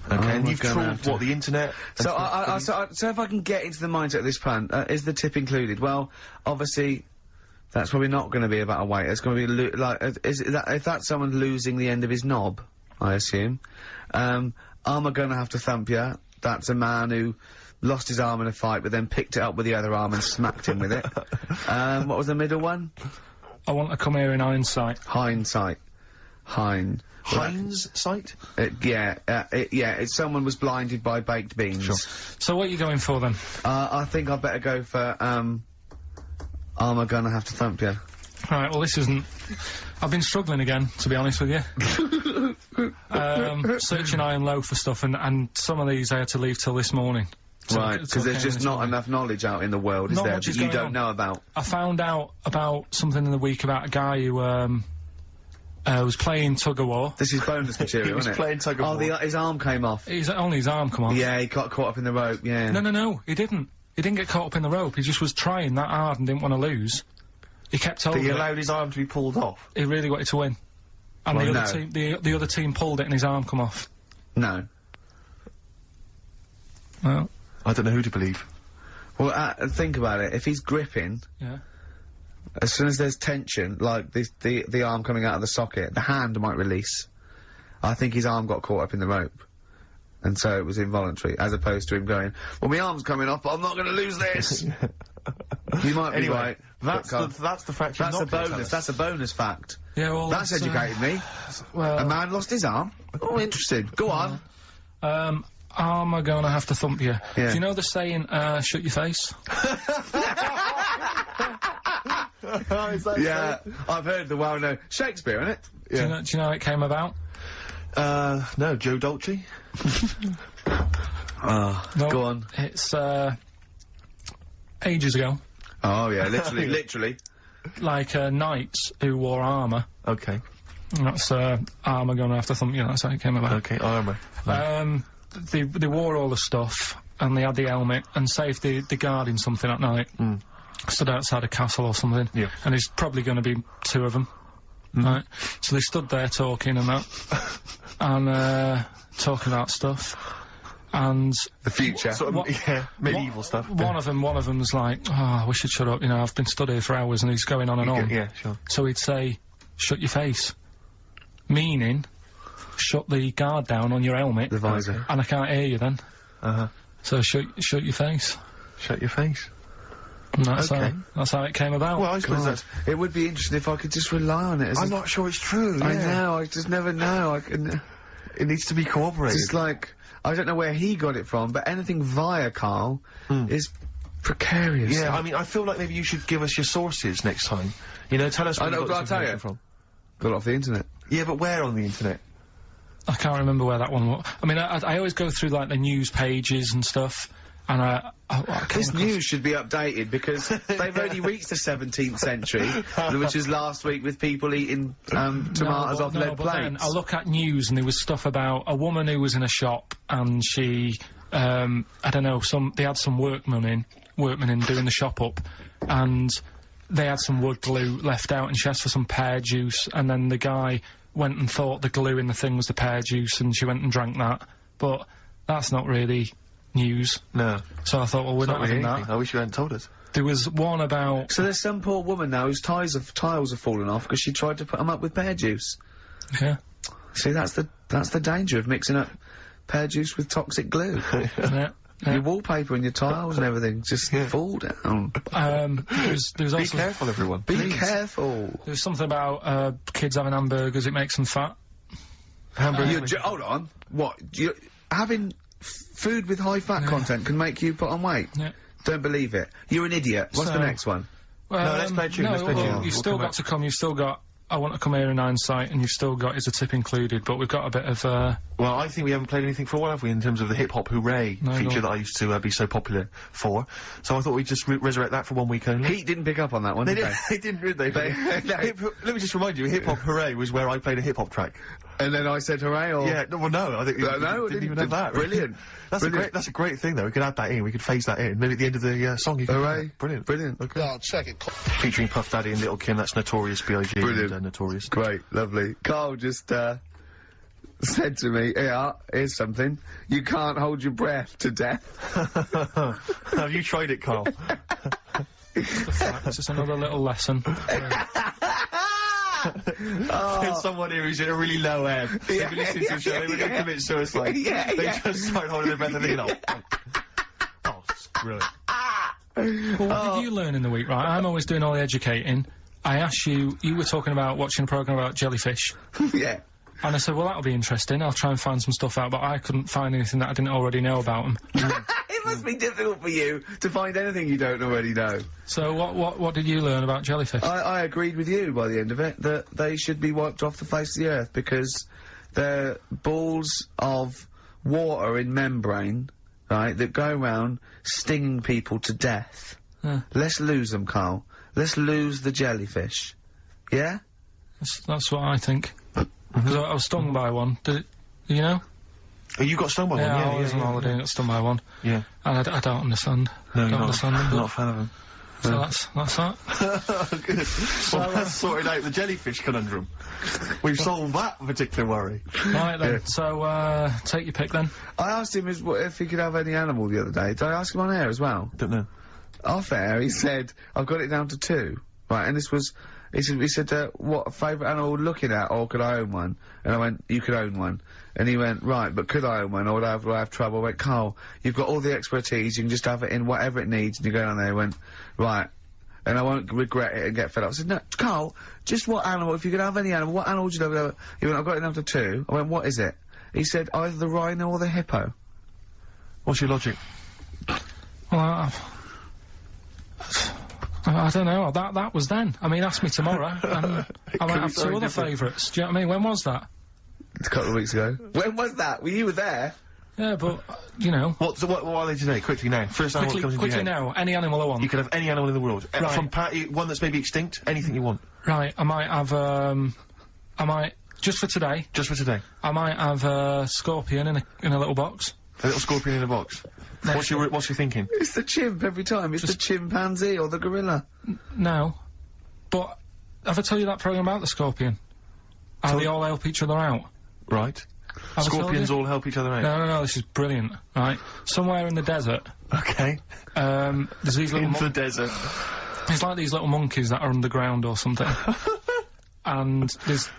Okay, and we're you've gonna trawled, have to- what, the internet? So, so if I can get into the mindset of this plan, is the tip included? Well, obviously, that's probably not going to be about a weight. It's going to be if that's someone losing the end of his knob, I assume. Am I going to have to thump you? That's a man who lost his arm in a fight, but then picked it up with the other arm and smacked him with it. What was the middle one? I want to come here in hindsight. Hindsight. Heinz site? Yeah, it's someone was blinded by baked beans. Sure. So what are you going for then? I think I'd better go for, am I gonna have to thump you? Right, well this isn't... I've been struggling again, to be honest with you. Searching high and low for stuff, and some of these I had to leave till this morning. Right, because there's just not enough knowledge out in the world, is Not there, much that is you going don't on. know about? I found out about something in the week about a guy who, was playing tug-of-war. This is bonus material, He was isn't it? playing tug-of-war. Oh, his arm came off. Only his arm come off. Yeah, he got caught up in the rope, yeah. No, he didn't. He didn't get caught up in the rope, he just was trying that hard and didn't want to lose. He kept But holding he it. allowed his arm to be pulled off. He really wanted to win. And Well, the no. other team, the other team pulled it and his arm come off. No. Well, I don't know who to believe. Well, think about it. If he's gripping, yeah. as soon as there's tension, like the arm coming out of the socket, the hand might release. I think his arm got caught up in the rope. And so it was involuntary, as opposed to him going, well, my arm's coming off, but I'm not going to lose this. You might be Anyway, right. that's the fact you're That's not a gonna tell bonus. us. That's a bonus fact. Yeah, well, That's educated me. Well, A man lost his arm. Oh, interesting. Go on. am I gonna have to thump you? Yeah. Do you know the saying, shut your face? Yeah, I've heard the well-known Shakespeare, innit? Do you know how it came about? No, Joe Dolce? No, Go on. It's, ages ago. Oh, yeah, literally, literally. Like, knights who wore armour. Okay. And that's, armour gonna have to thump you, that's how it came about. Okay, armour. They wore all the stuff, and they had the helmet, and say if they're guarding something at night, stood outside a castle or something, and there's probably going to be 2 of them, right? So they stood there talking and that, and talking about stuff, and The future. Sort of, medieval stuff. one of them was like, "Oh, I wish I'd shut up. You know, I've been stood here for hours," and he's going on and on. Yeah, sure. So he'd say, "Shut your face," meaning, shut the guard down on your helmet, The visor. and I can't hear you then. So shut your face. Shut your face. And that's Okay. that's how it came about. Well, I suppose that's... It would be interesting if I could just rely on it as I'm not sure it's true, I yeah. know, I just never know. I can... It needs to be corroborated. It's like, I don't know where he got it from, but anything via Karl is precarious. Yeah, I mean, I feel like maybe you should give us your sources next time. You know, tell us where I know, you got I'll this tell you. information from. Got it off the internet. Yeah, but where on the internet? I can't remember where that one was. I mean, I always go through like the news pages and stuff, and I came This across- news should be updated because they've only reached the 17th century, which was last week with people eating tomatoes off lead but then plates. I look at news and there was stuff about a woman who was in a shop and she, I don't know, they had some workmen in doing the shop up, and they had some wood glue left out, and she asked for some pear juice, and then the guy went and thought the glue in the thing was the pear juice, and she went and drank that. But that's not really news. No. So I thought, well, we're not really having anything. that. I wish you hadn't told us. There was one about... So there's some poor woman now whose tiles have fallen off because she tried to put them up with pear juice. Yeah. See, that's the danger of mixing up pear juice with toxic glue. Yeah. Your wallpaper and your tiles and everything just fall down. There was Be also... careful, everyone. Be careful. There was something about, kids having hamburgers, it makes them fat. Hamburger. Hold on. What? Having food with high fat content can make you put on weight? Yeah. Don't believe it. You're an idiot. What's the So- next one? Well, No, let's play a tune, let's play a well, tune. You've We'll still come got back. to come, you've still got I Want to Come Here in Hindsight, and you've still got Is a Tip Included, but we've got a bit of, Well, I think we haven't played anything for a while, have we, in terms of the hip-hop hooray No, feature no. that I used to be so popular for. So I thought we'd just resurrect that for 1 week only. Heat didn't pick up on that one, They did didn't, they didn't, did they? No. Let me just remind you, Hip Hop Hooray was where I played a hip-hop track. And then I said hooray, or... Yeah, no, I think No, we didn't even have that. Brilliant. That's a great thing, though. We could add that in, we could phase that in. Maybe at the end of the song you could... Hooray. Brilliant. Brilliant. Okay. Oh, check it. Featuring Puff Daddy and Little Kim, that's Notorious B.I.G. Brilliant. and Notorious. Great, lovely. Karl just, said to me, yeah, here's something. You can't hold your breath to death. Have you tried it, Karl? it's just another little lesson. There's someone here who's in a really low ebb. They've been listening to the show, they were going to commit suicide. They just start holding their breath and thinking, oh, screw it. Well, what did you learn in the week, right? I'm always doing all the educating. I asked you were talking about watching a programme about jellyfish. Yeah. And I said, well, that'll be interesting. I'll try and find some stuff out, but I couldn't find anything that I didn't already know about them. It must be difficult for you to find anything you don't already know. So what did you learn about jellyfish? I agreed with you by the end of it, that they should be wiped off the face of the earth because they're balls of water in membrane, right, that go around stinging people to death. Let's lose them, Karl. Let's lose the jellyfish. Yeah? That's what I think. Because I was stung by one. Did you know? Oh, you got stung by one? Yeah, Yeah, I was on holiday and got stung by one. Yeah. And I don't understand. No, don't you're understand them. not But, a fan of them. so that's that. Good. Well, that's sorted out the jellyfish conundrum. We've solved that particular worry. Right then. So take your pick then. I asked him if he could have any animal the other day. Did I ask him on air as well? Don't know. Off air, he said, I've got it down to 2. Right, and this was... He said, what favourite animal looking at, or could I own one? And I went, you could own one. And he went, right, but could I own one, or would I have trouble? I went, Karl, you've got all the expertise, you can just have it in whatever it needs. And you go down there and went, right, and I won't regret it and get fed up. I said, no, Karl, just what animal, if you could have any animal, what animal would you love? He went, I've got it down to 2. I went, what is it? He said, either the rhino or the hippo. What's your logic? Well, I don't know. That was then. I mean, ask me tomorrow. And I might have 2 other favourites. Do you know what I mean? When was that? A couple of weeks ago. When was that? Well, you were there. Yeah, but you know. What are they today? Quickly now. First animal that comes into your Quickly head. now. Any animal I want. You could have any animal in the world. Right. From one that's maybe extinct, anything you want. Right. I might have. Just for today. Just for today. I might have a scorpion in a little box. A little scorpion in a box. What's your thinking? It's the chimp every time. It's the chimpanzee or the gorilla. No. But, have I told you that programme about the scorpion? How they all help each other out? Right. Have I told Scorpions you? all help each other out. No, this is brilliant, right? Somewhere in the desert, Okay. there's these little In the desert. it's like these little monkeys that are underground or something. And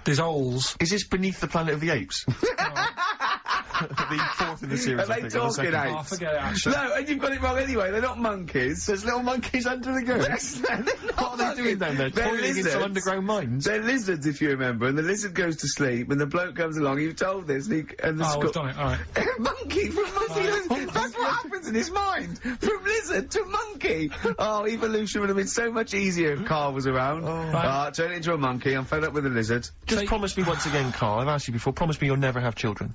there's holes. Is this Beneath the Planet of the Apes? The fourth in the series, Are I they think, or the talking second. apes? Oh, forget it, actually. No, and you've got it wrong anyway. They're not monkeys. There's little monkeys under the ground. What are they doing down there? They're Toiling in some lizards. underground mines? They're lizards, if you remember, and the lizard goes to sleep, and the bloke comes along. You've told this, and the Oh, we've done it, alright. monkey from monkey. That's what happens in his mind. From lizard to monkey. Oh, evolution would have been so much easier if Karl was around. Right. Turn it into a monkey. I'm fed up with the lizard. Just promise me once again, Karl, I've asked you before, promise me you'll never have children.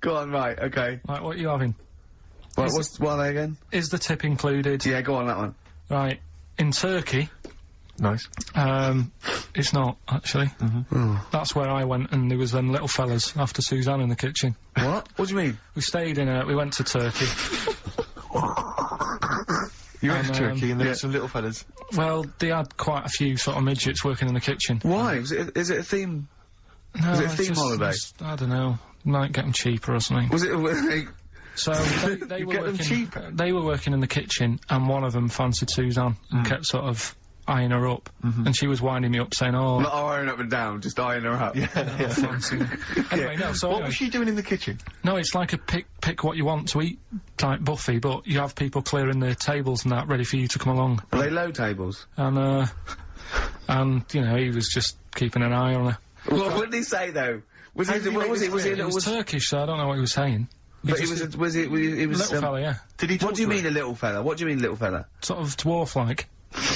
Go on, right, okay. Right, what are you having? What are they again? Is the tip included? Yeah, go on, that one. Right. In Turkey, Nice. it's not, actually. That's where I went, and there was them little fellas after Suzanne in the kitchen. What? What do you mean? We went to Turkey. You went to And, Turkey and there were some little fellas. Well, they had quite a few sort of midgets working in the kitchen. Why? Is it a theme? No, Was it a it's theme just- holiday? I don't know. Might get them cheaper or something. Was it? So they You were get them working. cheaper? They were working in the kitchen, and one of them fancied Suzanne and kept sort of eyeing her up, and she was winding me up, saying, "Oh, Not eyeing up and down, just eyeing her up. fancy." Anyway, no. So What anyway, was she doing in the kitchen? no, it's like a pick what you want to eat type buffet, but you have people clearing the tables and that ready for you to come along, Are they low tables? and you know he was just keeping an eye on her. What did he say though? Was he? did he What make was he? this Was he? clear? It was Was Turkish, so I don't know what he was saying. but he was. Was it? He was. Little fella, yeah, Did he talk What do you to her? mean a little fella? What do you mean little fella? sort of dwarf-like.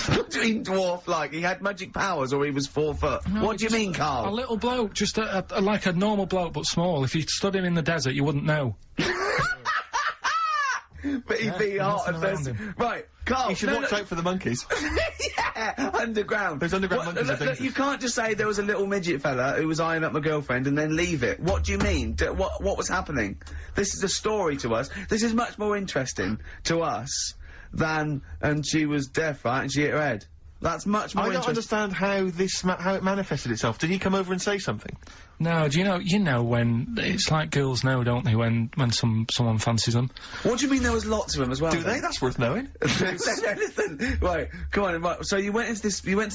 What do you mean dwarf like? He had magic powers or he was 4 foot? No, What do you just mean, A Karl? little bloke, just like a normal bloke, but small. If you stood him in the desert, you wouldn't know. But he'd be hot and nothing around thirsty. him. Right, Karl. You should watch out for the monkeys. Yeah, underground. Those underground monkeys are look, dangerous. you can't just say there was a little midget fella who was eyeing up my girlfriend and then leave it. What do you mean? What was happening? This is a story to us. This is much more interesting to us than, and she was deaf, right, and she hit her head. That's much more I don't interesting. understand how it manifested itself. Did he come over and say something? No, do you know when it's like girls know, don't they? When someone fancies them. What do you mean there was lots of them as well? Do they? That's worth knowing. Listen, right, come on, right. So you went to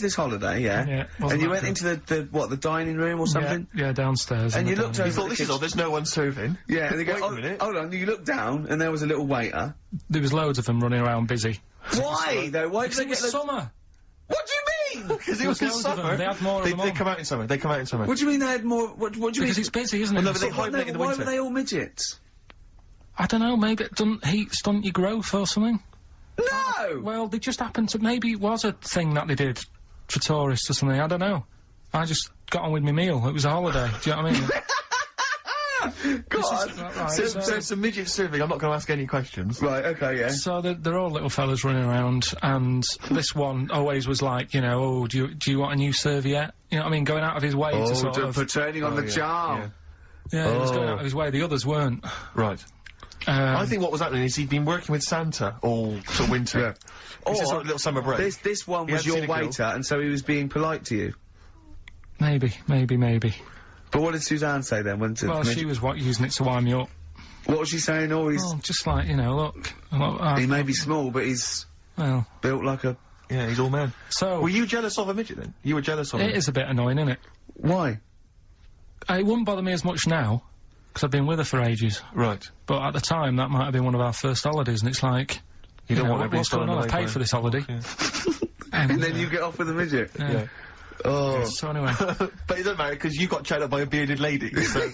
this holiday, yeah? Yeah, And wasn't you that went good? into the dining room or something? Yeah, downstairs. And in you the looked dining You over room. thought, this is odd, there's no one serving. Yeah, and they go, Wait a minute. hold on, you looked down and there was a little waiter. There was loads of them running around busy. Why, though? Why did Because they it get was the... summer. What do you mean? Because it was There's in loads of them. summer. They had more of them They on. come out in summer. They come out in summer. What do you mean they had more... What do you mean? Because it's busy, isn't it? Well, no, but they So- hibernate in the why winter. were they all midgets? I don't know, maybe it doesn't heat stunt your growth or something. No! Well, they just happened to, maybe it was a thing that they did for tourists or something, I don't know. I just got on with my meal, it was a holiday, do you know what I mean? God. Right, So it's a midget serving. I'm not going to ask any questions. Right, okay, yeah. So they're all little fellas running around, and this one always was like, you know, oh, do you want a new serviette? You know what I mean? Going out of his way to sort of... for turning on the yeah, charm. Yeah, he was going Oh. out of his way, the others weren't. Right. I think what was happening is he'd been working with Santa all sort of winter. Yeah. It's a Or sort of little summer break. This one He was had your seen a girl. waiter, and so he was being polite to you. Maybe. But what did Suzanne say then? Well, she was using it to wind me up. What was she saying? Oh, he's... Oh, just like, you know, look, He may be small, but he's well, built like a... Yeah, he's all man. so Were you jealous of a midget then? You were jealous of him? it is a bit annoying, isn't it? Why? It wouldn't bother me as much now, because I've been with her for ages. Right. But at the time, that might have been one of our first holidays, and it's like, You don't know, want everybody what's going stolen on? I away paid by- for this holiday. Yeah. And then you get off with a midget. Yeah. Oh. So anyway, But it doesn't matter because you got chatted up by a bearded lady. So.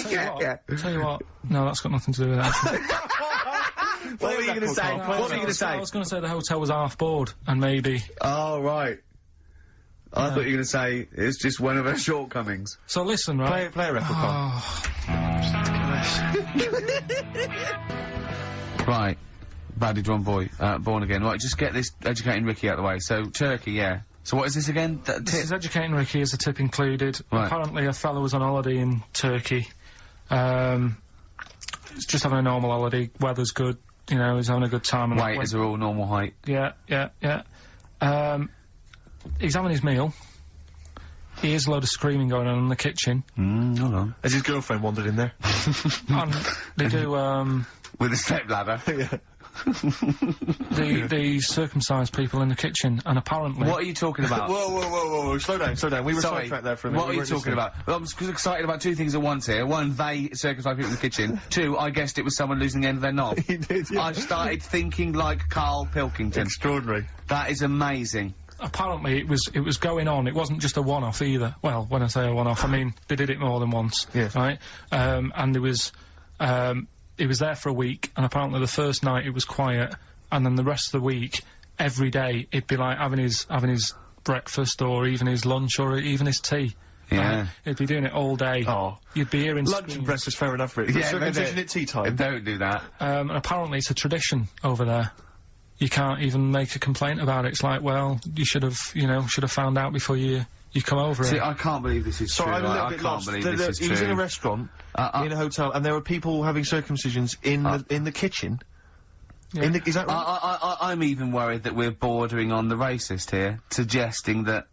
yeah. tell you what, no, that's got nothing to do with that. What were you going to say? What were you going to say? I was going to say the hotel was half board, and maybe. Oh, right. I thought you were going to say it's just one of her shortcomings. So listen, right? Play a record, Karl. Right. Baddie Drum Boy, born again. Right, just get this educating Ricky out of the way. So, Turkey, yeah. So what is this again? This is educating Ricky as a tip included. Right. Apparently a fellow was on holiday in Turkey. just having a normal holiday. Weather's good. You know, he's having a good time. And Waiters are all normal height. Yeah. He's having his meal. He hears a load of screaming going on in the kitchen. Hold on. Has his girlfriend wandered in there? And they do, With a stepladder. Yeah. the circumcised people in the kitchen, and apparently... What are you talking about? Whoa, slow down. We were sidetracked there for a minute. What are you talking about? Well, I'm excited about two things at once here. One, they circumcised people in the kitchen. Two, I guessed it was someone losing the end of their knob. He did, yeah. I've started thinking like Karl Pilkington. Extraordinary. That is amazing. Apparently it was going on. It wasn't just a one-off either. Well, when I say a one-off, I mean they did it more than once. Yes. Right? And there was... He was there for a week, and apparently the first night it was quiet, and then the rest of the week, every day, it'd be like having his breakfast, or even his lunch, or even his tea. Yeah. He'd be doing it all day. Oh. You'd be hearing Lunch screams. and breakfast, fair enough, really. Yeah, Circumcision at tea time. Don't do that. And apparently it's a tradition over there. You can't even make a complaint about it. It's like, well, you should have found out before you come over See, here. I can't believe this is Sorry, true. I'm a little I bit can't lost. believe this is He true. was in a restaurant, in a hotel, and there were people having circumcisions in the kitchen. Yeah. Is that right? I'm even worried that we're bordering on the racist here, suggesting that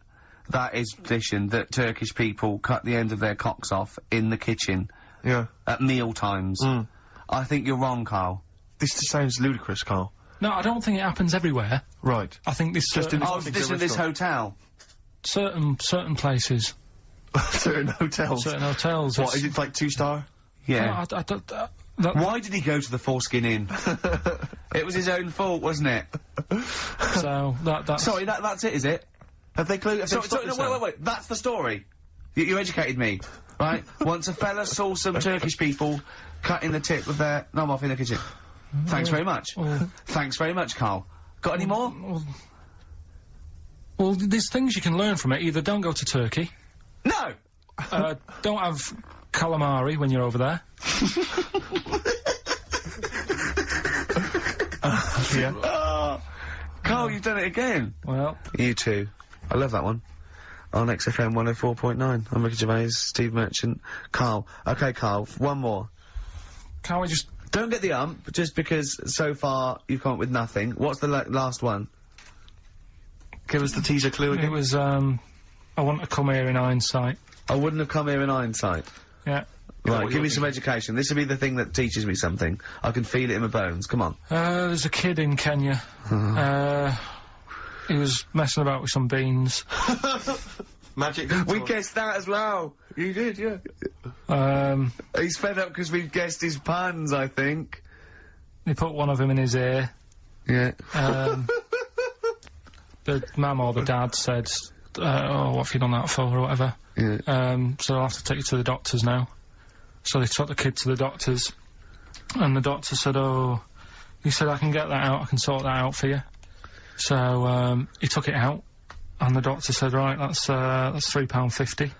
is tradition, that Turkish people cut the end of their cocks off in the kitchen Yeah. at meal times. I think you're wrong, Karl. This just sounds ludicrous, Karl. No, I don't think it happens everywhere. Right. I think this Just in Oh, this this in this hotel. certain places, certain hotels. certain hotels. What, it's- is it like 2-star? Yeah. No, I don't. Why did he go to the Foreskin Inn? It was his own fault, wasn't it? So that's Sorry, that's it, is it? Have they closed? Sorry, no, wait. That's the story. You educated me, right? Once a fella saw some Turkish people cutting the tip of their knob off in the kitchen. Thanks very much. Thanks very much, Karl. Got any more? Well, there's things you can learn from it. Either don't go to Turkey, No! don't have calamari when you're over there. Yeah. Karl, you've done it again. Well, You too. I love that one. On XFM 104.9. I'm Ricky Gervais, Steve Merchant, Karl. Okay, Karl, one more. can't we just... Don't get the ump, just because so far you've come up with nothing. What's the last one? Give us the teaser clue It again. was, I want to come here in hindsight. I wouldn't have come here in hindsight. Yeah. Right, give me some education. This will be the thing that teaches me something. I can feel it in my bones. Come on. There's a kid in Kenya. He was messing about with some beans. Magic. We guessed that as well. You did, yeah. He's fed up because we've guessed his puns, I think. He put one of them in his ear. Yeah. The mum or the dad said, oh, what have you done that for, or whatever. Yeah. So I'll have to take you to the doctors now. So they took the kid to the doctors, and the doctor said, oh, he said, I can get that out, I can sort that out for you. So, he took it out, and the doctor said, right, that's £3.50.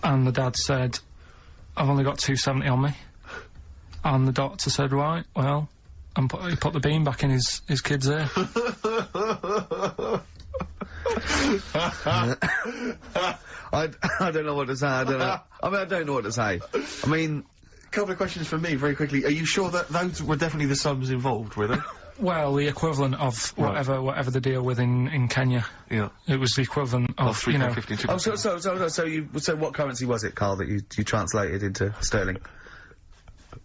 And the dad said, I've only got £2.70 on me. And the doctor said, right, well, and he put the bean back in his kid's ear. I don't know what to say. I don't know. I mean, I don't know what to say. I mean, Couple of questions from me, very quickly. Are you sure that those were definitely the sums involved, were they? Well, the equivalent of whatever they deal with in Kenya. Yeah. It was the equivalent of, you know... £3.50. so what currency was it, Karl, that you translated into sterling?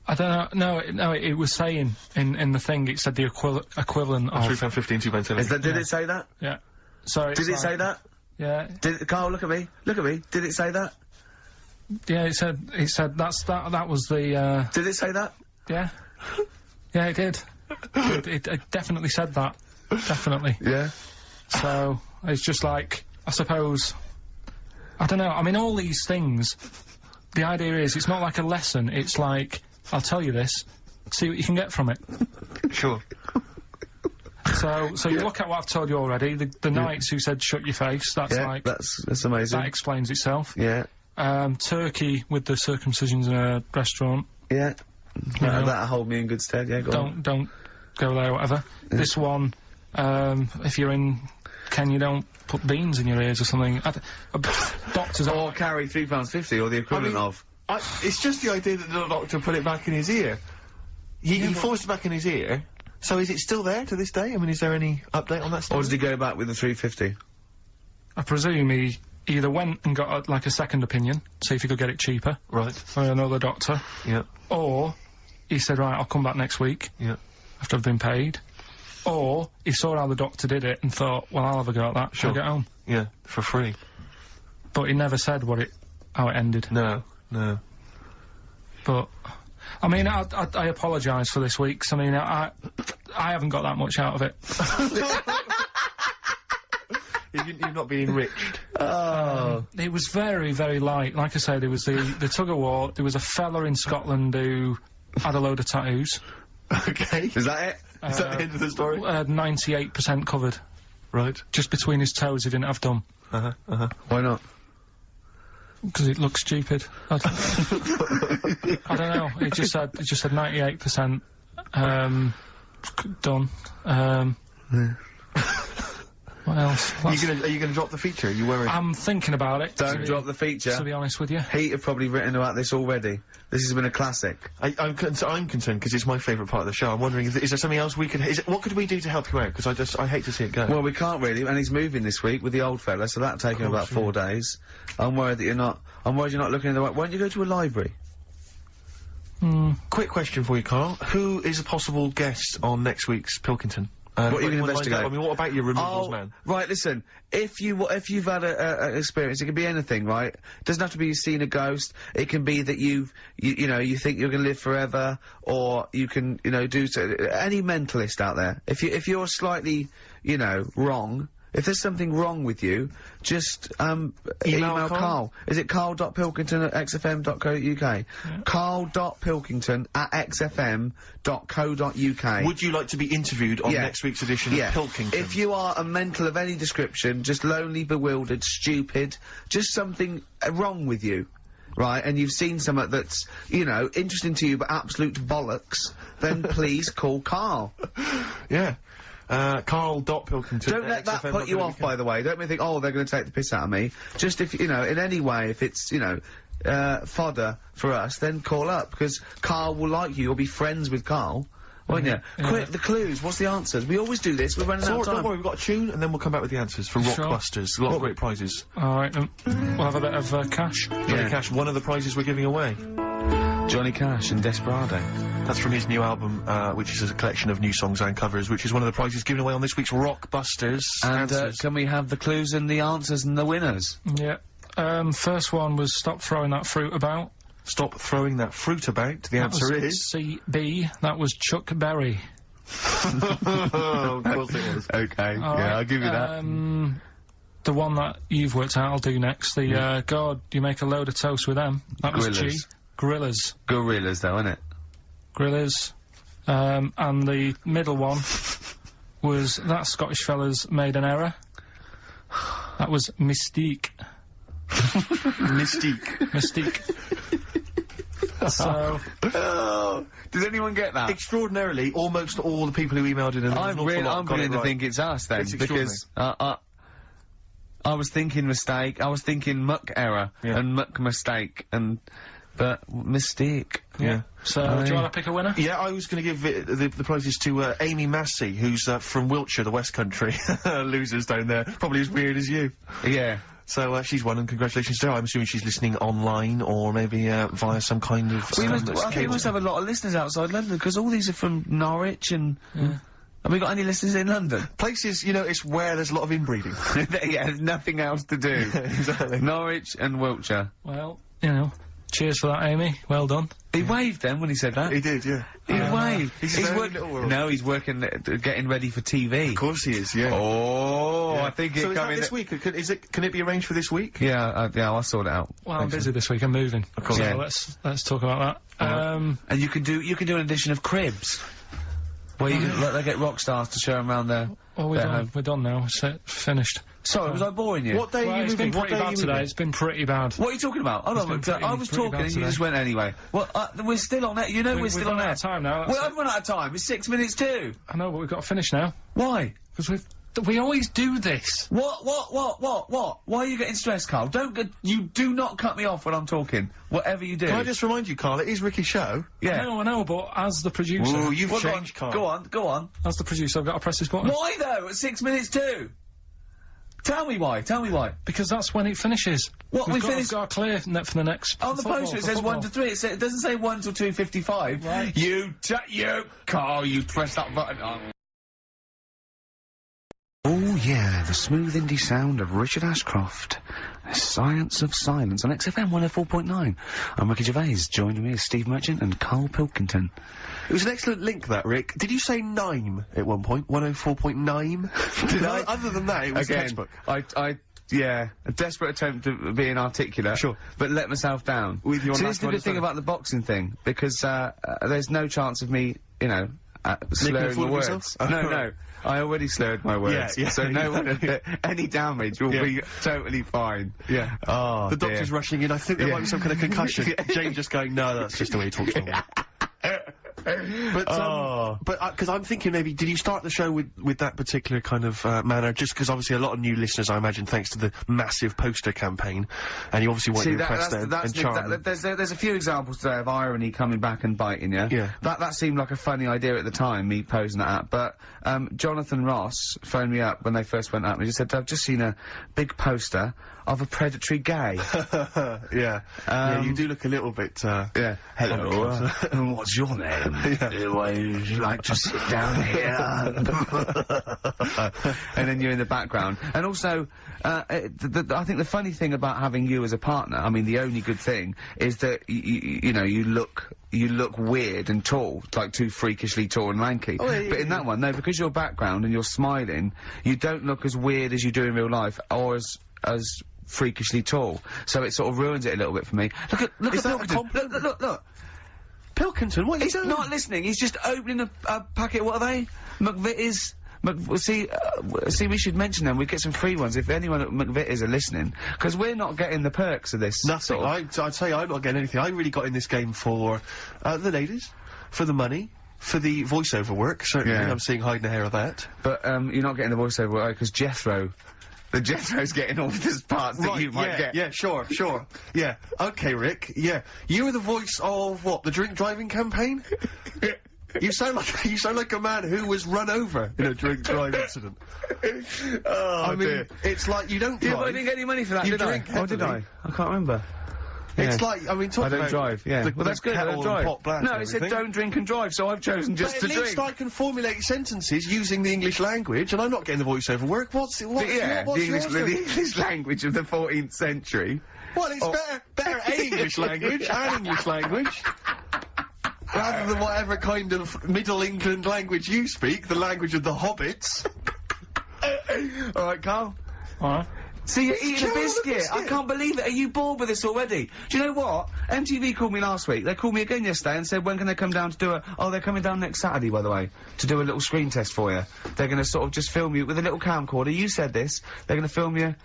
I don't know. No, it was saying in the thing. It said the equivalent of... £3.50 and £2.10. Did it say that? Yeah. So Did it say that? Yeah. Karl, look at me. Look at me. Did it say that? Yeah. It said that was the. Did it say that? Yeah. Yeah, it did. It definitely said that. Definitely. Yeah. So it's just like, I suppose, I don't know. I mean, all these things. The idea is, it's not like a lesson. It's like, I'll tell you this, see what you can get from it. Sure. So you look at what I've told you already. The knights who said shut your face. That's like that's amazing. that explains itself. Yeah. Turkey with the circumcisions in a restaurant. Yeah. know. That'll hold me in good stead. Yeah. Go on. Don't go there, whatever. Yeah. This one, if you're in Kenya, don't put beans in your ears or something. Doctors Or carry £3.50 or the equivalent of. It's just the idea that the doctor put it back in his ear. He forced it back in his ear. So is it still there to this day? I mean, is there any update on that story? Or did he go back with the 350? I presume he either went and got like a second opinion, see if he could get it cheaper. Right. From another doctor. Yeah. Or he said, right, I'll come back next week. Yeah. After I've been paid. Or he saw how the doctor did it and thought, well, I'll have a go at that. Sure. I'll get home. Yeah, for free. But he never said how it ended. No. But, I mean, I apologise for this week, 'cause, I mean, I haven't got that much out of it. You've not been enriched. It was very, very light. Like I said, there was the tug-of-war, there was a fella in Scotland who had a load of tattoos. Okay. Is that it? Is that the end of the story? 98% covered. Right. Just between his toes, he didn't have done. Why not? Because it looks stupid. I don't know. It just said 98% done. What else? Are you gonna drop the feature? Are you worried? I'm thinking about it. Don't drop the feature. To be honest with you. Heat have probably written about this already. This has been a classic. I'm concerned because it's my favourite part of the show. I'm wondering, is there something else we could? What could we do to help you out? Because I hate to see it go. Well, we can't really, and he's moving this week with the old fella, so that'll take him about 4 days. I'm worried that you're not. I'm worried you're not looking in the right. Why don't you go to a library? Quick question for you, Karl. Who is a possible guest on next week's Pilkington? What are you going to lined investigate? up? I mean, what about your removals man? Right, listen. If you've had an experience, it can be anything, right? It doesn't have to be you've seen a ghost. It can be that you think you're going to live forever, or you can, do any mentalist out there. If you're slightly, wrong. If there's something wrong with you, just email Karl. Is it karl.pilkington@xfm.co.uk? Yeah. karl.pilkington@xfm.co.uk. Would you like to be interviewed on next week's edition of Pilkington? If you are a mental of any description, just lonely, bewildered, stupid, just something wrong with you, right, and you've seen something that's, interesting to you but absolute bollocks, then please call Karl. Yeah. Karl.Pilkington. Don't let that put you off, by the way. Don't think, oh, they're going to take the piss out of me. Just if, in any way, if it's, fodder for us, then call up, because Karl will like you. You'll be friends with Karl, won't you? Quick, the clues. What's the answers? We always do this. We're running out of time. Don't worry, we've got a tune, and then we'll come back with the answers for Rockbusters. A lot of great prizes. Alright, we'll have a bit of cash. Johnny Cash, one of the prizes we're giving away. Johnny Cash and Desperado. That's from his new album, which is a collection of new songs and covers, which is one of the prizes given away on this week's Rockbusters. And can we have the clues and the answers and the winners? Yeah. First one was stop throwing that fruit about. Stop throwing that fruit about. The answer is C.B. That was Chuck Berry. Oh, of course it was. Okay, I'll give you that. The one that you've worked out, I'll do next. The God, you make a load of toast with them. That was G. Gorillas. Gorillas, though, isn't it? Gorillas. And the middle one was that Scottish fella's made an error. That was Mystique. Mystique. So... Did anyone get that? Extraordinarily, almost all the people who emailed in, and I'm beginning to think it's us, then, because I was thinking mistake, I was thinking muck error, and muck mistake, but mistake. Yeah. So, do you want to pick a winner? Yeah, I was going to give the prizes to Amy Massey, who's from Wiltshire, the West Country. Losers down there. Probably as weird as you. Yeah. So, she's won, and congratulations to her. I'm assuming she's listening online, or maybe via some kind of... I think we must have a lot of listeners outside London, because all these are from Norwich and... Have we got any listeners in London? Places, it's where there's a lot of inbreeding. Yeah, there's nothing else to do. Exactly. Norwich and Wiltshire. Well, cheers for that, Amy. Well done. He waved then when he said that. He did, yeah. He waved. He's working. No, he's working, getting ready for TV. Of course he is, yeah. Oh, yeah. I think so. Is that this week? Can it be arranged for this week? Yeah, I'll sort it out. Well, I'm busy this week. I'm moving. Of course. So let's talk about that. And you can do an edition of Cribs, where you can they get rock stars to show them around their. Oh, we're done now. It's finished. Sorry, was I boring you? What day are you it's moving? been pretty bad today. It's been pretty bad. What are you talking about? Hold on, I was talking and you just went anyway. Well, we're still on air. We're still on air. We've run out of time now. Well, I've run out of time. It's 6 minutes too. I know, but we've got to finish now. Why? Because we've We always do this. What? Why are you getting stressed, Carl? You do not cut me off when I'm talking. Whatever you do. Can I just remind you, Carl, it is Ricky's show. Yeah. I know, but as the producer... Ooh, you've Well, changed, Carl. Go on. As the producer, I've got to press this button. Why, though, at 6 minutes 2? Tell me why. Because that's when it finishes. What, we finish- We've got to clear for the next... On the football, poster it for says football. 1 to 3. It doesn't say 1 till 2:55. Right. You, Carl, you press that button. Oh yeah, the smooth indie sound of Richard Ashcroft. The Science of Silence on XFM 104.9. I'm Ricky Gervais, joined me is Steve Merchant and Karl Pilkington. It was an excellent link, that, Rick. Did you say NIME at one point? 104.9? Did I? Other than that, it was Again, textbook. Yeah, a desperate attempt at being articulate. Sure. But let myself down. With your See, lack this is the of good thing understanding. about the boxing thing, because, there's no chance of me, slurring fool my of words. yourself? No. I already slurred my words. Yeah, So any damage will be totally fine. Yeah. Oh, The doctor's rushing in. I think there Yeah. might be some kind of concussion. James just going, no, that's just the way he talks normally. But, because I'm thinking maybe, did you start the show with that particular kind of, manner? Just because obviously a lot of new listeners, I imagine, thanks to the massive poster campaign, and you obviously want to impress them and charm them. There's a few examples there of irony coming back and biting you. Yeah. That seemed like a funny idea at the time, me posing that up, but, Jonathan Ross phoned me up when they first went up and he just said, I've just seen a big poster of a predatory gay. Yeah. Yeah, you do look a little bit, Yeah. Hello, what's your name? Would you like to sit down here? And then you're in the background. And also, I think the funny thing about having you as a partner, I mean, the only good thing, is that, you look weird and tall, like too freakishly tall and lanky. Oh, yeah, but in that one, no, because your background and you're smiling, you don't look as weird as you do in real life, or as freakishly tall. So it sort of ruins it a little bit for me. Look Is at that a Pilkington. Look. Pilkington, what are you He's doing? not listening. He's just opening a packet. What are they? McVitie's. See, we should mention them. We get some free ones if anyone at McVitie's are listening, because we're not getting the perks of this. Nothing. sort of- I'd say I'm not getting anything. I really got in this game for, the ladies, for the money, for the voiceover work, certainly. Yeah. I'm seeing hide and hair of that. But you're not getting the voiceover because Jethro's getting all the parts that you might get. Yeah, sure. Yeah. Okay, Rick. Yeah. You were the voice of what? The drink driving campaign? You sound like a man who was run over in a drink drive incident. Oh, I mean, it's like you don't Yeah, drive. but I didn't get any money for that, You did I? drink Oh, did I? heavily. I can't remember. It's Yeah. like, I mean, talk I don't about drive, yeah. the- Well, the that's good, I kettle don't and drive. pot blast No, and it said everything. don't drink and drive, so I've chosen just But to at least drink. I can formulate sentences using the English language, and I'm not getting the voiceover work. What's Yeah, yours? the English language of the 14th century. Well, it's better English language and English language. Rather than whatever kind of Middle England language you speak, the language of the hobbits. Alright, Carl. Alright. See, you're eating a Joe, the biscuit. biscuit. I can't believe it. Are you bored with this already? Do you know what? MTV called me last week. They called me again yesterday and said, when can they come down to do they're coming down next Saturday, by the way, to do a little screen test for you. They're gonna sort of just film you with a little camcorder. You said this. They're gonna film you.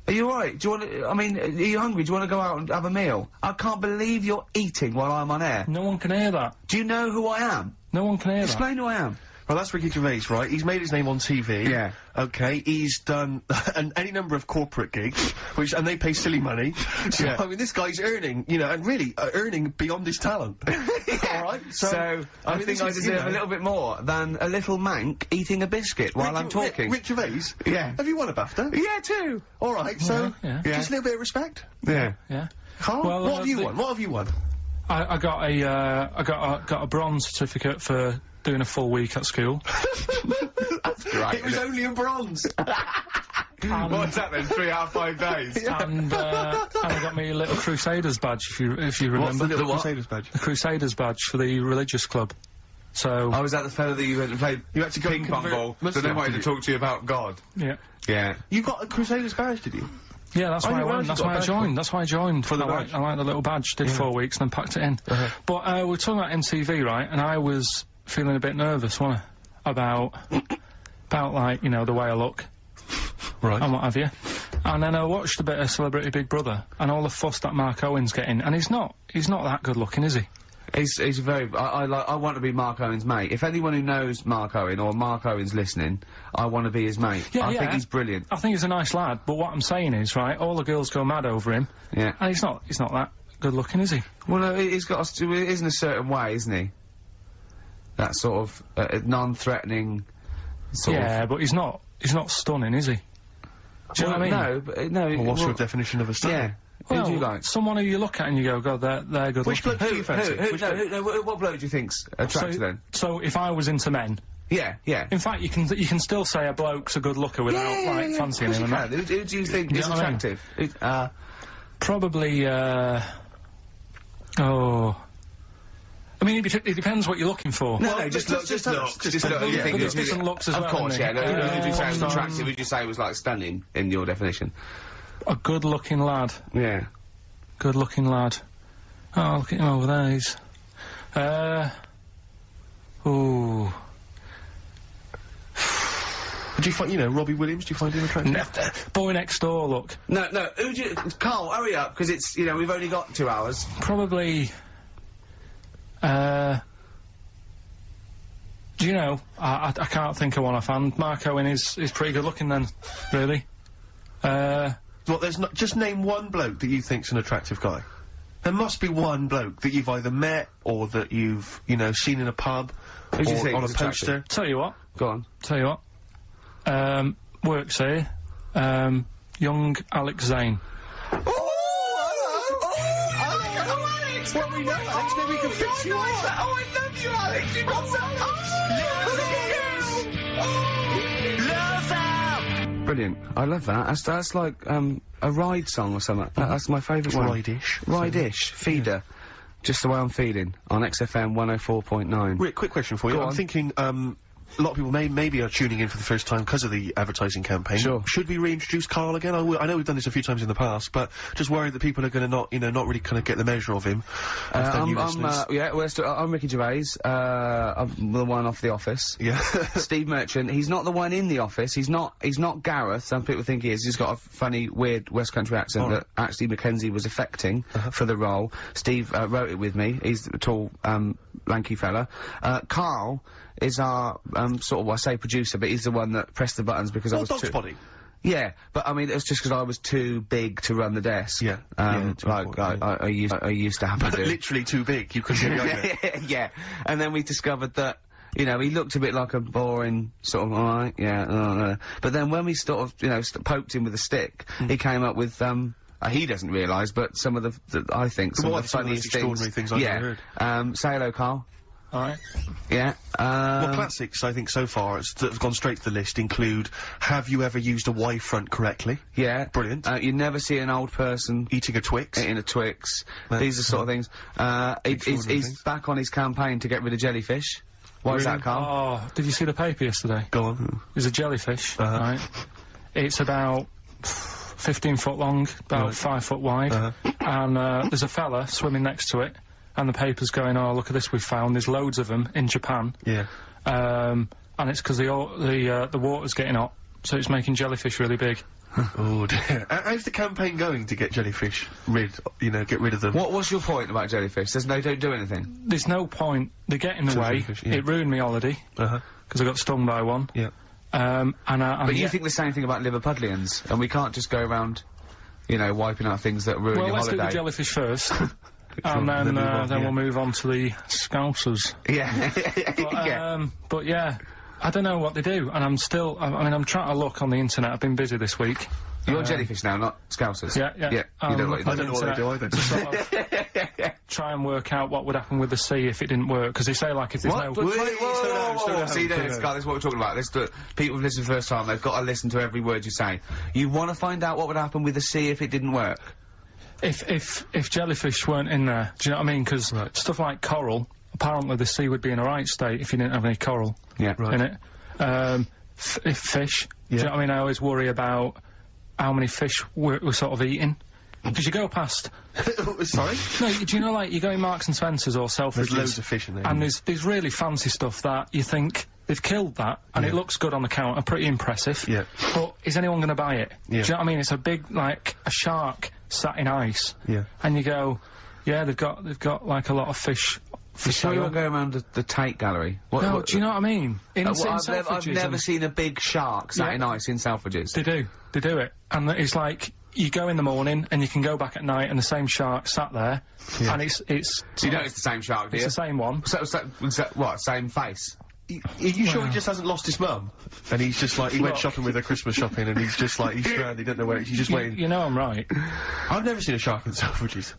Are you alright? Do you want to, are you hungry? Do you want to go out and have a meal? I can't believe you're eating while I'm on air. No one can hear that. Do you know who I am? No one can hear that. Explain who I am. Well, that's Ricky Gervais, right? He's made his name on TV. Yeah. Okay, he's done any number of corporate gigs, and they pay silly money. So, Yeah. I mean, this guy's earning, and really, earning beyond his talent. Alright? So, I think I deserve a little bit more than a little mank eating a biscuit while I'm talking. Rick Gervais? Yeah. Have you won a BAFTA? Yeah, too. Alright, so, Yeah. just a little bit of respect. Yeah. Yeah. Carl, Well, what have you the- won? What have you won? I got a bronze certificate for doing a full week at school. Right. It was only a bronze. What's that then? 3 out of 5 days? and I got me a little Crusaders badge, if you What's remember. the little what? Crusaders badge? The Crusaders badge for the religious club. So, I was at the fellow that you went to play You had to go ping and pong convert ball, so Muslim, they wanted did to you? talk to you about God. yeah. Yeah. You got a Crusaders badge, did you? Yeah, that's Oh, why you I went. actually That's got a why I badge joined. That's why I joined. For the I badge? like the little badge. Did 4 weeks and then packed it in. But we're talking about MTV, right? And I was feeling a bit nervous, wasn't I? About like, the way I look. Right. And what have you. And then I watched a bit of Celebrity Big Brother and all the fuss that Mark Owen's getting. And he's not that good looking, is he? He's very. I want to be Mark Owen's mate. If anyone who knows Mark Owen or Mark Owen's listening, I want to be his mate. Yeah, I think he's brilliant. I think he's a nice lad, but what I'm saying is, right, all the girls go mad over him. Yeah. And he's not that good looking, is he? Well, he's got to, is in a certain way, isn't he? That sort of non-threatening. Yeah, but he's not stunning, is he? Do you know what I mean? No, but no. Well, what's your definition of a stunning? Yeah. Well, who do you like? someone who you look at and you go, God, they're good Which looking. bloke do you fancy? What bloke do you think's attractive then? So if I was into men, Yeah. in fact, you can still say a bloke's a good looker without fancying him. And that. Who do you think is know what I mean? attractive? Probably. I mean, it depends what you're looking for. No, just look. Just look. You think there's different looks as of well, course, isn't yeah. there? Who did you say was attractive? Who did you say was like stunning in your definition? A good-looking lad. Yeah. Good-looking lad. Oh, look at him over there. He's. Ooh. Do you find, Robbie Williams, do you find him attractive? Boy next door, look. No. Who do you... Karl, hurry up, because it's, we've only got 2 hours. Probably. Do you know, I can't think of one offhand. Mark Owen is pretty good looking then, really. Well, there's not... Just name one bloke that you think's an attractive guy. There must be one bloke that you've either met or that you've, seen in a pub Who do you or think on a is poster. attractive? Tell you what. Go on. Tell you what. Works here. Young Alex Zane. Alex! Well, we know Alex, maybe we can fix you up. Oh, I love you, Alex! You got Brilliant. I love that. That's like, a ride song or something. That's my favourite one. Ride-ish. Ride-ish. Feeder. Just the way I'm feeling. On XFM 104.9. Rick, quick question for you. Go I'm on. thinking, a lot of people maybe are tuning in for the first time because of the advertising campaign. Sure. Should we reintroduce Karl again? I know we've done this a few times in the past, but just worried that people are going to not really kind of get the measure of him. I'm Ricky Gervais. I'm the one off The Office. Yeah. Steve Merchant. He's not the one in The Office. He's not Gareth. Some people think he is. He's got a funny, weird West Country accent that actually Mackenzie was affecting for the role. Steve wrote it with me. He's a tall, lanky fella. Karl is our, sort of, I say producer, but he's the one that pressed the buttons because I was Dog's Body. Yeah, but I mean, it's just because I was too big to run the desk. Yeah. I used to have to do. Literally too big. You couldn't get it. Yeah, and then we discovered that, he looked a bit like a boring sort of, alright, yeah, but then when we sort of, poked him with a stick, he came up with, he doesn't realise, but some of the I think, some of the funniest extraordinary things I've ever heard. Say hello, Karl. Alright. Yeah. Well, classics, I think, so far, that have gone straight to the list include, have you ever used a Y-front correctly? Yeah. Brilliant. You never see an old person Eating a Twix. eating a Twix. These are sort of things. He's back on his campaign to get rid of jellyfish. Why is that, Karl? Oh, did you see the paper yesterday? Go on. There's a jellyfish, right? It's about 15 foot long, about 5 foot wide, and there's a fella swimming next to it. And the paper's going, oh, look at this we've found. There's loads of them in Japan. Yeah. And it's because the water's getting hot, so it's making jellyfish really big. Oh dear. How's the campaign going to get jellyfish get rid of them? What's your point about jellyfish? They don't do anything. There's no point. They get in the way. Jellyfish, yeah. It ruined me holiday. Because I got stung by one. Yeah. But you think the same thing about Liverpudlians, and we can't just go around, wiping out things that ruin well, your let's holiday. do the jellyfish first. And then we'll move on to the Scousers. Yeah. But yeah, I don't know what they do, and I'm still, I'm trying to look on the internet. I've been busy this week. You're jellyfish now, not Scousers. Yeah. You don't I don't know what they do either. To sort of try and work out what would happen with the sea if it didn't work, because they say, like, if there's no... Whoa. See, this is what we're talking about. People who've listened for the first time, they've got to listen to every word you say. You want to find out what would happen with the sea if it didn't work? If jellyfish weren't in there, do you know what I mean? Because stuff like coral, apparently the sea would be in a right state if you didn't have any coral in it. If fish, do you know what I mean? I always worry about how many fish we're sort of eating. Because you go past... Sorry? No, do you know, like, you go in Marks and Spencer's or Selfridges... There's loads of fish in there. And there's really fancy stuff that you think... They've killed that, and it looks good on the counter, pretty impressive. Yeah. But is anyone going to buy it? Yeah. Do you know what I mean? It's a big, like, a shark sat in ice. Yeah. And you go, yeah, they've got like a lot of fish for Sure you sale. won't go around the Tate Gallery? No, do you know what I mean? In I've Selfridges never and- seen a big shark sat in ice in Selfridges. They do it, and it's like you go in the morning and you can go back at night, and the same shark sat there, and it's. So you know it's the same shark, do It's you? the same one. What, same face? Are you sure he just hasn't lost his mum? And he's just like, he went shopping with her, Christmas shopping, and he's just like, he's stranded, he don't know where, he's just waiting. You know I'm right. I've never seen a shark in Selfridges.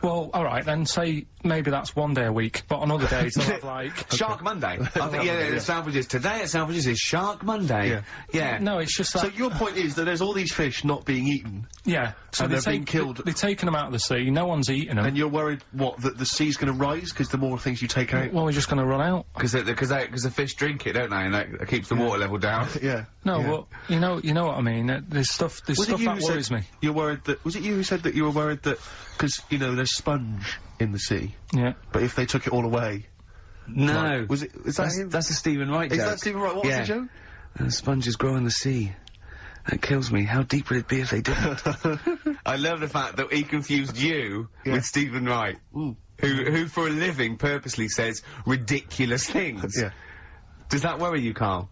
Well, all right, then say maybe that's one day a week, but on other days they'll have like. Shark Monday. I think, Selfridges. Today at Selfridges is Shark Monday. Yeah. No, it's just that. So your point is that there's all these fish not being eaten, Yeah. So and they're being killed. They're taking them out of the sea. No one's eating them. and you're worried, what, that the sea's gonna rise because the more things you take out? Well, we're just going to run out. Because the fish drink it, don't they? And that keeps the water level down. Yeah. No, yeah. well, you know what I mean. There's stuff Was it you that who worries said me. you're worried that, was it you who said that you were worried that, because, you know, there's sponge in the sea, Yeah. but if they took it all away, No. Like, was it, is that him? That's a Stephen Wright Is joke. that Stephen Wright? What was the joke? Sponges grow in the sea. That kills me. How deep would it be if they didn't? I love the fact that he confused you with Stephen Wright, who for a living purposely says ridiculous things. Yeah. Does that worry you, Karl?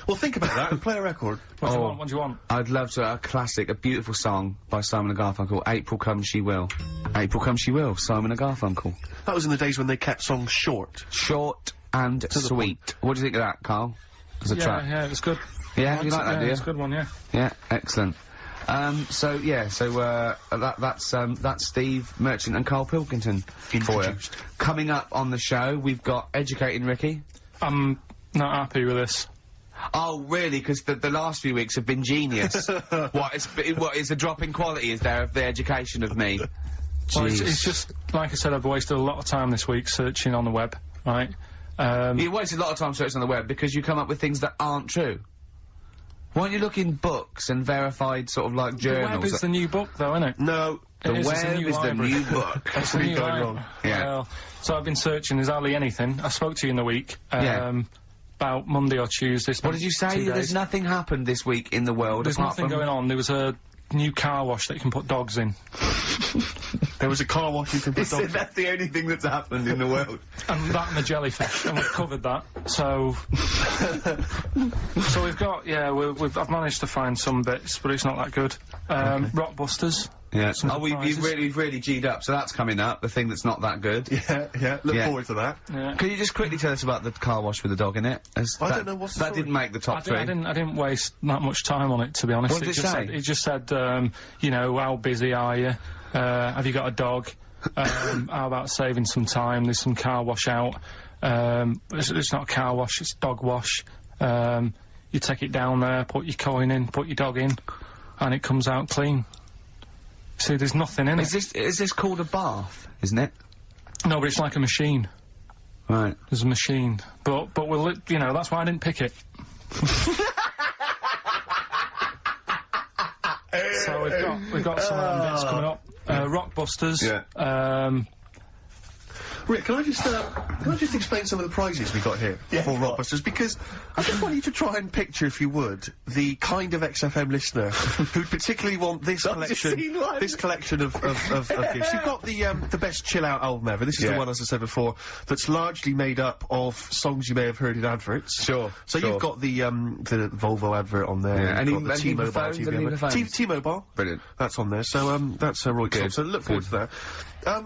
Well, think about that and play a record. What do you want? What do you want? I'd love to a classic, a beautiful song by Simon and Garfunkel. April Come She Will. April Come She Will. Simon and Garfunkel. That was in the days when they kept songs short. Short and sweet. What do you think of that, Karl? As a track. Yeah, it was good. Yeah, you like that, do you? It's a good one, yeah. Yeah, excellent. That's Steve Merchant and Karl Pilkington for you. Introduced. Coming up on the show, we've got Educating Ricky. I'm not happy with this. Oh, really? Because the last few weeks have been genius. What is a drop in quality, is there, of the education of me? Well, it's Jeez. just, like I said, I've wasted a lot of time this week searching on the web, right? You wasted a lot of time searching on the web because you come up with things that aren't true. Why don't you look in books and verified sort of like The journals? web is the new book, though, isn't it? No. The It is, it's a web new is the library. new book. That's the been new going library. wrong. Yeah. Well, so I've been searching, there's hardly anything. I spoke to you in the week, Yeah. about Monday or Tuesday. What did you say? There's nothing happened this week in the world. There's apart nothing from going on. There was a new car wash that you can put dogs in. There was a car wash you can put dogs in. That's the only thing that's happened in the world. And that and the jellyfish, and we've covered that. So, so we've got, I've managed to find some bits, but it's not that good. Rockbusters. Yeah. Some Oh, we've surprises. really G'd up, so that's coming up, the thing that's not that good. Yeah. Look Yeah. forward to that. Yeah. Can you just quickly tell us about the car wash with the dog in it? I don't know what's the That story. didn't make the top three. I didn't waste that much time on it, to be honest. What did it just say? said, it just said, you know, how busy are you? Have you got a dog? How about saving some time? There's some car wash out. It's not car wash, it's dog wash. You take it down there, put your coin in, put your dog in, and it comes out clean. See, there's nothing in it. Is this called a bath, isn't it? No, but it's like a machine. Right. There's a machine. But we'll, you know, that's why I didn't pick it. So we've got some bits coming up. Rockbusters. Yeah. Rick, can I just explain some of the prizes we got here for Rockbusters? Because I just want you to try and picture, if you would, the kind of XFM listener who'd particularly want this collection of gifts. You've got the best chill out album ever. This is the one, as I said before, that's largely made up of songs you may have heard in adverts. Sure. So you've got the Volvo advert on there. Yeah. You've got the Any T-Mobile phones? TV Any advert. phones? T-Mobile. Brilliant. That's on there. So that's Roy Cobb. So look forward to that.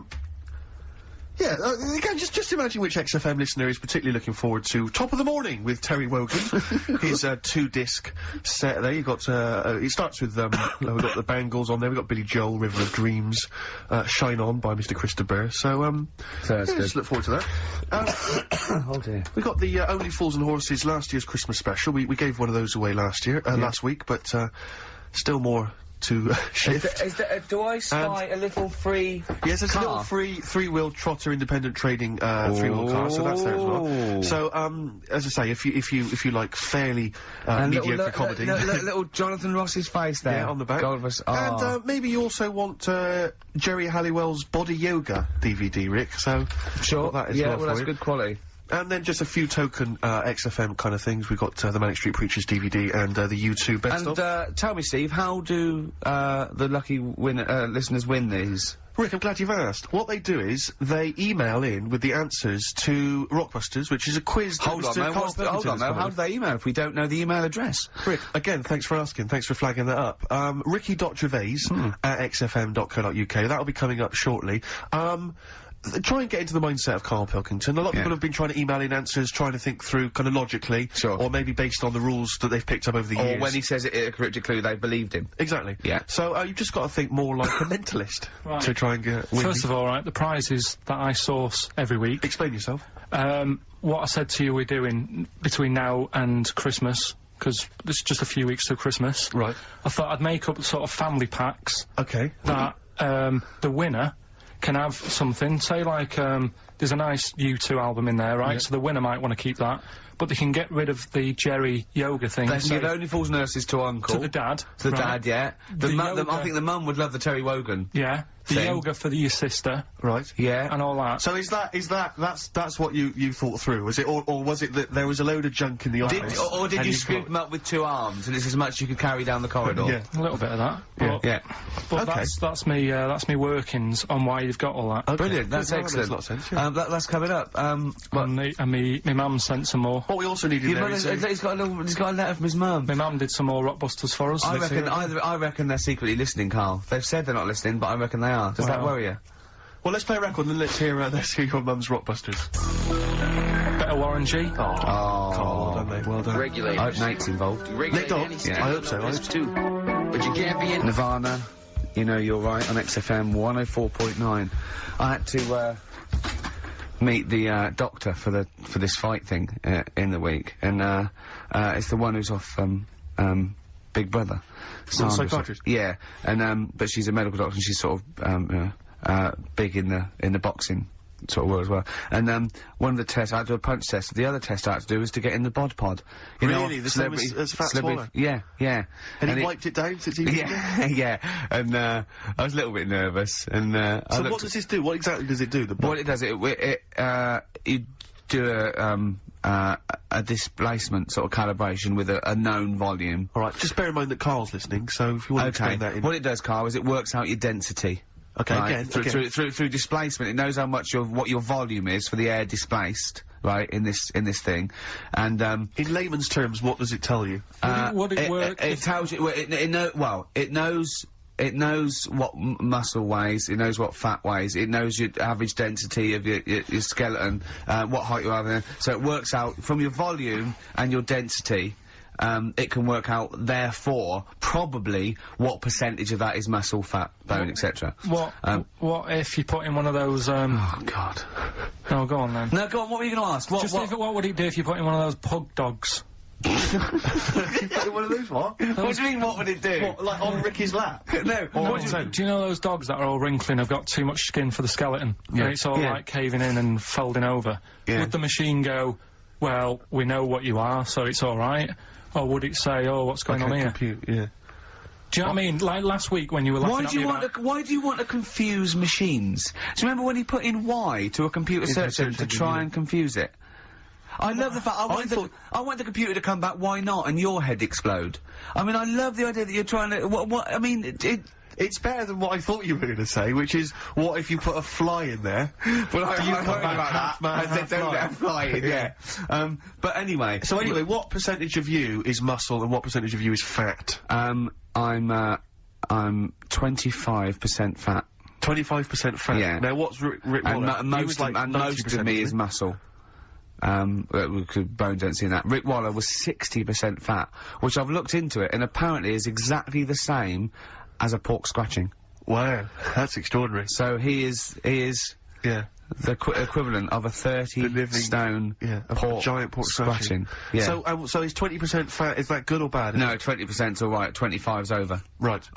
Yeah, again, just imagine which XFM listener is particularly looking forward to Top of the Morning with Terry Wogan. His 2-disc set there. You've got, it starts with, we've got the Bangles on there, we've got Billy Joel, River of Dreams, Shine On by Mr. Christopher. So that's good. just look forward to that. Oh dear. We got the Only Fools and Horses last year's Christmas special. We gave one of those away last week, but still more to shift. Do I spy a little free Yes, there's car? a little free three-wheel trotter independent trading three-wheel car, so that's there as well. So as I say, if you like fairly mediocre comedy, little Jonathan Ross's face there. yeah, on the back, Goldfuss. and maybe you also want Jerry Halliwell's Body Yoga DVD, Rick. So Sure. got that as Yeah, well well, for that's you. good quality. And then just a few token XFM kind of things. We've got the Manic Street Preachers DVD and the U2 best of. And tell me, Steve, how do the lucky listeners win these? Rick, I'm glad you've asked. What they do is they email in with the answers to Rockbusters, which is a quiz. Hold on, though. How do they email if we don't know the email address? Rick, again, thanks for asking. Thanks for flagging that up. Ricky.Gervais at xfm.co.uk. That'll be coming up shortly. Try and get into the mindset of Karl Pilkington. A lot of people have been trying to email in answers, trying to think through kind of logically. Sure. Or maybe based on the rules that they've picked up over the years. Or when he says it in a cryptic clue, they believed him. Exactly. Yeah. So, you've just got to think more like a mentalist Right. to try and win. First of all, right, the prizes that I source every week. Explain yourself. What I said to you we're doing between now and Christmas, because it's just a few weeks till Christmas. Right. I thought I'd make up sort of family packs Okay. that the winner can have something. Say, like, there's a nice U2 album in there, right? Yeah. So the winner might want to keep that. But they can get rid of the Jerry yoga thing. They can say, give Only Fools Nurses to Uncle. to the dad. To the right? dad, yeah. I think the mum would love the Terry Wogan. Yeah. The thing. yoga for your sister. Right. Yeah. And all that. So that's what you thought through, was it? Or was it that there was a load of junk in the office? Or did and you thought- scoop them up with 2 arms and it's as much you could carry down the corridor? Yeah. A little bit of that. Yeah. But, Yeah. but Okay. that's me workings on why you've got all that. Okay. Brilliant, that's Good, that makes excellent. a lot of sense, yeah. That's coming up. And me mum sent some more. What we also need in there is... He's got a letter from his mum. My mum did some more Rockbusters for us. I reckon they're secretly listening, Karl. They've said they're not listening, but I reckon they are. Does that Well. worry you? Well, let's play a record and let's hear your mum's Rockbusters. Bit of Warren G. Oh, well done, mate. Well done. Regulators. I hope Nate's involved. Nick Dog? Yeah. I hope so. Too. But you can't be in. Nirvana, you know you're right, on XFM 104.9. I had to meet the doctor for this fight thing in the week, and it's the one who's off Big Brother. Sandra. psychiatrist? Yeah, and but she's a medical doctor, and she's sort of big in the boxing sort of world as well. And one of the tests, I had to do a punch test. The other test I had to do was to get in the bod pod. You know, Really? The same as Fat Swallow? Yeah, yeah. And he wiped it down since he was Yeah, yeah. And I was a little bit nervous. And So what does this do? What exactly does it do? what it does, you do a displacement sort of calibration with a known volume. All right. Just bear in mind that Karl's listening, so if you want to explain that in... What it does, Karl, is it works out your density. Okay, Right? again, Through displacement, it knows how much what your volume is for the air displaced, right, in this thing, and In layman's terms, what does it tell you? Would it work? It tells you. It knows what muscle weighs. It knows what fat weighs. It knows your average density of your skeleton, what height you are. So it works out from your volume and your density. It can work out, therefore, probably what percentage of that is muscle, fat, bone, etc. What if you put in one of those? Oh God! No, go on then. No, go on. What were you going to ask? What would it do if you put in one of those pug dogs? One of those what? What do you mean? What would it do? What, like on Ricky's lap? No. What do you Do you know those dogs that are all wrinkling, have got too much skin for the skeleton? Yeah. And it's all Yeah. like caving in and folding over. Yeah. Would the machine go, well, we know what you are, so it's alright? Or would it say, oh, what's going on here? Compute, yeah. Do you know what I mean? Like last week when you were laughing Why at do you me want about... why do you want to confuse machines? Do you remember when he put in Y to a computer search engine to try and confuse it? I love the fact I want the computer to come back. Why not? And your head explode. I mean, I love the idea that you're trying to. What? I mean, It's better than what I thought you were going to say, which is, what if you put a fly in there? Well, I you heard come back about half that. man, I said half don't fly. let her fly in. Yeah. But anyway. So anyway, what percentage of you is muscle and what percentage of you is fat? I'm 25% fat. 25% fat. Yeah. Now what's Rick Waller? And He was like most of me 90%, is muscle. Bone density and that. Rick Waller was 60% fat, which I've looked into it, and apparently is exactly the same as a pork scratching. Wow, that's extraordinary. So he is Yeah. the equivalent of a 30-stone a pork giant pork scratching. Yeah. So is 20% fat, is that good or bad? No, 20%'s alright, 25's over. Right.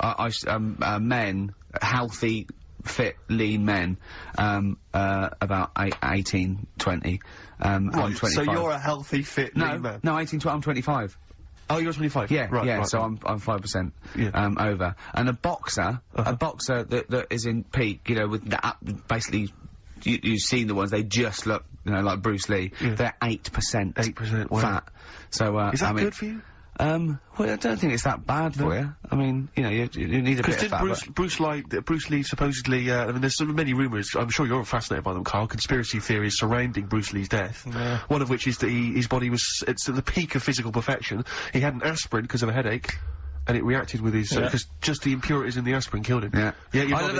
Men, healthy, fit, lean men, about 18, 20. I'm Right, 25. so you're a healthy, fit, lean man? No, 18, 20, I'm 25. Oh, you're 25? Yeah, right, yeah, right, so right. I'm 5%, Yeah. over. And a boxer that is in peak, you know, with that, basically, you've seen the ones, they just look you know, like Bruce Lee, they're 8%. 8%, wow. fat. So, Is that I mean, good for you? well, I don't think it's that bad for you. I mean, you know, you need a bit of fat. Bruce Lee supposedly, I mean, there's so many rumours, I'm sure you're fascinated by them, Karl, conspiracy theories surrounding Bruce Lee's death. Yeah. One of which is that his body was, it's at the peak of physical perfection. He had an aspirin because of a headache, and it reacted with his, because just the impurities in the aspirin killed him. Yeah. Yeah, you're I love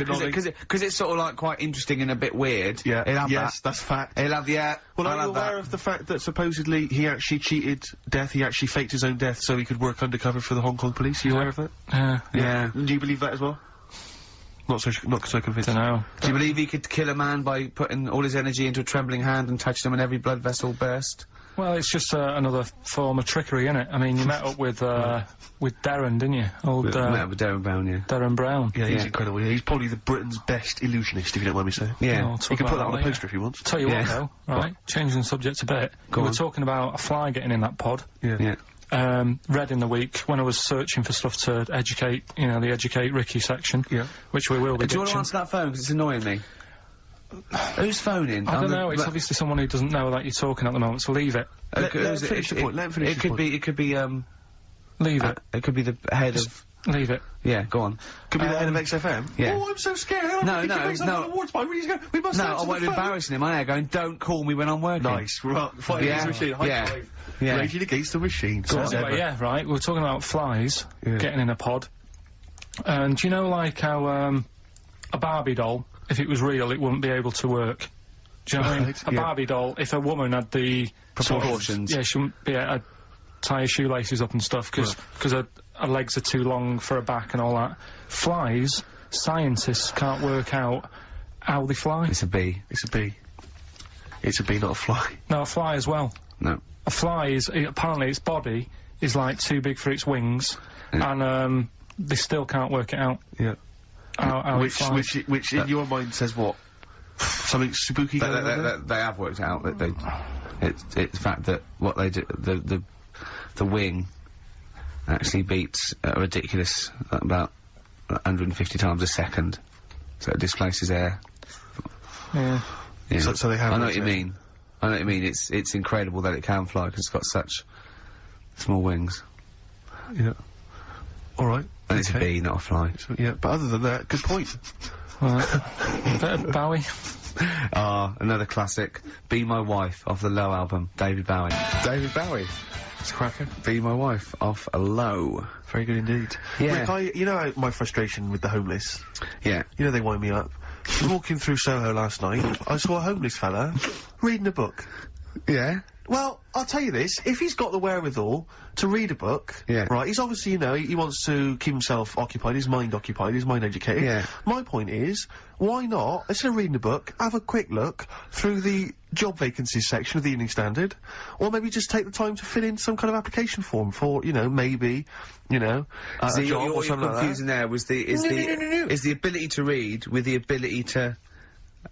nodding. it, because it's sort of like quite interesting and a bit weird. Yeah, He'll have yes, that's fact. He'll have, Well, I'll are you have aware of the fact that supposedly he actually cheated death, he actually faked his own death so he could work undercover for the Hong Kong police? Are you aware of that? Yeah. Do you believe that as well? Not so convinced. Dunno. Do you believe he could kill a man by putting all his energy into a trembling hand and touching him and every blood vessel burst? Well, it's just another form of trickery, innit? I mean, you met up with Darren, didn't you? Old Met up with Darren Brown, yeah. Darren Brown. Yeah, he's incredible. Yeah, he's probably the Britain's best illusionist, if you don't mind me saying. Yeah. I'll talk You can put that about on a later. poster if you want. Tell you what, though, right? Changing the subject a bit. We were talking about a fly getting in that pod. Yeah. Read in the week when I was searching for stuff to educate, you know, the Educate Ricky section. Yeah. Which we will be Do you want to ditching. answer that phone, because it's annoying me? Who's phoning? I don't know, it's obviously someone who doesn't know that you're talking at the moment, so leave it. Let him finish the point, let him finish It the could point. be, Leave it. it could be the head of... Leave it. Yeah, go on. Could be the head of XFM. Yeah. Oh, I'm so scared. No, Awards by Ree's going, we must No, I answer won't the be phone. embarrassing him. I'm going, don't call me when I'm working. Nice. Right. Fighting Yeah. against the machine. High Yeah. five. Yeah. Raging against the machine. So anyway, yeah, right, we were talking about flies getting in a pod. And you know, like how, a Barbie doll, if it was real, it wouldn't be able to work. Do you know what I mean? Right, A Barbie doll, if a woman had the... Proportions. Yeah, she wouldn't be able to tie her shoelaces up and stuff, because her legs are too long for her back and all that. Flies, scientists can't work out how they fly. It's a bee. It's a bee. It's a bee, not a fly. No, a fly as well. No. A fly is, apparently its body is like too big for its wings, and they still can't work it out. Yeah. How it flies. Which in your mind says what? Something spooky going on there? They have worked out that they... It's the fact that what they do... The wing actually beats a ridiculous about 150 times a second. So it displaces air. Yeah. Yeah. So they have I know worked what you it out. mean. I know what you mean. It's incredible that it can fly because it's got such small wings. Yeah. Alright. And it's a bee, not a fly. So, yeah, but other than that, good point. Right. Bit of Bowie. Another classic. Be My Wife off the Low album. David Bowie. David Bowie. It's cracking. Be My Wife off a Low. Very good indeed. Yeah. Rick, you know my frustration with the homeless? Yeah. You know they wind me up. I was walking through Soho last night, I saw a homeless fella reading a book. Yeah. Well, I'll tell you this, if he's got the wherewithal to read a book, Yeah. right, he's obviously, you know, he wants to keep himself occupied, his mind educated. Yeah. My point is, why not, instead of reading a book, have a quick look through the job vacancies section of the Evening Standard, or maybe just take the time to fill in some kind of application form for, you know, maybe, you know, a See, job or what you're something like that. confusing there was is the ability to read with the ability to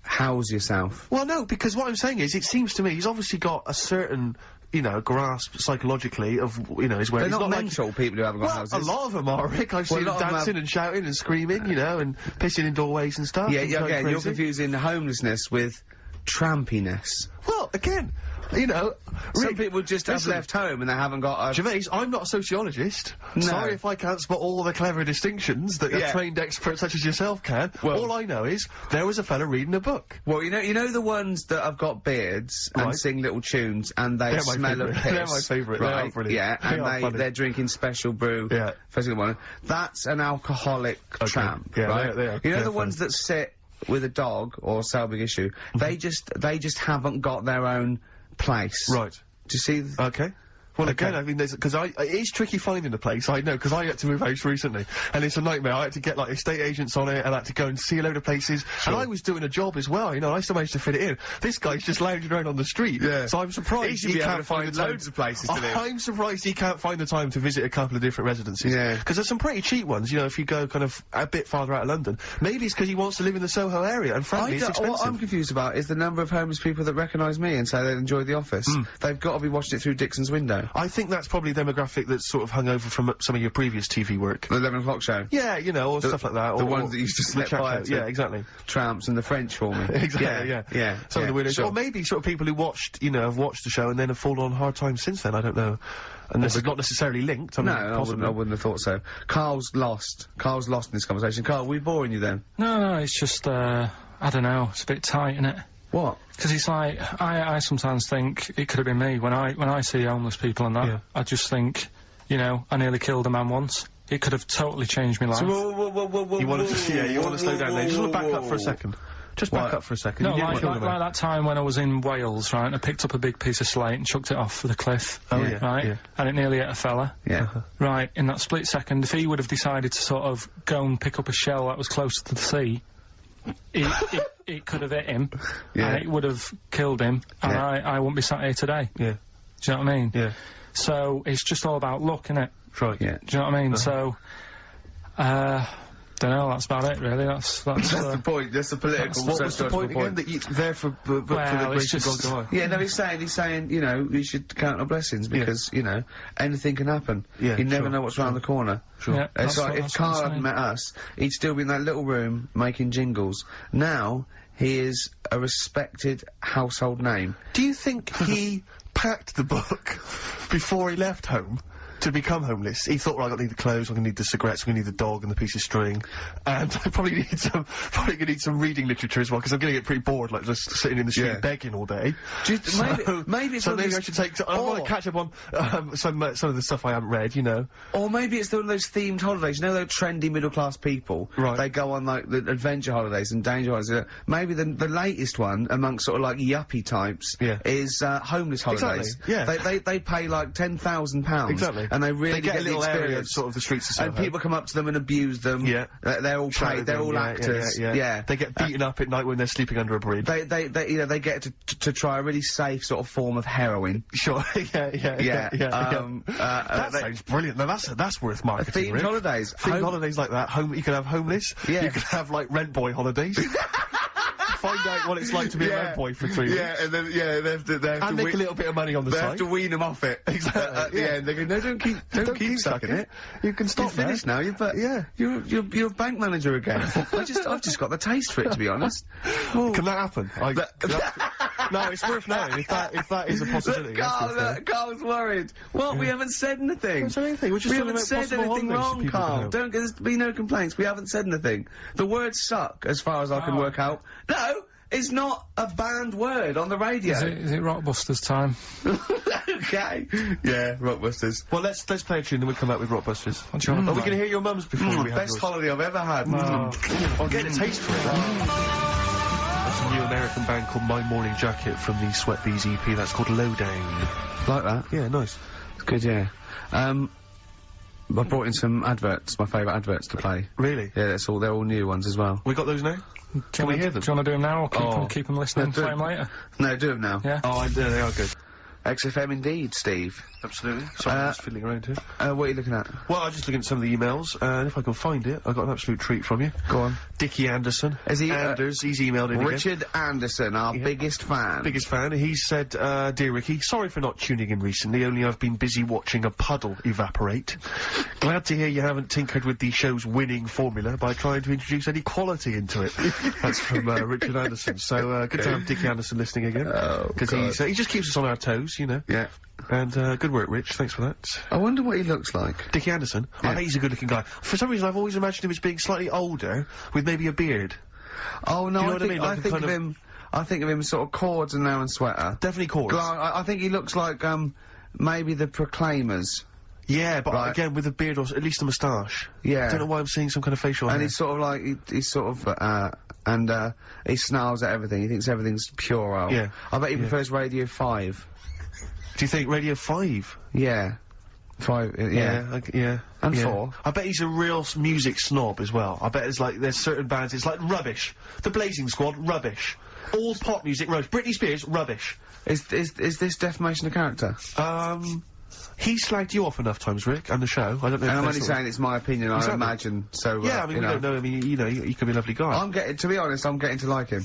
house yourself. Well, no, because what I'm saying is, it seems to me he's obviously got a certain, you know, grasp psychologically of, you know, his where They're he's not like- mental, people who haven't got Well, houses. a lot of them are, Rick. I've Well, seen a them lot of them dancing and shouting and screaming, you know, and pissing in doorways and stuff. Yeah, and yeah, going again, you're crazy. confusing homelessness with trampiness. Well, again, you know, Some Rick, people just have listen, left home and they haven't got a... Gervais, I'm not a sociologist. No. Sorry if I can't spot all the clever distinctions that Yeah. a trained expert such as yourself can. Well- all I know is there was a fella reading a book. Well, you know the ones that have got beards Right. and sing little tunes and they They're my smell of favourite. piss. They're my favourite. They are Right, brilliant. yeah, They and are funny. they're drinking special brew. Yeah. Physical one. That's an alcoholic tramp, Yeah, right? they are. You know They're the ones that sit with a dog or Selbig issue, they just haven't got their own place. Right. Do you see? Okay. Well, again, I mean, because it is tricky finding a place, I know, because I had to move house recently, and it's a nightmare. I had to get, like, estate agents on it, and I had to go and see a load of places, and I was doing a job as well, you know, I still managed to fit it in. This guy's just lounging around on the street, so I'm surprised He should be able can't to find find the time. loads of places to live. I'm surprised he can't find the time to visit a couple of different residences. Yeah. Because there's some pretty cheap ones, you know, if you go kind of a bit farther out of London. Maybe it's because he wants to live in the Soho area, and frankly, it's expensive. What I'm confused about is the number of homeless people that recognise me and say they enjoy The Office. They've got to be watching it through Dixon's window. I think that's probably a demographic that's sort of hung over from some of your previous TV work. The 11 o'clock show. Yeah, you know, or stuff like that. The or, ones that used to slip by. Yeah, exactly. Tramps and the French for me. Exactly, yeah. Some of the weirdos. Sure. Or maybe sort of people who watched, you know, have watched the show and then have fallen on hard times since then, I don't know. And this is not necessarily linked, I mean, No, I wouldn't have thought so. Carl's lost. Carl's lost in this conversation. Carl, we boring you then? No, it's just, I don't know, it's a bit tight, innit? What? Because it's like, I sometimes think it could have been me. When I see homeless people and that, I just think, you know, I nearly killed a man once. It could have totally changed my life. You want to slow down there. You just want to back up for a second. Just back up for a second. No, like that time when I was in Wales, right, and I picked up a big piece of slate and chucked it off the cliff. Oh, yeah. Right? Yeah. And it nearly hit a fella. Yeah. Right, in that split second, if he would have decided to sort of go and pick up a shell that was closer to the sea, it could have hit him, and it would have killed him, and I wouldn't be sat here today. Yeah. Do you know what I mean? Yeah. So, it's just all about luck, innit? Right. Yeah. Do you know what I mean? So, don't know, that's about it, really. That's the point. That's the political. What was the point again? That you're there for the grace of God to Yeah, no, he's saying, you know, we should count our blessings because, you know, anything can happen. Yeah, you never know what's around the corner. Sure. Yeah, It's like if Karl hadn't met us, he'd still be in that little room making jingles. Now, he is a respected household name. Do you think he packed the book before he left home? To become homeless, he thought, right, I'm gonna need the clothes, I'm gonna need the cigarettes, I'm gonna need the dog and the piece of string, and I probably gonna need some reading literature as well, because I'm gonna get pretty bored, like, just sitting in the street begging all day. Maybe it's maybe I should take, I want to catch up on, some of the stuff I haven't read, you know. Or maybe it's one of those themed holidays, you know those trendy middle-class people? Right. They go on, like, the adventure holidays and danger holidays. Maybe the latest one, amongst sort of, like, yuppie types, is, homeless holidays. Exactly, yeah. They pay, like, £10,000. Exactly. And they really get a little the area of experience. sort of the streets of Soho. And people come up to them and abuse them. Yeah. They're all paid, they're all actors. Yeah. They get beaten up at night when they're sleeping under a bridge. They you know, they get to try a really safe sort of form of heroin. Sure, yeah. That sounds brilliant. Now that's worth marketing, Themed Rick. holidays. Themed holidays like that. You could have homeless. Yeah. You could have, like, rent boy holidays. Find out what it's like to be a rent boy for 3 weeks. Yeah, and then, they have to and make a little bit of money on the They side. have to wean them off it. Exactly. Yeah, and they go, no, don't keep sucking it. You can stop You're finished now, you're a bank manager again. I've just got the taste for it, to be honest. Can that happen? No, it's worth knowing if that is a possibility. Carl's worried. What? We haven't said anything. We're just We talking haven't about said possible anything holidays for wrong, people to Karl. have. There's be no complaints. We haven't said anything. The word suck, as far as I can work out. No, it's not a banned word on the radio. Is it Rockbusters time? Okay. Yeah, Rockbusters. Well, let's play a tune, then we'll come out with Rockbusters. Are we going to hear your mum's before we have Best yours? holiday I've ever had. I'll get a taste for it. That's a new American band called My Morning Jacket from the Sweat Bees EP. That's called Lowdown. Like that? Yeah, nice. It's good, yeah. I brought in some adverts, my favourite adverts to play. Really? Yeah, they're all new ones as well. We got those now? Can we hear them? Do you want to do them now or keep them listening, play them later? No, do them now. Yeah? Oh, they are good. XFM indeed, Steve. Absolutely. Sorry, I'm just fiddling around here. What are you looking at? Well, I'm just looking at some of the emails, and if I can find it, I got an absolute treat from you. Go on. Dickie Anderson. Is he, Anders, he's emailed in Richard Anderson, our biggest fan. Biggest fan. He said, Dear Ricky, sorry for not tuning in recently, only I've been busy watching a puddle evaporate. Glad to hear you haven't tinkered with the show's winning formula by trying to introduce any quality into it. That's from Richard Anderson. So, good to have Dickie Anderson listening again. Because he just keeps us on our toes, you know. Yeah. And, good work, Rich. Thanks for that. I wonder what he looks like. Dickie Anderson? Yeah. I bet he's a good-looking guy. For some reason, I've always imagined him as being slightly older, with maybe a beard. Oh, no, Do you know I what think, I mean? Like I think of him sort of cords and now and sweater. Definitely cords. I think he looks like, maybe the Proclaimers. Yeah, but again, with a beard or at least a moustache. Yeah. I don't know why I'm seeing some kind of facial hair. And he's sort of like, he's sort of, he snarls at everything. He thinks everything's puerile. Yeah. I bet he prefers Radio 5. Do you think Radio 5? Yeah. 5, yeah. Yeah. And yeah. 4. I bet he's a real music snob as well. I bet there's certain bands, it's like rubbish. The Blazing Squad, rubbish. All pop music, rubbish. Britney Spears, rubbish. Is this defamation of character? He slagged you off enough times, Rick, and the show. I don't know if And I'm that's only saying it's my opinion, I imagine, so, yeah, I mean, we don't know. I mean, you know, he could be a lovely guy. to be honest, I'm getting to like him.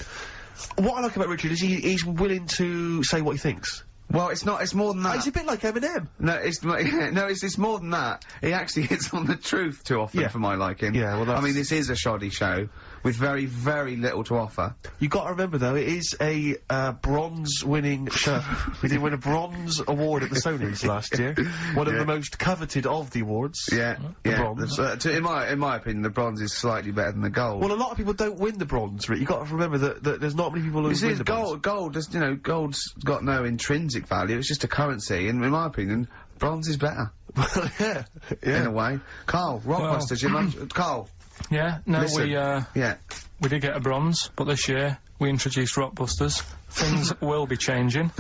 What I like about Richard is he's willing to say what he thinks. Well, it's not. It's more than that. He's a bit like Eminem. No, it's more than that. He actually hits on the truth too often for my liking. Yeah, well, I mean, this is a shoddy show with very, very little to offer. You got to remember though, it is a bronze-winning show. We did win a bronze award at the Sonys last year. One of the most coveted of the awards. Yeah, the yeah. bronze. In my opinion, the bronze is slightly better than the gold. Well, a lot of people don't win the bronze, Rick. You got to remember that there's not many people who win the bronze. Gold, just, you know, gold's got no intrinsic value. It's just a currency, and in my opinion, bronze is better. Well, yeah. In a way. Carl, Rockbusters, your mum, Carl. Yeah, no, Listen, we did get a bronze, but this year we introduced Rockbusters. Things will be changing.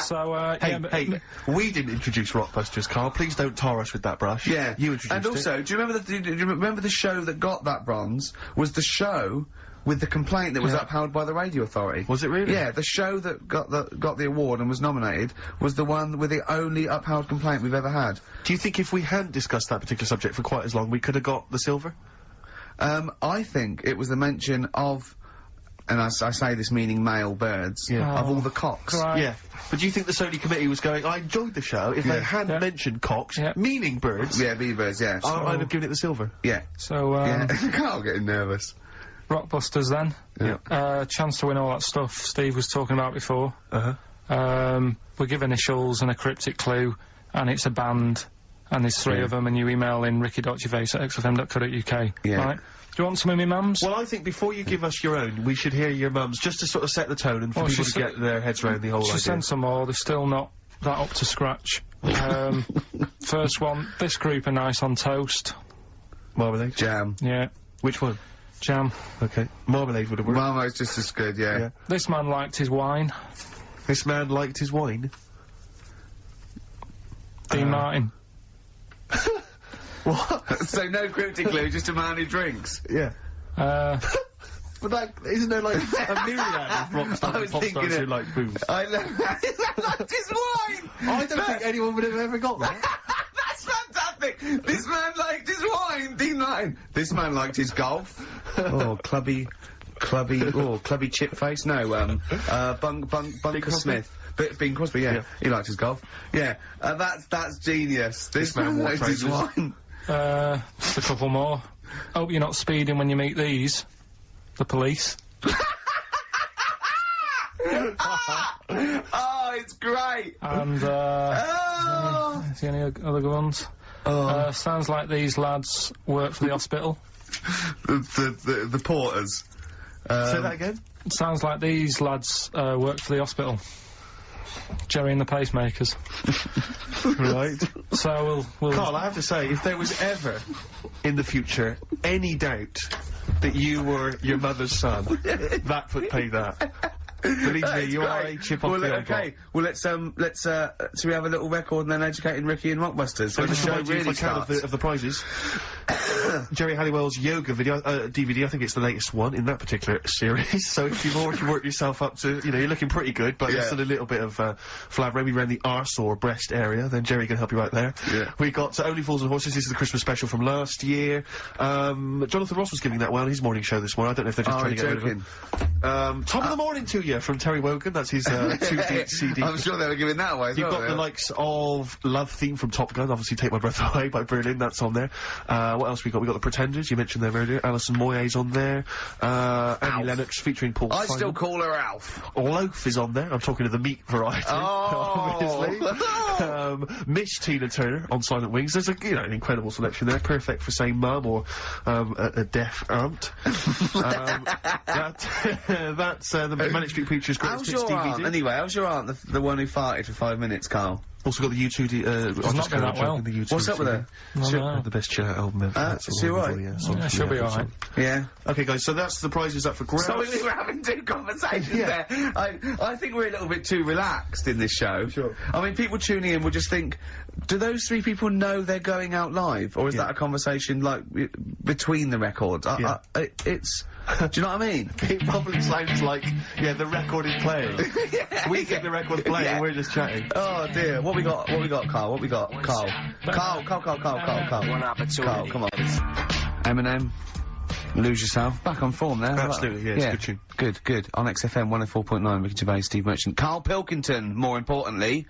So, Hey, we didn't introduce Rockbusters, Carl. Please don't tar us with that brush. Yeah. You introduced And also, do you remember the show that got that bronze was the show with the complaint that was upheld by the radio authority? Was it really? Yeah, the show that got the award and was nominated was the one with the only upheld complaint we've ever had. Do you think if we hadn't discussed that particular subject for quite as long, we could have got the silver? I think it was the mention of, and I say this meaning male birds, of all the cocks. Right. Yeah. But do you think the Sony committee was going, I enjoyed the show, if they hadn't mentioned cocks, meaning birds, Yeah, bee-birds, yeah. I'd have given it the silver. Yeah. So, Carl getting nervous. Rockbusters then. Yeah. Chance to win all that stuff Steve was talking about before. Uh-huh. We give initials and a cryptic clue, and it's a band, and there's 3 of them, and you email in ricky.gervais@xfm.co.uk. Yeah. Right? Do you want some of me mums? Well, I think before you give us your own, we should hear your mum's, just to sort of set the tone and for people to get their heads around the whole idea. She sent some more, they're still not that up to scratch. First one, this group are nice on toast. Marmalade? Jam. Yeah. Which one? Jam. Okay. Marmalade would have worked. Marmo's just as good, yeah. This man liked his wine. This man liked his wine. Dean Martin. What? So no cryptic clue, just a man who drinks. Yeah. But that, isn't there like a myriad of rock stars and pop stars who like booze? I liked his wine! I don't think anyone would have ever got that. That's fantastic! This man liked his wine, Dean Martin. This man liked his golf. Oh, clubby chip face. No, Bunker Smith. Bing Crosby, yeah. He liked his golf. Yeah, that's genius. This man liked his wine. Just a couple more. Hope you're not speeding when you meet these. The police. Oh, it's great! And, is there any other good ones? Sounds like these lads work for the hospital. The porters. Say that again? Sounds like these lads, work for the hospital. Jerry and the Pacemakers. Right. So we'll... Carl, I have to say, if there was ever, in the future, any doubt that you were your mother's son, that would pay that. Believe me, you are a chip off the old block. Well, let's so we have a little record and then educating Ricky and Rockbusters. So the show really starts. Of the prizes. Jerry Halliwell's yoga video, DVD, I think it's the latest one in that particular series. So if you've already worked yourself up to, you know, you're looking pretty good, but there's still a little bit of, flab maybe around the arse or breast area, then Jerry can help you right there. Yeah. We got Only Fools and Horses, this is the Christmas special from last year. Jonathan Ross was giving that well on his morning show this morning. I don't know if they're just trying to get rid of him. Top of the morning to you from Terry Wogan, that's his, 2-beat CD. I'm sure they were giving that away as You've well. got the likes of Love Theme from Top Gun, obviously Take My Breath Away by Berlin, that's on there. What else we got? We got The Pretenders, you mentioned them earlier. Alison Moyet's on there. Annie Lennox featuring Paul I Simon. still call her Alf. Loaf is on there. I'm talking to the meat variety, obviously. Miss Tina Turner on Silent Wings. There's a, an incredible selection there. Perfect for saying mum or a deaf aunt. That's the Manic Street Preachers Greatest Hits DVD. Anyway, how's your aunt, the one who farted for 5 minutes, Carl? Also got the U2, not been that well. What's up with her? The best chill out album ever. Is she alright? Yeah, she'll be alright. Yeah. Okay, guys, so that's the prizes up for grabs. So we were having 2 conversations there. I think we're a little bit too relaxed in this show. Sure. I mean, people tuning in will just think, do those 3 people know they're going out live? Or is that a conversation, like, between the records? It's... Do you know what I mean? It probably sounds like, the record is playing. We think the record's playing and we're just chatting. Oh dear, what we got, Carl? What we got? Carl. Carl, come on. One opportunity. Carl, come on. Eminem. Lose Yourself. Back on form there. Absolutely, yeah, it's a good tune. Good, good. On XFM 104.9, Ricky Gervais, Steve Merchant. Karl Pilkington, more importantly.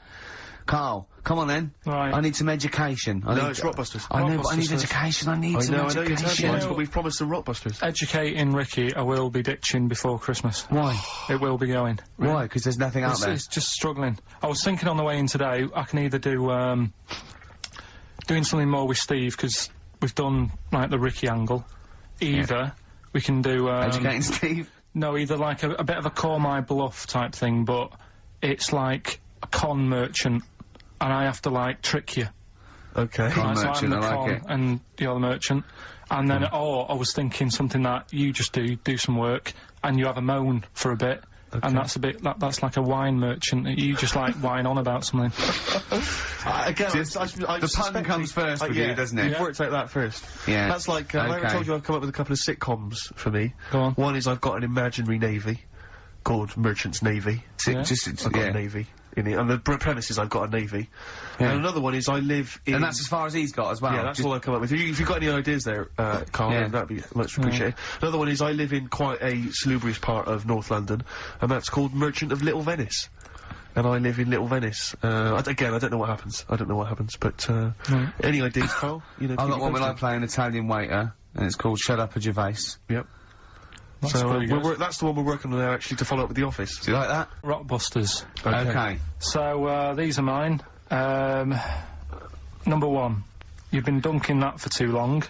Karl, come on then. Right. I need some education. No, it's Rockbusters. I know, but I need Rockbusters. education. I need some I know you're education. telling me, but we've promised the Rockbusters. Educating Ricky, I will be ditching before Christmas. Why? It will be going. Why? Because there's nothing out there. It's just struggling. I was thinking on the way in today, I can either do, doing something more with Steve, because we've done, like, the Ricky angle. Either we can do, Educating Steve? No, either like a bit of a call my bluff type thing, but it's like a con merchant, and I have to, like, trick you. Okay. Con Right, so merchant, I'm the I like con, it. and you're the merchant. And then, I was thinking something that you just do some work, and you have a moan for a bit, and that's a bit, that's like a wine merchant, that you just, like, whine on about something. Again, The pun comes first with you, doesn't it? We've worked out that first. Yeah. That's like, I Okay. told you I've come up with a couple of sitcoms for me. Go on. One is I've got an imaginary navy called Merchant's Navy. Yeah. I've got a navy in it, and the premise is I've got a navy. Yeah. And another one is I live in... And that's as far as he's got as well. Yeah, that's Just- all I come up with. If you've got any ideas there, Karl, Yeah. then that'd be much appreciated. Another one is I live in quite a salubrious part of North London, and that's called Merchant of Little Venice. And I live in Little Venice. Again, I don't know what happens. But, any ideas, Karl? You know, I've keep got me one when I posted. play an Italian waiter, and it's called Shut Up a Gervais. Yep. That's So, pretty good. that's the one we're working on now, actually, to follow up with The Office. Do you like that? Rockbusters. Okay. So, these are mine. Number one, you've been dunking that for too long.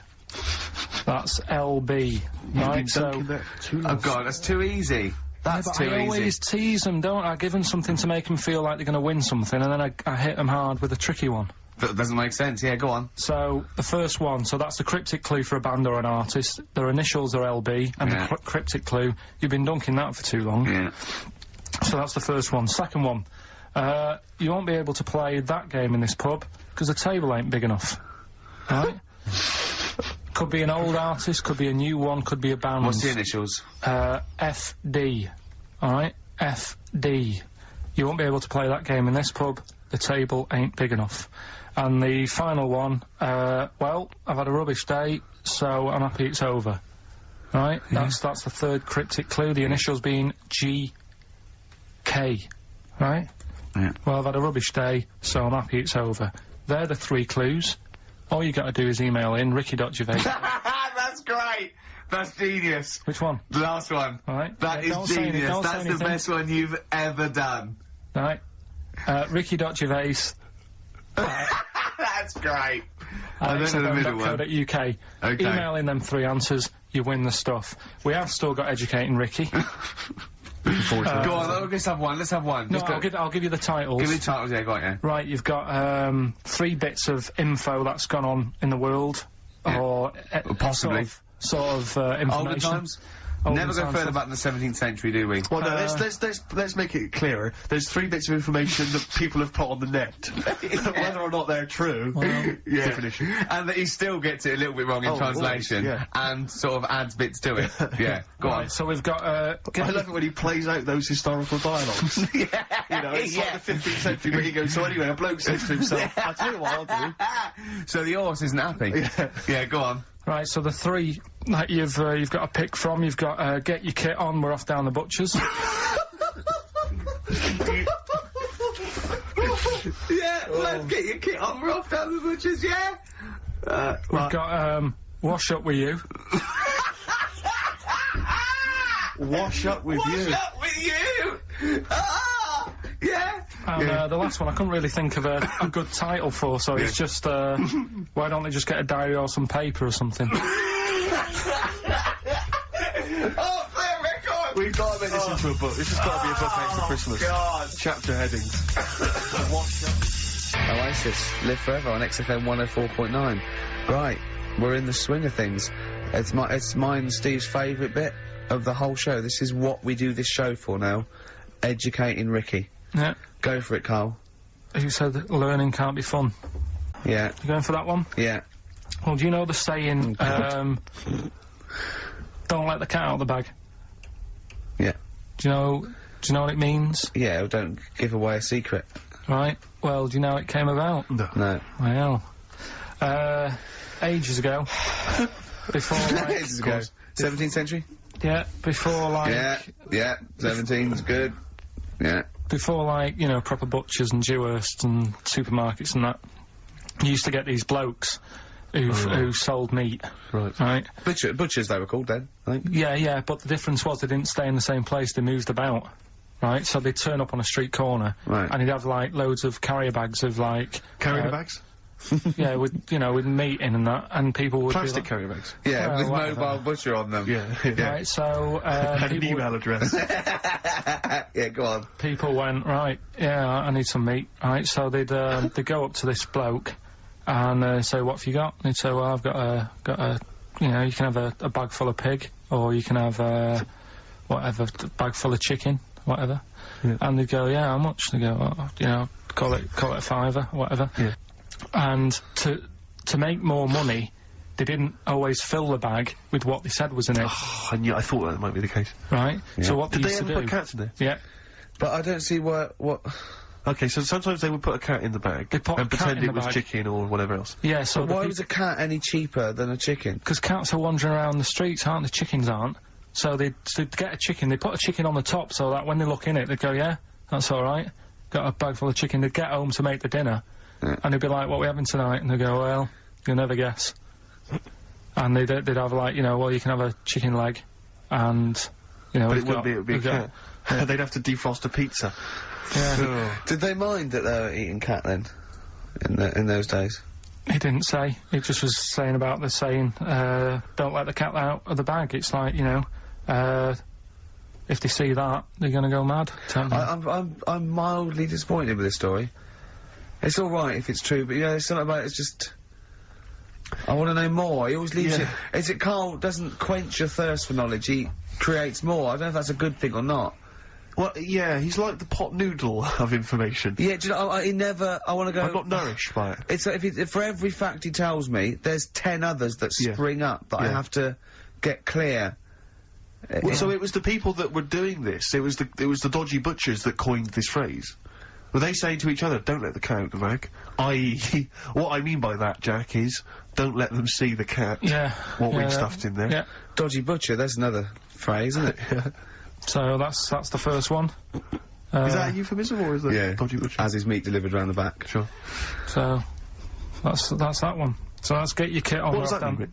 That's LB. Right, so... Dunking that too long. Oh god, that's too easy. That's But too I easy. always tease them, don't I? Give them something to make them feel like they're going to win something, and then I hit them hard with a tricky one. That doesn't make sense. Yeah, go on. So, the first one, so that's the cryptic clue for a band or an artist. Their initials are LB, and Yeah. the cryptic clue, you've been dunking that for too long. Yeah. So that's the first one. Second one, you won't be able to play that game in this pub, because the table ain't big enough. Right? Could be an old artist, could be a new one, could be a band. What's the initials? FD. Alright? FD. You won't be able to play that game in this pub, the table ain't big enough. And the final one, well, I've had a rubbish day, so I'm happy it's over. Right? That's the third cryptic clue, the initials being GK. Right? Yeah. Well, I've had a rubbish day, so I'm happy it's over. They're the three clues. All you gotta do is email in, ricky.gervais. That's great. That's genius. Which one? The last one. Alright? That Yeah, is don't say any- genius. don't say That's the anything. best one you've ever done. Right? Ricky.gervais. That's great. I don't know the middle one. .co.uk. Okay. Email in them three answers, you win the stuff. We have still got Educating Ricky. Go on, let's have one. Let's have one. No, Just go- I'll give you the titles. Give me the titles, yeah, go on, yeah. Right, you've got 3 bits of info that's gone on in the world, Yeah. or Possibly. sort of information. Older times? Older Never go times further stuff. back than the 17th century, do we? Well, no, let's make it clearer. There's 3 bits of information that people have put on the net. Whether or not they're true, Yeah. different issue. And that he still gets it a little bit wrong in Oh, translation, always, yeah. and sort of adds bits to it. Yeah, go Right, on. so we've got I love it when he plays out those historical dialogues. You know, it's like the 15th century where he goes, so anyway, a bloke says to himself, I'll tell you what I'll do. So the horse isn't happy. Yeah, go on. Right, so the 3 that you've got to pick from, you've got get your kit on, we're off down the butchers. Yeah, let's get your kit on, we're off down the butchers, yeah? We've got wash up with you. Wash up with you. What's up with you? Ah! Yeah? And the last one I couldn't really think of a good title for, so it's just why don't they just get a diary or some paper or something? Oh, play a record! We've got to make this into a book. This has got to be a book out for Christmas. God. Chapter headings. Wash up. Oasis, Live Forever on XFM 104.9. Right, we're in the swing of things. It's mine and Steve's favourite bit of the whole show. This is what we do this show for now. Educating Ricky. Yeah. Go for it, Karl. Who said that learning can't be fun? Yeah, You going for that one? yeah. Well, do you know the saying, don't let the cat out of the bag? Yeah. Do you know what it means? Yeah, don't give away a secret. Right? Well, do you know how it came about? No. Well, ages ago, before, like, Ages ago. 17th century? Yeah, before, like... Yeah, 17's good. Yeah. Before, like, you know, proper butchers and Jewhursts and supermarkets and that, you used to get these blokes who sold meat. Right. Butchers, they were called then, I think. Yeah, but the difference was they didn't stay in the same place, they moved about. Right, so they'd turn up on a street corner, and he'd have, like, loads of carrier bags of, like... Carrier bags? Yeah, with meat in and that, and people would Plastic be like, carrier bags? Yeah, well, with whatever. mobile butcher on them. Yeah. Right, so, And an people, email address. Yeah, go on. people went, right, yeah, I need some meat, right, so they'd go up to this bloke, and say, what have you got? And he'd say, well, I've got a, you know, you can have a bag full of pig, or you can have, whatever, a bag full of chicken, whatever. Yeah. And they'd go, yeah, how much? They go, oh, you know, call it a fiver, whatever. Yeah. And to make more money, they didn't always fill the bag with what they said was in it. Oh, I thought that might be the case. Right? So what Did they they used ever to put do... cats in there? Yeah. But I don't see what... Okay, so sometimes they would put a cat in the bag They'd put a and cat pretend in it the was bag. chicken or whatever else. Yeah, so Why was a cat any cheaper than a chicken? because cats are wandering around the streets, aren't they? Chickens aren't. So they'd get a chicken, they put a chicken on the top so that when they look in it, they'd go, yeah, that's alright. Got a bag full of chicken. They'd get home to make the dinner, and they'd be like, what are we having tonight? And they'd go, well, you'll never guess. And they'd have, like, you know, well, you can have a chicken leg, and, you know, But we've it wouldn't be a we've got- cat. They'd have to defrost a pizza. Yeah. Did they mind that they were eating cat then? In those days? He didn't say. He just was saying about the saying, don't let the cat out of the bag. It's like, you know, if they see that, they're gonna go mad. I'm mildly disappointed with this story. It's alright if it's true, but, you know, there's something about it's just... I want to know more. He always leaves it... Is it Karl doesn't quench your thirst for knowledge, he creates more. I don't know if that's a good thing or not. Well, yeah, he's like the pot noodle of information. Yeah, do you know, he never... I want to go... I'm not nourished by it. It's like if for every fact he tells me, there's 10 others that spring up that I have to get clear. Well, so it was the people that were doing this, it was the dodgy butchers that coined this phrase. Were they saying to each other, don't let the cat out the bag? I.e., what I mean by that, Jack, is don't let them see the cat. Yeah. What we've stuffed in there. Yeah. Dodgy butcher, that's another phrase, isn't it? So that's the first one. Is that a euphemism or is that dodgy butcher? As his meat delivered round the back. Sure. So that's that one. So let's get your kit on. What does that mean, Rick?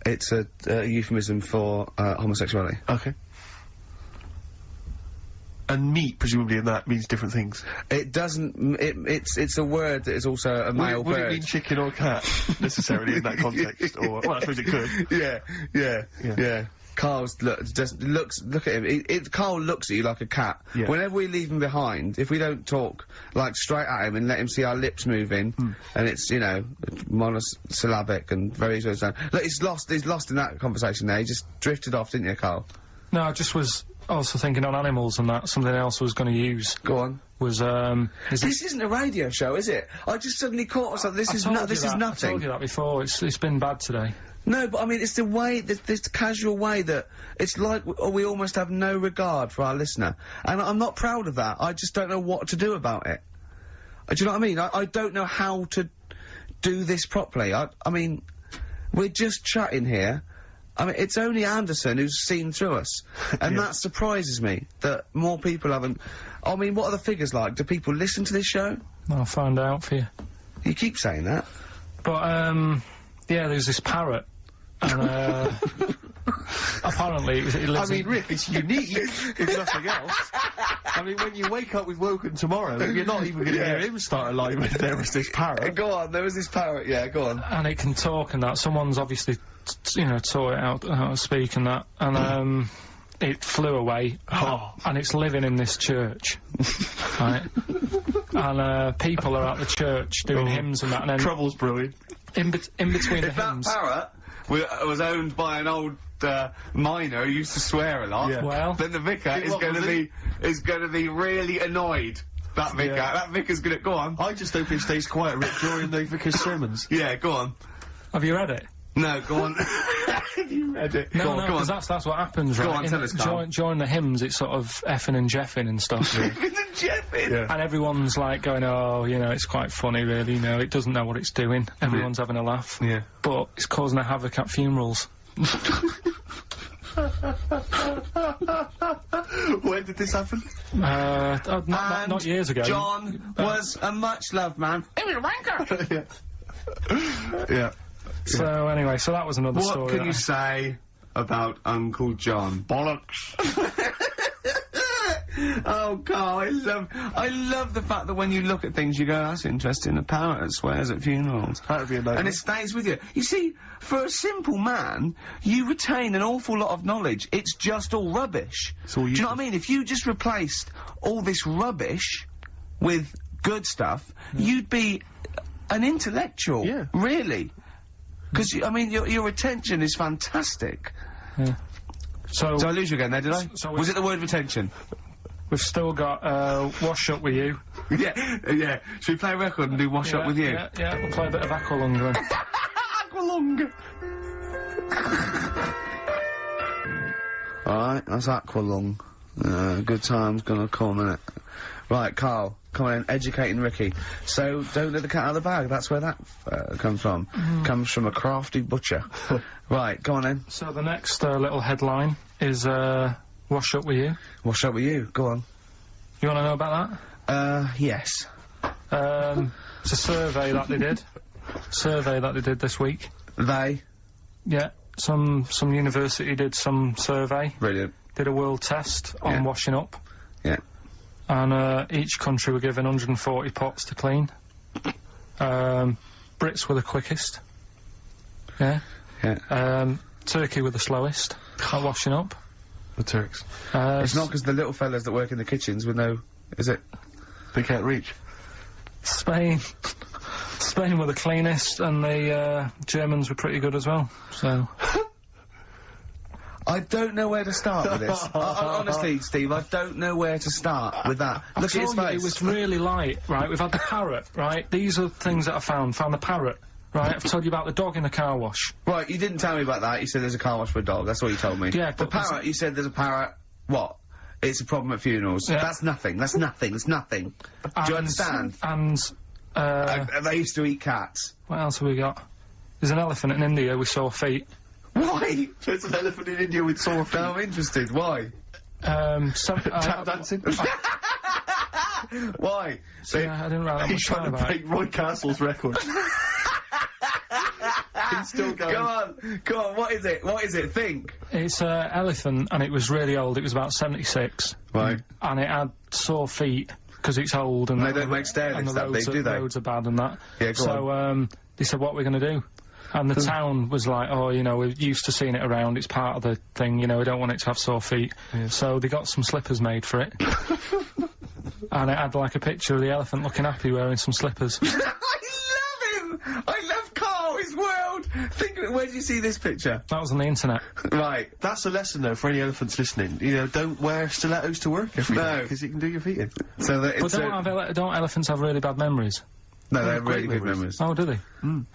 It's a euphemism for homosexuality. Okay. And meat, presumably, in that means different things. It doesn't. It's a word that is also a male Would it bird. mean chicken or cat, necessarily, in that context? Or, well, I suppose it could. Yeah. Karl's look at him. Karl looks at you like a cat. Yeah. Whenever we leave him behind, if we don't talk like straight at him and let him see our lips moving, and it's, you know, monosyllabic and very sort of... Look, he's lost in that conversation there. He just drifted off, didn't you, Karl? No, I just was also thinking on animals and that. Something else I was going to use. Go on. Was This isn't a radio show, is it? I just suddenly caught myself. This is nothing. I told you that before. It's been bad today. No, but I mean, it's the way, this casual way that it's like we almost have no regard for our listener. And I'm not proud of that. I just don't know what to do about it. Do you know what I mean? I don't know how to do this properly. I mean, we're just chatting here. I mean, it's only Anderson who's seen through us. And that surprises me, that more people haven't... I mean, what are the figures like? Do people listen to this show? I'll find out for you. You keep saying that. But, yeah, there's this parrot. And, apparently it lives I mean, Rick, it's unique, if nothing else. I mean, when you wake up with Woken tomorrow, you're not even going to hear him start a line with there was this parrot. Go on, there was this parrot, yeah, go on. And it can talk and that. Someone's obviously, you know, taught it how to speak and that. And, it flew away. And it's living in this church. Right? And, people are at the church doing hymns and that. And then Trouble's brewing. in between the hymns... That parrot was owned by an old miner who used to swear a lot. Yeah. Well... Then the vicar is going to be really annoyed. That vicar. Yeah. That vicar's going to... Go on. I just hope he stays quiet, Rick, during the vicar's sermons. Yeah, go on. Have you read it? No, go on. Have you read it? No, go on, no, because that's what happens, Go right? on, tell us, Karl. During the hymns, it's sort of effing and jeffing and stuff. Yeah. And everyone's like going, oh, you know, it's quite funny, really, you know, it doesn't know what it's doing. Everyone's having a laugh. Yeah. But it's causing a havoc at funerals. When did this happen? Not years ago. John was a much-loved man. He was a wanker! Yeah. So anyway, so that was another story. What can you say about Uncle John? Bollocks. Oh, Carl, I love the fact that when you look at things, you go, that's interesting. A parrot swears at funerals. That would be a nightmare. And it stays with you. You see, for a simple man, you retain an awful lot of knowledge. It's just all rubbish. It's all Do you know useless. what I mean? If you just replaced all this rubbish with good stuff, you'd be an intellectual. Yeah. Really. Because, I mean, your retention is fantastic. Yeah. So Did I lose you again there, did I? So Was it the word retention? we've still got Wash Up With You. yeah. Should we play a record and do Wash Up With You? Yeah, we'll play a bit of Aqualung then. Aqualung! Alright, that's Aqualung. Good time's gonna come, innit? Right, Carl, come on in, educating Ricky. So, don't let the cat out of the bag, that's where that comes from. Comes from a crafty butcher. Right, go on in. So the next little headline is Wash Up With You. Wash Up With You, go on. You want to know about Yes. that? It's a survey that they did. This week. They? Yeah, some university did some survey. Brilliant. Did a world test on washing up. Yeah. And each country were given 140 pots to clean. Brits were the quickest. Yeah. Yeah. Turkey were the slowest at washing up. The Turks. It's not because the little fellas that work in the kitchens with no... Is it? They can't reach. Spain were the cleanest, and the Germans were pretty good as well. So I don't know where to start with this. Honestly, Steve, I don't know where to start with that. Look at his face. It was really light, right? We've had the parrot, right? These are things that I found. Found the parrot, right? I've told you about the dog in the car wash. Right, you didn't tell me about that. You said there's a car wash for a dog. That's what you told me. Yeah, The but parrot, you said there's a parrot. What? It's a problem at funerals. Yeah. That's nothing. That's nothing. It's nothing. Do you understand? And They used to eat cats. what else have we got? There's an elephant in India with sore feet. Why? There's an elephant in India with sore feet. Now I'm interested. Why? Tap dancing. Why? Yeah, I didn't write that He's much trying down to about it. break Roy Castle's record. He's still going. Go on, what is it? What is it? Think. It's an elephant, and it was really old. It was about 76. Right. And it had sore feet because it's old and They don't make stair and lifts the that big, roads do they? roads are bad and that. Yeah, go so they said, what we're going to do? And the town was like, oh, you know, we're used to seeing it around, it's part of the thing, you know, we don't want it to have sore feet. So they got some slippers made for it. And it had like a picture of the elephant looking happy wearing some slippers. I love him! I love Carl, his world! Think of it, where did you see this picture? That was on the internet. Right. That's a lesson, though, for any elephants listening. You know, don't wear stilettos to work every day, No. because it can do your feet in. So that But it's don't elephants have really bad memories? No, they're great really good memories. memories. Oh, do they?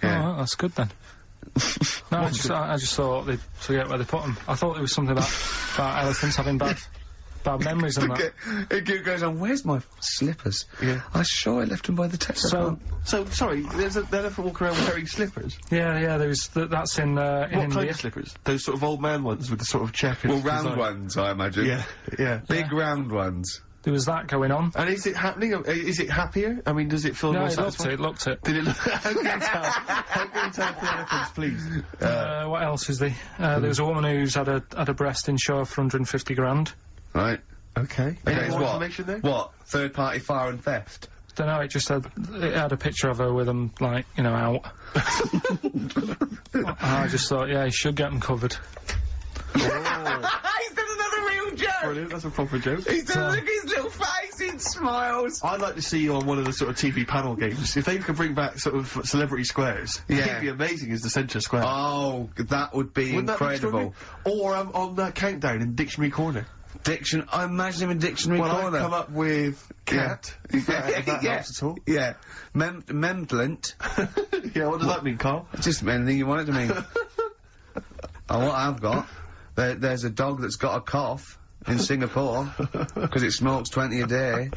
Yeah. Oh, well, that's good then. No, I just thought they'd forget where they put them. I thought there was something about elephants having bad memories and that. It goes on, where's my slippers? Yeah. I'm sure I left them by the Tesco. So, sorry, there's an elephant walking around wearing slippers? Yeah, that's in What India. kind of slippers? Those sort of old man ones with the sort of checkered Well, round design. ones, I imagine. Yeah. Big round ones. There was that going on. And is it happening? Is it happier? I mean, does it feel No, more it looked satisfying? it, looked it. Did it look... How can you tell? How can you tell for elephants, please? What else is there? There was a woman who's had a breast insured for 150 grand. Right. Okay. Any Okay, more what? information there? What? Third party fire and theft? Don't know, it had a picture of her with them, like, you know, out. I just thought, yeah, he should get them covered. He's done another real joke! Brilliant, that's a proper joke. He's done, look at his little face, he smiles! I'd like to see you on one of the sort of TV panel games. If they could bring back sort of celebrity squares, Yeah. it'd be amazing as the centre square. Oh, that would be Wouldn't that be incredible. extraordinary? Or on that countdown in Dictionary Corner. I imagine him in Dictionary Well, Corner. I'd come up with cat, if that helps at all. Yeah. Memblent. Yeah, what does that mean, Carl? Just anything you want it to mean. Oh, what I've got, there's a dog that's got a cough in Singapore, because it smokes 20 a day.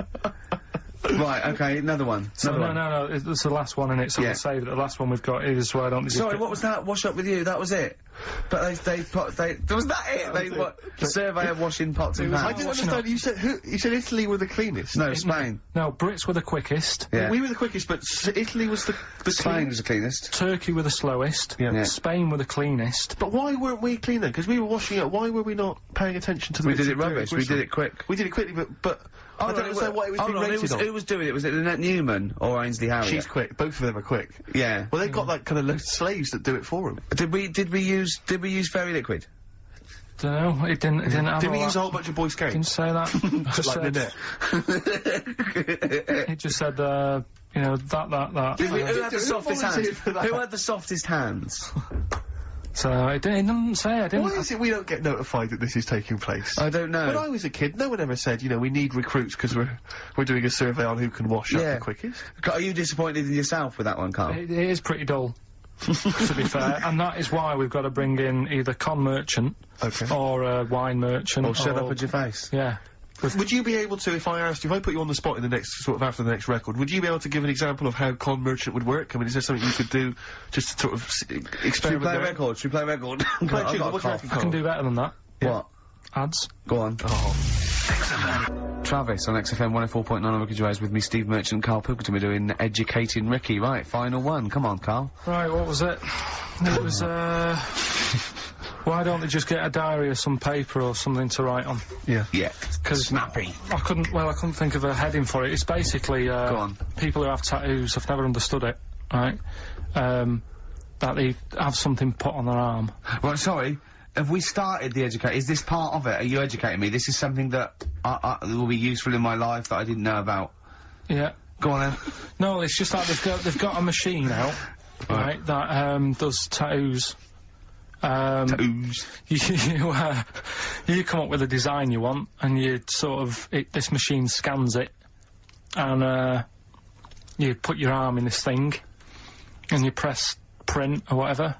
Right, okay, another one. No, it's the last one in it, so Yeah. we'll save it. The last one we've got is why don't they just Sorry, get- what was that? Wash Up With You, that was it? But was that it? They what? Survey of washing pots and I pans. didn't understand. You said Italy were the cleanest. No, Spain. No, Brits were the quickest. Yeah. We were the quickest, but Italy was the Spain was the cleanest. Turkey were the slowest. Yeah. Spain were the cleanest. But why weren't we clean then? Because we were washing up. Why were we not paying attention to the? We did bits it of dirty rubbish. We gristle? did it quick. We did it quickly, but I don't understand why it was being rated on. Who was doing it? Was it Lynette Newman or Ainsley Harriott? She's quick. Both of them are quick. Yeah. Well, they've got like kind of loads of slaves that do it for them. Did we use fairy liquid? Don't know. It didn't have. Did we all use that. a whole bunch of Boy Scouts? Didn't say that. Just like said- Lynette. It just said, you know, that. Who had the Who softest volunteered hands? for that? Who had the softest hands? So it didn't say. I didn't. Why is it we don't get notified that this is taking place? I don't know. When I was a kid, no one ever said, you know, we need recruits because we're doing a survey on who can wash up the quickest. Are you disappointed in yourself with that one, Karl? It is pretty dull, to be fair, and that is why we've got to bring in either con merchant or a wine merchant. Or shut up at your face. Yeah. Would you be able to, if I put you on the spot in the next, sort of after the next record, would you be able to give an example of how con merchant would work? I mean, is there something you could do just to sort of experiment? Should we play a record? Should we play a record? Play a I've tune. got a What do you cough. reckon, I can do better than that. What? Ads. Go on. Travis on XFM 104.9 on Ricky Gervais with me, Steve Merchant, Karl Pilkington. We're doing Educating Ricky. Right, final one. Come on, Karl. Right, what was it? It was, why don't they just get a diary or some paper or something to write on? Yeah. Yeah. 'Cause Snappy. I couldn't think of a heading for it. It's basically, Go on. people who have tattoos have never understood it, right? That they have something put on their arm. Right, sorry. Have we started the educate? Is this part of it? Are you educating me? This is something that will be useful in my life that I didn't know about. Yeah. Go on then. No, it's just like they've got a machine out, right, that, does tattoos. Tattoos. You come up with a design you want, and you sort of, this machine scans it, and, you put your arm in this thing, and you press print or whatever,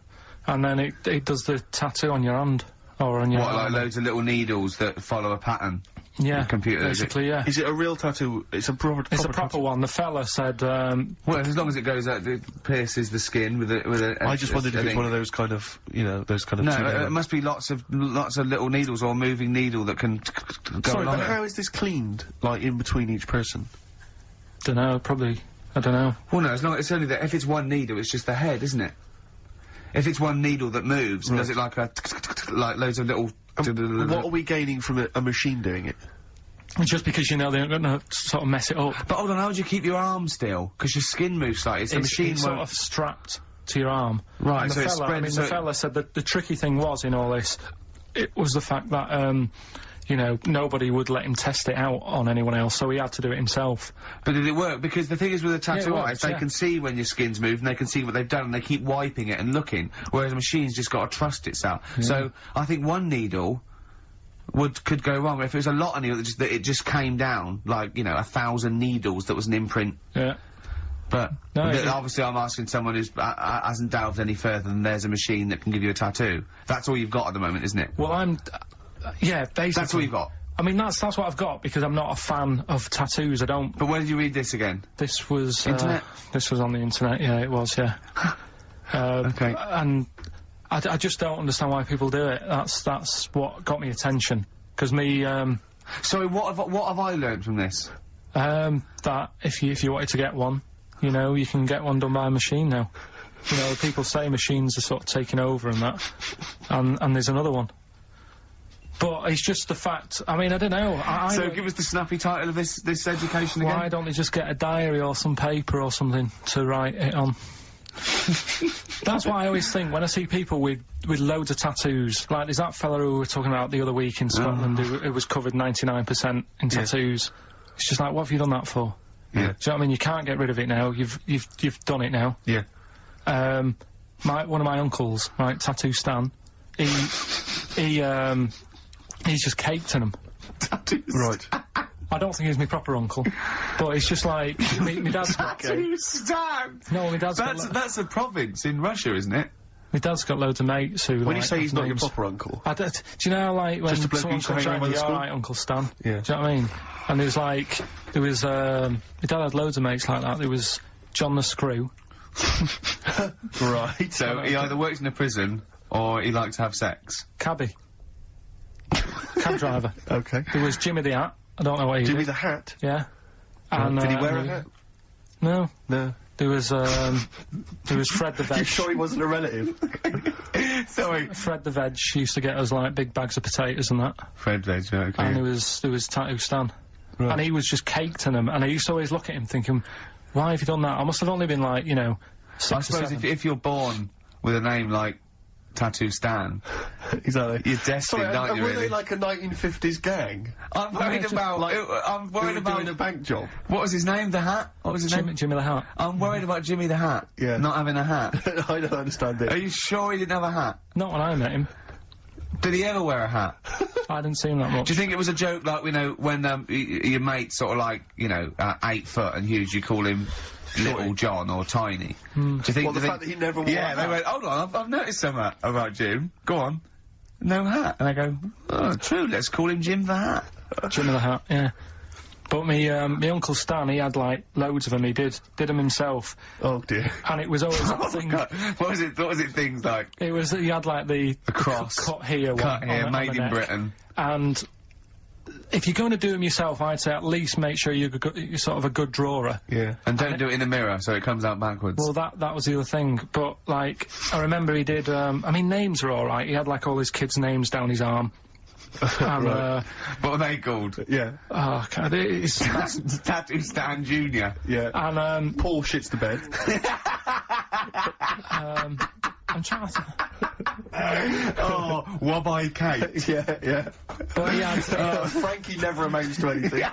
and then it does the tattoo on your hand, or on your What, like arm. loads of little needles that follow a pattern? Yeah, computer, is it? basically, yeah. Is it a real tattoo? It's a proper It's a proper tattoo. one. The fella said, Well, as long as it goes out, it pierces the skin with a I just wondered if it's one of those kind of, you know, those kind of... No, two-layer- it must be lots of little needles or a moving needle that can go Sorry, along but it. how is this cleaned, like, in between each person? dunno, probably, I don't know. Well, no, it's only that if it's one needle, it's just the head, isn't it? If it's one needle that moves, and does it like like loads of little... What are we gaining from a machine doing it? Just because, you know, they're gonna sort of mess it up. But hold on, how do you keep your arm still? Because your skin moves slightly. It's the machine It's sort won't- of strapped to your arm. Right, And so the it's fella, spread- I mean, so the it- fella said that the tricky thing was in all this, it was the fact that, you know, nobody would let him test it out on anyone else, so he had to do it himself. But did it work? Because the thing is with a tattoo works, artist, they yeah. can see when your skin's moved and they can see what they've done and they keep wiping it and looking, whereas a machine's just got to trust itself. So, I think one needle could go wrong. If it was a lot of needles, that it just came down, like, you know, 1,000 needles that was an imprint. Yeah. But, No, it- obviously I'm asking someone who's hasn't delved any further than there's a machine that can give you a tattoo. That's all you've got at the moment, isn't it? Well, yeah, basically. That's all you've got. I mean, that's what I've got, because I'm not a fan of tattoos, I don't. But where did you read this again? This was... Internet? This was on the internet, yeah, it was, yeah. Okay. And I just don't understand why people do it. That's what got me attention. Because me, Sorry, what have I learned from this? that if you wanted to get one, you know, you can get one done by a machine now. You know, people say machines are sort of taking over and that, and there's another one. But it's just the fact, I mean, I don't know. So give us the snappy title of this education again. Why don't they just get a diary or some paper or something to write it on? That's what I always think when I see people with loads of tattoos. Like, there's that fella who we were talking about the other week in Scotland who was covered 99% in tattoos. It's just like, what have you done that for? Yeah. Do you know what I mean? You can't get rid of it now. You've done it now. Yeah. One of my uncles, right, Tattoo Stan, he's just caked in them. Right. I don't think he's my proper uncle, but it's just like, my dad's got... No, my dad's got... That's a province in Russia, isn't it? My dad's got loads of mates who, When like, you say he's have not your names. proper uncle, Do you know how, like, when Just a bloke someone who used to comes hang around around with, the school? alright, Uncle Stan? Yeah. Do you know what I mean? And there was, my dad had loads of mates like that. There was John the Screw. right? So he either works in a prison or he liked to have sex? Cabby. Cab driver. Okay. There was Jimmy the Hat. I don't know what he Jimmy did. the Hat? Yeah. And, Did he wear a hat? No. No. There was Fred the Veg. You sure he wasn't a relative? Sorry. Fred the Veg used to get us, like, big bags of potatoes and that. Fred Veg, okay. And there was Tattoo Stan. Right. And he was just caked in them, and I used to always look at him thinking, why have you done that? I must have only been, like, you know, 6 I or suppose 7. if you're born with a name like Tattoo Stan, Exactly. you're destined, aren't you, were really? they like a 1950s gang? I'm worried about, I'm worried about doing a bank job. What was his name? The Hat? What was his name? Jimmy the Hat. I'm worried about Jimmy the Hat. Yeah. Not having a hat. I don't understand it. Are you sure he didn't have a hat? Not when I met him. Did he ever wear a hat? I didn't see him that much. Do you think it was a joke, like, you know, when your mate's sort of like, you know, 8 foot and huge, you call him Little John or Tiny? Do you think? Well, the fact that he never wore a Yeah, hat. they went, hold on, I've noticed something about Jim. Go on. No hat. And I go, oh, true, let's call him Jim the Hat. Jimmy the Hat, yeah. But me Uncle Stan, he had, like, loads of them. He did them himself. Oh, dear. And it was always that thing. God. What was it things like? It was, he had, like, the cross. cut here one. Cut here, on made the in neck. Britain. And if you're going to do them yourself, I'd say at least make sure you're sort of a good drawer. Yeah. And don't do it in the mirror so it comes out backwards. Well, that was the other thing. But, like, I remember he did, I mean, names are alright. He had, like, all his kids' names down his arm. And, what are they called? Yeah. oh, God, it's... Tattoo Stan Jr. Yeah. And, Paul shits the bed. I'm trying to... Oh, Wobeye Kate. Yeah, yeah. But he had... Frankie never amounts to anything.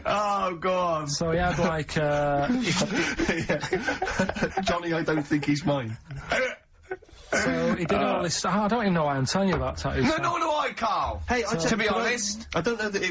Oh, go on. So he had, like, Johnny, I don't think he's mine. So he did all this. I don't even know why I'm telling you about tattoos. No, nor do I, Carl. Hey, to be honest, I don't know that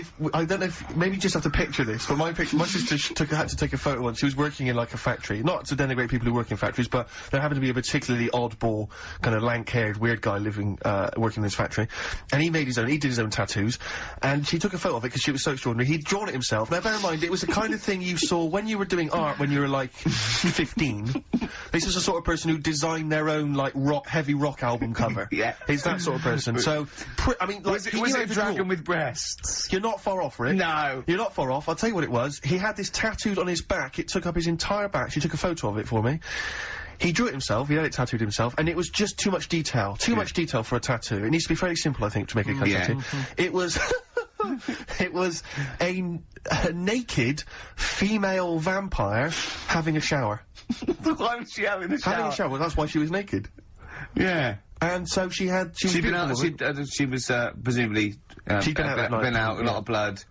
if maybe you just have to picture this, but my sister had to take a photo once. She was working in like a factory, not to denigrate people who work in factories, but there happened to be a particularly oddball, kind of lank-haired, weird guy living, working in this factory, and he did his own tattoos, and she took a photo of it because she was so extraordinary. He'd drawn it himself. Now, bear in mind, it was the kind of thing you saw when you were doing art when you were like 15. This is the sort of person who designed their own like heavy rock album cover. Yeah. He's that sort of person. So, I mean, like, was it a dragon with breasts? You're not far off, Rick. No. You're not far off. I'll tell you what it was. He had this tattooed on his back. It took up his entire back. She took a photo of it for me. He drew it himself. He had it tattooed himself, and it was just too much detail. Too much detail for a tattoo. It needs to be fairly simple, I think, to make a tattoo. It was... It was a naked female vampire having a shower. Why was she having a shower? Having a shower. That's why she was naked. Yeah. And so she was beautiful. She was presumably She'd been out that night. A lot of blood.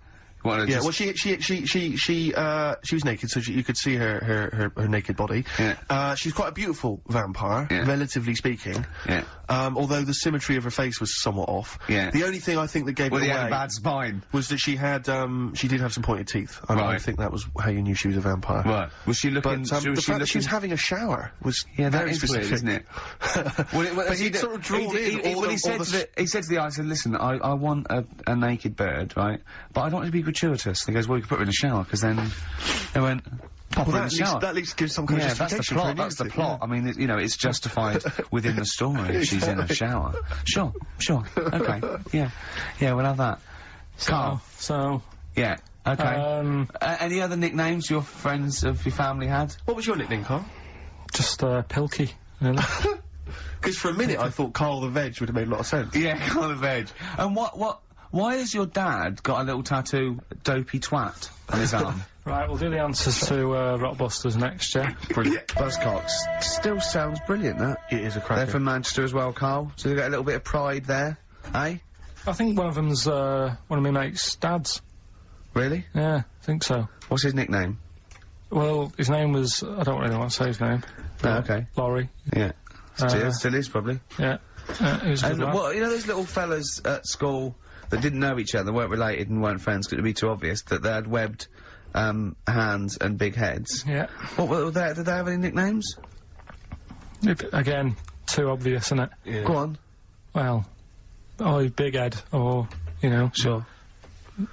Yeah, well, she was naked, so you could see her naked body. Yeah. She's quite a beautiful vampire, Yeah. relatively speaking. Yeah. Although the symmetry of her face was somewhat off. Yeah. The only thing I think that gave it Well, he away had a bad spine. was that she did have some pointed teeth. And I Right. think that was how you knew she was a vampire. Right. Was she looking... But the fact that she was having a shower was Yeah, that very is specific. weird, isn't it? But he'd sort of drawn in all he said to the eye, I said, listen, I want a naked bird, right? But I don't want it to be gratuitous. He goes, well, you could put her in a shower, because then they went, pop her in the shower. That at least gives some kind of Yeah, that's the justification plot, for that's the nudity, plot. I mean, you know, it's justified within the story. She's in a shower. Sure, okay, yeah, we'll have that. Karl. So... Yeah, okay. Any other nicknames your friends of your family had? What was your nickname, Karl? just, Pilky, really. Because for a minute I thought Karl the Veg would have made a lot of sense. Yeah, Karl the Veg. And why has your dad got a little tattoo, Dopey Twat, on his arm? Right, we'll do the answers to, Rockbusters next, yeah? Brilliant. Buzzcocks. Still sounds brilliant, that. It is a cracker. They're from Manchester as well, Karl. So they got a little bit of pride there, eh? I think one of them's, one of my mates' dads. Really? Yeah, I think so. What's his nickname? Well, his name was... I don't really want to say his name. Oh, okay. Laurie. Yeah. Still is, probably. Yeah. He was a good lad. Well, you know those little fellas at school that didn't know each other, weren't related and weren't friends because it would be too obvious, that they had webbed hands and big heads? Yeah. What were they? Did they have any nicknames? Again, too obvious, isn't it? Yeah. Go on. Well, oh, big head, or, you know... Sure.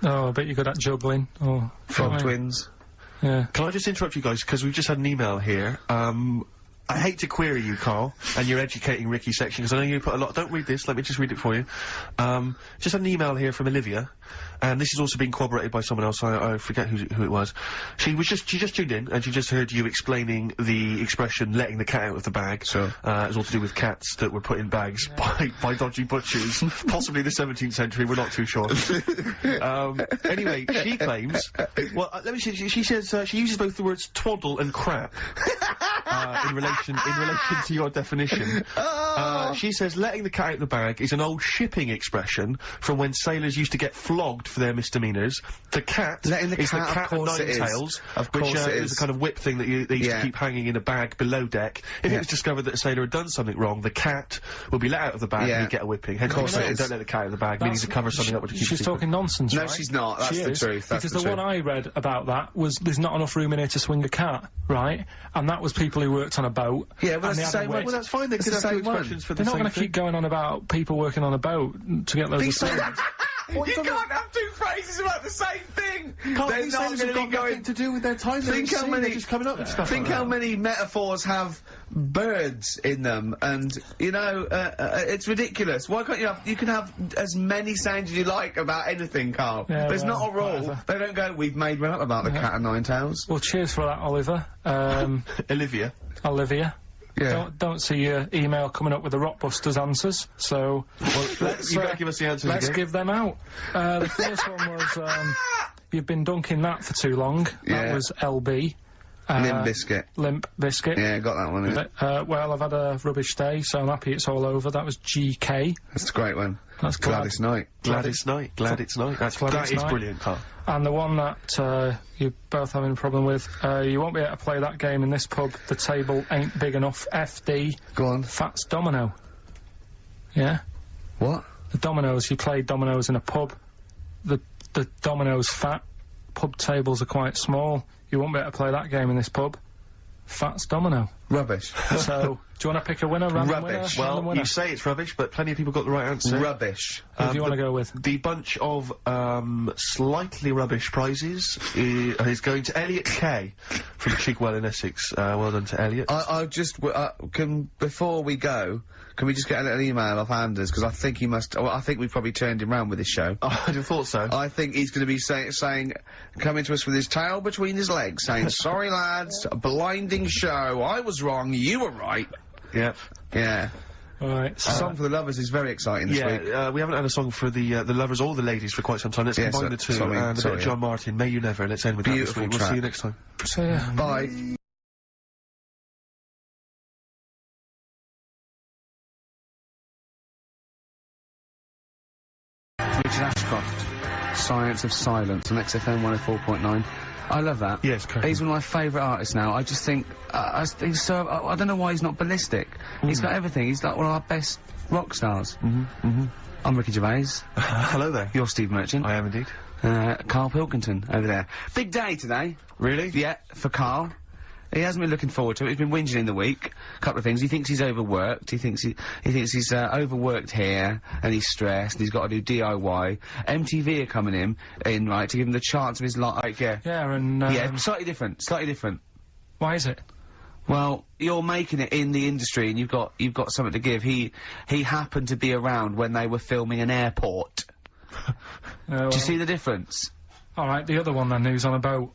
Oh, I bet you're good at juggling, or... Frog twins. Yeah. Can I just interrupt you guys, because we've just had an email here, I hate to query you, Karl, and your educating Ricky section, because I know you put a lot— don't read this, let me just read it for you. Just an email here from Olivia, and this has also been corroborated by someone else, I forget who it was. She just tuned in, and she just heard you explaining the expression, letting the cat out of the bag. Sure. It was all to do with cats that were put in bags by dodgy butchers, possibly the 17th century, we're not too sure. Anyway, she claims— well, let me see, she says, she uses both the words twaddle and crap, in relation to your definition. She says letting the cat out of the bag is an old shipping expression from when sailors used to get flogged for their misdemeanours. The cat Letting the is cat, the cat of of course nine it is. tails, Of which course it is is. a kind of whip thing that they used to keep hanging in a bag below deck. If it was discovered that a sailor had done something wrong, the cat would be let out of the bag and he'd get a whipping. Hence, course it is. don't let the cat out of the bag, meaning to cover something up to keep it She's secret. talking nonsense, No, right? she's not. That's She the is, truth. That's because the the truth. one I read about that was there's not enough room in here to swing a cat, right? And that was people who worked on a boat. Yeah, well, and that's they the had a same one. whip. Well, that's fine, they It's could the have two same one. expressions for the They're not same going to thing. keep going on about people working on a boat to get loads of funds. You can't have two phrases about the same thing. They're These not sailors going have to got be going. nothing to do with their time. Think how many- They're just coming up with stuff. Think like how that. many metaphors have birds in them, and you know, it's ridiculous. Why can't you have? You can have as many sounds as you like about anything, Karl. Yeah, There's well, not a rule. whatever. They don't go. We've made one up about the cat and nine tails. Well, cheers for that, Oliver. Olivia. Olivia. Yeah. Don't see your email coming up with the Rockbusters answers, so let's, You better give us the answers let's again. give them out. The first one was, you've been dunking that for too long. Yeah. That was LB. Limp Biscuit. Limp Biscuit. Yeah, got that one. Yeah. Well, I've had a rubbish day, so I'm happy it's all over. That was GK. That's a great one. That's Glad it's night. Glad it's night. Glad it's night. That it's is night. brilliant, Karl. And the one that you're both having a problem with, you won't be able to play that game in this pub. The table ain't big enough. FD. Go on. Fats Domino. Yeah? What? The dominoes, you play dominoes in a pub. The dominoes fat. Pub tables are quite small. You won't be able to play that game in this pub. Fats Domino. Rubbish. So, do you want to pick a winner? Random Rubbish. winner? Random Well, winner. you say it's rubbish, but plenty of people got the right answer. Rubbish. Who do you want to go with? The bunch of slightly rubbish prizes is going to Elliot K from Chigwell in Essex. Well done to Elliot. I just before we go, can we just get a little email off Anders, because I think he must. Well, I think we've probably turned him round with this show. I'd have thought so. I think he's going to be saying, coming to us with his tail between his legs, saying, "Sorry lads, a blinding show. I was wrong. You were right." Yeah. Yeah. Alright, A song for the lovers is very exciting this week. Yeah, we haven't had a song for the lovers or the ladies for quite some time. Let's Yeah, combine the two. sorry, And a bit sorry, of John Martin, May You Never. Let's end with Beautiful that this week. We'll see you track. next time. so yeah. Bye. Richard Ashcroft, Science of Silence on XFM 104.9. I love that. Yes, correct. He's one of my favourite artists now. I just think, I don't know why he's not ballistic. He's got everything. He's like one of our best rock stars. I'm Ricky Gervais. Hello there. You're Steve Merchant. I am indeed. Karl Pilkington over there. Big day today. Really? Yeah, for Karl. He hasn't been looking forward to it. He's been whinging in the week. A couple of things. He thinks he's overworked. He thinks he's overworked here, and he's stressed. And he's got to do DIY. MTV are coming in right to give him the chance of his life. Like, yeah, Yeah, and, yeah, slightly different. Slightly different. why is it? Well, you're making it in the industry, and you've got something to give. He happened to be around when they were filming an airport. Do you see the difference? Alright, the other one then, who's on a boat.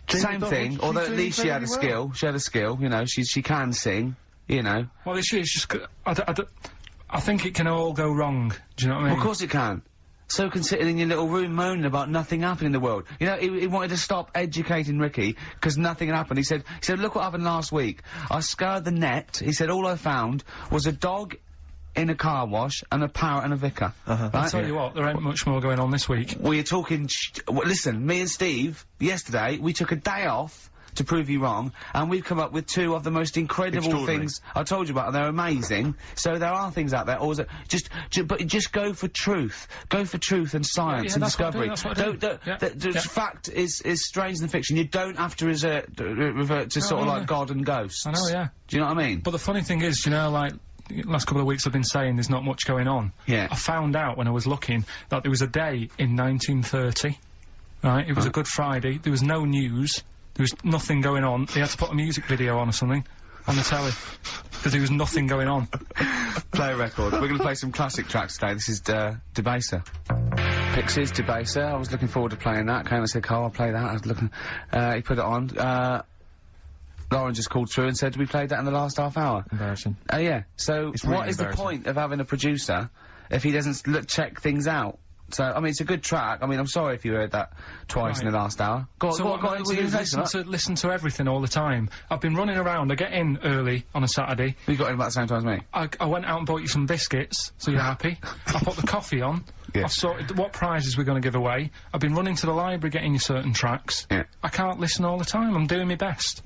Same thing, although at least she had a incredibly skill. She had a skill, you know, she can sing, you know. Well, it's just, I think it can all go wrong, do you know what I mean? Well, of course it can. So can sitting in your little room moaning about nothing happening in the world. You know, he wanted to stop educating Ricky, because nothing had happened. He said, look what happened last week. I scoured the net, he said, all I found was a dog in a car wash and a parrot and a vicar. I'll Right? tell you what, there ain't much more going on this week. We're talking, listen, me and Steve, yesterday, we took a day off to prove you wrong, and we've come up with two of the most incredible Extraordinary. things I told you about, and they're amazing. So there are things out there, but just go for truth. Go for truth and science yeah, and that's what I do, discovery. that's what I do. Yeah, The yeah. fact is stranger than fiction. You don't have to revert to sort of like God and ghosts. I know, yeah. Do you know what I mean? But the funny thing is, you know, like, last couple of weeks I've been saying there's not much going on. Yeah. I found out when I was looking that there was a day in 1930, right? It was a Good Friday, there was no news, there was nothing going on, they had to put a music video on or something. on the telly. Because there was nothing going on. Play a record. We're going to play some classic tracks today. This is Debaser. Pixies, Debaser. I was looking forward to playing that. Came and said, Karl, I'll play that. I was looking... he put it on. Lauren just called through and said, we played that in the last half hour. Embarrassing. Yeah. So, It's really what is the embarrassing. point of having a producer if he doesn't check things out? So, I mean, it's a good track. I mean, I'm sorry if you heard that twice in the last hour. Go on, So what I what do you is say to that? listen to everything all the time. I've been running around. I get in early on a Saturday. We got in about the same time as me. I went out and bought you some biscuits, so you're happy. I put the coffee on. Yeah. I've sorted what prizes we're going to give away. I've been running to the library getting you certain tracks. Yeah. I can't listen all the time. I'm doing my best.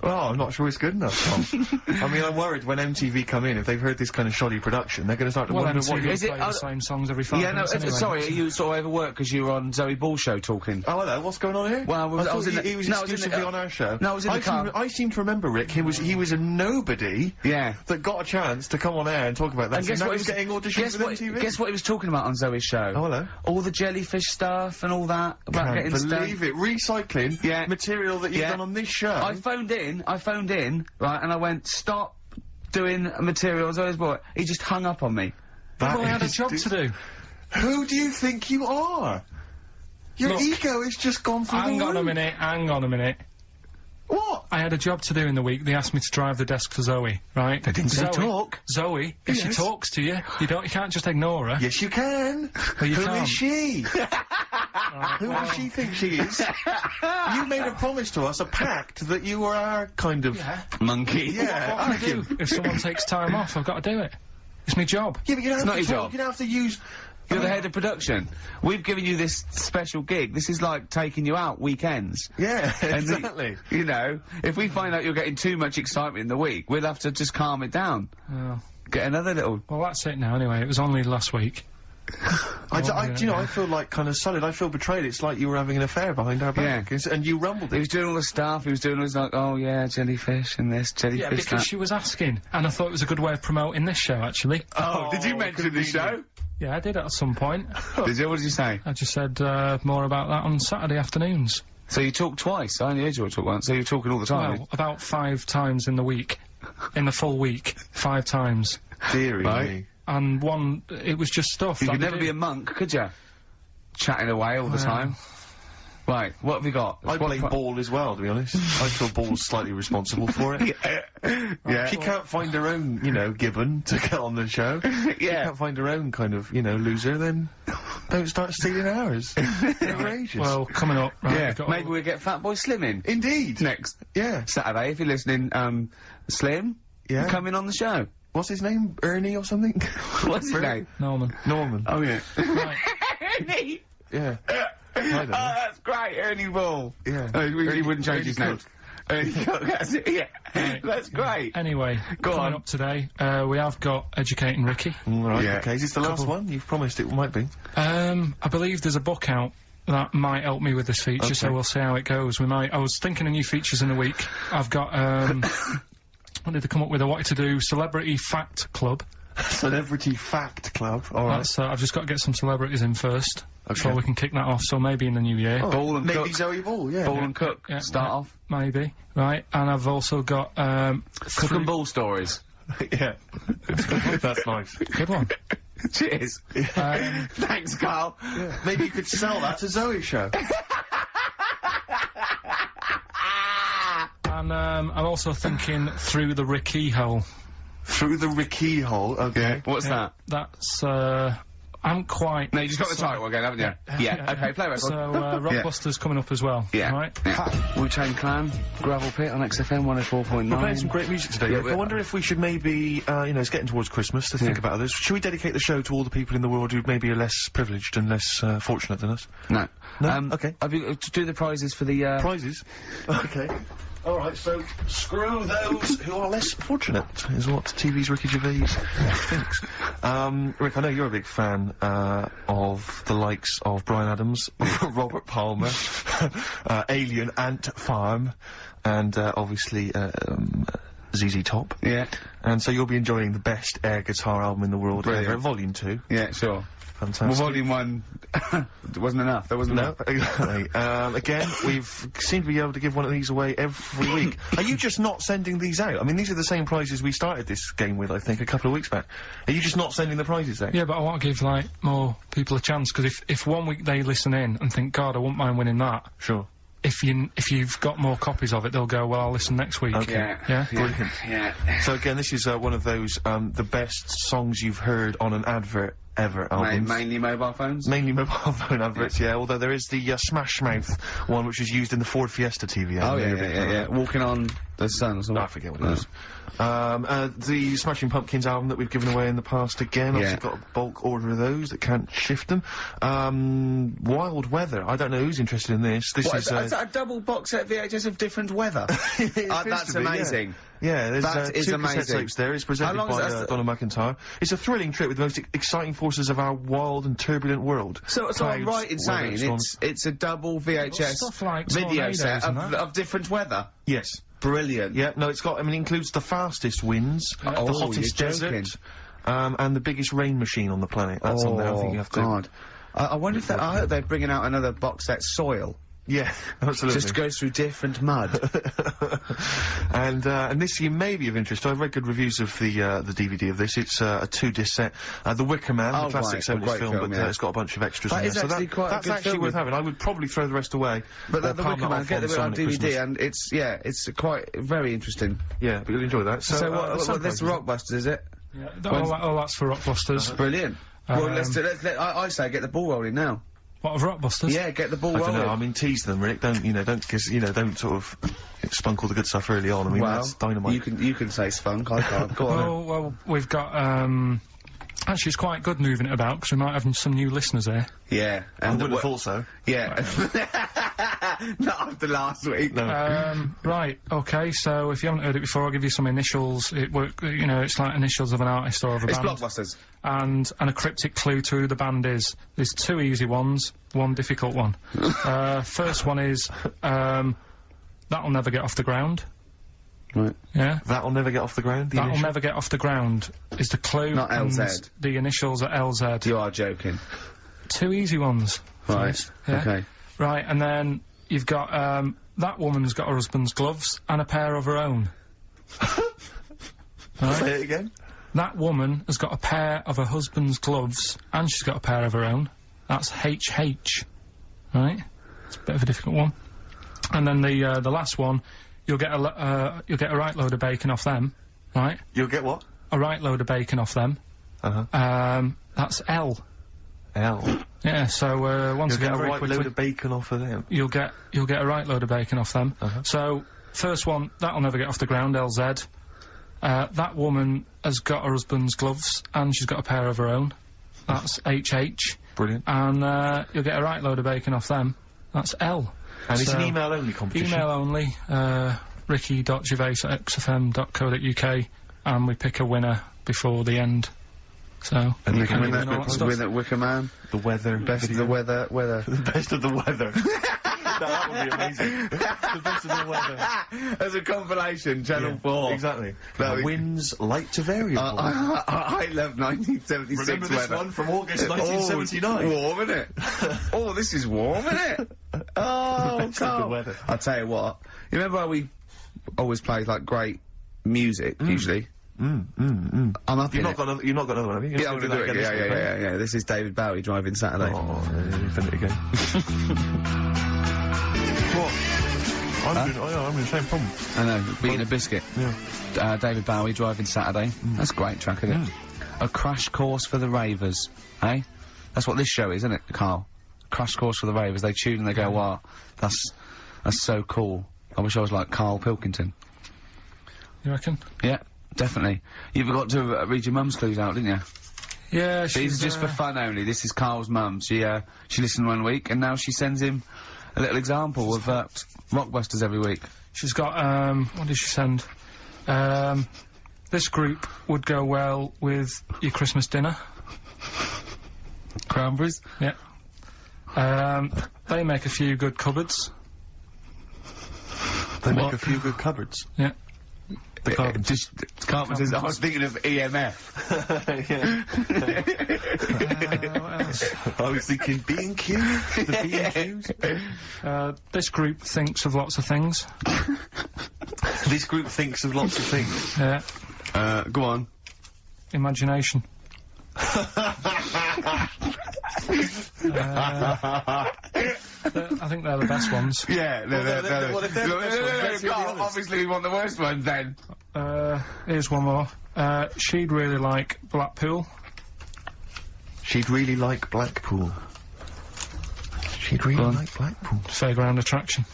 Well, I'm not sure it's good enough, Tom. I mean, I'm worried when MTV come in, if they've heard this kind of shoddy production, they're going to start to wonder what... MTV is it- play the same songs every 5 Yeah, no, minutes anyway. sorry, are you sort of overworked because you were on Zoe Ball's show talking? Oh, hello, what's going on here? Well, I thought was in the- he was no, I was in the- exclusively on our show. no, I was in the car. I seem to remember, Rick, he was a nobody Yeah. that got a chance to come on air and talk about that. And guess so now what he's he was- getting auditions guess with what, MTV? Guess what he was talking about on Zoe's show? Oh, hello. All the jellyfish stuff and all that about Can't getting stuff. believe it. Recycling Yeah. material that you've Yeah. done on this show. I phoned in, right, and I went, stop doing material on Zoe's boy. He just hung up on me. That Well, I had a is job to do. Who do you think you are? Your Look, ego has just gone through Hang the on a roof. minute, hang on a minute. What? I had a job to do in the week. They asked me to drive the desk for Zoe, right? They didn't say talk. Zoe, if she Yes. talks to you, you can't just ignore her. Yes, you can. Well, you Who can't. is she? Who does she think she is? You made a promise to us, a pact, that you were our kind of... Yeah. Monkey. Yeah, What can I do? If someone takes time off, I've got to do it. It's my job. Yeah, but you don't have not to your talk, job. you don't have to use... You're the head of production. We've given you this special gig. This is like taking you out weekends. Yeah, And exactly. you know, if we find out you're getting too much excitement in the week, we'll have to just calm it down. Oh. Get another little... Well, that's it now, anyway. It was only last week. Do you know, I feel like kind of solid. I feel betrayed. It's like you were having an affair behind our back. Yeah. And you rumbled He it. was doing all the stuff, he was doing all this like, oh yeah, jellyfish and this, jellyfish Yeah, because that. she was asking, and I thought it was a good way of promoting this show, actually. Oh, did you mention the show? Yeah, I did at some point. Did you? What did you say? I just said more about that on Saturday afternoons. So you talked twice. I only heard you talk once. So you're talking all the time. Well, about 5 times in the week. In the full week. 5 times. Deary Right. me. And one, it was just stuff. You that could we never do. be a monk, could you? Chatting away all the time. Right, what have we got? I What blame pro- Ball as well, to be honest. I feel Ball's slightly responsible for it. Yeah. She can't find her own, you know, gibbon to get on the show. She Yeah. can't find her own kind of, you know, loser, then don't start stealing ours. Outrageous. Well, coming up, right, Yeah, we've got maybe we'll get Fatboy Slim in. Indeed. Next Yeah. Saturday, if you're listening, Slim, Yeah. come in on the show. What's his name? Ernie or something? What's his name? Norman. Norman. Oh, yeah. Right. Ernie! Yeah. I don't Oh, know. that's great, Ernie Ball. Yeah. He wouldn't change Ernie his name. Cook. Ernie Cook, that's it, yeah. Right. That's great. Anyway, Go coming on. up today, we have got Educating Ricky. All right, Yeah. okay. Is this the last one? You've promised it might be. I believe there's a book out that might help me with this feature, so Okay. we'll see how it goes. I was thinking of new features in a week. I've got, what did they come up with? I wanted to do Celebrity Fact Club. Celebrity Fact Club. All right. That's, I've just got to get some celebrities in first, before Okay. we can kick that off, so maybe in the new year. Ball and Maybe Cook. Zoe Ball, yeah. Ball and Cook. Yeah, Start yeah, off. Maybe, right, and I've also got, Cook and Ball stories. Yeah. That's nice. good one. Cheers. Thanks, Karl. Maybe you could sell that to Zoe's show. And, I'm also thinking Through the Ricky Hole. Through the Ricky hole. Okay. What's that? That's, I'm quite... No, you just got the title again, haven't you? Yeah. Okay, play record. So, Rockbuster's coming up as well, Yeah. right? Wu-Tang Clan, Gravel Pit on XFM 104.9. We're playing some great music today. Yeah, Rick. I wonder if we should maybe, you know, it's getting towards Christmas to think about others. Should we dedicate the show to all the people in the world who maybe are less privileged and less fortunate than us? No. No? Okay. Have you, to do the prizes for the, Prizes? Okay. All right, so screw those who are less fortunate, is what TV's Ricky Gervais thinks. Rick, I know you're a big fan of the likes of Bryan Adams, Robert Palmer, Alien Ant Farm, and obviously ZZ Top. Yeah. And so you'll be enjoying the best air guitar album in the world ever, Volume 2. Yeah, sure. Fantastic. Well, Volume 1 wasn't enough. There wasn't enough. Exactly. Again, we've seemed to be able to give one of these away every week. Are you just not sending these out? I mean, these are the same prizes we started this game with, I think, a couple of weeks back. Are you just not sending the prizes out? Yeah, but I want to give, like, more people a chance, because if one week they listen in and think, God, I wouldn't mind winning that. Sure. If you've got more copies of it, they'll go, well, I'll listen next week. Okay. Yeah? Brilliant. Yeah. So again, this is one of those, the best songs you've heard on an advert ever albums. Mainly mobile phones? Mainly mobile phone adverts, yeah, although there is the Smash Mouth one, which was used in the Ford Fiesta TV. Oh, yeah. Walking on the Sun or something. I forget what it was. The Smashing Pumpkins album that we've given away in the past again, obviously got a bulk order of those that can't shift them. Wild Weather, I don't know who's interested in this. This What, is is that a double box set VHS of different weather? That's amazing. Yeah, there's That is two amazing. cassette tapes there. It's presented How long by is that? Donald McIntyre. It's a thrilling trip with the most exciting forces of our wild and turbulent world. So I'm Clouds, right in weather, saying storms. it's a double VHS Stuff like video tornadoes set and that. of different weather. Yes. Brilliant. Yeah, no, it's got, I mean, it includes the fastest winds, the Oh, hottest you're desert, joking. and the biggest rain machine on the planet. That's on there, I think you have to... God. I wonder if I hope they're bringing out another box set, Soil. Yeah, absolutely. Just goes through different mud. And this you may be of interest. I've read good reviews of the DVD of this. It's a 2-disc set. The Wicker Man, the classic 70s great film, but yeah. it's got a bunch of extras That in is there. actually quite a that's good actually film worth with- having. I would probably throw the rest away. But or the palm Wicker it Man, off get the bit on Sonic at DVD, Christmas. and it's quite very interesting. Yeah, but you'll enjoy that. So, the what this Sunrise, Rockbusters, is it? Yeah, that's for Rockbusters. Brilliant. Well, I say get the ball rolling now. What, of Rockbusters? Yeah, get the ball I rolling. don't know, I mean, tease them, Rick. Don't sort of spunk all the good stuff early on. I mean, that's dynamite. You can say spunk, I can't. Go on. Well, we've got, actually, it's quite good moving it about, because we might have some new listeners here. Yeah. I would have thought so. Yeah. Not after last week. No. Right, okay, so if you haven't heard it before, I'll give you some initials. It's like initials of an artist or of a It's band. Blockbusters. And a cryptic clue to who the band is. There's 2 easy ones, 1 difficult one. First one is, That'll Never Get Off the Ground. Right. Yeah? That'll Never Get Off the Ground? That'll Never Get Off the Ground is the clue. Not and LZ. The initials are LZ. You are joking. 2 easy ones. Right. First, yeah? Okay. Right, and then you've got, that woman's got her husband's gloves and a pair of her own. Right? Say it again. That woman has got a pair of her husband's gloves and she's got a pair of her own. That's HH. Right? It's a bit of a difficult one. And then the last one, you'll get a right load of bacon off them. Right? You'll get what? A right load of bacon off them. That's L. L. Yeah, so, once You'll again, get a very right quickly, load of bacon off of them. you'll get a right load of bacon off them. So, first one, That'll Never Get Off the Ground, LZ. That woman has got her husband's gloves and she's got a pair of her own. That's HH. Brilliant. And, you'll get a right load of bacon off them. That's L. And it's So, an email-only competition. Email only, ricky.gervais@xfm.co.uk, and we pick a winner before the end. So, And you can win all that stuff. Win that Wicker Man. The weather. Best of the weather. The best of the weather. No, that would be amazing. The best of the weather. As a compilation, Channel 4. Exactly. That would- Winds light to variable. I love 1976 Remember this weather. one from August 1979? Warm, isn't it? Oh, this is warm, isn't it? Oh, Best of the Karl. weather. I'll tell you what. You remember how we always play, like, great music, usually? I'm up You've in not it. got another one, have you? Yeah, I'm gonna do it. Yeah. This is David Bowie driving Saturday. Oh, Infinity game. What? I'm in the same problem. I know, beating a biscuit. Yeah. David Bowie driving Saturday. That's a great track, isn't it? A crash course for the ravers, eh? That's what this show is, isn't it, Karl? Crash course for the ravers. They tune and they go, wow, that's so cool. I wish I was like Karl Pilkington. You reckon? Yeah, definitely. You forgot to read your mum's clues out, didn't you? Yeah, These she's are just for fun only. This is Karl's mum. She listened one week and now she sends him a little example of Rockbusters every week. She's got, what did she send? This group would go well with your Christmas dinner. Cranberries? Yeah. They make a few good cupboards. They make a few good cupboards. Yeah. The carpenters. Just carpenters. I was thinking of EMF. What else? I was thinking B&Q, the B&Qs. This group thinks of lots of things. This group thinks of lots of things. Yeah. Go on. Imagination. I think they're the best ones. Yeah, they're well, if they're the best ones, let's hear the others. obviously we want the worst ones then. Here's one more. She'd really like Blackpool. She'd really like Blackpool. She'd really like Blackpool. Fairground attraction.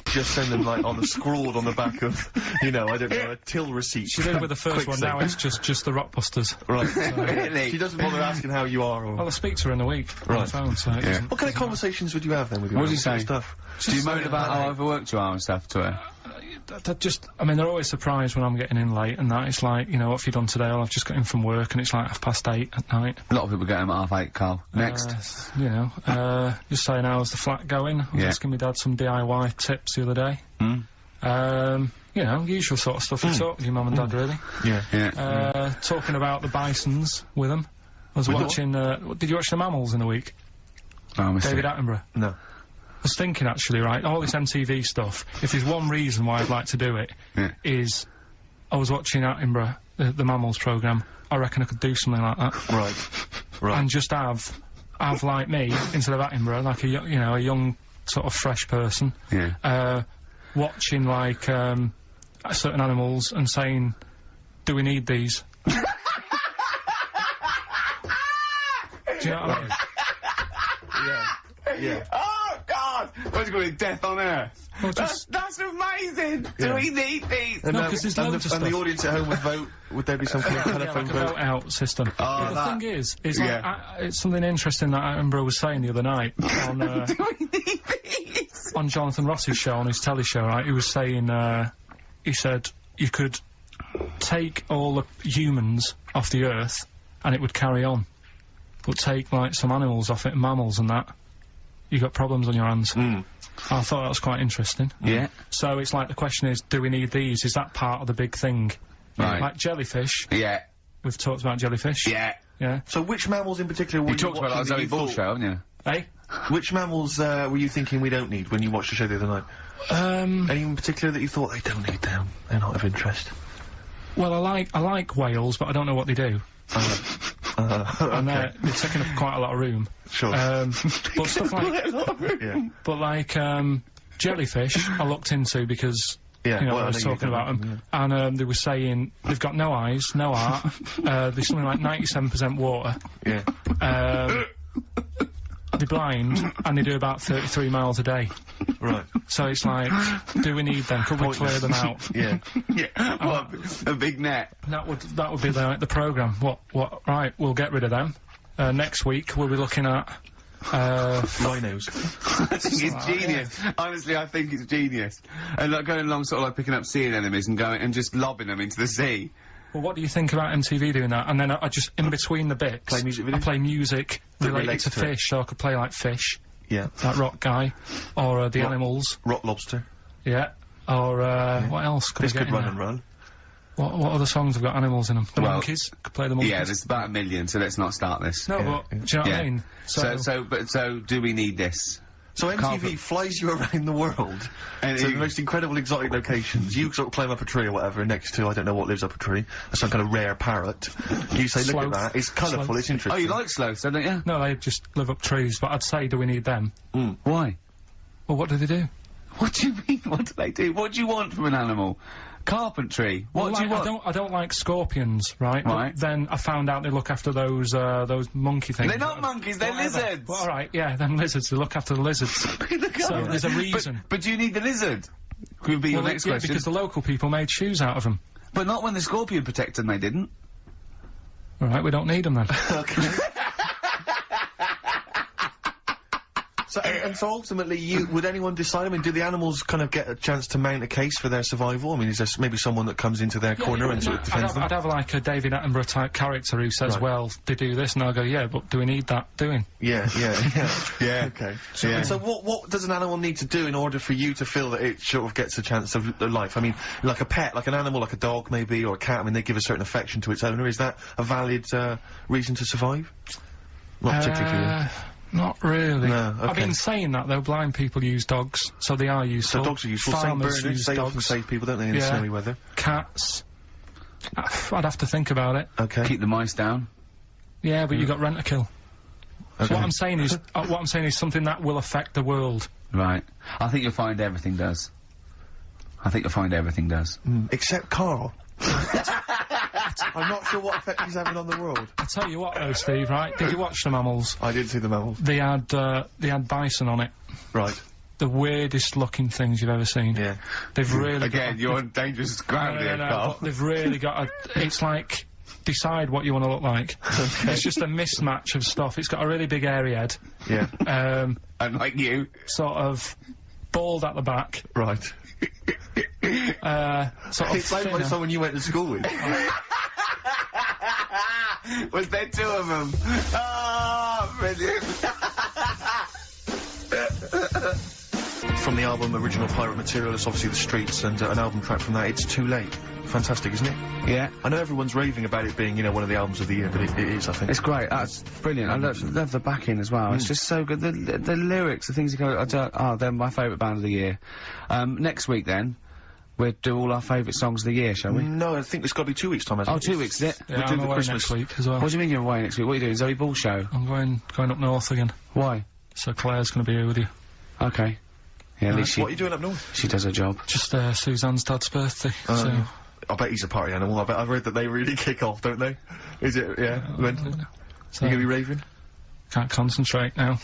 Just send them, like, on a scrawled on the back of, you know, I don't know, a till receipt. She did with the first one, now it's just the Rockbusters. Right. Really? She doesn't bother asking how you are, or... Well, I speak to her in a week on the phone, so it doesn't- What kind of conversations would you have, then, with your What do you sort of say? stuff? Do you moan about how overworked you are and stuff to her? I mean, they're always surprised when I'm getting in late and that. It's like, you know, what have you done today? Well, I've just got in from work and it's like 8:30 at night. A lot of people get home at 8:30, Carl. Next. You know, just saying how's the flat going. I was asking my dad some DIY tips the other day. You know, usual sort of stuff you talk with your mum and dad, really. Yeah. Talking about the bisons with them. I was watching, did you watch The Mammals in the week? Oh, I missed David it. Attenborough. No. I was thinking, actually, right, all this MTV stuff, if there's one reason why I'd like to do it, is I was watching Attenborough, the Mammals programme. I reckon I could do something like that. Right. And just have like me, instead of Attenborough, like a young, sort of fresh person, watching, like, certain animals and saying, do we need these? Do you know what I mean? Yeah. Oh, God! What's going to be Death on Earth? Well, That's amazing! Do we need these? And, No, 'cause there's loads of and the stuff. audience at home would vote. Would there be some kind of telephone like a vote? vote-out system. Oh, The that- thing is like, it's something interesting that Attenborough was saying the other night on, Do we need these? on Jonathan Ross's show, on his telly show, right? He was saying, he said, you could take all the humans off the Earth and it would carry on. But take, like, some animals off it, mammals and that, you got problems on your hands. I thought that was quite interesting. Yeah. So it's like, the question is, do we need these? Is that part of the big thing? Right. Like jellyfish. Yeah. We've talked about jellyfish. Yeah. Yeah. So which mammals in particular were You you talked about that on watching Zoe that Ball you show, haven't you? Hey? Which mammals were you thinking we don't need when you watched the show the other night? Any in particular that you thought they don't need them? They're not of interest. Well, I like whales, but I don't know what they do. And they're taking up quite a lot of room. Sure. But stuff like, Yeah. but like, jellyfish, I looked into because, Yeah, you know, well, I was I know you talking about don't, them, and they were saying they've got no eyes, no heart, there's something like 97% water, Yeah. they're blind, and they do about 33 miles a day. Right. So it's like, do we need them? Could we clear them out? Yeah. Yeah. What? A big net. That would be the programme. What, right, we'll get rid of them. Next week, we'll be looking at, Rhinos. I think it's genius. Honestly, I think it's genius. And like going along sort of like picking up sea anemones and going and just lobbing them into the sea. well, what do you think about MTV doing that? And then I just, in between the bits, Play music I videos? play music That related relates to to it. fish, so I could play like fish, Yeah. that rock guy, or the animals, Rock lobster. yeah, or what else could This we get could in run there? and run. What other songs have got animals in them? The Well, monkeys, could play the monkeys. Yeah, there's about 1 million, so let's not start this. No, but do you know what I mean? So do we need this? So MTV Carpet- flies you around the world And to the you- most incredible exotic locations. You sort of climb up a tree or whatever next to, I don't know what lives up a tree, some kind of rare parrot. You say, look Sloth. at that, it's colourful, Sloth. it's interesting. Oh, you like sloths, don't you? No, they just live up trees, but I'd say, do we need them? Why? Well, what do they do? What do you mean? What do they do? What do you want from an animal? Carpentry. What Well, do you like, want? I don't like scorpions, right? But Right. then I found out they look after those monkey things. They're not monkeys, they're Whatever. lizards. Well, all right, yeah, them lizards. They look after the lizards. So there's a reason. But do you need the lizard? Could be your Well, next yeah, question. because the local people made shoes out of them. But not when the scorpion protected them, they didn't. All right, we don't need them then. So ultimately, would anyone decide? I mean, do the animals kind of get a chance to mount a case for their survival? I mean, is there maybe someone that comes into their corner and sort of defends them? I'd have like a David Attenborough type character who says, well, they do this, and I'll go, yeah, but do we need that doing? Yeah. Okay. So what does an animal need to do in order for you to feel that it sort of gets a chance of life? I mean, like a pet, like an animal, like a dog maybe, or a cat, I mean, they give a certain affection to its owner. Is that a valid reason to survive? Not particularly for you. Not really. No, okay. I've been saying that, though. Blind people use dogs, so they are useful. So dogs are useful. Farmers St. Bernards, use they dogs. often save people, don't they, in snowy weather? Cats. I'd have to think about it. Okay. Keep the mice down. Yeah, but you got rent to kill. Okay. So what I'm saying is something that will affect the world. Right. I think you'll find everything does. Except Karl. I'm not sure what effect he's having on the world. I tell you what, though, Steve. Right? Did you watch the mammals? I did see the mammals. They had bison on it. Right. The weirdest looking things you've ever seen. Yeah. They've really Again, you're on dangerous ground here, no, Karl. but they've really got it's like, decide what you want to look like. It's just a mismatch of stuff. It's got a really big airy head. Yeah. Unlike you. Sort of bald at the back. Right. Sort of It sounds like thinner. someone you went to school with. Was there two of them? Oh, brilliant. From the album Original Pirate Material, it's obviously The Streets, and an album track from that, It's Too Late. Fantastic, isn't it? Yeah. I know everyone's raving about it being, you know, one of the albums of the year, but it is, I think. It's great. That's brilliant. I love the backing as well. It's just so good. The lyrics, the things you go, they're my favourite band of the year. Next week then, we'll do all our favourite songs of the year, shall we? No, I think it's got to be 2 weeks' time, hasn't it? 2 weeks, is it? Yeah, We'll do I'm the away Christmas. next week as well. What do you mean you're away next week? What are you doing? Zoe Ball show? I'm going up north again. Why? So Claire's going to be here with you. Okay. Yeah, at least What are you doing up north? she does her job. Just Suzanne's dad's birthday. So I bet he's a party animal. I've heard that they really kick off, don't they? Is it? Yeah. When? so You gonna be raving? can't concentrate now.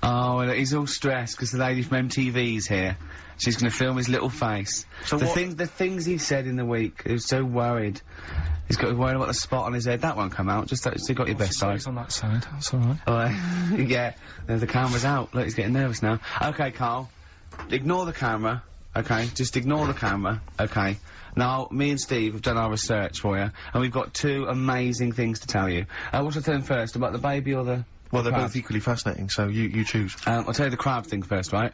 Oh, well, he's all stressed because the lady from MTV's here. She's going to film his little face. So the what- the things he said in the week, he was so worried. He's got worried about the spot on his head. That won't come out. Just you got your best side. He's on that side. That's all right. Oh, yeah, the camera's out. Look, he's getting nervous now. Okay, Karl, ignore the camera. Okay, just ignore the camera. Okay. Now, me and Steve have done our research for you, and we've got two amazing things to tell you. What should I tell them first, about the baby or the... Well, they're crab? both equally fascinating, so you choose. I'll tell you the crab thing first, right?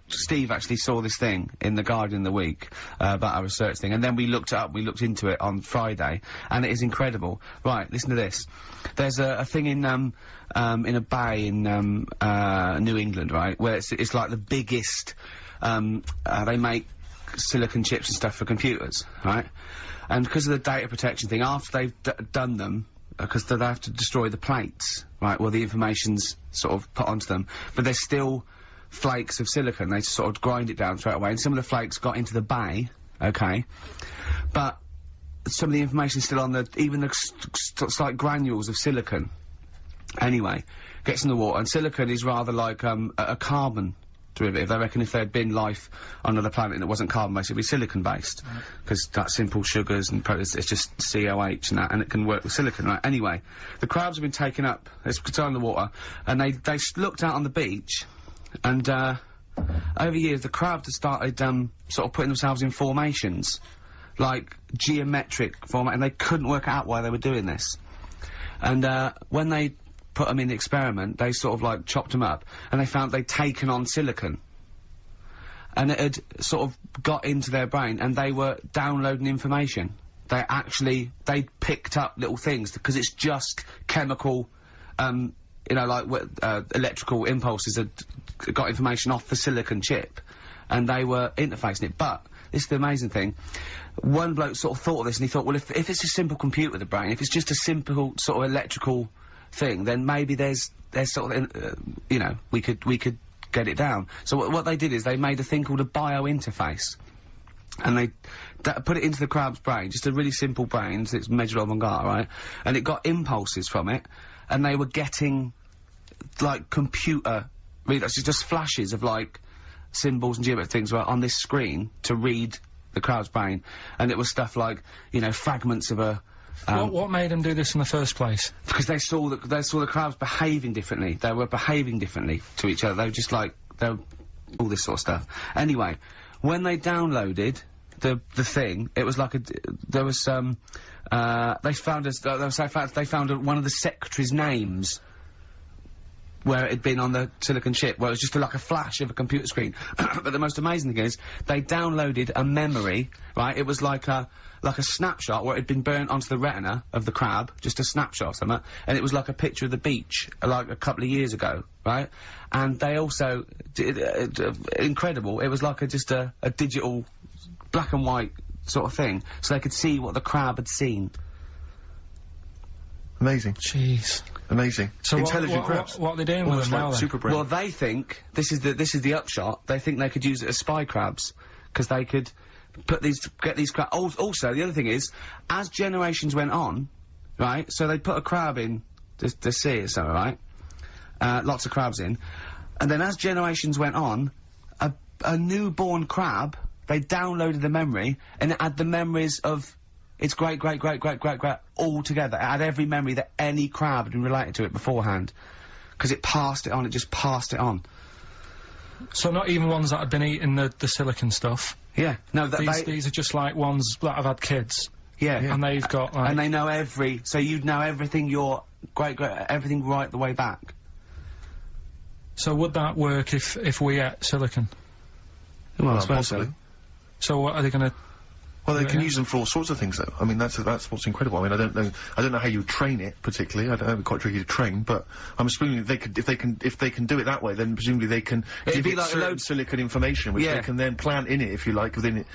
Steve actually saw this thing in The Guardian the week, about our research thing, and then we looked it up, we looked into it on Friday, and it is incredible. Right, listen to this. There's a thing in a bay in, New England, right, where it's like the biggest, they make silicon chips and stuff for computers, right? And because of the data protection thing, after they've done them, because they have to destroy the plates, right, where the information's sort of put onto them, but there's still flakes of silicon. They sort of grind it down straight away, and some of the flakes got into the bay, okay, but some of the information's still on even the slight granules of silicon. Anyway, gets in the water, and silicon is rather like a carbon derivative. They reckon if there had been life on another planet and it wasn't carbon-based, it'd be silicon-based. Because that's simple sugars and it's just COH and that, and it can work with silicon, right? Anyway, the crabs have been taken up, it's in the water, and they looked out on the beach, and, over years, the crabs have started, sort of putting themselves in formations, like geometric format, and they couldn't work out why they were doing this. And, when they put them in the experiment, they sort of like chopped them up, and they found they'd taken on silicon. And it had sort of got into their brain, and they were downloading information. They picked up little things, because it's just chemical, you know, like, electrical impulses that got information off the silicon chip, and they were interfacing it. But, this is the amazing thing, one bloke sort of thought of this, and he thought, well, if it's a simple computer, the brain, if it's just a simple sort of electrical thing, then maybe there's sort of, you know, we could get it down. So what they did is they made a thing called a biointerface, and they put it into the crab's brain, just a really simple brain, so it's measured on Mangala, right? And it got impulses from it, and they were getting, like, computer, just flashes of, like, symbols and geometric things were on this screen to read the crab's brain, and it was stuff like, you know, fragments of a What made them do this in the first place? Because they saw the crabs behaving differently. They were behaving differently to each other. They were just like all this sort of stuff. Anyway, when they downloaded the thing, it was like they found one of the secretary's names where it had been on the silicon chip, where it was just like a flash of a computer screen. But the most amazing thing is, they downloaded a memory, right? It was like a snapshot where it had been burnt onto the retina of the crab, just a snapshot or something, and it was like a picture of the beach, like a couple of years ago, right? And they also did, incredible, it was like just a digital black and white sort of thing, so they could see what the crab had seen. Amazing. Jeez. Amazing. So intelligent crabs. What are they doing with them now, then? Super brain. Well, they think, this is the upshot, they think they could use it as spy crabs, because they could get these crabs. Also, the other thing is, as generations went on, right, so they put a crab in the sea or something, right? Lots of crabs in. And then as generations went on, a newborn crab, they downloaded the memory, and it had the memories of its great all together. It had every memory that any crab had been related to it beforehand. Because it passed it on, it just passed it on. So not even ones that had been eating the silicon stuff? Yeah. No, these are just like ones that have had kids? Yeah. And they've got, like... And they know so you'd know everything everything right the way back. So would that work if we ate silicon? Well, I suppose possibly. so. So what are they gonna... Well, they can use them for all sorts of things, though. I mean, that's what's incredible. I mean, I don't know how you train it particularly. I don't know, it'd be quite tricky to train, but I'm assuming if they can do it that way, then presumably they can It'd be give like it certain silicon information, which they can then plant in it, if you like, within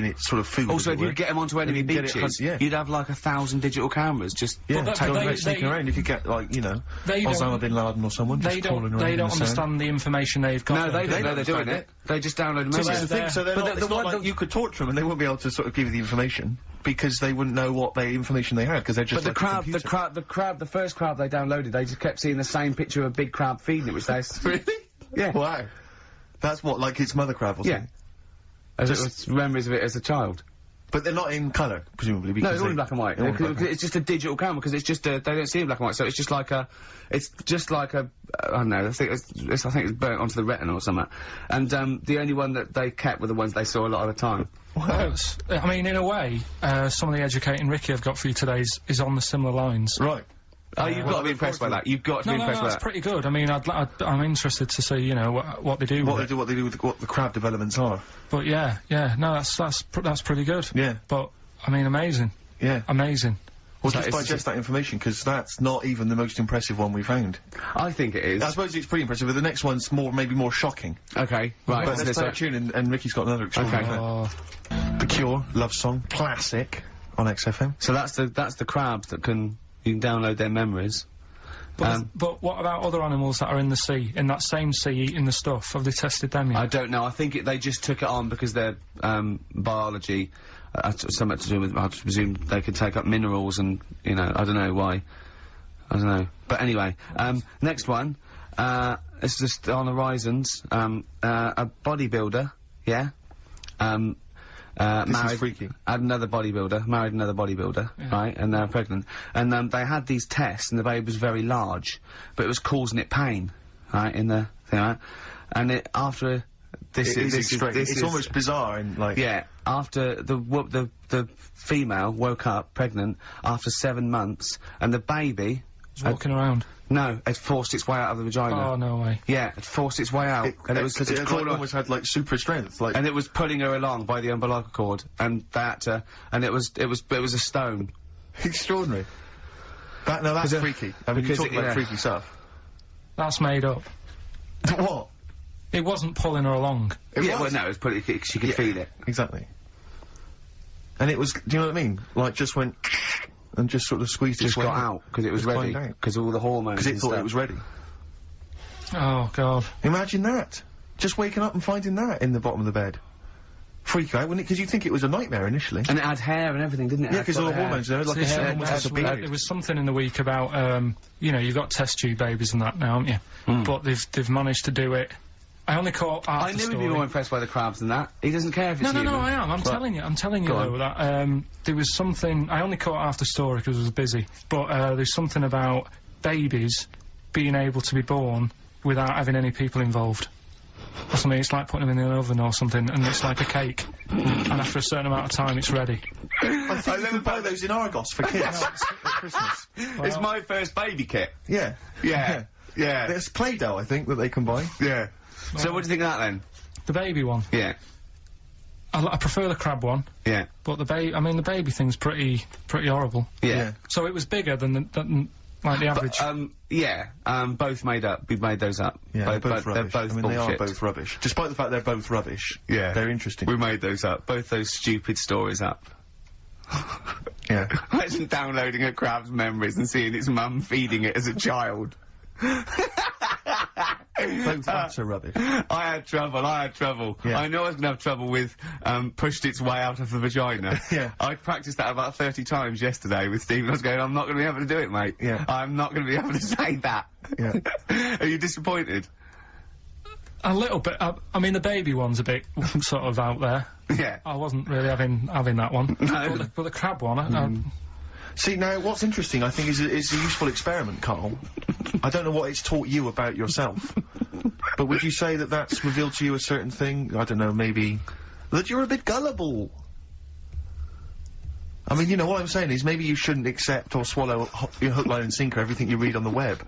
its sort of food. Also, if you get them onto enemy beaches, you'd have like 1,000 digital cameras just sneaking around. If you get like Osama bin Laden or someone just crawling around. They don't understand the information they've got. No, they don't know they're doing it. They just download them. So it's not like you could torture them and they wouldn't be able to sort of give you the information because they wouldn't know what information they had because they're just. But the first crab they downloaded, they just kept seeing the same picture of a big crab feeding it, which they really. Yeah. Wow. That's what, like its mother crab or something. As it was memories of it as a child. But they're not in colour, presumably. Because no, it's all in black and white. It's just a digital camera because it's just they don't see it in black and white, so it's just like a I don't know. I think it's burnt onto the retina or something. And the only one that they kept were the ones they saw a lot of the time. Well, I mean, in a way, some of the educating Ricky I've got for you today is on the similar lines. Right. Oh, you've got to be impressed by that. You've got to be impressed by that. That's pretty good. I mean, I'm interested to see, what they do. What they do with what the crab developments are. But yeah, no, that's pretty good. Yeah. But I mean, amazing. Yeah. Amazing. Well, just digest that information, because that's not even the most impressive one we found. I think it is. I suppose it's pretty impressive, but the next one's maybe more shocking. Okay, right. But let's play a tune, and Ricky's got another extraordinary fact. The Cure, Love Song, classic, on XFM. So that's the crabs that you can download their memories. But what about other animals that are in the sea, in that same sea, eating the stuff? Have they tested them yet? I don't know. I think they just took it on because their biology, something to do with, I presume they could take up minerals and, I don't know why. I don't know. But anyway, next one, it's just on the horizons, a bodybuilder, yeah? This is freaky. Married another bodybuilder, right, and they're pregnant. And they had these tests, and the baby was very large, but it was causing it pain, right, in the thing, right? And it's almost bizarre, and like... Yeah, after the female woke up, pregnant, after 7 months, and the baby... It's walking around. No, it forced its way out of the vagina. Oh, no way. Yeah, it forced its way out. And it almost had, like, super strength, like... And it was pulling her along by the umbilical cord, and and it was a stone. Extraordinary. That's freaky. I mean, you talk about freaky stuff. That's made up. What? It wasn't pulling her along. Well, no, it was she could feel it. Exactly. And it was, do you know what I mean? Like, just went... and just sort of squeezed its way out. Just got out, because it was ready. Because all the hormones. Because it thought it was ready. Oh, God. Imagine that. Just waking up and finding that in the bottom of the bed. Freak out, wouldn't it? Because you'd think it was a nightmare initially. And it had hair and everything, didn't it? Yeah, because all the hormones there, like a hair. There was something in the week about, you've got test tube babies and that now, haven't you? But they've managed to do it I only caught half I the knew he'd story. be more impressed by the crabs than that. He doesn't care if it's No, human. I am. I'm telling you Go on. though, that, there was something, I only caught half the story because I was busy, but, there's something about babies being able to be born without having any people involved. Or something, it's like putting them in the oven or something, and it's like a cake. And after a certain amount of time, it's ready. I think you can buy those in Argos for kids at Christmas. It's my first baby kit. Yeah. Yeah. Yeah. There's Play-Doh, I think, that they can buy. Yeah. So what do you think of that then? The baby one. Yeah. I prefer the crab one, Yeah. but the baby thing's pretty horrible. Yeah. So it was bigger than like the average. Both made up. We made those up. Yeah, they're both rubbish. They're both I mean, bullshit. they are both rubbish. Despite the fact they're both rubbish. Yeah. They're interesting. We made those up. Both those stupid stories up. Yeah. Imagine downloading a crab's memories and seeing its mum feeding it as a child. Both rats are rubbish. I had trouble. Yeah. I know I was gonna have trouble with, pushed its way out of the vagina. Yeah. I practiced that about 30 times yesterday with Stephen. I was going, I'm not gonna be able to do it, mate. Yeah. I'm not gonna be able to say that. Yeah. Are you disappointed? A little bit. I mean, the baby one's a bit sort of out there. Yeah. I wasn't really having that one. No. But the crab one, See, now, what's interesting, I think, is a useful experiment, Karl. I don't know what it's taught you about yourself. But would you say that that's revealed to you a certain thing? I don't know, maybe... that you're a bit gullible. I mean, you know, what I'm saying is maybe you shouldn't accept or swallow your hook, line and sinker everything you read on the web.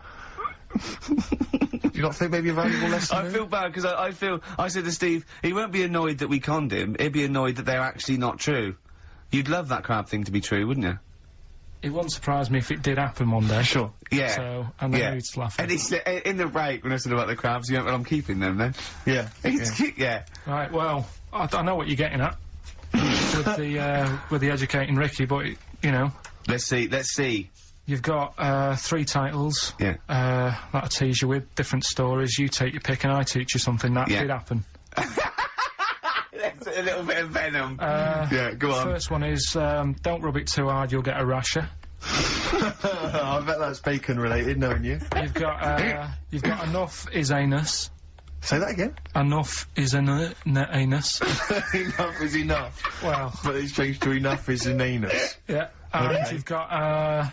Do you not think maybe a valuable lesson I there? feel bad because I said to Steve, he won't be annoyed that we conned him, he'd be annoyed that they're actually not true. You'd love that crab thing to be true, wouldn't you? it wouldn't surprise me if it did happen one day. Sure. Yeah. So, and then he's laughing. And it's, in the break, when I said about the crabs, you went, well, I'm keeping them then. Yeah. Yeah. Right, well, I know what you're getting at. with the educating Ricky, but, you know. Let's see. You've got 3 titles. Yeah. That'll tease you with different stories. You take your pick and I teach you something. That did happen. That's a little bit of venom. Yeah, go on. First one is, don't rub it too hard, you'll get a rasher. I bet that's bacon related, knowing you. You've got enough is anus. Say that again. Enough is anus. Enough is enough. Well. But it's changed to enough is an anus. Yeah. And Okay. you've got,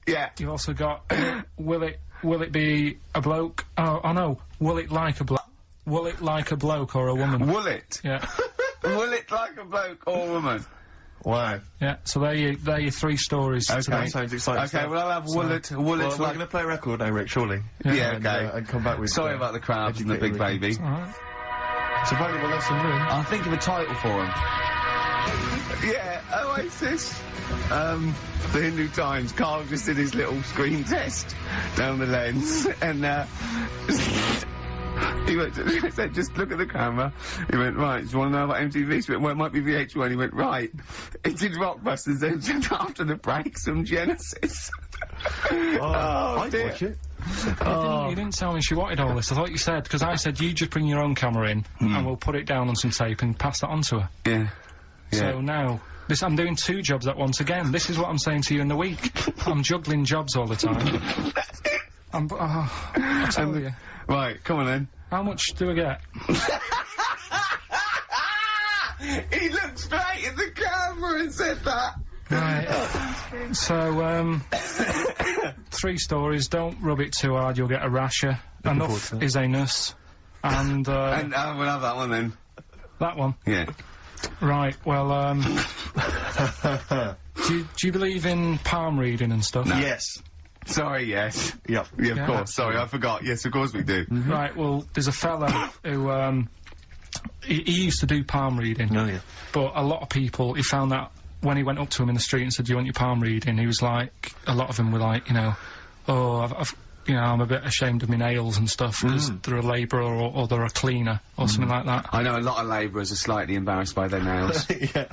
Yeah. you've also got, will it be a bloke? Oh no, will it like a bloke? Will it like a bloke or a woman? Will it? Yeah. Will it like a bloke or a woman? Wow. Yeah, so they're your 3 stories That today. sounds exciting. Okay, well, I'll have will it Well, we're like... going to play a record now, Rick, surely. Yeah, And, okay. and come back with... Sorry about the crabs and the big educated Ricky. baby. Alright. It's a valuable lesson learned. I'll think of a title for him. Yeah, Oasis. The Hindu Times. Karl just did his little screen test down the lens, and he went to, said, just look at the camera. He went, right, do you want to know about MTV? She went, well, it might be VH1. He went, right. It did Rockbusters, then after the break, some Genesis. I'd dear. watch it. You didn't tell me she wanted all this. I thought you said, because I said you just bring your own camera in and we'll put it down on some tape and pass that on to her. Yeah. So now, I'm doing 2 jobs at once again. This is what I'm saying to you in the week. I'm juggling jobs all the time. I tell you. Right, come on then. How much do I get? He looked straight at the camera and said that. Right. So, 3 stories. Don't rub it too hard, you'll get a rasher. Enough is anus. And, And we'll have that one then. that one. Yeah. Right, well, do you believe in palm reading and stuff? Yes. Sorry, yes. Yep. Yeah, of Yeah. course. Sorry, I forgot. Yes, of course we do. Right, well, there's a fella who, he used to do palm reading. Oh, yeah. But a lot of people, he found that when he went up to him in the street and said, do you want your palm reading? He was like, a lot of them were like, you know, oh, I've you know, I'm a bit ashamed of my nails and stuff because they're a labourer or they're a cleaner or something like that. I know a lot of labourers are slightly embarrassed by their nails. Yeah.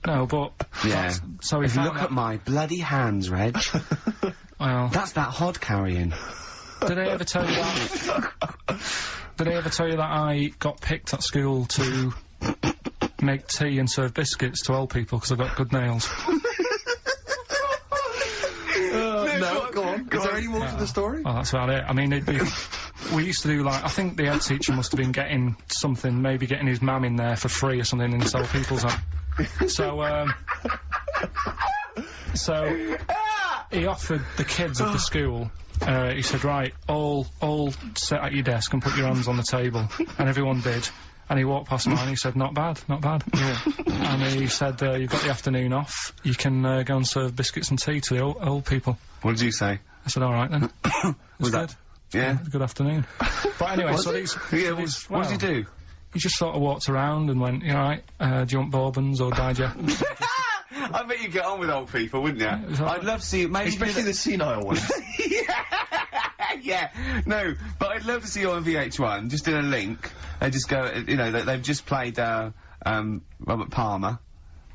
No, but... Yeah. So he If you found look at my bloody hands, Reg, well, that's that hod carrying. did I ever tell you that... Did I ever tell you that I got picked at school to make tea and serve biscuits to old people because I've got good nails? No, go on. Is there any more to the story? Oh, that's about it. I mean, it'd be... we used to do, like, I think the head teacher must have been getting something, maybe getting his mam in there for free or something in Sell People's Home. So he offered the kids of the school, he said, right, all sit at your desk and put your hands on the table. And everyone did. And he walked past mine, he said, not bad, not bad. Yeah. And he said, you've got the afternoon off, you can go and serve biscuits and tea to the old people. What did you say? I said, all right then. Was good. that? Yeah. Good afternoon. But anyway, so these... What did he do? He just sort of walked around and went, you all right, do you want bourbons or digest? I bet you get on with old people, wouldn't you? I'd love to see you, maybe... Especially the senile ones. Yeah, no, but I'd love to see you on VH1, just in a link, and just go, you know, they've just played, Robert Palmer,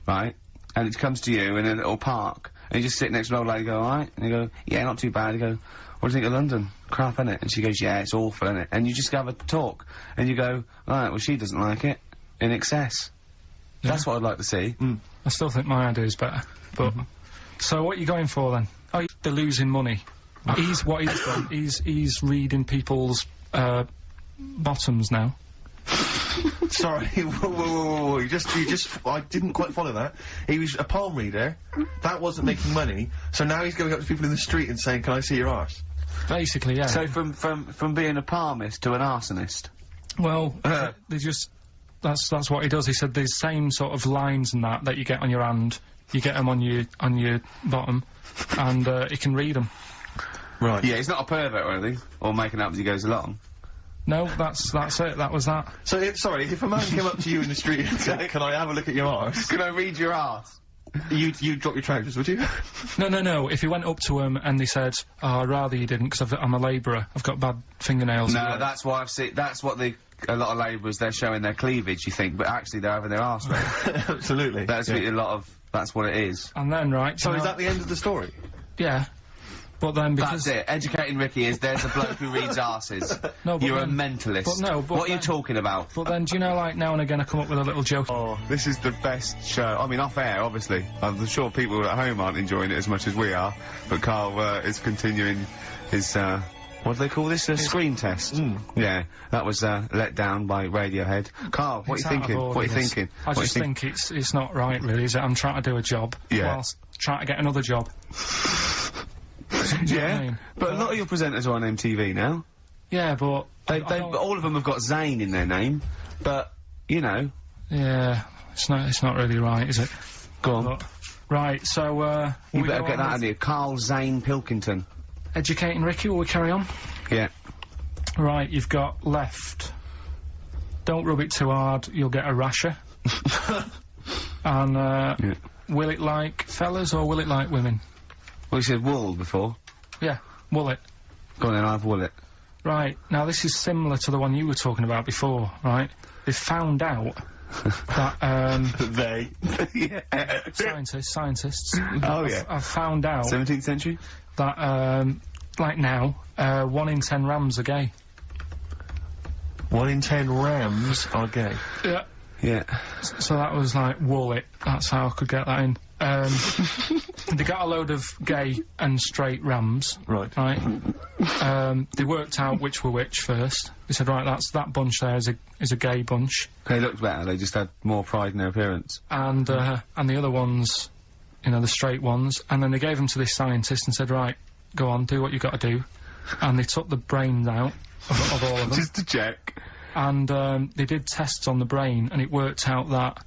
right? And it comes to you in a little park, and you just sit next to an old lady and go, alright? And you go, yeah, not too bad. You go, what do you think of London? Crap, innit? And she goes, yeah, it's awful, innit? And you just have a talk, and you go, alright, well, she doesn't like it, in excess. Yeah. That's what I'd like to see. I still think my idea is better, but... So what are you going for, then? Oh, they're losing money. What he's done, he's reading people's, bottoms now. Sorry, whoa, you just, I didn't quite follow that. He was a palm reader, that wasn't making money, so now he's going up to people in the street and saying, can I see your arse? Basically, yeah. So from being a palmist to an arsonist? Well, they just, that's what he does. He said the same sort of lines and that you get on your hand, you get them on your bottom, and, he can read them. Right. Yeah, he's not a pervert or anything, or making up as he goes along. No, that's it, that was that. So, sorry, if a man came up to you in the street and said, can I have a look at your arse? Can I read your arse? You'd drop your trousers, would you? No, if he went up to him and they said, oh, I'd rather you didn't, because I'm a labourer, I've got bad fingernails. No, that's why I've seen, that's what a lot of labourers, they're showing their cleavage, you think, but actually they're having their arse read. Absolutely. That's that's what it is. And then, right... So is that the end of the story? Yeah. But then because... That's it. Educating Ricky is, there's a bloke who reads arses. No, but you're then, a mentalist. But no, but what are you talking about? But then, do you know, like, now and again I come up with a little joke. Oh, this is the best show. I mean, off air, obviously. I'm sure people at home aren't enjoying it as much as we are, but Karl, is continuing his, what do they call this? A screen test. Yeah, that was, let down by Radiohead. Karl, what are you thinking? What are you thinking? I just think it's not right, really, is it? I'm trying to do a job whilst trying to get another job. Yeah, I mean? But a lot of your presenters are on MTV now. Yeah, but... all of them have got Zane in their name, but, you know... Yeah, it's not really right, is it? Go on. But, right, so, you better get that out of you. Karl Zane Pilkington. Educating Ricky, will we carry on? Yeah. Right, you've got left. Don't rub it too hard, you'll get a rasher. And, will it like fellas or will it like women? Well, you said wool before. Yeah, wullet. Go on then, I'll have wullet. Right, now this is similar to the one you were talking about before, right? They've found out that, They? Yeah. Scientists. Oh, yeah. I've found out... 17th century? That, like now, 1 in 10 rams are gay. 1 in 10 rams are gay. Yeah. Yeah. So that was like wullet. That's how I could get that in. They got a load of gay and straight rams. Right. They worked out which were which first. They said, right, that bunch there is a gay bunch. They looked better, they just had more pride in their appearance. And the other ones, you know, the straight ones, and then they gave them to this scientist and said, right, go on, do what you got to do. And they took the brains out of all of them. Just to check. And they did tests on the brain, and it worked out that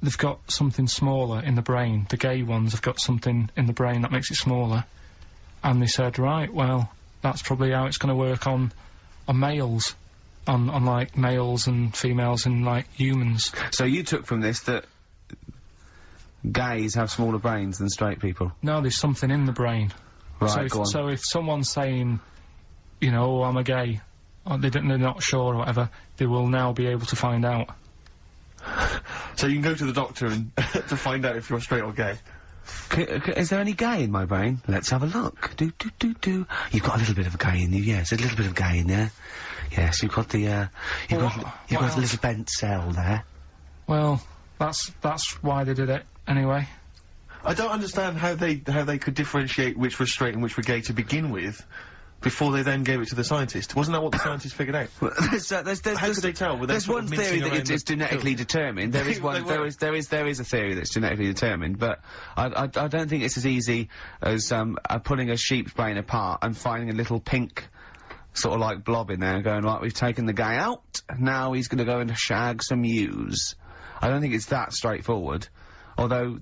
they've got something smaller in the brain. The gay ones have got something in the brain that makes it smaller. And they said, right, well, that's probably how it's going to work on males. On like, males and females and, like, humans. So you took from this that gays have smaller brains than straight people? No, there's something in the brain. Right, So if someone's saying, you know, oh, I'm a gay, or they're not sure or whatever, they will now be able to find out. So you can go to the doctor and to find out if you're straight or gay. Is there any gay in my brain? Let's have a look. You've got a little bit of gay in you, yes, a little bit of gay in there. Yes, you've got the, you've got a little bent cell there. Well, that's why they did it, anyway. I don't understand how they could differentiate which were straight and which were gay to begin with. before they then gave it to the scientist. Wasn't that what the scientists figured out? How could they tell? Were they There's sort one of mincing theory that around it's the genetically pill? determined. There is one. There is a theory that's genetically determined, but I don't think it's as easy as pulling a sheep's brain apart and finding a little pink sort of like blob in there and going, right, we've taken the guy out, now he's going to go and shag some ewes. I don't think it's that straightforward. Although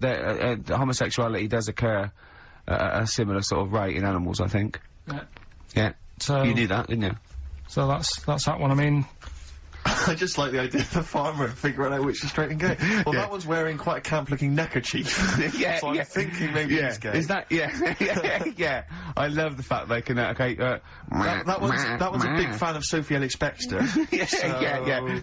homosexuality does occur at a similar sort of rate in animals, I think. Yeah. Yeah. So You knew that, didn't you? So that's that one. I mean, I just like the idea of the farmer figuring out which is straight and gay. Well, Yeah. that one's wearing quite a camp-looking neckerchief. Yeah, so I'm thinking maybe he's gay. Is that, yeah. I love the fact they can, that one's a big fan of Sophie Ellis-Bextor. Yeah.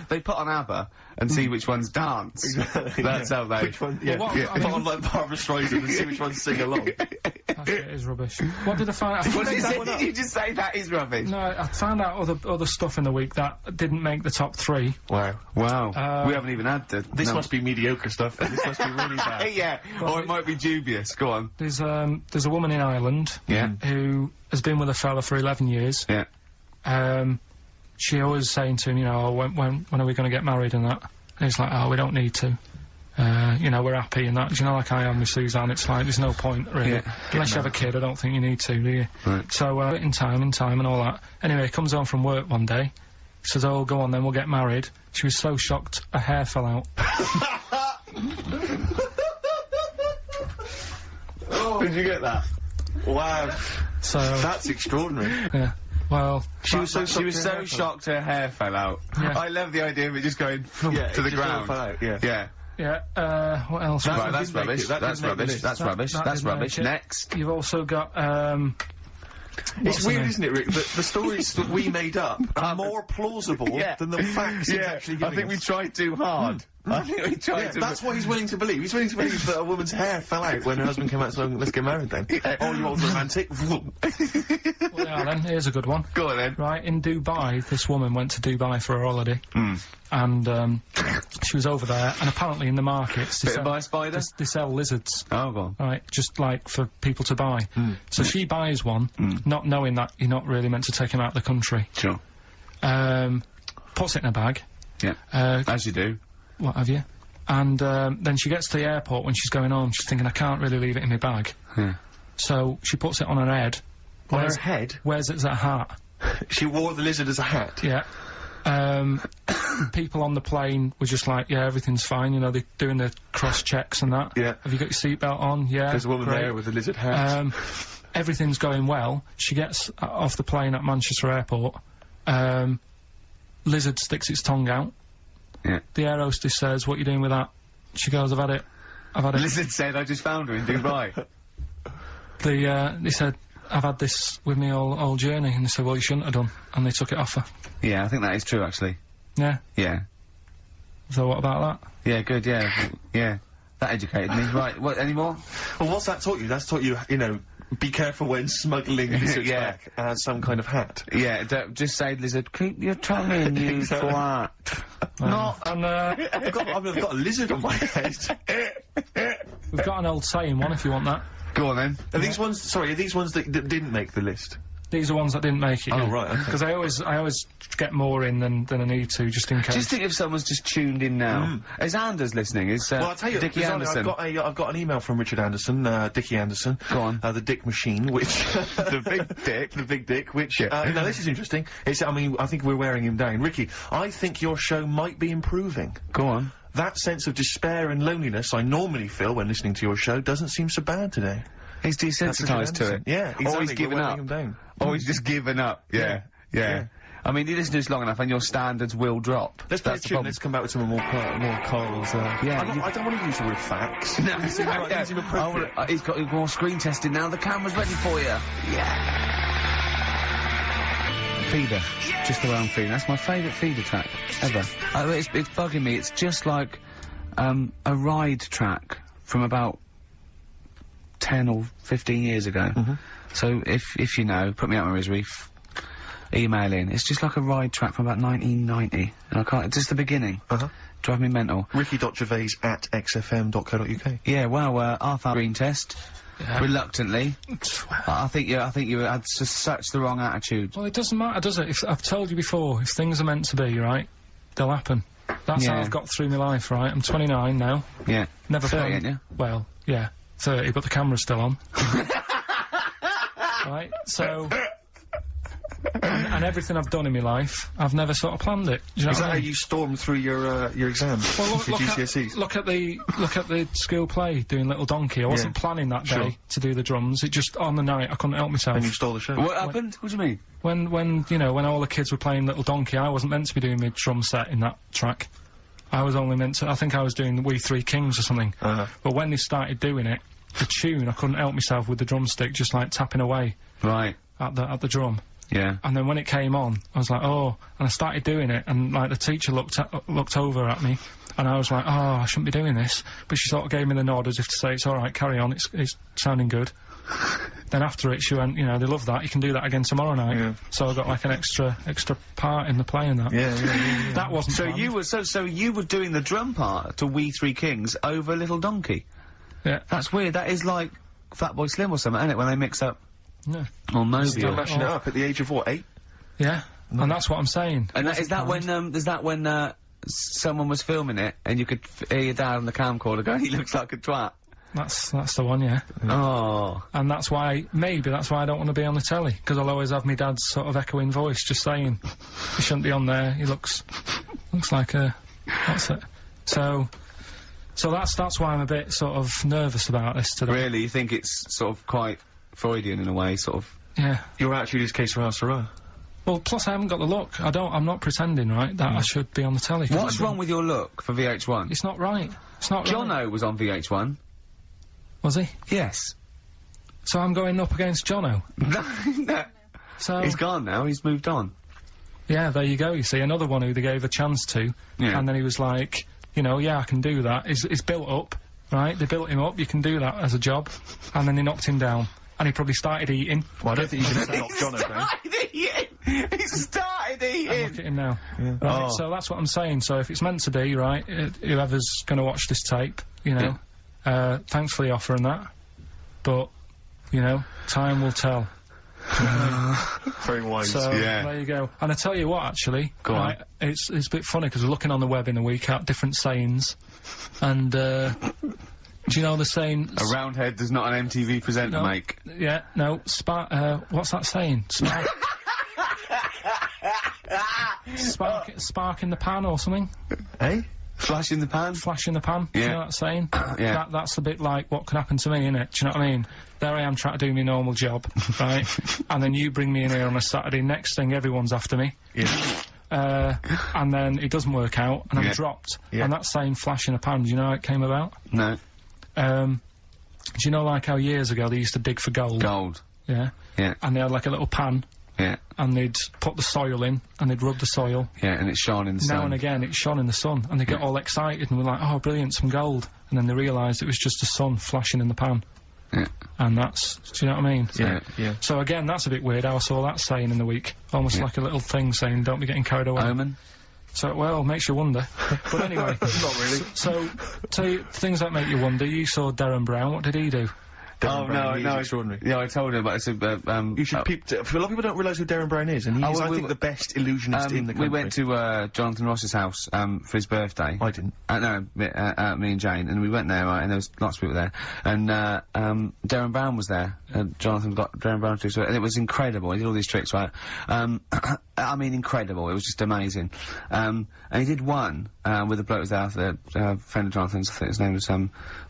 They put on ABBA and see which ones dance. That's how they... Which one? Yeah. Well, what- Put on like Barbara Streisand and see which ones sing along. that shit is rubbish. What did I find out? What did you say? Did you just say that is rubbish? No, I found out other stuff in the week that didn't make the top 3. Wow. Wow. We haven't even had the... This must be mediocre stuff. This must be really bad. Yeah, or it might be dubious. Go on. There's a woman in Ireland who has been with a fella for 11 years. Yeah. She always saying to him, you know, when are we going to get married and that? And he's like, oh, we don't need to. You know, we're happy and that. Do you know, like I am with Suzanne, it's like, there's no point, really. Yeah. Unless you have a kid, I don't think you need to, do you? Right. So, in time and all that. Anyway, he comes home from work one day, says, oh, go on then, we'll get married. She was so shocked, her hair fell out. Did you get that? Wow. So, That's extraordinary. yeah. Well, She was so shocked her hair fell out. Yeah. I love the idea of it just going to it the just ground. fell out, yeah. Yeah. yeah, what else? That Right, one that's didn't make rubbish. it. That That's didn't make the rubbish. list. That's rubbish. that That's didn't make rubbish. it. Next. You've also got, It's weird, isn't it, Rick, that the stories that we made up are more plausible than the facts he's actually giving I think we us. tried too hard. I think we tried Yeah, to... that's what he's willing to believe. He's willing to believe that a woman's hair fell out when her husband came out saying, let's get married then. Oh, you old romantic. well, yeah, then, here's a good one. Go on then. Right, in Dubai, this woman went to Dubai for a holiday. Mm. And, she was over there, and apparently in the markets... Bitten by a spider? They sell lizards. Oh, go on. Right, just like for people to buy. So she buys one, not knowing that you're not really meant to take him out of the country. Sure. Puts it in a bag. Yeah. As you do. What have you? And then she gets to the airport when she's going home, she's thinking, I can't really leave it in my bag. Yeah. So she puts it on her head. On her head? Wears it as a hat. She wore the lizard as a hat. Yeah. People on the plane were just like, yeah, everything's fine, you know, they're doing the cross-checks and that. Yeah. Have you got your seatbelt on? Yeah. There's a woman great. there with a lizard hat. Everything's going well. She gets off the plane at Manchester Airport. Lizard sticks its tongue out. Yeah. The air hostess says, what are you doing with that? She goes, I've had it. Lizard said, I just found her in Dubai. They said, I've had this with me all journey. And they said, well, you shouldn't have done. And they took it off her. Yeah, I think that is true, actually. Yeah. Yeah. So what about that? Yeah, good, yeah. Yeah. That educated me. Right, what, any more? Well, what's that taught you? That's taught you, you know, be careful when smuggling lizards Yeah. back as some kind of hat. Yeah, just say, lizard, keep your tongue in, you twat. And, I've got a lizard on my head. we've got an old saying one if you want that. Go on then. Are these ones, sorry, are these ones that didn't make the list? These are ones that didn't make it. Oh, right, okay. Because I always get more in than I need to, just in case. Just think if someone's just tuned in now. Is Anders listening? Is, Well, I'll tell you, Dickie bizarrely, Anderson. I've got an email from Richard Anderson, Dickie Anderson. Go on. The Dick Machine, which... The big dick. The big dick, which, Yeah. now this is interesting. I think we're wearing him down. Ricky, I think your show might be improving. Go on. That sense of despair and loneliness I normally feel when listening to your show doesn't seem so bad today. He's desensitized to it. Yeah, exactly. Or he's given We're up. wearing him down. Or he's just given up. Yeah. Yeah. I mean, you listen to this long enough and your standards will drop. Let's play a That's the tune. problem. Let's come back with some more Karl's, I don't want to use the word facts. No, It seems like yeah. it's inappropriate. He's got more screen testing now. The camera's ready for you. Feeder. Just around Feeder. That's my favourite Feeder track ever. It's bugging me. It's just like a ride track from about 10 or 15 years ago. So if you know, put me out my misery. Email in. It's just like a ride track from about 1990. And I can't. It's just the beginning. Drive me mental. Ricky.Gervais@xfm.co.uk. Yeah, well, half hour screen test. Reluctantly. I think you had such the wrong attitude. Well, it doesn't matter, does it? If I've told you before, if things are meant to be, right, they'll happen. That's how I've got through my life, right? I'm 29 now. Yeah. Never 30, planned. ain't you? Well, yeah, 30, but the camera's still on. Right, so... and everything I've done in my life, I've never sort of planned it. Do you know Is what that I how mean? you stormed through your exams? Well, your GCSEs? look at the school play doing Little Donkey. I wasn't planning that day to do the drums. It just on the night I couldn't help myself. And you stole the show. What happened? What do you mean? When you know when all the kids were playing Little Donkey, I wasn't meant to be doing my drum set in that track. I was only meant to. I think I was doing the We Three Kings or something. But when they started doing it, the tune, I couldn't help myself with the drumstick, just like tapping away Right. at the drum. Yeah. And then when it came on, I was like, oh, and I started doing it, and like the teacher looked over at me, and I was like, oh, I shouldn't be doing this, but she sort of gave me the nod as if to say, it's all right, carry on, it's sounding good. Then after it, she went, you know, they love that, you can do that again tomorrow night. Yeah. So I got like an extra part in the play and that. Yeah. That wasn't So planned. you were so you were doing the drum part to We Three Kings over Little Donkey. Yeah. That's weird. That is like Fatboy Slim or something, isn't it? When they mix up. Yeah. Or Moby. Still mashing it up at the age of, what, 8? Yeah. And that's what I'm saying. And is that when someone was filming it and you could hear your dad on the camcorder going, he looks like a twat? That's the one, yeah. Oh. And that's why I don't want to be on the telly, because I'll always have my dad's sort of echoing voice just saying, he shouldn't be on there, he looks like a... That's it. So that's why I'm a bit sort of nervous about this today. Really? You think it's sort of quite Freudian in a way, sort of? Yeah. Your attitude is que sera, sera. Well, plus I haven't got the look. I'm not pretending, right, that I should be on the telly. What's wrong with your look for VH1? It's not right. It's not right. Jono was on VH1. Was he? Yes. So I'm going up against Jono. No. So... He's gone now, he's moved on. Yeah, there you go, you see. Another one who they gave a chance to. Yeah. And then he was like, you know, yeah, I can do that. He's built up, right? They built him up, you can do that as a job. And then they knocked him down. And he probably started eating. Well, I don't think you can ever knock Jono down. He started eating! And look at him now. Right, so that's what I'm saying. So if it's meant to be, right, whoever's going to watch this tape, you know, thanks for the offer and that. But, you know, time will tell. Very wise. So, there you go. And I tell you what, actually, Go on. right, it's a bit funny, because we're looking on the web in the week at different sayings, and, do you know the saying... A round head does not an MTV presenter No. make. Yeah, no, what's that saying? Spark in the pan or something? Eh? Flash in the pan? Flash in the pan? Do you Yeah. know that saying? Yeah. That's a bit like what can happen to me, innit? Do you know what I mean? There I am trying to do my normal job, right? And then you bring me in here on a Saturday, next thing everyone's after me. Yeah. And then it doesn't work out, and I'm dropped. Yeah. And that saying flash in a pan, do you know how it came about? No. Do you know like how years ago they used to dig for gold? Gold. Yeah. Yeah. And they had like a little pan, Yeah. and they'd put the soil in, and they'd rub the soil. Yeah, and it's shone in the sun. Now and again, it shone in the sun, and they get all excited and were like, oh, brilliant, some gold. And then they realised it was just the sun flashing in the pan. Yeah. And that's, do you know what I mean? Yeah. So again, that's a bit weird how I saw that saying in the week. Almost like a little thing saying, don't be getting carried away. Omen? So, well, makes you wonder. But anyway. Not really. So, tell you, things that make you wonder, you saw Darren Brown, what did he do? Darren Brown, he's extraordinary. Yeah, I told him, but I said, You should peep... a lot of people don't realise who Darren Brown is, and he's, well, I we think, the best illusionist in the country. we went to, Jonathan Ross's house, for his birthday. I didn't. No, me and Jane, and we went there, right, and there was lots of people there, and, Darren Brown was there, Jonathan got Darren Brown to do, and it was incredible, he did all these tricks, right, I mean, incredible, it was just amazing, and he did one, with a bloke who was there, a friend of Jonathan's, I think his name was,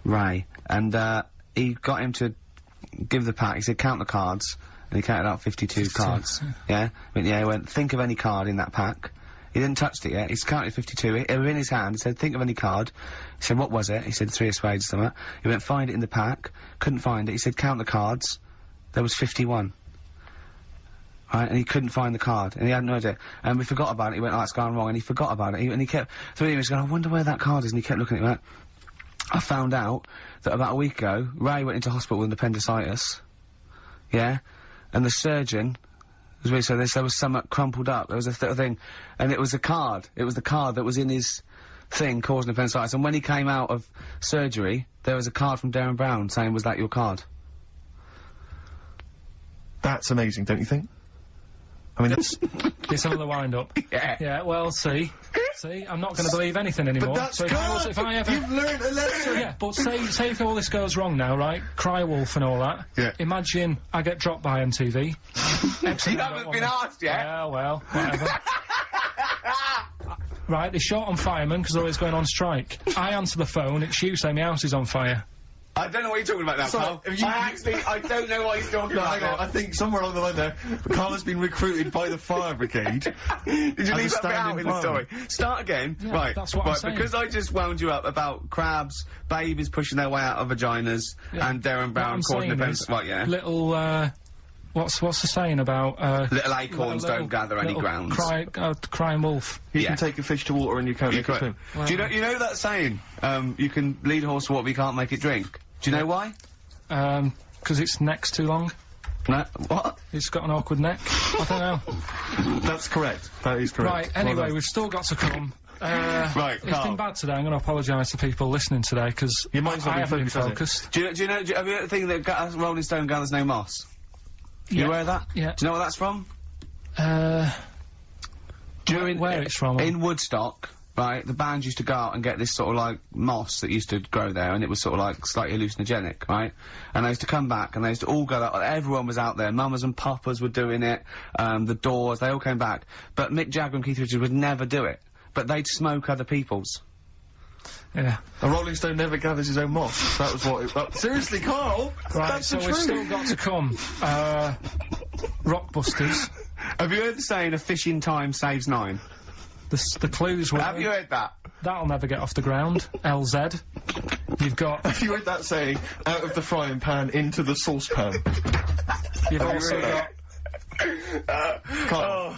Ray, and, he got him to give the pack, he said, count the cards, and he counted out 52 cards, yeah? He went, think of any card in that pack. He didn't touch it yet, he's counted 52, they were in his hand, he said, think of any card. He said, what was it? He said, 3 of spades or something. He went, find it in the pack, couldn't find it, he said, count the cards, there was 51. Right, and he couldn't find the card, and he had no idea. And we forgot about it, he went, oh, it's gone wrong, and he forgot about it, and he kept, through him, he was going, I wonder where that card is, and he kept looking at it, like, I found out that about a week ago, Ray went into hospital with an appendicitis, yeah, and the surgeon, so there was something crumpled up, there was a thing, and it was a card, it was the card that was in his thing causing appendicitis, and when he came out of surgery, there was a card from Darren Brown saying, was that your card? That's amazing, don't you think? I mean, it's... It's another wind-up. Yeah. Yeah, well, see, I'm not going to believe anything anymore. But that's so if I ever... You've learned a lesson! Yeah, but say if all this goes wrong now, right? Cry wolf and all that. Yeah. Imagine I get dropped by MTV. You haven't been asked yet. Yeah, well, whatever. Right, they're short on firemen because they're always going on strike. I answer the phone, it's you saying my house is on fire. I don't know what you're talking about now, Sorry, Carl. if you- I don't know what he's talking No, about hang on, now. I think somewhere along the line there, Karl has been recruited by the fire brigade. Did you As a leave that bit out standing in the story? fireman. Start again. Yeah, right, that's what I'm right. saying. Because I just wound you up about crabs, babies pushing their way out of vaginas, Yeah. and Darren What Brown I'm causing saying offence. is Right, yeah. Little, what's the saying about, Little acorns don't gather any grounds. Crying wolf. You Yeah. can take a fish to water and you can't make it Correct. swim. Do you know that saying? You can lead a horse to water, but you can't make it drink. Do you know why? Because its neck's too long. No. What? It's got an awkward neck. I don't know. That's correct. That is correct. Right, Well anyway, done. we've still got to come. Right, It's Carl. been bad today. I'm going to apologise to people listening today because Your mind's not I been haven't been focused, has it? focused. Do you know? Have you heard the thing that Rolling Stone gathers no moss? You aware of that? Yeah. Do you know where that's from? Where it's from? In Woodstock, right, the bands used to go out and get this sort of like moss that used to grow there, and it was sort of like slightly hallucinogenic, right? And they used to come back, and they used to all go out, everyone was out there, mamas and papas were doing it, the Doors, they all came back. But Mick Jagger and Keith Richards would never do it, but they'd smoke other people's. Yeah. A Rolling Stone never gathers his own moss. That was what it... seriously, Carl! Right, That's so the we've truth. still got to come. Rockbusters. Have you heard the saying, a fish in time saves 9? The clues were... Have you heard that? That'll never get off the ground. LZ. You've got... Have you heard that saying, out of the frying pan into the saucepan? You've also got... Carl.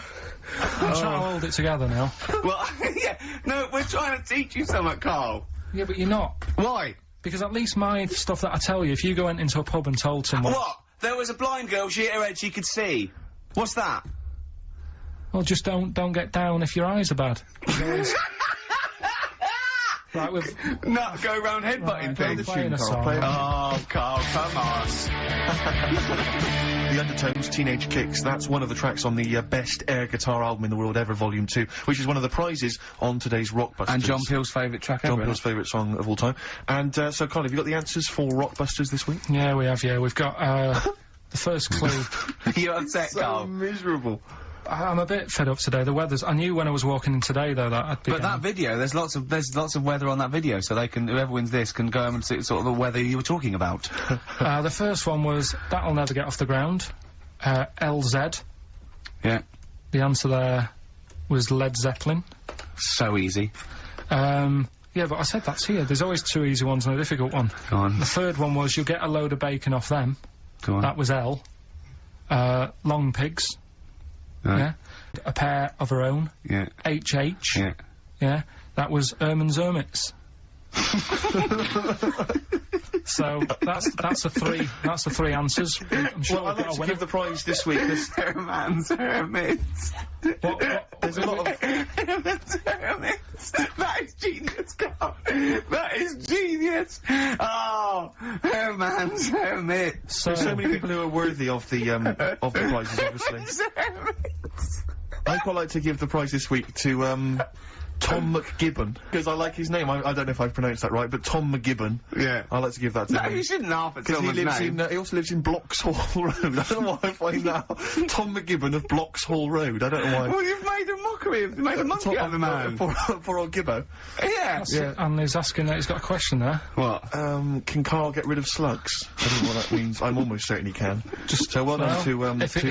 I'm trying to hold it together now. Well, yeah, no, we're trying to teach you something, Carl. Yeah, but you're not. Why? Because at least my stuff that I tell you, if you go into a pub and told someone... What? There was a blind girl, she hit her head, she could see. What's that? Well, just don't get down if your eyes are bad. Right, we've... No, go round headbutting Right, things. playing a Carl, song. play it. Oh, Carl, come on. The Undertones, Teenage Kicks, that's one of the tracks on the best air guitar album in the world ever, Volume 2, which is one of the prizes on today's Rockbusters. And John Peel's favourite track ever. John Peel's favourite song of all time. And, so, Carl, have you got the answers for Rockbusters this week? Yeah, we have, yeah. We've got, the first clue. You're upset, So Carl. miserable. I'm a bit fed up today. The weather's... I knew when I was walking in today, though, that I'd be... But that video, there's lots of weather on that video, so they can, whoever wins this can go home and see sort of the weather you were talking about. The first one was, that'll never get off the ground. LZ. Yeah. The answer there was Led Zeppelin. So easy. Yeah, but I said that's here. There's always two easy ones and a difficult one. Go on. The third one was, you'll get a load of bacon off them. Go on. That was L. Long pigs. Right. Yeah. A pair of her own. Yeah. HH. Yeah. Yeah. That was Erman's Hermits. So that's the three answers. I'm sure Well, I'd we've like got a to winner. give the prize this week. Herman's Hermits. There's a lot of... Herman's Hermits. That is genius, Carl. That is genius. Oh, Herman's Hermits. So, There's so many people who are worthy of the prizes, obviously. Hermits. I'd quite like to give the prize this week to, Tom McGibbon, because I like his name. I don't know if I've pronounced that right, but Tom McGibbon. Yeah. I'd like to give that to No, him. you shouldn't laugh at Because he someone's lives name. in, he also lives in Bloxhall Road. I don't know why I find that. Tom McGibbon of Bloxhall Road. I don't know why. Well, you've made a mockery of, made a monkey out of the man. For old Gibbo. Yeah. yeah. And he's asking that he's got a question there. What? Can Karl get rid of slugs? I don't know what that means. I'm almost certain he can. Just so well done to, if he's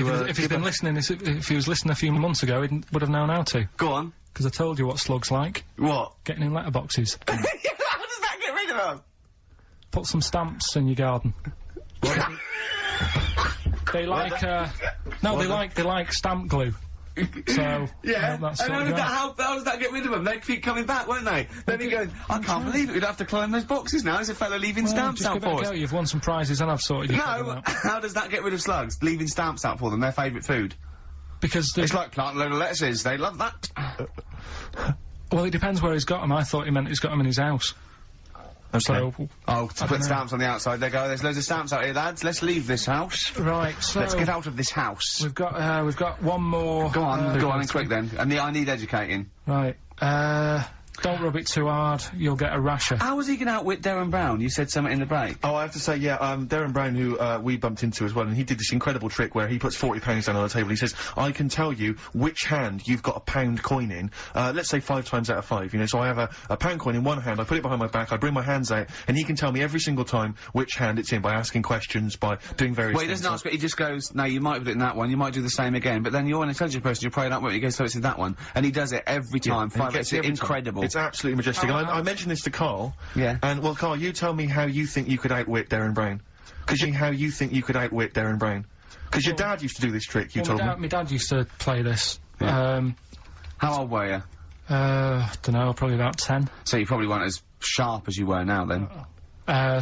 been Gibbo. listening, if he was listening a few months ago, he would have known how to. Go on. Because I told you what slugs like. What? Getting in letterboxes. How does that get rid of them? Put some stamps in your garden. They like, they like stamp glue. So, Yeah, that's and sort of right. how does that get rid of them? They'd keep coming back, won't they? Then he goes, I can't believe it, we'd have to climb those boxes now. There's a fella leaving Well, stamps just out give it a for go. us. You've won some prizes and I've sorted your problem No, out. how does that get rid of slugs? Leaving stamps out for them, their favourite food. Because It's like planting a load of lettuces, they love that. well, it depends where he's got them. I thought he meant he's got them in his house. So, Oh, to put stamps on the outside. There go. There's loads of stamps out here, lads. Let's leave this house. right, so Let's get out of this house. we've got one more. Go on, quick then. And I need educating. Right, don't rub it too hard, you'll get a rasher. How was he going to outwit Darren Brown? You said something in the break. Oh, I have to say, yeah, Darren Brown, who we bumped into as well, and he did this incredible trick where he puts £40 down on the table. He says, I can tell you which hand you've got a £1 coin in, let's say 5 times out of 5, you know, so I have a £1 coin in one hand, I put it behind my back, I bring my hands out, and he can tell me every single time which hand it's in by asking questions, by doing various Well, he things. doesn't ask, but he just goes, no, you might have it in that one, you might do the same again, but then you're an intelligent person, you're probably that way, he goes, so it's in that one, and he does it every time, and he gets it every time. incredible. It's absolutely majestic. And I mentioned this to Karl. Yeah. And, well, Karl, you tell me how you think you could outwit Darren Brown. How you think you could outwit Darren Brown. Because your dad used to do this trick, you told me. My dad used to play this. Yeah. How old were you? Dunno, probably about 10. So you probably weren't as sharp as you were now, then.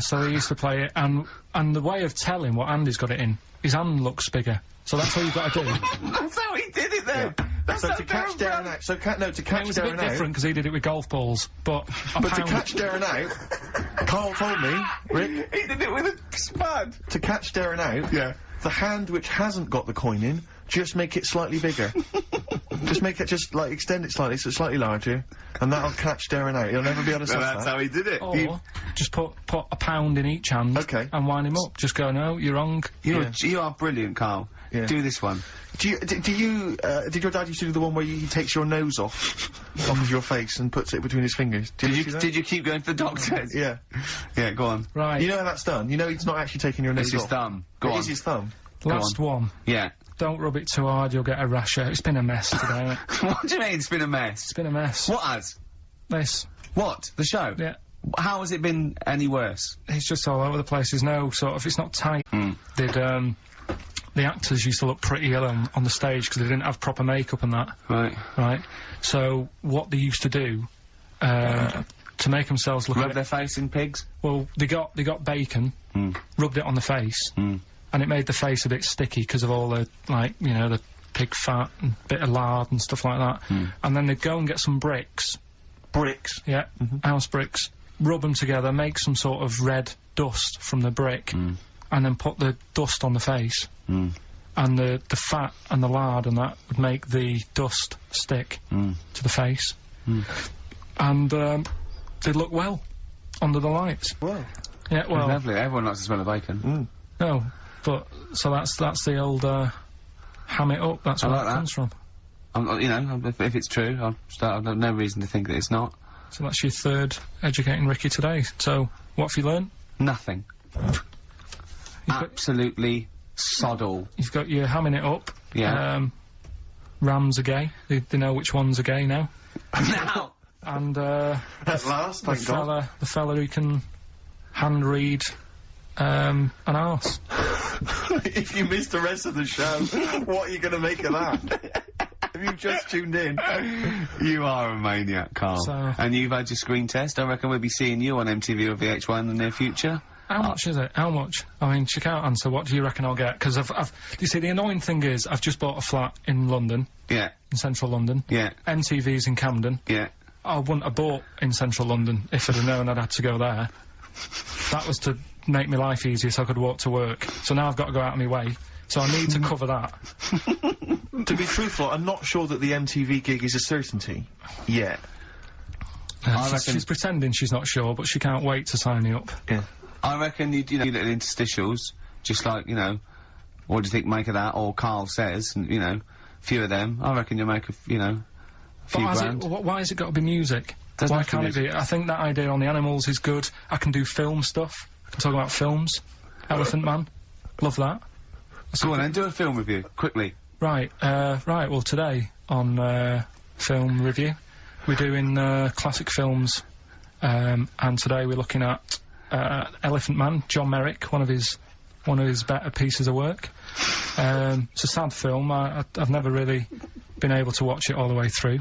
So he used to play it, and the way of telling what hand he's got it in, his hand looks bigger. So that's what you've got to do. That's how he did it there. Yeah. That's So how to catch Darren out, to catch It was a Darren bit out. different because he did it with golf balls, but To catch Darren out, Karl told me, Rick, He did it with a spud. to catch Darren out, the hand which hasn't got the coin in, just make it slightly bigger. just like extend it slightly so it's slightly larger, and that'll catch Darren out. He'll never be able to Well, stop that's that. how he did it. or just put £1 in each hand, Okay. and wind him up. Just go, no, you're wrong. You are brilliant, Karl. Yeah. Do this one. Did your dad used to do the one where he takes your nose off of your face and puts it between his fingers? Did you keep going to the doctors? Yeah. Yeah, go on. Right, You know how that's done? You know he's not actually taking your nose It's his off. thumb. Go It on. is his thumb. last one. Yeah. Don't rub it too hard, you'll get a rasher. It's been a mess today. What do you mean it's been a mess? It's been a mess. What has? This. What? The show? Yeah. How has it been any worse? It's just all over the place. There's no sort of, it's not tight. The actors used to look pretty ill on the stage because they didn't have proper makeup and that. Right. Right? So, what they used to do, to make themselves look Rub their face in pigs? well, they got bacon, rubbed it on the face, and it made the face a bit sticky because of all the, like, you know, the pig fat and bit of lard and stuff like that. And then they'd go and get some bricks. Bricks. Yeah, house bricks. Rub them together, make some sort of red dust from the brick, and then put the dust on the face. And the fat and the lard and that would make the dust stick to the face. And they'd look well under the lights. Wow. Yeah, well, Lovely. Everyone likes the smell of bacon. no, but so that's the old ham it up. That's I where like that that. comes from. You know, if it's true, I've no reason to think that it's not. So that's your third educating Ricky today. So what have you learned? Nothing. Absolutely sod all. You've got your hamming it up. Yeah. Rams are gay. They know which ones are gay now. Now! And At last, thank God. the fella who can hand read an arse. If you missed the rest of the show, what are you going to make of that? Have you just tuned in? You are a maniac, Karl. So- And you've had your screen test. I reckon we'll be seeing you on MTV or VH1 in the near future. How much is it? How much? I mean, she can't answer. What do you reckon I'll get? Because you see, the annoying thing is, I've just bought a flat in London, Yeah, in central London. yeah, MTV's in Camden. yeah. I wouldn't have bought in central London if I'd have known I'd had to go there. That was to make my life easier so I could walk to work. So now I've got to go out of my way. So I need to cover that. To be truthful, I'm not sure that the MTV gig is a certainty yet. She's pretending she's not sure, but she can't wait to sign me up. Yeah. I reckon you know, little interstitials, just like, you know, what do you think make of that? Or Karl says, and, you know, few of them. I reckon you'll make few grand. Why has it got to be music? Doesn't Why have to can't be it be? I think that idea on the animals is good. I can do film stuff. I can talk about films. Elephant Man. Love that. Go on then, do a film review, quickly. Right, well today on film review we're doing classic films, and today we're looking at Elephant Man, John Merrick, one of his better pieces of work. It's a sad film. I've never really been able to watch it all the way through.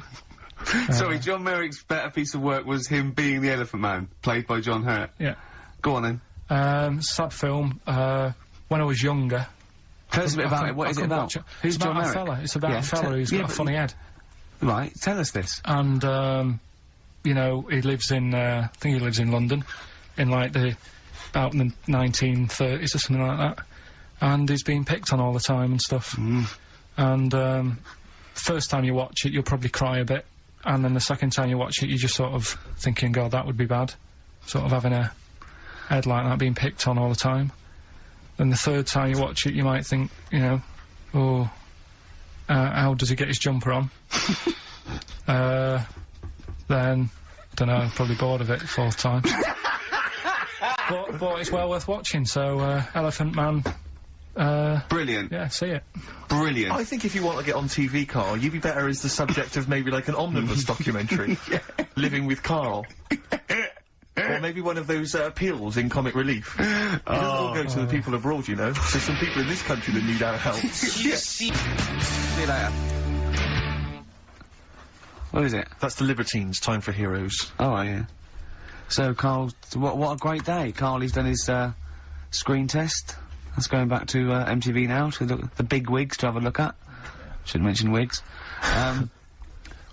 Sorry, John Merrick's better piece of work was him being the Elephant Man, played by John Hurt. Yeah. Go on then. Sad film. When I was younger. Tell us a bit about it. What is it about? Who's It's about John a Merrick? fella. It's about a fella who's got a funny head. Right, tell us this. And, you know, he lives in, I think he lives in London. in like about the 1930s or something like that, and he's being picked on all the time and stuff. And first time you watch it, you'll probably cry a bit, and then the second time you watch it, you're just sort of thinking, God, that would be bad. Sort of having a head like that being picked on all the time. Then the third time you watch it, you might think, you know, oh, how does he get his jumper on? Then, don't know, probably bored of it the fourth time. but it's well worth watching, so, Elephant Man, Brilliant. yeah, see it. Brilliant. I think if you want to get on TV, Karl, you'd be better as the subject of maybe like an omnibus documentary. Living with Karl. Or maybe one of those appeals in Comic Relief. It doesn't all go to the people abroad, you know. There's some people in this country that need our help. See you later. What is it? That's the Libertines, Time for Heroes. Oh, yeah. So, Karl, what a great day. Karl, he's done his, screen test. That's going back to, MTV now, to the big wigs to have a look at. Shouldn't mention wigs.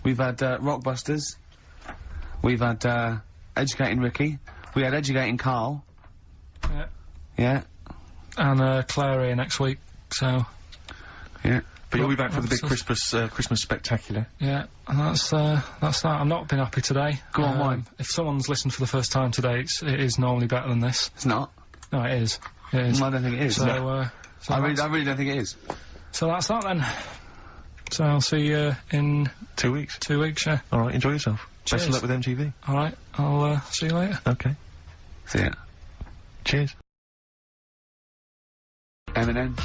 We've had, Rockbusters. We've had, Educating Ricky. We had Educating Karl. Yeah. Yeah. And, Claire here next week, so... Yeah. But you'll be back for the big Christmas spectacular. Yeah, and that's that. I've not been happy today. Go on, why? If someone's listened for the first time today, it is normally better than this. It's not. No, it is. It is. I don't think it is. So, No. so I really don't think it is. So that's that then. So I'll see you in 2 weeks. 2 weeks, yeah. Alright, enjoy yourself. Best of Cheers. luck with MTV. Alright, I'll see you later. Okay. See ya. Cheers. Eminem.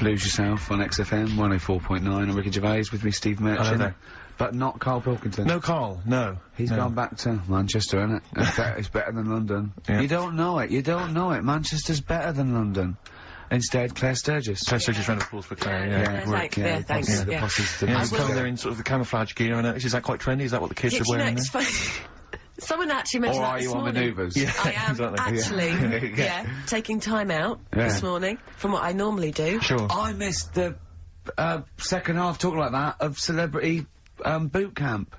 Lose Yourself on XFM 104.9. I'm Ricky Gervais, with me Steve Merchant. Hello there. But not Karl Pilkington. No, Karl, no. He's no. gone back to Manchester, isn't it? It's better than London. Yeah. You don't know it. You don't know it. Manchester's better than London. Instead, Claire Sturgis. Claire Sturgis, round of applause for Claire, yeah. Thanks, yeah, thanks. The Yeah. posses. Yeah, I he's will- coming there in sort of the camouflage gear, and is that quite trendy? Is that what the kids are You know, wearing it's there? funny. Someone actually mentioned Or that are this you on morning. manoeuvres? Yeah, I am exactly. actually, taking time out this morning from what I normally do. Sure. I missed the second half, talking like that, of Celebrity boot camp.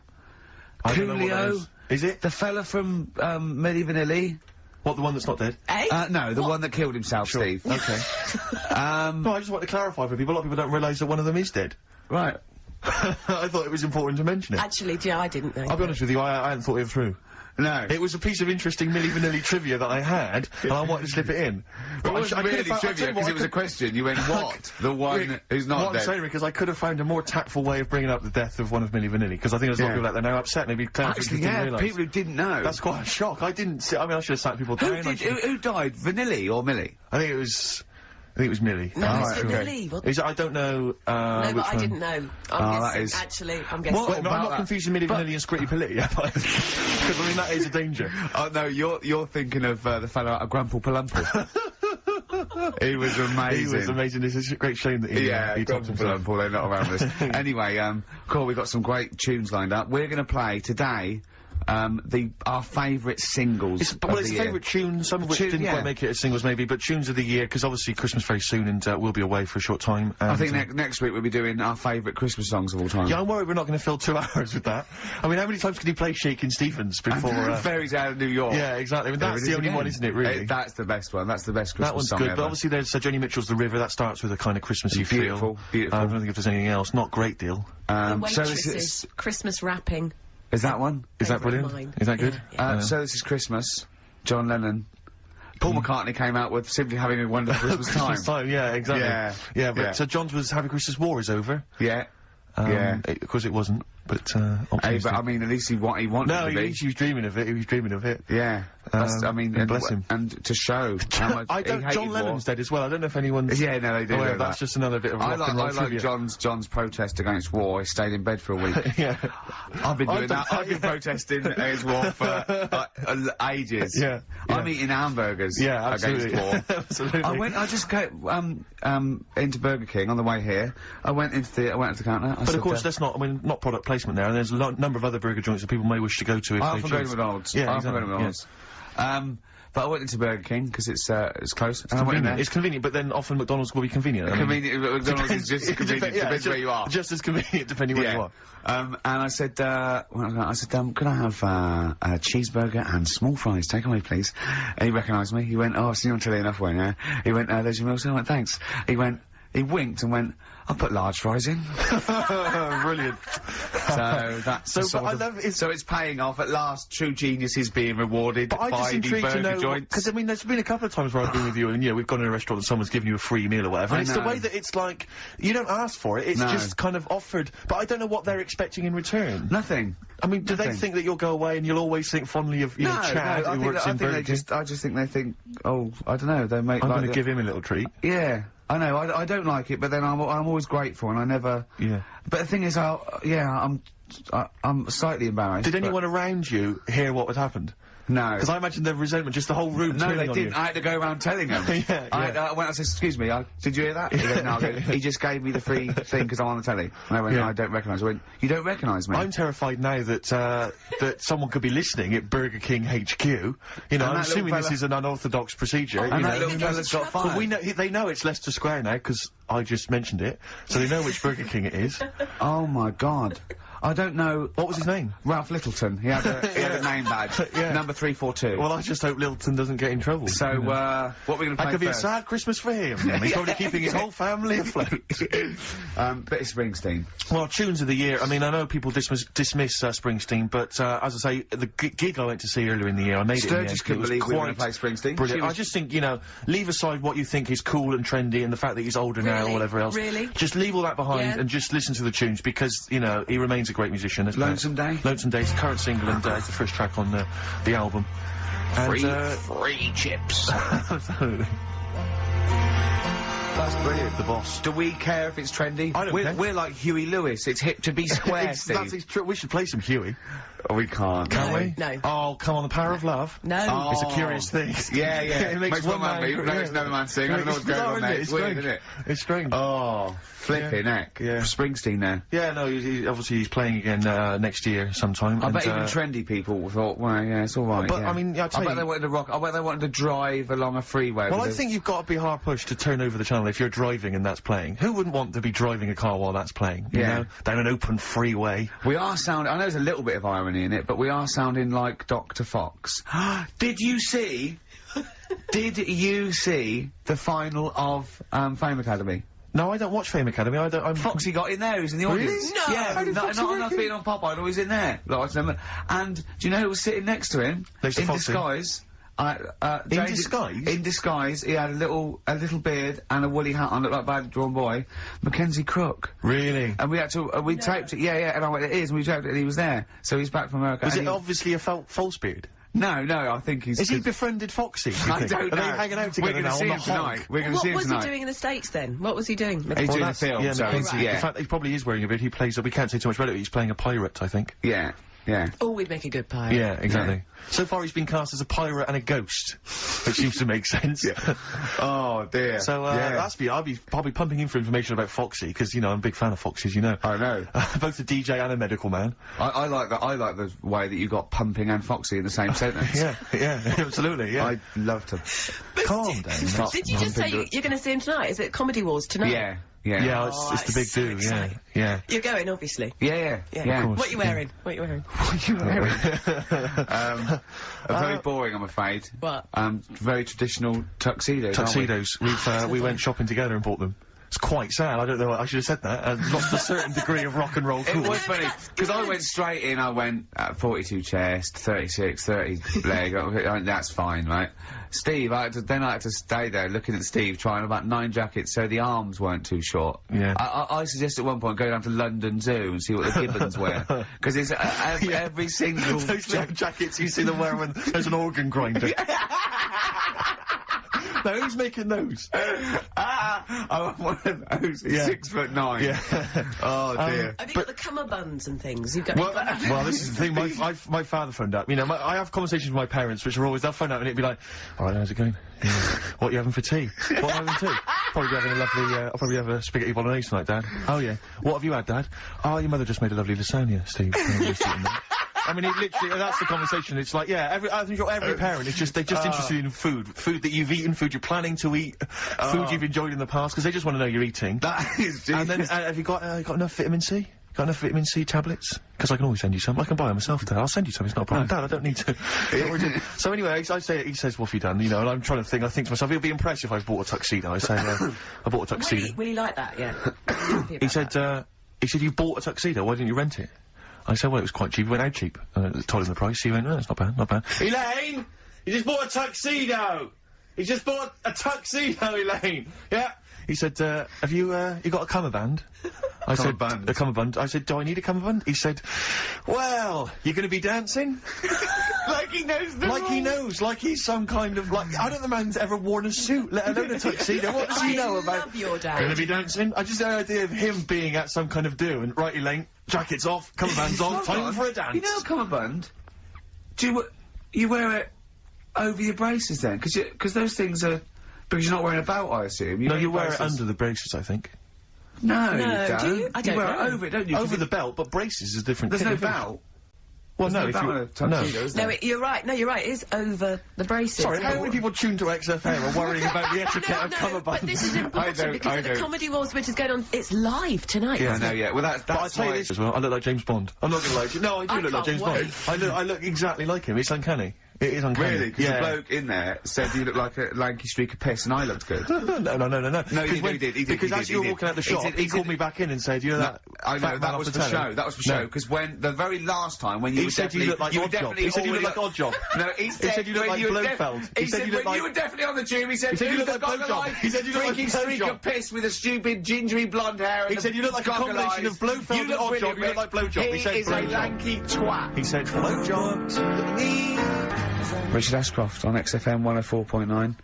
I don't know what that Coolio, is. Is it? the fella from Milli Vanilli. What, the one that's not dead? Eh? No, the one that killed himself, Sure. Steve. Okay. No, I just want to clarify for people. A lot of people don't realise that one of them is dead. Right. I thought it was important to mention it. Actually, yeah, I didn't know. I'll be honest with you, I hadn't thought it through. No. It was a piece of interesting Milli Vanilli trivia that I had, and I wanted to slip it in. It wasn't really I'll tell trivia, you what, because I it was a could- question. You went, what? The one Rick, who's not what I'm dead. saying, because I could have found a more tactful way of bringing up the death of one of Milli Vanilli, because I think there's a lot of Yeah. people out there now upset, maybe Claire Actually, didn't yeah, realise. people who didn't know. That's quite a shock. I didn't see, I mean, I should have sat people down. Who died? Vanilli or Millie? I think it was Milli. No, I'm it's not sure. Vanilli. What? Is it, I don't know, No, which but I one. didn't know. Oh, I'm that guessing. is- Actually, I'm guessing. Well, no, I'm about not that? confusing Milli Vanilli and Scritti Politti, because I mean, that is a danger. Oh, no, you're thinking of the fellow out of Grumple Palumple. He was amazing. He was amazing. It's a great shame that he topped Grumple himself. Palumple, they're not around this. Anyway, cool, we've got some great tunes lined up. We're gonna play today, our favourite singles It's of the his year. favourite tunes, some of which Tune, didn't yeah. quite make it as singles maybe, but tunes of the year, because obviously Christmas very soon and we'll be away for a short time. I and, think next week we'll be doing our favourite Christmas songs of all time. yeah, I'm worried we're not going to fill 2 hours with that. I mean, how many times can he play Shakin' Stevens before... Fairies Out of New York. yeah, exactly. I mean, that's There it the is only again. one, isn't it, really? That's the best one. That's the best Christmas That one's song good, ever. but obviously there's Johnny Mitchell's The River, that starts with a kind of Christmassy Beautiful, feel. beautiful. I don't think if there's anything else. Not great deal. The so this Waitresses, is Christmas wrapping. that one? Is that Favourite of brilliant? mine. Is that good? Yeah, So this is Christmas. John Lennon. Paul McCartney came out with Simply Having a Wonderful Christmas Time. Christmas time, yeah, exactly. Yeah, Yeah, but yeah. so John's was Happy Christmas War is over. Yeah. Of course it wasn't, but Hey, optimistic. but I mean, at least he wanted No, to be. he was dreaming of it. He was dreaming of it. Yeah. That's, I mean, and bless him. And to show how much I he don't. hated John war. Lennon's dead as well. I don't know if anyone's. Yeah, no, they do. aware know of that's that. just another bit of I rock and roll like trivia. John's protest against war. He stayed in bed for a week. Yeah. I've been doing I've done that. I've been that, protesting against war for ages. Yeah, I'm yeah. eating hamburgers Yeah, absolutely. against war. Absolutely. I just got into Burger King on the way here. I went to the counter. But of course, that's not. I mean, not product placement there. And there's a number of other burger joints that people may wish to go to. If I they often go to choose. McDonald's. Yeah, I often go to exactly, McDonald's. But I went into Burger King because it's close. And I went in there. It's convenient, but then often McDonald's will be convenient. I mean, Convenient. McDonald's is just as convenient. Depends where you are. Just as convenient depending where you are. And I said, could I have a cheeseburger and small fries? Take away, please. And he recognised me. He went, oh, I've seen you on telly enough, won't you? He went, there's your meal. I went, thanks. He winked and went, I'll put large fries in. Brilliant. So that's so it's paying off at last. True genius is being rewarded but by the burger joints. Because I mean, there's been a couple of times where I've been with you, and we've gone in a restaurant and someone's given you a free meal or whatever. And it's the way that it's like you don't ask for it; it's just kind of offered. But I don't know what they're expecting in return. Nothing. I mean, do they think that you'll go away and you'll always think fondly of Chad who works in Burger King? I just think they think, oh, I don't know. They make. I'm going to give him a little treat. Yeah. I know, I don't like it, but then I'm always grateful, and I never... Yeah. But the thing is, I'm slightly embarrassed. Did anyone around you hear what had happened? No. Because I imagine the resentment, just the whole room No, they on didn't. you. I had to go around telling them. I went, I said, excuse me, did you hear that? He went, no, he just gave me the free thing because I'm on the telly. And I went, no, I don't recognise. I went, you don't recognise me? I'm terrified now that, that someone could be listening at Burger King HQ. You know, I'm assuming this is an unorthodox procedure. And that little fella's got fired. But we know, they know it's Leicester Square now, because I just mentioned it. So they know which Burger King it is. Oh my God. I don't know. What was his name? Ralph Littleton. He had a name badge. Number 342. Well, I just hope Littleton doesn't get in trouble. So, what are we going to play That could be a first? sad Christmas for him. He's probably keeping his whole family afloat. But it's Springsteen. Well, tunes of the year. I mean, I know people dismiss Springsteen, but as I say, the gig I went to see earlier in the year, I made it in the end. Sturgis couldn't believe we were going to play Springsteen. Brilliant. I just think, you know, leave aside what you think is cool and trendy and the fact that he's older now or whatever else. Really? Just leave all that behind and just listen to the tunes because, you know, he remains a great musician. Lonesome Day? Lonesome Day's the current single and it's the first track on the album. And, free chips. Absolutely. That's brilliant. The boss. Do we care if it's trendy? I don't care. We're like Huey Lewis. It's hip to be square, Steve. That's true. We should play some Huey. Oh, we can't. Can we? No. Oh, come on, the power of love. No. Oh. It's a curious thing. Yeah, yeah. It makes one man beat, makes another man sing. I don't know what's going on there. It's weird, isn't it? It's strange. Oh, flipping heck. Yeah. Springsteen there. Yeah, no, obviously he's playing again next year sometime. I bet even trendy people thought, well, yeah, it's all right. But, yeah. I mean, I bet they wanted to rock. I bet they wanted to drive along a freeway. Well, I think you've got to be hard pushed to turn over the channel if you're driving and that's playing. Who wouldn't want to be driving a car while that's playing? You know? Down an open freeway. We are sounding. I know there's a little bit of irony in it, but we are sounding like Dr. Fox. Did you see? Did you see the final of Fame Academy? No, I don't watch Fame Academy. Foxy got in there. He was in the audience. No. Yeah, not enough being on Pop Idol. He's in there. And do you know who was sitting next to him? Next to in Foxy? disguise. In disguise? In disguise, he had a little beard and a woolly hat on, looked like a badly drawn boy. Mackenzie Crook. Really? And we had to, we taped it, and I went, it is, and we taped it, and he was there. So he's back from America. Was it obviously a false beard? No, I think he's... Is he befriended Foxy? I don't know. Are they hanging out together now on the tonight. We're going to see him What was tonight. he doing in the States then? What was he doing? He's doing a film, yeah, so Mackenzie, the fact that he probably is wearing a beard, he plays, we can't say too much about it, he's playing a pirate, I think. Yeah. Oh, we'd make a good pirate. Yeah, exactly. So far he's been cast as a pirate and a ghost, which seems to make sense. Oh dear. So, I'll be pumping him for information about Foxy, because, you know, I'm a big fan of Foxy, as you know. I know. Both a DJ and a medical man. I like that, I like the way that you got Pumping and Foxy in the same sentence. yeah, absolutely, yeah. I'd love to. Calm down. Did you just say you're going to see him tonight? Is it Comedy Wars tonight? Yeah. Yeah, it's the big do, yeah. You're going, obviously. Yeah. Of course. What are you wearing? What are you wearing? Very boring, I'm afraid. What? Very traditional tuxedos. Tuxedos. We went shopping together and bought them. It's quite sad. I don't know. I should have said that. I've lost a certain degree of rock and roll cool. It was funny because I went straight in. I went 42 chest, 36, 30 leg. That's fine, right? Steve, I had to stay there looking at Steve trying about 9 jackets so the arms weren't too short. Yeah. I suggested at one point go down to London Zoo and see what the gibbons wear because it's every single those jackets you see them wear when there's an organ grinder. Now, who's making those? I want one of those. 6'9". Yeah. Oh dear. Have you got the cummerbunds and things? You've got. Well, this is the thing. My father phoned up. You know, I have conversations with my parents, which are always they'll phone up and it'd be like, "All right, how's it going? What are you having for tea? What am I having tea? Probably having a lovely. I'll probably have a spaghetti bolognese tonight, Dad. Oh yeah. What have you had, Dad? Oh, your mother just made a lovely lasagna, Steve. I mean, it literally, that's the conversation. It's like, yeah, I think every parent is just, they're just interested in food. Food that you've eaten, food you're planning to eat, food you've enjoyed in the past, because they just want to know you're eating. That is And then, have you got enough vitamin C? Got enough vitamin C tablets? Because I can always send you some. I can buy them myself, Dad. I'll send you some. It's not a problem. Dad, I don't need to. So anyway, he says, what have you done? You know, and I'm trying to think. I think to myself, he'll be impressed if I bought a tuxedo. I say, I bought a tuxedo. Will he like that? Yeah. He said, you bought a tuxedo. Why didn't you rent it? I said, well, it was quite cheap. It went out cheap. Told him the price. He went, no, it's not bad, not bad. Elaine! You just bought a tuxedo! You just bought a tuxedo, Elaine! Yeah. He said, have you got a cummerbund? I said, a cummerbund. I said, do I need a cummerbund? He said, well, you're gonna be dancing? Like he knows the Like he knows, like he's some kind of, like, I don't think the man's ever worn a suit, let alone a tuxedo. What does he know about? I love your dad. Gonna be dancing? I just had the idea of him being at some kind of do, and right, Elaine, jacket's off, cummerbund's on, time for a dance. You know a cummerbund? Do you wear it over your braces then? Because those things are... Because you're not wearing a belt, I assume. No, you wear it under the braces, I think. No, you don't. Do you? I don't wear know. it over it, don't you? Over the belt, but braces is a different There's thing. no belt. Well, no, There's if no you... belt in a tuxedo, is there? No, you're right. No, you're right. It is over the braces. Sorry, how many people tuned to XFM are worrying about the etiquette of cummerbunds? But this is important because of the Comedy Wars which is going on. It's live tonight. Yeah, I know, yeah. Well, that's But I'll tell you this as well, I look like James Bond. I'm not gonna lie to you. No, I do look like James Bond. I look exactly like him. It's uncanny. It is uncanny. Really? Because the bloke in there said you look like a lanky streak of piss, and I looked good. No. No, he did. Because as you were walking out the shop, he called me back in and said, you know that... I know, that was for show. That was for show. Because when, the very last time, when you He were said you looked like Oddjob. He said you looked like Oddjob. No, he said you looked like Blofeld. He said when you were definitely on the tube, he said you looked like goggle Blowjob. eyes, He said you looked like freaky streak Blowjob. of piss with a stupid gingery blonde hair. He said you look like a combination of Blofeld and Oddjob. You look like Blowjob. He said He is a lanky twat. He said Blowjob. Richard Ashcroft on XFM 104.9.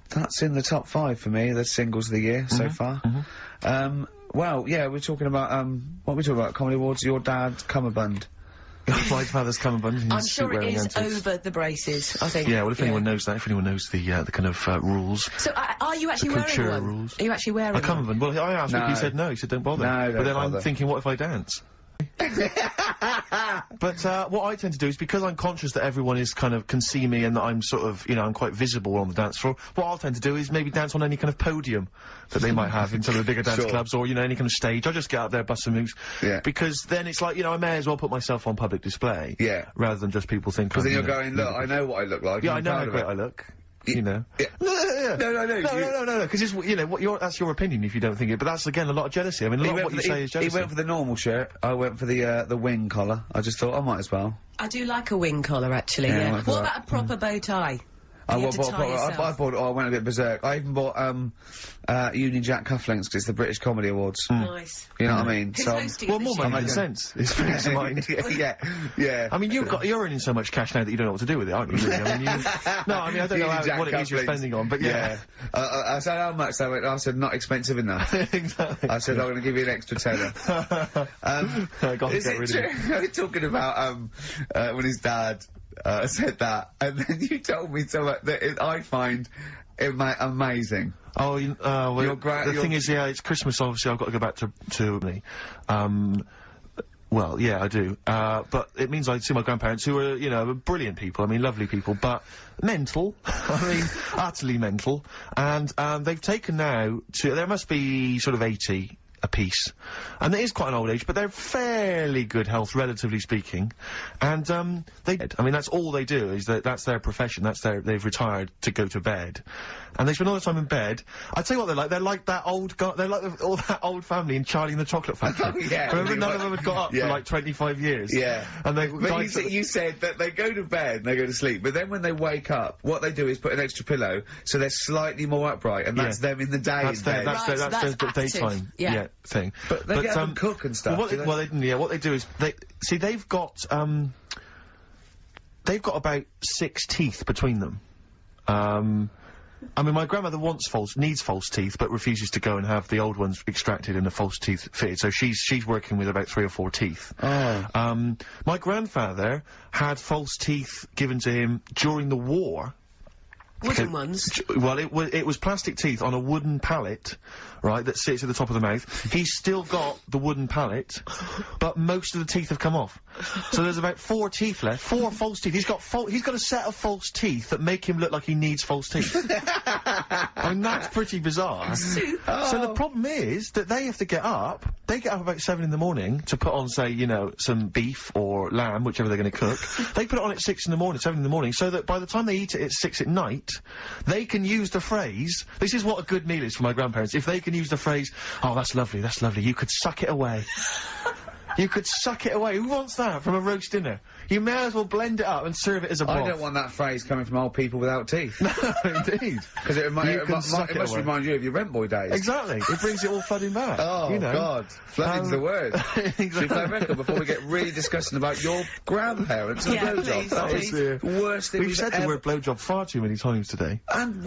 That's in the top 5 for me, the singles of the year so far. Well, yeah, we're talking about, what are we talking about? Comedy Awards, your dad, cummerbund. My father's cummerbund. I'm sure it is over the braces, I think. Yeah, well, if anyone knows that, if anyone knows the kind of, rules. So, are you actually wearing one? Rules. Are you actually wearing a cummerbund? Well, I asked him, he said no, he said don't bother. No, but then bother. I'm thinking, what if I dance? But what I tend to do is, because I'm conscious that everyone can see me and that I'm sort of, you know, I'm quite visible on the dance floor, what I'll tend to do is maybe dance on any kind of podium that they might have in some of the bigger dance clubs, or, you know, any kind of stage. I'll just get up there, bust some moves. Yeah. Because then it's like, you know, I may as well put myself on public display. Yeah. Rather than just people think. Because then you're going, look, I know what I look like. Yeah, I know how great I look. You know. Yeah. No, because it's, you know, that's your opinion if you don't think it, but that's, again, a lot of jealousy. I mean, a lot of what you say is jealousy. He went for the normal shirt, I went for the wing collar. I just thought, I might as well. I do like a wing collar, actually, yeah. What about a proper bow tie? I bought. I went a bit berserk. I even bought Union Jack cufflinks because it's the British Comedy Awards. Nice. You know what I mean? Who's So hosting Well, this more year? money than sense. It's brings to mind. yeah. I mean, you're earning so much cash now that you don't know what to do with it, aren't you? Really? I mean, no, I mean, I don't know what it is you're spending on, but yeah. I said how much. I said not expensive enough. Exactly. I said I'm going to give you an extra tenner. Is it true? Talking about when his dad said that, and then you told me something that I find amazing. Oh, well, the thing is, yeah, it's Christmas, obviously, I've got to go back to me. Well, yeah, I do. But it means I see my grandparents, who are, you know, brilliant people, I mean, lovely people, but mental. I mean, utterly mental. And, they've taken now to, there must be sort of 80 apiece. And it is quite an old age, but they're fairly good health, relatively speaking. And, I mean, that's all they do, is that's their profession, they've retired to go to bed. And they spend all the time in bed. I tell you what they're like that old guy, they're like all that old family in Charlie and the Chocolate Factory. Yeah. Remember, none of them had got up for like 25 years. Yeah. And they, but you said that they go to bed and they go to sleep, but then when they wake up, what they do is put an extra pillow, so they're slightly more upright, and that's them in the day. That's their daytime thing. But they get up and cook and stuff. What they do is they've got about 6 teeth between them. I mean, my grandmother needs false teeth, but refuses to go and have the old ones extracted and the false teeth fitted. So she's working with about 3 or 4 teeth. Oh. My grandfather had false teeth given to him during the war. Wooden ones? Well, it was plastic teeth on a wooden pallet right, that sits at the top of the mouth. He's still got the wooden palate, but most of the teeth have come off. So there's about 4 teeth left, 4 false teeth. He's got a set of false teeth that make him look like he needs false teeth. I mean, that's pretty bizarre. So the problem is that they have to get up. They get up about 7 in the morning to put on, say, you know, some beef or lamb, whichever they're going to cook. They put it on at 6 in the morning, 7 in the morning, so that by the time they eat it at 6 at night, they can use the phrase, this is what a good meal is for my grandparents, if they can use the phrase, oh, that's lovely, you could suck it away. You could suck it away. Who wants that from a roast dinner? You may as well blend it up and serve it as a broth. I don't want that phrase coming from old people without teeth. No, indeed. Because it must remind you of your rent boy days. Exactly. It brings it all flooding back. Oh, you know. God. Flooding's the word. Exactly. Should we play a record before we get really disgusting about your grandparents and blowjob? That is the worst thing we've said the word blowjob far too many times today. And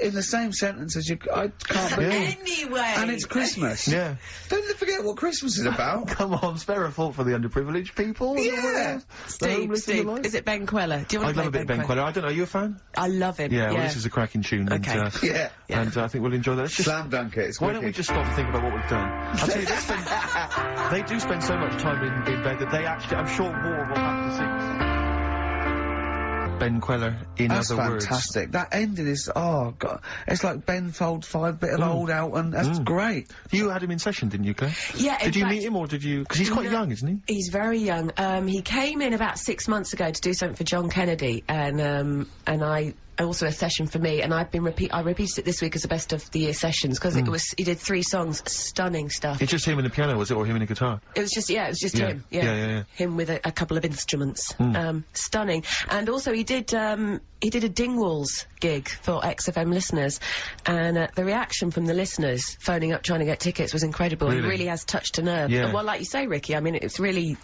in the same sentence as I can't believe. Anyway. And it's Christmas. Yeah. Don't forget what Christmas is about. Come on, spare a thought for the underprivileged people. Yeah. Steve, is it Ben Queller? Do you want to I love a bit of Ben Queller. I don't know, are you a fan? I love him. Yeah, well, this is a cracking tune. Okay. And, and I think we'll enjoy that. Let's just slam dunk it. It's why don't we just stop and think about what we've done? I'll tell you, they do spend so much time in bed that they actually, I'm sure more will have to sing. Ben Queller, in other words. That's fantastic. That ending is, oh, God. It's like Ben folds 5 bit of old out, and that's great. You had him in session, didn't you, Claire? Yeah, Did you meet him, or did you... Because he's quite young, isn't he? He's very young. He came in about 6 months ago to do something for John Kennedy, and also a session for me, and I repeated it this week as a best of the year sessions, because he did 3 songs, stunning stuff. It's just him and the piano, was it, or him and a guitar? It was just him. Yeah. Him with a couple of instruments. Stunning. And also he did a Dingwalls gig for XFM listeners, and the reaction from the listeners phoning up trying to get tickets was incredible. Really? It really has touched a nerve. Yeah. And, well, like you say, Ricky, I mean, it's really...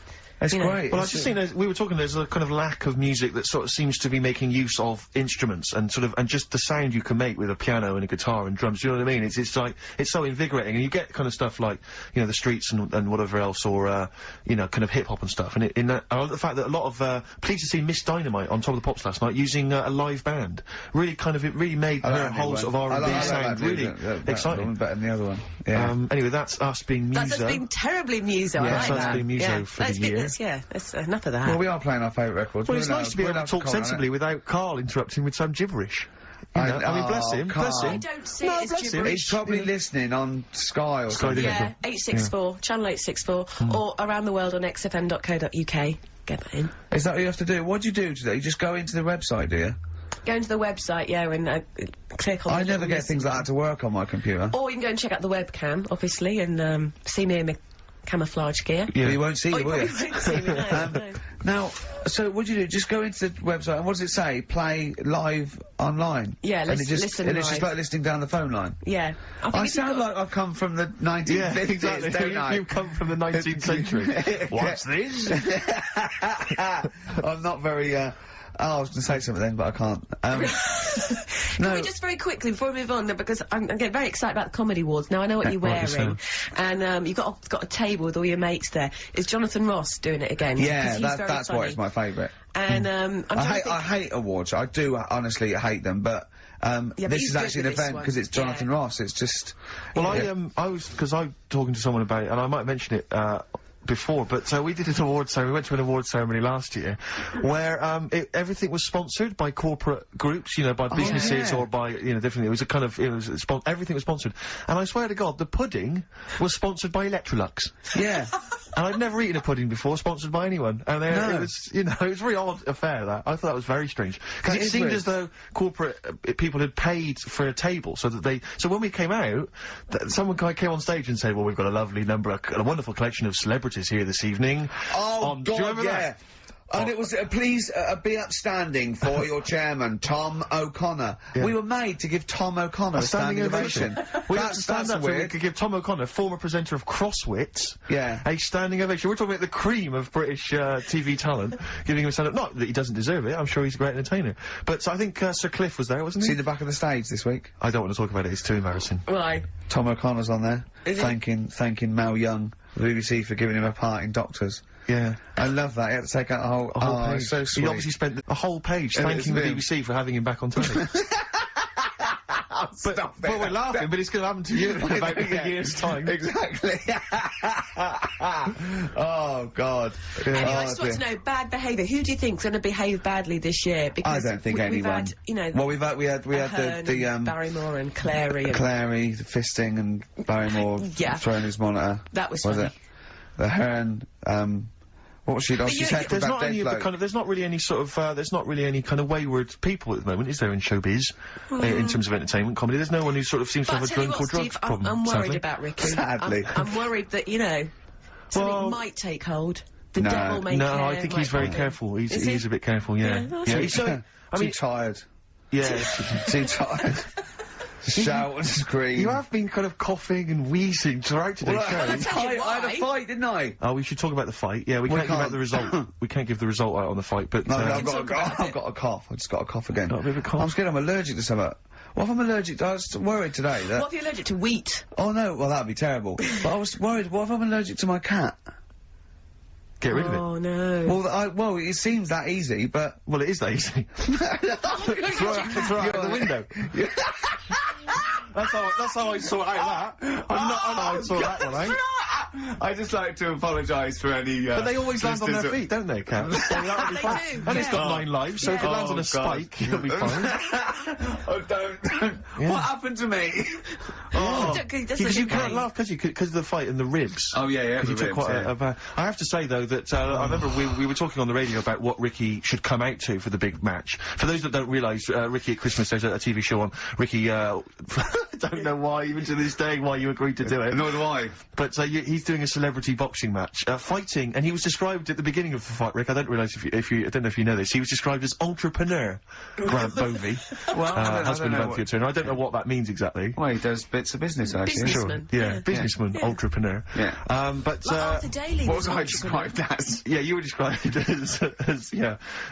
It's great. Well, I just think we were talking, there's a kind of lack of music that sort of seems to be making use of instruments and and just the sound you can make with a piano and a guitar and drums, you know what I mean? It's like, it's so invigorating, and you get kind of stuff like, you know, the Streets and whatever else, or, you know, kind of hip-hop and stuff, and I love the fact that a lot of, pleased to see Miss Dynamite on Top of the Pops last night using a live band. Really it really made her whole sort of R&B sound really exciting. Better than the other one. Yeah. Anyway, that's us being Muso. That's us being terribly Muso, I like that's that. us being Muso for the year. That's enough of that. Well, we are playing our favourite records. Well, it's nice to be able to talk sensibly without Carl interrupting with some gibberish. You know? I mean, bless him, bless him. I don't see it as gibberish. He's probably listening on Sky or something. Yeah, 864, channel 864, or around the world on xfm.co.uk. Get that in. Is that what you have to do? What do you do today? You just go into the website, do you? Go into the website, and click on... I never get things like that to work on my computer. Or you can go and check out the webcam, obviously, and see me in the camouflage gear. Yeah. But you won't see you, will you? Won't see me, no. Now, so what do you do? Just go into the website, and what does it say? Play live online? Yeah, listen live. It's just like listening down the phone line? Yeah. I sound like I've come from the 1950s, yeah, exactly. don't I? You've come from the 19th century. What's this? I'm not very, I was going to say something then, but I can't. Can we just very quickly, before we move on, because I'm getting very excited about the Comedy Awards. Now, I know what you're wearing, and you've got a table with all your mates there. Is Jonathan Ross doing it again? Yeah, that's why it's my favourite. And, I hate awards. I do honestly hate them, but this is actually an event because it's Jonathan Ross. It's just... Well, I was talking to someone about it, and I might mention it, before, but we did an award ceremony. We went to an award ceremony last year, where everything was sponsored by corporate groups, you know, by businesses or by different. It was a kind of everything was sponsored, and I swear to God, the pudding was sponsored by Electrolux. Yeah. And I'd never eaten a pudding before sponsored by anyone, and it was, it was a very odd affair. That I thought that was very strange because it seemed as though corporate people had paid for a table so that so when we came out, someone came on stage and said, "Well, we've got a lovely number, a wonderful collection of celebrities here this evening." Oh, God, do you remember that? And it was, please be upstanding for your chairman, Tom O'Connor. Yeah. We were made to give Tom O'Connor a standing ovation. We had to stand up so we could give Tom O'Connor, former presenter of Crosswit, a standing ovation. We're talking about the cream of British TV talent, giving him a stand-up. Not that he doesn't deserve it, I'm sure he's a great entertainer. But I think Sir Cliff was there, wasn't he? See the back of the stage this week? I don't want to talk about it, it's too embarrassing. Why? Tom O'Connor's on there, thanking Mel Young, the BBC, for giving him a part in Doctors. Yeah. I love that. He had to take out a whole page. So sweet. He obviously spent a whole page thanking the BBC for having him back on telly. but we're laughing, but it's going to happen to you in about a year's time. Exactly. Oh, God. Anyway, I just want to know, bad behaviour. Who do you think's going to behave badly this year? Because I don't think anyone. We've had, you know... Well, we had the Barrymore and Clary and... Clary, the fisting, and Barrymore throwing his monitor. That was it? funny. The Hearn, what was she done? She said there's not any there's not really any sort of there's not really any kind of wayward people at the moment, is there, in showbiz in terms of entertainment comedy? There's no one who sort of seems to have a drink or drugs problem. I'm worried sadly. about Ricky. Sadly. I'm worried that, you know, something might take hold. The devil may No, I think he's very careful. He's a bit careful. Yeah. He's so. I mean, too tired. Yeah. Too tired. Shout and scream. You have been kind of coughing and wheezing throughout today's show. I had a fight, didn't I? Oh, we should talk about the fight. Yeah, we can't give out the result. We can't give the result out on the fight, but... No, I've got a cough. I just got a cough again. Got a bit of a cough? I'm scared I'm allergic to something. What if I'm allergic to... I was worried today that... What if you're allergic to wheat? Oh, no. Well, that'd be terrible. But I was worried, what if I'm allergic to my cat? Get rid of it. Oh, no. Well, it seems that easy, but... Well, it is that easy. Throw it out the window. That's how I sort out that. I know how I sort that one out. I just like to apologise for any. But they always land on their feet, don't they, Cat? So that'll be fine. do, And it's got 9 lives, so if it lands on a spike, it'll be fine. Oh, don't. Yeah. What happened to me? Because you can't laugh, because of the fight and the ribs. Oh, yeah. Because you took quite a I have to say, though, that I remember we were talking on the radio about what Ricky should come out to for the big match. For those that don't realise, Ricky at Christmas, there's a TV show on. Ricky, I don't know why, even to this day, why you agreed to do it. Nor do I. But he's doing a celebrity boxing match, fighting, and he was described at the beginning of the fight, Rick, I don't realise if you I don't know if you know this, he was described as entrepreneur, Grant Bovey, husband of Anthea Turner. I don't know what that means exactly. Well, he does bits of business, actually. Businessman. Sure. Yeah, businessman, entrepreneur. Yeah. But, like Arthur Daly what was was I described as? Yeah, you were described as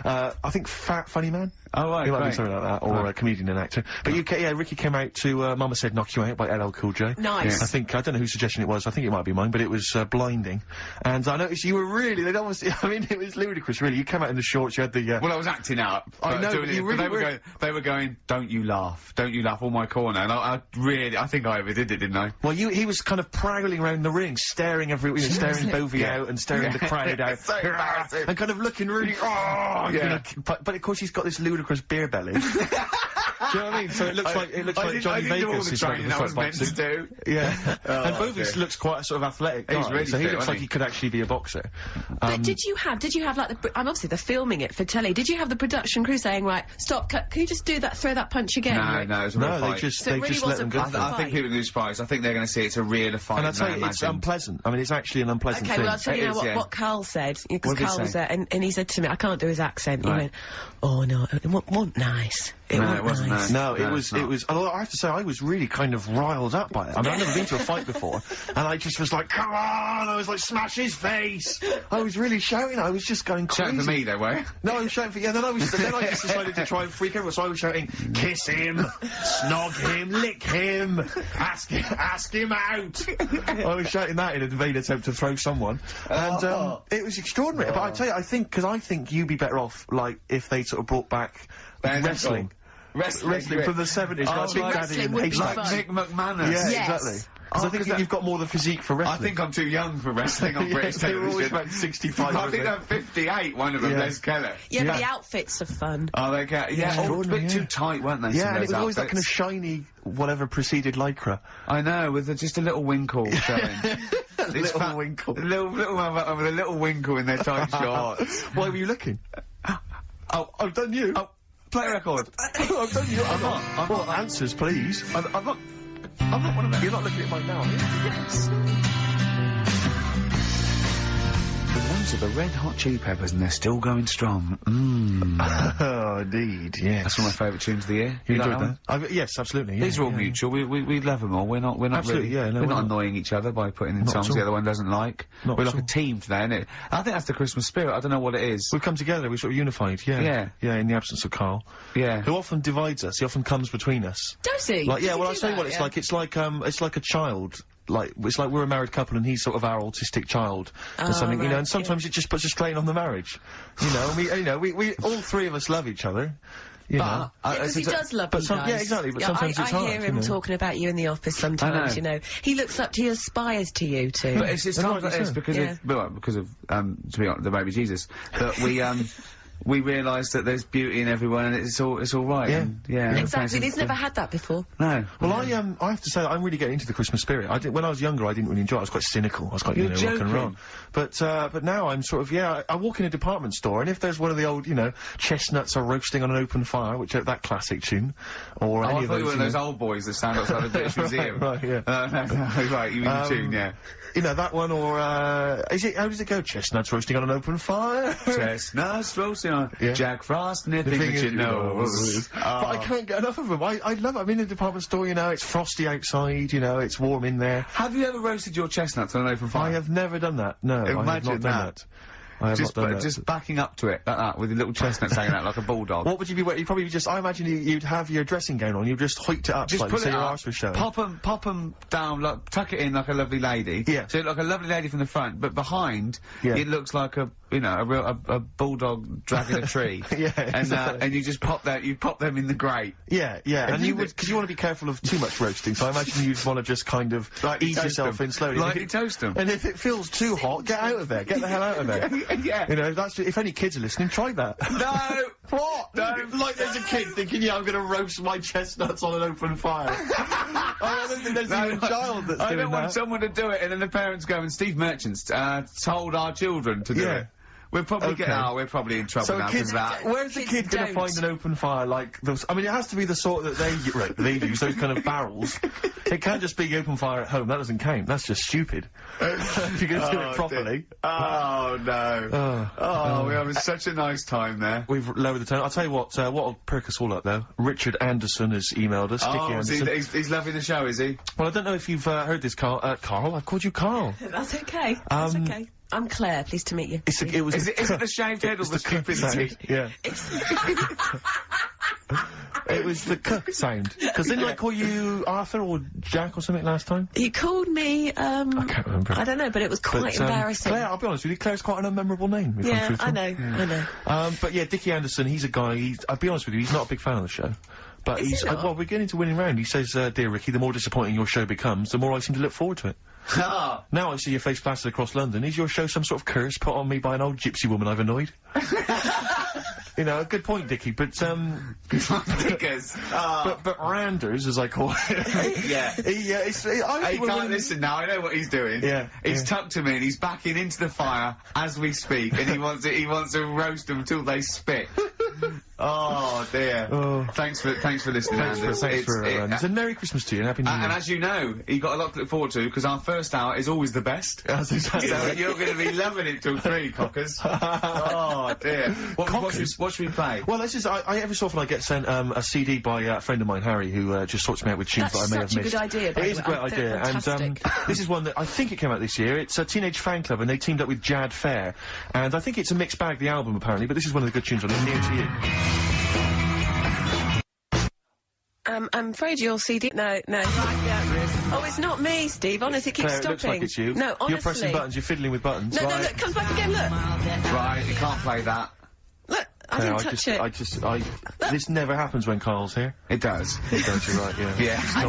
I think fat, funny man. Oh, right, he might be something like that, or a comedian and actor. But Ricky came out to Mama Said Knock You Out by LL Cool J. Nice. I don't know whose suggestion it was, I think it might be mine, but it was blinding. And I noticed you were really, it was ludicrous, really. You came out in the shorts, you had the... Well, I was acting up. I know, but you really they were going, don't you laugh, on my corner. And I think I overdid it, didn't I? Well, he was kind of prowling around the ring, staring staring Bovey out and staring the crowd out. So embarrassing. And kind of looking really, but of course he's got this ludicrous beer belly. Do you know what I mean? So it looks like Johnny Vegas is like I was meant to do. Yeah. And Bovey looks quite a sort of athletic guy. He's really so he fit, looks like he could actually be a boxer. But did you have like obviously they're filming it for telly. Did you have the production crew saying, right, stop, cut, can you just throw that punch again? No, it was a real fight. They just let them go. I think people are going to be surprised. I think they're going to see it's a real fight. And I tell you, it's unpleasant. I mean, it's actually an unpleasant thing. Okay, well, I'll tell you what Karl said, because Karl was there, and he said to me, I can't do his accent. He went, oh no, it wasn't nice. It wasn't nice. No, it was. Although I have to say, I was really kind of riled up by it. I mean, I've never been to a fight before, and I just was like, come on! I was like, smash his face! I was really shouting. I was just going crazy. Shouting for me, though, were you? No, I was shouting for then I just decided to try and freak everyone. So I was shouting, kiss him, snog him, lick him, ask him out. I was shouting that in a vain attempt to throw someone, and it was extraordinary. But I tell you, I think you'd be better off, like, if they sort of brought back wrestling. Wrestling from the 70s, like Big Daddy and Haystack. Like Mick McManus. Yeah, exactly. Because I think you've got more the physique for wrestling. I think I'm too young for wrestling on British television. They were always about 65. I think I'm 58, one of them, Les Keller. Yeah, but the outfits are fun. Oh, they get, a bit too tight, weren't they? Yeah, and it was always that kind of shiny, whatever preceded lycra. I know, with just a little winkle showing. Little winkle. Little man with a little winkle in their tight shorts. Why were you looking? Oh, I've done you. Oh, play a record. I've done you. I'm not. Answers, please. I'm not one of them. You're not looking at mine now, are you? Yes. Those are the Red Hot Chili Peppers, and they're still going strong. Oh, indeed, yes. That's one of my favourite tunes of the year. You enjoyed that? Yes, absolutely. Yeah, these are all mutual. We love them all. We're not absolutely, really. We're not annoying each other by putting in songs the other one doesn't like. We're like a team today, innit? I think that's the Christmas spirit. I don't know what it is. We've come together. We're sort of unified. Yeah. Yeah. In the absence of Karl. Yeah. Who often divides us. He often comes between us. Does he? Like, yeah. Well, I'll tell you what it's like. It's like a child. Like, it's like we're a married couple and he's sort of our autistic child or something, you know, and sometimes it just puts a strain on the marriage. You know, we all three of us love each other. you But, know. Because he does love you guys. Yeah, exactly, but sometimes it's hard, I hear you him know. talking about you in the office sometimes, you know. He looks up to you, aspires to you too. But it's times like this because Yeah. because of to be honest, the baby Jesus. But we realise that there's beauty in everyone, and it's all right. Yeah. And, yeah. Exactly, he's never had that before. No. Well, I have to say that I'm really getting into the Christmas spirit. When I was younger, I didn't really enjoy it. I was quite cynical. I was quite, You're rock and joking. roll. But now I'm sort of, I walk in a department store, and if there's one of the old, chestnuts are roasting on an open fire, which that classic tune, or any I of thought you those, were those old boys that stand outside the British Museum. right, yeah. No, right, you mean the tune, yeah. That one, or, how does it go? Chestnuts roasting on an open fire? Chestnuts roasting on Yeah. Jack Frost, anything that you know. But I can't get enough of them. I love it. I'm in the department store, it's frosty outside, it's warm in there. Have you ever roasted your chestnuts on an open fire? I have never done that. No, I have Imagine not done that. I have Just, not done that. just backing up to it, like that, with your little chestnuts hanging out like a bulldog. What would you be wearing? You'd probably I imagine you'd have your dressing gown on, you'd just hoiked it up Just slightly, pull so it your up, arse was showing. pop 'em down, tuck it in like a lovely lady. Yeah. So you look like a lovely lady from the front, but behind, Yeah. it looks like a bulldog dragging a tree. Yeah, And, exactly. and you just pop them in the grate. Yeah, and you would, because you want to be careful of too much roasting, so I imagine you'd want to just kind of ease toast yourself them. in slowly. Like And you toast them. And if it feels too hot, get out of there. Get the hell out of there. Yeah. If any kids are listening, try that. No! What? No. Like there's a kid thinking, I'm going to roast my chestnuts on an open fire. I don't think there's even a child that's I doing don't want that. someone to do it, and then the parents go, and Steve Merchant's told our children to do Yeah. it. We're probably Okay. we're probably in trouble So now a because kid, of that. where's the kid going to don't. find an open fire like those? I mean, it has to be the sort that they use, those kind of barrels. It can't just be open fire at home. That doesn't count. That's just stupid. If you're going to do it properly. Oh no! We're having such a nice time there. We've lowered the tone. I'll tell you what'll perk us all up though. Richard Anderson has emailed us. Dickie Anderson. He's loving the show, is he? Well, I don't know if you've heard this, Carl. Carl, I've called you Carl. That's okay. That's okay. I'm Claire, pleased to meet you. Is it the shaved head or the stupidity? Yeah. It was the k sound. Because didn't I call you Arthur or Jack or something last time? You called me, I can't remember. I don't know, but it was quite embarrassing. Claire, I'll be honest with you, Claire's quite an unmemorable name. if I'm Yeah, truthful. I know. But yeah, Dickie Anderson, he's a guy, I'll be honest with you, he's not a big fan of the show. But Is he's, he not? well, we're getting to winning round. He says, dear Ricky, the more disappointing your show becomes, the more I seem to look forward to it. Ah. Now I see your face plastered across London. Is your show some sort of curse put on me by an old gypsy woman I've annoyed? A good point, Dickie, but, Dickers. but Randers, as I call it. Yeah. I He think we're can't winning- listen now. I know what he's doing. Yeah, He's yeah. tucked him in. He's backing into the fire as we speak, and he wants to roast them until they spit. Oh dear. Oh. Thanks for listening, Anders. Thanks for and Merry Christmas to you and Happy New Year. And as you know, you got a lot to look forward to because our first hour is always the best. That's exactly So right. you're going to be loving it till 3, cockers. Oh dear. What should we play? Well, this is every so often I get sent a CD by a friend of mine, Harry, who just sorts me out with tunes That's that I may have such a missed. good idea, by It the is a way. great I think idea, and fantastic. this is one that I think it came out this year. It's a Teenage Fan Club, and they teamed up with Jad Fair, and I think it's a mixed bag, the album apparently. But this is one of the good tunes on it. Near to You. I'm afraid your CD. No. Oh, it's not me, Steve. Honestly, it keeps Claire, it stopping. looks like it's you. No, honestly. You're pressing buttons. You're fiddling with buttons. No, right. look, comes back again. Look, Right, you can't play that. look. I Claire, didn't touch it. This never happens when Carl's here. It does. It does, you're right, yeah. Yeah. I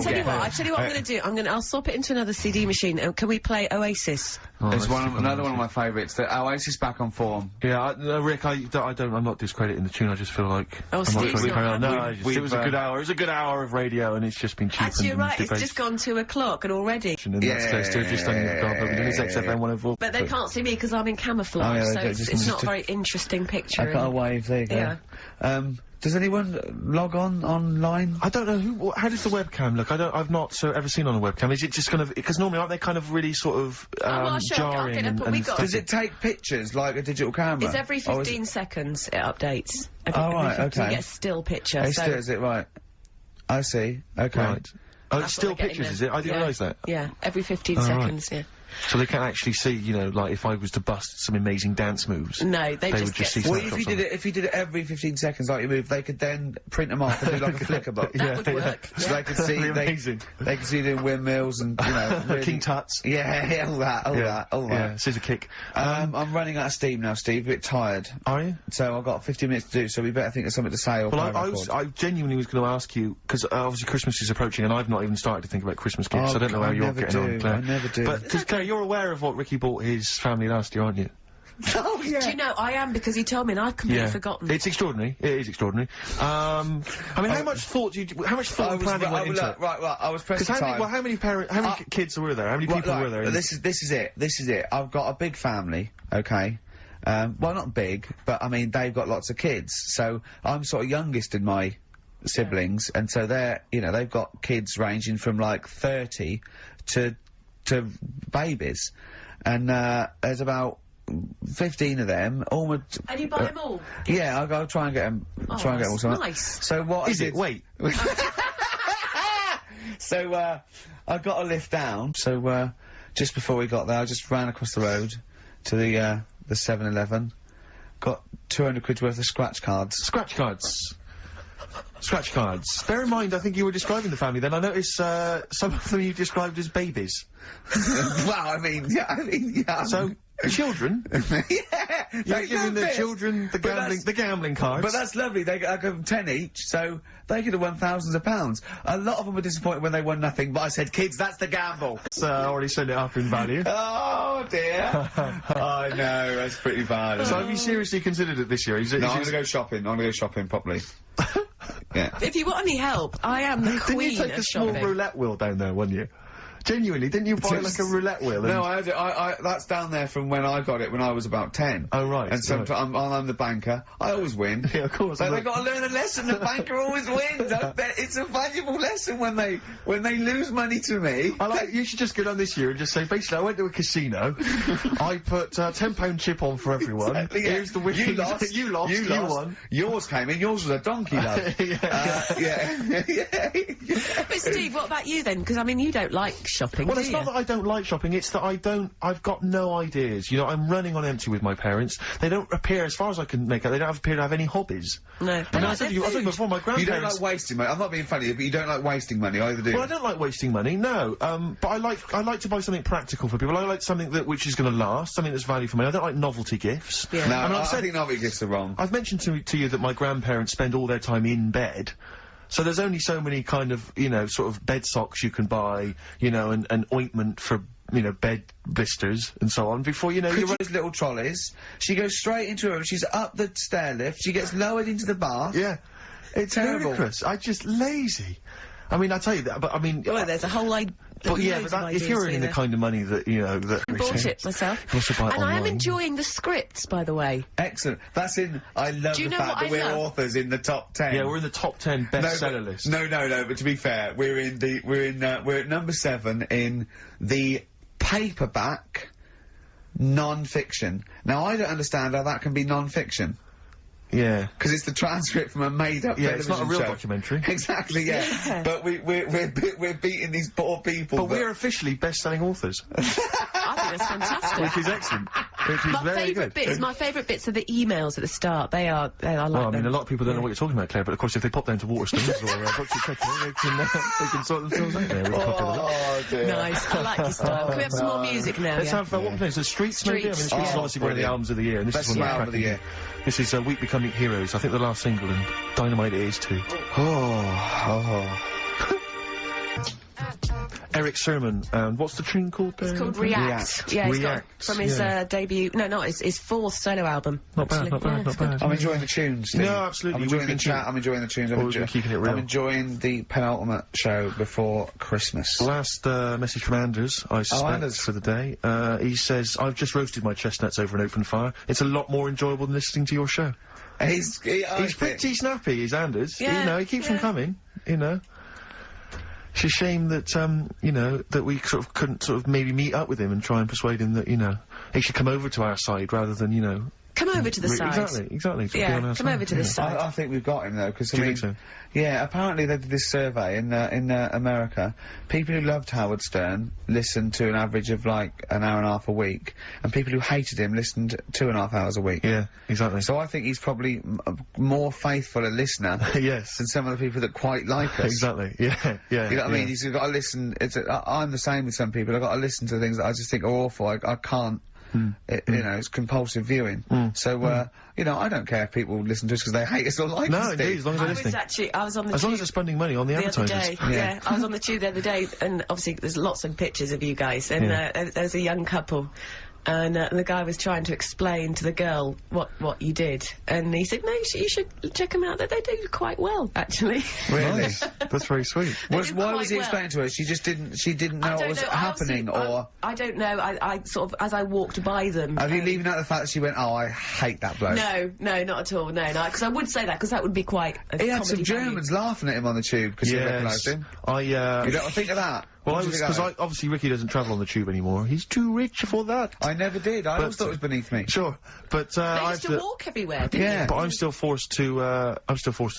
tell you what I'm going to do. I'll swap it into another CD machine. Can we play Oasis? It's another one of my favourites. The Oasis back on form. Yeah, no, Rick, I'm not discrediting the tune. I just feel like Oh, I'm Steve's not not carry on. No, happy. it was a good hour. It was a good hour of radio, and it's just been cheap. Actually, you're and right. It's debased. just gone 2 o'clock and already. And that's close to just standing in the car. It's XFM 104. But they can't see me because I'm in camouflage, Oh, yeah, so they it's just- not a very interesting picture. I got a wave, there you go. Yeah. Does anyone log online? I don't know how does the webcam look? I've not ever seen on a webcam. Is it just kind of, because normally aren't they kind of really sort of, I'll show you. I'll jarring get and, up, we got- Does it take pictures like a digital camera? It's every Or is 15 seconds it updates. Oh, right, every 15 okay. You get a still picture. It so still, is it right? I see. Okay. Right. Oh, it's that's still what we're pictures, getting is it? I didn't there. realise that. Yeah, every 15 Oh, right. seconds, yeah. So they can't actually see, you know, like if I was to bust some amazing dance moves. No, they would just just see get- Well, snapshots if you did it every 15 seconds like you move, they could then print them off and do like a flicker book. That would work. So they could see, That'd be amazing. they could see you doing windmills and, you know, really, King Tuts. yeah, all that, all Yeah, that. scissor kick. I'm running out of steam now, Steve, a bit tired. Are you? So I've got 15 minutes to do, so we better think of something to say or Well, play I record. genuinely was going to ask you, because obviously Christmas is approaching and I've not even started to think about Christmas gifts. Oh, I don't know how I you're never getting on, do, Claire. I never do. But, because Claire, you're aware of what Ricky bought his family last year, aren't you? Oh, yeah. Do you know, I am, because he told me and I've completely forgotten. It's extraordinary. It is extraordinary. I mean, how much thought how much thought and planning went into it? Right, I was pressed Because for time. how many kids were there? How many people were there? This is it. I've got a big family, okay? Well, not big, but I mean, they've got lots of kids. So I'm sort of youngest in my siblings, and so they're, you know, they've got kids ranging from like 30 to babies. And, there's about 15 of them, all And you buy them all? yeah, I'll try and get them, all. Nice. So what Is I it? did, Wait. So, I got a lift down, so, just before we got there, I just ran across the road to the 7-Eleven, got 200 quid worth of scratch cards. Scratch cards. Scratch cards. Bear in mind, I think you were describing the family then. I noticed, some of them you described as babies. Well, I mean, yeah. So, children? Yeah! You're giving the children the gambling cards. But that's lovely, I give them 10 each, so they could have won thousands of pounds. A lot of them were disappointed when they won nothing, but I said, kids, that's the gamble. So, I already sent it up in value. Oh, dear. I know, that's pretty bad. So, have you seriously considered it this year? No, I'm gonna go shopping. I'm gonna go shopping properly. Yeah. If you want any help, I am the Didn't queen you take of a small shopping. roulette wheel down there, one year? Genuinely, didn't you buy like a roulette wheel? No, I had it. That's down there from when I got it when I was about 10. Oh, right. And so right. I'm the banker. I always win. Yeah, of course. So they've got to learn a lesson. The banker always wins. I bet it's a valuable lesson when they lose money to me. You should just go down this year and just say, basically, I went to a casino. I put £10 chip on for everyone. Exactly, yeah. Here's the winnings. You lost. You lost. You won. Yours came in. Yours was a donkey, love. Yeah. But Steve, what about you then? Because I mean, you don't like shopping, Well, do it's you? not that I don't like shopping, it's that I've got no ideas. You know, I'm running on empty with my parents. They don't appear, as far as I can make out, they don't appear to have any hobbies. No. And I said to you before, my You grandparents... don't like wasting money. I'm not being funny, but you don't like wasting money either, do you? Well, I don't like wasting money, no. But I like to buy something practical for people. I like something which is going to last, something that's value for money. I don't like novelty gifts. Yeah. No, I mean, I think novelty gifts are wrong. I've mentioned to you that my grandparents spend all their time in bed. So there's only so many kind of, you know, sort of bed socks you can buy, you know, and ointment for, you know, bed blisters and so on before, you know, Could you're... you use little trolleys? She goes straight into her room. She's up the stair lift. She gets lowered into the bath. Yeah. It's Terrible. ludicrous. I'm just lazy. I mean, I tell you that, but I mean... Well, there's a whole idea. But yeah, but if you're earning the kind of money that, you know, that... Bullshit myself. You also buy it And I am online. enjoying the scripts, by the way. Excellent. That's in. I love Do you the know fact what that I we're love? authors in the top 10. Yeah, we're in the top 10 bestseller list. No. But to be fair, we're at number 7 in the paperback non-fiction. Now I don't understand how that can be non-fiction. Yeah. Because it's the transcript from a made-up Yeah, television it's not a real show. documentary. Exactly, yeah. But we're beating these poor people. But we're officially best-selling authors. I think that's fantastic. Which is excellent. Which is very good. My favourite bits are the emails at the start. I like Well, I mean, them. a lot of people don't know what you're talking about, Claire, but of course if they pop down to Waterstones or Boxy Checker, they can sort themselves out there with a copy of that. Oh dear. Nice. I like your style. Can we have some more music now? Let's have, what plays? The Streets, maybe? I mean, the Streets. Streets is Oh, obviously one of the brilliant. albums of the year, and this Best is one of the album of the cracking- year. This is Week Becoming Heroes, I think the last single, and Dynamite it is too. Eric Sermon, and what's the tune called there? It's called React. Yeah, it's got React, from his yeah. Debut. No, not his fourth solo album. Not bad, actually. not bad, Yeah, not it's good. bad. I'm enjoying the tunes. Steve. No, absolutely. I'm enjoying We've the been chat. doing- I'm enjoying the tunes. Always been keeping it real. I'm enjoying the penultimate show before Christmas. Last message from Anders, I suspect, Anders. for the day. He says, I've just roasted my chestnuts over an open fire. It's a lot more enjoyable than listening to your show. He's pretty snappy, is Anders. Yeah, You know, he keeps them coming, you know. It's a shame that, you know, that we sort of couldn't sort of maybe meet up with him and try and persuade him that, you know, he should come over to our side rather than, you know, Come over to the side. Exactly. To be on Yeah, our come side. over to this side. I think we've got him though, because Do you think so? Yeah, apparently they did this survey in America. People who loved Howard Stern listened to an average of like an hour and a half a week, and people who hated him listened 2.5 hours a week. Yeah, exactly. So I think he's probably more faithful a listener Yes. than some of the people that quite like us. Exactly. Yeah. You know what I mean? He's got to listen. I'm the same with some people. I've got to listen to things that I just think are awful. I can't. You know, it's compulsive viewing. So, you know, I don't care if people listen to us because they hate us or like us. No, indeed, as long as they're listening. I was on the As long tube as they're spending money on the the other advertisers. day. Yeah, I was on the tube the other day, and obviously there's lots of pictures of you guys, and there's a young couple. And the guy was trying to explain to the girl what you did, and he said, "No, you should check them out. That they do quite well, actually." Really? Nice. That's very sweet. Why do was quite he well. explaining to her? She didn't know I what don't was know, happening, or I don't know. I sort of, as I walked by them. are you leaving out the fact that she went, "Oh, I hate that bloke"? No, not at all. No, because I would say that because that would be quite. A He had some comedy value. Germans laughing at him on the tube because he recognised him. You don't think of that? Well, What do you think of that? obviously Ricky doesn't travel on the tube anymore. He's too rich for that. I never did. I always thought it was beneath me. Sure, but They I used have to to. walk everywhere, didn't Yeah. But I'm still forced to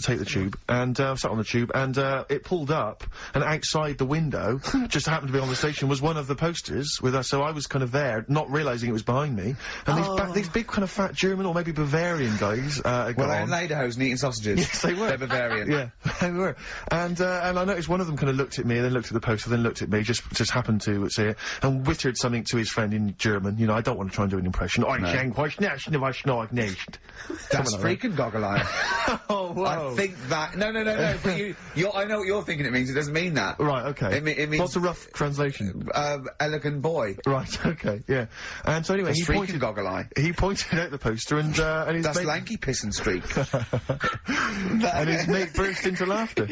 take the tube, and I sat on the tube, and it pulled up, and outside the window, just happened to be on the station, was one of the posters with us. So I was kind of there, not realising it was behind me, and these big kind of fat German or maybe Bavarian guys. Were they in lederhosen eating sausages? Yes, they were. They're Bavarian. Yeah, they were. And I noticed one of them kind of looked at me, and then looked at the poster, then looked at me, just happened to see it, and wittered something to his friend in German. You know, I don't want to try and do an impression. That's freaking goggle-eye. Oh, wow. I think that. No. But I know what you're thinking it means. It doesn't mean that. Right, okay. It means. What's a rough translation? Elegant boy. Right, okay, yeah. And so anyway, That's he freaking pointed, goggle-eye. he pointed out the poster, and his That's mate, lanky piss and streak. and his mate burst into laughter.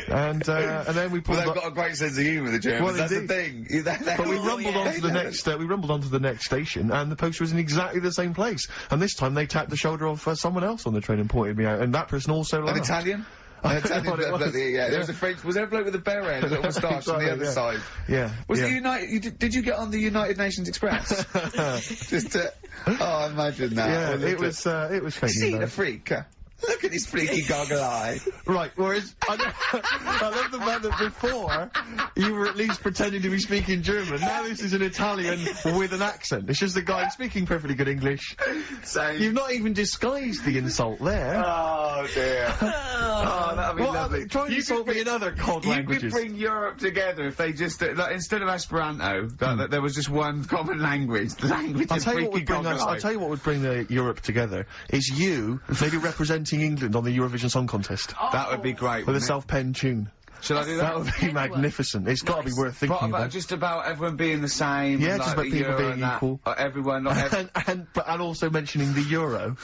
And then we pulled Well, they've up. got a great sense of humour, the Germans. Well, That's the indeed. thing. But we rumbled onto the next. We rumbled onto the next station, and the poster was in exactly the same place. And this time they tapped the shoulder of someone else on the train and pointed me out, and that person also An laughed. Italian? I An don't know Italian what it bloke, was. yeah. There was a French. Was there a bloke with a beret and a little moustache on the other side? Yeah. Was yeah. the United? Did you get on the United Nations Express? Just to. Oh, imagine that. Yeah, Or it was fake See news, the though. freak. Look at his freaky goggle eye. Right, whereas, I love the fact that before, you were at least pretending to be speaking German. Now this is an Italian with an accent. It's just a guy speaking perfectly good English. You've not even disguised the insult there. Oh dear. Oh, that'd be lovely. Try and insult me in other cod You languages. could bring Europe together if they just, like, instead of Esperanto, that there was just one common language. The language I'll of tell you what freaky would bring us. goggle I'll tell you what would bring Europe together is you maybe representing England on the Eurovision Song Contest That would be great. with a wouldn't it? self-penned tune. Shall I do that? That would be magnificent. It's got to be worth thinking What about about. just about everyone being the same? Yeah, and, just like, about the people euro being and that? equal. Everyone, not everyone. and also mentioning the euro.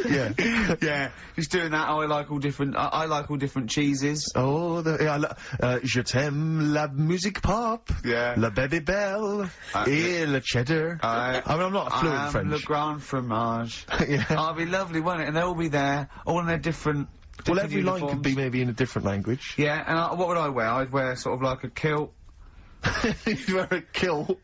Yeah. Yeah, just doing that. I like all different. I like all different cheeses. Oh, je t'aime la musique pop. Yeah. La baby belle. Et le cheddar. I mean, I'm not fluent in French. Le grand fromage. Yeah. Oh, it'd be lovely, wouldn't it? And they'll all be there, all in their different. Well, different every line could uniforms. be maybe in a different language. Yeah, and what would I wear? I'd wear sort of like a kilt. You'd wear a kilt,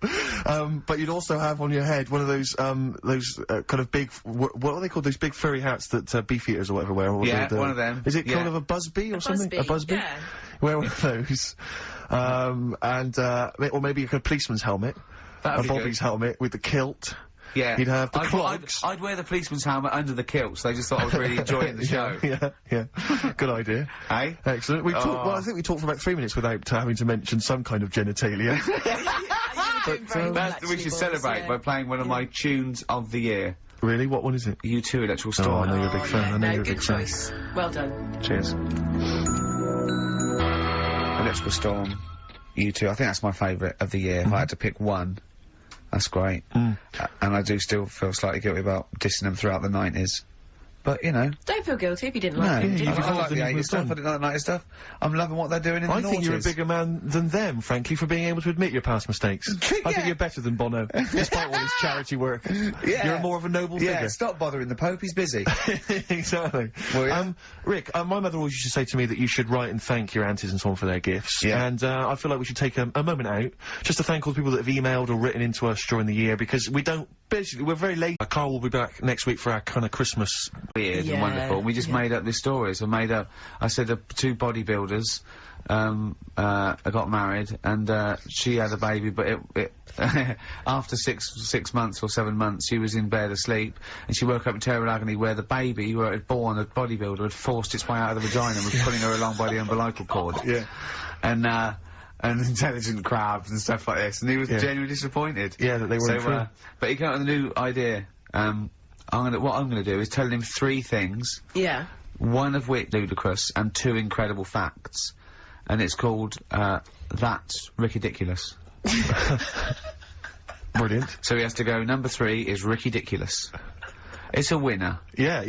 but you'd also have on your head one of those kind of big, what are they called? Those big furry hats that beefeaters or whatever wear. Or Yeah, one of them. Is it Yeah. kind of a busby or something? A busby. yeah. Wear one of those, or maybe a policeman's helmet, That'd a be Bobby's good. helmet with the kilt. Yeah. You'd have the clogs. I'd wear the policeman's helmet under the kilt, so they just thought I was really enjoying the show. Yeah. Good idea. Hey? Excellent. We talked. Well, I think we talked for about 3 minutes without having to mention some kind of genitalia. We should celebrate by playing one of my tunes of the year. Really? What one is it? U2 Electrical Oh, Storm. I know you're a big fan. I know you're a good big fan. choice. Well done. Cheers. Electrical Storm. U2. I think that's my favourite of the year. If I had to pick one, that's great. And I do still feel slightly guilty about dissing them throughout the 90s. But, you know. Don't feel guilty if you didn't No, like them, I did you? like the than 80s we've stuff, done. I didn't like the 90s stuff. I'm loving what they're doing in the I think you're a noughties. bigger man than them, frankly, for being able to admit your past mistakes. I think you're better than Bono, despite all his charity work. Yeah. You're more of a noble Yeah, figure. stop bothering the Pope, he's busy. Exactly. Well, yeah. Rick, my mother always used to say to me that you should write and thank your aunties and so on for their gifts. Yeah. And I feel like we should take a moment out just to thank all the people that have emailed or written into us during the year, because we don't basically, we're very late. Karl will be back next week for our kind of Christmas. Weird and wonderful. We just made up this story. So I said two bodybuilders, got married, and she had a baby, but it after 6 months or 7 months, she was in bed asleep, and she woke up in terrible agony where the baby, where it had born, a bodybuilder, had forced its way out of the vagina and was pulling her along by the umbilical cord. Yeah. And intelligent crabs and stuff like this, and he was genuinely disappointed. Yeah, that they weren't true. But he came up with a new idea. What I'm gonna do is tell him 3 things. Yeah. One of which ludicrous and 2 incredible facts, and it's called That's Ridiculous. Brilliant. So he has to go. Number 3 is Ridiculous. It's a winner. Yeah.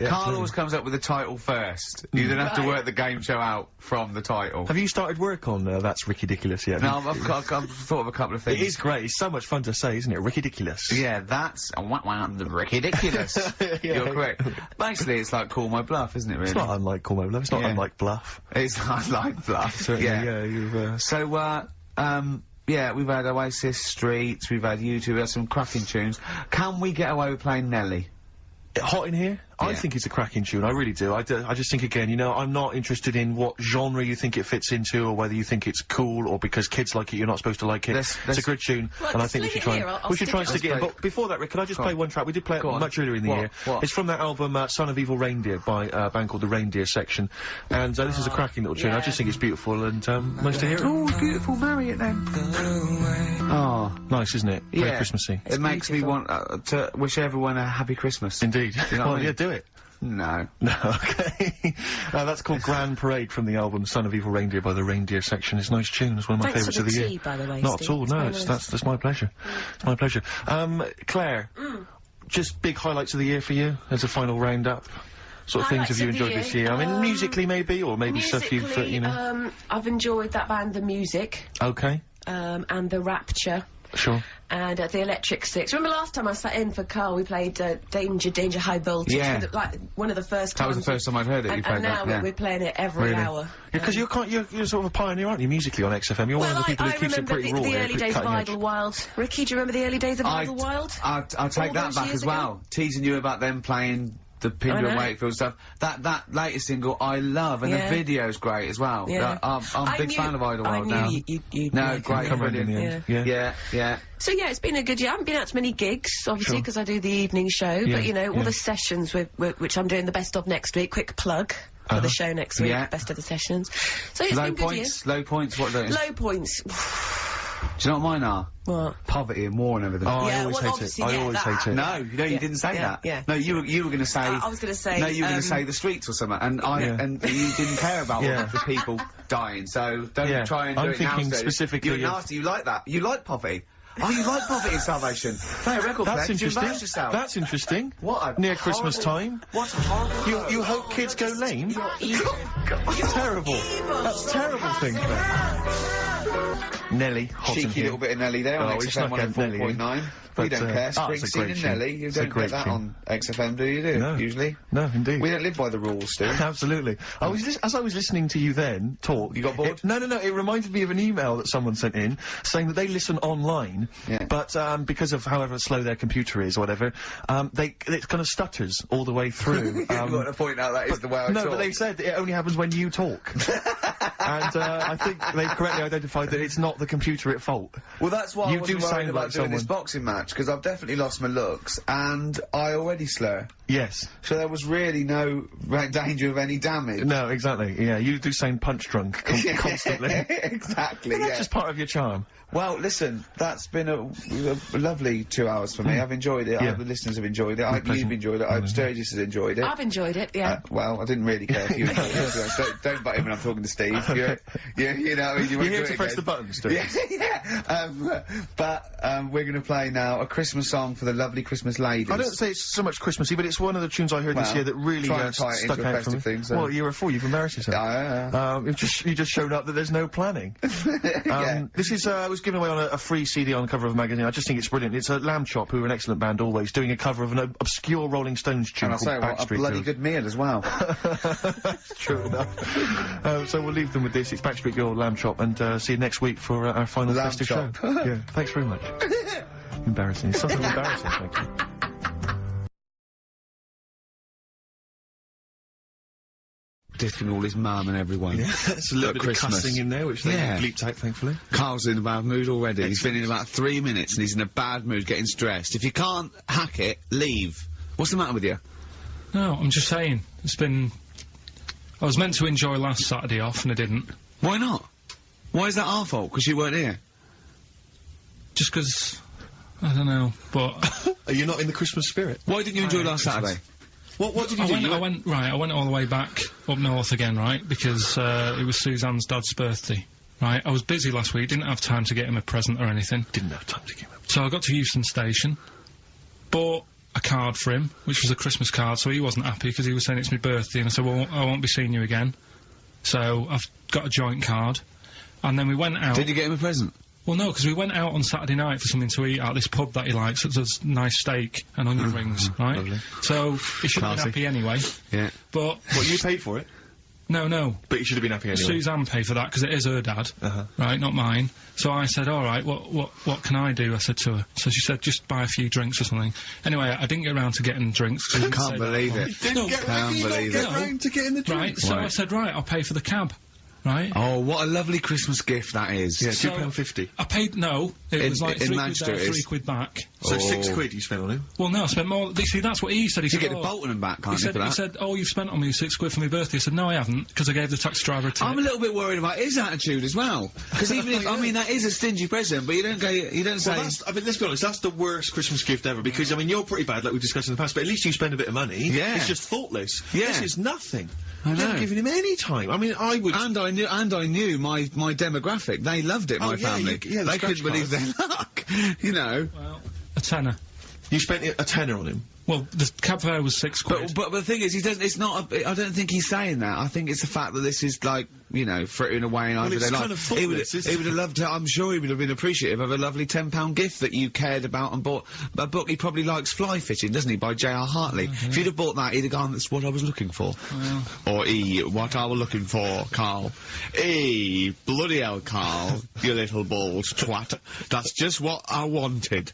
Karl always comes up with the title first. You then have to work the game show out from the title. Have you started work on That's Ridiculous yet? No, I've thought of a couple of things. It is great. It's so much fun to say, isn't it? Ridiculous. Yeah, that's ridiculous. You're correct. Basically, it's like Call My Bluff, isn't it? Really? It's not unlike Call My Bluff. It's not unlike Bluff. It's not unlike Bluff. Certainly, yeah. You've. So, yeah, we've had Oasis, Streets, we've had U2, we had some cracking tunes. Can we get away with playing Nelly? Hot in Here? Yeah. I think it's a cracking tune, I really do. I just think, again, you know, I'm not interested in what genre you think it fits into, or whether you think it's cool, or because kids like it, you're not supposed to like it. It's a good tune, and I think we should try and stick it in. But before that, Rick, could I just play one track? We did play it much earlier in the year. What? It's from that album, Son of Evil Reindeer, by a band called The Reindeer Section, and this is a cracking little tune. I just think it's beautiful, and nice to hear it. Oh, beautiful, marry it then. Oh. Nice, isn't it? Very Christmassy. It makes me want to wish everyone a happy Christmas. Indeed. You know what I mean? Yeah, do it. No. No, okay. That's called Grand Parade from the album Son of Evil Reindeer by The Reindeer Section. It's a nice tune. It's one of my favourites of the year. By the way, Not Steve. at all, no. That's my pleasure. It's my pleasure. Claire, just big highlights of the year for you as a final roundup. Sort of things have you enjoyed this year? I mean, musically maybe, or maybe stuff you've, you know. I've enjoyed that band, The Music. Okay. And The Rapture. Sure. And the Electric Six. Remember last time I sat in for Karl, we played Danger High Voltage. Yeah. Like one of the first times. That was the first time I'd heard it. You played and now that. we're playing it every hour. Yeah, because you're sort of a pioneer, aren't you, musically on XFM? You're one of the people who keeps it pretty raw. the early days of Idlewild. Ricky, do you remember the early days of Idlewild? I'll take that back as well. Teasing you about them playing the Pinder and Wakefield stuff. That latest single I love, and the video's great as well. Yeah. Uh, I'm a big fan of Idlewild now. No, great, brilliant. Yeah. So yeah, it's been a good year. I haven't been out to many gigs, obviously, because I do the evening show. But you know, all the sessions which I'm doing the best of next week. Quick plug for the show next week. Best of the sessions. So it's been good year. Low points. What are those? Low points. Do you know what mine are? What? Poverty and war and everything. Oh, I always hate it. I always hate it. No, you didn't say that. Yeah. No, you were going to say. I was going to say. No, you were going to say the streets or something, and and you didn't care about the people dying. So don't try and do it now. I'm thinking specifically. You're nasty. You like that. You like poverty. Oh, you like poverty and salvation. Play a record. That's interesting. Yourself. That's interesting. What? Near Christmas time. What a horrible. You hope kids go lame? You're evil. That's terrible. That's a terrible thing. Nelly, hot Cheeky in here. little bit of Nelly there on XFM 104.9. We don't care. Springsteen and Nelly. You don't get that on XFM, do you? No. Usually. No, indeed. We don't live by the rules, Steve. Absolutely. As I was listening to you then talk. You got bored? No. It reminded me of an email that someone sent in saying that they listen online, but because of however slow their computer is or whatever, it kind of stutters all the way through. You've got to point out that is the way I talk. No, but they said it only happens when you talk. And I think they've correctly identified that it's not the computer at fault. Well, that's why I wasn't worried about doing this someone. boxing match, because I've definitely lost my looks, and I already slur. Yes. So there was really no danger of any damage. No, exactly. Yeah, you do saying punch drunk constantly. Exactly, That's just part of your charm. Well, listen, that's been a lovely 2 hours for me. I've enjoyed it. I hope the listeners have enjoyed it. I hope you've enjoyed it. I hope Sturgis has enjoyed it. I've enjoyed it, yeah. Well, I didn't really care if you enjoyed it. Don't butt in when I'm talking to Steve. You know, You're here to press the button, Sturgis. But we're going to play now a Christmas song for the lovely Christmas ladies. I don't say it's so much Christmassy, but it's one of the tunes I heard this year that really stuck out for me. Thing, Well, year before, you've embarrassed yourself. You just showed up that there's no planning. This is, was given away on a free CD on the cover of a magazine. I just think it's brilliant. It's a Lamb-Chop, who are an excellent band always, doing a cover of an obscure Rolling Stones tune called Backstreet a bloody good meal as well. True enough. So we'll leave them with this. It's Backstreet Girl, Lamb-Chop, and see you next week for our final festive show. Yeah, thanks very much. Embarrassing. It's something embarrassing, thank you. Dissing all his mum and everyone. Yeah, it's a little At bit Christmas. of cussing in there, which they bleeped out, thankfully. Carl's in a bad mood already. He's been in about 3 minutes and he's in a bad mood, getting stressed. If you can't hack it, leave. What's the matter with you? No, I'm just saying. It's been... I was meant to enjoy last Saturday off and I didn't. Why not? Why is that our fault? Because you weren't here? Just 'cause... I don't know, but... Are you not in the Christmas spirit? Why didn't you enjoy last Saturday? What did you do? I went all the way back up north again, right? Because, it was Suzanne's dad's birthday. Right? I was busy last week, didn't have time to get him a present or anything. Didn't have time to get him a present. So I got to Euston Station, bought a card for him, which was a Christmas card, so he wasn't happy because he was saying it's my birthday, and I said, well, I won't be seeing you again. So I've got a joint card. And then we went out... Did you get him a present? Well, no, because we went out on Saturday night for something to eat at this pub that he likes that does nice steak and onion rings, right? Lovely. So he should have been happy anyway. Yeah. But... What, you paid for it? No. But you should have been happy anyway. Suzanne paid for that because it is her dad, right, not mine. So I said, all right, what can I do? I said to her. So she said, just buy a few drinks or something. Anyway, I didn't get around to getting drinks. I can't believe it. Didn't get round to getting the drinks. Right, so I said, right, I'll pay for the cab. Right? Oh, what a lovely Christmas gift that is. Yeah, So, £2.50. I paid, no, it was like in 3 Manchester quid there, it is. 3 quid back. So £6 you spent on him? Well, no, I spent more, see, that's what he said. He You said, get the Bolton and back, can't he you, for that? said, oh, you've spent on me £6 for my birthday. I said, no, I haven't, because I gave the taxi driver a tip. I'm a little bit worried about his attitude as well. Because even if, I mean, that is a stingy present, but you don't say... Well, I mean, let's be honest, that's the worst Christmas gift ever, because, I mean, you're pretty bad, like we discussed in the past, but at least you spend a bit of money. Yeah. It's just thoughtless. Yeah. This is nothing. I You're know. not giving him any time. I mean, I would... And I knew my demographic. They loved it, my family. the They couldn't scratch believe their luck. You know. Well, a tenner. You spent a tenner on him. Well, the cab fare was £6. But the thing is, he doesn't. It's not. I don't think he's saying that. I think it's the fact that this is like, you know, frittering away in everyday it's life. kind of he would thoughtless, isn't it? have loved to. I'm sure he would have been appreciative of a lovely £10 gift that you cared about and bought. A book he probably likes, Fly Fishing, doesn't he, by J.R. Hartley? If you'd have bought that, he'd have gone, "That's what I was looking for." Or what I was looking for, Karl. Bloody hell, Karl, you little bald twat. That's just what I wanted.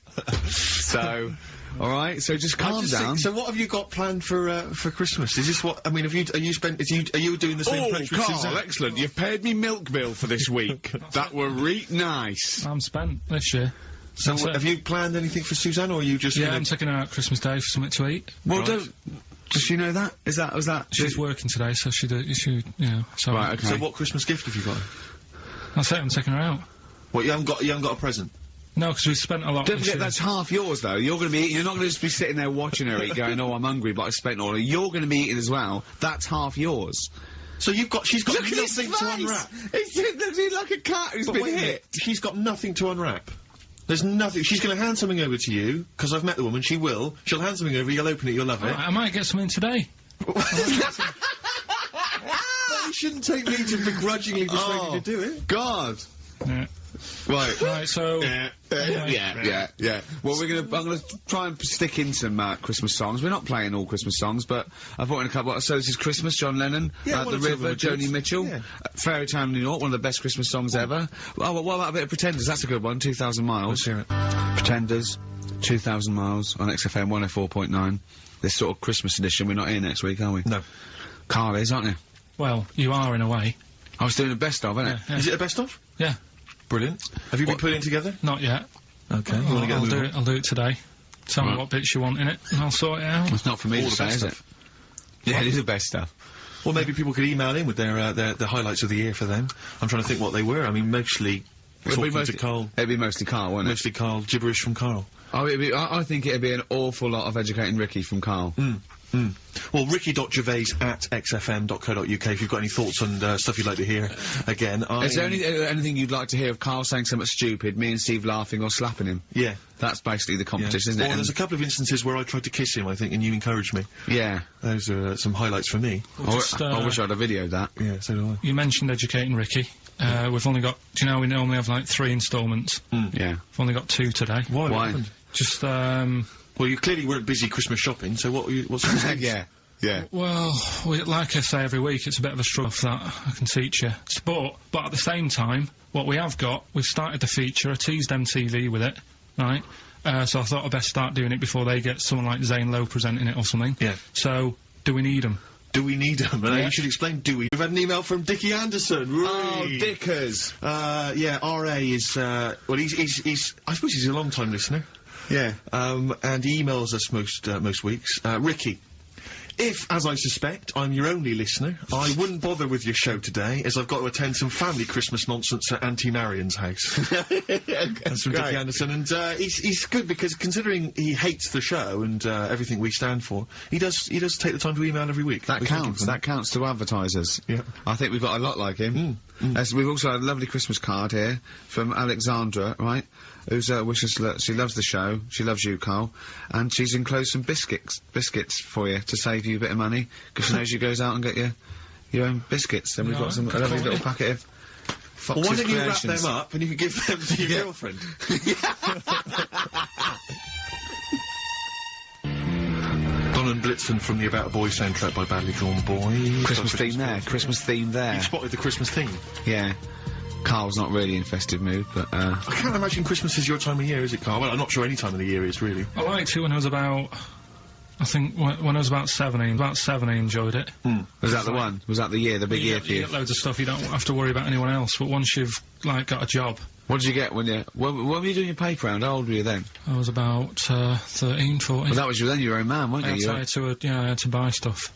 So. All right, so just calm down. So what have you got planned for Christmas? Is this what, I mean, are you doing the same French with Karl, Suzanne? excellent. You've paid me milk bill for this week. That were reet nice. I'm spent this year. So have you planned anything for Suzanne, or are you just... Yeah, I'm taking her out Christmas Day for something to eat. Well, does she know that? Was that? She's working today, so she, you know, so... Right, okay. So what Christmas gift have you got? That's it, I'm taking her out. What, you haven't got a present? No, because we spent a lot... Don't this forget, year. that's half yours, though. You're going to be eating. You're not going to just be sitting there watching her eat, going, "Oh, I'm hungry, but I spent all." You're going to be eating as well. That's half yours. So she's got Look at his nothing to face! unwrap. He's like a cat who's But been wait a hit. minute, she's got nothing to unwrap. There's nothing. She's going to hand something over to you, because I've met the woman. She will. She'll hand something over, you'll open it, you'll love it. Right, I might get something today. You shouldn't take me to begrudgingly persuade you to do it. God. Yeah. Right. Right, so... Yeah. Well, I'm gonna try and stick in some Christmas songs. We're not playing all Christmas songs, but I brought in a couple. So this is Christmas, John Lennon, Yeah, The one or two of River, them are good. Joni Mitchell, Yeah. Fairy Tale New York, one of the best Christmas songs ever. Oh, what about a bit of Pretenders? That's a good one. 2,000 Miles. Let's hear it. Pretenders, 2,000 Miles on XFM 104.9. This sort of Christmas edition. We're not here next week, are we? No. Karl is, aren't you? Well, you are in a way. I was doing the best of, innit? Yeah. Is it a best of? Yeah. Brilliant. Have you been putting it together? Not yet. Okay. You want to get I'll a do move it. I'll do it today. Tell me Right. what bits you want in it, and I'll sort it out. It's not for me All to the say, best is it? stuff. Yeah, it is the best stuff. Well, maybe people could email in with their highlights of the year for them. I'm trying to think what they were. I mean, mostly talking to Karl. It'd be mostly Karl, wouldn't it? Mostly Karl. Gibberish from Karl. Oh, I think it'd be an awful lot of educating Ricky from Karl. Well, ricky.gervais@xfm.co.uk if you've got any thoughts on stuff you'd like to hear. Again, Is there anything you'd like to hear of Karl saying something stupid, me and Steve laughing or slapping him? Yeah. That's basically the Yeah. competition, isn't Well, it? there's a couple of instances where I tried to kiss him, I think, and you encouraged me. Yeah. Those are some highlights for me. I wish I'd have videoed that. Yeah, so do I. You mentioned educating Ricky. We've only got... Do you know we normally have, like, 3 instalments? Yeah. We've only got 2 today. Why? What Why? happened? Just, Well, you clearly weren't busy Christmas shopping, so what's the excuse? Yeah. Yeah. well, like I say every week, it's a bit of a struggle for that, I can teach you. But at the same time, what we have got, we've started the feature, I teased MTV with it, right? So I thought I'd best start doing it before they get someone like Zane Lowe presenting it or something. Yeah. So, do we need them? Do we need them? You should explain, do we? We've had an email from Dickie Anderson. Oh, Dickers. Yeah, RA is, well, he's, I suppose he's a long-time listener. Yeah. And he emails us most weeks. Ricky. If, as I suspect, I'm your only listener, I wouldn't bother with your show today, as I've got to attend some family Christmas nonsense at Auntie Marion's house. That's from Dickie Anderson, and he's good because considering he hates the show and everything we stand for, he does take the time to email every week. That counts. That counts to advertisers. Yeah. I think we've got a lot like him. We've also had a lovely Christmas card here from Alexandra, right? Who's wishes she loves the show, she loves you, Karl, and she's enclosed some biscuits for you to save you a bit of money because she knows you goes out and get your own biscuits. And we've got a lovely little packet of Fox's Well, why don't you wrap Creations. them up and you can give them to your girlfriend? Don Blitzen from the About a Boy soundtrack by Badly Drawn Boy. Christmas theme there, Christmas theme there. You spotted the Christmas theme. Yeah. Karl's not really in festive mood, but I can't imagine Christmas is your time of year, is it, Karl? Well, I'm not sure any time of the year is, really. I liked it when I was about... I think when I was about 17. About 7 I enjoyed it. was that the one? Was that the year, the big year for You you? get loads of stuff, you don't have to worry about anyone else, but once you've, like, got a job... What did you get when were you doing your paper round? How old were you then? I was about 13, 14. Well, that was then you were a man, weren't you? I had to buy stuff.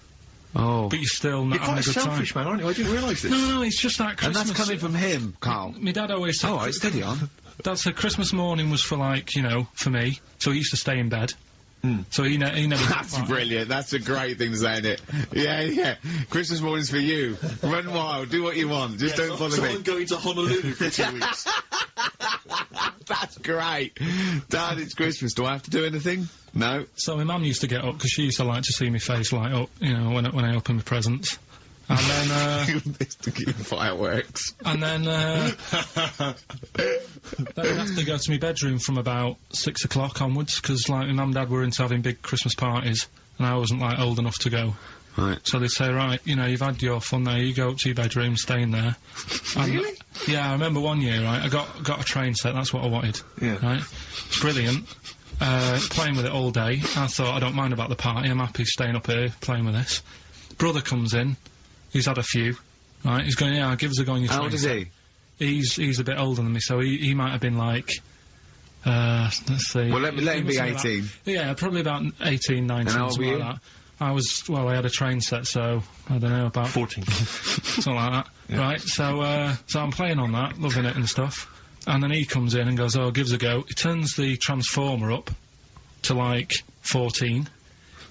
Oh. But you're still not You're having quite a a good selfish time. man, aren't you? I didn't realise this. No, it's just that And Christmas... that's coming from him, Karl. My dad always said... Oh, right, steady on. Dad said Christmas morning was for, like, you know, for me, so he used to stay in bed. So he never... That's brilliant. That's a great thing to say, isn't it? Yeah. Christmas morning's for you. Run wild. Do what you want. Just don't bother me. I'm going to Honolulu for 2 weeks. That's great. Dad, it's Christmas. Do I have to do anything? No. So my mum used to get up, because she used to like to see my face light up, you know, when I opened my presents. And then, fireworks. And then I'd have to go to my bedroom from about 6 o'clock onwards, because, like, my mum and dad were into having big Christmas parties, and I wasn't, like, old enough to go. Right. So they'd say, right, you know, you've had your fun there, you go up to your bedroom, stay in there. Really? Yeah, I remember one year, right, I got a train set, that's what I wanted. Yeah. Right? Brilliant. Playing with it all day. I thought, I don't mind about the party, I'm happy staying up here, playing with this. Brother comes in, he's had a few, right, he's going, yeah, give us a go on your train. How old is he? He's a bit older than me, so he might have been like, let's see. Well, let him be 18. Yeah, probably about 18, 19, And how old something were like you? that. I had a train set, so, I don't know, about 14. something like that. Yeah. Right, so I'm playing on that, loving it and stuff. And then he comes in and goes, oh, give us a go. He turns the transformer up to, like, 14.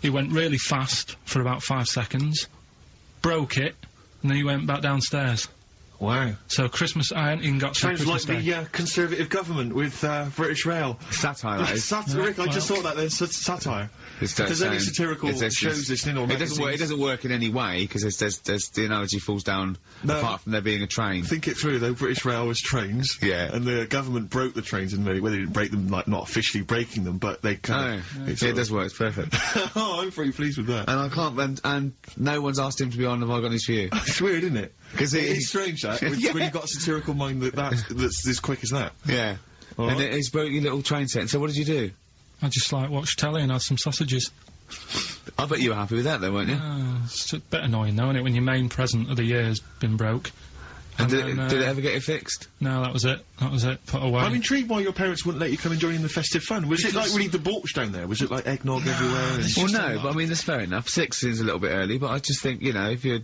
He went really fast for about 5 seconds, broke it, and then he went back downstairs. Wow. So Christmas, I hadn't even got to Sounds like Christmas Day. the Conservative government with British Rail. Satire, that is. Rick, I just thought that there's satire. If there's any satirical shows listening or it magazines. doesn't work in any way because there's the analogy falls down apart from there being a train. Think it through though. British Rail was trains. Yeah. And the government broke the trains in many. Well, they didn't break them, like not officially breaking them, but they kind of. It does work. It's perfect. Oh, I'm pretty pleased with that. And I can't. And no one's asked him to be on Have I Got News For You? It's weird, isn't it? Because it's strange that when you've got a satirical mind that's as quick as that. Yeah. All and right. he's broke your little train set. So what did you do? I just, like, watched telly and had some sausages. I bet you were happy with that, though, weren't you? It's a bit annoying, though, isn't it, when your main present of the year has been broke. And did then, it ever get it fixed? No, that was it. That was it. Put away. I'm intrigued why your parents wouldn't let you come and join in the festive fun. Was it like really debauched down there? Was it like eggnog everywhere? And Well, no, but I mean, that's fair enough. 6 seems a little bit early, but I just think, you know, if you're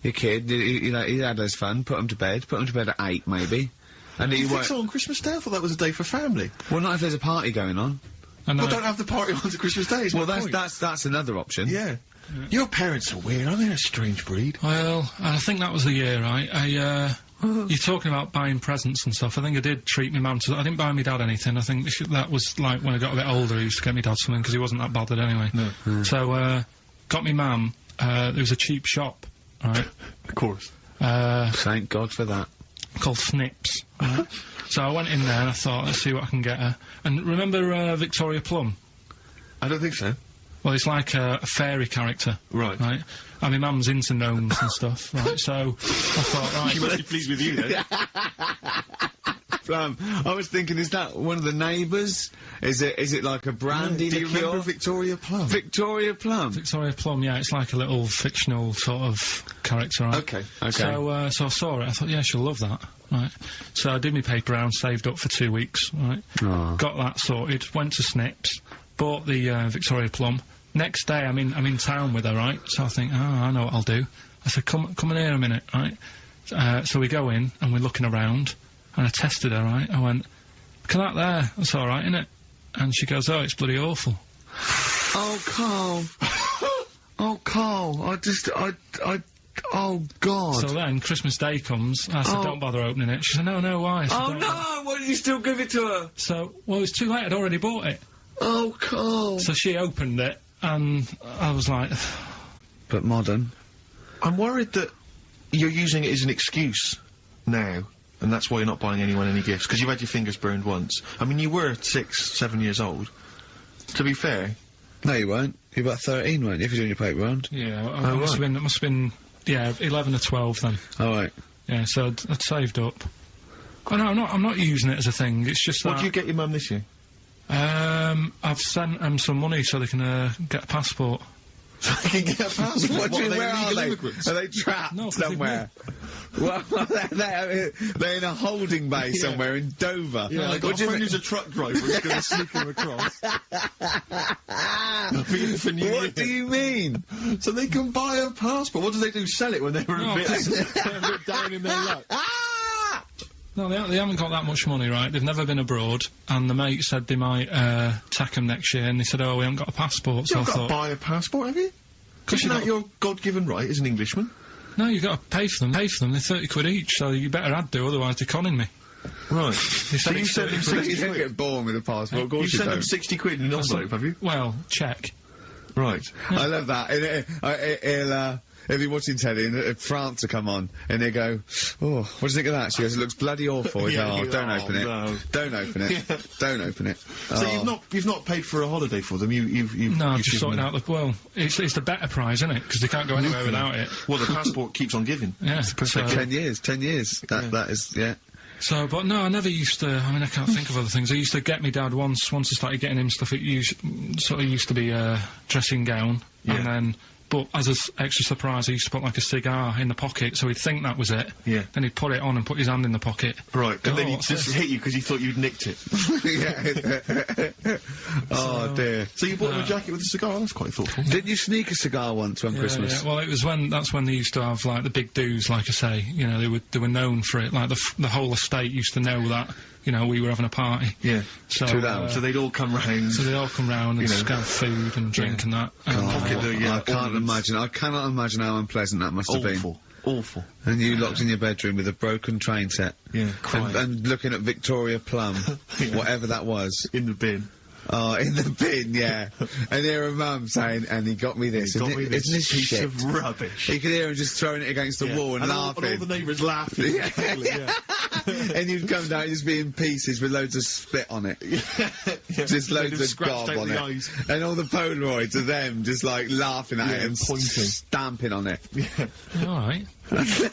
your kid, you know, he had his fun, put him to bed at 8, maybe. And you he think won't. so on Christmas Day? I thought that was a day for family. Well, not if there's a party going on. Well, don't have the party on Christmas Day. Well, that's another option. Yeah. Your parents are weird. Aren't they a strange breed? Well, I think that was the year, right? You're talking about buying presents and stuff. I think I did treat my mum to... I didn't buy my dad anything. I think that was, like, when I got a bit older, I used to get my dad something, because he wasn't that bothered anyway. No. So, got me mum, there was a cheap shop, right? Of course. Thank God for that. Called Snips, right? So I went in there and I thought, let's see what I can get her. And remember Victoria Plum? I don't think so. Well, it's like a fairy character. Right. Right? And my mum's into gnomes and stuff, right? So I thought, right... She must be pleased with you, then. Plum. I was thinking, is that one of the neighbours? Is it like a brandy Do you liqueur? remember Victoria Plum? Victoria Plum. Victoria Plum, yeah, it's like a little fictional sort of character, right? Okay. So I saw it, I thought, yeah, she'll love that, right? So I did my paper round, saved up for 2 weeks, right? Got that sorted, went to Snips, bought the Victoria Plum. Next day, I'm in town with her, right? So I think, I know what I'll do. I said, come in here a minute, right? So we go in, and we're looking around, and I tested her, right? I went, look at that there, that's alright, innit? And she goes, oh, it's bloody awful. Oh, Karl. Oh, Karl. Oh, God. So then, Christmas Day comes, I said, don't bother opening it. She said, no, why? I said, Oh, "Don't no! bother." Why did you still give it to her? So, well, it was too late, I'd already bought it. Oh, Karl. So she opened it, and I was like... But modern. I'm worried that you're using it as an excuse now, and that's why you're not buying anyone any gifts, because you've had your fingers burned once. I mean, you were 6, 7 years old. To be fair. No, you weren't. You were about 13, weren't you, if you're doing your paper round? Yeah, it must have been, yeah, 11 or 12 then. Oh, right. Yeah, so I'd saved up. Oh, no, I'm not using it as a thing, it's just What that... do you get your mum this year? I've sent them some money so they can, get a passport. So they can get a passport? What do you mean, where are illegal they? immigrants? Are they trapped No, 'cause somewhere? Well, they're in a holding bay somewhere in Dover. Yeah, I got a friend who's a truck driver who's going to sneak him across. For New Year. What do you mean? So they can buy a passport. What do they do? Sell it when they were No, a bit 'cause- down in their luck? No, they haven't got that much money, right? They've never been abroad, and the mate said they might, take them next year, and they said, oh, we haven't got a passport, so You've I got thought... to buy a passport, have you? Isn't that your God-given right as an Englishman? No, you've got to pay for them. They're 30 quid each, so you better add do, otherwise they're conning me. Right. They So said you it's send them 30 quid. 60 You don't quid? get born with a passport, of You course you send them don't. 60 quid in an envelope, have you? Well, check. Right. I love that. He'll be watching telly and France will come on and they go, oh, what do you think of that? She goes, it looks bloody awful. Yeah, Oh, don't open it. no. Don't open it. Don't open it. So you've not paid for a holiday for them. You've No, I've you've just given sorted them- out the... Well, it's the better prize, isn't it? Because they can't go anywhere without it. Well, the passport keeps on giving. Yeah, so, 10 years. That is, yeah. so, but no, I never used to... I mean, I can't think of other things. I used to get me dad once I started getting him stuff, it sort of used to be a dressing gown, and then... But as an extra surprise, he used to put like a cigar in the pocket, so he'd think that was it. Yeah. Then he'd put it on and put his hand in the pocket. Right, Go, and then he what's just this? hit you because he thought you'd nicked it. Oh, dear. So you bought him a jacket with a cigar? That's quite thoughtful. Didn't you sneak a cigar once on Christmas? Yeah. Well, it was that's when they used to have like the big do's, like I say. You know, they were known for it. Like the whole estate used to know that. You know, we were having a party. Yeah. So, So they'd all come round. so they'd all come round and You know. just have food and drink and that. And, pocket the I can't ornaments. imagine. I cannot imagine how unpleasant that must have been. Awful. Awful. And you locked in your bedroom with a broken train set. Yeah, crying. And looking at Victoria Plum, whatever that was. In the bin. Oh, in the bin, yeah. And hear a mum saying, and he got me this. Got me Isn't this this piece shit? of rubbish. You could hear him just throwing it against the wall and all laughing. the neighbours laughing. Yeah. And you'd come down and just be in pieces with loads of spit on it. Just They'd have loads of scratched gob out on the it. eyes. And all the Polaroids of them just like laughing at it and pointing. stamping on it. all right. That's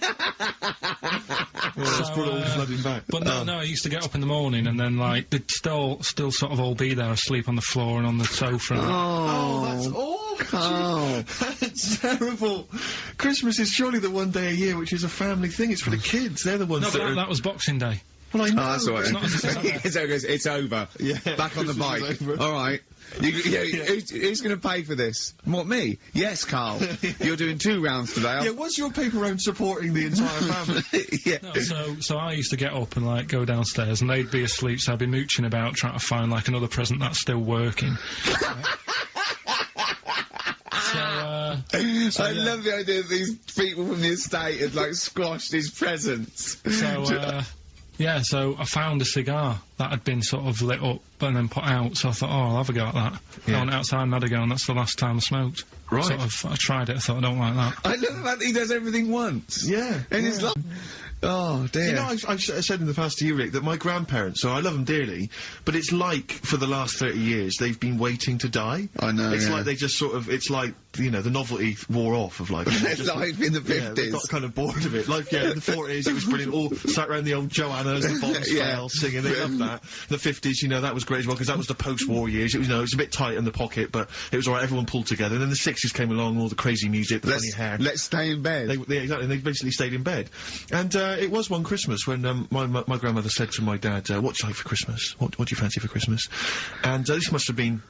brought it all flooding back. But no, I used to get up in the morning and then like they'd still sort of all be there asleep on the floor and on the sofa. Oh, that's awful. That's terrible. Christmas is surely the one day a year which is a family thing. It's for the kids. They're the ones No, that but are... that was Boxing Day. Well, I know. Oh, that's all right. It's not as if it's not there. It's over. Yeah, Back on the Christmas bike. is over. All right. Who's going to pay for this? What, me? Yes, Karl. You're doing 2 rounds today. Yeah, was your paper round supporting the entire family? Yeah. No, so I used to get up and like go downstairs and they'd be asleep, so I'd be mooching about trying to find like another present that's still working. I love the idea that these people from the estate had like squashed his presents. So I found a cigar that had been sort of lit up and then put out, so I thought, oh, I'll have a go at that. I went outside and had a go, and that's the last time I smoked. Right. Sort of, I tried it, I thought, I don't like that. I love that he does everything once. Yeah. In his life. Oh, dear. You know, I've said in the past to you, Rick, that my grandparents, so I love them dearly, but it's like, for the last 30 years, they've been waiting to die. I know, It's yeah. like they just sort of, it's like, you know, the novelty wore off of life. Life in the 50s. Yeah, they got kind of bored of it. Like, yeah, in the 40s, it was brilliant. All sat around the old Joannas, the Bonds Yeah. singing. They loved that. The 50s, you know, that was great as well, because that was the post-war years. It was, you know, it was a bit tight in the pocket, but it was alright, everyone pulled together. And then the 60s came along, all the crazy music, the funny hair. Let's stay in bed. Exactly, they basically stayed in bed. And it was one Christmas when my grandmother said to my dad, what do you like for Christmas? What do you fancy for Christmas? And this must have been,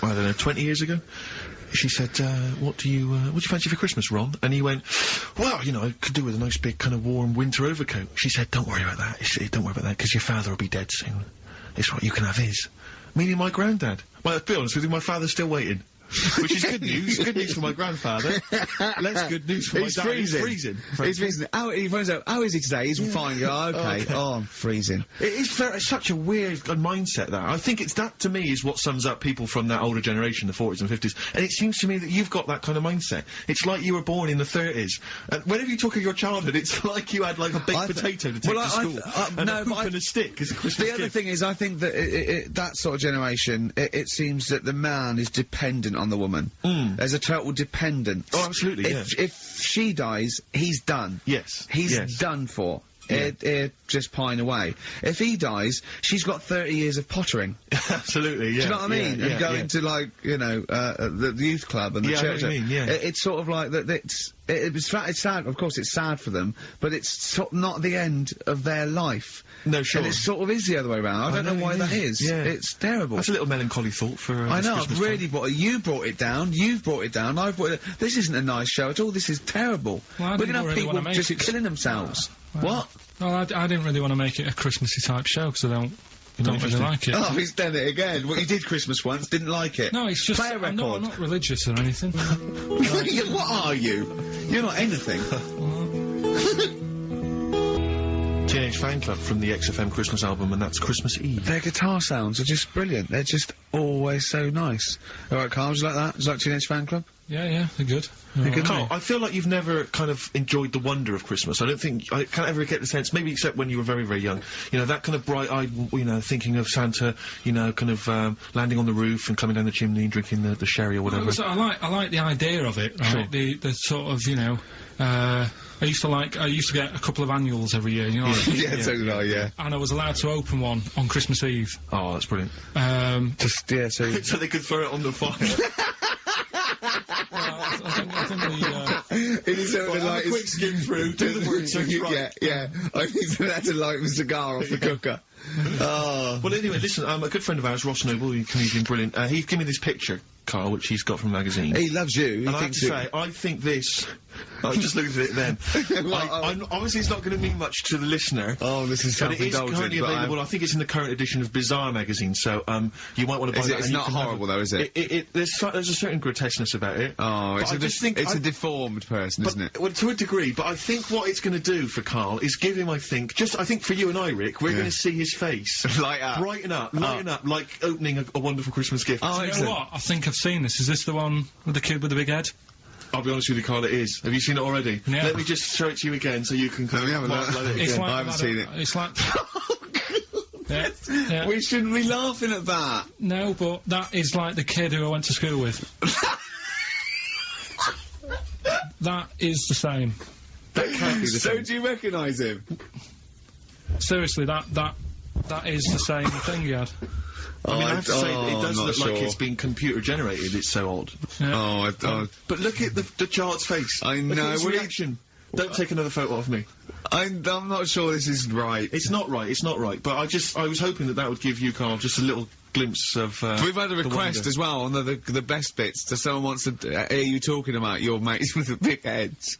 I don't know, 20 years ago. She said, what do you fancy for Christmas, Ron? And he went, well, you know, I could do with a nice big kind of warm winter overcoat. She said, don't worry about that. Don't worry about that, because your father will be dead soon. It's right, you can have his. Meaning my granddad. Well, to be honest with you, my father's still waiting. Which is good news. Good news for my grandfather. Less good news for my dad. He's freezing. He's freezing. He finds out, how is he today? He's fine. Oh, okay. Oh, I'm freezing. It's such a weird mindset, that. I think that, to me, is what sums up people from that older generation, the 40s and 50s. And it seems to me that you've got that kind of mindset. It's like you were born in the 30s. And whenever you talk of your childhood, it's like you had, like, a baked potato to take to school. And a hoop and a stick as a Christmas gift. The other thing is, I think that that sort of generation, it seems that the man is dependent on the woman. There's a total dependence. Oh, absolutely, If she dies, he's done. Yes. He's done for. Just pine away. If he dies, she's got 30 years of pottering. Absolutely, yeah. Do you know what I mean? Yeah, and going to, like, you know, the youth club and the Yeah, I know church. what you mean, yeah. It's sort of like that. It's sad. Of course, it's sad for them, but it's not the end of their life. No, sure. And it sort of is the other way around. I don't know why that is. Yeah. It's terrible. That's a little melancholy thought for. I know. Christmas I've really brought it. You brought it down. You've brought it down. I've brought it. This isn't a nice show at all. This is terrible. Well, We're didn't gonna have really people wanna make just it- killing themselves. What? Well, I didn't really want to make it a Christmassy type show because I don't really like it. Oh, he's done it again. Well, you did Christmas once, didn't like it. No, it's just Play a record. I'm not religious or anything. What are you? You're not anything. Teenage Fan Club from the XFM Christmas album, and that's Christmas Eve. Their guitar sounds are just brilliant. They're just always so nice. All right, Karl, do you like that? Do you like Teenage Fan Club? Yeah, they're good. Carl, I feel like you've never kind of enjoyed the wonder of Christmas. I don't think I can't ever get the sense, maybe except when you were very, very young. You know, that kind of bright-eyed, you know, thinking of Santa, you know, kind of landing on the roof and coming down the chimney and drinking the sherry or whatever. I like the idea of it, right? Sure. The sort of, you know, I used to get a couple of annuals every year, you know. Yeah, so did I, yeah. And I was allowed to open one on Christmas Eve. Oh, that's brilliant. Just, yeah, so... So they could throw it on the fire. I think It is sort of like... a quick skim through, do the work search right. Yeah. I think that's to light the cigar off the cooker. Oh. Well, anyway, listen, a good friend of ours, Ross Noble, a comedian, brilliant, he gave me this picture, Carl, which he's got from a magazine. He loves you. And I have to say, I think this... I was just looking at it then. Obviously, it's not going to mean much to the listener. Oh, this is but it is self-indulgent, currently but available. I think it's in the current edition of Bizarre magazine, so you might want to buy that. It's and not you can have horrible, though, is it? There's a certain grotesqueness about it. Oh, but I just think it's a deformed person, isn't it? Well, to a degree, but I think what it's going to do for Carl is give him, I think for you and I, Rick, we're going to see his face light up, lighten up, like opening a wonderful Christmas gift. Oh, you know what? I think I've seen this. Is this the one with the kid with the big head? I'll be honest with you, Carl, it is. Have you seen it already? Yeah. Let me just show it to you again so you can kind of mark it It's again. like I haven't seen it. It's like... yeah. We shouldn't be laughing at that. No, but that is like the kid who I went to school with. That is the same. That can't be the So same. do you recognise him? Seriously, that is the same thing he had. I mean, I have to say, it does I'm look not like sure. it's been computer generated. It's so odd. Yeah. But look at the child's face. I Look know, at his well, reaction. Don't take another photo of me. I'm not sure this is right. It's not right. It's not right. But I was hoping that would give you, Carl, just a little glimpse of. We've had a the request wonder. as well on the best bits. So someone wants to hear you talking about your mates with the big heads.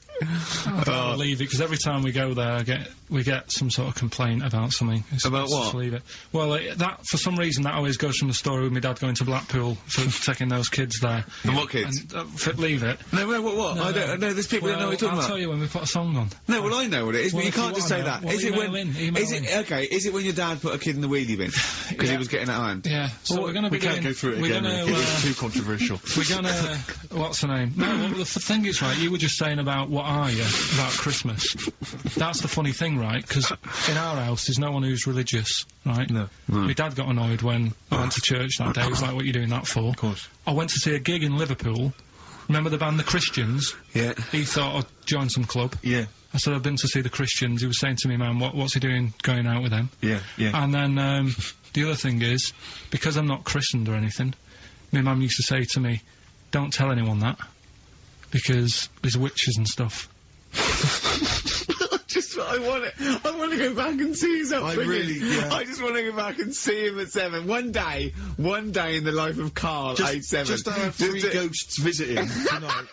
I'll leave it because every time we go there, we get some sort of complaint about something. About Let's what? Just leave it. Well, that for some reason that always goes from the story with my dad going to Blackpool for taking those kids there. And what kids? And, leave it. No, what? No, I don't know. There's people that know what you're talking I'll about. tell you when we put a song on. No, well, I know what it is, Well, but you if can't you just say wanna that. know, well, Is it email when? in, Is it okay? Is it when your dad put a kid in the wheelie bin because he was getting out of hand? Yeah. So we're going to be We can't doing, go through it we're again. Gonna, Rick. It's too controversial. We're gonna. What's the name? No, well, the thing is, right, you were just saying about what are you about Christmas? That's the funny thing, right? Because in our house, there's no one who's religious, right? No. My dad got annoyed when I went to church that day. He was like, what are you doing that for? Of course. I went to see a gig in Liverpool. Remember the band The Christians? Yeah. He thought I'd join some club. Yeah. I said, I've been to see The Christians. He was saying to me, man, what's he doing going out with them? Yeah, yeah. And then, the other thing is, because I'm not christened or anything, my mum used to say to me, don't tell anyone that, because there's witches and stuff. I want to go back and see his upbringing. yeah. I just want to go back and see him at 7. One day in the life of Karl, age 7. Just to have 3 ghosts visit him tonight.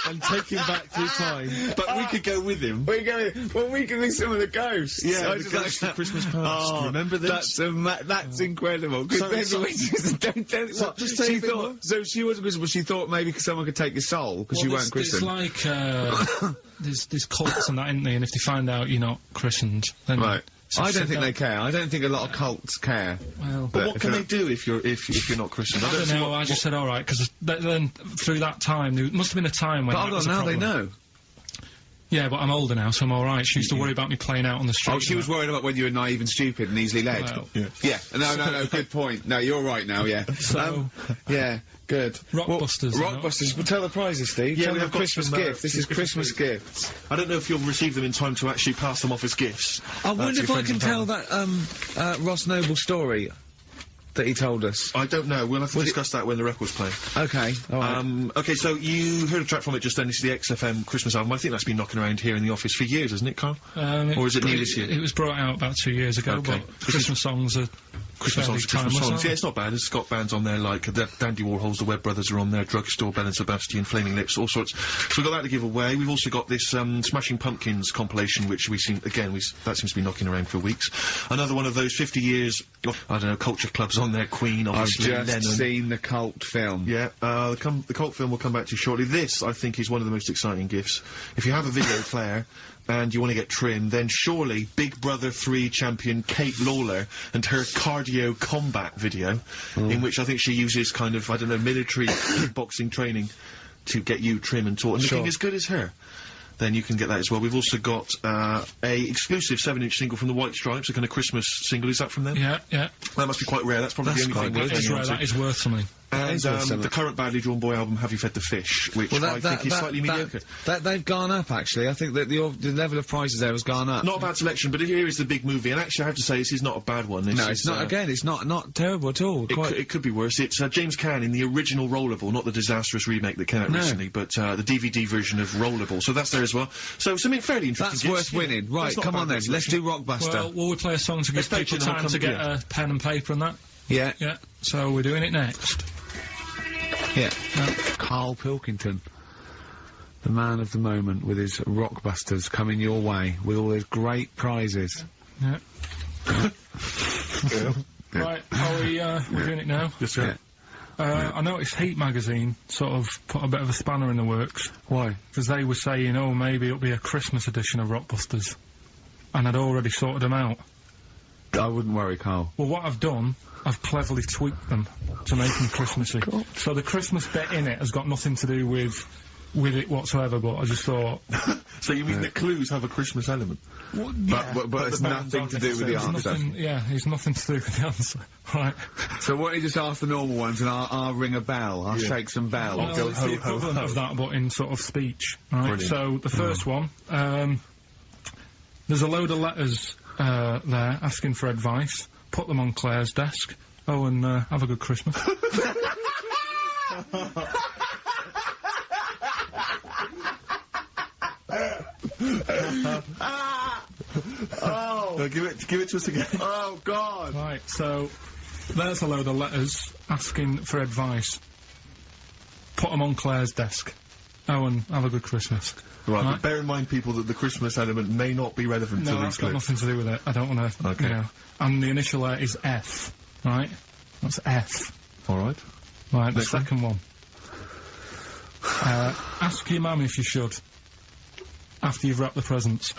And take him back through time. But we could go with him. We can be some of the ghosts. Yeah, I the just ghosts of Christmas past. Oh, remember this? That's incredible. Because So just say so she wasn't Christian, but she thought maybe someone could take your soul because you weren't Christian. It's like, there's cults and that, isn't there? And if they find out you're not christened, then... Right. So I don't think they care. I don't think a lot of cults care. Well, But what can they do if you're not Christian? I don't know. I just said all right because then through that time there must have been a time when. But hold on, now they know. Yeah, but I'm older now, so I'm all right. She used to worry about me playing out on the street. Oh, she was worried about when you were naive and stupid and easily led. Well, yeah. No. Good point. No, you're right now. Yeah. So, yeah. Good. Rockbusters. Rockbusters. Well, tell the prizes, Steve. Yeah, tell we them have got Christmas some, gifts. This is Christmas gifts. I don't know if you'll receive them in time to actually pass them off as gifts. I wonder to if your I friends can and tell family. that Ross Noble story that he told us. I don't know. We'll have to discuss that when the record's playing. Okay. All right. Okay, so you heard a track from it just then. It's the XFM Christmas album. I think that's been knocking around here in the office for years, hasn't it, Karl? Or is it new this year? It was brought out about 2 years ago, Okay. but Christmas songs are Christmas songs, Christmas timeless, songs. aren't Yeah, they? it's not bad. There's got bands on there like Dandy Warhols, the Webb Brothers are on there, Drugstore, Bell and Sebastian, Flaming Lips, all sorts. So we've got that to give away. We've also got this Smashing Pumpkins compilation, which we seem that seems to be knocking around for weeks. Another one of those 50 years, I don't know, culture clubs on there. Queen, obviously. I've just Lennon. seen the cult film. Yeah, the cult film will come back to you shortly. This, I think, is one of the most exciting gifts. If you have a video player and you want to get trim, then surely Big Brother 3 champion Kate Lawler and her cardio combat video, in which I think she uses kind of, I don't know, military kickboxing training to get you trim and taut and looking as good as her. Then you can get that as well. We've also got a exclusive 7-inch single from the White Stripes, a kind of Christmas single. Is that from them? Yeah. That must be quite rare. That's probably the only thing That is rare. That is worth something. And the current Badly Drawn Boy album, Have You Fed the Fish, which I think is slightly mediocre. They've gone up, actually. I think that the level of prices there has gone up. Not a bad selection, but here is the big movie, and actually I have to say this is not a bad one. No, it's not. Again, it's not terrible at all. It could be worse. It's James Caan in the original Rollerball, not the disastrous remake that came out recently, but the DVD version of Rollerball. So that's there as well. So something fairly interesting. That's worth winning. Right, come on then. Let's do Rockbuster. Well, will we play a song to give people time to get a pen and paper and that? Yeah. Yeah. So we're doing it next. Yeah. Karl Pilkington, the man of the moment, with his Rockbusters coming your way with all his great prizes. Yeah. Right, we're doing it now? Yes, sir. Yeah. I noticed Heat magazine sort of put a bit of a spanner in the works. Why? Because they were saying, oh, maybe it'll be a Christmas edition of Rockbusters. And I'd already sorted them out. I wouldn't worry, Karl. Well, what I've done, I've cleverly tweaked them to make them Christmassy. So the Christmas bit in it has got nothing to do with it whatsoever, but I just thought... So you mean the clues have a Christmas element? Well, but it's nothing to do with the answer. It's nothing to do with the answer. Right. So why don't you just ask the normal ones and I'll ring a bell, I'll shake some bells. Well, Go it's ho, the ho, equivalent ho. of that, but in sort of speech. Right. Brilliant. So the first one, there's a load of letters there asking for advice. Put them on Claire's desk. Oh, and have a good Christmas. Give it to us again. Oh, God! Right, so there's a load of letters asking for advice. Put them on Claire's desk. Oh, and have a good Christmas. Right, but bear in mind, people, that the Christmas element may not be relevant to No, these that's got clips. nothing to do with it. I don't want to, Okay. you know. And the initial there is F, right? That's F. All right. Right, the Next one. second one. Ask your mum if you should. After you've wrapped the presents.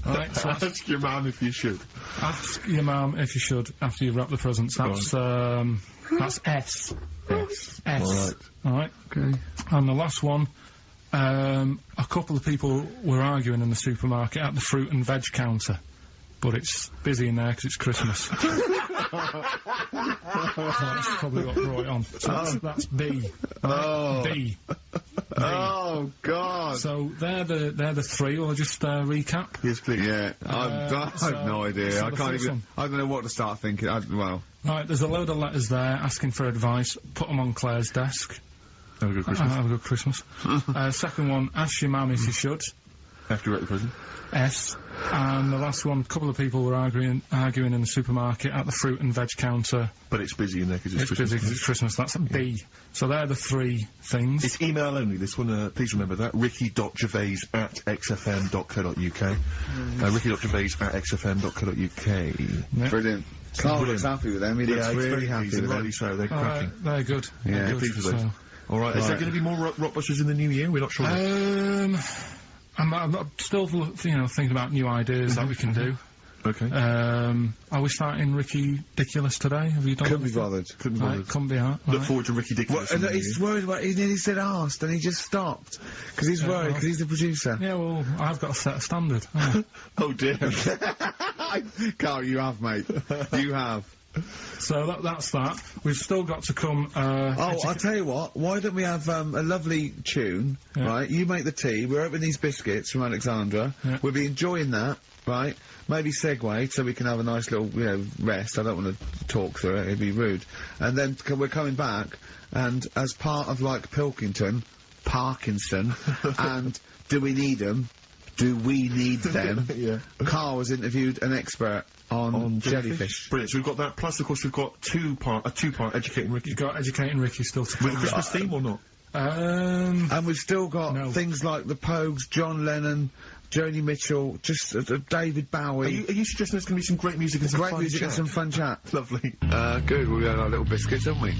Right, so Ask your mum if you should. ask your mum if you should after you've wrapped the presents. That's S. Yes. S. All right. Alright. Okay. And the last one, A couple of people were arguing in the supermarket at the fruit and veg counter, but it's busy in there because it's Christmas. That's probably what brought it on. So that's B. Right? B. Oh, God. So they're the three. I'll just recap. Yes, please. Yeah, I've no idea. so I the can't first even. one. I don't know what to start thinking. Well, Right, there's a load of letters there asking for advice. Put them on Claire's desk. Have a good Christmas. Have a good Christmas. Second one, ask your mum if you should. After you're at the prison. S. And the last one, a couple of people were arguing in the supermarket at the fruit and veg counter. But it's busy in there because it's It's Christmas. busy because it's Christmas. That's a B. So they're the three things. It's email only, this one, please remember that. ricky.gervais@xfm.co.uk. ricky.gervais@xfm.co.uk. brilliant. Carl looks happy with them. He looks really happy with them. Rightly so, they're cracking. They're good. Yeah, They're pleased good. with those. Alright, is there going to be more Rockbusters in the new year? We're not sure. I'm still, thinking about new ideas that we can do. Okay. Are we starting Ricky Ridiculous today? Have you done Couldn't be anything? bothered. Couldn't be bothered. Right, couldn't be hard. Look Right. forward to Ricky Ridiculous. in the new He's year. worried about. He nearly said asked, and he just stopped because he's worried because he's the producer. Yeah, well, I've got to set a standard. Oh. Oh dear. Carl, you have, mate. You have. So that's that. We've still got to come. I'll tell you what. Why don't we have a lovely tune, Yeah. right? You make the tea. We're opening these biscuits from Alexandra. Yeah. We'll be enjoying that, right? Maybe segue so we can have a nice little, rest. I don't want to talk through it. It'd be rude. And then we're coming back, and as part of like Pilkington, Parkinson, and Do We Need Them? Do we need them? Yeah. Karl has interviewed an expert on jellyfish. Brilliant. So we've got that. Plus, of course, we've got a two-part Educating Ricky. You've got Educating Ricky still to come. With a Christmas theme or not? And we've still got No. things like the Pogues, John Lennon, Joni Mitchell, just David Bowie. Are you suggesting there's going to be some great music and some Great fun music and chat? some fun chat. Lovely. Good. We've had our little biscuits, haven't we?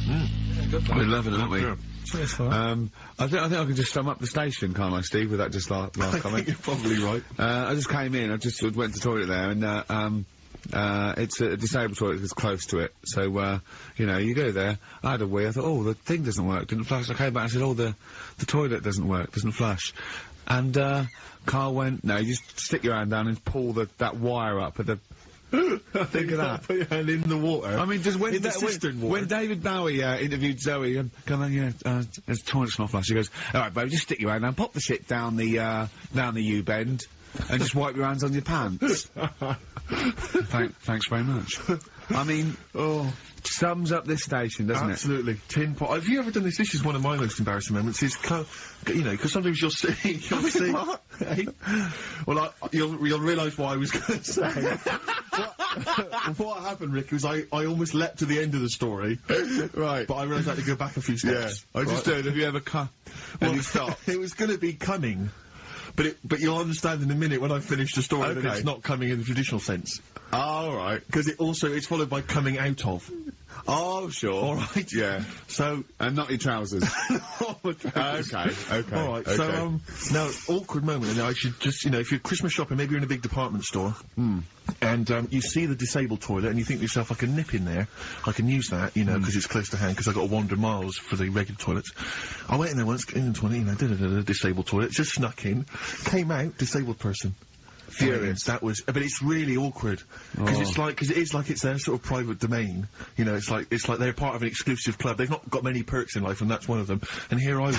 We're loving it, aren't we? Yeah. Cheers for that. I think I can just sum up the station, can't I, Steve, with that just last I comment? think you're probably right. I just came in, I just went to the toilet there, and it's a disabled toilet that's close to it. So, you go there. I had a wee. I thought, oh, the thing doesn't work. Didn't flush. I came back and said, oh, the toilet doesn't work. Doesn't flush. And Karl went, no, you just stick your hand down and pull that wire up at the. Think of that. Put your hand in the water. I mean, just when in the cistern water. when David Bowie interviewed Zoe, come on, there's toilet's not flush. He goes, all right, babe, just stick your hand down, pop the shit down the U-bend, and just wipe your hands on your pants. Thanks very much. I mean, sums up this station, doesn't Absolutely. Tin pot. Have you ever done this? This is one of my most embarrassing moments. Is because sometimes you'll see. What? Hey? Well, you'll realise what I was going to say. what happened, Rick, was I almost leapt to the end of the story. Right. But I realised I had to go back a few steps. I just Right? heard, have you ever and you stopped? It was going to be cunning. But you'll understand in a minute when I finish the story that Okay. it's not coming in the traditional sense. All right. Because it's followed by coming out of. Oh, sure. All right. Yeah. So. And not your trousers. Okay. All right. Okay. So now awkward moment, and I should just if you're Christmas shopping, maybe you're in a big department store, and you see the disabled toilet, and you think to yourself, I can nip in there, I can use that, because it's close to hand, because I've got to wander miles for the regular toilets. I went in there once, in the toilet, disabled toilet, just snuck in, came out, disabled person. Furious. That was, but it's really awkward because it is like it's their sort of private domain. It's like they're part of an exclusive club. They've not got many perks in life, and that's one of them. And here I was,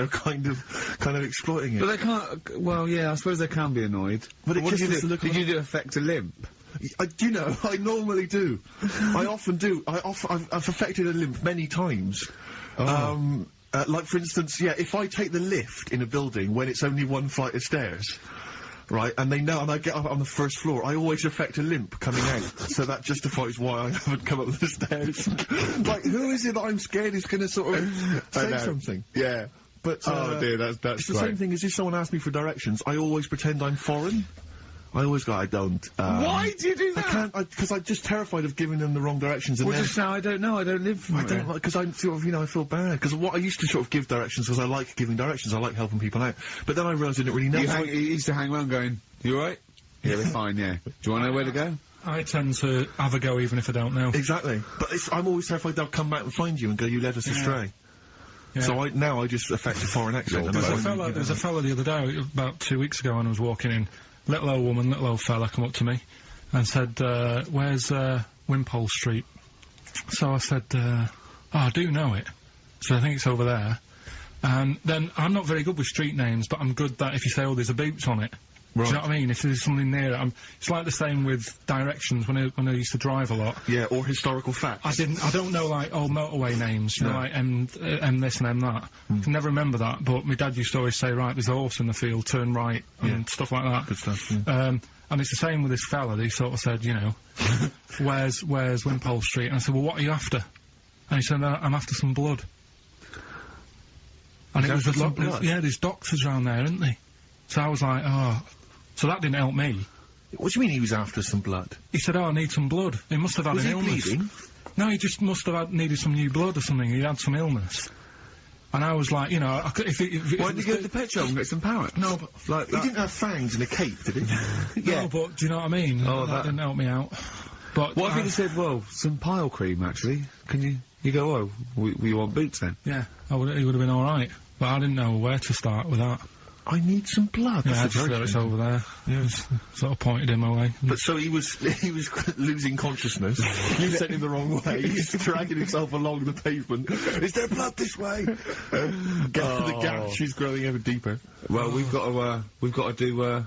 kind of exploiting it. But they can't. Well, yeah, I suppose they can be annoyed. But it what just did you is do? the look Did of you do affect a limp? I normally do. I often do. I've affected a limp many times. Like for instance, if I take the lift in a building when it's only one flight of stairs. Right, and they know, and I get up on the first floor, I always affect a limp coming out, so that justifies why I haven't come up the stairs. Like, who is it that I'm scared is going to sort of say something? Yeah. But, oh dear, that's it's the great. same thing as if someone asks me for directions, I always pretend I'm foreign. I always go, I don't. Why do you do that? I can't, because I'm just terrified of giving them the wrong directions. And Well, just now I don't know. I don't live from I don't like, because I'm sort of, I feel bad. Because what I used to sort of give directions because I like giving directions. I like helping people out. But then I realised I didn't really know. You used to hang around going, you alright? Yeah, we're fine, yeah. Do you want to know where to go? I tend to have a go even if I don't know. Exactly. But I'm always terrified they'll come back and find you and go, you led us astray. Yeah. So now I just affect a foreign accent. There was a fella the other day, about 2 weeks ago, when I was walking in. Little old woman, little old fella come up to me and said, where's Wimpole Street? So I said, oh, I do know it. So I think it's over there. And then I'm not very good with street names, but I'm good that if you say, oh, there's a Boots on it. Right. Do you know what I mean? If there's something near it, it's like the same with directions when I used to drive a lot. Yeah, or historical facts. I don't know, like, old motorway names, you know, like M this and M that. I can never remember that, but my dad used to always say, right, there's a horse in the field, turn right, and stuff like that. Good stuff, yeah. And it's the same with this fella. He sort of said, you know, where's Wimpole Street? And I said, well, what are you after? And he said, I'm after some blood. And it was yeah, there's doctors around there, isn't there? So I was like, oh. So that didn't help me. What do you mean he was after some blood? He said, oh, I need some blood. He must have had an illness. Bleeding? No, he just must have needed some new blood or something. He had some illness. And I was like, you know, I could, if why didn't you go to the pet shop and get some parrots? No, but like he didn't have fangs and a cape, did he? No, but do you know what I mean? Oh, that didn't help me out. But what if he said, well, some pile cream, actually? Can you... You go, oh, we want Boots then? Yeah, he would have been alright. But I didn't know where to start with that. I need some blood. Yeah, I just thought it's over there. Yeah, sort of pointed him away. But so he was losing consciousness. You sent him the wrong way. He's dragging himself along the pavement. Is there blood this way? The gap. She's growing ever deeper. Well, we've got to do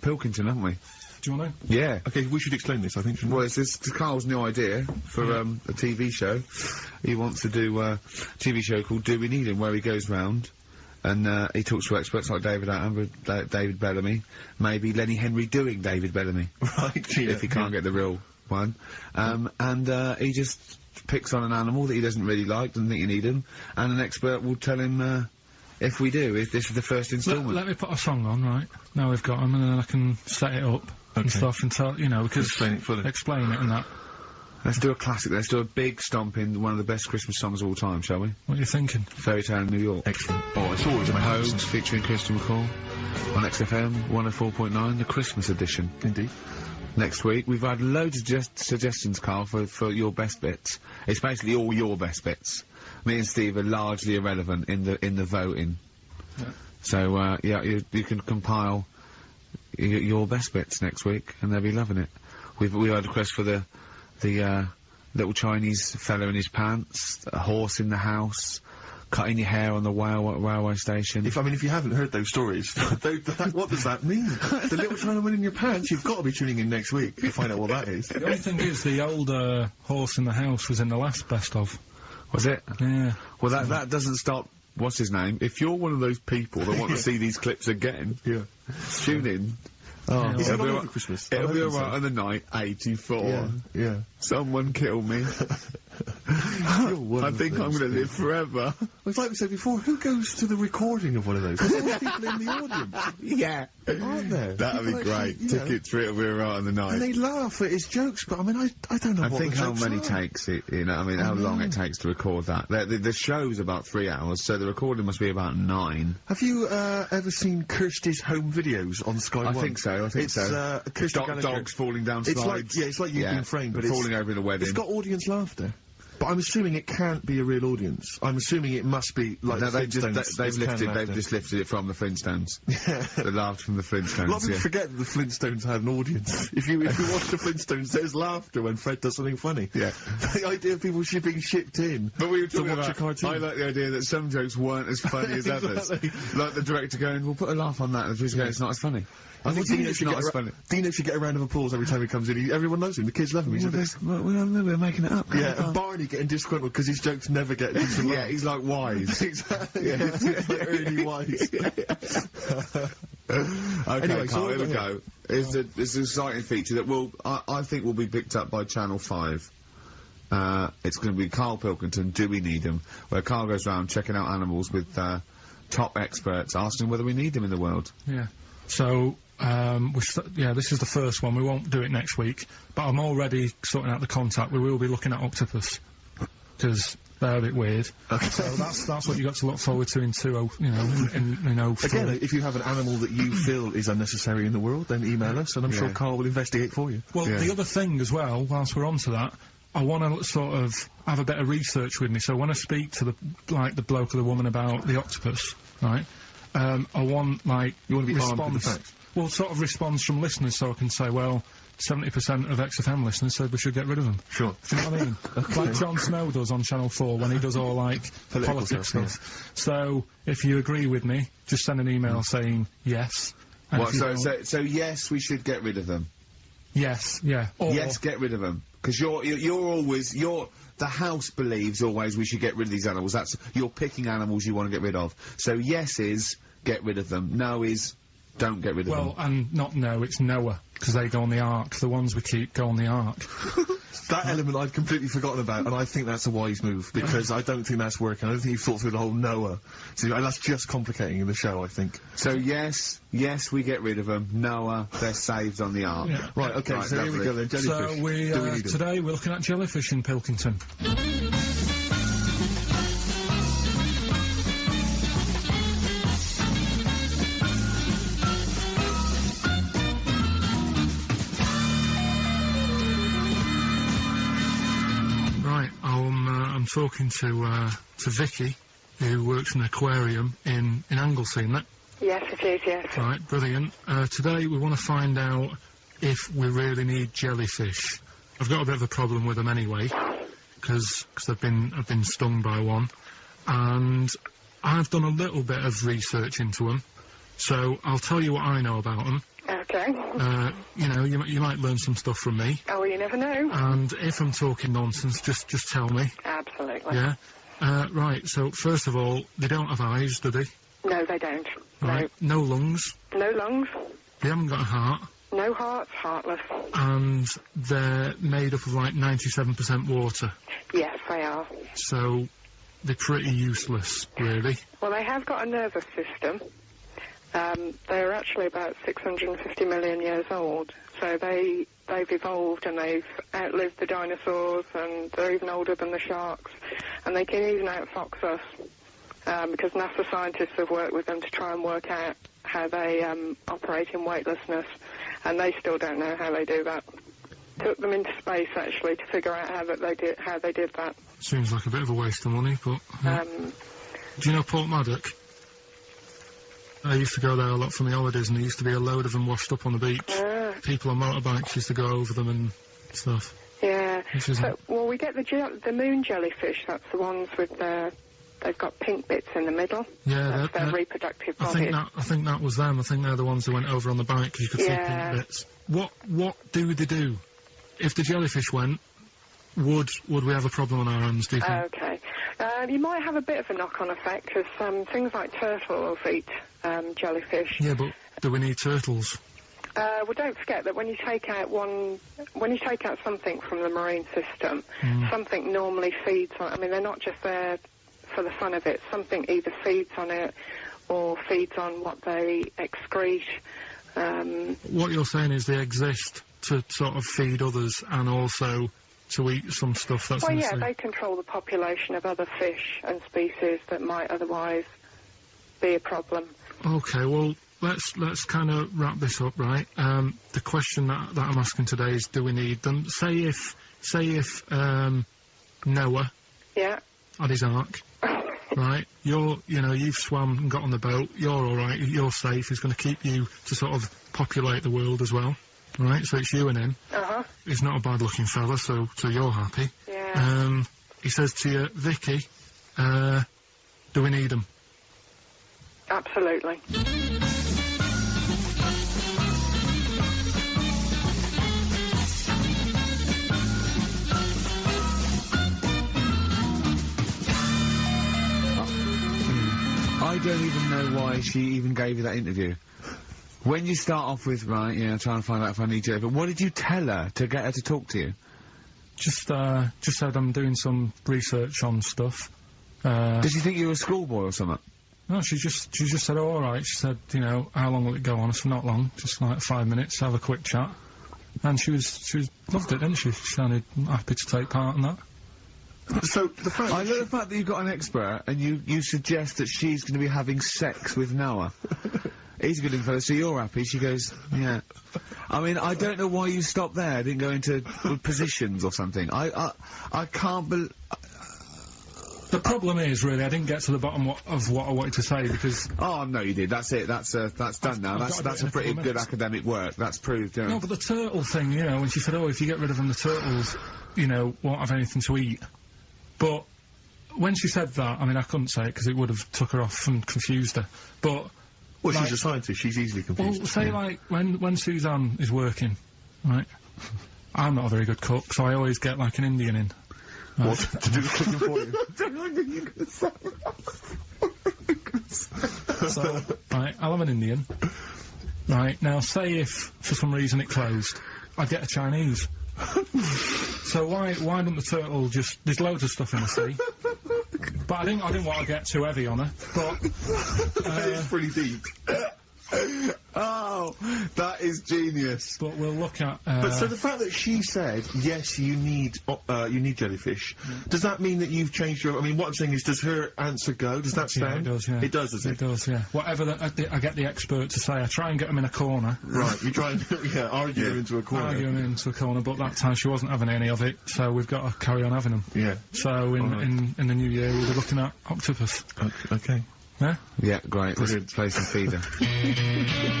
Pilkington, haven't we? Do you want to? Yeah. Okay, we should explain this, I think. Well, it's Carl's new idea for a TV show. He wants to do a TV show called Do We Need Him, where he goes round and he talks to experts like David Attenborough, David Bellamy, maybe Lenny Henry doing David Bellamy. Right, yeah. If he can't get the real one. And he just picks on an animal that he doesn't really like, doesn't think you need him, and an expert will tell him, if we do, if this is the first instalment. Let me put a song on, right? Now we've got him, and then I can set it up and stuff, and tell, you know, because... Explain it fully. Explain it and that. Let's do a classic. Let's do a big stomp in one of the best Christmas songs of all time, shall we? What are you thinking? Fairy Tale in New York. Excellent. Oh, it's always my Home, featuring Christian McCall on XFM 104.9, the Christmas edition. Indeed. Next week, we've had loads of suggestions, Carl, for your best bits. It's basically all your best bits. Me and Steve are largely irrelevant in the voting. Yeah. So, yeah, you can compile your best bits next week, and they'll be loving it. We had a request for the little Chinese fella in his pants, a horse in the house, cutting your hair on the railway station. If you haven't heard those stories, what does that mean? The little Chinaman in your pants, you've got to be tuning in next week to find out what that is. The only thing is, the old horse in the house was in the last best of. Was it? Yeah. Well, that doesn't stop. What's his name? If you're one of those people that want to see these clips again, tune in. Oh, is it over Christmas? It'll be alright on the night, 84. Yeah. Someone kill me. I think I'm going to live forever. Well, it's like we said before, who goes to the recording of one of those? There's always people in the audience. Yeah. Aren't there? That'd be great. Tickets for It'll Be Alright on the night. And they laugh at his jokes, but I mean, I don't know I what think the how jokes many are. takes it, you know, I mean, how long it takes to record that. The show's about 3 hours, so the recording must be about 9. Have you ever seen Kirsty's home videos on Sky One? I think so. It's Kirsty Gallagher. Dogs falling down slides. It's like you've been framed, but falling over in a wedding. It's got audience laughter. But I'm assuming it can't be a real audience. I'm assuming it must be like no, they've just lifted it from the Flintstones. Yeah. They laughed from the Flintstones. A lot of people forget that the Flintstones had an audience. If you watch the Flintstones, there's laughter when Fred does something funny. Yeah. The idea of people being shipped in. But we were talking to watch about, a cartoon. I like the idea that some jokes weren't as funny as others. Like the director going, "We'll put a laugh on that," and the producer going, "It's not as funny." I think Dino should get a round of applause every time he comes in. Everyone knows him. The kids love him. We're making it up. Yeah, and Barney getting disgruntled because his jokes never get decent. Yeah, he's like wise. Exactly. Yeah, he's like really wise. Okay, anyway, Carl, here we go. It's an exciting feature that I think will be picked up by Channel 5. It's going to be Karl Pilkington, Do We Need Him, where Karl goes around checking out animals with top experts, asking whether we need them in the world. Yeah. So, this is the first one. We won't do it next week, but I'm already sorting out the contact. We will be looking at octopus, because they're a bit weird. Okay. So that's what you got to look forward to in 2004. Again, if you have an animal that you feel is unnecessary in the world, then email us, and I'm sure Karl will investigate for you. Well, the other thing as well, whilst we're on to that, I want to sort of have a bit of research with me, so when I speak to the bloke or the woman about the octopus, right, I want, like, You want to be armed with the response, facts. well, sort of response from listeners, so I can say, well, 70% of XFM listeners said we should get rid of them. Sure. Do you know what I mean? Like Jon Snow does on Channel 4 when he does all, like, Political politics stuff, stuff. So, if you agree with me, just send an email saying yes. And What, if you don't- so yes, we should get rid of them. yes, yeah. Or, Yes, get rid of them. Because the house believes always we should get rid of these animals. You're picking animals you want to get rid of. So yes is get rid of them. No is don't get rid of them. well, and not no, it's Noah, because they go on the Ark. The ones we keep go on the Ark. That element I'd completely forgotten about, and I think that's a wise move, because I don't think that's working. I don't think you've thought through the whole Noah. So that's just complicating the show, I think. So yes, we get rid of them. No, they're saved on the ark. Yeah. Right, okay, Right, so here we lovely. go then. Jellyfish. So Do we need them? today we're looking at jellyfish in Pilkington. Right, I'm talking to Vicky, who works in an aquarium in Anglesey, isn't it? Yes, it is, yes. Right, brilliant. Today we want to find out if we really need jellyfish. I've got a bit of a problem with them anyway, because I've been stung by one, and I've done a little bit of research into them, so I'll tell you what I know about them. Okay. You know, you might learn some stuff from me, Oh, well, you never know. and if I'm talking nonsense, just tell me. Absolutely. Yeah. Right. So first of all, they don't have eyes, do they? No, they don't. Right. No lungs. No. No lungs. They haven't got a heart. No hearts, heartless. And they're made up of like 97% water, Yes, they are. so they're pretty useless, really. Well, they have got a nervous system. They're actually about 650 million years old. So they've evolved and they've outlived the dinosaurs, and they're even older than the sharks. And they can even outfox us, because NASA scientists have worked with them to try and work out how they operate in weightlessness, and they still don't know how they do that. Took them into space actually to figure out how they did that. Seems like a bit of a waste of money, but... Do you know Port Maddock? I used to go there a lot for my holidays, and there used to be a load of them washed up on the beach. People on motorbikes used to go over them and stuff. Yeah. Which is Well, we get the moon jellyfish. That's the ones with they've got pink bits in the middle. Yeah, That's their reproductive I bodies. think that was them. I think they're the ones that went over on the bike, because you could see Yeah. pink bits. What do they do? If the jellyfish went, would we have a problem on our hands, do you think? Okay. You might have a bit of a knock-on effect, because things like turtles eat jellyfish. Yeah, but do we need turtles? Well, don't forget that when you take out something from the marine system, something normally feeds on. I mean, they're not just there for the fun of it. Something either feeds on it or feeds on what they excrete. What you're saying is they exist to sort of feed others and also to eat some stuff that's Well, in the yeah, sea. they control the population of other fish and species that might otherwise be a problem. Okay, well, let's kind of wrap this up, right? The question that I'm asking today is, do we need them? Say if Noah Yeah. had his ark, right? You've swum and got on the boat. You're all right. You're safe. He's going to keep you to sort of populate the world as well, right? So it's you and him. He's not a bad-looking fella, so you're happy. Yeah. He says to you, Vicky, do we need him? Absolutely. I don't even know why she even gave you that interview. When you start off with, right, trying to find out if I need you, but what did you tell her to get her to talk to you? Just said I'm doing some research on stuff. Did she think you were a schoolboy or something? No, she just said, oh, all right. She said, how long will it go on? I said, not long, just like 5 minutes, have a quick chat. And she loved it, didn't she? She sounded happy to take part in that. So the fact I love the fact that you've got an expert and you suggest that she's going to be having sex with Noah. he's a good looking fellow, so you're happy. She goes, yeah. I mean, I don't know why you stopped there, didn't go into positions or something. I can't believe... The problem is, really, I didn't get to the bottom of what I wanted to say, because... Oh, no, you did. That's it. That's done now. That's a pretty good academic work. That's proved, yeah. No, but the turtle thing, you know, when she said, oh, if you get rid of them, the turtles, you know, won't have anything to eat. But when she said that, I mean, I couldn't say it because it would have took her off and confused her. But... Well, like, she's a scientist. She's easily confused. Well, say, like, when Suzanne is working, right, I'm not a very good cook, so I always get, like, an Indian in. Right. What? To do the cooking for you? So, right, I'll have an Indian. Right, now, say if, for some reason, it closed, I'd get a Chinese. So why don't the turtle just... There's loads of stuff in the sea. But I didn't want to get too heavy on her, but... It's pretty deep. Oh, that is genius. But we'll look at... But so the fact that she said, yes, you need jellyfish, does that mean that you've changed your... I mean, what I'm saying is, does her answer go? Does that stand? Yeah, it does, yeah. It does, does it? It does, yeah. Whatever I get the expert to say, I try and get them in a corner. Right, you try and, argue her into a corner. Argue them into a corner, but that time she wasn't having any of it, so we've got to carry on having them. Yeah. So in the new year, we'll be looking at octopus. Okay. Yeah? Yeah, great. Let's play some feeder.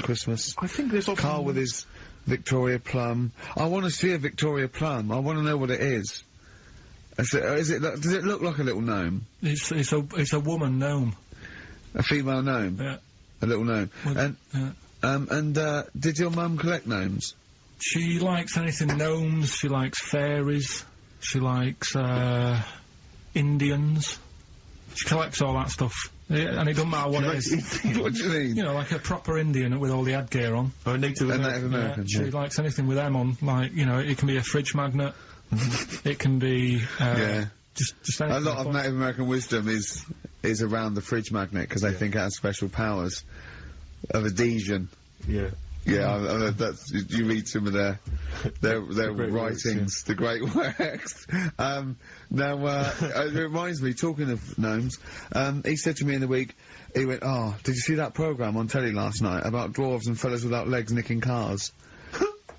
Christmas. I think there's often... Karl with his Victoria Plum. I want to see a Victoria Plum. I want to know what it is. Does it look like a little gnome? It's a woman gnome. A female gnome? Yeah. A little gnome. Well, and, did your mum collect gnomes? She likes anything gnomes, she likes fairies, she likes, Indians. She collects all that stuff. Yeah, and it doesn't matter what it is. What do you mean? You know, like a proper Indian with all the headgear on. Or a Native American. She likes anything with them on, like, you know, it can be a fridge magnet, it can be, just anything. A lot of Native American wisdom is around the fridge magnet, because they think it has special powers of adhesion. Yeah. Yeah, that's, you read some of their writings, the great works. Now, it reminds me, talking of gnomes, he said to me in the week, he went, oh, did you see that programme on telly last night about dwarves and fellas without legs nicking cars?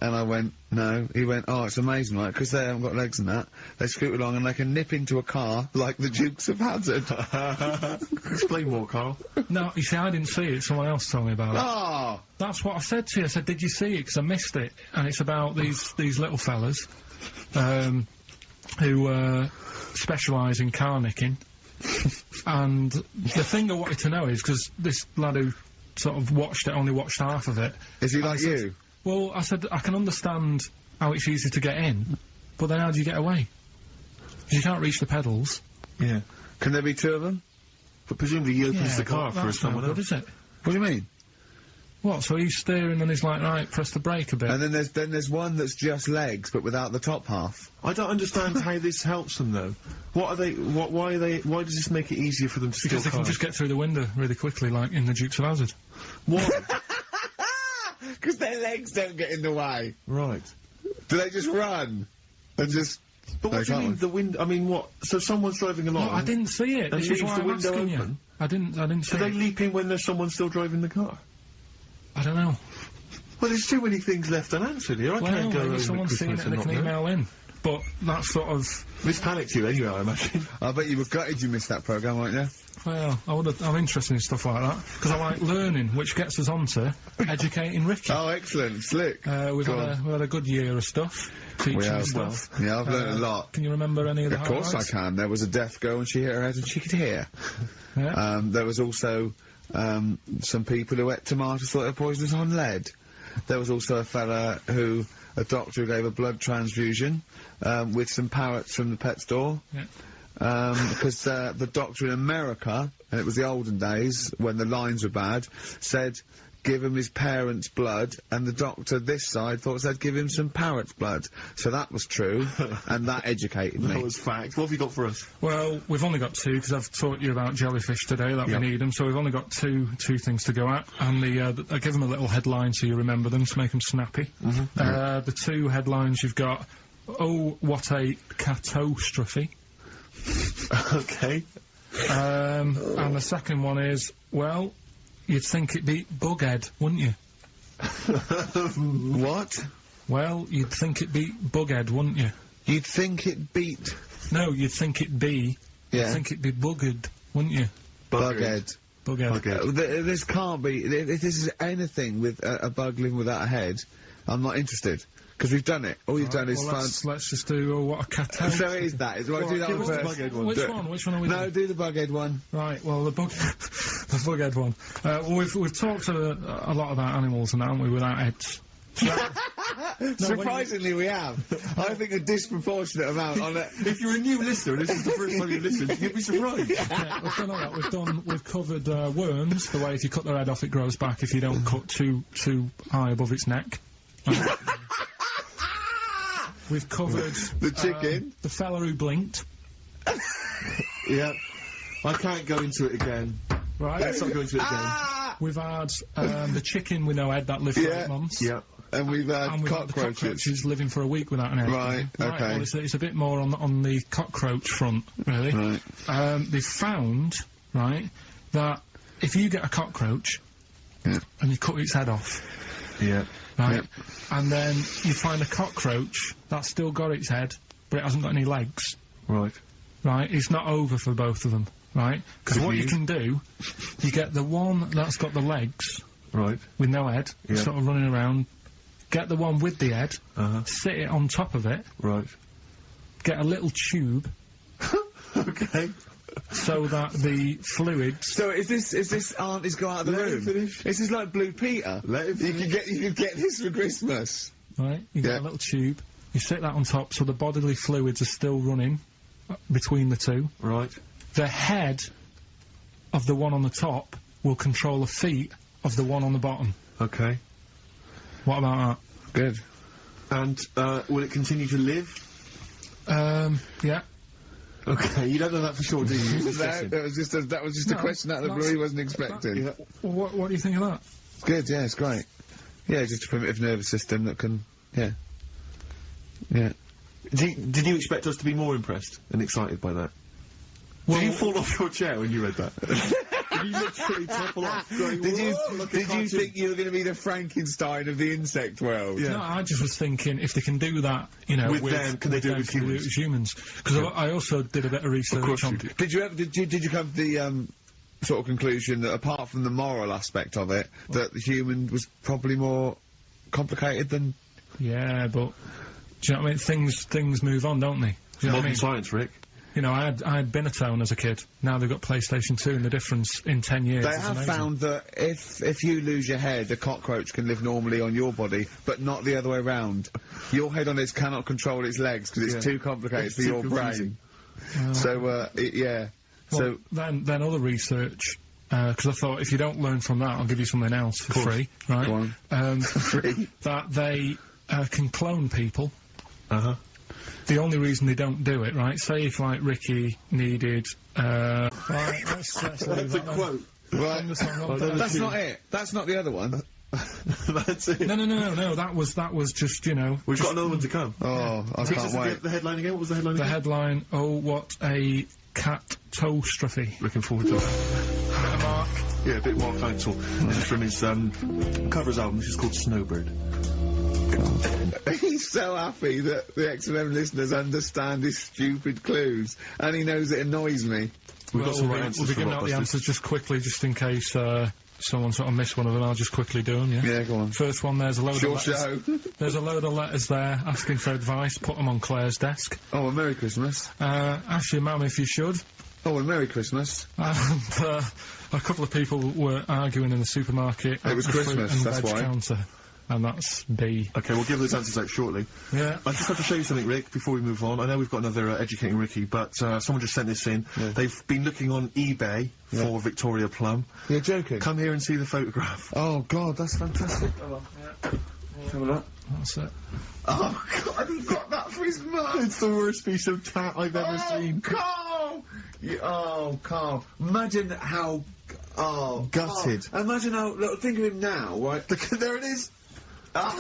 And I went, no. He went, oh, it's amazing, right, because they haven't got legs and that. They scoot along and they can nip into a car like the Dukes of Hazzard. Explain more, Karl. No, you see, I didn't see it. Someone else told me about it. Oh! That's what I said to you. I said, did you see it? Because I missed it. And it's about these little fellas, who, specialise in car nicking. And the thing I wanted to know is, because this lad who sort of only watched half of it. Is he like you? Well, I said, I can understand how it's easy to get in, but then how do you get away? Because you can't reach the pedals. Yeah. Can there be two of them? But presumably he opens the car for someone else. Is it? What do you mean? What, so he's steering and he's like, right, press the brake a bit. And then there's one that's just legs, but without the top half. I don't understand how this helps them, though. Why does this make it easier for them to steal Because they can just get through the window really quickly, like in the Dukes of Hazzard. What? Because their legs don't get in the way. Right. Do they just run? And just... But what do you mean, the window... I mean, what? So someone's driving along... No, I didn't see it. And This is leaves why the I'm window asking open? you. I didn't see Do they it. leap in when there's someone still driving the car? I don't know. Well, there's too many things left unanswered here. I can't go maybe over someone's seen Christmas it and and they not can know. email in. But that's sort of... This panicked you anyway, I imagine. I bet you were gutted you missed that programme, weren't you? Well, I'm interested in stuff like that, because I like learning, which gets us on to educating Ricky. Oh, excellent. Slick. We've had a good year of stuff, teaching stuff. Yeah, I've learned a lot. Can you remember any of the highlights? Of course I can. There was a deaf girl and she hit her head and she could hear. Yeah. There was also some people who ate tomatoes thought they were poisonous on lead. There was also a doctor who gave a blood transfusion with some parrots from the pet store. Yeah. Because the doctor in America, and it was the olden days when the lines were bad, said give him his parents' blood, and the doctor this side thought said give him some parrot's blood. So that was true, and that educated me. That was fact. What have you got for us? Well, we've only got two, because I've taught you about jellyfish today, that we need them, so we've only got two things to go at, and I give them a little headline so you remember them, to make them snappy. The two headlines you've got, oh, what a catastrophe. Okay. And the second one is, well, you'd think it'd be Bughead, wouldn't you? What? Well, you'd think it'd be Bughead, wouldn't you? You'd think it beat... No, you'd think it'd be... Yeah. You'd think it'd be Buggered, wouldn't you? Bughead. Bughead. This can't be... If this is anything with a bug living without a head, I'm not interested. Because we've done it. All you've done is well, let's just do what a cat. So it is that. Well, do that one first. Which one are we doing? No, do the Bughead one. Right, well, the Bughead one. Well, we've talked a lot about animals and that, haven't we, without heads. Surprisingly, we have. I think a disproportionate amount on it. If you're a new listener and this is the first time you've listened, you'd be surprised. Yeah, we've done all that. We've covered worms, the way if you cut their head off it grows back if you don't cut too high above its neck. We've covered... The chicken. The fella who blinked. Yeah. I can't go into it again. Right. Let's not go into it again. We've had the chicken with no head that lived for 8 months. Yeah. And we've had and we've had the cockroaches living for a week without an head. Right, okay. Well, it's a bit more on the cockroach front, really. Right. They've found, right, that if you get a cockroach and you cut its head off, right, and then you find a cockroach that's still got its head, but it hasn't got any legs. Right. Right, it's not over for both of them, right? Because what you can do, you get the one that's got the legs, right, with no head, sort of running around. Get the one with the head, sit it on top of it, right. Get a little tube, okay, so that the fluids. So is this aunties go out of the room? Finish. This is like Blue Peter. Let him finish. You could get this for Christmas. Right, you get a little tube, you sit that on top, so the bodily fluids are still running between the two. Right. The head of the one on the top will control the feet of the one on the bottom. Okay. What about that? Good. And, will it continue to live? Yeah. Okay, you don't know that for sure, do you? That was just a question out of the blue he wasn't expecting. What do you think of that? Good, yeah, it's great. Yeah, just a primitive nervous system that can, yeah. Did you expect us to be more impressed and excited by that? Well, did you fall off your chair when you read that? Did you literally topple off? Going, did you think you were going to be the Frankenstein of the insect world? Yeah. No, I just was thinking if they can do that, you know, with them, can they do it with humans? Because I also did a bit of research on. Did you come to the sort of conclusion that apart from the moral aspect of it, that the human was probably more complicated than? Yeah, but do you know what I mean? Things move on, don't they? Do you know what I mean? Science, Rick. You know, I had Binatone as a kid. Now they've got PlayStation 2, and the difference in 10 years. They have found that if you lose your head, a cockroach can live normally on your body, but not the other way around. Your head on its cannot control its legs because it's too complicated for your brain. So, yeah. Well, so then other research. Because I thought if you don't learn from that, I'll give you something else for free, right? Go on. Free. That they can clone people. The only reason they don't do it, right? Say if, like, Ricky needed, right, let's leave that quote. Right. That's not it. That's not the other one. That's it. No, that was just, you know... We've got another one to come. Oh, I can't wait. The headline again? What was the headline again? The headline, oh, what a catastrophe. Looking forward to it. Mark. Yeah, a bit more factual. This is from his, covers album, which is called Snowbird. He's so happy that the X&M listeners understand his stupid clues, and he knows it annoys me. We've got some right answers. We'll be giving out the answers just quickly, just in case someone sort of missed one of them. I'll just quickly do them. Yeah. Go on. First one. There's a load of letters. Show. There's a load of letters there asking for advice. Put them on Claire's desk. Oh, and Merry Christmas. Ask your mum if you should. Oh, and Merry Christmas. And a couple of people were arguing in the supermarket. It was Christmas. That's why. Counter. And that's B. Okay, we'll give those answers out shortly. Yeah. I just have to show you something, Rick, before we move on. I know we've got another Educating Ricky, but someone just sent this in. Yeah. They've been looking on eBay for Victoria Plum. You're joking? Come here and see the photograph. Oh, God, that's fantastic. Have a look. That's it. Oh, God, he got that for his mum! It's the worst piece of tat I've ever seen. Carl! Carl. Imagine how... Oh, gutted. Carl. Imagine how... Look, think of him now, right? There it is. That's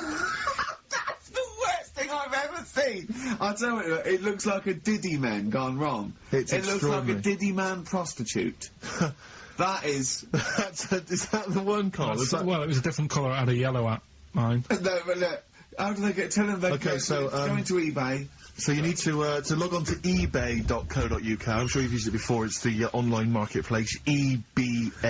the worst thing I've ever seen. I'll tell you, it looks like a Diddy man gone wrong. It looks like a Diddy man prostitute. is that the one, Karl? Is that... Well, it was a different colour. It had a yellow at mine. No, but look, how do they get? Tell them they Okay, so, go into eBay. So you need to log on to ebay.co.uk. I'm sure you've used it before. It's the online marketplace, ebay.co.uk.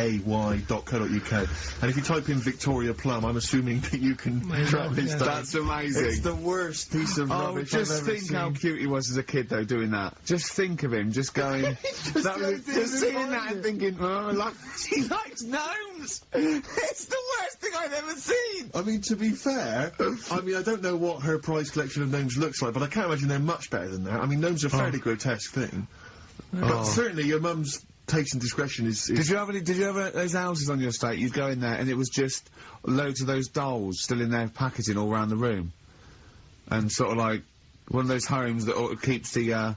And if you type in Victoria Plum, I'm assuming that you can track this down. That's amazing. It's the worst piece of rubbish I've just ever think seen. how cute he was as a kid, though, doing that. Just think of him, just going... just seeing that and thinking, oh, he likes gnomes! It's the worst thing I've ever seen! I mean, to be fair, I mean, I don't know what her prize collection of gnomes looks like, but I can't imagine they're much better than that. I mean, gnomes are a fairly grotesque thing. But certainly your mum's taste and discretion is... Did you have those houses on your estate? You'd go in there and it was just loads of those dolls still in their packaging all around the room. And sort of like one of those homes that keeps the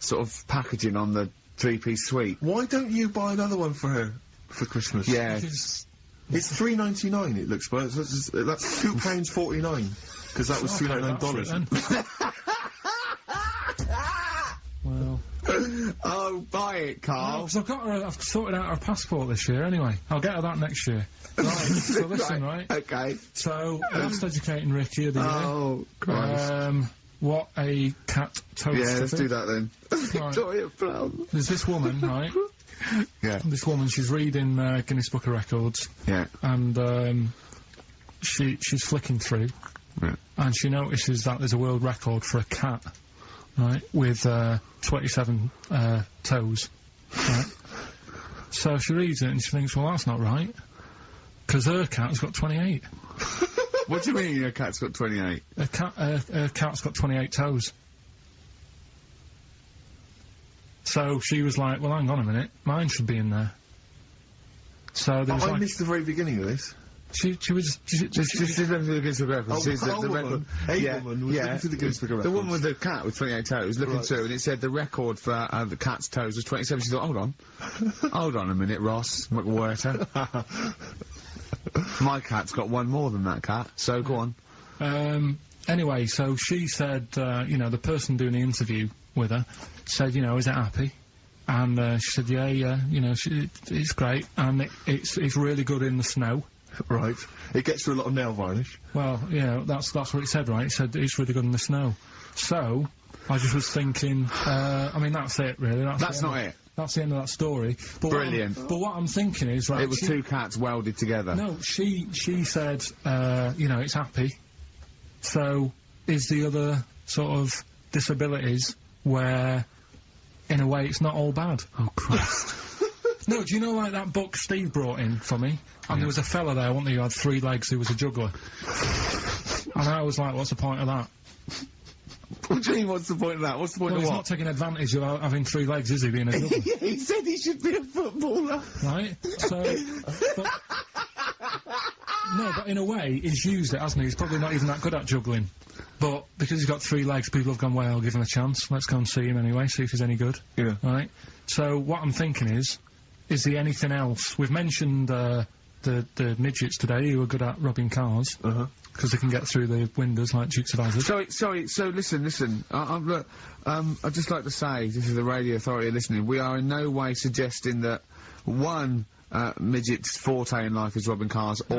sort of packaging on the three-piece suite. Why don't you buy another one for her for Christmas? Yeah. It's $3.99 it looks, but that's £2.49 because that was $3.99. Well. Oh, buy it, Karl. No, 'cause I've sorted out her passport this year anyway. I'll get her that next year. Right, so listen, right? Okay. So, last educating Ricky of the year. Oh, Christ. What a cat toast. Yeah, let's do that then. Right. Victoria Plum. There's this woman, right? Yeah. This woman, she's reading Guinness Book of Records. Yeah. And she's flicking through. Yeah. And she notices that there's a world record for a cat, right, with 27 toes, right? So she reads it and she thinks, well, that's not right, because her cat's got 28. What do you mean your cat's got 28? Her cat's got 28 toes. So she was like, well, hang on a minute, mine should be in there. So there was I missed the very beginning of this. She was... Just looking through the Guinness Book of Records. Oh, She's the woman. record. A woman was looking through the Guinness Book of The Records. woman with the cat with 28 toes looking through, and it said the record for the cat's toes was 27. She thought, hold on. Hold on a minute, Ross McWhirter. My cat's got one more than that cat, so go on. Anyway, so she said, you know, the person doing the interview with her said, you know, is it happy? And she said, yeah, you know, it's great, and it's really good in the snow. Right. It gets through a lot of nail varnish. Well, you know, that's what it said, right? It said it's really good in the snow. So, I just was thinking, I mean, that's it, really. That's not it. That's the end of that story. But Brilliant. But what I'm thinking is, right... It was two cats welded together. No, she said, you know, it's happy. So, is the other sort of disabilities where, in a way, it's not all bad? Oh, Christ. No, do you know, like, that book Steve brought in for me? And there was a fella there, wasn't there, who had 3 legs, who was a juggler. And I was like, what's the point of that? What do you mean, what's the point of that? What's the point of He's what? not taking advantage of having 3 legs, is he, being a juggler? Yeah, he said he should be a footballer. Right? So... no, but in a way, he's used it, hasn't he? He's probably not even that good at juggling. But because he's got 3 legs, people have gone, well, I'll give him a chance. Let's go and see him anyway, see if he's any good. Yeah. Right? So, what I'm thinking is there anything else? We've mentioned, the midgets today who are good at robbing cars. Because they can get through the windows like Dukes of Hazzard. Sorry, so listen. Look, I'd just like to say, this is the Radio Authority listening, we are in no way suggesting that one midget's forte in life is robbing cars, or